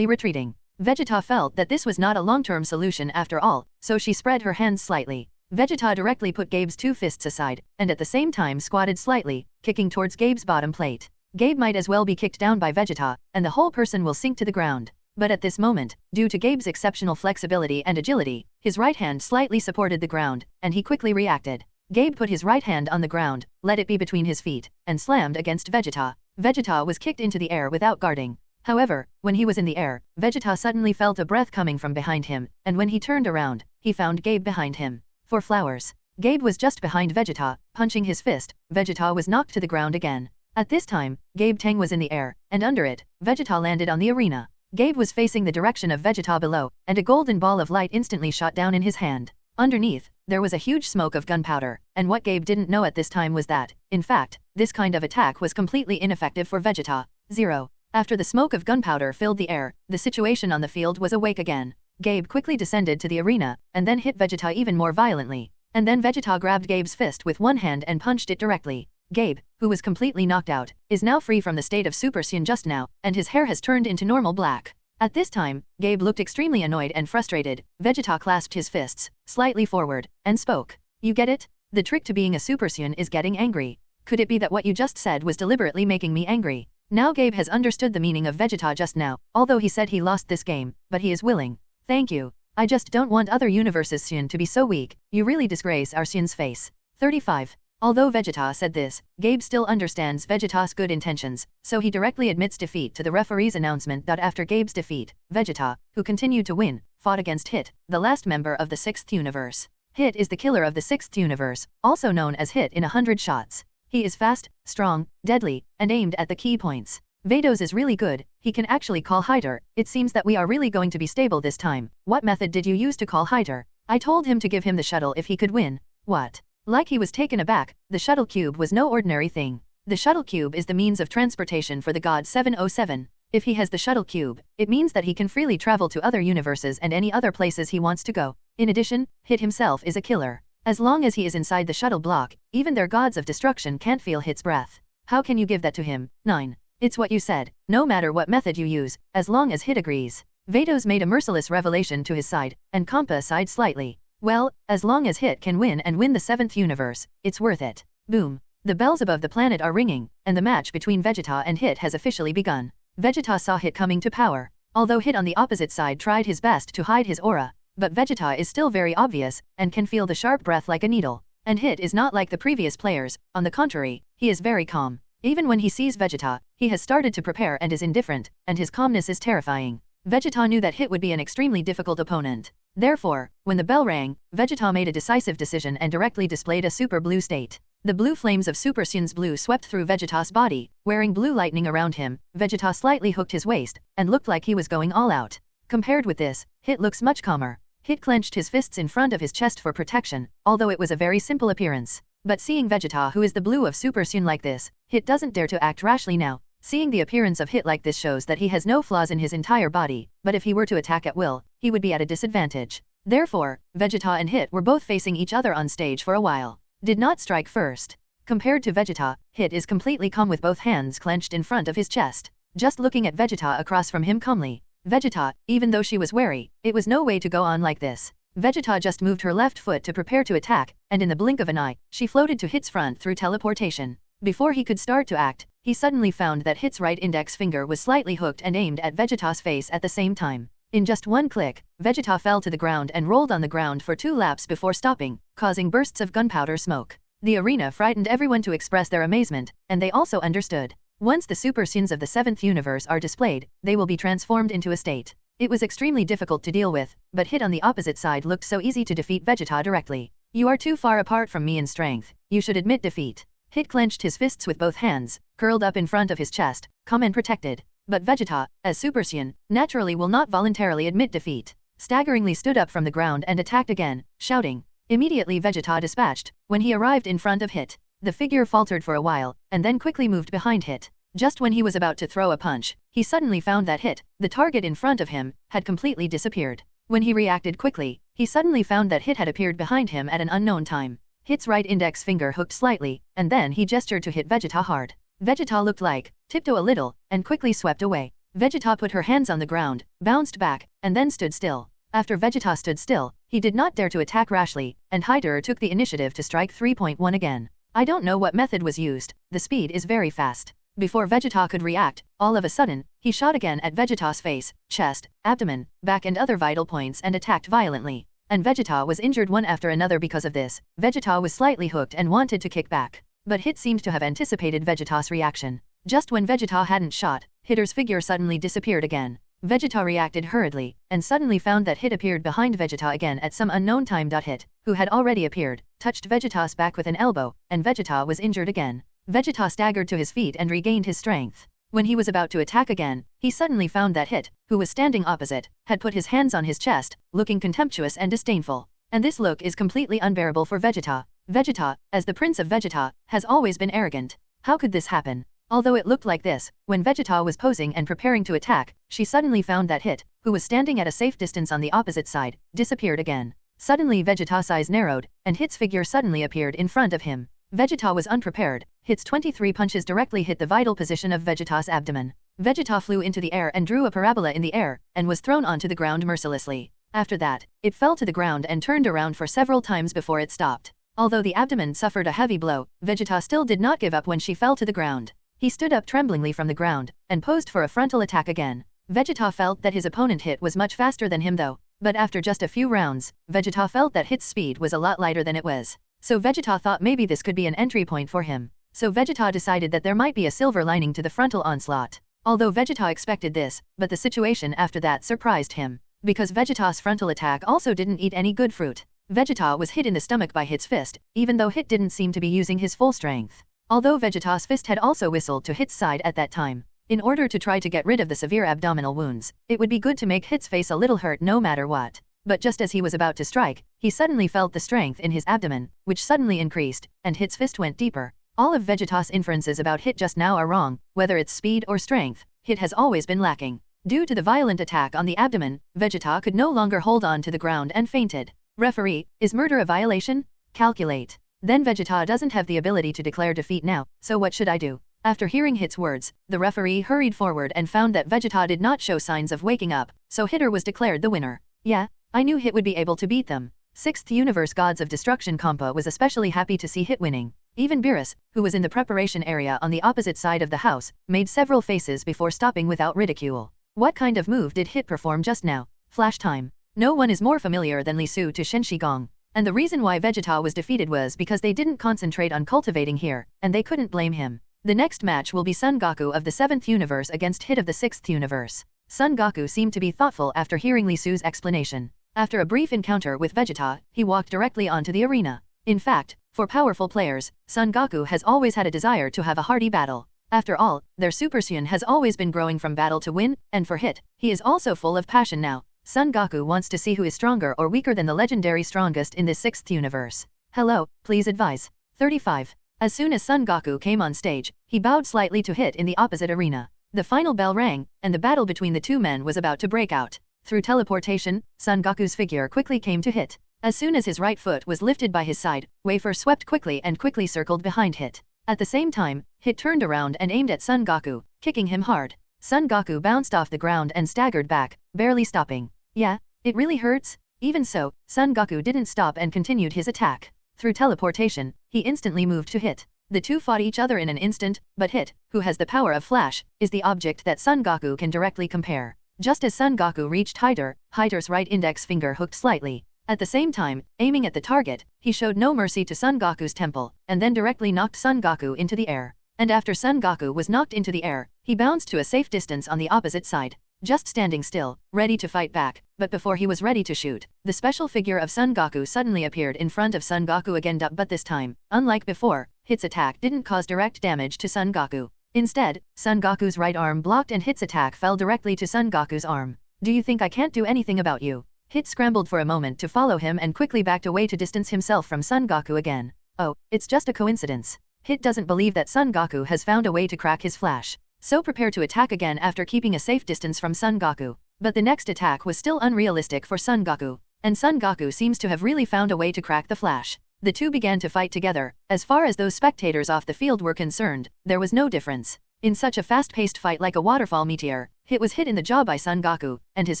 retreating. Vegeta felt that this was not a long-term solution after all, so she spread her hands slightly. Vegeta directly put Gabe's two fists aside, and at the same time squatted slightly, kicking towards Gabe's bottom plate. Gabe might as well be kicked down by Vegeta, and the whole person will sink to the ground. But at this moment, due to Gabe's exceptional flexibility and agility, his right hand slightly supported the ground, and he quickly reacted. Gabe put his right hand on the ground, let it be between his feet, and slammed against Vegeta. Vegeta was kicked into the air without guarding. However, when he was in the air, Vegeta suddenly felt a breath coming from behind him, and when he turned around, he found Gabe behind him. For flowers. Gabe was just behind Vegeta, punching his fist. Vegeta was knocked to the ground again. At this time, Gabe Tang was in the air, and under it, Vegeta landed on the arena. Gabe was facing the direction of Vegeta below, and a golden ball of light instantly shot down in his hand. Underneath, there was a huge smoke of gunpowder, and what Gabe didn't know at this time was that, in fact, this kind of attack was completely ineffective for Vegeta. 0. After the smoke of gunpowder filled the air, the situation on the field was awake again. Gabe quickly descended to the arena, and then hit Vegeta even more violently. And then Vegeta grabbed Gabe's fist with one hand and punched it directly. Gabe, who was completely knocked out, is now free from the state of Super Saiyan just now, and his hair has turned into normal black. At this time, Gabe looked extremely annoyed and frustrated. Vegeta clasped his fists slightly forward and spoke. You get it? The trick to being a Super Saiyan is getting angry. Could it be that what you just said was deliberately making me angry? Now Gabe has understood the meaning of Vegeta just now, although he said he lost this game, but he is willing. Thank you. I just don't want other universes' Saiyan to be so weak. You really disgrace our Saiyan's face. 35. Although Vegeta said this, Gabe still understands Vegeta's good intentions, so he directly admits defeat to the referee's announcement that after Gabe's defeat, Vegeta, who continued to win, fought against Hit, the last member of the 6th universe. Hit is the killer of the 6th universe, also known as Hit in 100 shots. He is fast, strong, deadly, and aimed at the key points. Vados is really good, he can actually call Hyder. It seems that we are really going to be stable this time. What method did you use to call Hyder? I told him to give him the shuttle if he could win. What? Like he was taken aback, the shuttle cube was no ordinary thing. The shuttle cube is the means of transportation for the god 707. If he has the shuttle cube, it means that he can freely travel to other universes and any other places he wants to go. In addition, Hit himself is a killer. As long as he is inside the shuttle block, even their gods of destruction can't feel Hit's breath. How can you give that to him? 9. It's what you said, no matter what method you use, as long as Hit agrees. Vados made a merciless revelation to his side, and Compa sighed slightly. Well, as long as Hit can win and win the 7th universe, it's worth it. Boom. The bells above the planet are ringing, and the match between Vegeta and Hit has officially begun. Vegeta saw Hit coming to power. Although Hit on the opposite side tried his best to hide his aura, but Vegeta is still very obvious, and can feel the sharp breath like a needle. And Hit is not like the previous players, on the contrary, he is very calm. Even when he sees Vegeta, he has started to prepare and is indifferent, and his calmness is terrifying. Vegeta knew that Hit would be an extremely difficult opponent. Therefore, when the bell rang, Vegeta made a decisive decision and directly displayed a super blue state. The blue flames of Super Saiyan's blue swept through Vegeta's body, wearing blue lightning around him. Vegeta slightly hooked his waist, and looked like he was going all out. Compared with this, Hit looks much calmer. Hit clenched his fists in front of his chest for protection, although it was a very simple appearance. But seeing Vegeta who is the blue of Super Saiyan like this, Hit doesn't dare to act rashly now. Seeing the appearance of Hit like this shows that he has no flaws in his entire body, but if he were to attack at will, he would be at a disadvantage. Therefore, Vegeta and Hit were both facing each other on stage for a while. Did not strike first. Compared to Vegeta, Hit is completely calm with both hands clenched in front of his chest, just looking at Vegeta across from him calmly. Vegeta, even though she was wary, it was no way to go on like this. Vegeta just moved her left foot to prepare to attack, and in the blink of an eye, she floated to Hit's front through teleportation. Before he could start to act, he suddenly found that Hit's right index finger was slightly hooked and aimed at Vegeta's face at the same time. In just one click, Vegeta fell to the ground and rolled on the ground for 2 laps before stopping, causing bursts of gunpowder smoke. The arena frightened everyone to express their amazement, and they also understood. Once the Super Saiyans of the 7th universe are displayed, they will be transformed into a state. It was extremely difficult to deal with, but Hit on the opposite side looked so easy to defeat Vegeta directly. You are too far apart from me in strength, you should admit defeat. Hit clenched his fists with both hands, curled up in front of his chest, calm and protected. But Vegeta, as Super Saiyan, naturally will not voluntarily admit defeat. Staggeringly stood up from the ground and attacked again, shouting. Immediately Vegeta dispatched. When he arrived in front of Hit, the figure faltered for a while, and then quickly moved behind Hit. Just when he was about to throw a punch, he suddenly found that Hit, the target in front of him, had completely disappeared. When he reacted quickly, he suddenly found that Hit had appeared behind him at an unknown time. Hit's right index finger hooked slightly, and then he gestured to hit Vegeta hard. Vegeta looked like, tiptoe a little, and quickly swept away. Vegeta put her hands on the ground, bounced back, and then stood still. After Vegeta stood still, he did not dare to attack rashly, and Hyder took the initiative to strike 3.1 again. I don't know what method was used, the speed is very fast. Before Vegeta could react, all of a sudden, he shot again at Vegeta's face, chest, abdomen, back and other vital points and attacked violently. And Vegeta was injured one after another because of this. Vegeta was slightly hooked and wanted to kick back. But Hit seemed to have anticipated Vegeta's reaction. Just when Vegeta hadn't shot, Hitter's figure suddenly disappeared again. Vegeta reacted hurriedly, and suddenly found that Hit appeared behind Vegeta again at some unknown time. Hit, who had already appeared, touched Vegeta's back with an elbow, and Vegeta was injured again. Vegeta staggered to his feet and regained his strength. When he was about to attack again, he suddenly found that Hit, who was standing opposite, had put his hands on his chest, looking contemptuous and disdainful. And this look is completely unbearable for Vegeta. Vegeta, as the Prince of Vegeta, has always been arrogant. How could this happen? Although it looked like this, when Vegeta was posing and preparing to attack, she suddenly found that Hit, who was standing at a safe distance on the opposite side, disappeared again. Suddenly Vegeta's eyes narrowed, and Hit's figure suddenly appeared in front of him. Vegeta was unprepared. Hit's 23 punches directly hit the vital position of Vegeta's abdomen. Vegeta flew into the air and drew a parabola in the air, and was thrown onto the ground mercilessly. After that, it fell to the ground and turned around for several times before it stopped. Although the abdomen suffered a heavy blow, Vegeta still did not give up when she fell to the ground. He stood up tremblingly from the ground, and posed for a frontal attack again. Vegeta felt that his opponent Hit was much faster than him though, but after just a few rounds, Vegeta felt that Hit's speed was a lot lighter than it was. So Vegeta thought maybe this could be an entry point for him. So Vegeta decided that there might be a silver lining to the frontal onslaught. Although Vegeta expected this, but the situation after that surprised him. Because Vegeta's frontal attack also didn't eat any good fruit. Vegeta was hit in the stomach by Hit's fist, even though Hit didn't seem to be using his full strength. Although Vegeta's fist had also whistled to Hit's side at that time. In order to try to get rid of the severe abdominal wounds, it would be good to make Hit's face a little hurt no matter what. But just as he was about to strike, he suddenly felt the strength in his abdomen, which suddenly increased, and Hit's fist went deeper. All of Vegeta's inferences about Hit just now are wrong, whether it's speed or strength, Hit has always been lacking. Due to the violent attack on the abdomen, Vegeta could no longer hold on to the ground and fainted. Referee, is murder a violation? Calculate. Then Vegeta doesn't have the ability to declare defeat now, so what should I do? After hearing Hit's words, the referee hurried forward and found that Vegeta did not show signs of waking up, so Hitter was declared the winner. Yeah, I knew Hit would be able to beat them. 6th Universe Gods of Destruction Compa was especially happy to see Hit winning. Even Beerus, who was in the preparation area on the opposite side of the house, made several faces before stopping without ridicule. What kind of move did Hit perform just now? Flash time. No one is more familiar than Lisu to Shenshi Gong. And the reason why Vegeta was defeated was because they didn't concentrate on cultivating here, and they couldn't blame him. The next match will be Son Goku of the 7th Universe against Hit of the 6th Universe. Son Goku seemed to be thoughtful after hearing Lisu's explanation. After a brief encounter with Vegeta, he walked directly onto the arena. In fact, for powerful players, Son Goku has always had a desire to have a hearty battle. After all, their Super Saiyan has always been growing from battle to win, and for Hit, he is also full of passion now. Son Goku wants to see who is stronger or weaker than the legendary strongest in this 6th universe. Hello, please advise. 35. As soon as Son Goku came on stage, he bowed slightly to Hit in the opposite arena. The final bell rang, and the battle between the two men was about to break out. Through teleportation, Son Goku's figure quickly came to Hit. As soon as his right foot was lifted by his side, Wafer swept quickly and quickly circled behind Hit. At the same time, Hit turned around and aimed at Son Goku, kicking him hard. Son Goku bounced off the ground and staggered back, barely stopping. Yeah, it really hurts? Even so, Son Goku didn't stop and continued his attack. Through teleportation, he instantly moved to Hit. The two fought each other in an instant, but Hit, who has the power of Flash, is the object that Son Goku can directly compare. Just as Son Goku reached Hiter's right index finger hooked slightly. At the same time, aiming at the target, he showed no mercy to Son Goku's temple, and then directly knocked Son Goku into the air. And after Son Goku was knocked into the air, he bounced to a safe distance on the opposite side, just standing still, ready to fight back. But before he was ready to shoot, the special figure of Son Goku suddenly appeared in front of Son Goku again. But this time, unlike before, Hit's attack didn't cause direct damage to Son Goku. Instead, Son Goku's right arm blocked and Hit's attack fell directly to Son Goku's arm. Do you think I can't do anything about you? Hit scrambled for a moment to follow him and quickly backed away to distance himself from Son Goku again. Oh, it's just a coincidence. Hit doesn't believe that Son Goku has found a way to crack his flash. So prepare to attack again after keeping a safe distance from Son Goku. But the next attack was still unrealistic for Son Goku. And Son Goku seems to have really found a way to crack the flash. The two began to fight together. As far as those spectators off the field were concerned, there was no difference. In such a fast-paced fight like a waterfall meteor, Hit was hit in the jaw by Son Goku, and his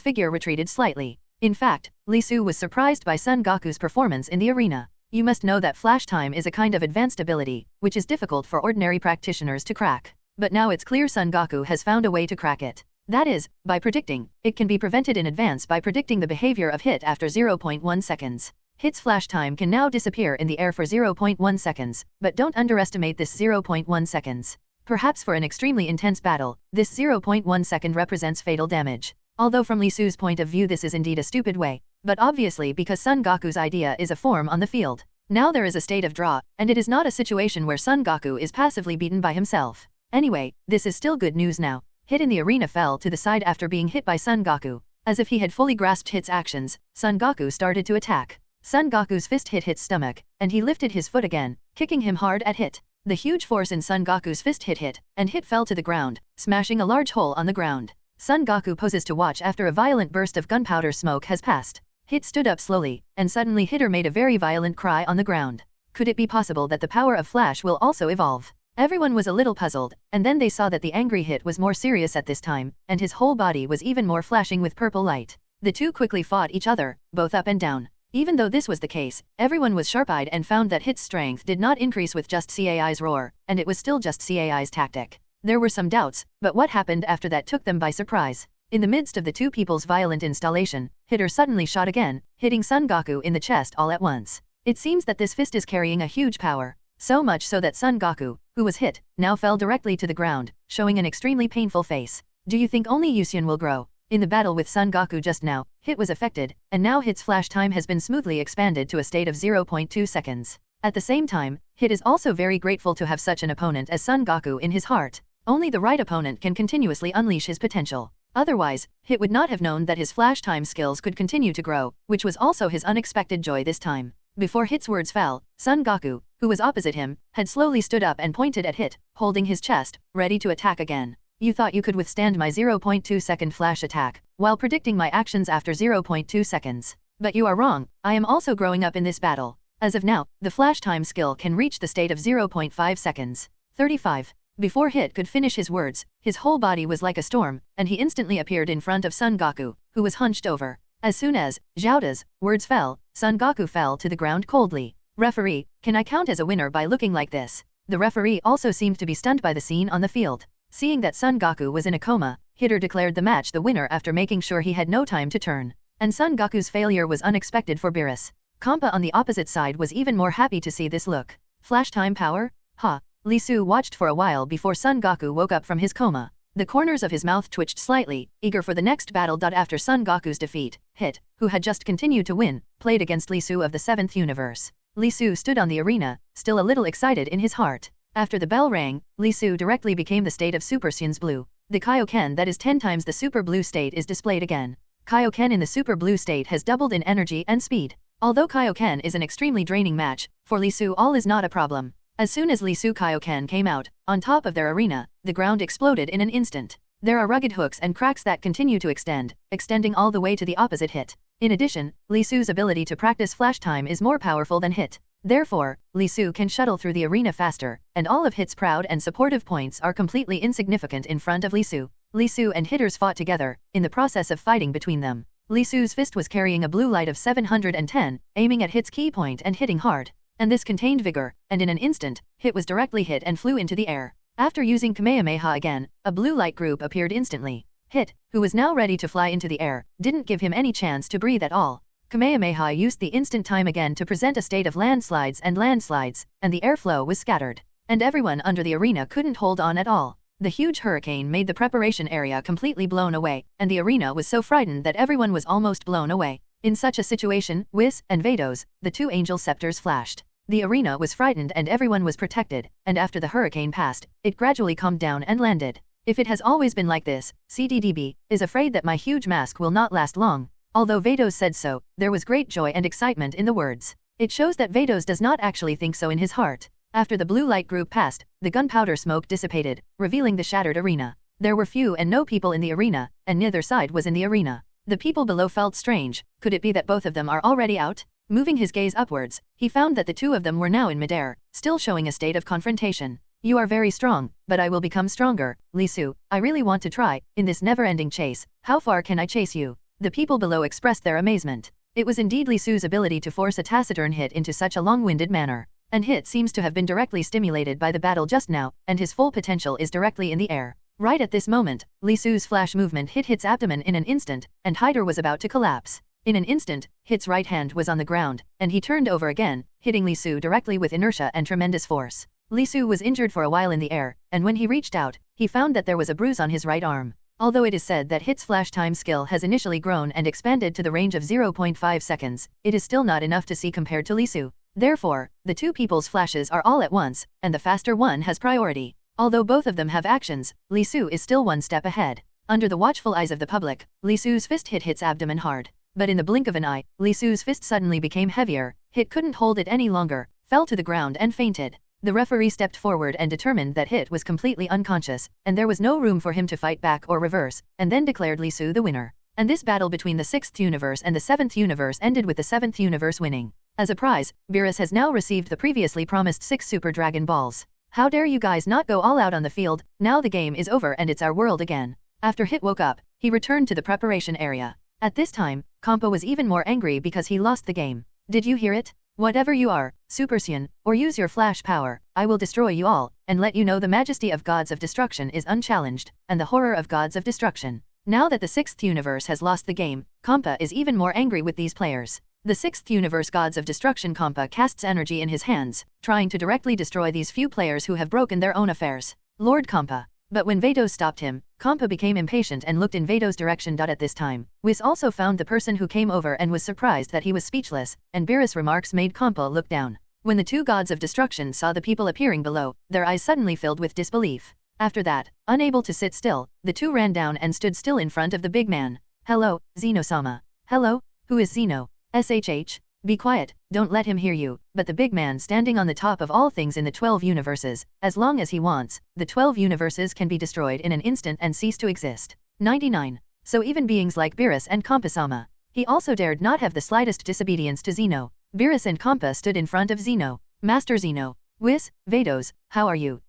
figure retreated slightly. In fact, Lisu was surprised by Son Goku's performance in the arena. You must know that flash time is a kind of advanced ability, which is difficult for ordinary practitioners to crack. But now it's clear Son Goku has found a way to crack it. That is, by predicting. It can be prevented in advance by predicting the behavior of Hit after 0.1 seconds. Hit's flash time can now disappear in the air for 0.1 seconds, but don't underestimate this 0.1 seconds. Perhaps for an extremely intense battle, this 0.1 second represents fatal damage. Although from Lisu's point of view this is indeed a stupid way, but obviously because Son Goku's idea is a form on the field. Now there is a state of draw, and it is not a situation where Son Goku is passively beaten by himself. Anyway, this is still good news now. Hit in the arena fell to the side after being hit by Son Goku. As if he had fully grasped Hit's actions, Son Goku started to attack. Son Goku's fist hit Hit's stomach, and he lifted his foot again, kicking him hard at Hit. The huge force in Son Goku's fist hit Hit, and Hit fell to the ground, smashing a large hole on the ground. Son Goku poses to watch after a violent burst of gunpowder smoke has passed. Hit stood up slowly, and suddenly Hitter made a very violent cry on the ground. Could it be possible that the power of Flash will also evolve? Everyone was a little puzzled, and then they saw that the angry Hit was more serious at this time, and his whole body was even more flashing with purple light. The two quickly fought each other, both up and down. Even though this was the case, everyone was sharp-eyed and found that Hit's strength did not increase with just CAI's roar, and it was still just CAI's tactic. There were some doubts, but what happened after that took them by surprise. In the midst of the two people's violent installation, Hitter suddenly shot again, hitting Son Goku in the chest all at once. It seems that this fist is carrying a huge power. So much so that Son Goku, who was hit, now fell directly to the ground, showing an extremely painful face. Do you think only Yusion will grow? In the battle with Son Goku just now, Hit was affected, and now Hit's flash time has been smoothly expanded to a state of 0.2 seconds. At the same time, Hit is also very grateful to have such an opponent as Son Goku in his heart. Only the right opponent can continuously unleash his potential. Otherwise, Hit would not have known that his flash time skills could continue to grow, which was also his unexpected joy this time. Before Hit's words fell, Son Goku, who was opposite him, had slowly stood up and pointed at Hit, holding his chest, ready to attack again. You thought you could withstand my 0.2 second flash attack, while predicting my actions after 0.2 seconds. But you are wrong, I am also growing up in this battle. As of now, the flash time skill can reach the state of 0.5 seconds. 35. Before Hit could finish his words, his whole body was like a storm, and he instantly appeared in front of Son Goku, who was hunched over. As soon as Zhaoda's words fell, Son Goku fell to the ground coldly. Referee, can I count as a winner by looking like this? The referee also seemed to be stunned by the scene on the field. Seeing that Son Goku was in a coma, Hitter declared the match the winner after making sure he had no time to turn. And Son Goku's failure was unexpected for Beerus. Kompa on the opposite side was even more happy to see this look. Flash time power? Ha! Li Su watched for a while before Son Goku woke up from his coma. The corners of his mouth twitched slightly, eager for the next battle. After Son Goku's defeat, Hit, who had just continued to win, played against Li Su of the 7th universe. Li Su stood on the arena, still a little excited in his heart. After the bell rang, Li Su directly became the state of Super Saiyan's Blue. The Kaioken that is 10 times the Super Blue state is displayed again. Kaioken in the Super Blue state has doubled in energy and speed. Although Kaioken is an extremely draining match, for Li Su all is not a problem. As soon as Li Su Kaioken came out, on top of their arena, the ground exploded in an instant. There are rugged hooks and cracks that continue to extending all the way to the opposite Hit. In addition, Li Su's ability to practice flash time is more powerful than Hit. Therefore, Li Su can shuttle through the arena faster, and all of Hit's proud and supportive points are completely insignificant in front of Li Su. Li Su and Hitters fought together, in the process of fighting between them. Li Su's fist was carrying a blue light of 710, aiming at Hit's key point and hitting hard. And this contained vigor, and in an instant, Hit was directly hit and flew into the air. After using Kamehameha again, a blue light group appeared instantly. Hit, who was now ready to fly into the air, didn't give him any chance to breathe at all. Kamehameha used the instant time again to present a state of landslides, and the airflow was scattered. And everyone under the arena couldn't hold on at all. The huge hurricane made the preparation area completely blown away, and the arena was so frightened that everyone was almost blown away. In such a situation, Whis and Vados, the two angel scepters flashed. The arena was frightened and everyone was protected, and after the hurricane passed, it gradually calmed down and landed. If it has always been like this, CDDB is afraid that my huge mask will not last long. Although Vados said so, there was great joy and excitement in the words. It shows that Vados does not actually think so in his heart. After the blue light group passed, the gunpowder smoke dissipated, revealing the shattered arena. There were few and no people in the arena, and neither side was in the arena. The people below felt strange. Could it be that both of them are already out? Moving his gaze upwards, he found that the two of them were now in midair, still showing a state of confrontation. You are very strong, but I will become stronger, Li Su. I really want to try, in this never-ending chase. How far can I chase you? The people below expressed their amazement. It was indeed Li Su's ability to force a taciturn Hit into such a long-winded manner. And Hit seems to have been directly stimulated by the battle just now, and his full potential is directly in the air. Right at this moment, Li Su's flash movement hit Hit's abdomen in an instant, and Hyder was about to collapse. In an instant, Hit's right hand was on the ground, and he turned over again, hitting Li Su directly with inertia and tremendous force. Li Su was injured for a while in the air, and when he reached out, he found that there was a bruise on his right arm. Although it is said that Hit's flash time skill has initially grown and expanded to the range of 0.5 seconds, it is still not enough to see compared to Li Su. Therefore, the two people's flashes are all at once, and the faster one has priority. Although both of them have actions, Li Su is still one step ahead. Under the watchful eyes of the public, Li Su's fist hit Hit's abdomen hard. But in the blink of an eye, Li Su's fist suddenly became heavier. Hit couldn't hold it any longer, fell to the ground and fainted. The referee stepped forward and determined that Hit was completely unconscious, and there was no room for him to fight back or reverse, and then declared Li Su the winner. And this battle between the 6th universe and the 7th universe ended with the 7th universe winning. As a prize, Beerus has now received the previously promised 6 Super Dragon Balls. How dare you guys not go all out on the field, now the game is over and it's our world again. After Hit woke up, he returned to the preparation area. At this time, Compa was even more angry because he lost the game. Did you hear it? Whatever you are, Super Saiyan, or use your flash power, I will destroy you all, and let you know the majesty of gods of destruction is unchallenged, and the horror of gods of destruction. Now that the 6th universe has lost the game, Compa is even more angry with these players. The 6th universe gods of destruction Compa casts energy in his hands, trying to directly destroy these few players who have broken their own affairs. Lord Compa. But when Vados stopped him, Compa became impatient and looked in Vados' direction. At this time, Whis also found the person who came over and was surprised that he was speechless, and Beerus' remarks made Compa look down. When the two gods of destruction saw the people appearing below, their eyes suddenly filled with disbelief. After that, unable to sit still, the two ran down and stood still in front of the big man. Hello, Zeno-sama. Hello? Who is Zeno? SHH? Be quiet, don't let him hear you. But the big man standing on the top of all things in the 12 universes, as long as he wants, the 12 universes can be destroyed in an instant and cease to exist. 99. So even beings like Beerus and Compa-sama. He also dared not have the slightest disobedience to Zeno. Beerus and Compa stood in front of Zeno. Master Zeno. Whis, Vados, how are you?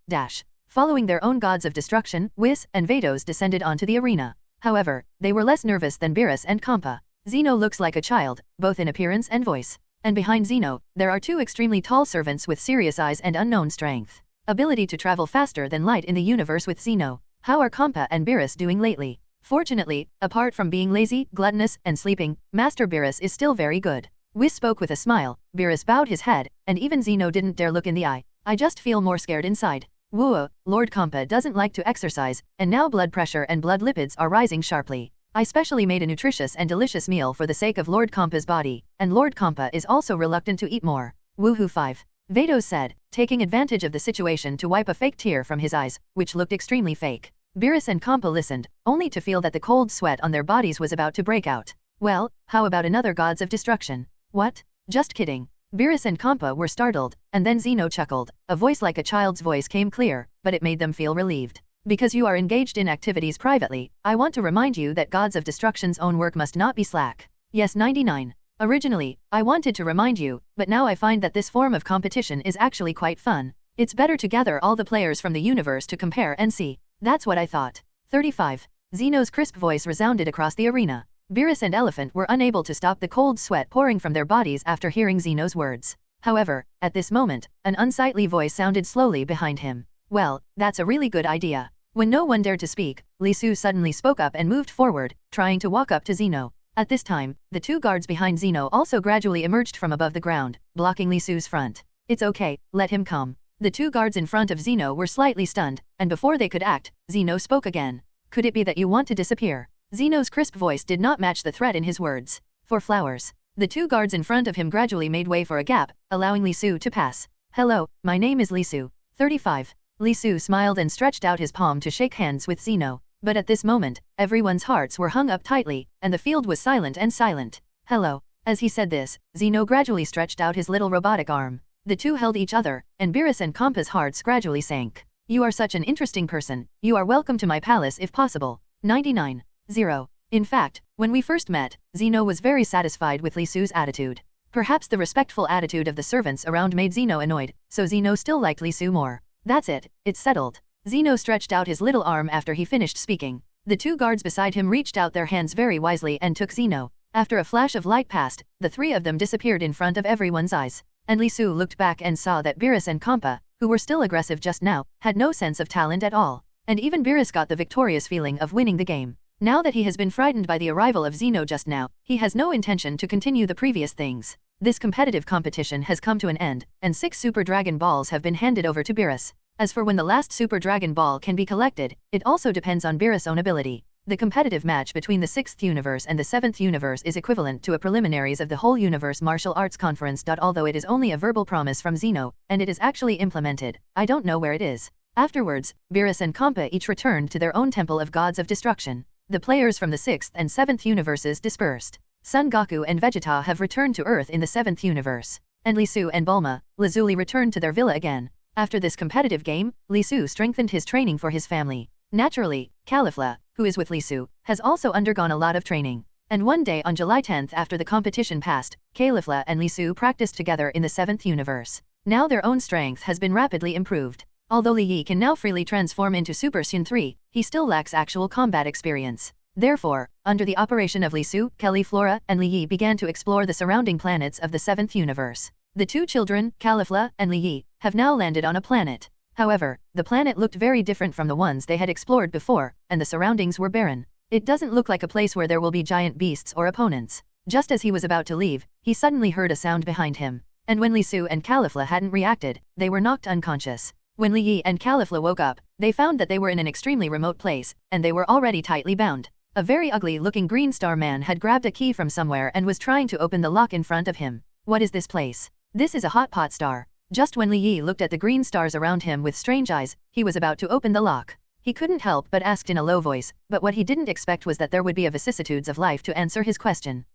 Following their own gods of destruction, Whis and Vados descended onto the arena. However, they were less nervous than Beerus and Compa. Zeno looks like a child, both in appearance and voice. And behind Zeno, there are two extremely tall servants with serious eyes and unknown strength. Ability to travel faster than light in the universe with Zeno. How are Compa and Beerus doing lately? Fortunately, apart from being lazy, gluttonous, and sleeping, Master Beerus is still very good. Whis spoke with a smile, Beerus bowed his head, and even Zeno didn't dare look in the eye. I just feel more scared inside. Whoa, Lord Compa doesn't like to exercise, and now blood pressure and blood lipids are rising sharply. I specially made a nutritious and delicious meal for the sake of Lord Compa's body, and Lord Compa is also reluctant to eat more. Woohoo 5. Vados said, taking advantage of the situation to wipe a fake tear from his eyes, which looked extremely fake. Beerus and Compa listened, only to feel that the cold sweat on their bodies was about to break out. Well, how about another gods of destruction? What? Just kidding. Beerus and Compa were startled, and then Zeno chuckled. A voice like a child's voice came clear, but it made them feel relieved. Because you are engaged in activities privately, I want to remind you that gods of destruction's own work must not be slack. Yes 99. Originally, I wanted to remind you, but now I find that this form of competition is actually quite fun. It's better to gather all the players from the universe to compare and see. That's what I thought. 35. Zeno's crisp voice resounded across the arena. Beerus and Elephant were unable to stop the cold sweat pouring from their bodies after hearing Zeno's words. However, at this moment, an unsightly voice sounded slowly behind him. Well, that's a really good idea. When no one dared to speak, Lisu suddenly spoke up and moved forward, trying to walk up to Zeno. At this time, the two guards behind Zeno also gradually emerged from above the ground, blocking Lisu's front. It's okay, let him come. The two guards in front of Zeno were slightly stunned, and before they could act, Zeno spoke again. Could it be that you want to disappear? Zeno's crisp voice did not match the threat in his words. For flowers. The two guards in front of him gradually made way for a gap, allowing Lisu to pass. Hello, my name is Lisu. 35. Lisu smiled and stretched out his palm to shake hands with Zeno. But at this moment, everyone's hearts were hung up tightly, and the field was silent and silent. Hello. As he said this, Zeno gradually stretched out his little robotic arm. The two held each other, and Beerus and Compa's hearts gradually sank. You are such an interesting person. You are welcome to my palace if possible. 99. 0. In fact, when we first met, Zeno was very satisfied with Lisu's attitude. Perhaps the respectful attitude of the servants around made Zeno annoyed, so Zeno still liked Lisu more. That's it, it's settled. Zeno stretched out his little arm after he finished speaking. The two guards beside him reached out their hands very wisely and took Zeno. After a flash of light passed, the three of them disappeared in front of everyone's eyes. And Lisu looked back and saw that Beerus and Compa, who were still aggressive just now, had no sense of talent at all. And even Beerus got the victorious feeling of winning the game. Now that he has been frightened by the arrival of Zeno just now, he has no intention to continue the previous things. This competitive competition has come to an end, and 6 Super Dragon Balls have been handed over to Beerus. As for when the last Super Dragon Ball can be collected, it also depends on Beerus' own ability. The competitive match between the 6th universe and the 7th universe is equivalent to a preliminaries of the whole universe martial arts conference. Although it is only a verbal promise from Zeno, and it is actually implemented, I don't know where it is. Afterwards, Beerus and Compa each returned to their own temple of gods of destruction. The players from the 6th and 7th universes dispersed. Son Goku and Vegeta have returned to Earth in the 7th universe. And Lisu and Bulma, Lazuli returned to their villa again. After this competitive game, Lisu strengthened his training for his family. Naturally, Caulifla, who is with Lisu, has also undergone a lot of training. And one day on July 10th after the competition passed, Caulifla and Lisu practiced together in the 7th universe. Now their own strength has been rapidly improved. Although Li Yi can now freely transform into Super Saiyan 3, he still lacks actual combat experience. Therefore, under the operation of Li Su, Kelly Flora, and Li Yi began to explore the surrounding planets of the 7th universe. The two children, Califla and Li Yi, have now landed on a planet. However, the planet looked very different from the ones they had explored before, and the surroundings were barren. It doesn't look like a place where there will be giant beasts or opponents. Just as he was about to leave, he suddenly heard a sound behind him. And when Li Su and Califla hadn't reacted, they were knocked unconscious. When Li Yi and Califla woke up, they found that they were in an extremely remote place, and they were already tightly bound. A very ugly-looking green star man had grabbed a key from somewhere and was trying to open the lock in front of him. What is this place? This is a hot pot star. Just when Li Yi looked at the green stars around him with strange eyes, he was about to open the lock. He couldn't help but asked in a low voice, but what he didn't expect was that there would be a vicissitudes of life to answer his question.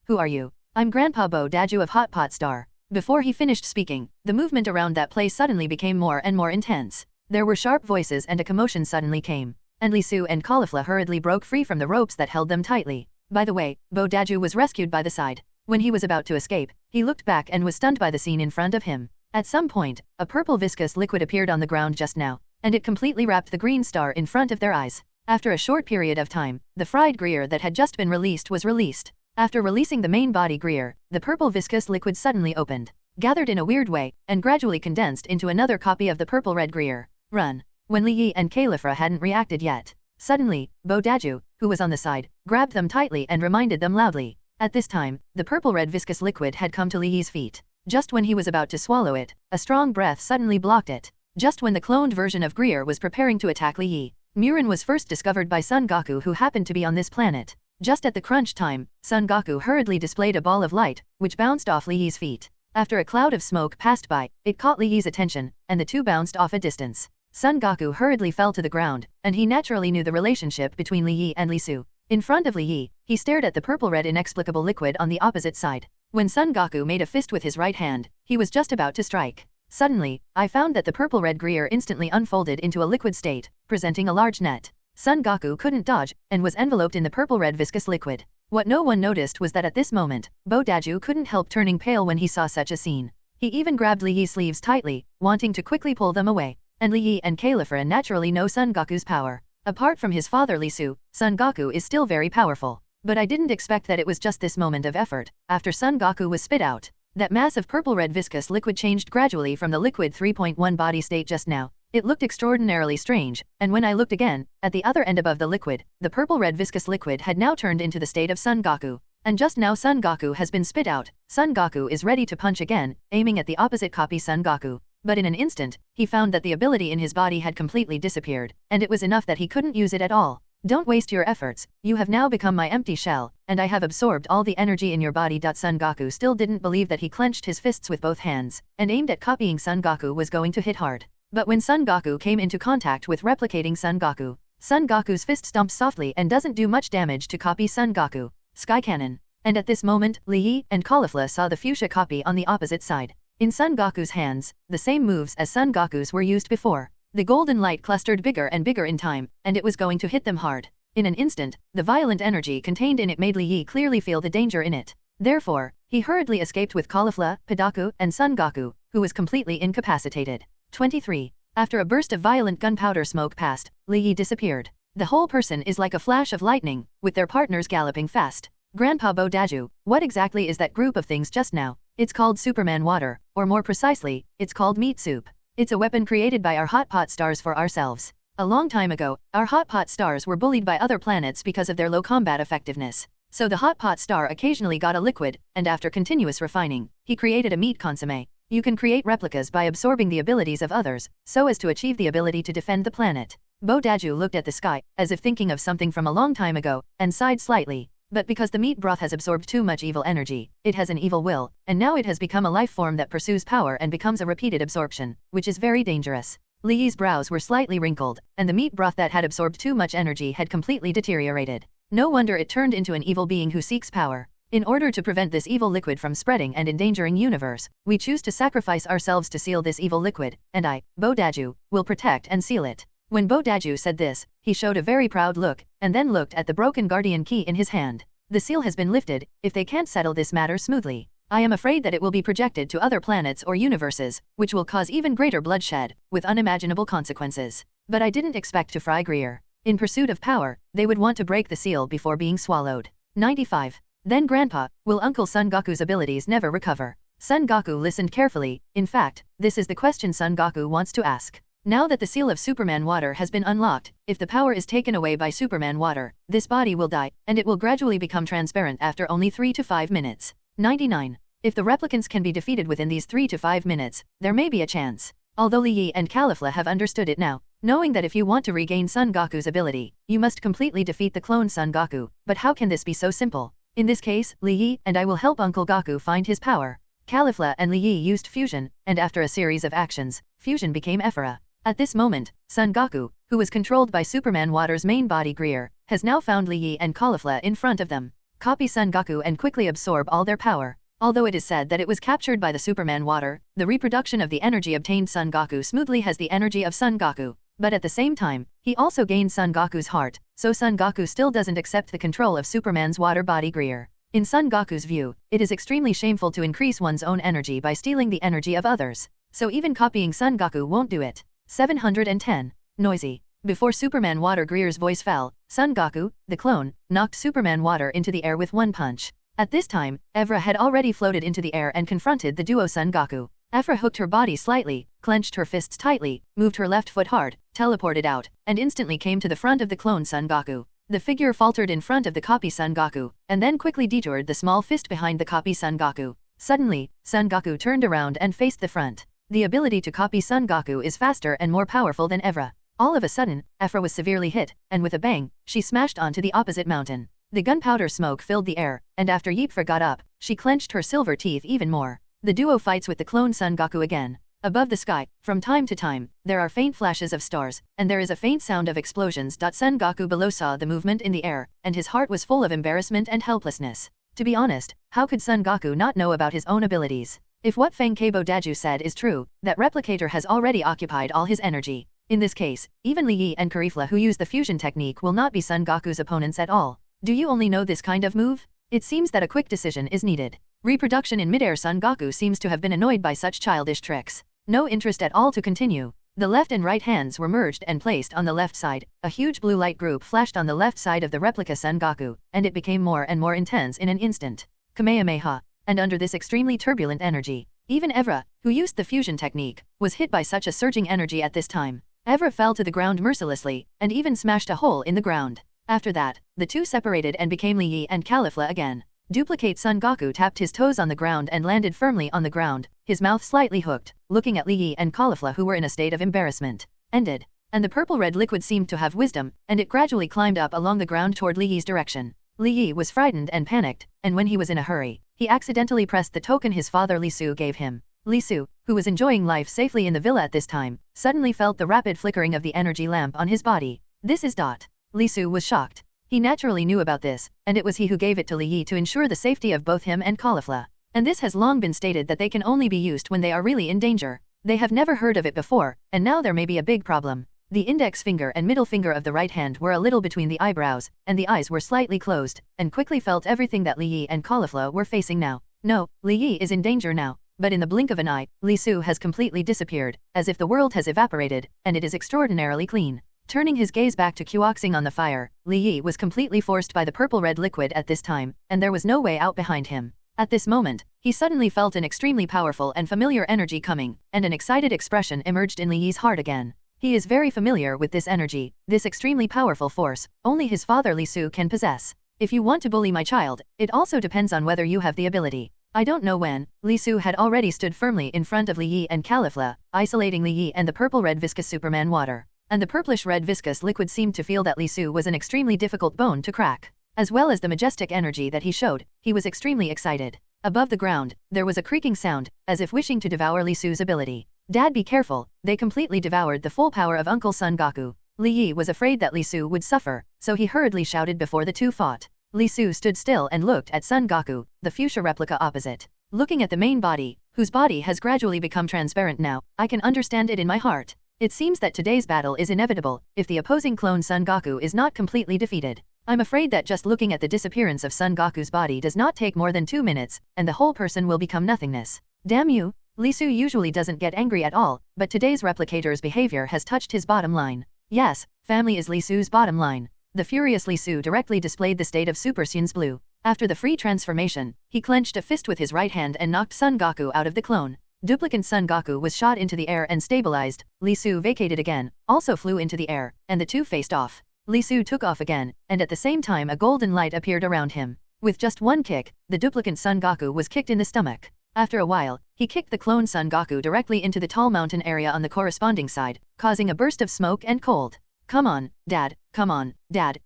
Who are you? I'm Grandpa Bo Daju of Hot Pot Star. Before he finished speaking, the movement around that place suddenly became more and more intense. There were sharp voices and a commotion suddenly came. And Li Su and Califla hurriedly broke free from the ropes that held them tightly. By the way, Bo Daju was rescued by the side. When he was about to escape, he looked back and was stunned by the scene in front of him. At some point, a purple viscous liquid appeared on the ground just now, and it completely wrapped the green star in front of their eyes. After a short period of time, the fried Greer that had just been released was released. After releasing the main body Greer, the purple viscous liquid suddenly opened, gathered in a weird way, and gradually condensed into another copy of the purple-red Greer. Run! When Li Yi and Califla hadn't reacted yet. Suddenly, Bo Daju, who was on the side, grabbed them tightly and reminded them loudly. At this time, the purple-red viscous liquid had come to Li Yi's feet. Just when he was about to swallow it, a strong breath suddenly blocked it. Just when the cloned version of Greer was preparing to attack Li Yi, Murin was first discovered by Son Goku, who happened to be on this planet. Just at the crunch time, Son Goku hurriedly displayed a ball of light, which bounced off Li Yi's feet. After a cloud of smoke passed by, it caught Li Yi's attention, and the two bounced off a distance. Son Goku hurriedly fell to the ground, and he naturally knew the relationship between Li Yi and Li Su. In front of Li Yi, he stared at the purple-red inexplicable liquid on the opposite side. When Son Goku made a fist with his right hand, he was just about to strike. Suddenly, I found that the purple-red Greer instantly unfolded into a liquid state, presenting a large net. Son Goku couldn't dodge, and was enveloped in the purple-red viscous liquid. What no one noticed was that at this moment, Bo Daju couldn't help turning pale when he saw such a scene. He even grabbed Li Yi's sleeves tightly, wanting to quickly pull them away. And Li Yi and Califla naturally know Son Goku's power. Apart from his father Li Su, Son Goku is still very powerful. But I didn't expect that it was just this moment of effort. After Son Goku was spit out, that mass of purple-red viscous liquid changed gradually from the liquid 3.1 body state just now. It looked extraordinarily strange, and when I looked again, at the other end above the liquid, the purple-red viscous liquid had now turned into the state of Son Goku. And just now Son Goku has been spit out. Son Goku is ready to punch again, aiming at the opposite copy Son Goku. But in an instant, he found that the ability in his body had completely disappeared, and it was enough that he couldn't use it at all. Don't waste your efforts, you have now become my empty shell, and I have absorbed all the energy in your body. Son Goku still didn't believe that he clenched his fists with both hands, and aimed at copying Son Goku was going to hit hard. But when Son Goku came into contact with replicating Son Goku's fist stomps softly and doesn't do much damage to copy Son Goku. Sky Cannon. And at this moment, Li Yi and Califla saw the fuchsia copy on the opposite side. In Son Goku's hands, the same moves as Son Goku's were used before. The golden light clustered bigger and bigger in time, and it was going to hit them hard. In an instant, the violent energy contained in it made Li Yi clearly feel the danger in it. Therefore, he hurriedly escaped with Califla, Padaku, and Son Goku, who was completely incapacitated. 23. After a burst of violent gunpowder smoke passed, Li Yi disappeared. The whole person is like a flash of lightning, with their partners galloping fast. Grandpa Bo Daju, what exactly is that group of things just now? It's called Superman water, or more precisely, it's called meat soup. It's a weapon created by our hot pot stars for ourselves. A long time ago, our hot pot stars were bullied by other planets because of their low combat effectiveness. So the hot pot star occasionally got a liquid, and after continuous refining, he created a meat consommé. You can create replicas by absorbing the abilities of others, so as to achieve the ability to defend the planet. Bo Daju looked at the sky, as if thinking of something from a long time ago, and sighed slightly. But because the meat broth has absorbed too much evil energy, it has an evil will, and now it has become a life form that pursues power and becomes a repeated absorption, which is very dangerous. Li Yi's brows were slightly wrinkled, and the meat broth that had absorbed too much energy had completely deteriorated. No wonder it turned into an evil being who seeks power. In order to prevent this evil liquid from spreading and endangering universe, we choose to sacrifice ourselves to seal this evil liquid, and I, Bo Daju, will protect and seal it. When Bo Daju said this, he showed a very proud look, and then looked at the broken guardian key in his hand. The seal has been lifted, if they can't settle this matter smoothly, I am afraid that it will be projected to other planets or universes, which will cause even greater bloodshed, with unimaginable consequences. But I didn't expect to fry Greer. In pursuit of power, they would want to break the seal before being swallowed. 95. Then Grandpa, will Uncle Son Goku's abilities never recover? Son Goku listened carefully. In fact, this is the question Son Goku wants to ask. Now that the seal of Superman water has been unlocked, if the power is taken away by Superman water, this body will die, and it will gradually become transparent after only 3 to 5 minutes. 99. If the replicants can be defeated within these 3 to 5 minutes, there may be a chance. Although Li Yi and Caulifla have understood it now, knowing that if you want to regain Son Goku's ability, you must completely defeat the clone Son Goku. But how can this be so simple? In this case, Li Yi and I will help Uncle Goku find his power. Caulifla and Li Yi used fusion, and after a series of actions, fusion became Ephora. At this moment, Son Goku, who was controlled by Superman Water's main body Greer, has now found Li Yi and Caulifla in front of them. Copy Son Goku and quickly absorb all their power. Although it is said that it was captured by the Superman Water, the reproduction of the energy obtained Son Goku smoothly has the energy of Son Goku. But at the same time, he also gained Son Goku's heart, so Son Goku still doesn't accept the control of Superman's water body Greer. In Son Goku's view, it is extremely shameful to increase one's own energy by stealing the energy of others. So even copying Son Goku won't do it. 710. Noisy. Before Superman Water Greer's voice fell, Son Goku, the clone, knocked Superman Water into the air with one punch. At this time, Evra had already floated into the air and confronted the duo Son Goku. Evra hooked her body slightly, clenched her fists tightly, moved her left foot hard, teleported out, and instantly came to the front of the clone Son Goku. The figure faltered in front of the copy Son Goku, and then quickly detoured the small fist behind the copy Son Goku. Suddenly, Son Goku turned around and faced the front. The ability to copy Son Goku is faster and more powerful than Evra. All of a sudden, Ephra was severely hit, and with a bang, she smashed onto the opposite mountain. The gunpowder smoke filled the air, and after Yeepfra got up, she clenched her silver teeth even more. The duo fights with the clone Son Goku again. Above the sky, from time to time, there are faint flashes of stars, and there is a faint sound of explosions. Son Goku below saw the movement in the air, and his heart was full of embarrassment and helplessness. To be honest, how could Son Goku not know about his own abilities? If what Fang Kabo Daju said is true, that replicator has already occupied all his energy. In this case, even Li Yi and Caulifla who use the fusion technique will not be Son Goku's opponents at all. Do you only know this kind of move? It seems that a quick decision is needed. Reproduction in midair. Son Goku seems to have been annoyed by such childish tricks. No interest at all to continue. The left and right hands were merged and placed on the left side. A huge blue light group flashed on the left side of the replica Son Goku, and it became more and more intense in an instant. Kamehameha. And under this extremely turbulent energy, even Evra, who used the fusion technique, was hit by such a surging energy at this time. Evra fell to the ground mercilessly, and even smashed a hole in the ground. After that, the two separated and became Li Yi and Caulifla again. Duplicate Son Goku tapped his toes on the ground and landed firmly on the ground, his mouth slightly hooked, looking at Li Yi and Caulifla who were in a state of embarrassment. Ended. And the purple-red liquid seemed to have wisdom, and it gradually climbed up along the ground toward Li Yi's direction. Li Yi was frightened and panicked, and when he was in a hurry, he accidentally pressed the token his father Li Su gave him. Li Su, who was enjoying life safely in the villa at this time, suddenly felt the rapid flickering of the energy lamp on his body. This is Dot. Li Su was shocked. He naturally knew about this, and it was he who gave it to Li Yi to ensure the safety of both him and Caulifla. And this has long been stated that they can only be used when they are really in danger. They have never heard of it before, and now there may be a big problem. The index finger and middle finger of the right hand were a little between the eyebrows, and the eyes were slightly closed, and quickly felt everything that Li Yi and Caulifla were facing now. No, Li Yi is in danger now, but in the blink of an eye, Li Su has completely disappeared, as if the world has evaporated, and it is extraordinarily clean. Turning his gaze back to Kuoxing on the fire, Li Yi was completely forced by the purple-red liquid at this time, and there was no way out behind him. At this moment, he suddenly felt an extremely powerful and familiar energy coming, and an excited expression emerged in Li Yi's heart again. He is very familiar with this energy, this extremely powerful force, only his father Li Su can possess. If you want to bully my child, it also depends on whether you have the ability. I don't know when. Li Su had already stood firmly in front of Li Yi and Caulifla, isolating Li Yi and the purple-red viscous Superman water. And the purplish-red viscous liquid seemed to feel that Li Su was an extremely difficult bone to crack. As well as the majestic energy that he showed, he was extremely excited. Above the ground, there was a creaking sound, as if wishing to devour Li Su's ability. Dad, be careful, they completely devoured the full power of Uncle Son Goku. Li Yi was afraid that Li Su would suffer, so he hurriedly shouted before the two fought. Li Su stood still and looked at Son Goku, the fuchsia replica opposite. Looking at the main body, whose body has gradually become transparent now, I can understand it in my heart. It seems that today's battle is inevitable, if the opposing clone Son Goku is not completely defeated. I'm afraid that just looking at the disappearance of Son Goku's body does not take more than 2 minutes, and the whole person will become nothingness. Damn you! Li Su usually doesn't get angry at all, but today's replicator's behavior has touched his bottom line. Yes, family is Li Su's bottom line. The furious Li Su directly displayed the state of Super Saiyan's blue. After the free transformation, he clenched a fist with his right hand and knocked Son Goku out of the clone. Duplicate Son Goku was shot into the air and stabilized. Li Su vacated again, also flew into the air, and the two faced off. Li Su took off again, and at the same time a golden light appeared around him. With just one kick, the duplicate Son Goku was kicked in the stomach. After a while, he kicked the clone Son Goku directly into the tall mountain area on the corresponding side, causing a burst of smoke and cold. Come on, Dad,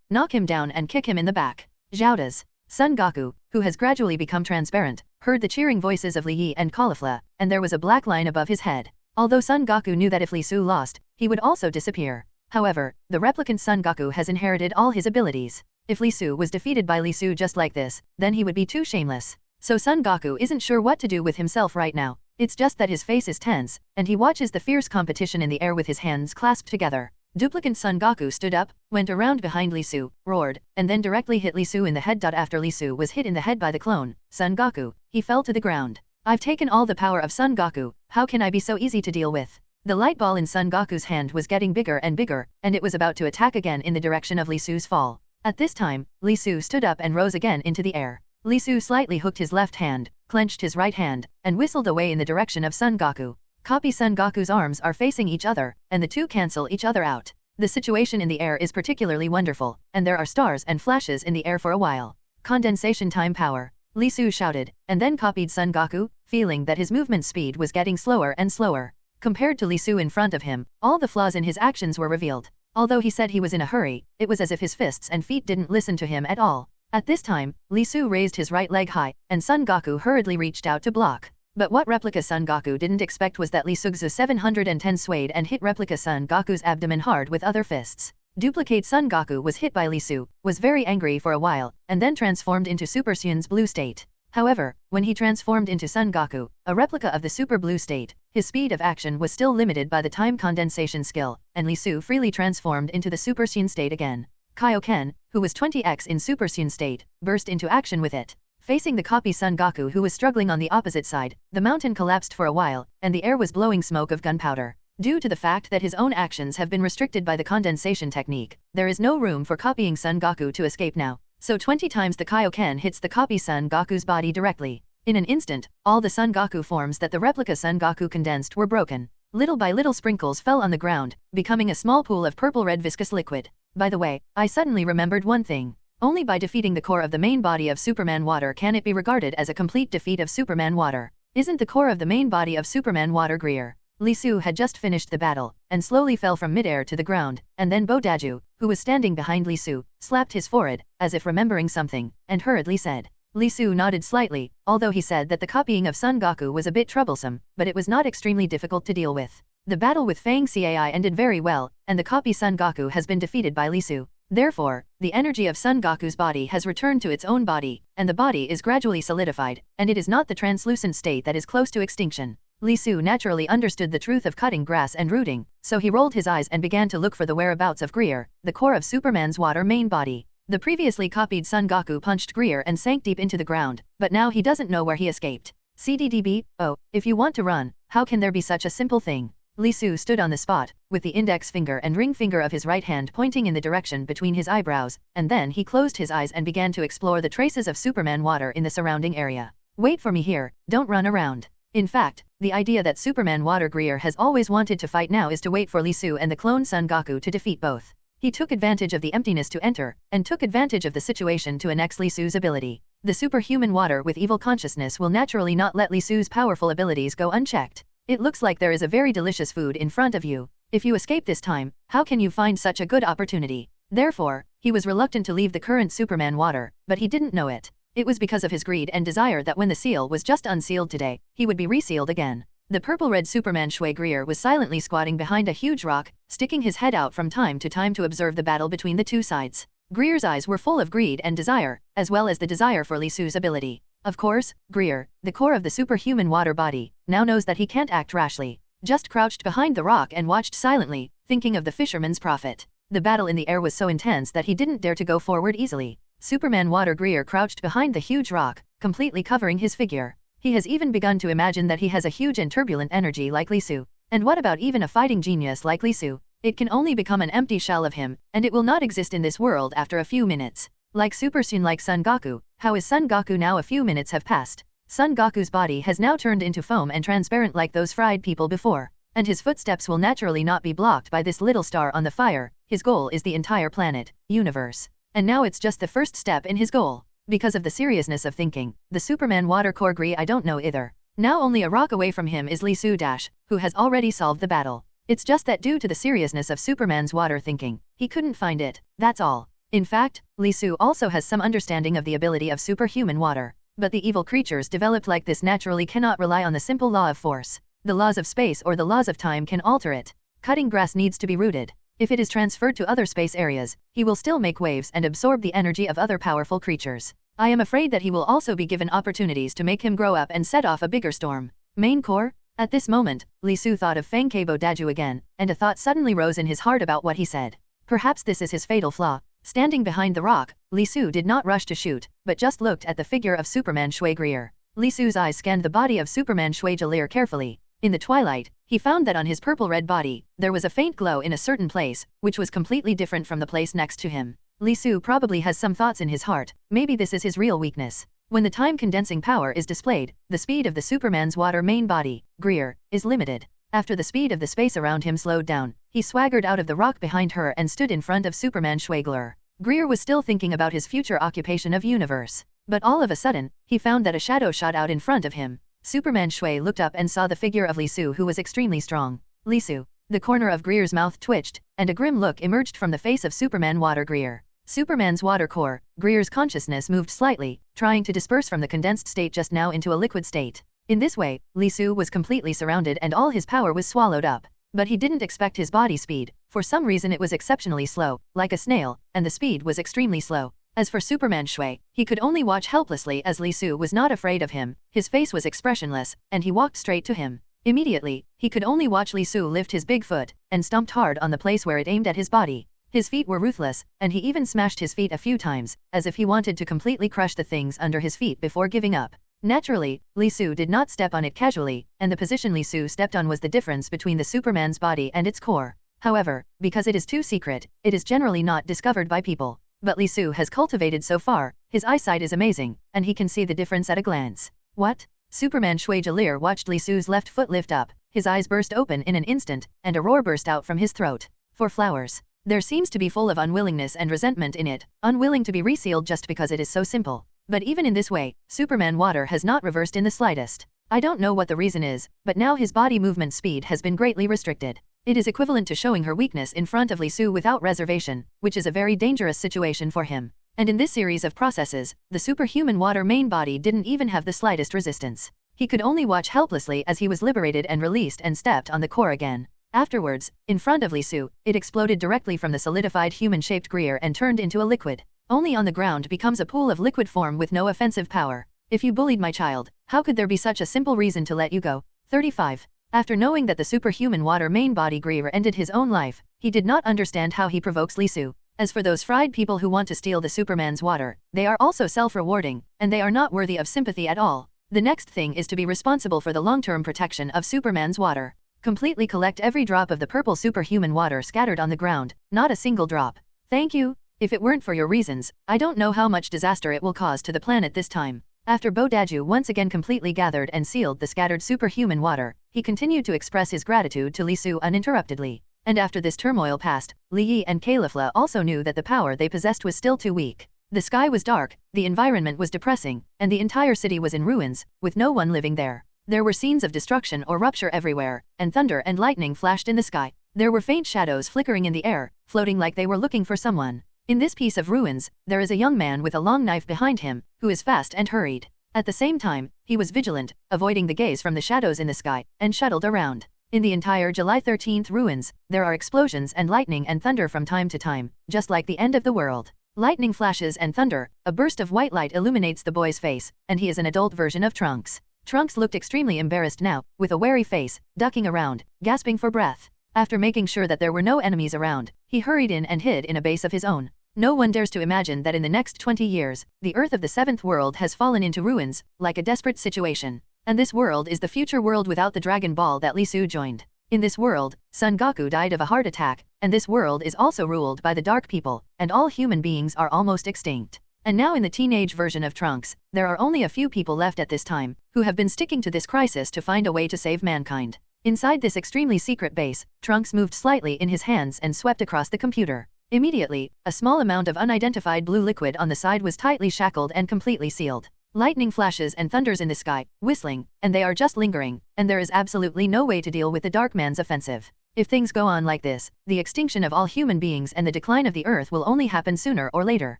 knock him down and kick him in the back. Zhao Son Goku, who has gradually become transparent, heard the cheering voices of Li Yi and Caulifla, and there was a black line above his head. Although Son Goku knew that if Li Su lost, he would also disappear. However, the replicant Son Goku has inherited all his abilities. If Li Su was defeated by Li Su just like this, then he would be too shameless. So Son Goku isn't sure what to do with himself right now. It's just that his face is tense, and he watches the fierce competition in the air with his hands clasped together. Duplicate Son Goku stood up, went around behind Li Su, roared, and then directly hit Li Su in the head. After Li Su was hit in the head by the clone, Son Goku, he fell to the ground. I've taken all the power of Son Goku, how can I be so easy to deal with? The light ball in Son Goku's hand was getting bigger and bigger, and it was about to attack again in the direction of Li Su's fall. At this time, Li Su stood up and rose again into the air. Li Su slightly hooked his left hand, clenched his right hand, and whistled away in the direction of Son Goku. Copy Son Goku's arms are facing each other, and the two cancel each other out. The situation in the air is particularly wonderful, and there are stars and flashes in the air for a while. Condensation time power. Li Su shouted, and then copied Son Goku, feeling that his movement speed was getting slower and slower. Compared to Li Su in front of him, all the flaws in his actions were revealed. Although he said he was in a hurry, it was as if his fists and feet didn't listen to him at all. At this time, Li Su raised his right leg high, and Son Goku hurriedly reached out to block. But what replica Son Goku didn't expect was that Li Su's 710 swayed and hit replica Son Goku's abdomen hard with other fists. Duplicate Son Goku was hit by Li Su, was very angry for a while, and then transformed into Super Saiyan's blue state. However, when he transformed into Son Goku, a replica of the Super Blue state, his speed of action was still limited by the time condensation skill, and Li Su freely transformed into the Super Saiyan state again. Kaioken, who was 20x in Super Saiyan state, burst into action with it. Facing the copy Son Goku who was struggling on the opposite side, the mountain collapsed for a while, and the air was blowing smoke of gunpowder. Due to the fact that his own actions have been restricted by the condensation technique, there is no room for copying Son Goku to escape now. So 20 times the Kaioken hits the copy Son Goku's body directly. In an instant, all the Son Goku forms that the replica Son Goku condensed were broken. Little by little sprinkles fell on the ground, becoming a small pool of purple-red viscous liquid. By the way, I suddenly remembered one thing. Only by defeating the core of the main body of Superman Water can it be regarded as a complete defeat of Superman Water. Isn't the core of the main body of Superman Water Greer? Li Su had just finished the battle, and slowly fell from midair to the ground, and then Bo Daju, who was standing behind Li Su, slapped his forehead, as if remembering something, and hurriedly said. Li Su nodded slightly, although he said that the copying of Son Goku was a bit troublesome, but it was not extremely difficult to deal with. The battle with Fang Cai ended very well, and the copy Son Goku has been defeated by Li Su. Therefore, the energy of Son Goku's body has returned to its own body, and the body is gradually solidified, and it is not the translucent state that is close to extinction. Li Su naturally understood the truth of cutting grass and rooting, so he rolled his eyes and began to look for the whereabouts of Greer, the core of Superman's water main body. The previously copied Son Goku punched Greer and sank deep into the ground, but now he doesn't know where he escaped. CDDB, oh, if you want to run, how can there be such a simple thing? Li Su stood on the spot, with the index finger and ring finger of his right hand pointing in the direction between his eyebrows, and then he closed his eyes and began to explore the traces of Superman water in the surrounding area. Wait for me here, don't run around. In fact, the idea that Superman Water Greer has always wanted to fight now is to wait for Li Su and the clone Son Goku to defeat both. He took advantage of the emptiness to enter, and took advantage of the situation to annex Li Su's ability. The superhuman water with evil consciousness will naturally not let Li Su's powerful abilities go unchecked. It looks like there is a very delicious food in front of you. If you escape this time, how can you find such a good opportunity? Therefore, he was reluctant to leave the current Superman water, but he didn't know it. It was because of his greed and desire that when the seal was just unsealed today, he would be resealed again. The purple-red Superman Shui Greer was silently squatting behind a huge rock, sticking his head out from time to time to observe the battle between the two sides. Greer's eyes were full of greed and desire, as well as the desire for Li Su's ability. Of course, Greer, the core of the superhuman water body, now knows that he can't act rashly. Just crouched behind the rock and watched silently, thinking of the fisherman's prophet. The battle in the air was so intense that he didn't dare to go forward easily. Superman Water Greer crouched behind the huge rock, completely covering his figure. He has even begun to imagine that he has a huge and turbulent energy like Lisu. And what about even a fighting genius like Lisu? It can only become an empty shell of him, and it will not exist in this world after a few minutes. Like Super Saiyan like Son Goku. How is Son Goku now? A few minutes have passed. Son Goku's body has now turned into foam and transparent like those fried people before. And his footsteps will naturally not be blocked by this little star on the fire. His goal is the entire planet, universe. And now it's just the first step in his goal. Because of the seriousness of thinking, the Superman Water Core Gree I don't know either. Now only a rock away from him is Lisu Dash, who has already solved the battle. It's just that due to the seriousness of Superman's water thinking, he couldn't find it, that's all. In fact, Lisu also has some understanding of the ability of superhuman water. But the evil creatures developed like this naturally cannot rely on the simple law of force. The laws of space or the laws of time can alter it. Cutting grass needs to be rooted. If it is transferred to other space areas, he will still make waves and absorb the energy of other powerful creatures. I am afraid that he will also be given opportunities to make him grow up and set off a bigger storm. Main core? At this moment, Lisu thought of Fang Kabo Daju again, and a thought suddenly rose in his heart about what he said. Perhaps this is his fatal flaw. Standing behind the rock, Lisu did not rush to shoot, but just looked at the figure of Superman Shui Greer. Lisu's eyes scanned the body of Superman Shui Jalir carefully. In the twilight, he found that on his purple-red body, there was a faint glow in a certain place, which was completely different from the place next to him. Lisu probably has some thoughts in his heart, maybe this is his real weakness. When the time-condensing power is displayed, the speed of the Superman's water main body, Greer, is limited. After the speed of the space around him slowed down, he swaggered out of the rock behind her and stood in front of Superman Schwegler. Greer was still thinking about his future occupation of universe. But all of a sudden, he found that a shadow shot out in front of him. Superman Shui looked up and saw the figure of Lisu, who was extremely strong. Lisu. The corner of Greer's mouth twitched, and a grim look emerged from the face of Superman Water Greer. Superman's water core, Greer's consciousness moved slightly, trying to disperse from the condensed state just now into a liquid state. In this way, Lisu was completely surrounded and all his power was swallowed up. But he didn't expect his body speed. For some reason it was exceptionally slow, like a snail, and the speed was extremely slow. As for Superman Shui, he could only watch helplessly as Lisu was not afraid of him. His face was expressionless, and he walked straight to him. Immediately, he could only watch Lisu lift his big foot, and stomped hard on the place where it aimed at his body. His feet were ruthless, and he even smashed his feet a few times, as if he wanted to completely crush the things under his feet before giving up. Naturally, Lisu did not step on it casually, and the position Lisu stepped on was the difference between the Superman's body and its core. However, because it is too secret, it is generally not discovered by people. But Lisu has cultivated so far, his eyesight is amazing, and he can see the difference at a glance. What? Superman Shui Jalir watched Lisu's left foot lift up, his eyes burst open in an instant, and a roar burst out from his throat. For flowers. There seems to be full of unwillingness and resentment in it, unwilling to be resealed just because it is so simple. But even in this way, Superman Water has not reversed in the slightest. I don't know what the reason is, but now his body movement speed has been greatly restricted. It is equivalent to showing her weakness in front of Lisu without reservation, which is a very dangerous situation for him. And in this series of processes, the superhuman water main body didn't even have the slightest resistance. He could only watch helplessly as he was liberated and released and stepped on the core again. Afterwards, in front of Lisu, it exploded directly from the solidified human-shaped Greer and turned into a liquid. Only on the ground becomes a pool of liquid form with no offensive power. If you bullied my child, how could there be such a simple reason to let you go? 35. After knowing that the superhuman water main body Greer ended his own life, he did not understand how he provokes Lisu. As for those fried people who want to steal the Superman's water, they are also self-rewarding, and they are not worthy of sympathy at all. The next thing is to be responsible for the long-term protection of Superman's water. Completely collect every drop of the purple superhuman water scattered on the ground, not a single drop. Thank you. If it weren't for your reasons, I don't know how much disaster it will cause to the planet this time. After Bodaju once again completely gathered and sealed the scattered superhuman water, he continued to express his gratitude to Lisu uninterruptedly. And after this turmoil passed, Li Yi and Califla also knew that the power they possessed was still too weak. The sky was dark, the environment was depressing, and the entire city was in ruins, with no one living there. There were scenes of destruction or rupture everywhere, and thunder and lightning flashed in the sky. There were faint shadows flickering in the air, floating like they were looking for someone. In this piece of ruins, there is a young man with a long knife behind him, who is fast and hurried. At the same time, he was vigilant, avoiding the gaze from the shadows in the sky, and shuttled around. In the entire July 13th ruins, there are explosions and lightning and thunder from time to time, just like the end of the world. Lightning flashes and thunder, a burst of white light illuminates the boy's face, and he is an adult version of Trunks. Trunks looked extremely embarrassed now, with a wary face, ducking around, gasping for breath. After making sure that there were no enemies around, he hurried in and hid in a base of his own. No one dares to imagine that in the next 20 years, the Earth of the 7th world has fallen into ruins, like a desperate situation. And this world is the future world without the Dragon Ball that Li Su joined. In this world, Son Goku died of a heart attack, and this world is also ruled by the Dark People, and all human beings are almost extinct. And now in the teenage version of Trunks, there are only a few people left at this time, who have been sticking to this crisis to find a way to save mankind. Inside this extremely secret base, Trunks moved slightly in his hands and swept across the computer. Immediately, a small amount of unidentified blue liquid on the side was tightly shackled and completely sealed. Lightning flashes and thunders in the sky, whistling, and they are just lingering, and there is absolutely no way to deal with the Dark Man's offensive. If things go on like this, the extinction of all human beings and the decline of the Earth will only happen sooner or later.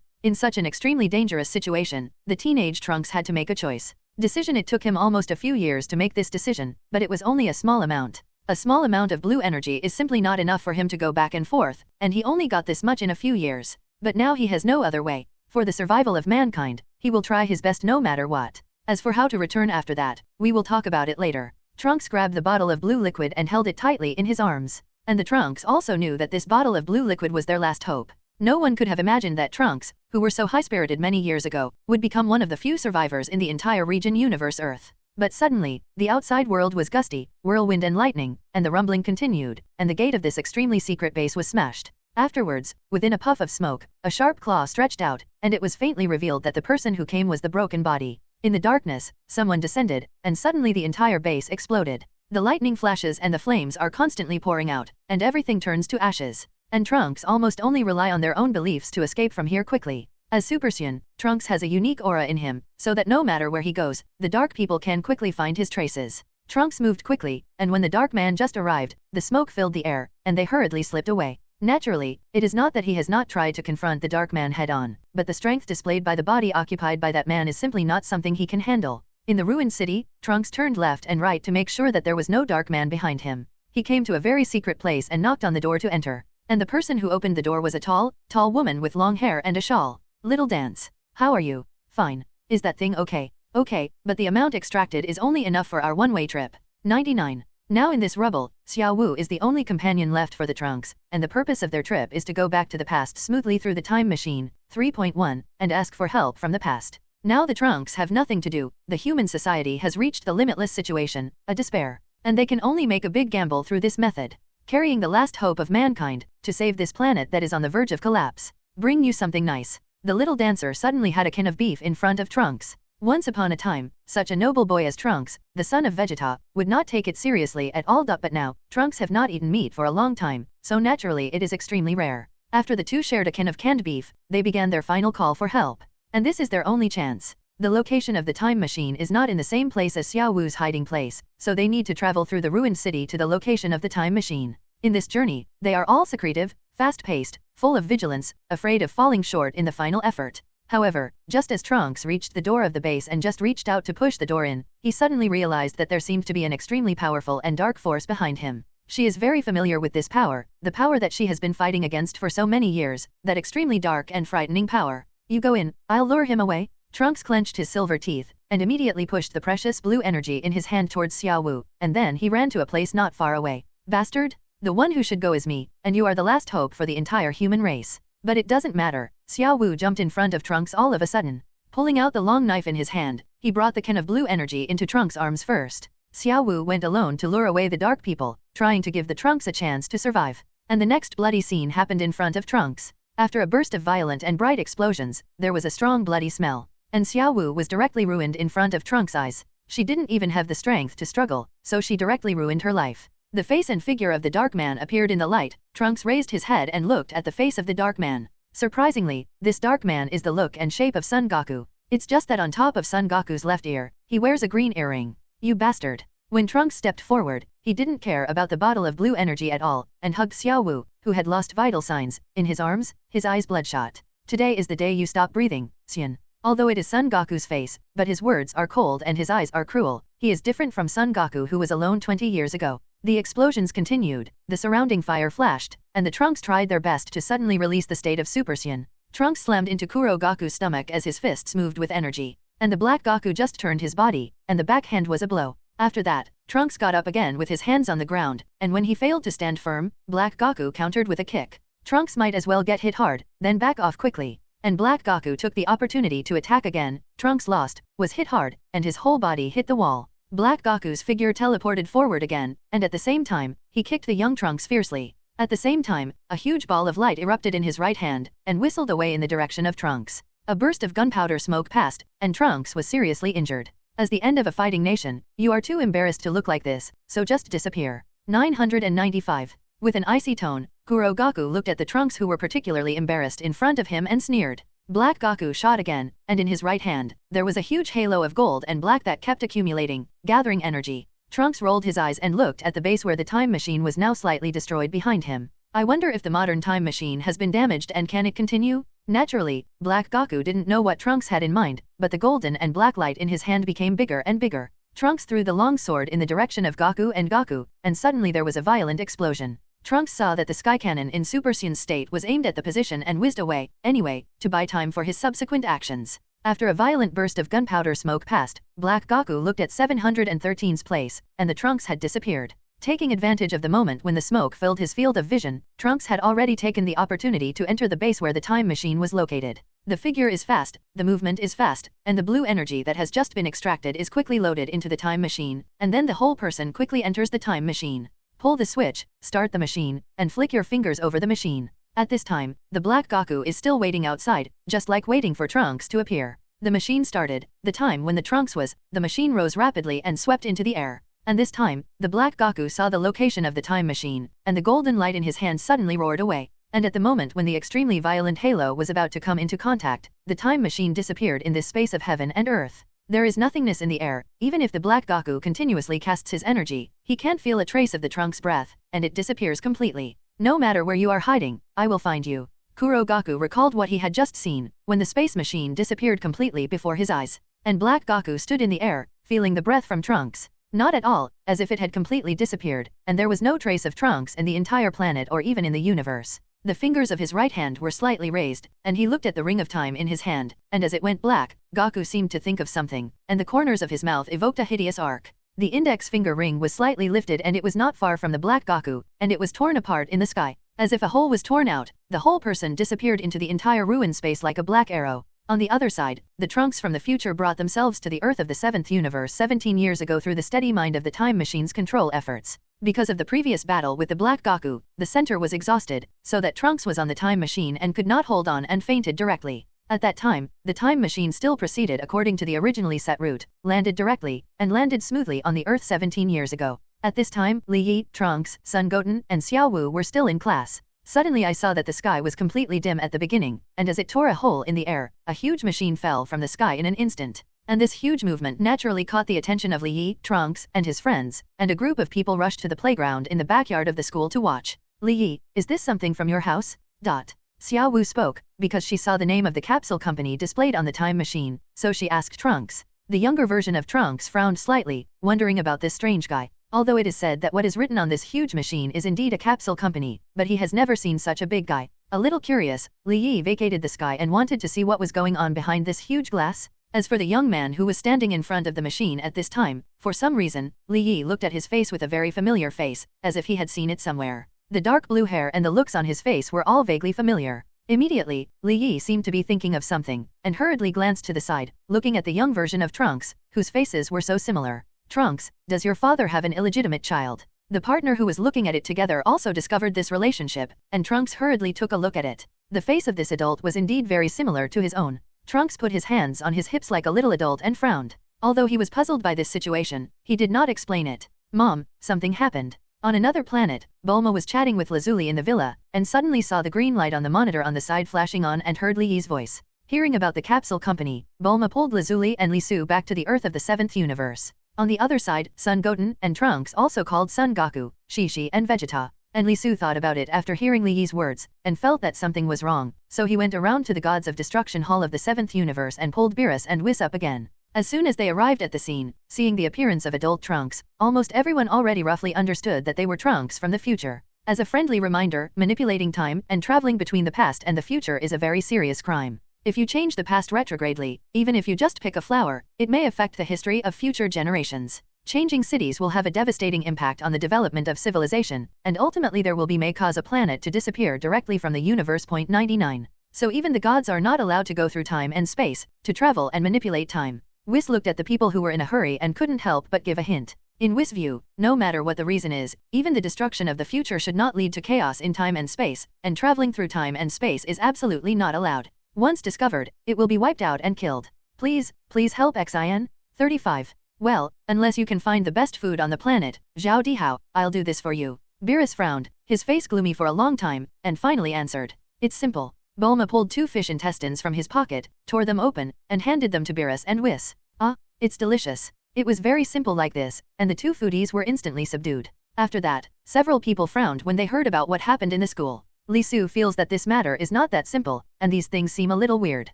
In such an extremely dangerous situation, the teenage Trunks had to make a choice. It took him almost a few years to make this decision, but it was only a small amount. A small amount of blue energy is simply not enough for him to go back and forth, and he only got this much in a few years. But now he has no other way. For the survival of mankind, he will try his best no matter what. As for how to return after that, we will talk about it later. Trunks grabbed the bottle of blue liquid and held it tightly in his arms. And the Trunks also knew that this bottle of blue liquid was their last hope. No one could have imagined that Trunks, who were so high-spirited many years ago, would become one of the few survivors in the entire region universe Earth. But suddenly, the outside world was gusty, whirlwind and lightning, and the rumbling continued, and the gate of this extremely secret base was smashed. Afterwards, within a puff of smoke, a sharp claw stretched out, and it was faintly revealed that the person who came was the broken body. In the darkness, someone descended, and suddenly the entire base exploded. The lightning flashes and the flames are constantly pouring out, and everything turns to ashes. And Trunks almost only rely on their own beliefs to escape from here quickly. As Super Saiyan, Trunks has a unique aura in him, so that no matter where he goes, the Dark People can quickly find his traces. Trunks moved quickly, and when the Dark Man just arrived, the smoke filled the air, and they hurriedly slipped away. Naturally, it is not that he has not tried to confront the Dark Man head-on, but the strength displayed by the body occupied by that man is simply not something he can handle. In the ruined city, Trunks turned left and right to make sure that there was no Dark Man behind him. He came to a very secret place and knocked on the door to enter. And the person who opened the door was a tall woman with long hair and a shawl. Little Dance. How are you? Fine. Is that thing okay? Okay, but the amount extracted is only enough for our one-way trip. 99. Now in this rubble, Xiao Wu is the only companion left for the Trunks, and the purpose of their trip is to go back to the past smoothly through the time machine, 3.1, and ask for help from the past. Now the Trunks have nothing to do, the human society has reached the limitless situation, a despair. And they can only make a big gamble through this method. Carrying the last hope of mankind, to save this planet that is on the verge of collapse. Bring you something nice. The little dancer suddenly had a can of beef in front of Trunks. Once upon a time, such a noble boy as Trunks, the son of Vegeta, would not take it seriously at all. But now, Trunks have not eaten meat for a long time, so naturally it is extremely rare. After the two shared a can of canned beef, they began their final call for help. And this is their only chance. The location of the time machine is not in the same place as Xiao Wu's hiding place, so they need to travel through the ruined city to the location of the time machine. In this journey, they are all secretive, fast-paced, full of vigilance, afraid of falling short in the final effort. However, just as Trunks reached the door of the base and just reached out to push the door in, he suddenly realized that there seemed to be an extremely powerful and dark force behind him. She is very familiar with this power, the power that she has been fighting against for so many years, that extremely dark and frightening power. You go in, I'll lure him away. Trunks clenched his silver teeth, and immediately pushed the precious blue energy in his hand towards Xiao Wu, and then he ran to a place not far away. Bastard! The one who should go is me, and you are the last hope for the entire human race. But it doesn't matter. Xiao Wu jumped in front of Trunks all of a sudden. Pulling out the long knife in his hand, he brought the can of blue energy into Trunks' arms first. Xiao Wu went alone to lure away the Dark People, trying to give the Trunks a chance to survive. And the next bloody scene happened in front of Trunks. After a burst of violent and bright explosions, there was a strong bloody smell. And Xiao Wu was directly ruined in front of Trunks' eyes. She didn't even have the strength to struggle, so she directly ruined her life. The face and figure of the Dark Man appeared in the light. Trunks raised his head and looked at the face of the Dark Man. Surprisingly, this Dark Man is the look and shape of Son Goku. It's just that on top of Son Goku's left ear, he wears a green earring. You bastard. When Trunks stepped forward, he didn't care about the bottle of blue energy at all, and hugged Xiao Wu, who had lost vital signs, in his arms, his eyes bloodshot. Today is the day you stop breathing, Saiyan. Although it is Son Goku's face, but his words are cold and his eyes are cruel. He is different from Son Goku who was alone 20 years ago. The explosions continued, the surrounding fire flashed, and the Trunks tried their best to suddenly release the state of Super Saiyan. Trunks slammed into Kuro Goku's stomach as his fists moved with energy. And the black Goku just turned his body, and the backhand was a blow. After that, Trunks got up again with his hands on the ground, and when he failed to stand firm, Black Goku countered with a kick. Trunks might as well get hit hard, then back off quickly. And Black Goku took the opportunity to attack again. Trunks lost, was hit hard, and his whole body hit the wall. Black Goku's figure teleported forward again, and at the same time, he kicked the young Trunks fiercely. At the same time, a huge ball of light erupted in his right hand, and whistled away in the direction of Trunks. A burst of gunpowder smoke passed, and Trunks was seriously injured. As the end of a fighting nation, you are too embarrassed to look like this, so just disappear. 995. With an icy tone, Kurogaku looked at the Trunks who were particularly embarrassed in front of him and sneered. Black Goku shot again, and in his right hand, there was a huge halo of gold and black that kept accumulating, gathering energy. Trunks rolled his eyes and looked at the base where the time machine was now slightly destroyed behind him. I wonder if the modern time machine has been damaged and can it continue? Naturally, Black Goku didn't know what Trunks had in mind, but the golden and black light in his hand became bigger and bigger. Trunks threw the long sword in the direction of Goku, and suddenly there was a violent explosion. Trunks saw that the sky cannon in Super Saiyan state was aimed at the position and whizzed away, anyway, to buy time for his subsequent actions. After a violent burst of gunpowder smoke passed, Black Goku looked at 713's place, and the Trunks had disappeared. Taking advantage of the moment when the smoke filled his field of vision, Trunks had already taken the opportunity to enter the base where the time machine was located. The figure is fast, the movement is fast, and the blue energy that has just been extracted is quickly loaded into the time machine, and then the whole person quickly enters the time machine. Pull the switch, start the machine, and flick your fingers over the machine. At this time, the Black Goku is still waiting outside, just like waiting for Trunks to appear. The machine started. The time when the Trunks was, the machine rose rapidly and swept into the air. And this time, the Black Goku saw the location of the time machine, and the golden light in his hand suddenly roared away. And at the moment when the extremely violent halo was about to come into contact, the time machine disappeared in this space of heaven and earth. There is nothingness in the air. Even if the Black Goku continuously casts his energy, he can't feel a trace of the Trunks' breath, and it disappears completely. No matter where you are hiding, I will find you. Kurogaku recalled what he had just seen, when the space machine disappeared completely before his eyes. And Black Goku stood in the air, feeling the breath from Trunks. Not at all, as if it had completely disappeared, and there was no trace of Trunks in the entire planet or even in the universe. The fingers of his right hand were slightly raised, and he looked at the ring of time in his hand, and as it went black, Goku seemed to think of something, and the corners of his mouth evoked a hideous arc. The index finger ring was slightly lifted and it was not far from the Black Goku, and it was torn apart in the sky. As if a hole was torn out, the whole person disappeared into the entire ruin space like a black arrow. On the other side, the Trunks from the future brought themselves to the Earth of the 7th universe 17 years ago through the steady mind of the time machine's control efforts. Because of the previous battle with the Black Goku, the center was exhausted, so that Trunks was on the time machine and could not hold on and fainted directly. At that time, the time machine still proceeded according to the originally set route, landed directly, and landed smoothly on the Earth 17 years ago. At this time, Li Yi, Trunks, Sun Goten, and Xiao Wu were still in class. Suddenly I saw that the sky was completely dim at the beginning, and as it tore a hole in the air, a huge machine fell from the sky in an instant. And this huge movement naturally caught the attention of Li Yi, Trunks, and his friends, and a group of people rushed to the playground in the backyard of the school to watch. Li Yi, is this something from your house? Xiao Wu spoke, because she saw the name of the capsule company displayed on the time machine, so she asked Trunks. The younger version of Trunks frowned slightly, wondering about this strange guy. Although it is said that what is written on this huge machine is indeed a capsule company, but he has never seen such a big guy. A little curious, Li Yi vacated the sky and wanted to see what was going on behind this huge glass. As for the young man who was standing in front of the machine at this time, for some reason, Li Yi looked at his face with a very familiar face, as if he had seen it somewhere. The dark blue hair and the looks on his face were all vaguely familiar. Immediately, Li Yi seemed to be thinking of something, and hurriedly glanced to the side, looking at the young version of Trunks, whose faces were so similar. Trunks, does your father have an illegitimate child? The partner who was looking at it together also discovered this relationship, and Trunks hurriedly took a look at it. The face of this adult was indeed very similar to his own. Trunks put his hands on his hips like a little adult and frowned. Although he was puzzled by this situation, he did not explain it. Mom, something happened. On another planet, Bulma was chatting with Lazuli in the villa, and suddenly saw the green light on the monitor on the side flashing on and heard Li Yi's voice. Hearing about the capsule company, Bulma pulled Lazuli and Li Su back to the Earth of the 7th universe. On the other side, Sun Goten and Trunks also called Son Goku, Shishi and Vegeta. And Li Su thought about it after hearing Li Yi's words, and felt that something was wrong, so he went around to the Gods of Destruction Hall of the 7th universe and pulled Beerus and Whis up again. As soon as they arrived at the scene, seeing the appearance of adult Trunks, almost everyone already roughly understood that they were Trunks from the future. As a friendly reminder, manipulating time and traveling between the past and the future is a very serious crime. If you change the past retrogradely, even if you just pick a flower, it may affect the history of future generations. Changing cities will have a devastating impact on the development of civilization, and ultimately there will be may cause a planet to disappear directly from the universe. 99. So even the gods are not allowed to go through time and space, to travel and manipulate time. Whis looked at the people who were in a hurry and couldn't help but give a hint. In Whis' view, no matter what the reason is, even the destruction of the future should not lead to chaos in time and space, and traveling through time and space is absolutely not allowed. Once discovered, it will be wiped out and killed. Please help Xian. 35. Well, unless you can find the best food on the planet, Zhao Dihao, I'll do this for you. Beerus frowned, his face gloomy for a long time, and finally answered. It's simple. Bulma pulled 2 fish intestines from his pocket, tore them open, and handed them to Beerus and Whis. Ah, it's delicious. It was very simple like this, and the 2 foodies were instantly subdued. After that, several people frowned when they heard about what happened in the school. Li Su feels that this matter is not that simple, and these things seem a little weird.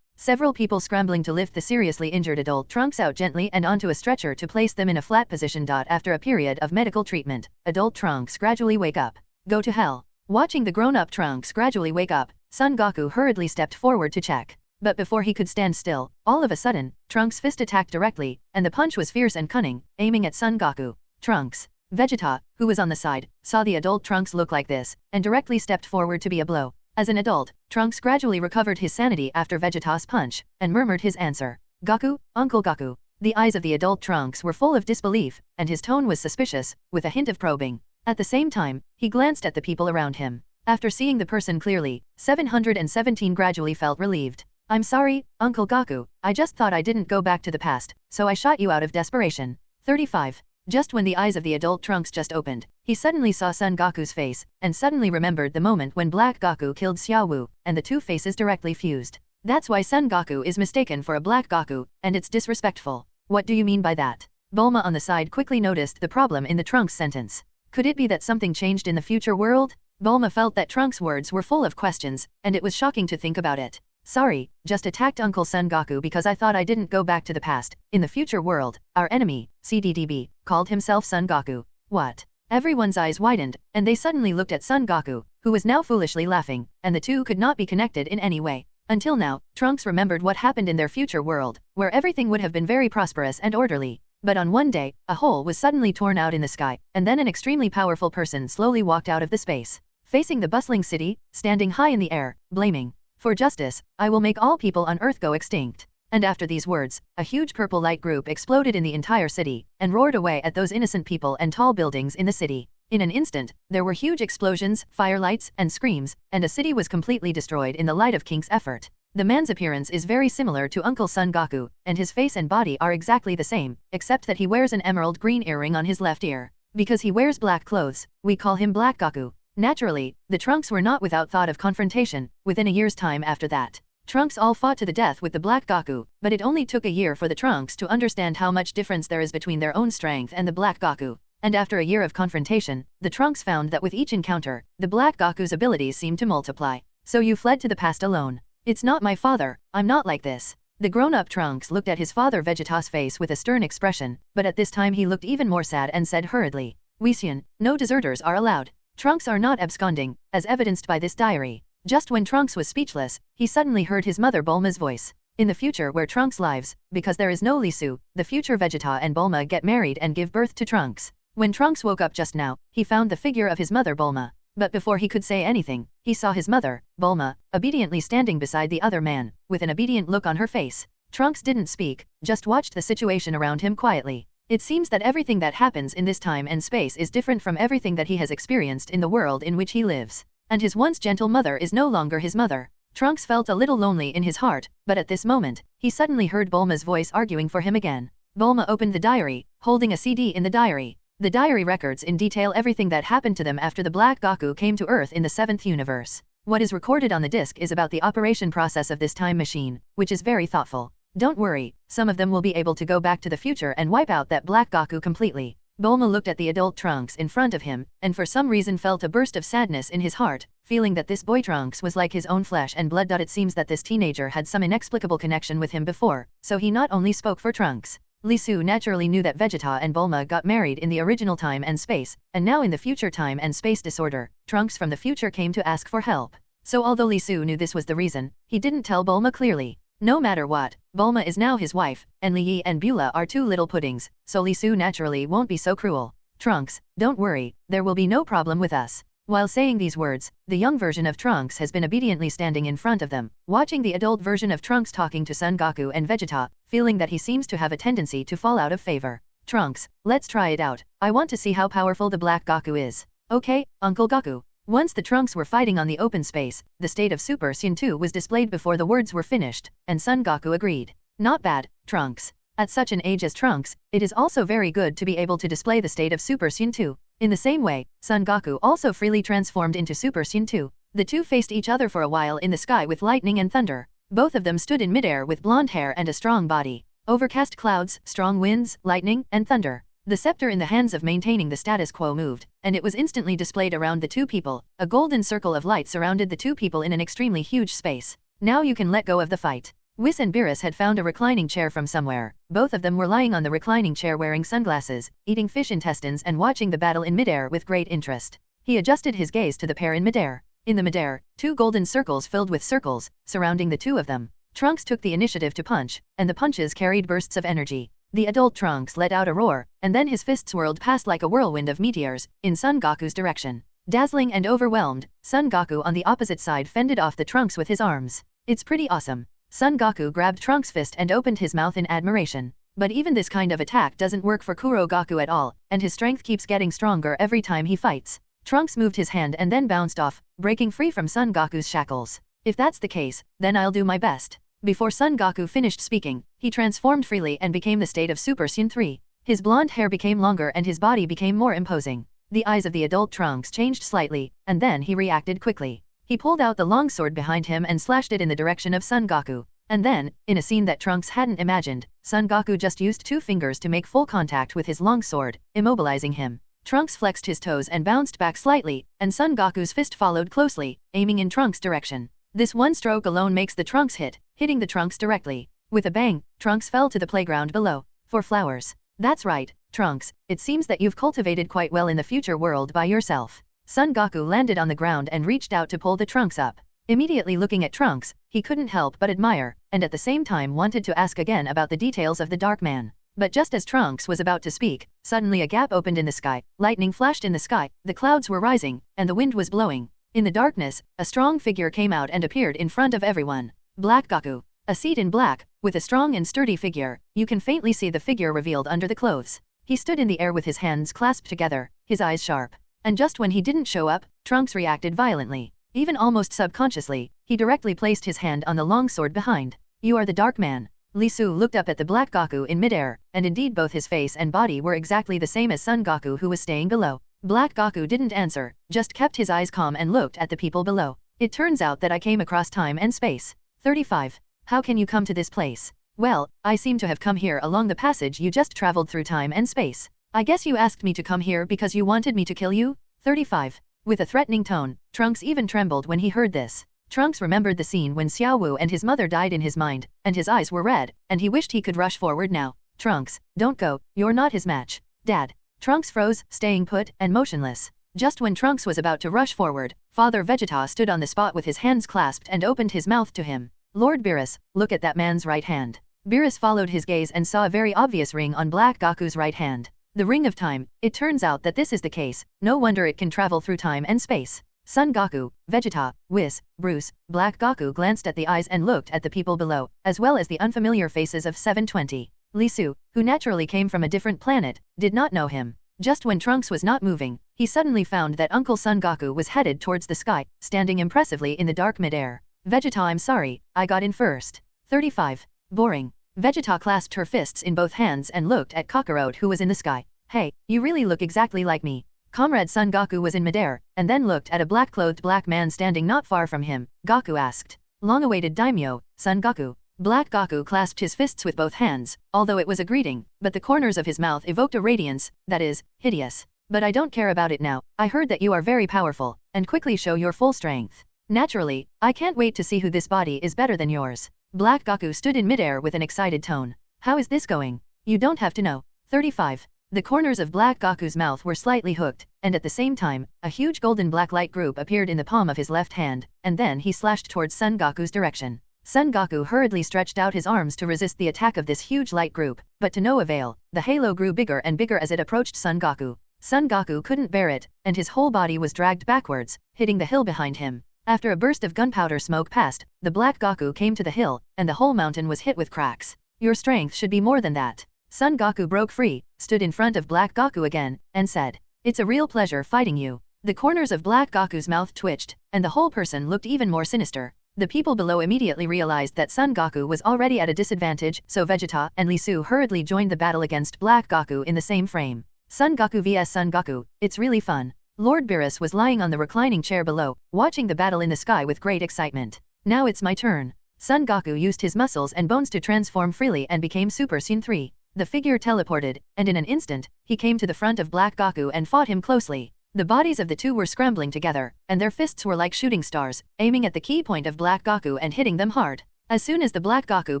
Several people scrambling to lift the seriously injured adult Trunks out gently and onto a stretcher to place them in a flat position. After a period of medical treatment, adult Trunks gradually wake up. Go to hell. Watching the grown-up Trunks gradually wake up, Son Goku hurriedly stepped forward to check. But before he could stand still, all of a sudden, Trunks' fist attacked directly, and the punch was fierce and cunning, aiming at Son Goku. Trunks. Vegeta, who was on the side, saw the adult Trunks look like this, and directly stepped forward to be a blow. As an adult, Trunks gradually recovered his sanity after Vegeta's punch, and murmured his answer. Goku, Uncle Goku. The eyes of the adult Trunks were full of disbelief, and his tone was suspicious, with a hint of probing. At the same time, he glanced at the people around him. After seeing the person clearly, 717 gradually felt relieved. I'm sorry, Uncle Goku, I just thought I didn't go back to the past, so I shot you out of desperation. 35. Just when the eyes of the adult Trunks just opened, he suddenly saw Son Goku's face, and suddenly remembered the moment when Black Goku killed Xiao Wu, and the 2 faces directly fused. That's why Son Goku is mistaken for a Black Goku, and it's disrespectful. What do you mean by that? Bulma on the side quickly noticed the problem in the Trunks sentence. Could it be that something changed in the future world? Bulma felt that Trunks' words were full of questions, and it was shocking to think about it. Sorry, just attacked Uncle Son Goku because I thought I didn't go back to the past. In the future world, our enemy, CDDB, called himself Son Goku. What? Everyone's eyes widened, and they suddenly looked at Son Goku, who was now foolishly laughing, and the 2 could not be connected in any way. Until now, Trunks remembered what happened in their future world, where everything would have been very prosperous and orderly. But on one day, a hole was suddenly torn out in the sky, and then an extremely powerful person slowly walked out of the space, facing the bustling city, standing high in the air, blaming. For justice, I will make all people on Earth go extinct. And after these words, a huge purple light group exploded in the entire city, and roared away at those innocent people and tall buildings in the city. In an instant, there were huge explosions, firelights, and screams, and a city was completely destroyed in the light of King's effort. The man's appearance is very similar to Uncle Son Goku, and his face and body are exactly the same, except that he wears an emerald green earring on his left ear. Because he wears black clothes, we call him Black Goku. Naturally, the Trunks were not without thought of confrontation. Within a year's time after that, Trunks all fought to the death with the Black Goku, but it only took a year for the Trunks to understand how much difference there is between their own strength and the Black Goku. And after a year of confrontation, the Trunks found that with each encounter, the Black Goku's abilities seemed to multiply. So you fled to the past alone. It's not my father, I'm not like this. The grown-up Trunks looked at his father Vegeta's face with a stern expression, but at this time he looked even more sad and said hurriedly, Whis-san, no deserters are allowed. Trunks are not absconding, as evidenced by this diary. Just when Trunks was speechless, he suddenly heard his mother Bulma's voice. In the future where Trunks lives, because there is no Li Su, the future Vegeta and Bulma get married and give birth to Trunks. When Trunks woke up just now, he found the figure of his mother Bulma. But before he could say anything, he saw his mother, Bulma, obediently standing beside the other man, with an obedient look on her face. Trunks didn't speak, just watched the situation around him quietly. It seems that everything that happens in this time and space is different from everything that he has experienced in the world in which he lives. And his once gentle mother is no longer his mother. Trunks felt a little lonely in his heart, but at this moment, he suddenly heard Bulma's voice arguing for him again. Bulma opened the diary, holding a CD in the diary. The diary records in detail everything that happened to them after the Black Goku came to Earth in the 7th universe. What is recorded on the disc is about the operation process of this time machine, which is very thoughtful. Don't worry, some of them will be able to go back to the future and wipe out that Black Goku completely. Bulma looked at the adult Trunks in front of him, and for some reason felt a burst of sadness in his heart, feeling that this boy Trunks was like his own flesh and blood. It seems that this teenager had some inexplicable connection with him before, so he not only spoke for Trunks. Li Su naturally knew that Vegeta and Bulma got married in the original time and space, and now in the future time and space disorder, Trunks from the future came to ask for help. So although Li Su knew this was the reason, he didn't tell Bulma clearly. No matter what, Bulma is now his wife, and Li Yi and Beulah are two little puddings, so Li Su naturally won't be so cruel. Trunks, don't worry, there will be no problem with us. While saying these words, the young version of Trunks has been obediently standing in front of them, watching the adult version of Trunks talking to Son Goku and Vegeta, feeling that he seems to have a tendency to fall out of favor. Trunks, let's try it out. I want to see how powerful the Black Goku is. Okay, Uncle Goku. Once the Trunks were fighting on the open space, the state of Super Saiyan 2 was displayed before the words were finished, and Son Goku agreed. Not bad, Trunks. At such an age as Trunks, it is also very good to be able to display the state of Super Saiyan 2. In the same way, Son Goku also freely transformed into Super Saiyan 2. The two faced each other for a while in the sky with lightning and thunder. Both of them stood in midair with blonde hair and a strong body. Overcast clouds, strong winds, lightning, and thunder. The scepter in the hands of maintaining the status quo moved, and it was instantly displayed around the two people. A golden circle of light surrounded the two people in an extremely huge space. Now you can let go of the fight. Whis and Beerus had found a reclining chair from somewhere. Both of them were lying on the reclining chair wearing sunglasses, eating fish intestines and watching the battle in midair with great interest. He adjusted his gaze to the pair in midair. In the midair, two golden circles filled with circles, surrounding the two of them. Trunks took the initiative to punch, and the punches carried bursts of energy. The adult Trunks let out a roar, and then his fists whirled past like a whirlwind of meteors, in Son Goku's direction. Dazzling and overwhelmed, Son Goku on the opposite side fended off the Trunks with his arms. It's pretty awesome. Son Goku grabbed Trunks' fist and opened his mouth in admiration. But even this kind of attack doesn't work for Kuro Goku at all, and his strength keeps getting stronger every time he fights. Trunks moved his hand and then bounced off, breaking free from Son Goku's shackles. If that's the case, then I'll do my best. Before Son Goku finished speaking, he transformed freely and became the state of Super Saiyan 3. His blonde hair became longer and his body became more imposing. The eyes of the adult Trunks changed slightly, and then he reacted quickly. He pulled out the long sword behind him and slashed it in the direction of Son Goku. And then, in a scene that Trunks hadn't imagined, Son Goku just used 2 fingers to make full contact with his long sword, immobilizing him. Trunks flexed his toes and bounced back slightly, and Son Goku's fist followed closely, aiming in Trunks' direction. This one stroke alone makes the Trunks hit, hitting the Trunks directly. With a bang, Trunks fell to the playground below. For flowers. That's right, Trunks, it seems that you've cultivated quite well in the future world by yourself. Son Goku landed on the ground and reached out to pull the Trunks up. Immediately looking at Trunks, he couldn't help but admire, and at the same time wanted to ask again about the details of the Dark Man. But just as Trunks was about to speak, suddenly a gap opened in the sky, lightning flashed in the sky, the clouds were rising, and the wind was blowing. In the darkness, a strong figure came out and appeared in front of everyone. Black Goku. A seat in black, with a strong and sturdy figure, you can faintly see the figure revealed under the clothes. He stood in the air with his hands clasped together, his eyes sharp. And just when he didn't show up, Trunks reacted violently. Even almost subconsciously, he directly placed his hand on the long sword behind. You are the Dark Man. Li Su looked up at the Black Goku in midair, and indeed both his face and body were exactly the same as Son Goku who was staying below. Black Goku didn't answer, just kept his eyes calm and looked at the people below. It turns out that I came across time and space. 35. How can you come to this place? Well, I seem to have come here along the passage you just traveled through time and space. I guess you asked me to come here because you wanted me to kill you? 35. With a threatening tone, Trunks even trembled when he heard this. Trunks remembered the scene when Xiao Wu and his mother died in his mind, and his eyes were red, and he wished he could rush forward now. Trunks, don't go, you're not his match. Dad. Trunks froze, staying put and motionless. Just when Trunks was about to rush forward, Father Vegeta stood on the spot with his hands clasped and opened his mouth to him. Lord Beerus, look at that man's right hand. Beerus followed his gaze and saw a very obvious ring on Black Goku's right hand. The Ring of Time. It turns out that this is the case, no wonder it can travel through time and space. Son Goku, Vegeta, Whis, Bruce, Black Goku glanced at the eyes and looked at the people below, as well as the unfamiliar faces of 720. Li Su, who naturally came from a different planet, did not know him. Just when Trunks was not moving, he suddenly found that Uncle Son Goku was headed towards the sky, standing impressively in the dark midair. Vegeta, I'm sorry, I got in first. 35. Boring. Vegeta clasped her fists in both hands and looked at Kakarot who was in the sky. Hey, you really look exactly like me. Comrade Son Goku was in midair, and then looked at a black-clothed black man standing not far from him. Goku asked. Long-awaited daimyo, Son Goku. Black Goku clasped his fists with both hands, although it was a greeting, but the corners of his mouth evoked a radiance, that is, hideous. But I don't care about it now, I heard that you are very powerful, and quickly show your full strength. Naturally, I can't wait to see who this body is better than yours. Black Goku stood in midair with an excited tone. How is this going? You don't have to know. 35. The corners of Black Goku's mouth were slightly hooked, and at the same time, a huge golden black light group appeared in the palm of his left hand, and then he slashed towards Son Goku's direction. Son Goku hurriedly stretched out his arms to resist the attack of this huge light group, but to no avail. The halo grew bigger and bigger as it approached Son Goku. Son Goku couldn't bear it, and his whole body was dragged backwards, hitting the hill behind him. After a burst of gunpowder smoke passed, the Black Goku came to the hill, and the whole mountain was hit with cracks. Your strength should be more than that. Son Goku broke free, stood in front of Black Goku again, and said, "It's a real pleasure fighting you." The corners of Black Goku's mouth twitched, and the whole person looked even more sinister. The people below immediately realized that Son Goku was already at a disadvantage, so Vegeta and Lee Su hurriedly joined the battle against Black Goku in the same frame. Son Goku vs Son Goku, it's really fun. Lord Beerus was lying on the reclining chair below, watching the battle in the sky with great excitement. Now it's my turn. Son Goku used his muscles and bones to transform freely and became Super Saiyan 3. The figure teleported, and in an instant, he came to the front of Black Goku and fought him closely. The bodies of the two were scrambling together, and their fists were like shooting stars, aiming at the key point of Black Goku and hitting them hard. As soon as the Black Goku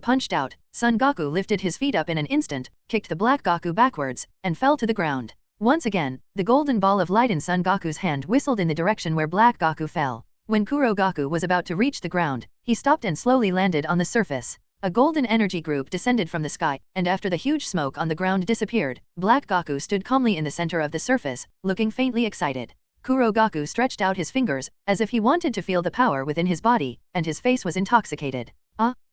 punched out, Son Goku lifted his feet up in an instant, kicked the Black Goku backwards, and fell to the ground. Once again, the golden ball of light in Son Goku's hand whistled in the direction where Black Goku fell. When Kuro Goku was about to reach the ground, he stopped and slowly landed on the surface. A golden energy group descended from the sky, and after the huge smoke on the ground disappeared, Black Goku stood calmly in the center of the surface, looking faintly excited. Kuro Goku stretched out his fingers, as if he wanted to feel the power within his body, and his face was intoxicated.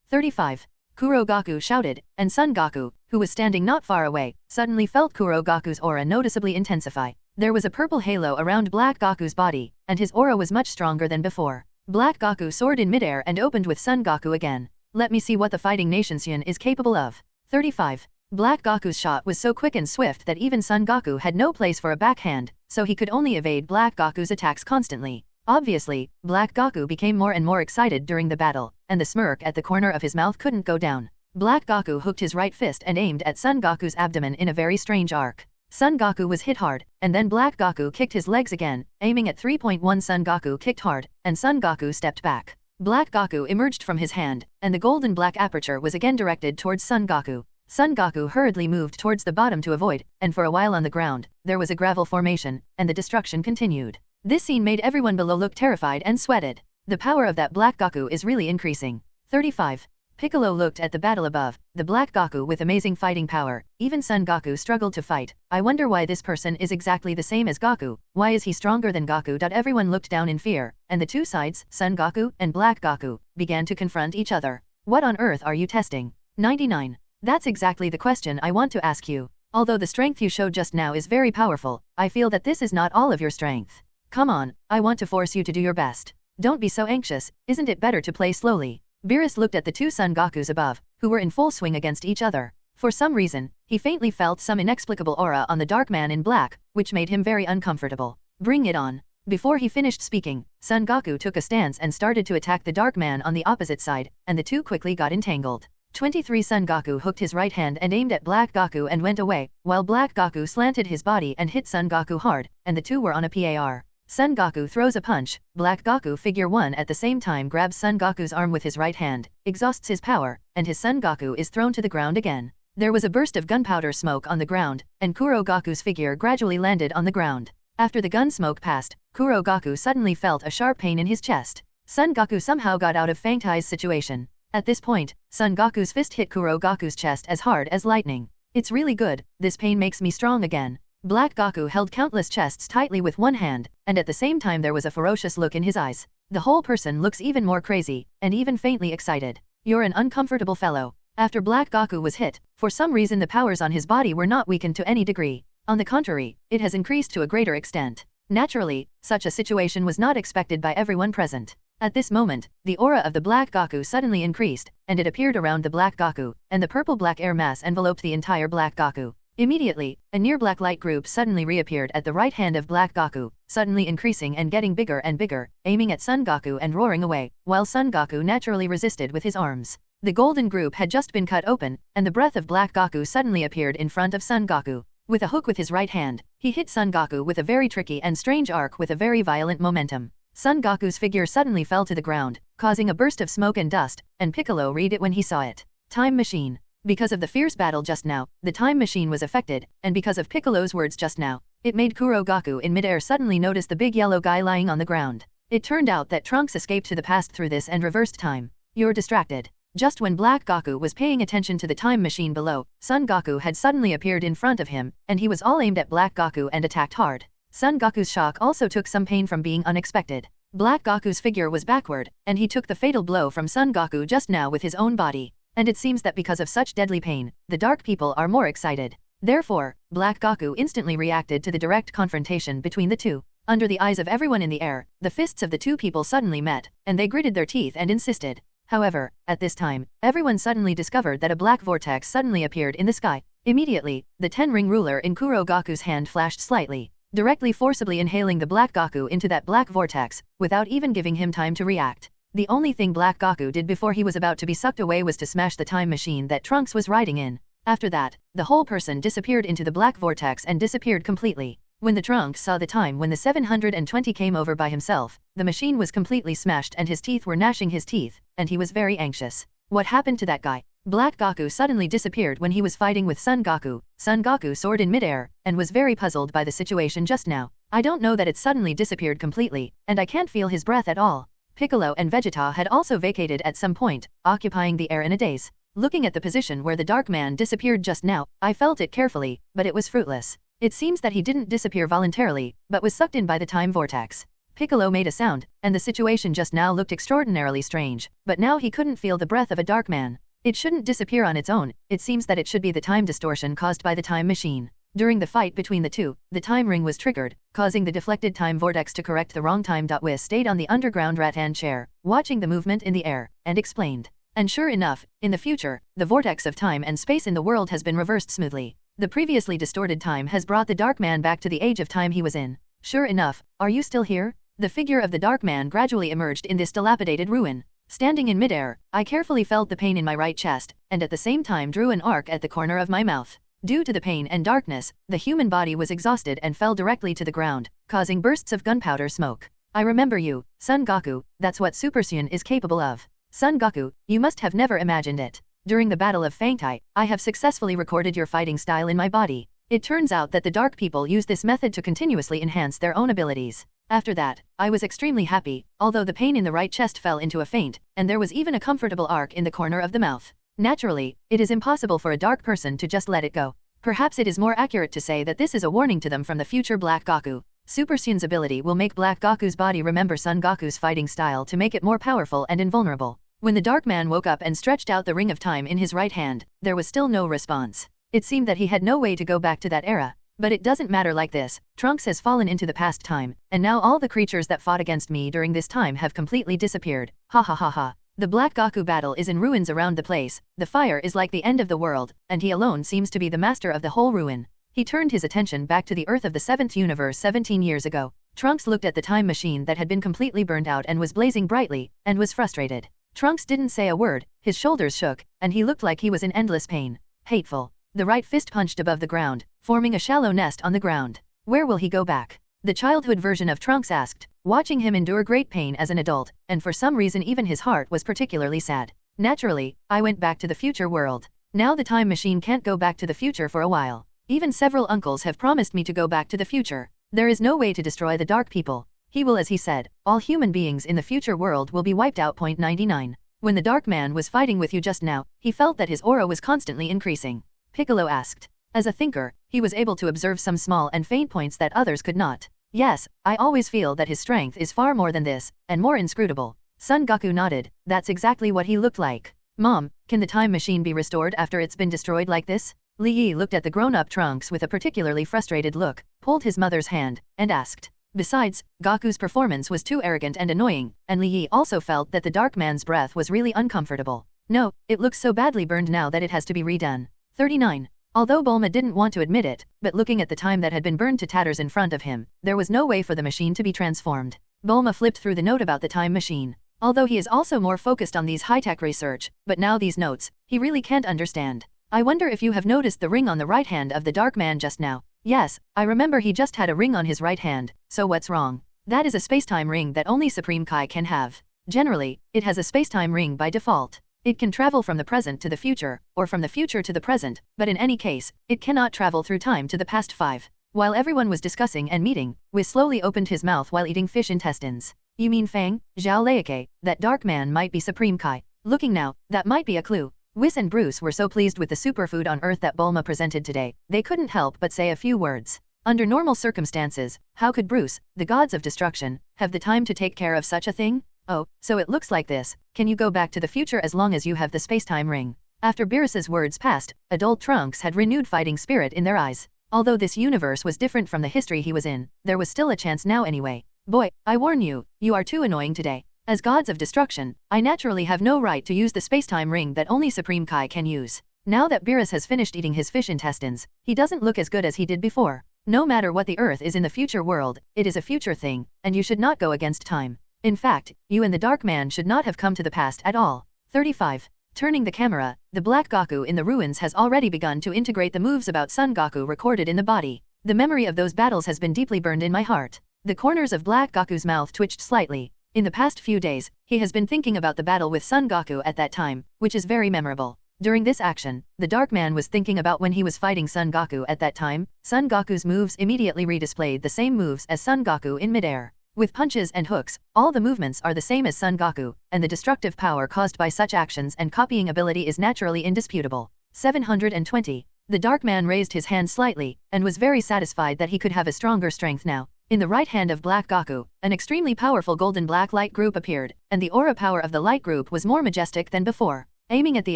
35. Kuro Goku shouted, and Son Goku, who was standing not far away, suddenly felt Kuro Goku's aura noticeably intensify. There was a purple halo around Black Goku's body, and his aura was much stronger than before. Black Goku soared in midair and opened with Son Goku again. Let me see what the fighting Nation Saiyan is capable of. 35. Black Goku's shot was so quick and swift that even Son Goku had no place for a backhand, so he could only evade Black Goku's attacks constantly. Obviously, Black Goku became more and more excited during the battle, and the smirk at the corner of his mouth couldn't go down. Black Goku hooked his right fist and aimed at Son Goku's abdomen in a very strange arc. Son Goku was hit hard, and then Black Goku kicked his legs again, aiming at 3.1. Son Goku kicked hard, and Son Goku stepped back. Black Goku emerged from his hand, and the golden black aperture was again directed towards Son Goku. Son Goku hurriedly moved towards the bottom to avoid, and for a while on the ground, there was a gravel formation, and the destruction continued. This scene made everyone below look terrified and sweated. The power of that Black Goku is really increasing. 35. Piccolo looked at the battle above, the Black Goku with amazing fighting power. Even Son Goku struggled to fight. I wonder why this person is exactly the same as Goku. Why is he stronger than Goku? Everyone looked down in fear, and the two sides, Son Goku and Black Goku, began to confront each other. What on earth are you testing? 99. That's exactly the question I want to ask you. Although the strength you showed just now is very powerful, I feel that this is not all of your strength. Come on, I want to force you to do your best. Don't be so anxious, isn't it better to play slowly? Beerus looked at the two Son Gokus above, who were in full swing against each other. For some reason, he faintly felt some inexplicable aura on the dark man in black, which made him very uncomfortable. Bring it on. Before he finished speaking, Son Goku took a stance and started to attack the dark man on the opposite side, and the two quickly got entangled. 23. Son Goku hooked his right hand and aimed at Black Goku and went away, while Black Goku slanted his body and hit Son Goku hard, and the two were on a par. Son Goku throws a punch, Black Goku figure 1 at the same time grabs Son Goku's arm with his right hand, exhausts his power, and his Son Goku is thrown to the ground again. There was a burst of gunpowder smoke on the ground, and Kuro Goku's figure gradually landed on the ground. After the gun smoke passed, Kuro Goku suddenly felt a sharp pain in his chest. Son Goku somehow got out of Fang Tai's situation. At this point, Son Goku's fist hit Kuro Goku's chest as hard as lightning. It's really good, this pain makes me strong again. Black Goku held countless chests tightly with one hand, and at the same time there was a ferocious look in his eyes. The whole person looks even more crazy, and even faintly excited. You're an uncomfortable fellow. After Black Goku was hit, for some reason the powers on his body were not weakened to any degree. On the contrary, it has increased to a greater extent. Naturally, such a situation was not expected by everyone present. At this moment, the aura of the Black Goku suddenly increased, and it appeared around the Black Goku, and the purple-black air mass enveloped the entire Black Goku. Immediately, a near-black light group suddenly reappeared at the right hand of Black Goku, suddenly increasing and getting bigger and bigger, aiming at Son Goku and roaring away, while Son Goku naturally resisted with his arms. The golden group had just been cut open, and the breath of Black Goku suddenly appeared in front of Son Goku. With a hook with his right hand, he hit Son Goku with a very tricky and strange arc with a very violent momentum. Son Goku's figure suddenly fell to the ground, causing a burst of smoke and dust, and Piccolo read it when he saw it. Time machine. Because of the fierce battle just now, the time machine was affected, and because of Piccolo's words just now, it made Kuro Goku in midair suddenly notice the big yellow guy lying on the ground. It turned out that Trunks escaped to the past through this and reversed time. You're distracted. Just when Black Goku was paying attention to the time machine below, Son Goku had suddenly appeared in front of him, and he was all aimed at Black Goku and attacked hard. Son Goku's shock also took some pain from being unexpected. Black Goku's figure was backward, and he took the fatal blow from Son Goku just now with his own body. And it seems that because of such deadly pain, the Dark people are more excited. Therefore, Black Goku instantly reacted to the direct confrontation between the two. Under the eyes of everyone in the air, the fists of the two people suddenly met, and they gritted their teeth and insisted. However, at this time, everyone suddenly discovered that a black vortex suddenly appeared in the sky. Immediately, the 10-ring ruler in Kuro Goku's hand flashed slightly, directly forcibly inhaling the Black Goku into that black vortex, without even giving him time to react. The only thing Black Goku did before he was about to be sucked away was to smash the time machine that Trunks was riding in. After that, the whole person disappeared into the black vortex and disappeared completely. When the Trunks saw the time when the 720 came over by himself, the machine was completely smashed and his teeth were gnashing his teeth, and he was very anxious. What happened to that guy? Black Goku suddenly disappeared when he was fighting with Son Goku. Son Goku soared in midair, and was very puzzled by the situation just now. I don't know that it suddenly disappeared completely, and I can't feel his breath at all. Piccolo and Vegeta had also vacated at some point, occupying the air in a daze. Looking at the position where the Dark Man disappeared just now, I felt it carefully, but it was fruitless. It seems that he didn't disappear voluntarily, but was sucked in by the time vortex. Piccolo made a sound, and the situation just now looked extraordinarily strange, but now he couldn't feel the breath of a Dark Man. It shouldn't disappear on its own, it seems that it should be the time distortion caused by the time machine. During the fight between the two, the time ring was triggered, causing the deflected time vortex to correct the wrong time. Whis stayed on the underground rattan chair, watching the movement in the air, and explained. And sure enough, in the future, the vortex of time and space in the world has been reversed smoothly. The previously distorted time has brought the Dark Man back to the age of time he was in. Sure enough, are you still here? The figure of the Dark Man gradually emerged in this dilapidated ruin. Standing in midair, I carefully felt the pain in my right chest, and at the same time drew an arc at the corner of my mouth. Due to the pain and darkness, the human body was exhausted and fell directly to the ground, causing bursts of gunpowder smoke. I remember you, Son Goku, that's what Super Saiyan is capable of. Son Goku, you must have never imagined it. During the Battle of Fangtai, I have successfully recorded your fighting style in my body. It turns out that the Dark people use this method to continuously enhance their own abilities. After that, I was extremely happy, although the pain in the right chest fell into a faint, and there was even a comfortable arc in the corner of the mouth. Naturally, it is impossible for a dark person to just let it go. Perhaps it is more accurate to say that this is a warning to them from the future Black Goku. Super Saiyan's ability will make Black Goku's body remember Son Goku's fighting style to make it more powerful and invulnerable. When the Dark Man woke up and stretched out the ring of time in his right hand, there was still no response. It seemed that he had no way to go back to that era. But it doesn't matter like this, Trunks has fallen into the past time, and now all the creatures that fought against me during this time have completely disappeared. Ha ha ha ha. The Black Goku battle is in ruins around the place, the fire is like the end of the world, and he alone seems to be the master of the whole ruin. He turned his attention back to the Earth of the 7th universe 17 years ago. Trunks looked at the time machine that had been completely burned out and was blazing brightly, and was frustrated. Trunks didn't say a word, his shoulders shook, and he looked like he was in endless pain. Hateful. The right fist punched above the ground, forming a shallow nest on the ground. Where will he go back? The childhood version of Trunks asked, watching him endure great pain as an adult, and for some reason even his heart was particularly sad. Naturally, I went back to the future world. Now the time machine can't go back to the future for a while. Even several uncles have promised me to go back to the future. There is no way to destroy the Dark people. He will, as he said, all human beings in the future world will be wiped out. 99. When the Dark Man was fighting with you just now, he felt that his aura was constantly increasing. Piccolo asked. As a thinker, he was able to observe some small and faint points that others could not. Yes, I always feel that his strength is far more than this, and more inscrutable. Son Goku nodded. That's exactly what he looked like. Mom, can the time machine be restored after it's been destroyed like this? Li Yi looked at the grown-up Trunks with a particularly frustrated look, pulled his mother's hand, and asked. Besides, Goku's performance was too arrogant and annoying, and Li Yi also felt that the Dark Man's breath was really uncomfortable. No, it looks so badly burned now that it has to be redone. 39. Although Bulma didn't want to admit it, but looking at the time that had been burned to tatters in front of him, there was no way for the machine to be transformed. Bulma flipped through the note about the time machine. Although he is also more focused on these high-tech research, but now these notes, he really can't understand. I wonder if you have noticed the ring on the right hand of the Dark Man just now. Yes, I remember he just had a ring on his right hand, so what's wrong? That is a spacetime ring that only Supreme Kai can have. Generally, it has a spacetime ring by default. It can travel from the present to the future, or from the future to the present, but in any case, it cannot travel through time to the past 5. While everyone was discussing and meeting, Whis slowly opened his mouth while eating fish intestines. You mean Fang, Zhao Leike, that Dark Man might be Supreme Kai. Looking now, that might be a clue. Whis and Bruce were so pleased with the superfood on Earth that Bulma presented today, they couldn't help but say a few words. Under normal circumstances, how could Bruce, the gods of destruction, have the time to take care of such a thing? Oh, so it looks like this. Can you go back to the future as long as you have the spacetime ring? After Beerus's words passed, adult Trunks had renewed fighting spirit in their eyes. Although this universe was different from the history he was in, there was still a chance now anyway. Boy, I warn you, you are too annoying today. As gods of destruction, I naturally have no right to use the spacetime ring that only Supreme Kai can use. Now that Beerus has finished eating his fish intestines, he doesn't look as good as he did before. No matter what the Earth is in the future world, it is a future thing, and you should not go against time. In fact, you and the Dark Man should not have come to the past at all. 35. Turning the camera, the Black Goku in the ruins has already begun to integrate the moves about Son Goku recorded in the body. The memory of those battles has been deeply burned in my heart. The corners of Black Goku's mouth twitched slightly. In the past few days, he has been thinking about the battle with Son Goku at that time, which is very memorable. During this action, the Dark Man was thinking about when he was fighting Son Goku at that time. Son Goku's moves immediately redisplayed the same moves as Son Goku in midair. With punches and hooks, all the movements are the same as Son Goku, and the destructive power caused by such actions and copying ability is naturally indisputable. 720. The Dark Man raised his hand slightly, and was very satisfied that he could have a stronger strength now. In the right hand of Black Goku, an extremely powerful golden black light group appeared, and the aura power of the light group was more majestic than before. Aiming at the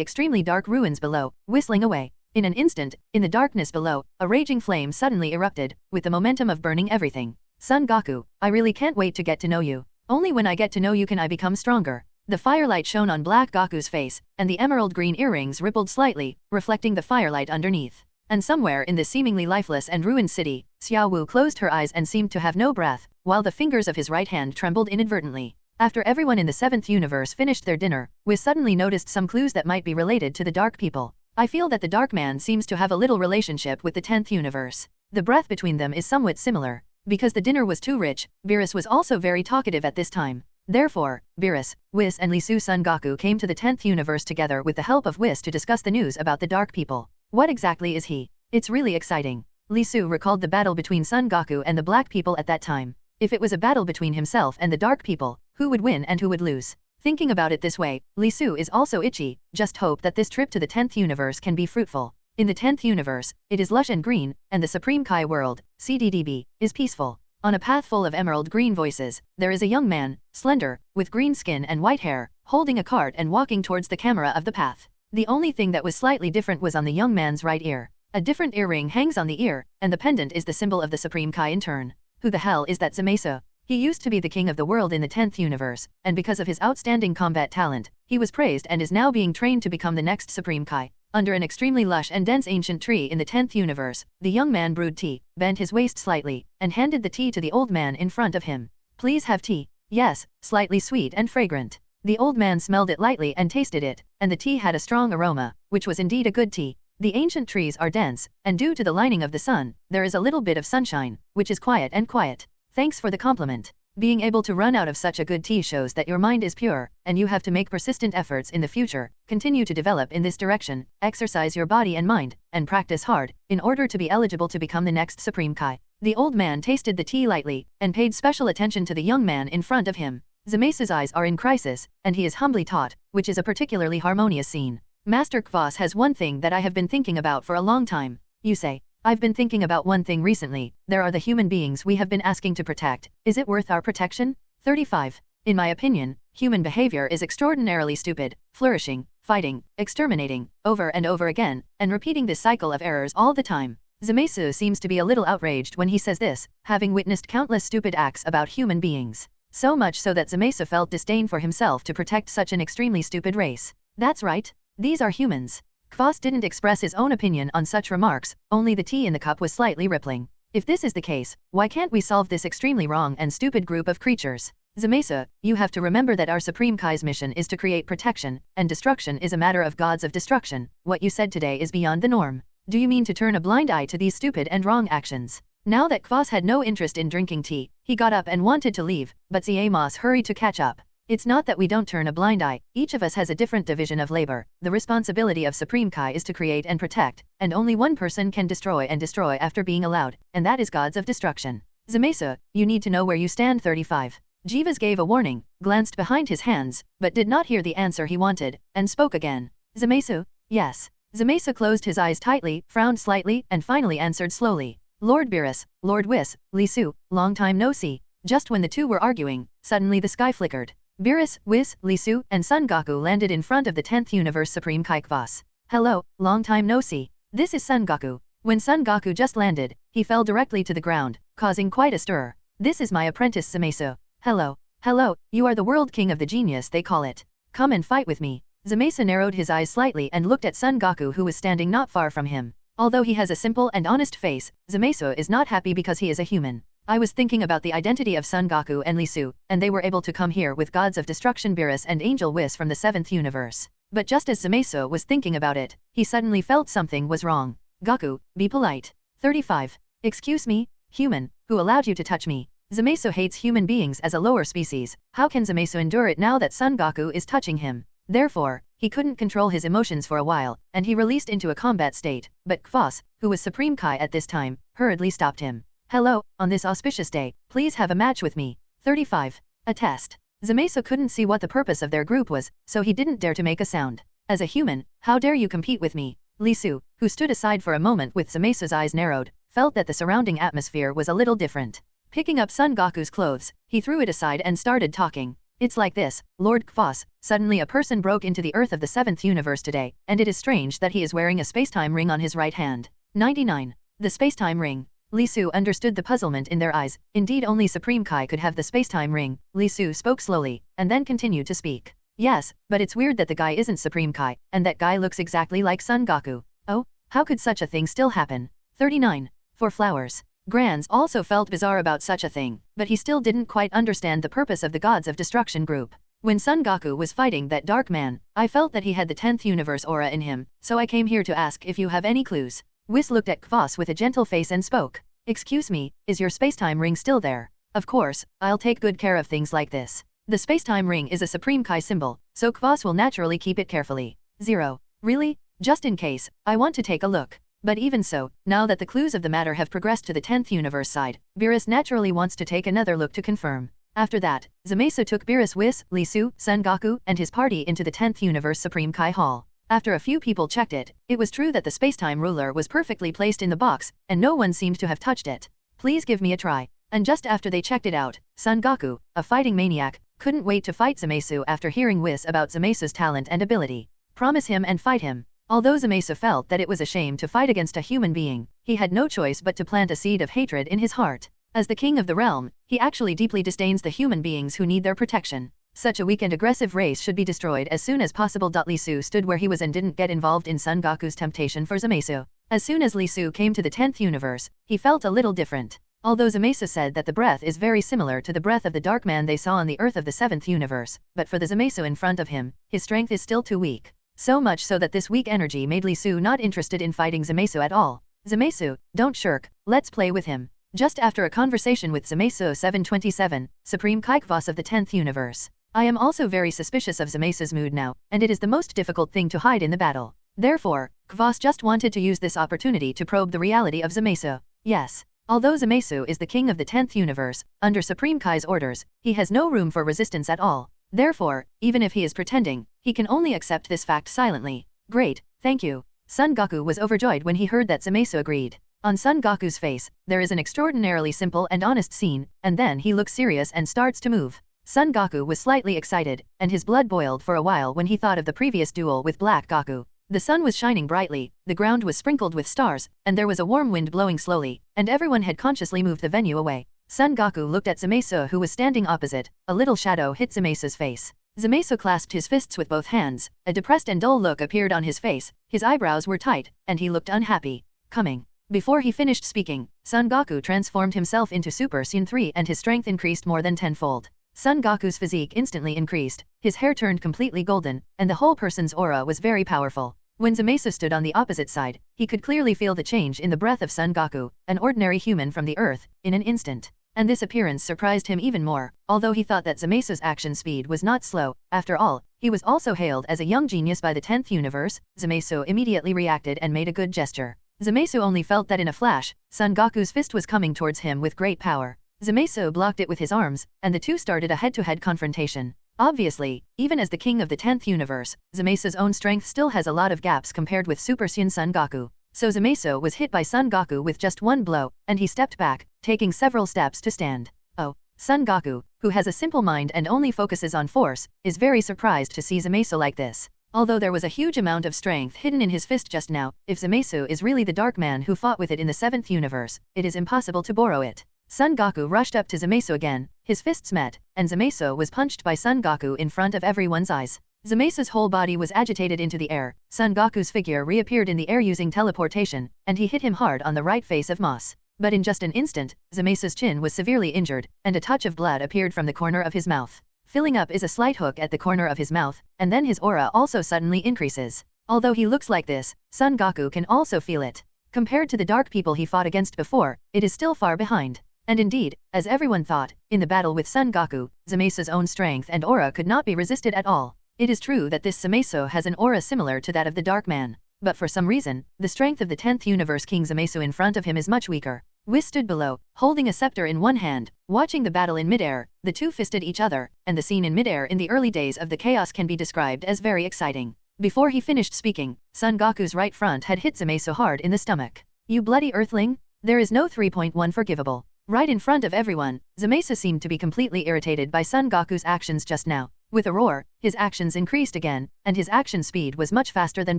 extremely dark ruins below, whistling away. In an instant, in the darkness below, a raging flame suddenly erupted, with the momentum of burning everything. Son Goku, I really can't wait to get to know you. Only when I get to know you can I become stronger. The firelight shone on Black Goku's face, and the emerald green earrings rippled slightly, reflecting the firelight underneath. And somewhere in the seemingly lifeless and ruined city, Xiao Wu closed her eyes and seemed to have no breath, while the fingers of his right hand trembled inadvertently. After everyone in the 7th universe finished their dinner, Whis suddenly noticed some clues that might be related to the Dark People. I feel that the Dark Man seems to have a little relationship with the 10th universe. The breath between them is somewhat similar. Because the dinner was too rich, Beerus was also very talkative at this time. Therefore, Beerus, Whis and Lisu Son Goku came to the 10th universe together with the help of Whis to discuss the news about the Dark People. What exactly is he? It's really exciting. Lisu recalled the battle between Son Goku and the Black People at that time. If it was a battle between himself and the Dark People, who would win and who would lose? Thinking about it this way, Lisu is also itchy. Just hope that this trip to the 10th universe can be fruitful. In the 10th universe, it is lush and green, and the Supreme Kai world, CDDB, is peaceful. On a path full of emerald green voices, there is a young man, slender, with green skin and white hair, holding a cart and walking towards the camera of the path. The only thing that was slightly different was on the young man's right ear. A different earring hangs on the ear, and the pendant is the symbol of the Supreme Kai in turn. Who the hell is that Zamasu? He used to be the king of the world in the 10th universe, and because of his outstanding combat talent, he was praised and is now being trained to become the next Supreme Kai. Under an extremely lush and dense ancient tree in the 10th universe, the young man brewed tea, bent his waist slightly, and handed the tea to the old man in front of him. Please have tea. Yes, slightly sweet and fragrant. The old man smelled it lightly and tasted it, and the tea had a strong aroma, which was indeed a good tea. The ancient trees are dense, and due to the lining of the sun, there is a little bit of sunshine, which is quiet and quiet. Thanks for the compliment. Being able to run out of such a good tea shows that your mind is pure, and you have to make persistent efforts in the future, continue to develop in this direction, exercise your body and mind, and practice hard, in order to be eligible to become the next Supreme Kai. The old man tasted the tea lightly, and paid special attention to the young man in front of him. Zamasu's eyes are in crisis, and he is humbly taught, which is a particularly harmonious scene. Master Kvas has one thing that I have been thinking about for a long time. You say, I've been thinking about one thing recently. There are the human beings we have been asking to protect. Is it worth our protection? 35. In my opinion, human behavior is extraordinarily stupid, flourishing, fighting, exterminating, over and over again, and repeating this cycle of errors all the time. Zamasu seems to be a little outraged when he says this, having witnessed countless stupid acts about human beings. So much so that Zamasu felt disdain for himself to protect such an extremely stupid race. That's right. These are humans. Kvas didn't express his own opinion on such remarks, only the tea in the cup was slightly rippling. If this is the case, why can't we solve this extremely wrong and stupid group of creatures? Zamasu, you have to remember that our Supreme Kai's mission is to create protection, and destruction is a matter of gods of destruction. What you said today is beyond the norm. Do you mean to turn a blind eye to these stupid and wrong actions? Now that Kvas had no interest in drinking tea, he got up and wanted to leave, but Zamos hurried to catch up. It's not that we don't turn a blind eye, each of us has a different division of labor. The responsibility of Supreme Kai is to create and protect, and only one person can destroy after being allowed, and that is gods of destruction. Zamasu, you need to know where you stand. 35. Jeeves gave a warning, glanced behind his hands, but did not hear the answer he wanted, and spoke again. Zamasu? Yes. Zamasu closed his eyes tightly, frowned slightly, and finally answered slowly. Lord Beerus, Lord Whis, Lisu, long time no see. Just when the two were arguing, suddenly the sky flickered. Beerus, Whis, Lisu, and Son Goku landed in front of the 10th Universe Supreme Kaikvas. Hello, long time no see. This is Son Goku. When Son Goku just landed, he fell directly to the ground, causing quite a stir. This is my apprentice Zamasu. Hello. Hello, you are the world king of the genius they call it. Come and fight with me. Zamasu narrowed his eyes slightly and looked at Son Goku who was standing not far from him. Although he has a simple and honest face, Zamasu is not happy because he is a human. I was thinking about the identity of Son Goku and Lisu, and they were able to come here with gods of destruction Beerus and Angel Whis from the 7th universe. But just as Zamasu was thinking about it, he suddenly felt something was wrong. Goku, be polite. 35. Excuse me, human, who allowed you to touch me? Zamasu hates human beings as a lower species. How can Zamasu endure it now that Son Goku is touching him? Therefore, he couldn't control his emotions for a while, and he released into a combat state, but Kvas, who was Supreme Kai at this time, hurriedly stopped him. Hello, on this auspicious day, please have a match with me. 35. A test. Zamasu couldn't see what the purpose of their group was, so he didn't dare to make a sound. As a human, how dare you compete with me? Lisu, who stood aside for a moment with Zamasu's eyes narrowed, felt that the surrounding atmosphere was a little different. Picking up Son Goku's clothes, he threw it aside and started talking. It's like this, Lord Kvas, suddenly a person broke into the earth of the 7th universe today, and it is strange that he is wearing a spacetime ring on his right hand. 99. The spacetime ring. Lisu understood the puzzlement in their eyes. Indeed only Supreme Kai could have the spacetime ring. Lisu spoke slowly, and then continued to speak. Yes, but it's weird that the guy isn't Supreme Kai, and that guy looks exactly like Son Goku. Oh, how could such a thing still happen? 39. For flowers. Granz also felt bizarre about such a thing, but he still didn't quite understand the purpose of the Gods of Destruction group. When Son Goku was fighting that dark man, I felt that he had the 10th universe aura in him, so I came here to ask if you have any clues. Whis looked at Kvas with a gentle face and spoke. Excuse me, is your spacetime ring still there? Of course, I'll take good care of things like this. The spacetime ring is a Supreme Kai symbol, so Kvas will naturally keep it carefully. 0. Really? Just in case, I want to take a look. But even so, now that the clues of the matter have progressed to the 10th universe side, Beerus naturally wants to take another look to confirm. After that, Zamasu took Beerus, Whis, Lisu, Son Goku, and his party into the 10th universe Supreme Kai Hall. After a few people checked it, it was true that the spacetime ruler was perfectly placed in the box, and no one seemed to have touched it. Please give me a try. And just after they checked it out, Son Goku, a fighting maniac, couldn't wait to fight Zamasu after hearing Whis about Zamasu's talent and ability. Promise him and fight him. Although Zamasu felt that it was a shame to fight against a human being, he had no choice but to plant a seed of hatred in his heart. As the king of the realm, he actually deeply disdains the human beings who need their protection. Such a weak and aggressive race should be destroyed as soon as possible. Lisu stood where he was and didn't get involved in Son Goku's temptation for Zamasu. As soon as Lisu came to the 10th universe, he felt a little different. Although Zamasu said that the breath is very similar to the breath of the dark man they saw on the earth of the 7th universe, but for the Zamasu in front of him, his strength is still too weak. So much so that this weak energy made Lisu not interested in fighting Zamasu at all. Zamasu, don't shirk, let's play with him. Just after a conversation with Zamasu 727, Supreme Kaikvas of the 10th universe. I am also very suspicious of Zamasu's mood now, and it is the most difficult thing to hide in the battle. Therefore, Kvas just wanted to use this opportunity to probe the reality of Zamasu. Yes. Although Zamasu is the king of the 10th universe, under Supreme Kai's orders, he has no room for resistance at all. Therefore, even if he is pretending, he can only accept this fact silently. Great, thank you. Son Goku was overjoyed when he heard that Zamasu agreed. On Son Goku's face, there is an extraordinarily simple and honest scene, and then he looks serious and starts to move. Son Goku was slightly excited, and his blood boiled for a while when he thought of the previous duel with Black Goku. The sun was shining brightly, the ground was sprinkled with stars, and there was a warm wind blowing slowly, and everyone had consciously moved the venue away. Son Goku looked at Zamasu who was standing opposite. A little shadow hit Zamasu's face. Zamasu clasped his fists with both hands. A depressed and dull look appeared on his face, his eyebrows were tight, and he looked unhappy. Coming. Before he finished speaking, Son Goku transformed himself into Super Saiyan 3 and his strength increased more than tenfold. Son Goku's physique instantly increased, his hair turned completely golden, and the whole person's aura was very powerful. When Zamasu stood on the opposite side, he could clearly feel the change in the breath of Son Goku, an ordinary human from the earth, in an instant. And this appearance surprised him even more, although he thought that Zamasu's action speed was not slow. After all, he was also hailed as a young genius by the 10th universe. Zamasu immediately reacted and made a good gesture. Zamasu only felt that in a flash, Son Goku's fist was coming towards him with great power. Zamasu blocked it with his arms, and the two started a head-to-head confrontation. Obviously, even as the king of the 10th universe, Zamasu's own strength still has a lot of gaps compared with Super Saiyan Son Goku. So Zamasu was hit by Son Goku with just one blow, and he stepped back, taking several steps to stand. Oh, Son Goku, who has a simple mind and only focuses on force, is very surprised to see Zamasu like this. Although there was a huge amount of strength hidden in his fist just now, if Zamasu is really the Dark Man who fought with it in the 7th universe, it is impossible to borrow it. Son Goku rushed up to Zamasu again, his fists met, and Zamasu was punched by Son Goku in front of everyone's eyes. Zamasu's whole body was agitated into the air, Son Goku's figure reappeared in the air using teleportation, and he hit him hard on the right face of Moss. But in just an instant, Zamasu's chin was severely injured, and a touch of blood appeared from the corner of his mouth. Filling up is a slight hook at the corner of his mouth, and then his aura also suddenly increases. Although he looks like this, Son Goku can also feel it. Compared to the dark people he fought against before, it is still far behind. And indeed, as everyone thought, in the battle with Son Goku, Zamasu's own strength and aura could not be resisted at all. It is true that this Zamasu has an aura similar to that of the Dark Man, but for some reason, the strength of the 10th Universe King Zamasu in front of him is much weaker. Whis stood below, holding a scepter in one hand, watching the battle in midair. The two fisted each other, and the scene in midair in the early days of the chaos can be described as very exciting. Before he finished speaking, Son Goku's right front had hit Zamasu hard in the stomach. You bloody earthling! There is no 3.1 forgivable. Right in front of everyone, Zamasu seemed to be completely irritated by Son Goku's actions just now. With a roar, his actions increased again, and his action speed was much faster than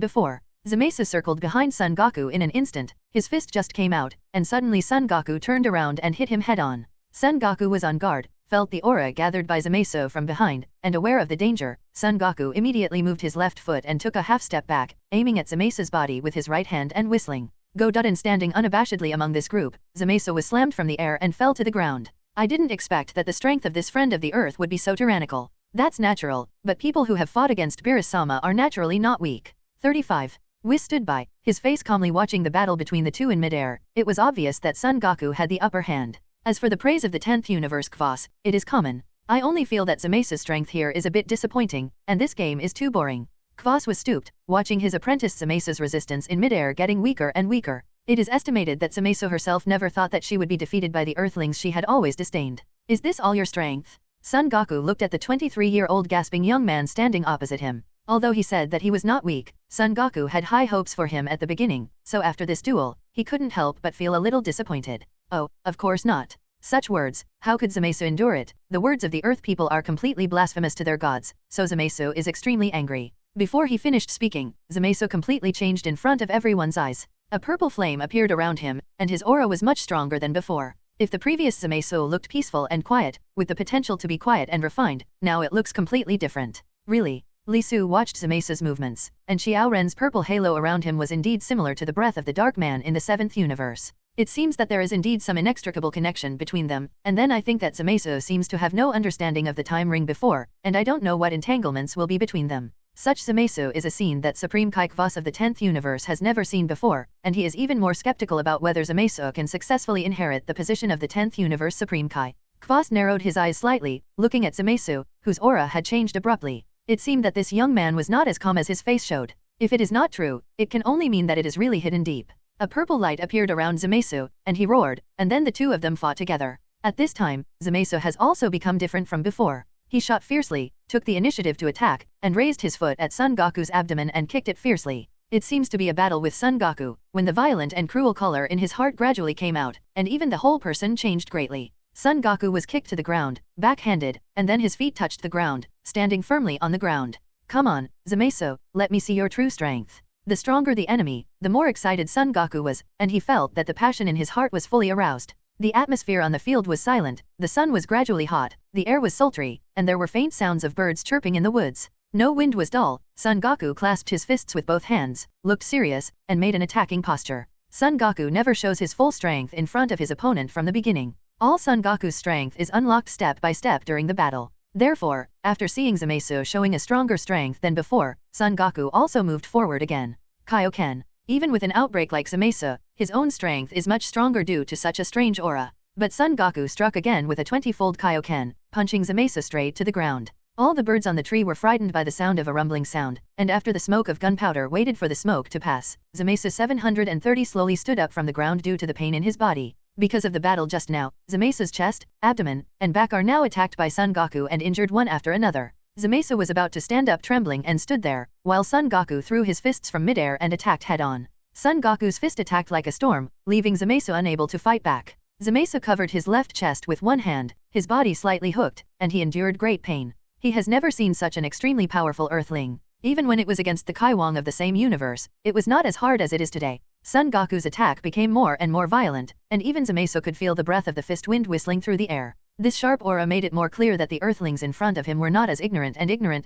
before. Zamasu circled behind Son Goku in an instant, his fist just came out, and suddenly Son Goku turned around and hit him head-on. Son Goku was on guard, felt the aura gathered by Zamasu from behind, and aware of the danger, Son Goku immediately moved his left foot and took a half-step back, aiming at Zamasu's body with his right hand and whistling. Go Dudden standing unabashedly among this group, Zamasu was slammed from the air and fell to the ground. I didn't expect that the strength of this friend of the earth would be so tyrannical. That's natural, but people who have fought against Beerus-sama are naturally not weak. 35. Whis stood by, his face calmly watching the battle between the two in midair. It was obvious that Son Goku had the upper hand. As for the praise of the 10th universe Kvas, it is common. I only feel that Zamasu's strength here is a bit disappointing, and this game is too boring. Kvas was stooped, watching his apprentice Zamasu's resistance in midair getting weaker and weaker. It is estimated that Zamasu herself never thought that she would be defeated by the earthlings she had always disdained. Is this all your strength? Son Goku looked at the 23-year-old gasping young man standing opposite him. Although he said that he was not weak, Son Goku had high hopes for him at the beginning, so after this duel, he couldn't help but feel a little disappointed. Oh, of course not. Such words, how could Zamasu endure it? The words of the Earth people are completely blasphemous to their gods, so Zamasu is extremely angry. Before he finished speaking, Zamasu completely changed in front of everyone's eyes. A purple flame appeared around him, and his aura was much stronger than before. If the previous Zamasu looked peaceful and quiet, with the potential to be quiet and refined, now it looks completely different. Really? Li Su watched Zamasu's movements, and Xiao Ren's purple halo around him was indeed similar to the breath of the Dark Man in the 7th universe. It seems that there is indeed some inextricable connection between them, and then I think that Zamasu seems to have no understanding of the time ring before, and I don't know what entanglements will be between them. Such Zamasu is a scene that Supreme Kai Kvas of the 10th universe has never seen before, and he is even more skeptical about whether Zamasu can successfully inherit the position of the 10th universe Supreme Kai. Kvas narrowed his eyes slightly, looking at Zamasu, whose aura had changed abruptly. It seemed that this young man was not as calm as his face showed. If it is not true, it can only mean that it is really hidden deep. A purple light appeared around Zamasu, and he roared, and then the two of them fought together. At this time, Zamasu has also become different from before. He shot fiercely, took the initiative to attack, and raised his foot at Son Goku's abdomen and kicked it fiercely. It seems to be a battle with Son Goku, when the violent and cruel color in his heart gradually came out, and even the whole person changed greatly. Son Goku was kicked to the ground, backhanded, and then his feet touched the ground, standing firmly on the ground. Come on, Zamasu, let me see your true strength. The stronger the enemy, the more excited Son Goku was, and he felt that the passion in his heart was fully aroused. The atmosphere on the field was silent, the sun was gradually hot, the air was sultry, and there were faint sounds of birds chirping in the woods. No wind was dull. Son Goku clasped his fists with both hands, looked serious, and made an attacking posture. Son Goku never shows his full strength in front of his opponent from the beginning. All Son Goku's strength is unlocked step by step during the battle. Therefore, after seeing Zamasu showing a stronger strength than before, Son Goku also moved forward again. Kaioken. Even with an outbreak like Zamasu, his own strength is much stronger due to such a strange aura. But Son Goku struck again with a 20-fold Kaioken, punching Zamasu straight to the ground. All the birds on the tree were frightened by the sound of a rumbling sound, and after the smoke of gunpowder waited for the smoke to pass, Zamasu 730 slowly stood up from the ground due to the pain in his body. Because of the battle just now, Zamesa's chest, abdomen, and back are now attacked by Son Goku and injured one after another. Zamesa was about to stand up trembling and stood there, while Son Goku threw his fists from midair and attacked head-on. Son Goku's fist attacked like a storm, leaving Zamesa unable to fight back. Zamesa covered his left chest with one hand, his body slightly hooked, and he endured great pain. He has never seen such an extremely powerful Earthling. Even when it was against the Kaiwang of the same universe, it was not as hard as it is today. Son Goku's attack became more and more violent, and even Zamesa could feel the breath of the fist wind whistling through the air. This sharp aura made it more clear that the Earthlings in front of him were not as ignorant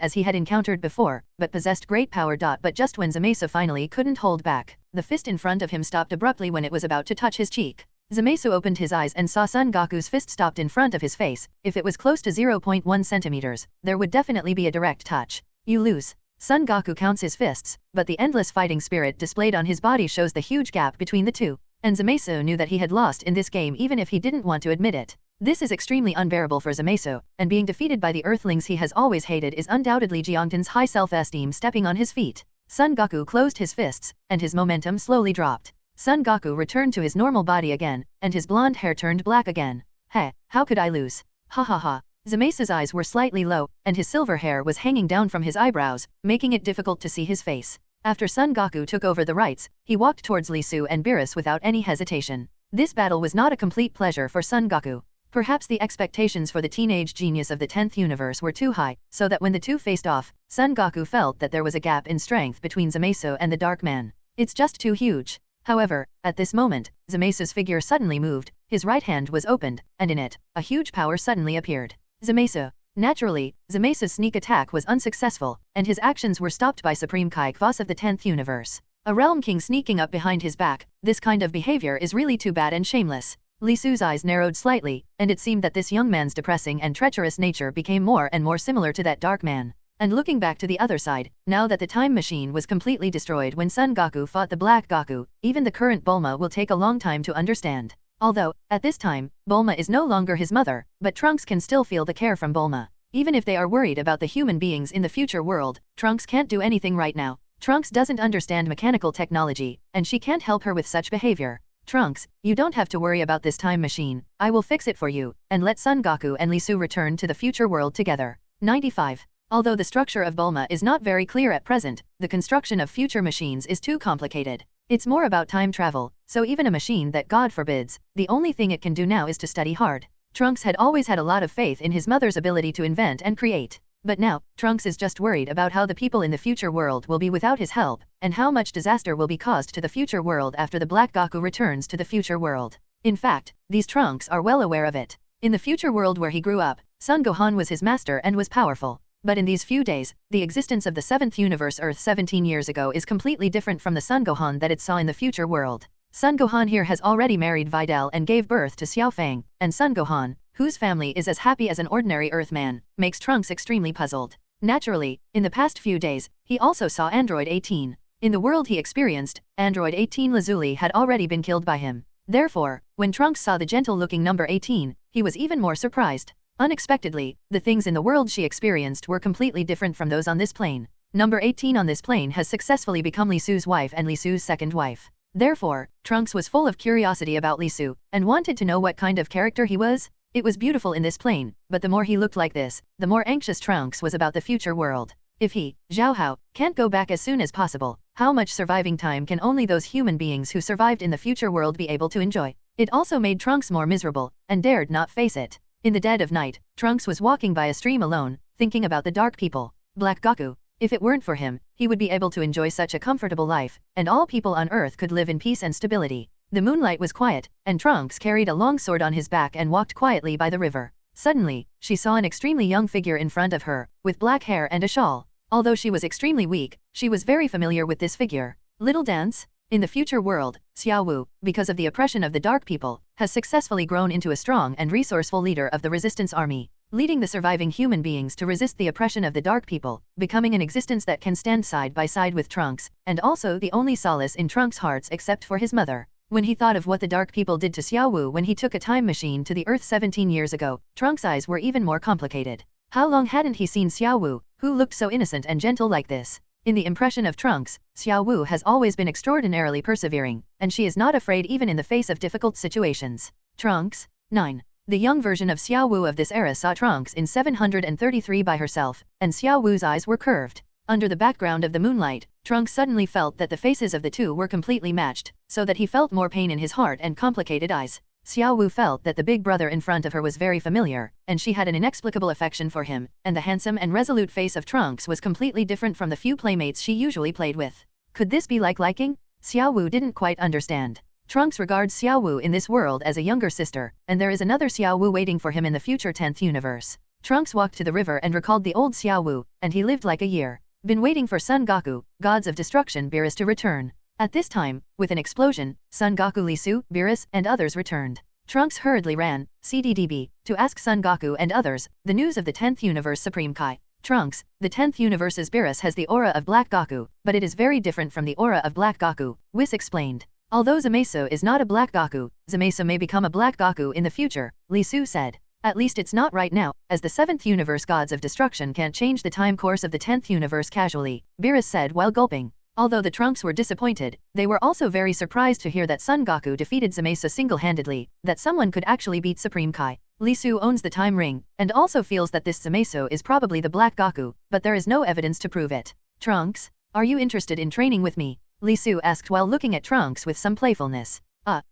as he had encountered before, but possessed great power. But just when Zamesa finally couldn't hold back, the fist in front of him stopped abruptly when it was about to touch his cheek. Zamesa opened his eyes and saw Son Goku's fist stopped in front of his face. If it was close to 0.1 centimeters, there would definitely be a direct touch. You lose. Son Goku counts his fists, but the endless fighting spirit displayed on his body shows the huge gap between the two, and Zamesa knew that he had lost in this game even if he didn't want to admit it. This is extremely unbearable for Zamesa, and being defeated by the Earthlings he has always hated is undoubtedly Jiangtan's high self-esteem stepping on his feet. Son Goku closed his fists, and his momentum slowly dropped. Son Goku returned to his normal body again, and his blonde hair turned black again. Heh, how could I lose? Ha ha ha. Zamesa's eyes were slightly low, and his silver hair was hanging down from his eyebrows, making it difficult to see his face. After Son Goku took over the rights, he walked towards Lisu and Beerus without any hesitation. This battle was not a complete pleasure for Son Goku. Perhaps the expectations for the teenage genius of the 10th universe were too high, so that when the two faced off, Son Goku felt that there was a gap in strength between Zamesa and the Dark Man. It's just too huge. However, at this moment, Zamesa's figure suddenly moved, his right hand was opened, and in it, a huge power suddenly appeared. Zamesa. Naturally, Zamesa's sneak attack was unsuccessful, and his actions were stopped by Supreme Kai Kvass of the 10th universe. A Realm King sneaking up behind his back, this kind of behavior is really too bad and shameless. Lisu's eyes narrowed slightly, and it seemed that this young man's depressing and treacherous nature became more and more similar to that Dark Man. And looking back to the other side, now that the time machine was completely destroyed when Son Goku fought the Black Goku, even the current Bulma will take a long time to understand. Although, at this time, Bulma is no longer his mother, but Trunks can still feel the care from Bulma. Even if they are worried about the human beings in the future world, Trunks can't do anything right now. Trunks doesn't understand mechanical technology, and she can't help her with such behavior. Trunks, you don't have to worry about this time machine, I will fix it for you, and let Son Goku and Lisu return to the future world together. 95. Although the structure of Bulma is not very clear at present, the construction of future machines is too complicated. It's more about time travel, so even a machine that God forbids, the only thing it can do now is to study hard. Trunks had always had a lot of faith in his mother's ability to invent and create. But now, Trunks is just worried about how the people in the future world will be without his help, and how much disaster will be caused to the future world after the Black Goku returns to the future world. In fact, these Trunks are well aware of it. In the future world where he grew up, Son Gohan was his master and was powerful. But in these few days, the existence of the 7th universe Earth 17 years ago is completely different from the Son Gohan that it saw in the future world. Son Gohan here has already married Videl and gave birth to Xiao Fang, and Son Gohan, whose family is as happy as an ordinary Earthman, makes Trunks extremely puzzled. Naturally, in the past few days, he also saw Android 18. In the world he experienced, Android 18 Lazuli had already been killed by him. Therefore, when Trunks saw the gentle-looking number 18, he was even more surprised. Unexpectedly, the things in the world she experienced were completely different from those on this plane. Number 18 on this plane has successfully become Lisu's wife and Lisu's second wife. Therefore, Trunks was full of curiosity about Lisu, and wanted to know what kind of character he was. It was beautiful in this plane, but the more he looked like this, the more anxious Trunks was about the future world. If he, Zhao Hao, can't go back as soon as possible, how much surviving time can only those human beings who survived in the future world be able to enjoy? It also made Trunks more miserable, and dared not face it. In the dead of night, Trunks was walking by a stream alone, thinking about the dark people. Black Goku. If it weren't for him, he would be able to enjoy such a comfortable life, and all people on Earth could live in peace and stability. The moonlight was quiet, and Trunks carried a long sword on his back and walked quietly by the river. Suddenly, she saw an extremely young figure in front of her, with black hair and a shawl. Although she was extremely weak, she was very familiar with this figure. Little Dance? In the future world, Xiao Wu, because of the oppression of the dark people, has successfully grown into a strong and resourceful leader of the resistance army, leading the surviving human beings to resist the oppression of the dark people, becoming an existence that can stand side by side with Trunks, and also the only solace in Trunks' hearts except for his mother. When he thought of what the dark people did to Xiao Wu when he took a time machine to the Earth 17 years ago, Trunks' eyes were even more complicated. How long hadn't he seen Xiao Wu, who looked so innocent and gentle like this? In the impression of Trunks, Xiao Wu has always been extraordinarily persevering, and she is not afraid even in the face of difficult situations. Trunks. 9. The young version of Xiao Wu of this era saw Trunks in 733 by herself, and Xiao Wu's eyes were curved. Under the background of the moonlight, Trunks suddenly felt that the faces of the two were completely matched, so that he felt more pain in his heart and complicated eyes. Xiao Wu felt that the big brother in front of her was very familiar, and she had an inexplicable affection for him, and the handsome and resolute face of Trunks was completely different from the few playmates she usually played with. Could this be like liking? Xiao Wu didn't quite understand. Trunks regards Xiao Wu in this world as a younger sister, and there is another Xiao Wu waiting for him in the future 10th universe. Trunks walked to the river and recalled the old Xiao Wu, and he lived like a year. Been waiting for Son Goku, gods of destruction Beerus to return. At this time, with an explosion, Son Goku Li Su, Beerus, and others returned. Trunks hurriedly ran, CDDB, to ask Son Goku and others, the news of the 10th Universe Supreme Kai. Trunks, the 10th Universe's Beerus has the aura of Black Goku, but it is very different from the aura of Black Goku, Whis explained. Although Zamasu is not a Black Goku, Zamasu may become a Black Goku in the future, Li Su said. At least it's not right now, as the 7th Universe gods of destruction can't change the time course of the 10th Universe casually, Beerus said while gulping. Although the Trunks were disappointed, they were also very surprised to hear that Son Goku defeated Zamasu single-handedly, that someone could actually beat Supreme Kai. Li Su owns the time ring, and also feels that this Zamasu is probably the Black Goku, but there is no evidence to prove it. Trunks, are you interested in training with me? Li Su asked while looking at Trunks with some playfulness.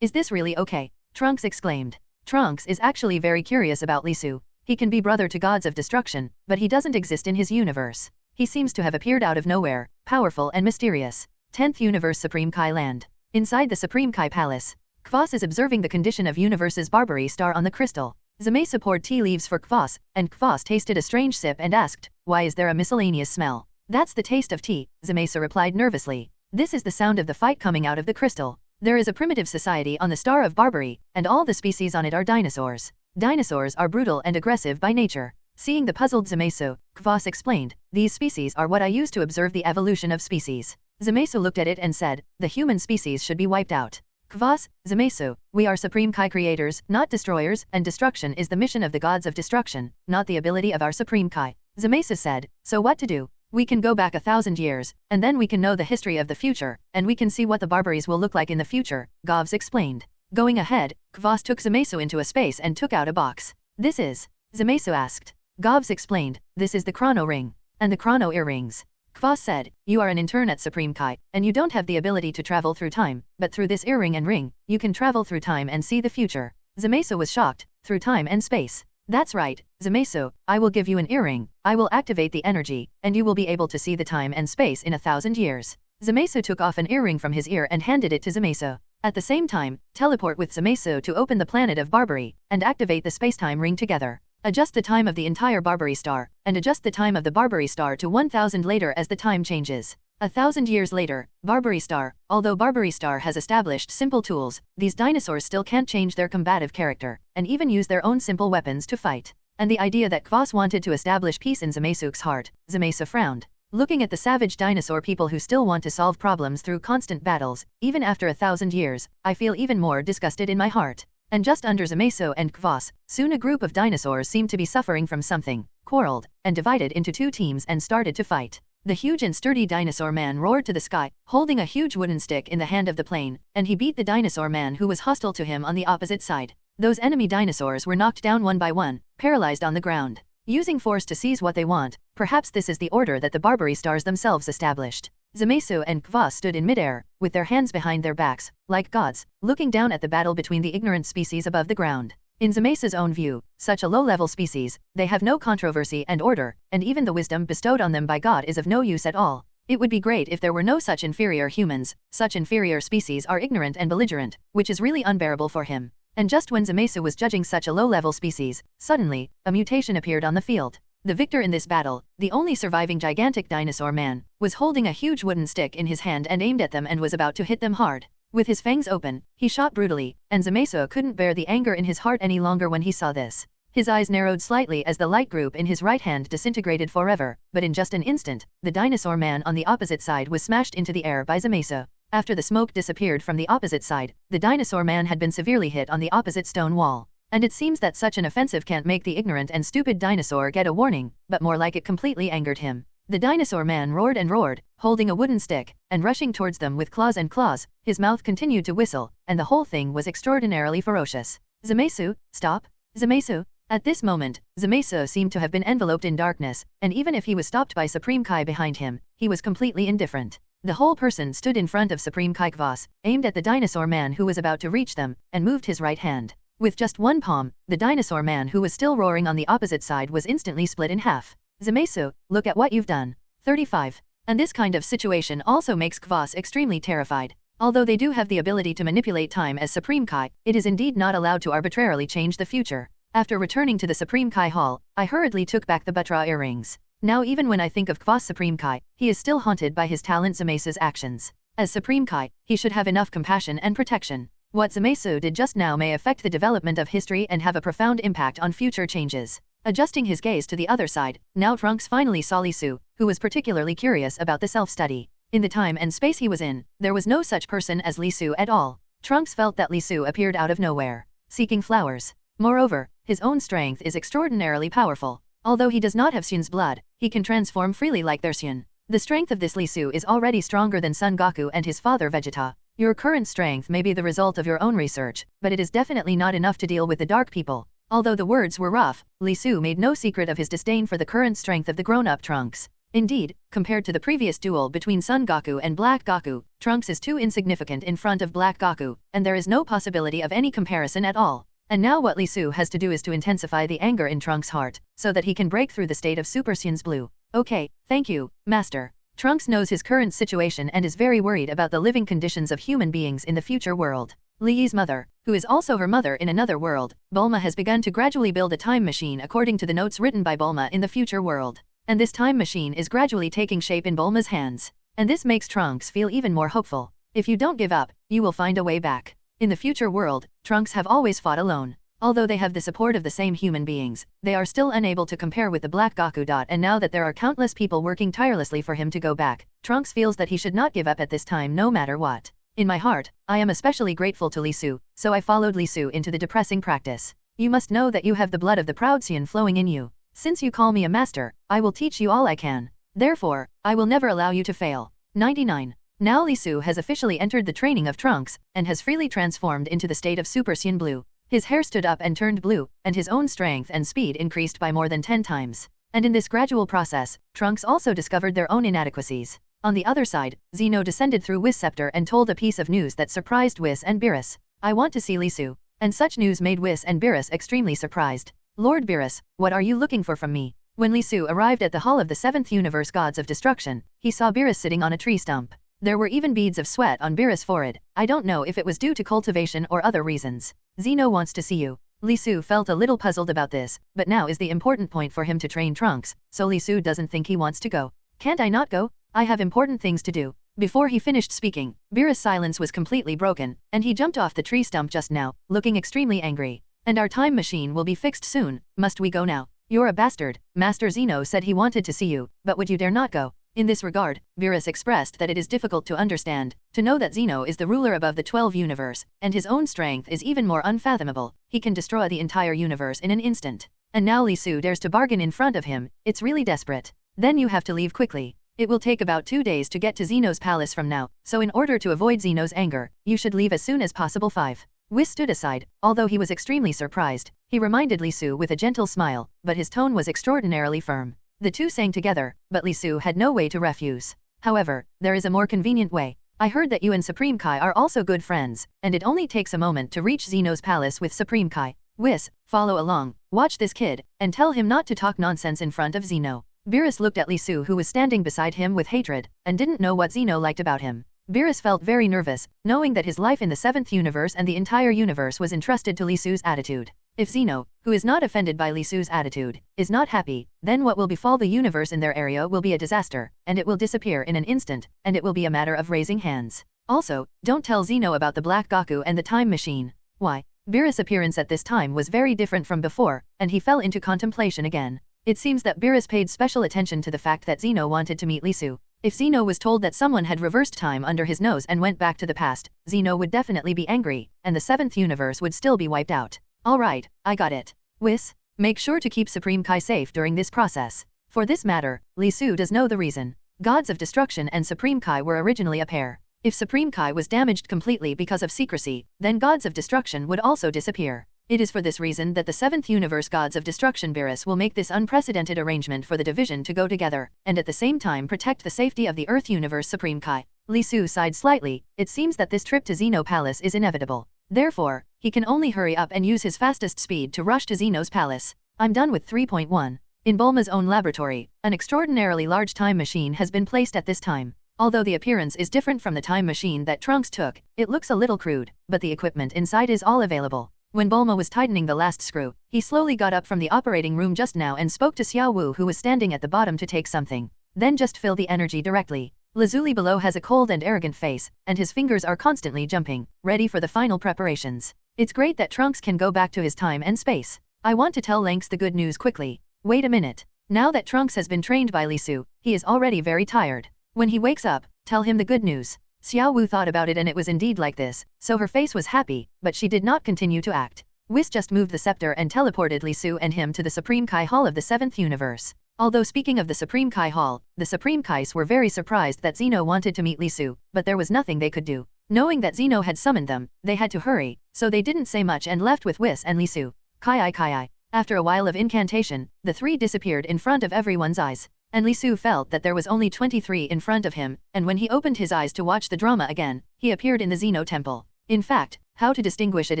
Is this really okay? Trunks exclaimed. Trunks is actually very curious about Li Su. He can be brother to gods of destruction, but he doesn't exist in his universe. He seems to have appeared out of nowhere, powerful and mysterious. 10th Universe Supreme Kai Land. Inside the Supreme Kai Palace, Kvos is observing the condition of Universe's Barbary Star on the crystal. Zamasu poured tea leaves for Kvos, and Kvos tasted a strange sip and asked, "Why is there a miscellaneous smell?" "That's the taste of tea," Zamasu replied nervously. "This is the sound of the fight coming out of the crystal. There is a primitive society on the Star of Barbary, and all the species on it are dinosaurs. Dinosaurs are brutal and aggressive by nature." Seeing the puzzled Zamasu, Kvos explained, "These species are what I use to observe the evolution of species." Zamasu looked at it and said, "The human species should be wiped out." Kvos, Zamasu, we are Supreme Kai creators, not destroyers, and destruction is the mission of the gods of destruction, not the ability of our Supreme Kai. Zamasu said, "So what to do? We can go back 1,000 years, and then we can know the history of the future, and we can see what the Barbaries will look like in the future," Govs explained. Going ahead, Kvos took Zamasu into a space and took out a box. "This is?" Zamasu asked. Govs explained, "This is the Chrono Ring, and the Chrono Earrings." Kvos said, "You are an intern at Supreme Kai, and you don't have the ability to travel through time, but through this earring and ring, you can travel through time and see the future." Zamasu was shocked, "Through time and space?" "That's right, Zamasu, I will give you an earring, I will activate the energy, and you will be able to see the time and space in 1,000 years. Zamasu took off an earring from his ear and handed it to Zamasu. At the same time, teleport with Zamasu to open the planet of Barbary, and activate the space-time ring together. Adjust the time of the entire Barbary Star, and adjust the time of the Barbary Star to 1,000 later as the time changes. 1,000 years later, Barbary Star, although Barbary Star has established simple tools, these dinosaurs still can't change their combative character, and even use their own simple weapons to fight." And the idea that Kvos wanted to establish peace in Zamasuk's heart, Zamasu frowned. "Looking at the savage dinosaur people who still want to solve problems through constant battles, even after 1,000 years, I feel even more disgusted in my heart." And just under Zamasu and Kvos, soon a group of dinosaurs seemed to be suffering from something, quarreled, and divided into two teams and started to fight. The huge and sturdy dinosaur man roared to the sky, holding a huge wooden stick in the hand of the plane, and he beat the dinosaur man who was hostile to him on the opposite side. Those enemy dinosaurs were knocked down one by one, paralyzed on the ground. Using force to seize what they want, perhaps this is the order that the Barbary Stars themselves established. Zamasu and Kvos stood in midair, with their hands behind their backs, like gods, looking down at the battle between the ignorant species above the ground. In Zamasu's own view, such a low-level species, they have no controversy and order, and even the wisdom bestowed on them by God is of no use at all. It would be great if there were no such inferior humans, such inferior species are ignorant and belligerent, which is really unbearable for him. And just when Zamasu was judging such a low-level species, suddenly, a mutation appeared on the field. The victor in this battle, the only surviving gigantic dinosaur man, was holding a huge wooden stick in his hand and aimed at them and was about to hit them hard. With his fangs open, he shot brutally, and Zamasu couldn't bear the anger in his heart any longer when he saw this. His eyes narrowed slightly as the light group in his right hand disintegrated forever, but in just an instant, the dinosaur man on the opposite side was smashed into the air by Zamasu. After the smoke disappeared from the opposite side, the dinosaur man had been severely hit on the opposite stone wall. And it seems that such an offensive can't make the ignorant and stupid dinosaur get a warning, but more like it completely angered him. The dinosaur man roared and roared, holding a wooden stick, and rushing towards them with claws and claws, his mouth continued to whistle, and the whole thing was extraordinarily ferocious. Zamasu, stop! Zamasu! At this moment, Zamasu seemed to have been enveloped in darkness, and even if he was stopped by Supreme Kai behind him, he was completely indifferent. The whole person stood in front of Supreme Kai Kvas, aimed at the dinosaur man who was about to reach them, and moved his right hand. With just one palm, the dinosaur man who was still roaring on the opposite side was instantly split in half. Zamasu, look at what you've done. 35. And this kind of situation also makes Kvas extremely terrified. Although they do have the ability to manipulate time as Supreme Kai, it is indeed not allowed to arbitrarily change the future. After returning to the Supreme Kai Hall, I hurriedly took back the Butra earrings. Now even when I think of Kvas Supreme Kai, he is still haunted by his talent Zamasu's actions. As Supreme Kai, he should have enough compassion and protection. What Zamasu did just now may affect the development of history and have a profound impact on future changes. Adjusting his gaze to the other side, now Trunks finally saw Li Su, who was particularly curious about the self-study. In the time and space he was in, there was no such person as Li Su at all. Trunks felt that Li Su appeared out of nowhere, seeking flowers. Moreover, his own strength is extraordinarily powerful. Although he does not have Sun's blood, he can transform freely like their Sun. The strength of this Li Su is already stronger than Son Goku and his father Vegeta. Your current strength may be the result of your own research, but it is definitely not enough to deal with the dark people. Although the words were rough, Li Su made no secret of his disdain for the current strength of the grown-up Trunks. Indeed, compared to the previous duel between Son Goku and Black Goku, Trunks is too insignificant in front of Black Goku, and there is no possibility of any comparison at all. And now what Li Su has to do is to intensify the anger in Trunks' heart, so that he can break through the state of Super Saiyan's blue. Okay, thank you, Master. Trunks knows his current situation and is very worried about the living conditions of human beings in the future world. Li Yi's mother, who is also her mother in another world, Bulma, has begun to gradually build a time machine according to the notes written by Bulma in the future world. And this time machine is gradually taking shape in Bulma's hands. And this makes Trunks feel even more hopeful. If you don't give up, you will find a way back. In the future world, Trunks have always fought alone. Although they have the support of the same human beings, they are still unable to compare with the Black Goku. And now that there are countless people working tirelessly for him to go back, Trunks feels that he should not give up at this time no matter what. In my heart, I am especially grateful to Li Su, so I followed Li Su into the depressing practice. You must know that you have the blood of the proud Saiyan flowing in you. Since you call me a master, I will teach you all I can. Therefore, I will never allow you to fail. 99. Now Li Su has officially entered the training of Trunks, and has freely transformed into the state of Super Saiyan Blue. His hair stood up and turned blue, and his own strength and speed increased by more than 10 times. And in this gradual process, Trunks also discovered their own inadequacies. On the other side, Zeno descended through Whis' scepter and told a piece of news that surprised Whis and Beerus. I want to see Li Su. And such news made Whis and Beerus extremely surprised. Lord Beerus, what are you looking for from me? When Li Su arrived at the Hall of the 7th Universe Gods of Destruction, he saw Beerus sitting on a tree stump. There were even beads of sweat on Beerus' forehead. I don't know if it was due to cultivation or other reasons. Zeno wants to see you. Li Su felt a little puzzled about this, but now is the important point for him to train Trunks, so Li Su doesn't think he wants to go. Can't I not go? I have important things to do. Before he finished speaking, Beerus' silence was completely broken, and he jumped off the tree stump just now, looking extremely angry. And our time machine will be fixed soon, must we go now? You're a bastard. Master Zeno said he wanted to see you, but would you dare not go? In this regard, Beerus expressed that it is difficult to understand, to know that Zeno is the ruler above the 12 universe, and his own strength is even more unfathomable. He can destroy the entire universe in an instant. And now Li Su dares to bargain in front of him. It's really desperate. Then you have to leave quickly. It will take about 2 days to get to Zeno's palace from now, so in order to avoid Zeno's anger, you should leave as soon as possible. 5. Whis stood aside, although he was extremely surprised. He reminded Li Su with a gentle smile, but his tone was extraordinarily firm. The two sang together, but Li Su had no way to refuse. However, there is a more convenient way. I heard that you and Supreme Kai are also good friends, and it only takes a moment to reach Zeno's palace with Supreme Kai. Whis, follow along, watch this kid, and tell him not to talk nonsense in front of Zeno. Beerus looked at Li Su, who was standing beside him with hatred, and didn't know what Zeno liked about him. Beerus felt very nervous, knowing that his life in the 7th universe and the entire universe was entrusted to Li Su's attitude. If Zeno, who is not offended by Li Su's attitude, is not happy, then what will befall the universe in their area will be a disaster, and it will disappear in an instant, and it will be a matter of raising hands. Also, don't tell Zeno about the Black Goku and the time machine. Why? Beerus' appearance at this time was very different from before, and he fell into contemplation again. It seems that Beerus paid special attention to the fact that Zeno wanted to meet Li Su. If Zeno was told that someone had reversed time under his nose and went back to the past, Zeno would definitely be angry, and the 7th universe would still be wiped out. Alright, I got it. Whis, make sure to keep Supreme Kai safe during this process. For this matter, Li Su does know the reason. Gods of Destruction and Supreme Kai were originally a pair. If Supreme Kai was damaged completely because of secrecy, then Gods of Destruction would also disappear. It is for this reason that the 7th Universe Gods of Destruction Beerus will make this unprecedented arrangement for the division to go together, and at the same time protect the safety of the Earth Universe Supreme Kai. Li Su sighed slightly. It seems that this trip to Xeno Palace is inevitable. Therefore, he can only hurry up and use his fastest speed to rush to Xeno's palace. I'm done with 3.1. In Bulma's own laboratory, an extraordinarily large time machine has been placed at this time. Although the appearance is different from the time machine that Trunks took, it looks a little crude, but the equipment inside is all available. When Bulma was tightening the last screw, he slowly got up from the operating room just now and spoke to Xiao Wu, who was standing at the bottom, to take something. Then just fill the energy directly. Lazuli below has a cold and arrogant face, and his fingers are constantly jumping, ready for the final preparations. It's great that Trunks can go back to his time and space. I want to tell Lynx the good news quickly. Wait a minute. Now that Trunks has been trained by Li Su, he is already very tired. When he wakes up, tell him the good news. Xiao Wu thought about it, and it was indeed like this, so her face was happy, but she did not continue to act. Whis just moved the scepter and teleported Li Su and him to the Supreme Kai Hall of the 7th Universe. Although speaking of the Supreme Kai Hall, the Supreme Kais were very surprised that Xeno wanted to meet Li Su, but there was nothing they could do. Knowing that Xeno had summoned them, they had to hurry, so they didn't say much and left with Whis and Li Su. Kai. After a while of incantation, the three disappeared in front of everyone's eyes. And Li Su felt that there was only 23 in front of him, and when he opened his eyes to watch the drama again, he appeared in the Xeno Temple. In fact, how to distinguish it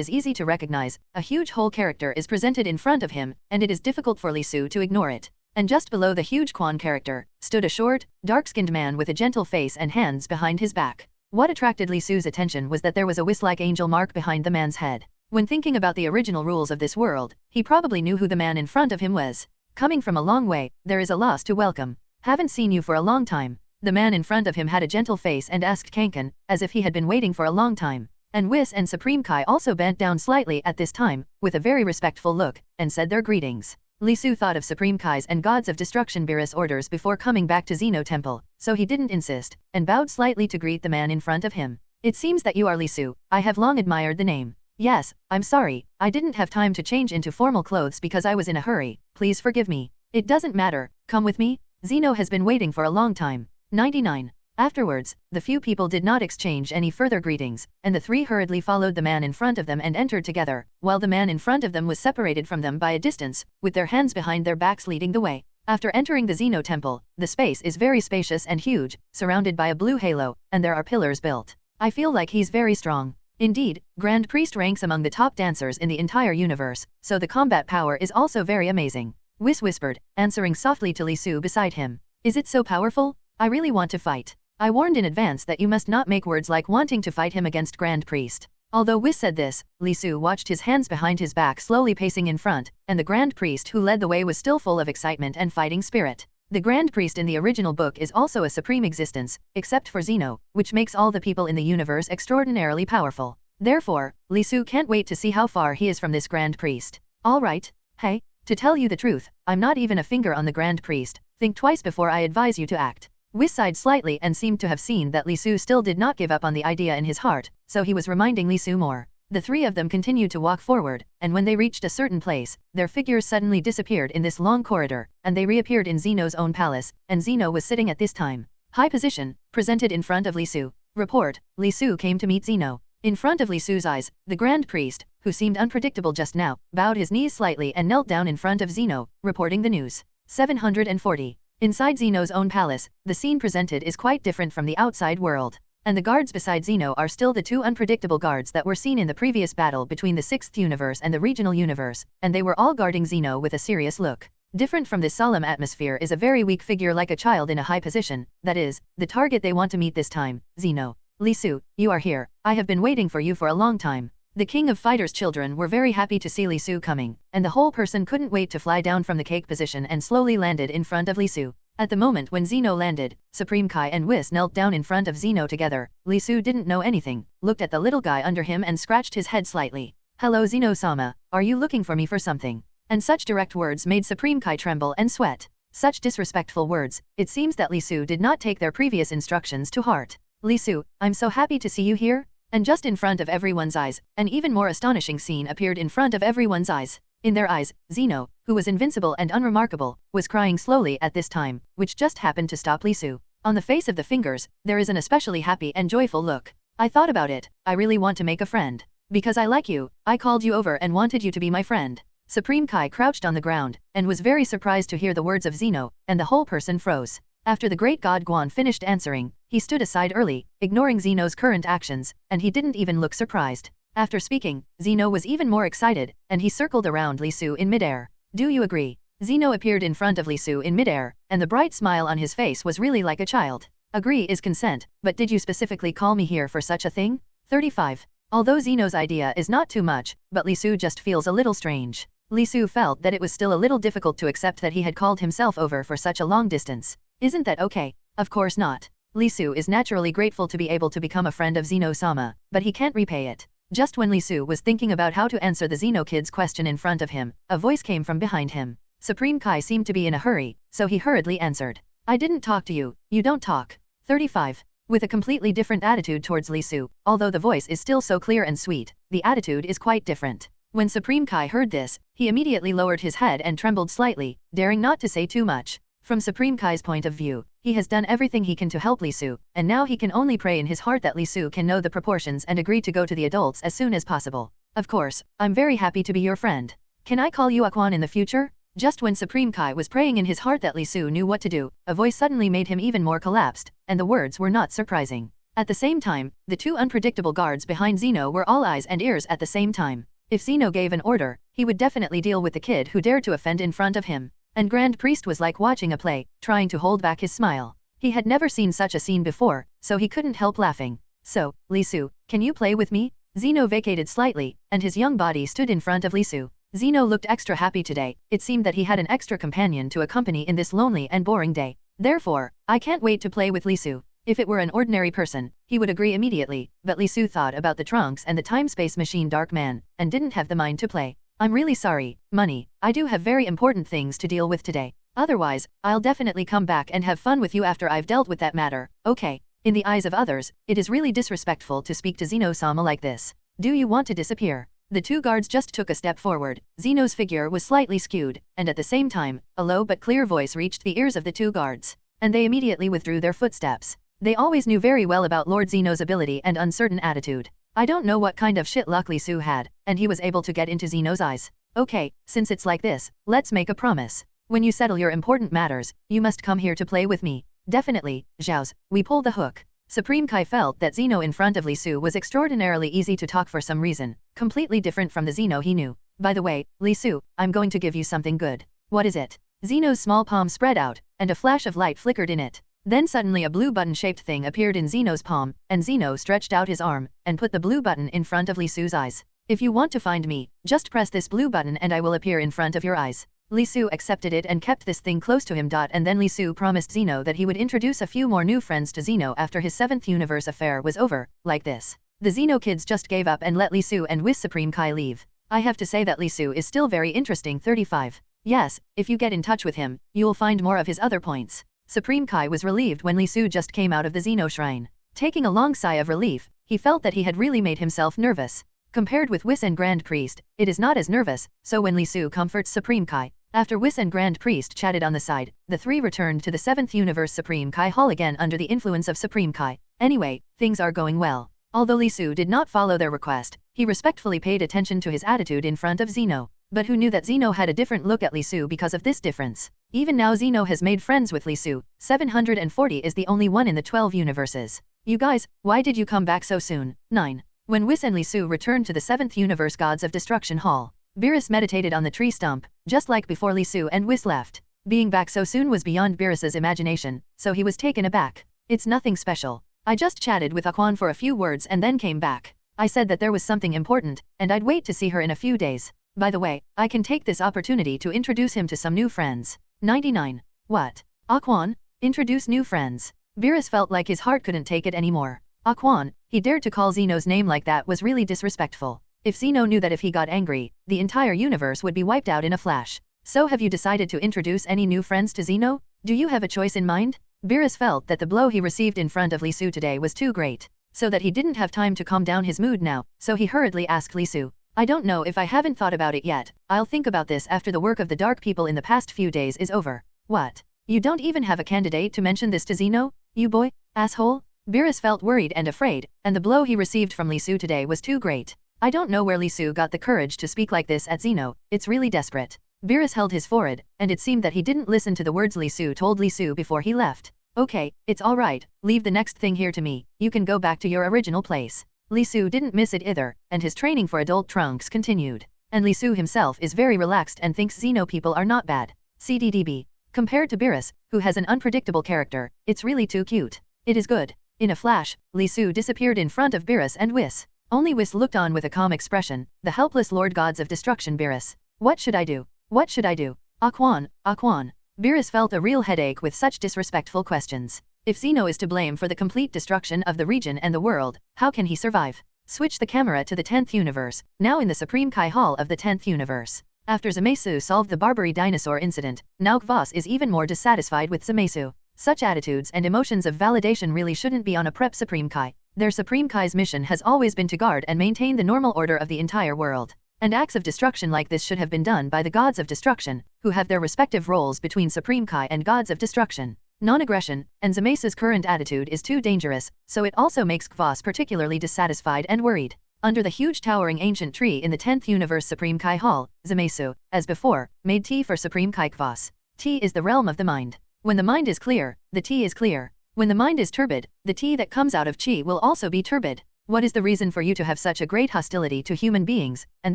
is easy to recognize. A huge whole character is presented in front of him, and it is difficult for Li Su to ignore it. And just below the huge Quan character, stood a short, dark-skinned man with a gentle face and hands behind his back. What attracted Li Su's attention was that there was a Whis-like angel mark behind the man's head. When thinking about the original rules of this world, he probably knew who the man in front of him was. Coming from a long way, there is a loss to welcome. Haven't seen you for a long time. The man in front of him had a gentle face and asked Kankan, as if he had been waiting for a long time. And Whis and Supreme Kai also bent down slightly at this time, with a very respectful look, and said their greetings. Li Su thought of Supreme Kai's and Gods of Destruction Beerus orders before coming back to Xeno Temple, so he didn't insist, and bowed slightly to greet the man in front of him. It seems that you are Li Su. I have long admired the name. Yes, I'm sorry, I didn't have time to change into formal clothes because I was in a hurry. Please forgive me. It doesn't matter, come with me. Xeno has been waiting for a long time. 99. Afterwards, the few people did not exchange any further greetings, and the three hurriedly followed the man in front of them and entered together, while the man in front of them was separated from them by a distance, with their hands behind their backs leading the way. After entering the Xeno Temple, the space is very spacious and huge, surrounded by a blue halo, and there are pillars built. I feel like he's very strong. Indeed, Grand Priest ranks among the top dancers in the entire universe, so the combat power is also very amazing. Whis whispered, answering softly to Li Su beside him. Is it so powerful? I really want to fight. I warned in advance that you must not make words like wanting to fight him against Grand Priest. Although Whis said this, Li Su watched his hands behind his back slowly pacing in front, and the Grand Priest who led the way was still full of excitement and fighting spirit. The Grand Priest in the original book is also a supreme existence, except for Xeno, which makes all the people in the universe extraordinarily powerful. Therefore, Li Su can't wait to see how far he is from this Grand Priest. Alright, hey, to tell you the truth, I'm not even a finger on the Grand Priest. Think twice before I advise you to act. Whis sighed slightly and seemed to have seen that Li Su still did not give up on the idea in his heart, so he was reminding Li Su more. The three of them continued to walk forward, and when they reached a certain place, their figures suddenly disappeared in this long corridor, and they reappeared in Xeno's own palace, and Xeno was sitting at this time. High position, presented in front of Li Su. Report, Li Su came to meet Xeno. In front of Li Su's eyes, the Grand Priest, who seemed unpredictable just now, bowed his knees slightly and knelt down in front of Xeno, reporting the news. 740. Inside Xeno's own palace, the scene presented is quite different from the outside world. And the guards beside Xeno are still the two unpredictable guards that were seen in the previous battle between the 6th universe and the regional universe, and they were all guarding Xeno with a serious look. Different from this solemn atmosphere is a very weak figure like a child in a high position, that is, the target they want to meet this time, Xeno. Li Su, you are here. I have been waiting for you for a long time. The King of Fighters' children were very happy to see Li Su coming, and the whole person couldn't wait to fly down from the cake position and slowly landed in front of Li Su. At the moment when Xeno landed, Supreme Kai and Whis knelt down in front of Xeno together. Li Su didn't know anything, looked at the little guy under him and scratched his head slightly. Hello Xeno-sama, are you looking for me for something? And such direct words made Supreme Kai tremble and sweat. Such disrespectful words, it seems that Li Su did not take their previous instructions to heart. Li Su, I'm so happy to see you here. And just in front of everyone's eyes, an even more astonishing scene appeared in front of everyone's eyes. In their eyes, Xeno, who was invincible and unremarkable, was crying slowly at this time, which just happened to stop Li Su. On the face of the fingers, there is an especially happy and joyful look. I thought about it, I really want to make a friend. Because I like you, I called you over and wanted you to be my friend. Supreme Kai crouched on the ground, and was very surprised to hear the words of Xeno, and the whole person froze. After the great god Guan finished answering, he stood aside early, ignoring Xeno's current actions, and he didn't even look surprised. After speaking, Xeno was even more excited, and he circled around Li Su in midair. Do you agree? Xeno appeared in front of Li Su in midair, and the bright smile on his face was really like a child. Agree is consent, but did you specifically call me here for such a thing? 35. Although Xeno's idea is not too much, but Li Su just feels a little strange. Li Su felt that it was still a little difficult to accept that he had called himself over for such a long distance. Isn't that okay? Of course not. Li Su is naturally grateful to be able to become a friend of Xeno-sama, but he can't repay it. Just when Li Su was thinking about how to answer the Xeno kid's question in front of him, a voice came from behind him. Supreme Kai seemed to be in a hurry, so he hurriedly answered. I didn't talk to you, you don't talk. 35. With a completely different attitude towards Li Su, although the voice is still so clear and sweet, the attitude is quite different. When Supreme Kai heard this, he immediately lowered his head and trembled slightly, daring not to say too much. From Supreme Kai's point of view, he has done everything he can to help Li Su, and now he can only pray in his heart that Li Su can know the proportions and agree to go to the adults as soon as possible. Of course, I'm very happy to be your friend. Can I call you Aquan in the future? Just when Supreme Kai was praying in his heart that Li Su knew what to do, a voice suddenly made him even more collapsed, and the words were not surprising. At the same time, the two unpredictable guards behind Xeno were all eyes and ears at the same time. If Xeno gave an order, he would definitely deal with the kid who dared to offend in front of him. And Grand Priest was like watching a play, trying to hold back his smile. He had never seen such a scene before, so he couldn't help laughing. So, Li Su, can you play with me? Xeno vacated slightly, and his young body stood in front of Li Su. Xeno looked extra happy today. It seemed that he had an extra companion to accompany in this lonely and boring day. Therefore, I can't wait to play with Li Su. If it were an ordinary person, he would agree immediately, but Li Su thought about the trunks and the time-space machine Dark Man, and didn't have the mind to play. I'm really sorry, Money, I do have very important things to deal with today. Otherwise, I'll definitely come back and have fun with you after I've dealt with that matter, okay? In the eyes of others, it is really disrespectful to speak to Xeno-sama like this. Do you want to disappear? The two guards just took a step forward. Xeno's figure was slightly skewed, and at the same time, a low but clear voice reached the ears of the two guards. And they immediately withdrew their footsteps. They always knew very well about Lord Xeno's ability and uncertain attitude. I don't know what kind of shit luck Li Su had, and he was able to get into Xeno's eyes. Okay, since it's like this, let's make a promise. When you settle your important matters, you must come here to play with me. Definitely, Zhao's, we pull the hook. Supreme Kai felt that Xeno in front of Li Su was extraordinarily easy to talk for some reason, completely different from the Xeno he knew. By the way, Li Su, I'm going to give you something good. What is it? Xeno's small palm spread out, and a flash of light flickered in it. Then suddenly a blue button-shaped thing appeared in Xeno's palm, and Xeno stretched out his arm, and put the blue button in front of Li Su's eyes. If you want to find me, just press this blue button and I will appear in front of your eyes. Li Su accepted it and kept this thing close to him. And then Li Su promised Xeno that he would introduce a few more new friends to Xeno after his 7th universe affair was over, like this. The Xeno kids just gave up and let Li Su and Whis Supreme Kai leave. I have to say that Li Su is still very interesting. 35. Yes, if you get in touch with him, you will find more of his other points. Supreme Kai was relieved when Li Su just came out of the Xeno shrine. Taking a long sigh of relief, he felt that he had really made himself nervous. Compared with Whis and Grand Priest, it is not as nervous, so when Li Su comforts Supreme Kai, after Whis and Grand Priest chatted on the side, the three returned to the 7th Universe Supreme Kai Hall again under the influence of Supreme Kai. Anyway, things are going well. Although Li Su did not follow their request, he respectfully paid attention to his attitude in front of Xeno. But who knew that Xeno had a different look at Li Su because of this difference? Even now Xeno has made friends with Li Su. 740 is the only one in the 12 universes. You guys, why did you come back so soon? 9. When Whis and Li Su returned to the 7th Universe Gods of Destruction Hall, Beerus meditated on the tree stump, just like before Li Su and Whis left. Being back so soon was beyond Beerus's imagination, so he was taken aback. It's nothing special. I just chatted with Aquan for a few words and then came back. I said that there was something important, and I'd wait to see her in a few days. By the way, I can take this opportunity to introduce him to some new friends. 99. What? Aquan? Introduce new friends? Beerus felt like his heart couldn't take it anymore. Aquan, he dared to call Xeno's name like that was really disrespectful. If Xeno knew that if he got angry, the entire universe would be wiped out in a flash. So have you decided to introduce any new friends to Xeno? Do you have a choice in mind? Beerus felt that the blow he received in front of Li Su today was too great, so that he didn't have time to calm down his mood now, so he hurriedly asked Li Su. I don't know if I haven't thought about it yet. I'll think about this after the work of the dark people in the past few days is over. What? You don't even have a candidate to mention this to Xeno? You boy? Asshole? Beerus felt worried and afraid, and the blow he received from Li Su today was too great. I don't know where Lisu got the courage to speak like this at Zeno, it's really desperate. Beerus held his forehead, and it seemed that he didn't listen to the words Lisu told Lisu before he left. Okay, it's alright, leave the next thing here to me, you can go back to your original place. Lisu didn't miss it either, and his training for adult Trunks continued. And Lisu himself is very relaxed and thinks Xeno people are not bad. CDDB. Compared to Beerus, who has an unpredictable character, it's really too cute. It is good. In a flash, Lisu disappeared in front of Beerus and Whis. Only Whis looked on with a calm expression, the helpless lord gods of destruction Beerus. What should I do? What should I do? Aquan, Aquan. Beerus felt a real headache with such disrespectful questions. If Xeno is to blame for the complete destruction of the region and the world, how can he survive? Switch the camera to the 10th universe, now in the Supreme Kai Hall of the 10th universe. After Zamesu solved the Barbary dinosaur incident, now Kvas is even more dissatisfied with Zamesu. Such attitudes and emotions of validation really shouldn't be on a prep Supreme Kai. Their Supreme Kai's mission has always been to guard and maintain the normal order of the entire world. And acts of destruction like this should have been done by the gods of destruction, who have their respective roles between Supreme Kai and gods of destruction. Non-aggression, and Zamesu's current attitude is too dangerous, so it also makes Kvas particularly dissatisfied and worried. Under the huge towering ancient tree in the 10th universe Supreme Kai Hall, Zamesu, as before, made tea for Supreme Kai Kvas. Tea is the realm of the mind. When the mind is clear, the tea is clear. When the mind is turbid, the tea that comes out of chi will also be turbid. What is the reason for you to have such a great hostility to human beings, and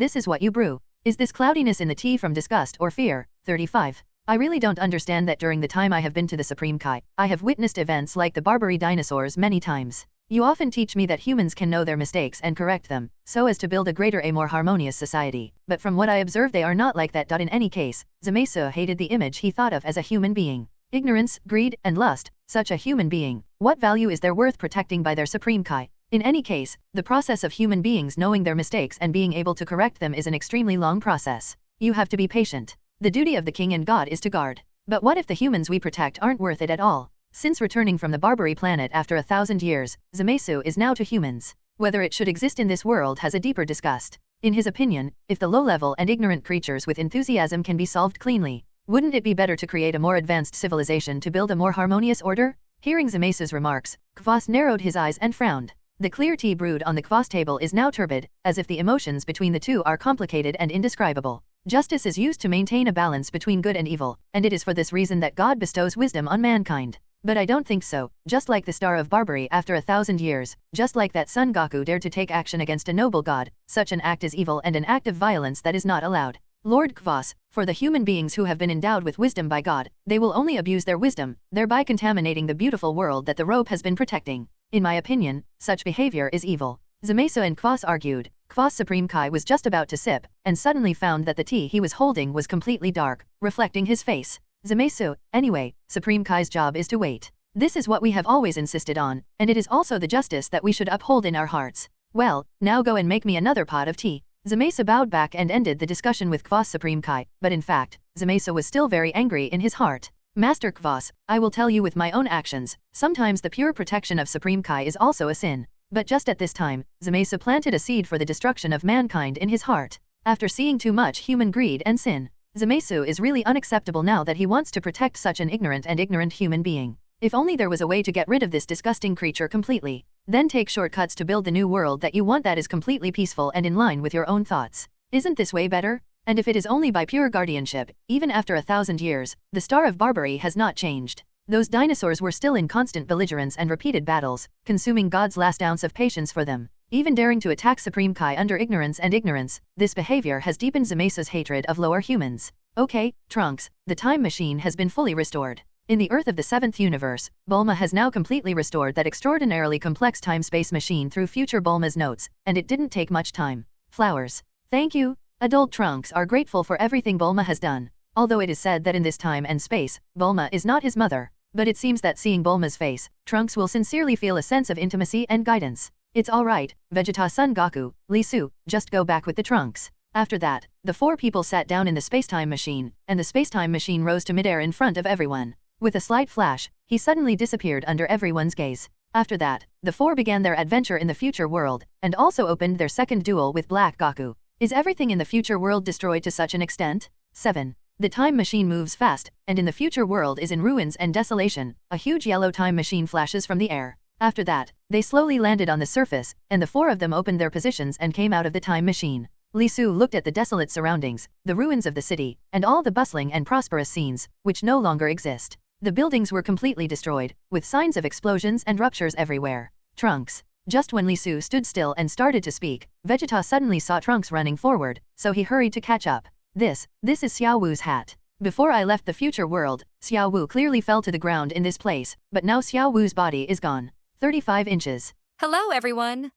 this is what you brew? Is this cloudiness in the tea from disgust or fear? 35. I really don't understand that during the time I have been to the Supreme Kai, I have witnessed events like the Barbary dinosaurs many times. You often teach me that humans can know their mistakes and correct them, so as to build a greater more harmonious society, but from what I observe they are not like that. In any case, Zamesu hated the image he thought of as a human being. Ignorance, greed, and lust, such a human being, what value is there worth protecting by their Supreme Kai? In any case, the process of human beings knowing their mistakes and being able to correct them is an extremely long process. You have to be patient. The duty of the king and god is to guard. But what if the humans we protect aren't worth it at all? Since returning from the Barbary planet after 1,000 years, Zamesu is now to humans. Whether it should exist in this world has a deeper disgust. In his opinion, if the low-level and ignorant creatures with enthusiasm can be solved cleanly, wouldn't it be better to create a more advanced civilization to build a more harmonious order? Hearing Zamesu's remarks, Kvas narrowed his eyes and frowned. The clear tea brewed on the Kvas table is now turbid, as if the emotions between the two are complicated and indescribable. Justice is used to maintain a balance between good and evil, and it is for this reason that God bestows wisdom on mankind. But I don't think so. Just like the Star of Barbary after 1,000 years, just like that Son Goku dared to take action against a noble god, such an act is evil and an act of violence that is not allowed. Lord Kvas, for the human beings who have been endowed with wisdom by God, they will only abuse their wisdom, thereby contaminating the beautiful world that the robe has been protecting. In my opinion, such behavior is evil. Zamesu and Kvas argued. Kvas Supreme Kai was just about to sip, and suddenly found that the tea he was holding was completely dark, reflecting his face. Zamesu, anyway, Supreme Kai's job is to wait. This is what we have always insisted on, and it is also the justice that we should uphold in our hearts. Well, now go and make me another pot of tea. Zamesu bowed back and ended the discussion with Kvas Supreme Kai, but in fact, Zamesu was still very angry in his heart. Master Kvas, I will tell you with my own actions, sometimes the pure protection of Supreme Kai is also a sin. But just at this time, Zamesu planted a seed for the destruction of mankind in his heart. After seeing too much human greed and sin, Zamesu is really unacceptable now that he wants to protect such an ignorant human being. If only there was a way to get rid of this disgusting creature completely. Then take shortcuts to build the new world that you want that is completely peaceful and in line with your own thoughts. Isn't this way better? And if it is only by pure guardianship, even after 1,000 years, the Star of Barbary has not changed. Those dinosaurs were still in constant belligerence and repeated battles, consuming God's last ounce of patience for them. Even daring to attack Supreme Kai under ignorance, this behavior has deepened Zamesu's hatred of lower humans. Okay, Trunks, the time machine has been fully restored. In the Earth of the 7th universe, Bulma has now completely restored that extraordinarily complex time-space machine through future Bulma's notes, and it didn't take much time. Flowers. Thank you. Adult Trunks are grateful for everything Bulma has done. Although it is said that in this time and space, Bulma is not his mother. But it seems that seeing Bulma's face, Trunks will sincerely feel a sense of intimacy and guidance. It's alright, Vegeta Son Goku, Lisu, just go back with the Trunks. After that, the four people sat down in the spacetime machine, and the spacetime machine rose to midair in front of everyone. With a slight flash, he suddenly disappeared under everyone's gaze. After that, the four began their adventure in the future world, and also opened their second duel with Black Goku. Is everything in the future world destroyed to such an extent? 7. The time machine moves fast, and in the future world is in ruins and desolation. A huge yellow time machine flashes from the air. After that, they slowly landed on the surface, and the four of them opened their positions and came out of the time machine. Li Su looked at the desolate surroundings, the ruins of the city, and all the bustling and prosperous scenes, which no longer exist. The buildings were completely destroyed, with signs of explosions and ruptures everywhere. Trunks. Just when Li Su stood still and started to speak, Vegeta suddenly saw Trunks running forward, so he hurried to catch up. This is Xiao Wu's hat. Before I left the future world, Xiao Wu clearly fell to the ground in this place, but now Xiao Wu's body is gone. 35 inches. Hello, everyone!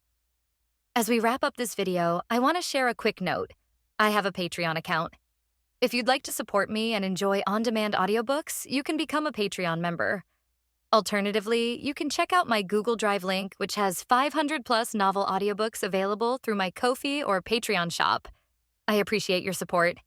As we wrap up this video, I want to share a quick note. I have a Patreon account. If you'd like to support me and enjoy on-demand audiobooks, you can become a Patreon member. Alternatively, you can check out my Google Drive link, which has 500+ novel audiobooks available through my Ko-fi or Patreon shop. I appreciate your support.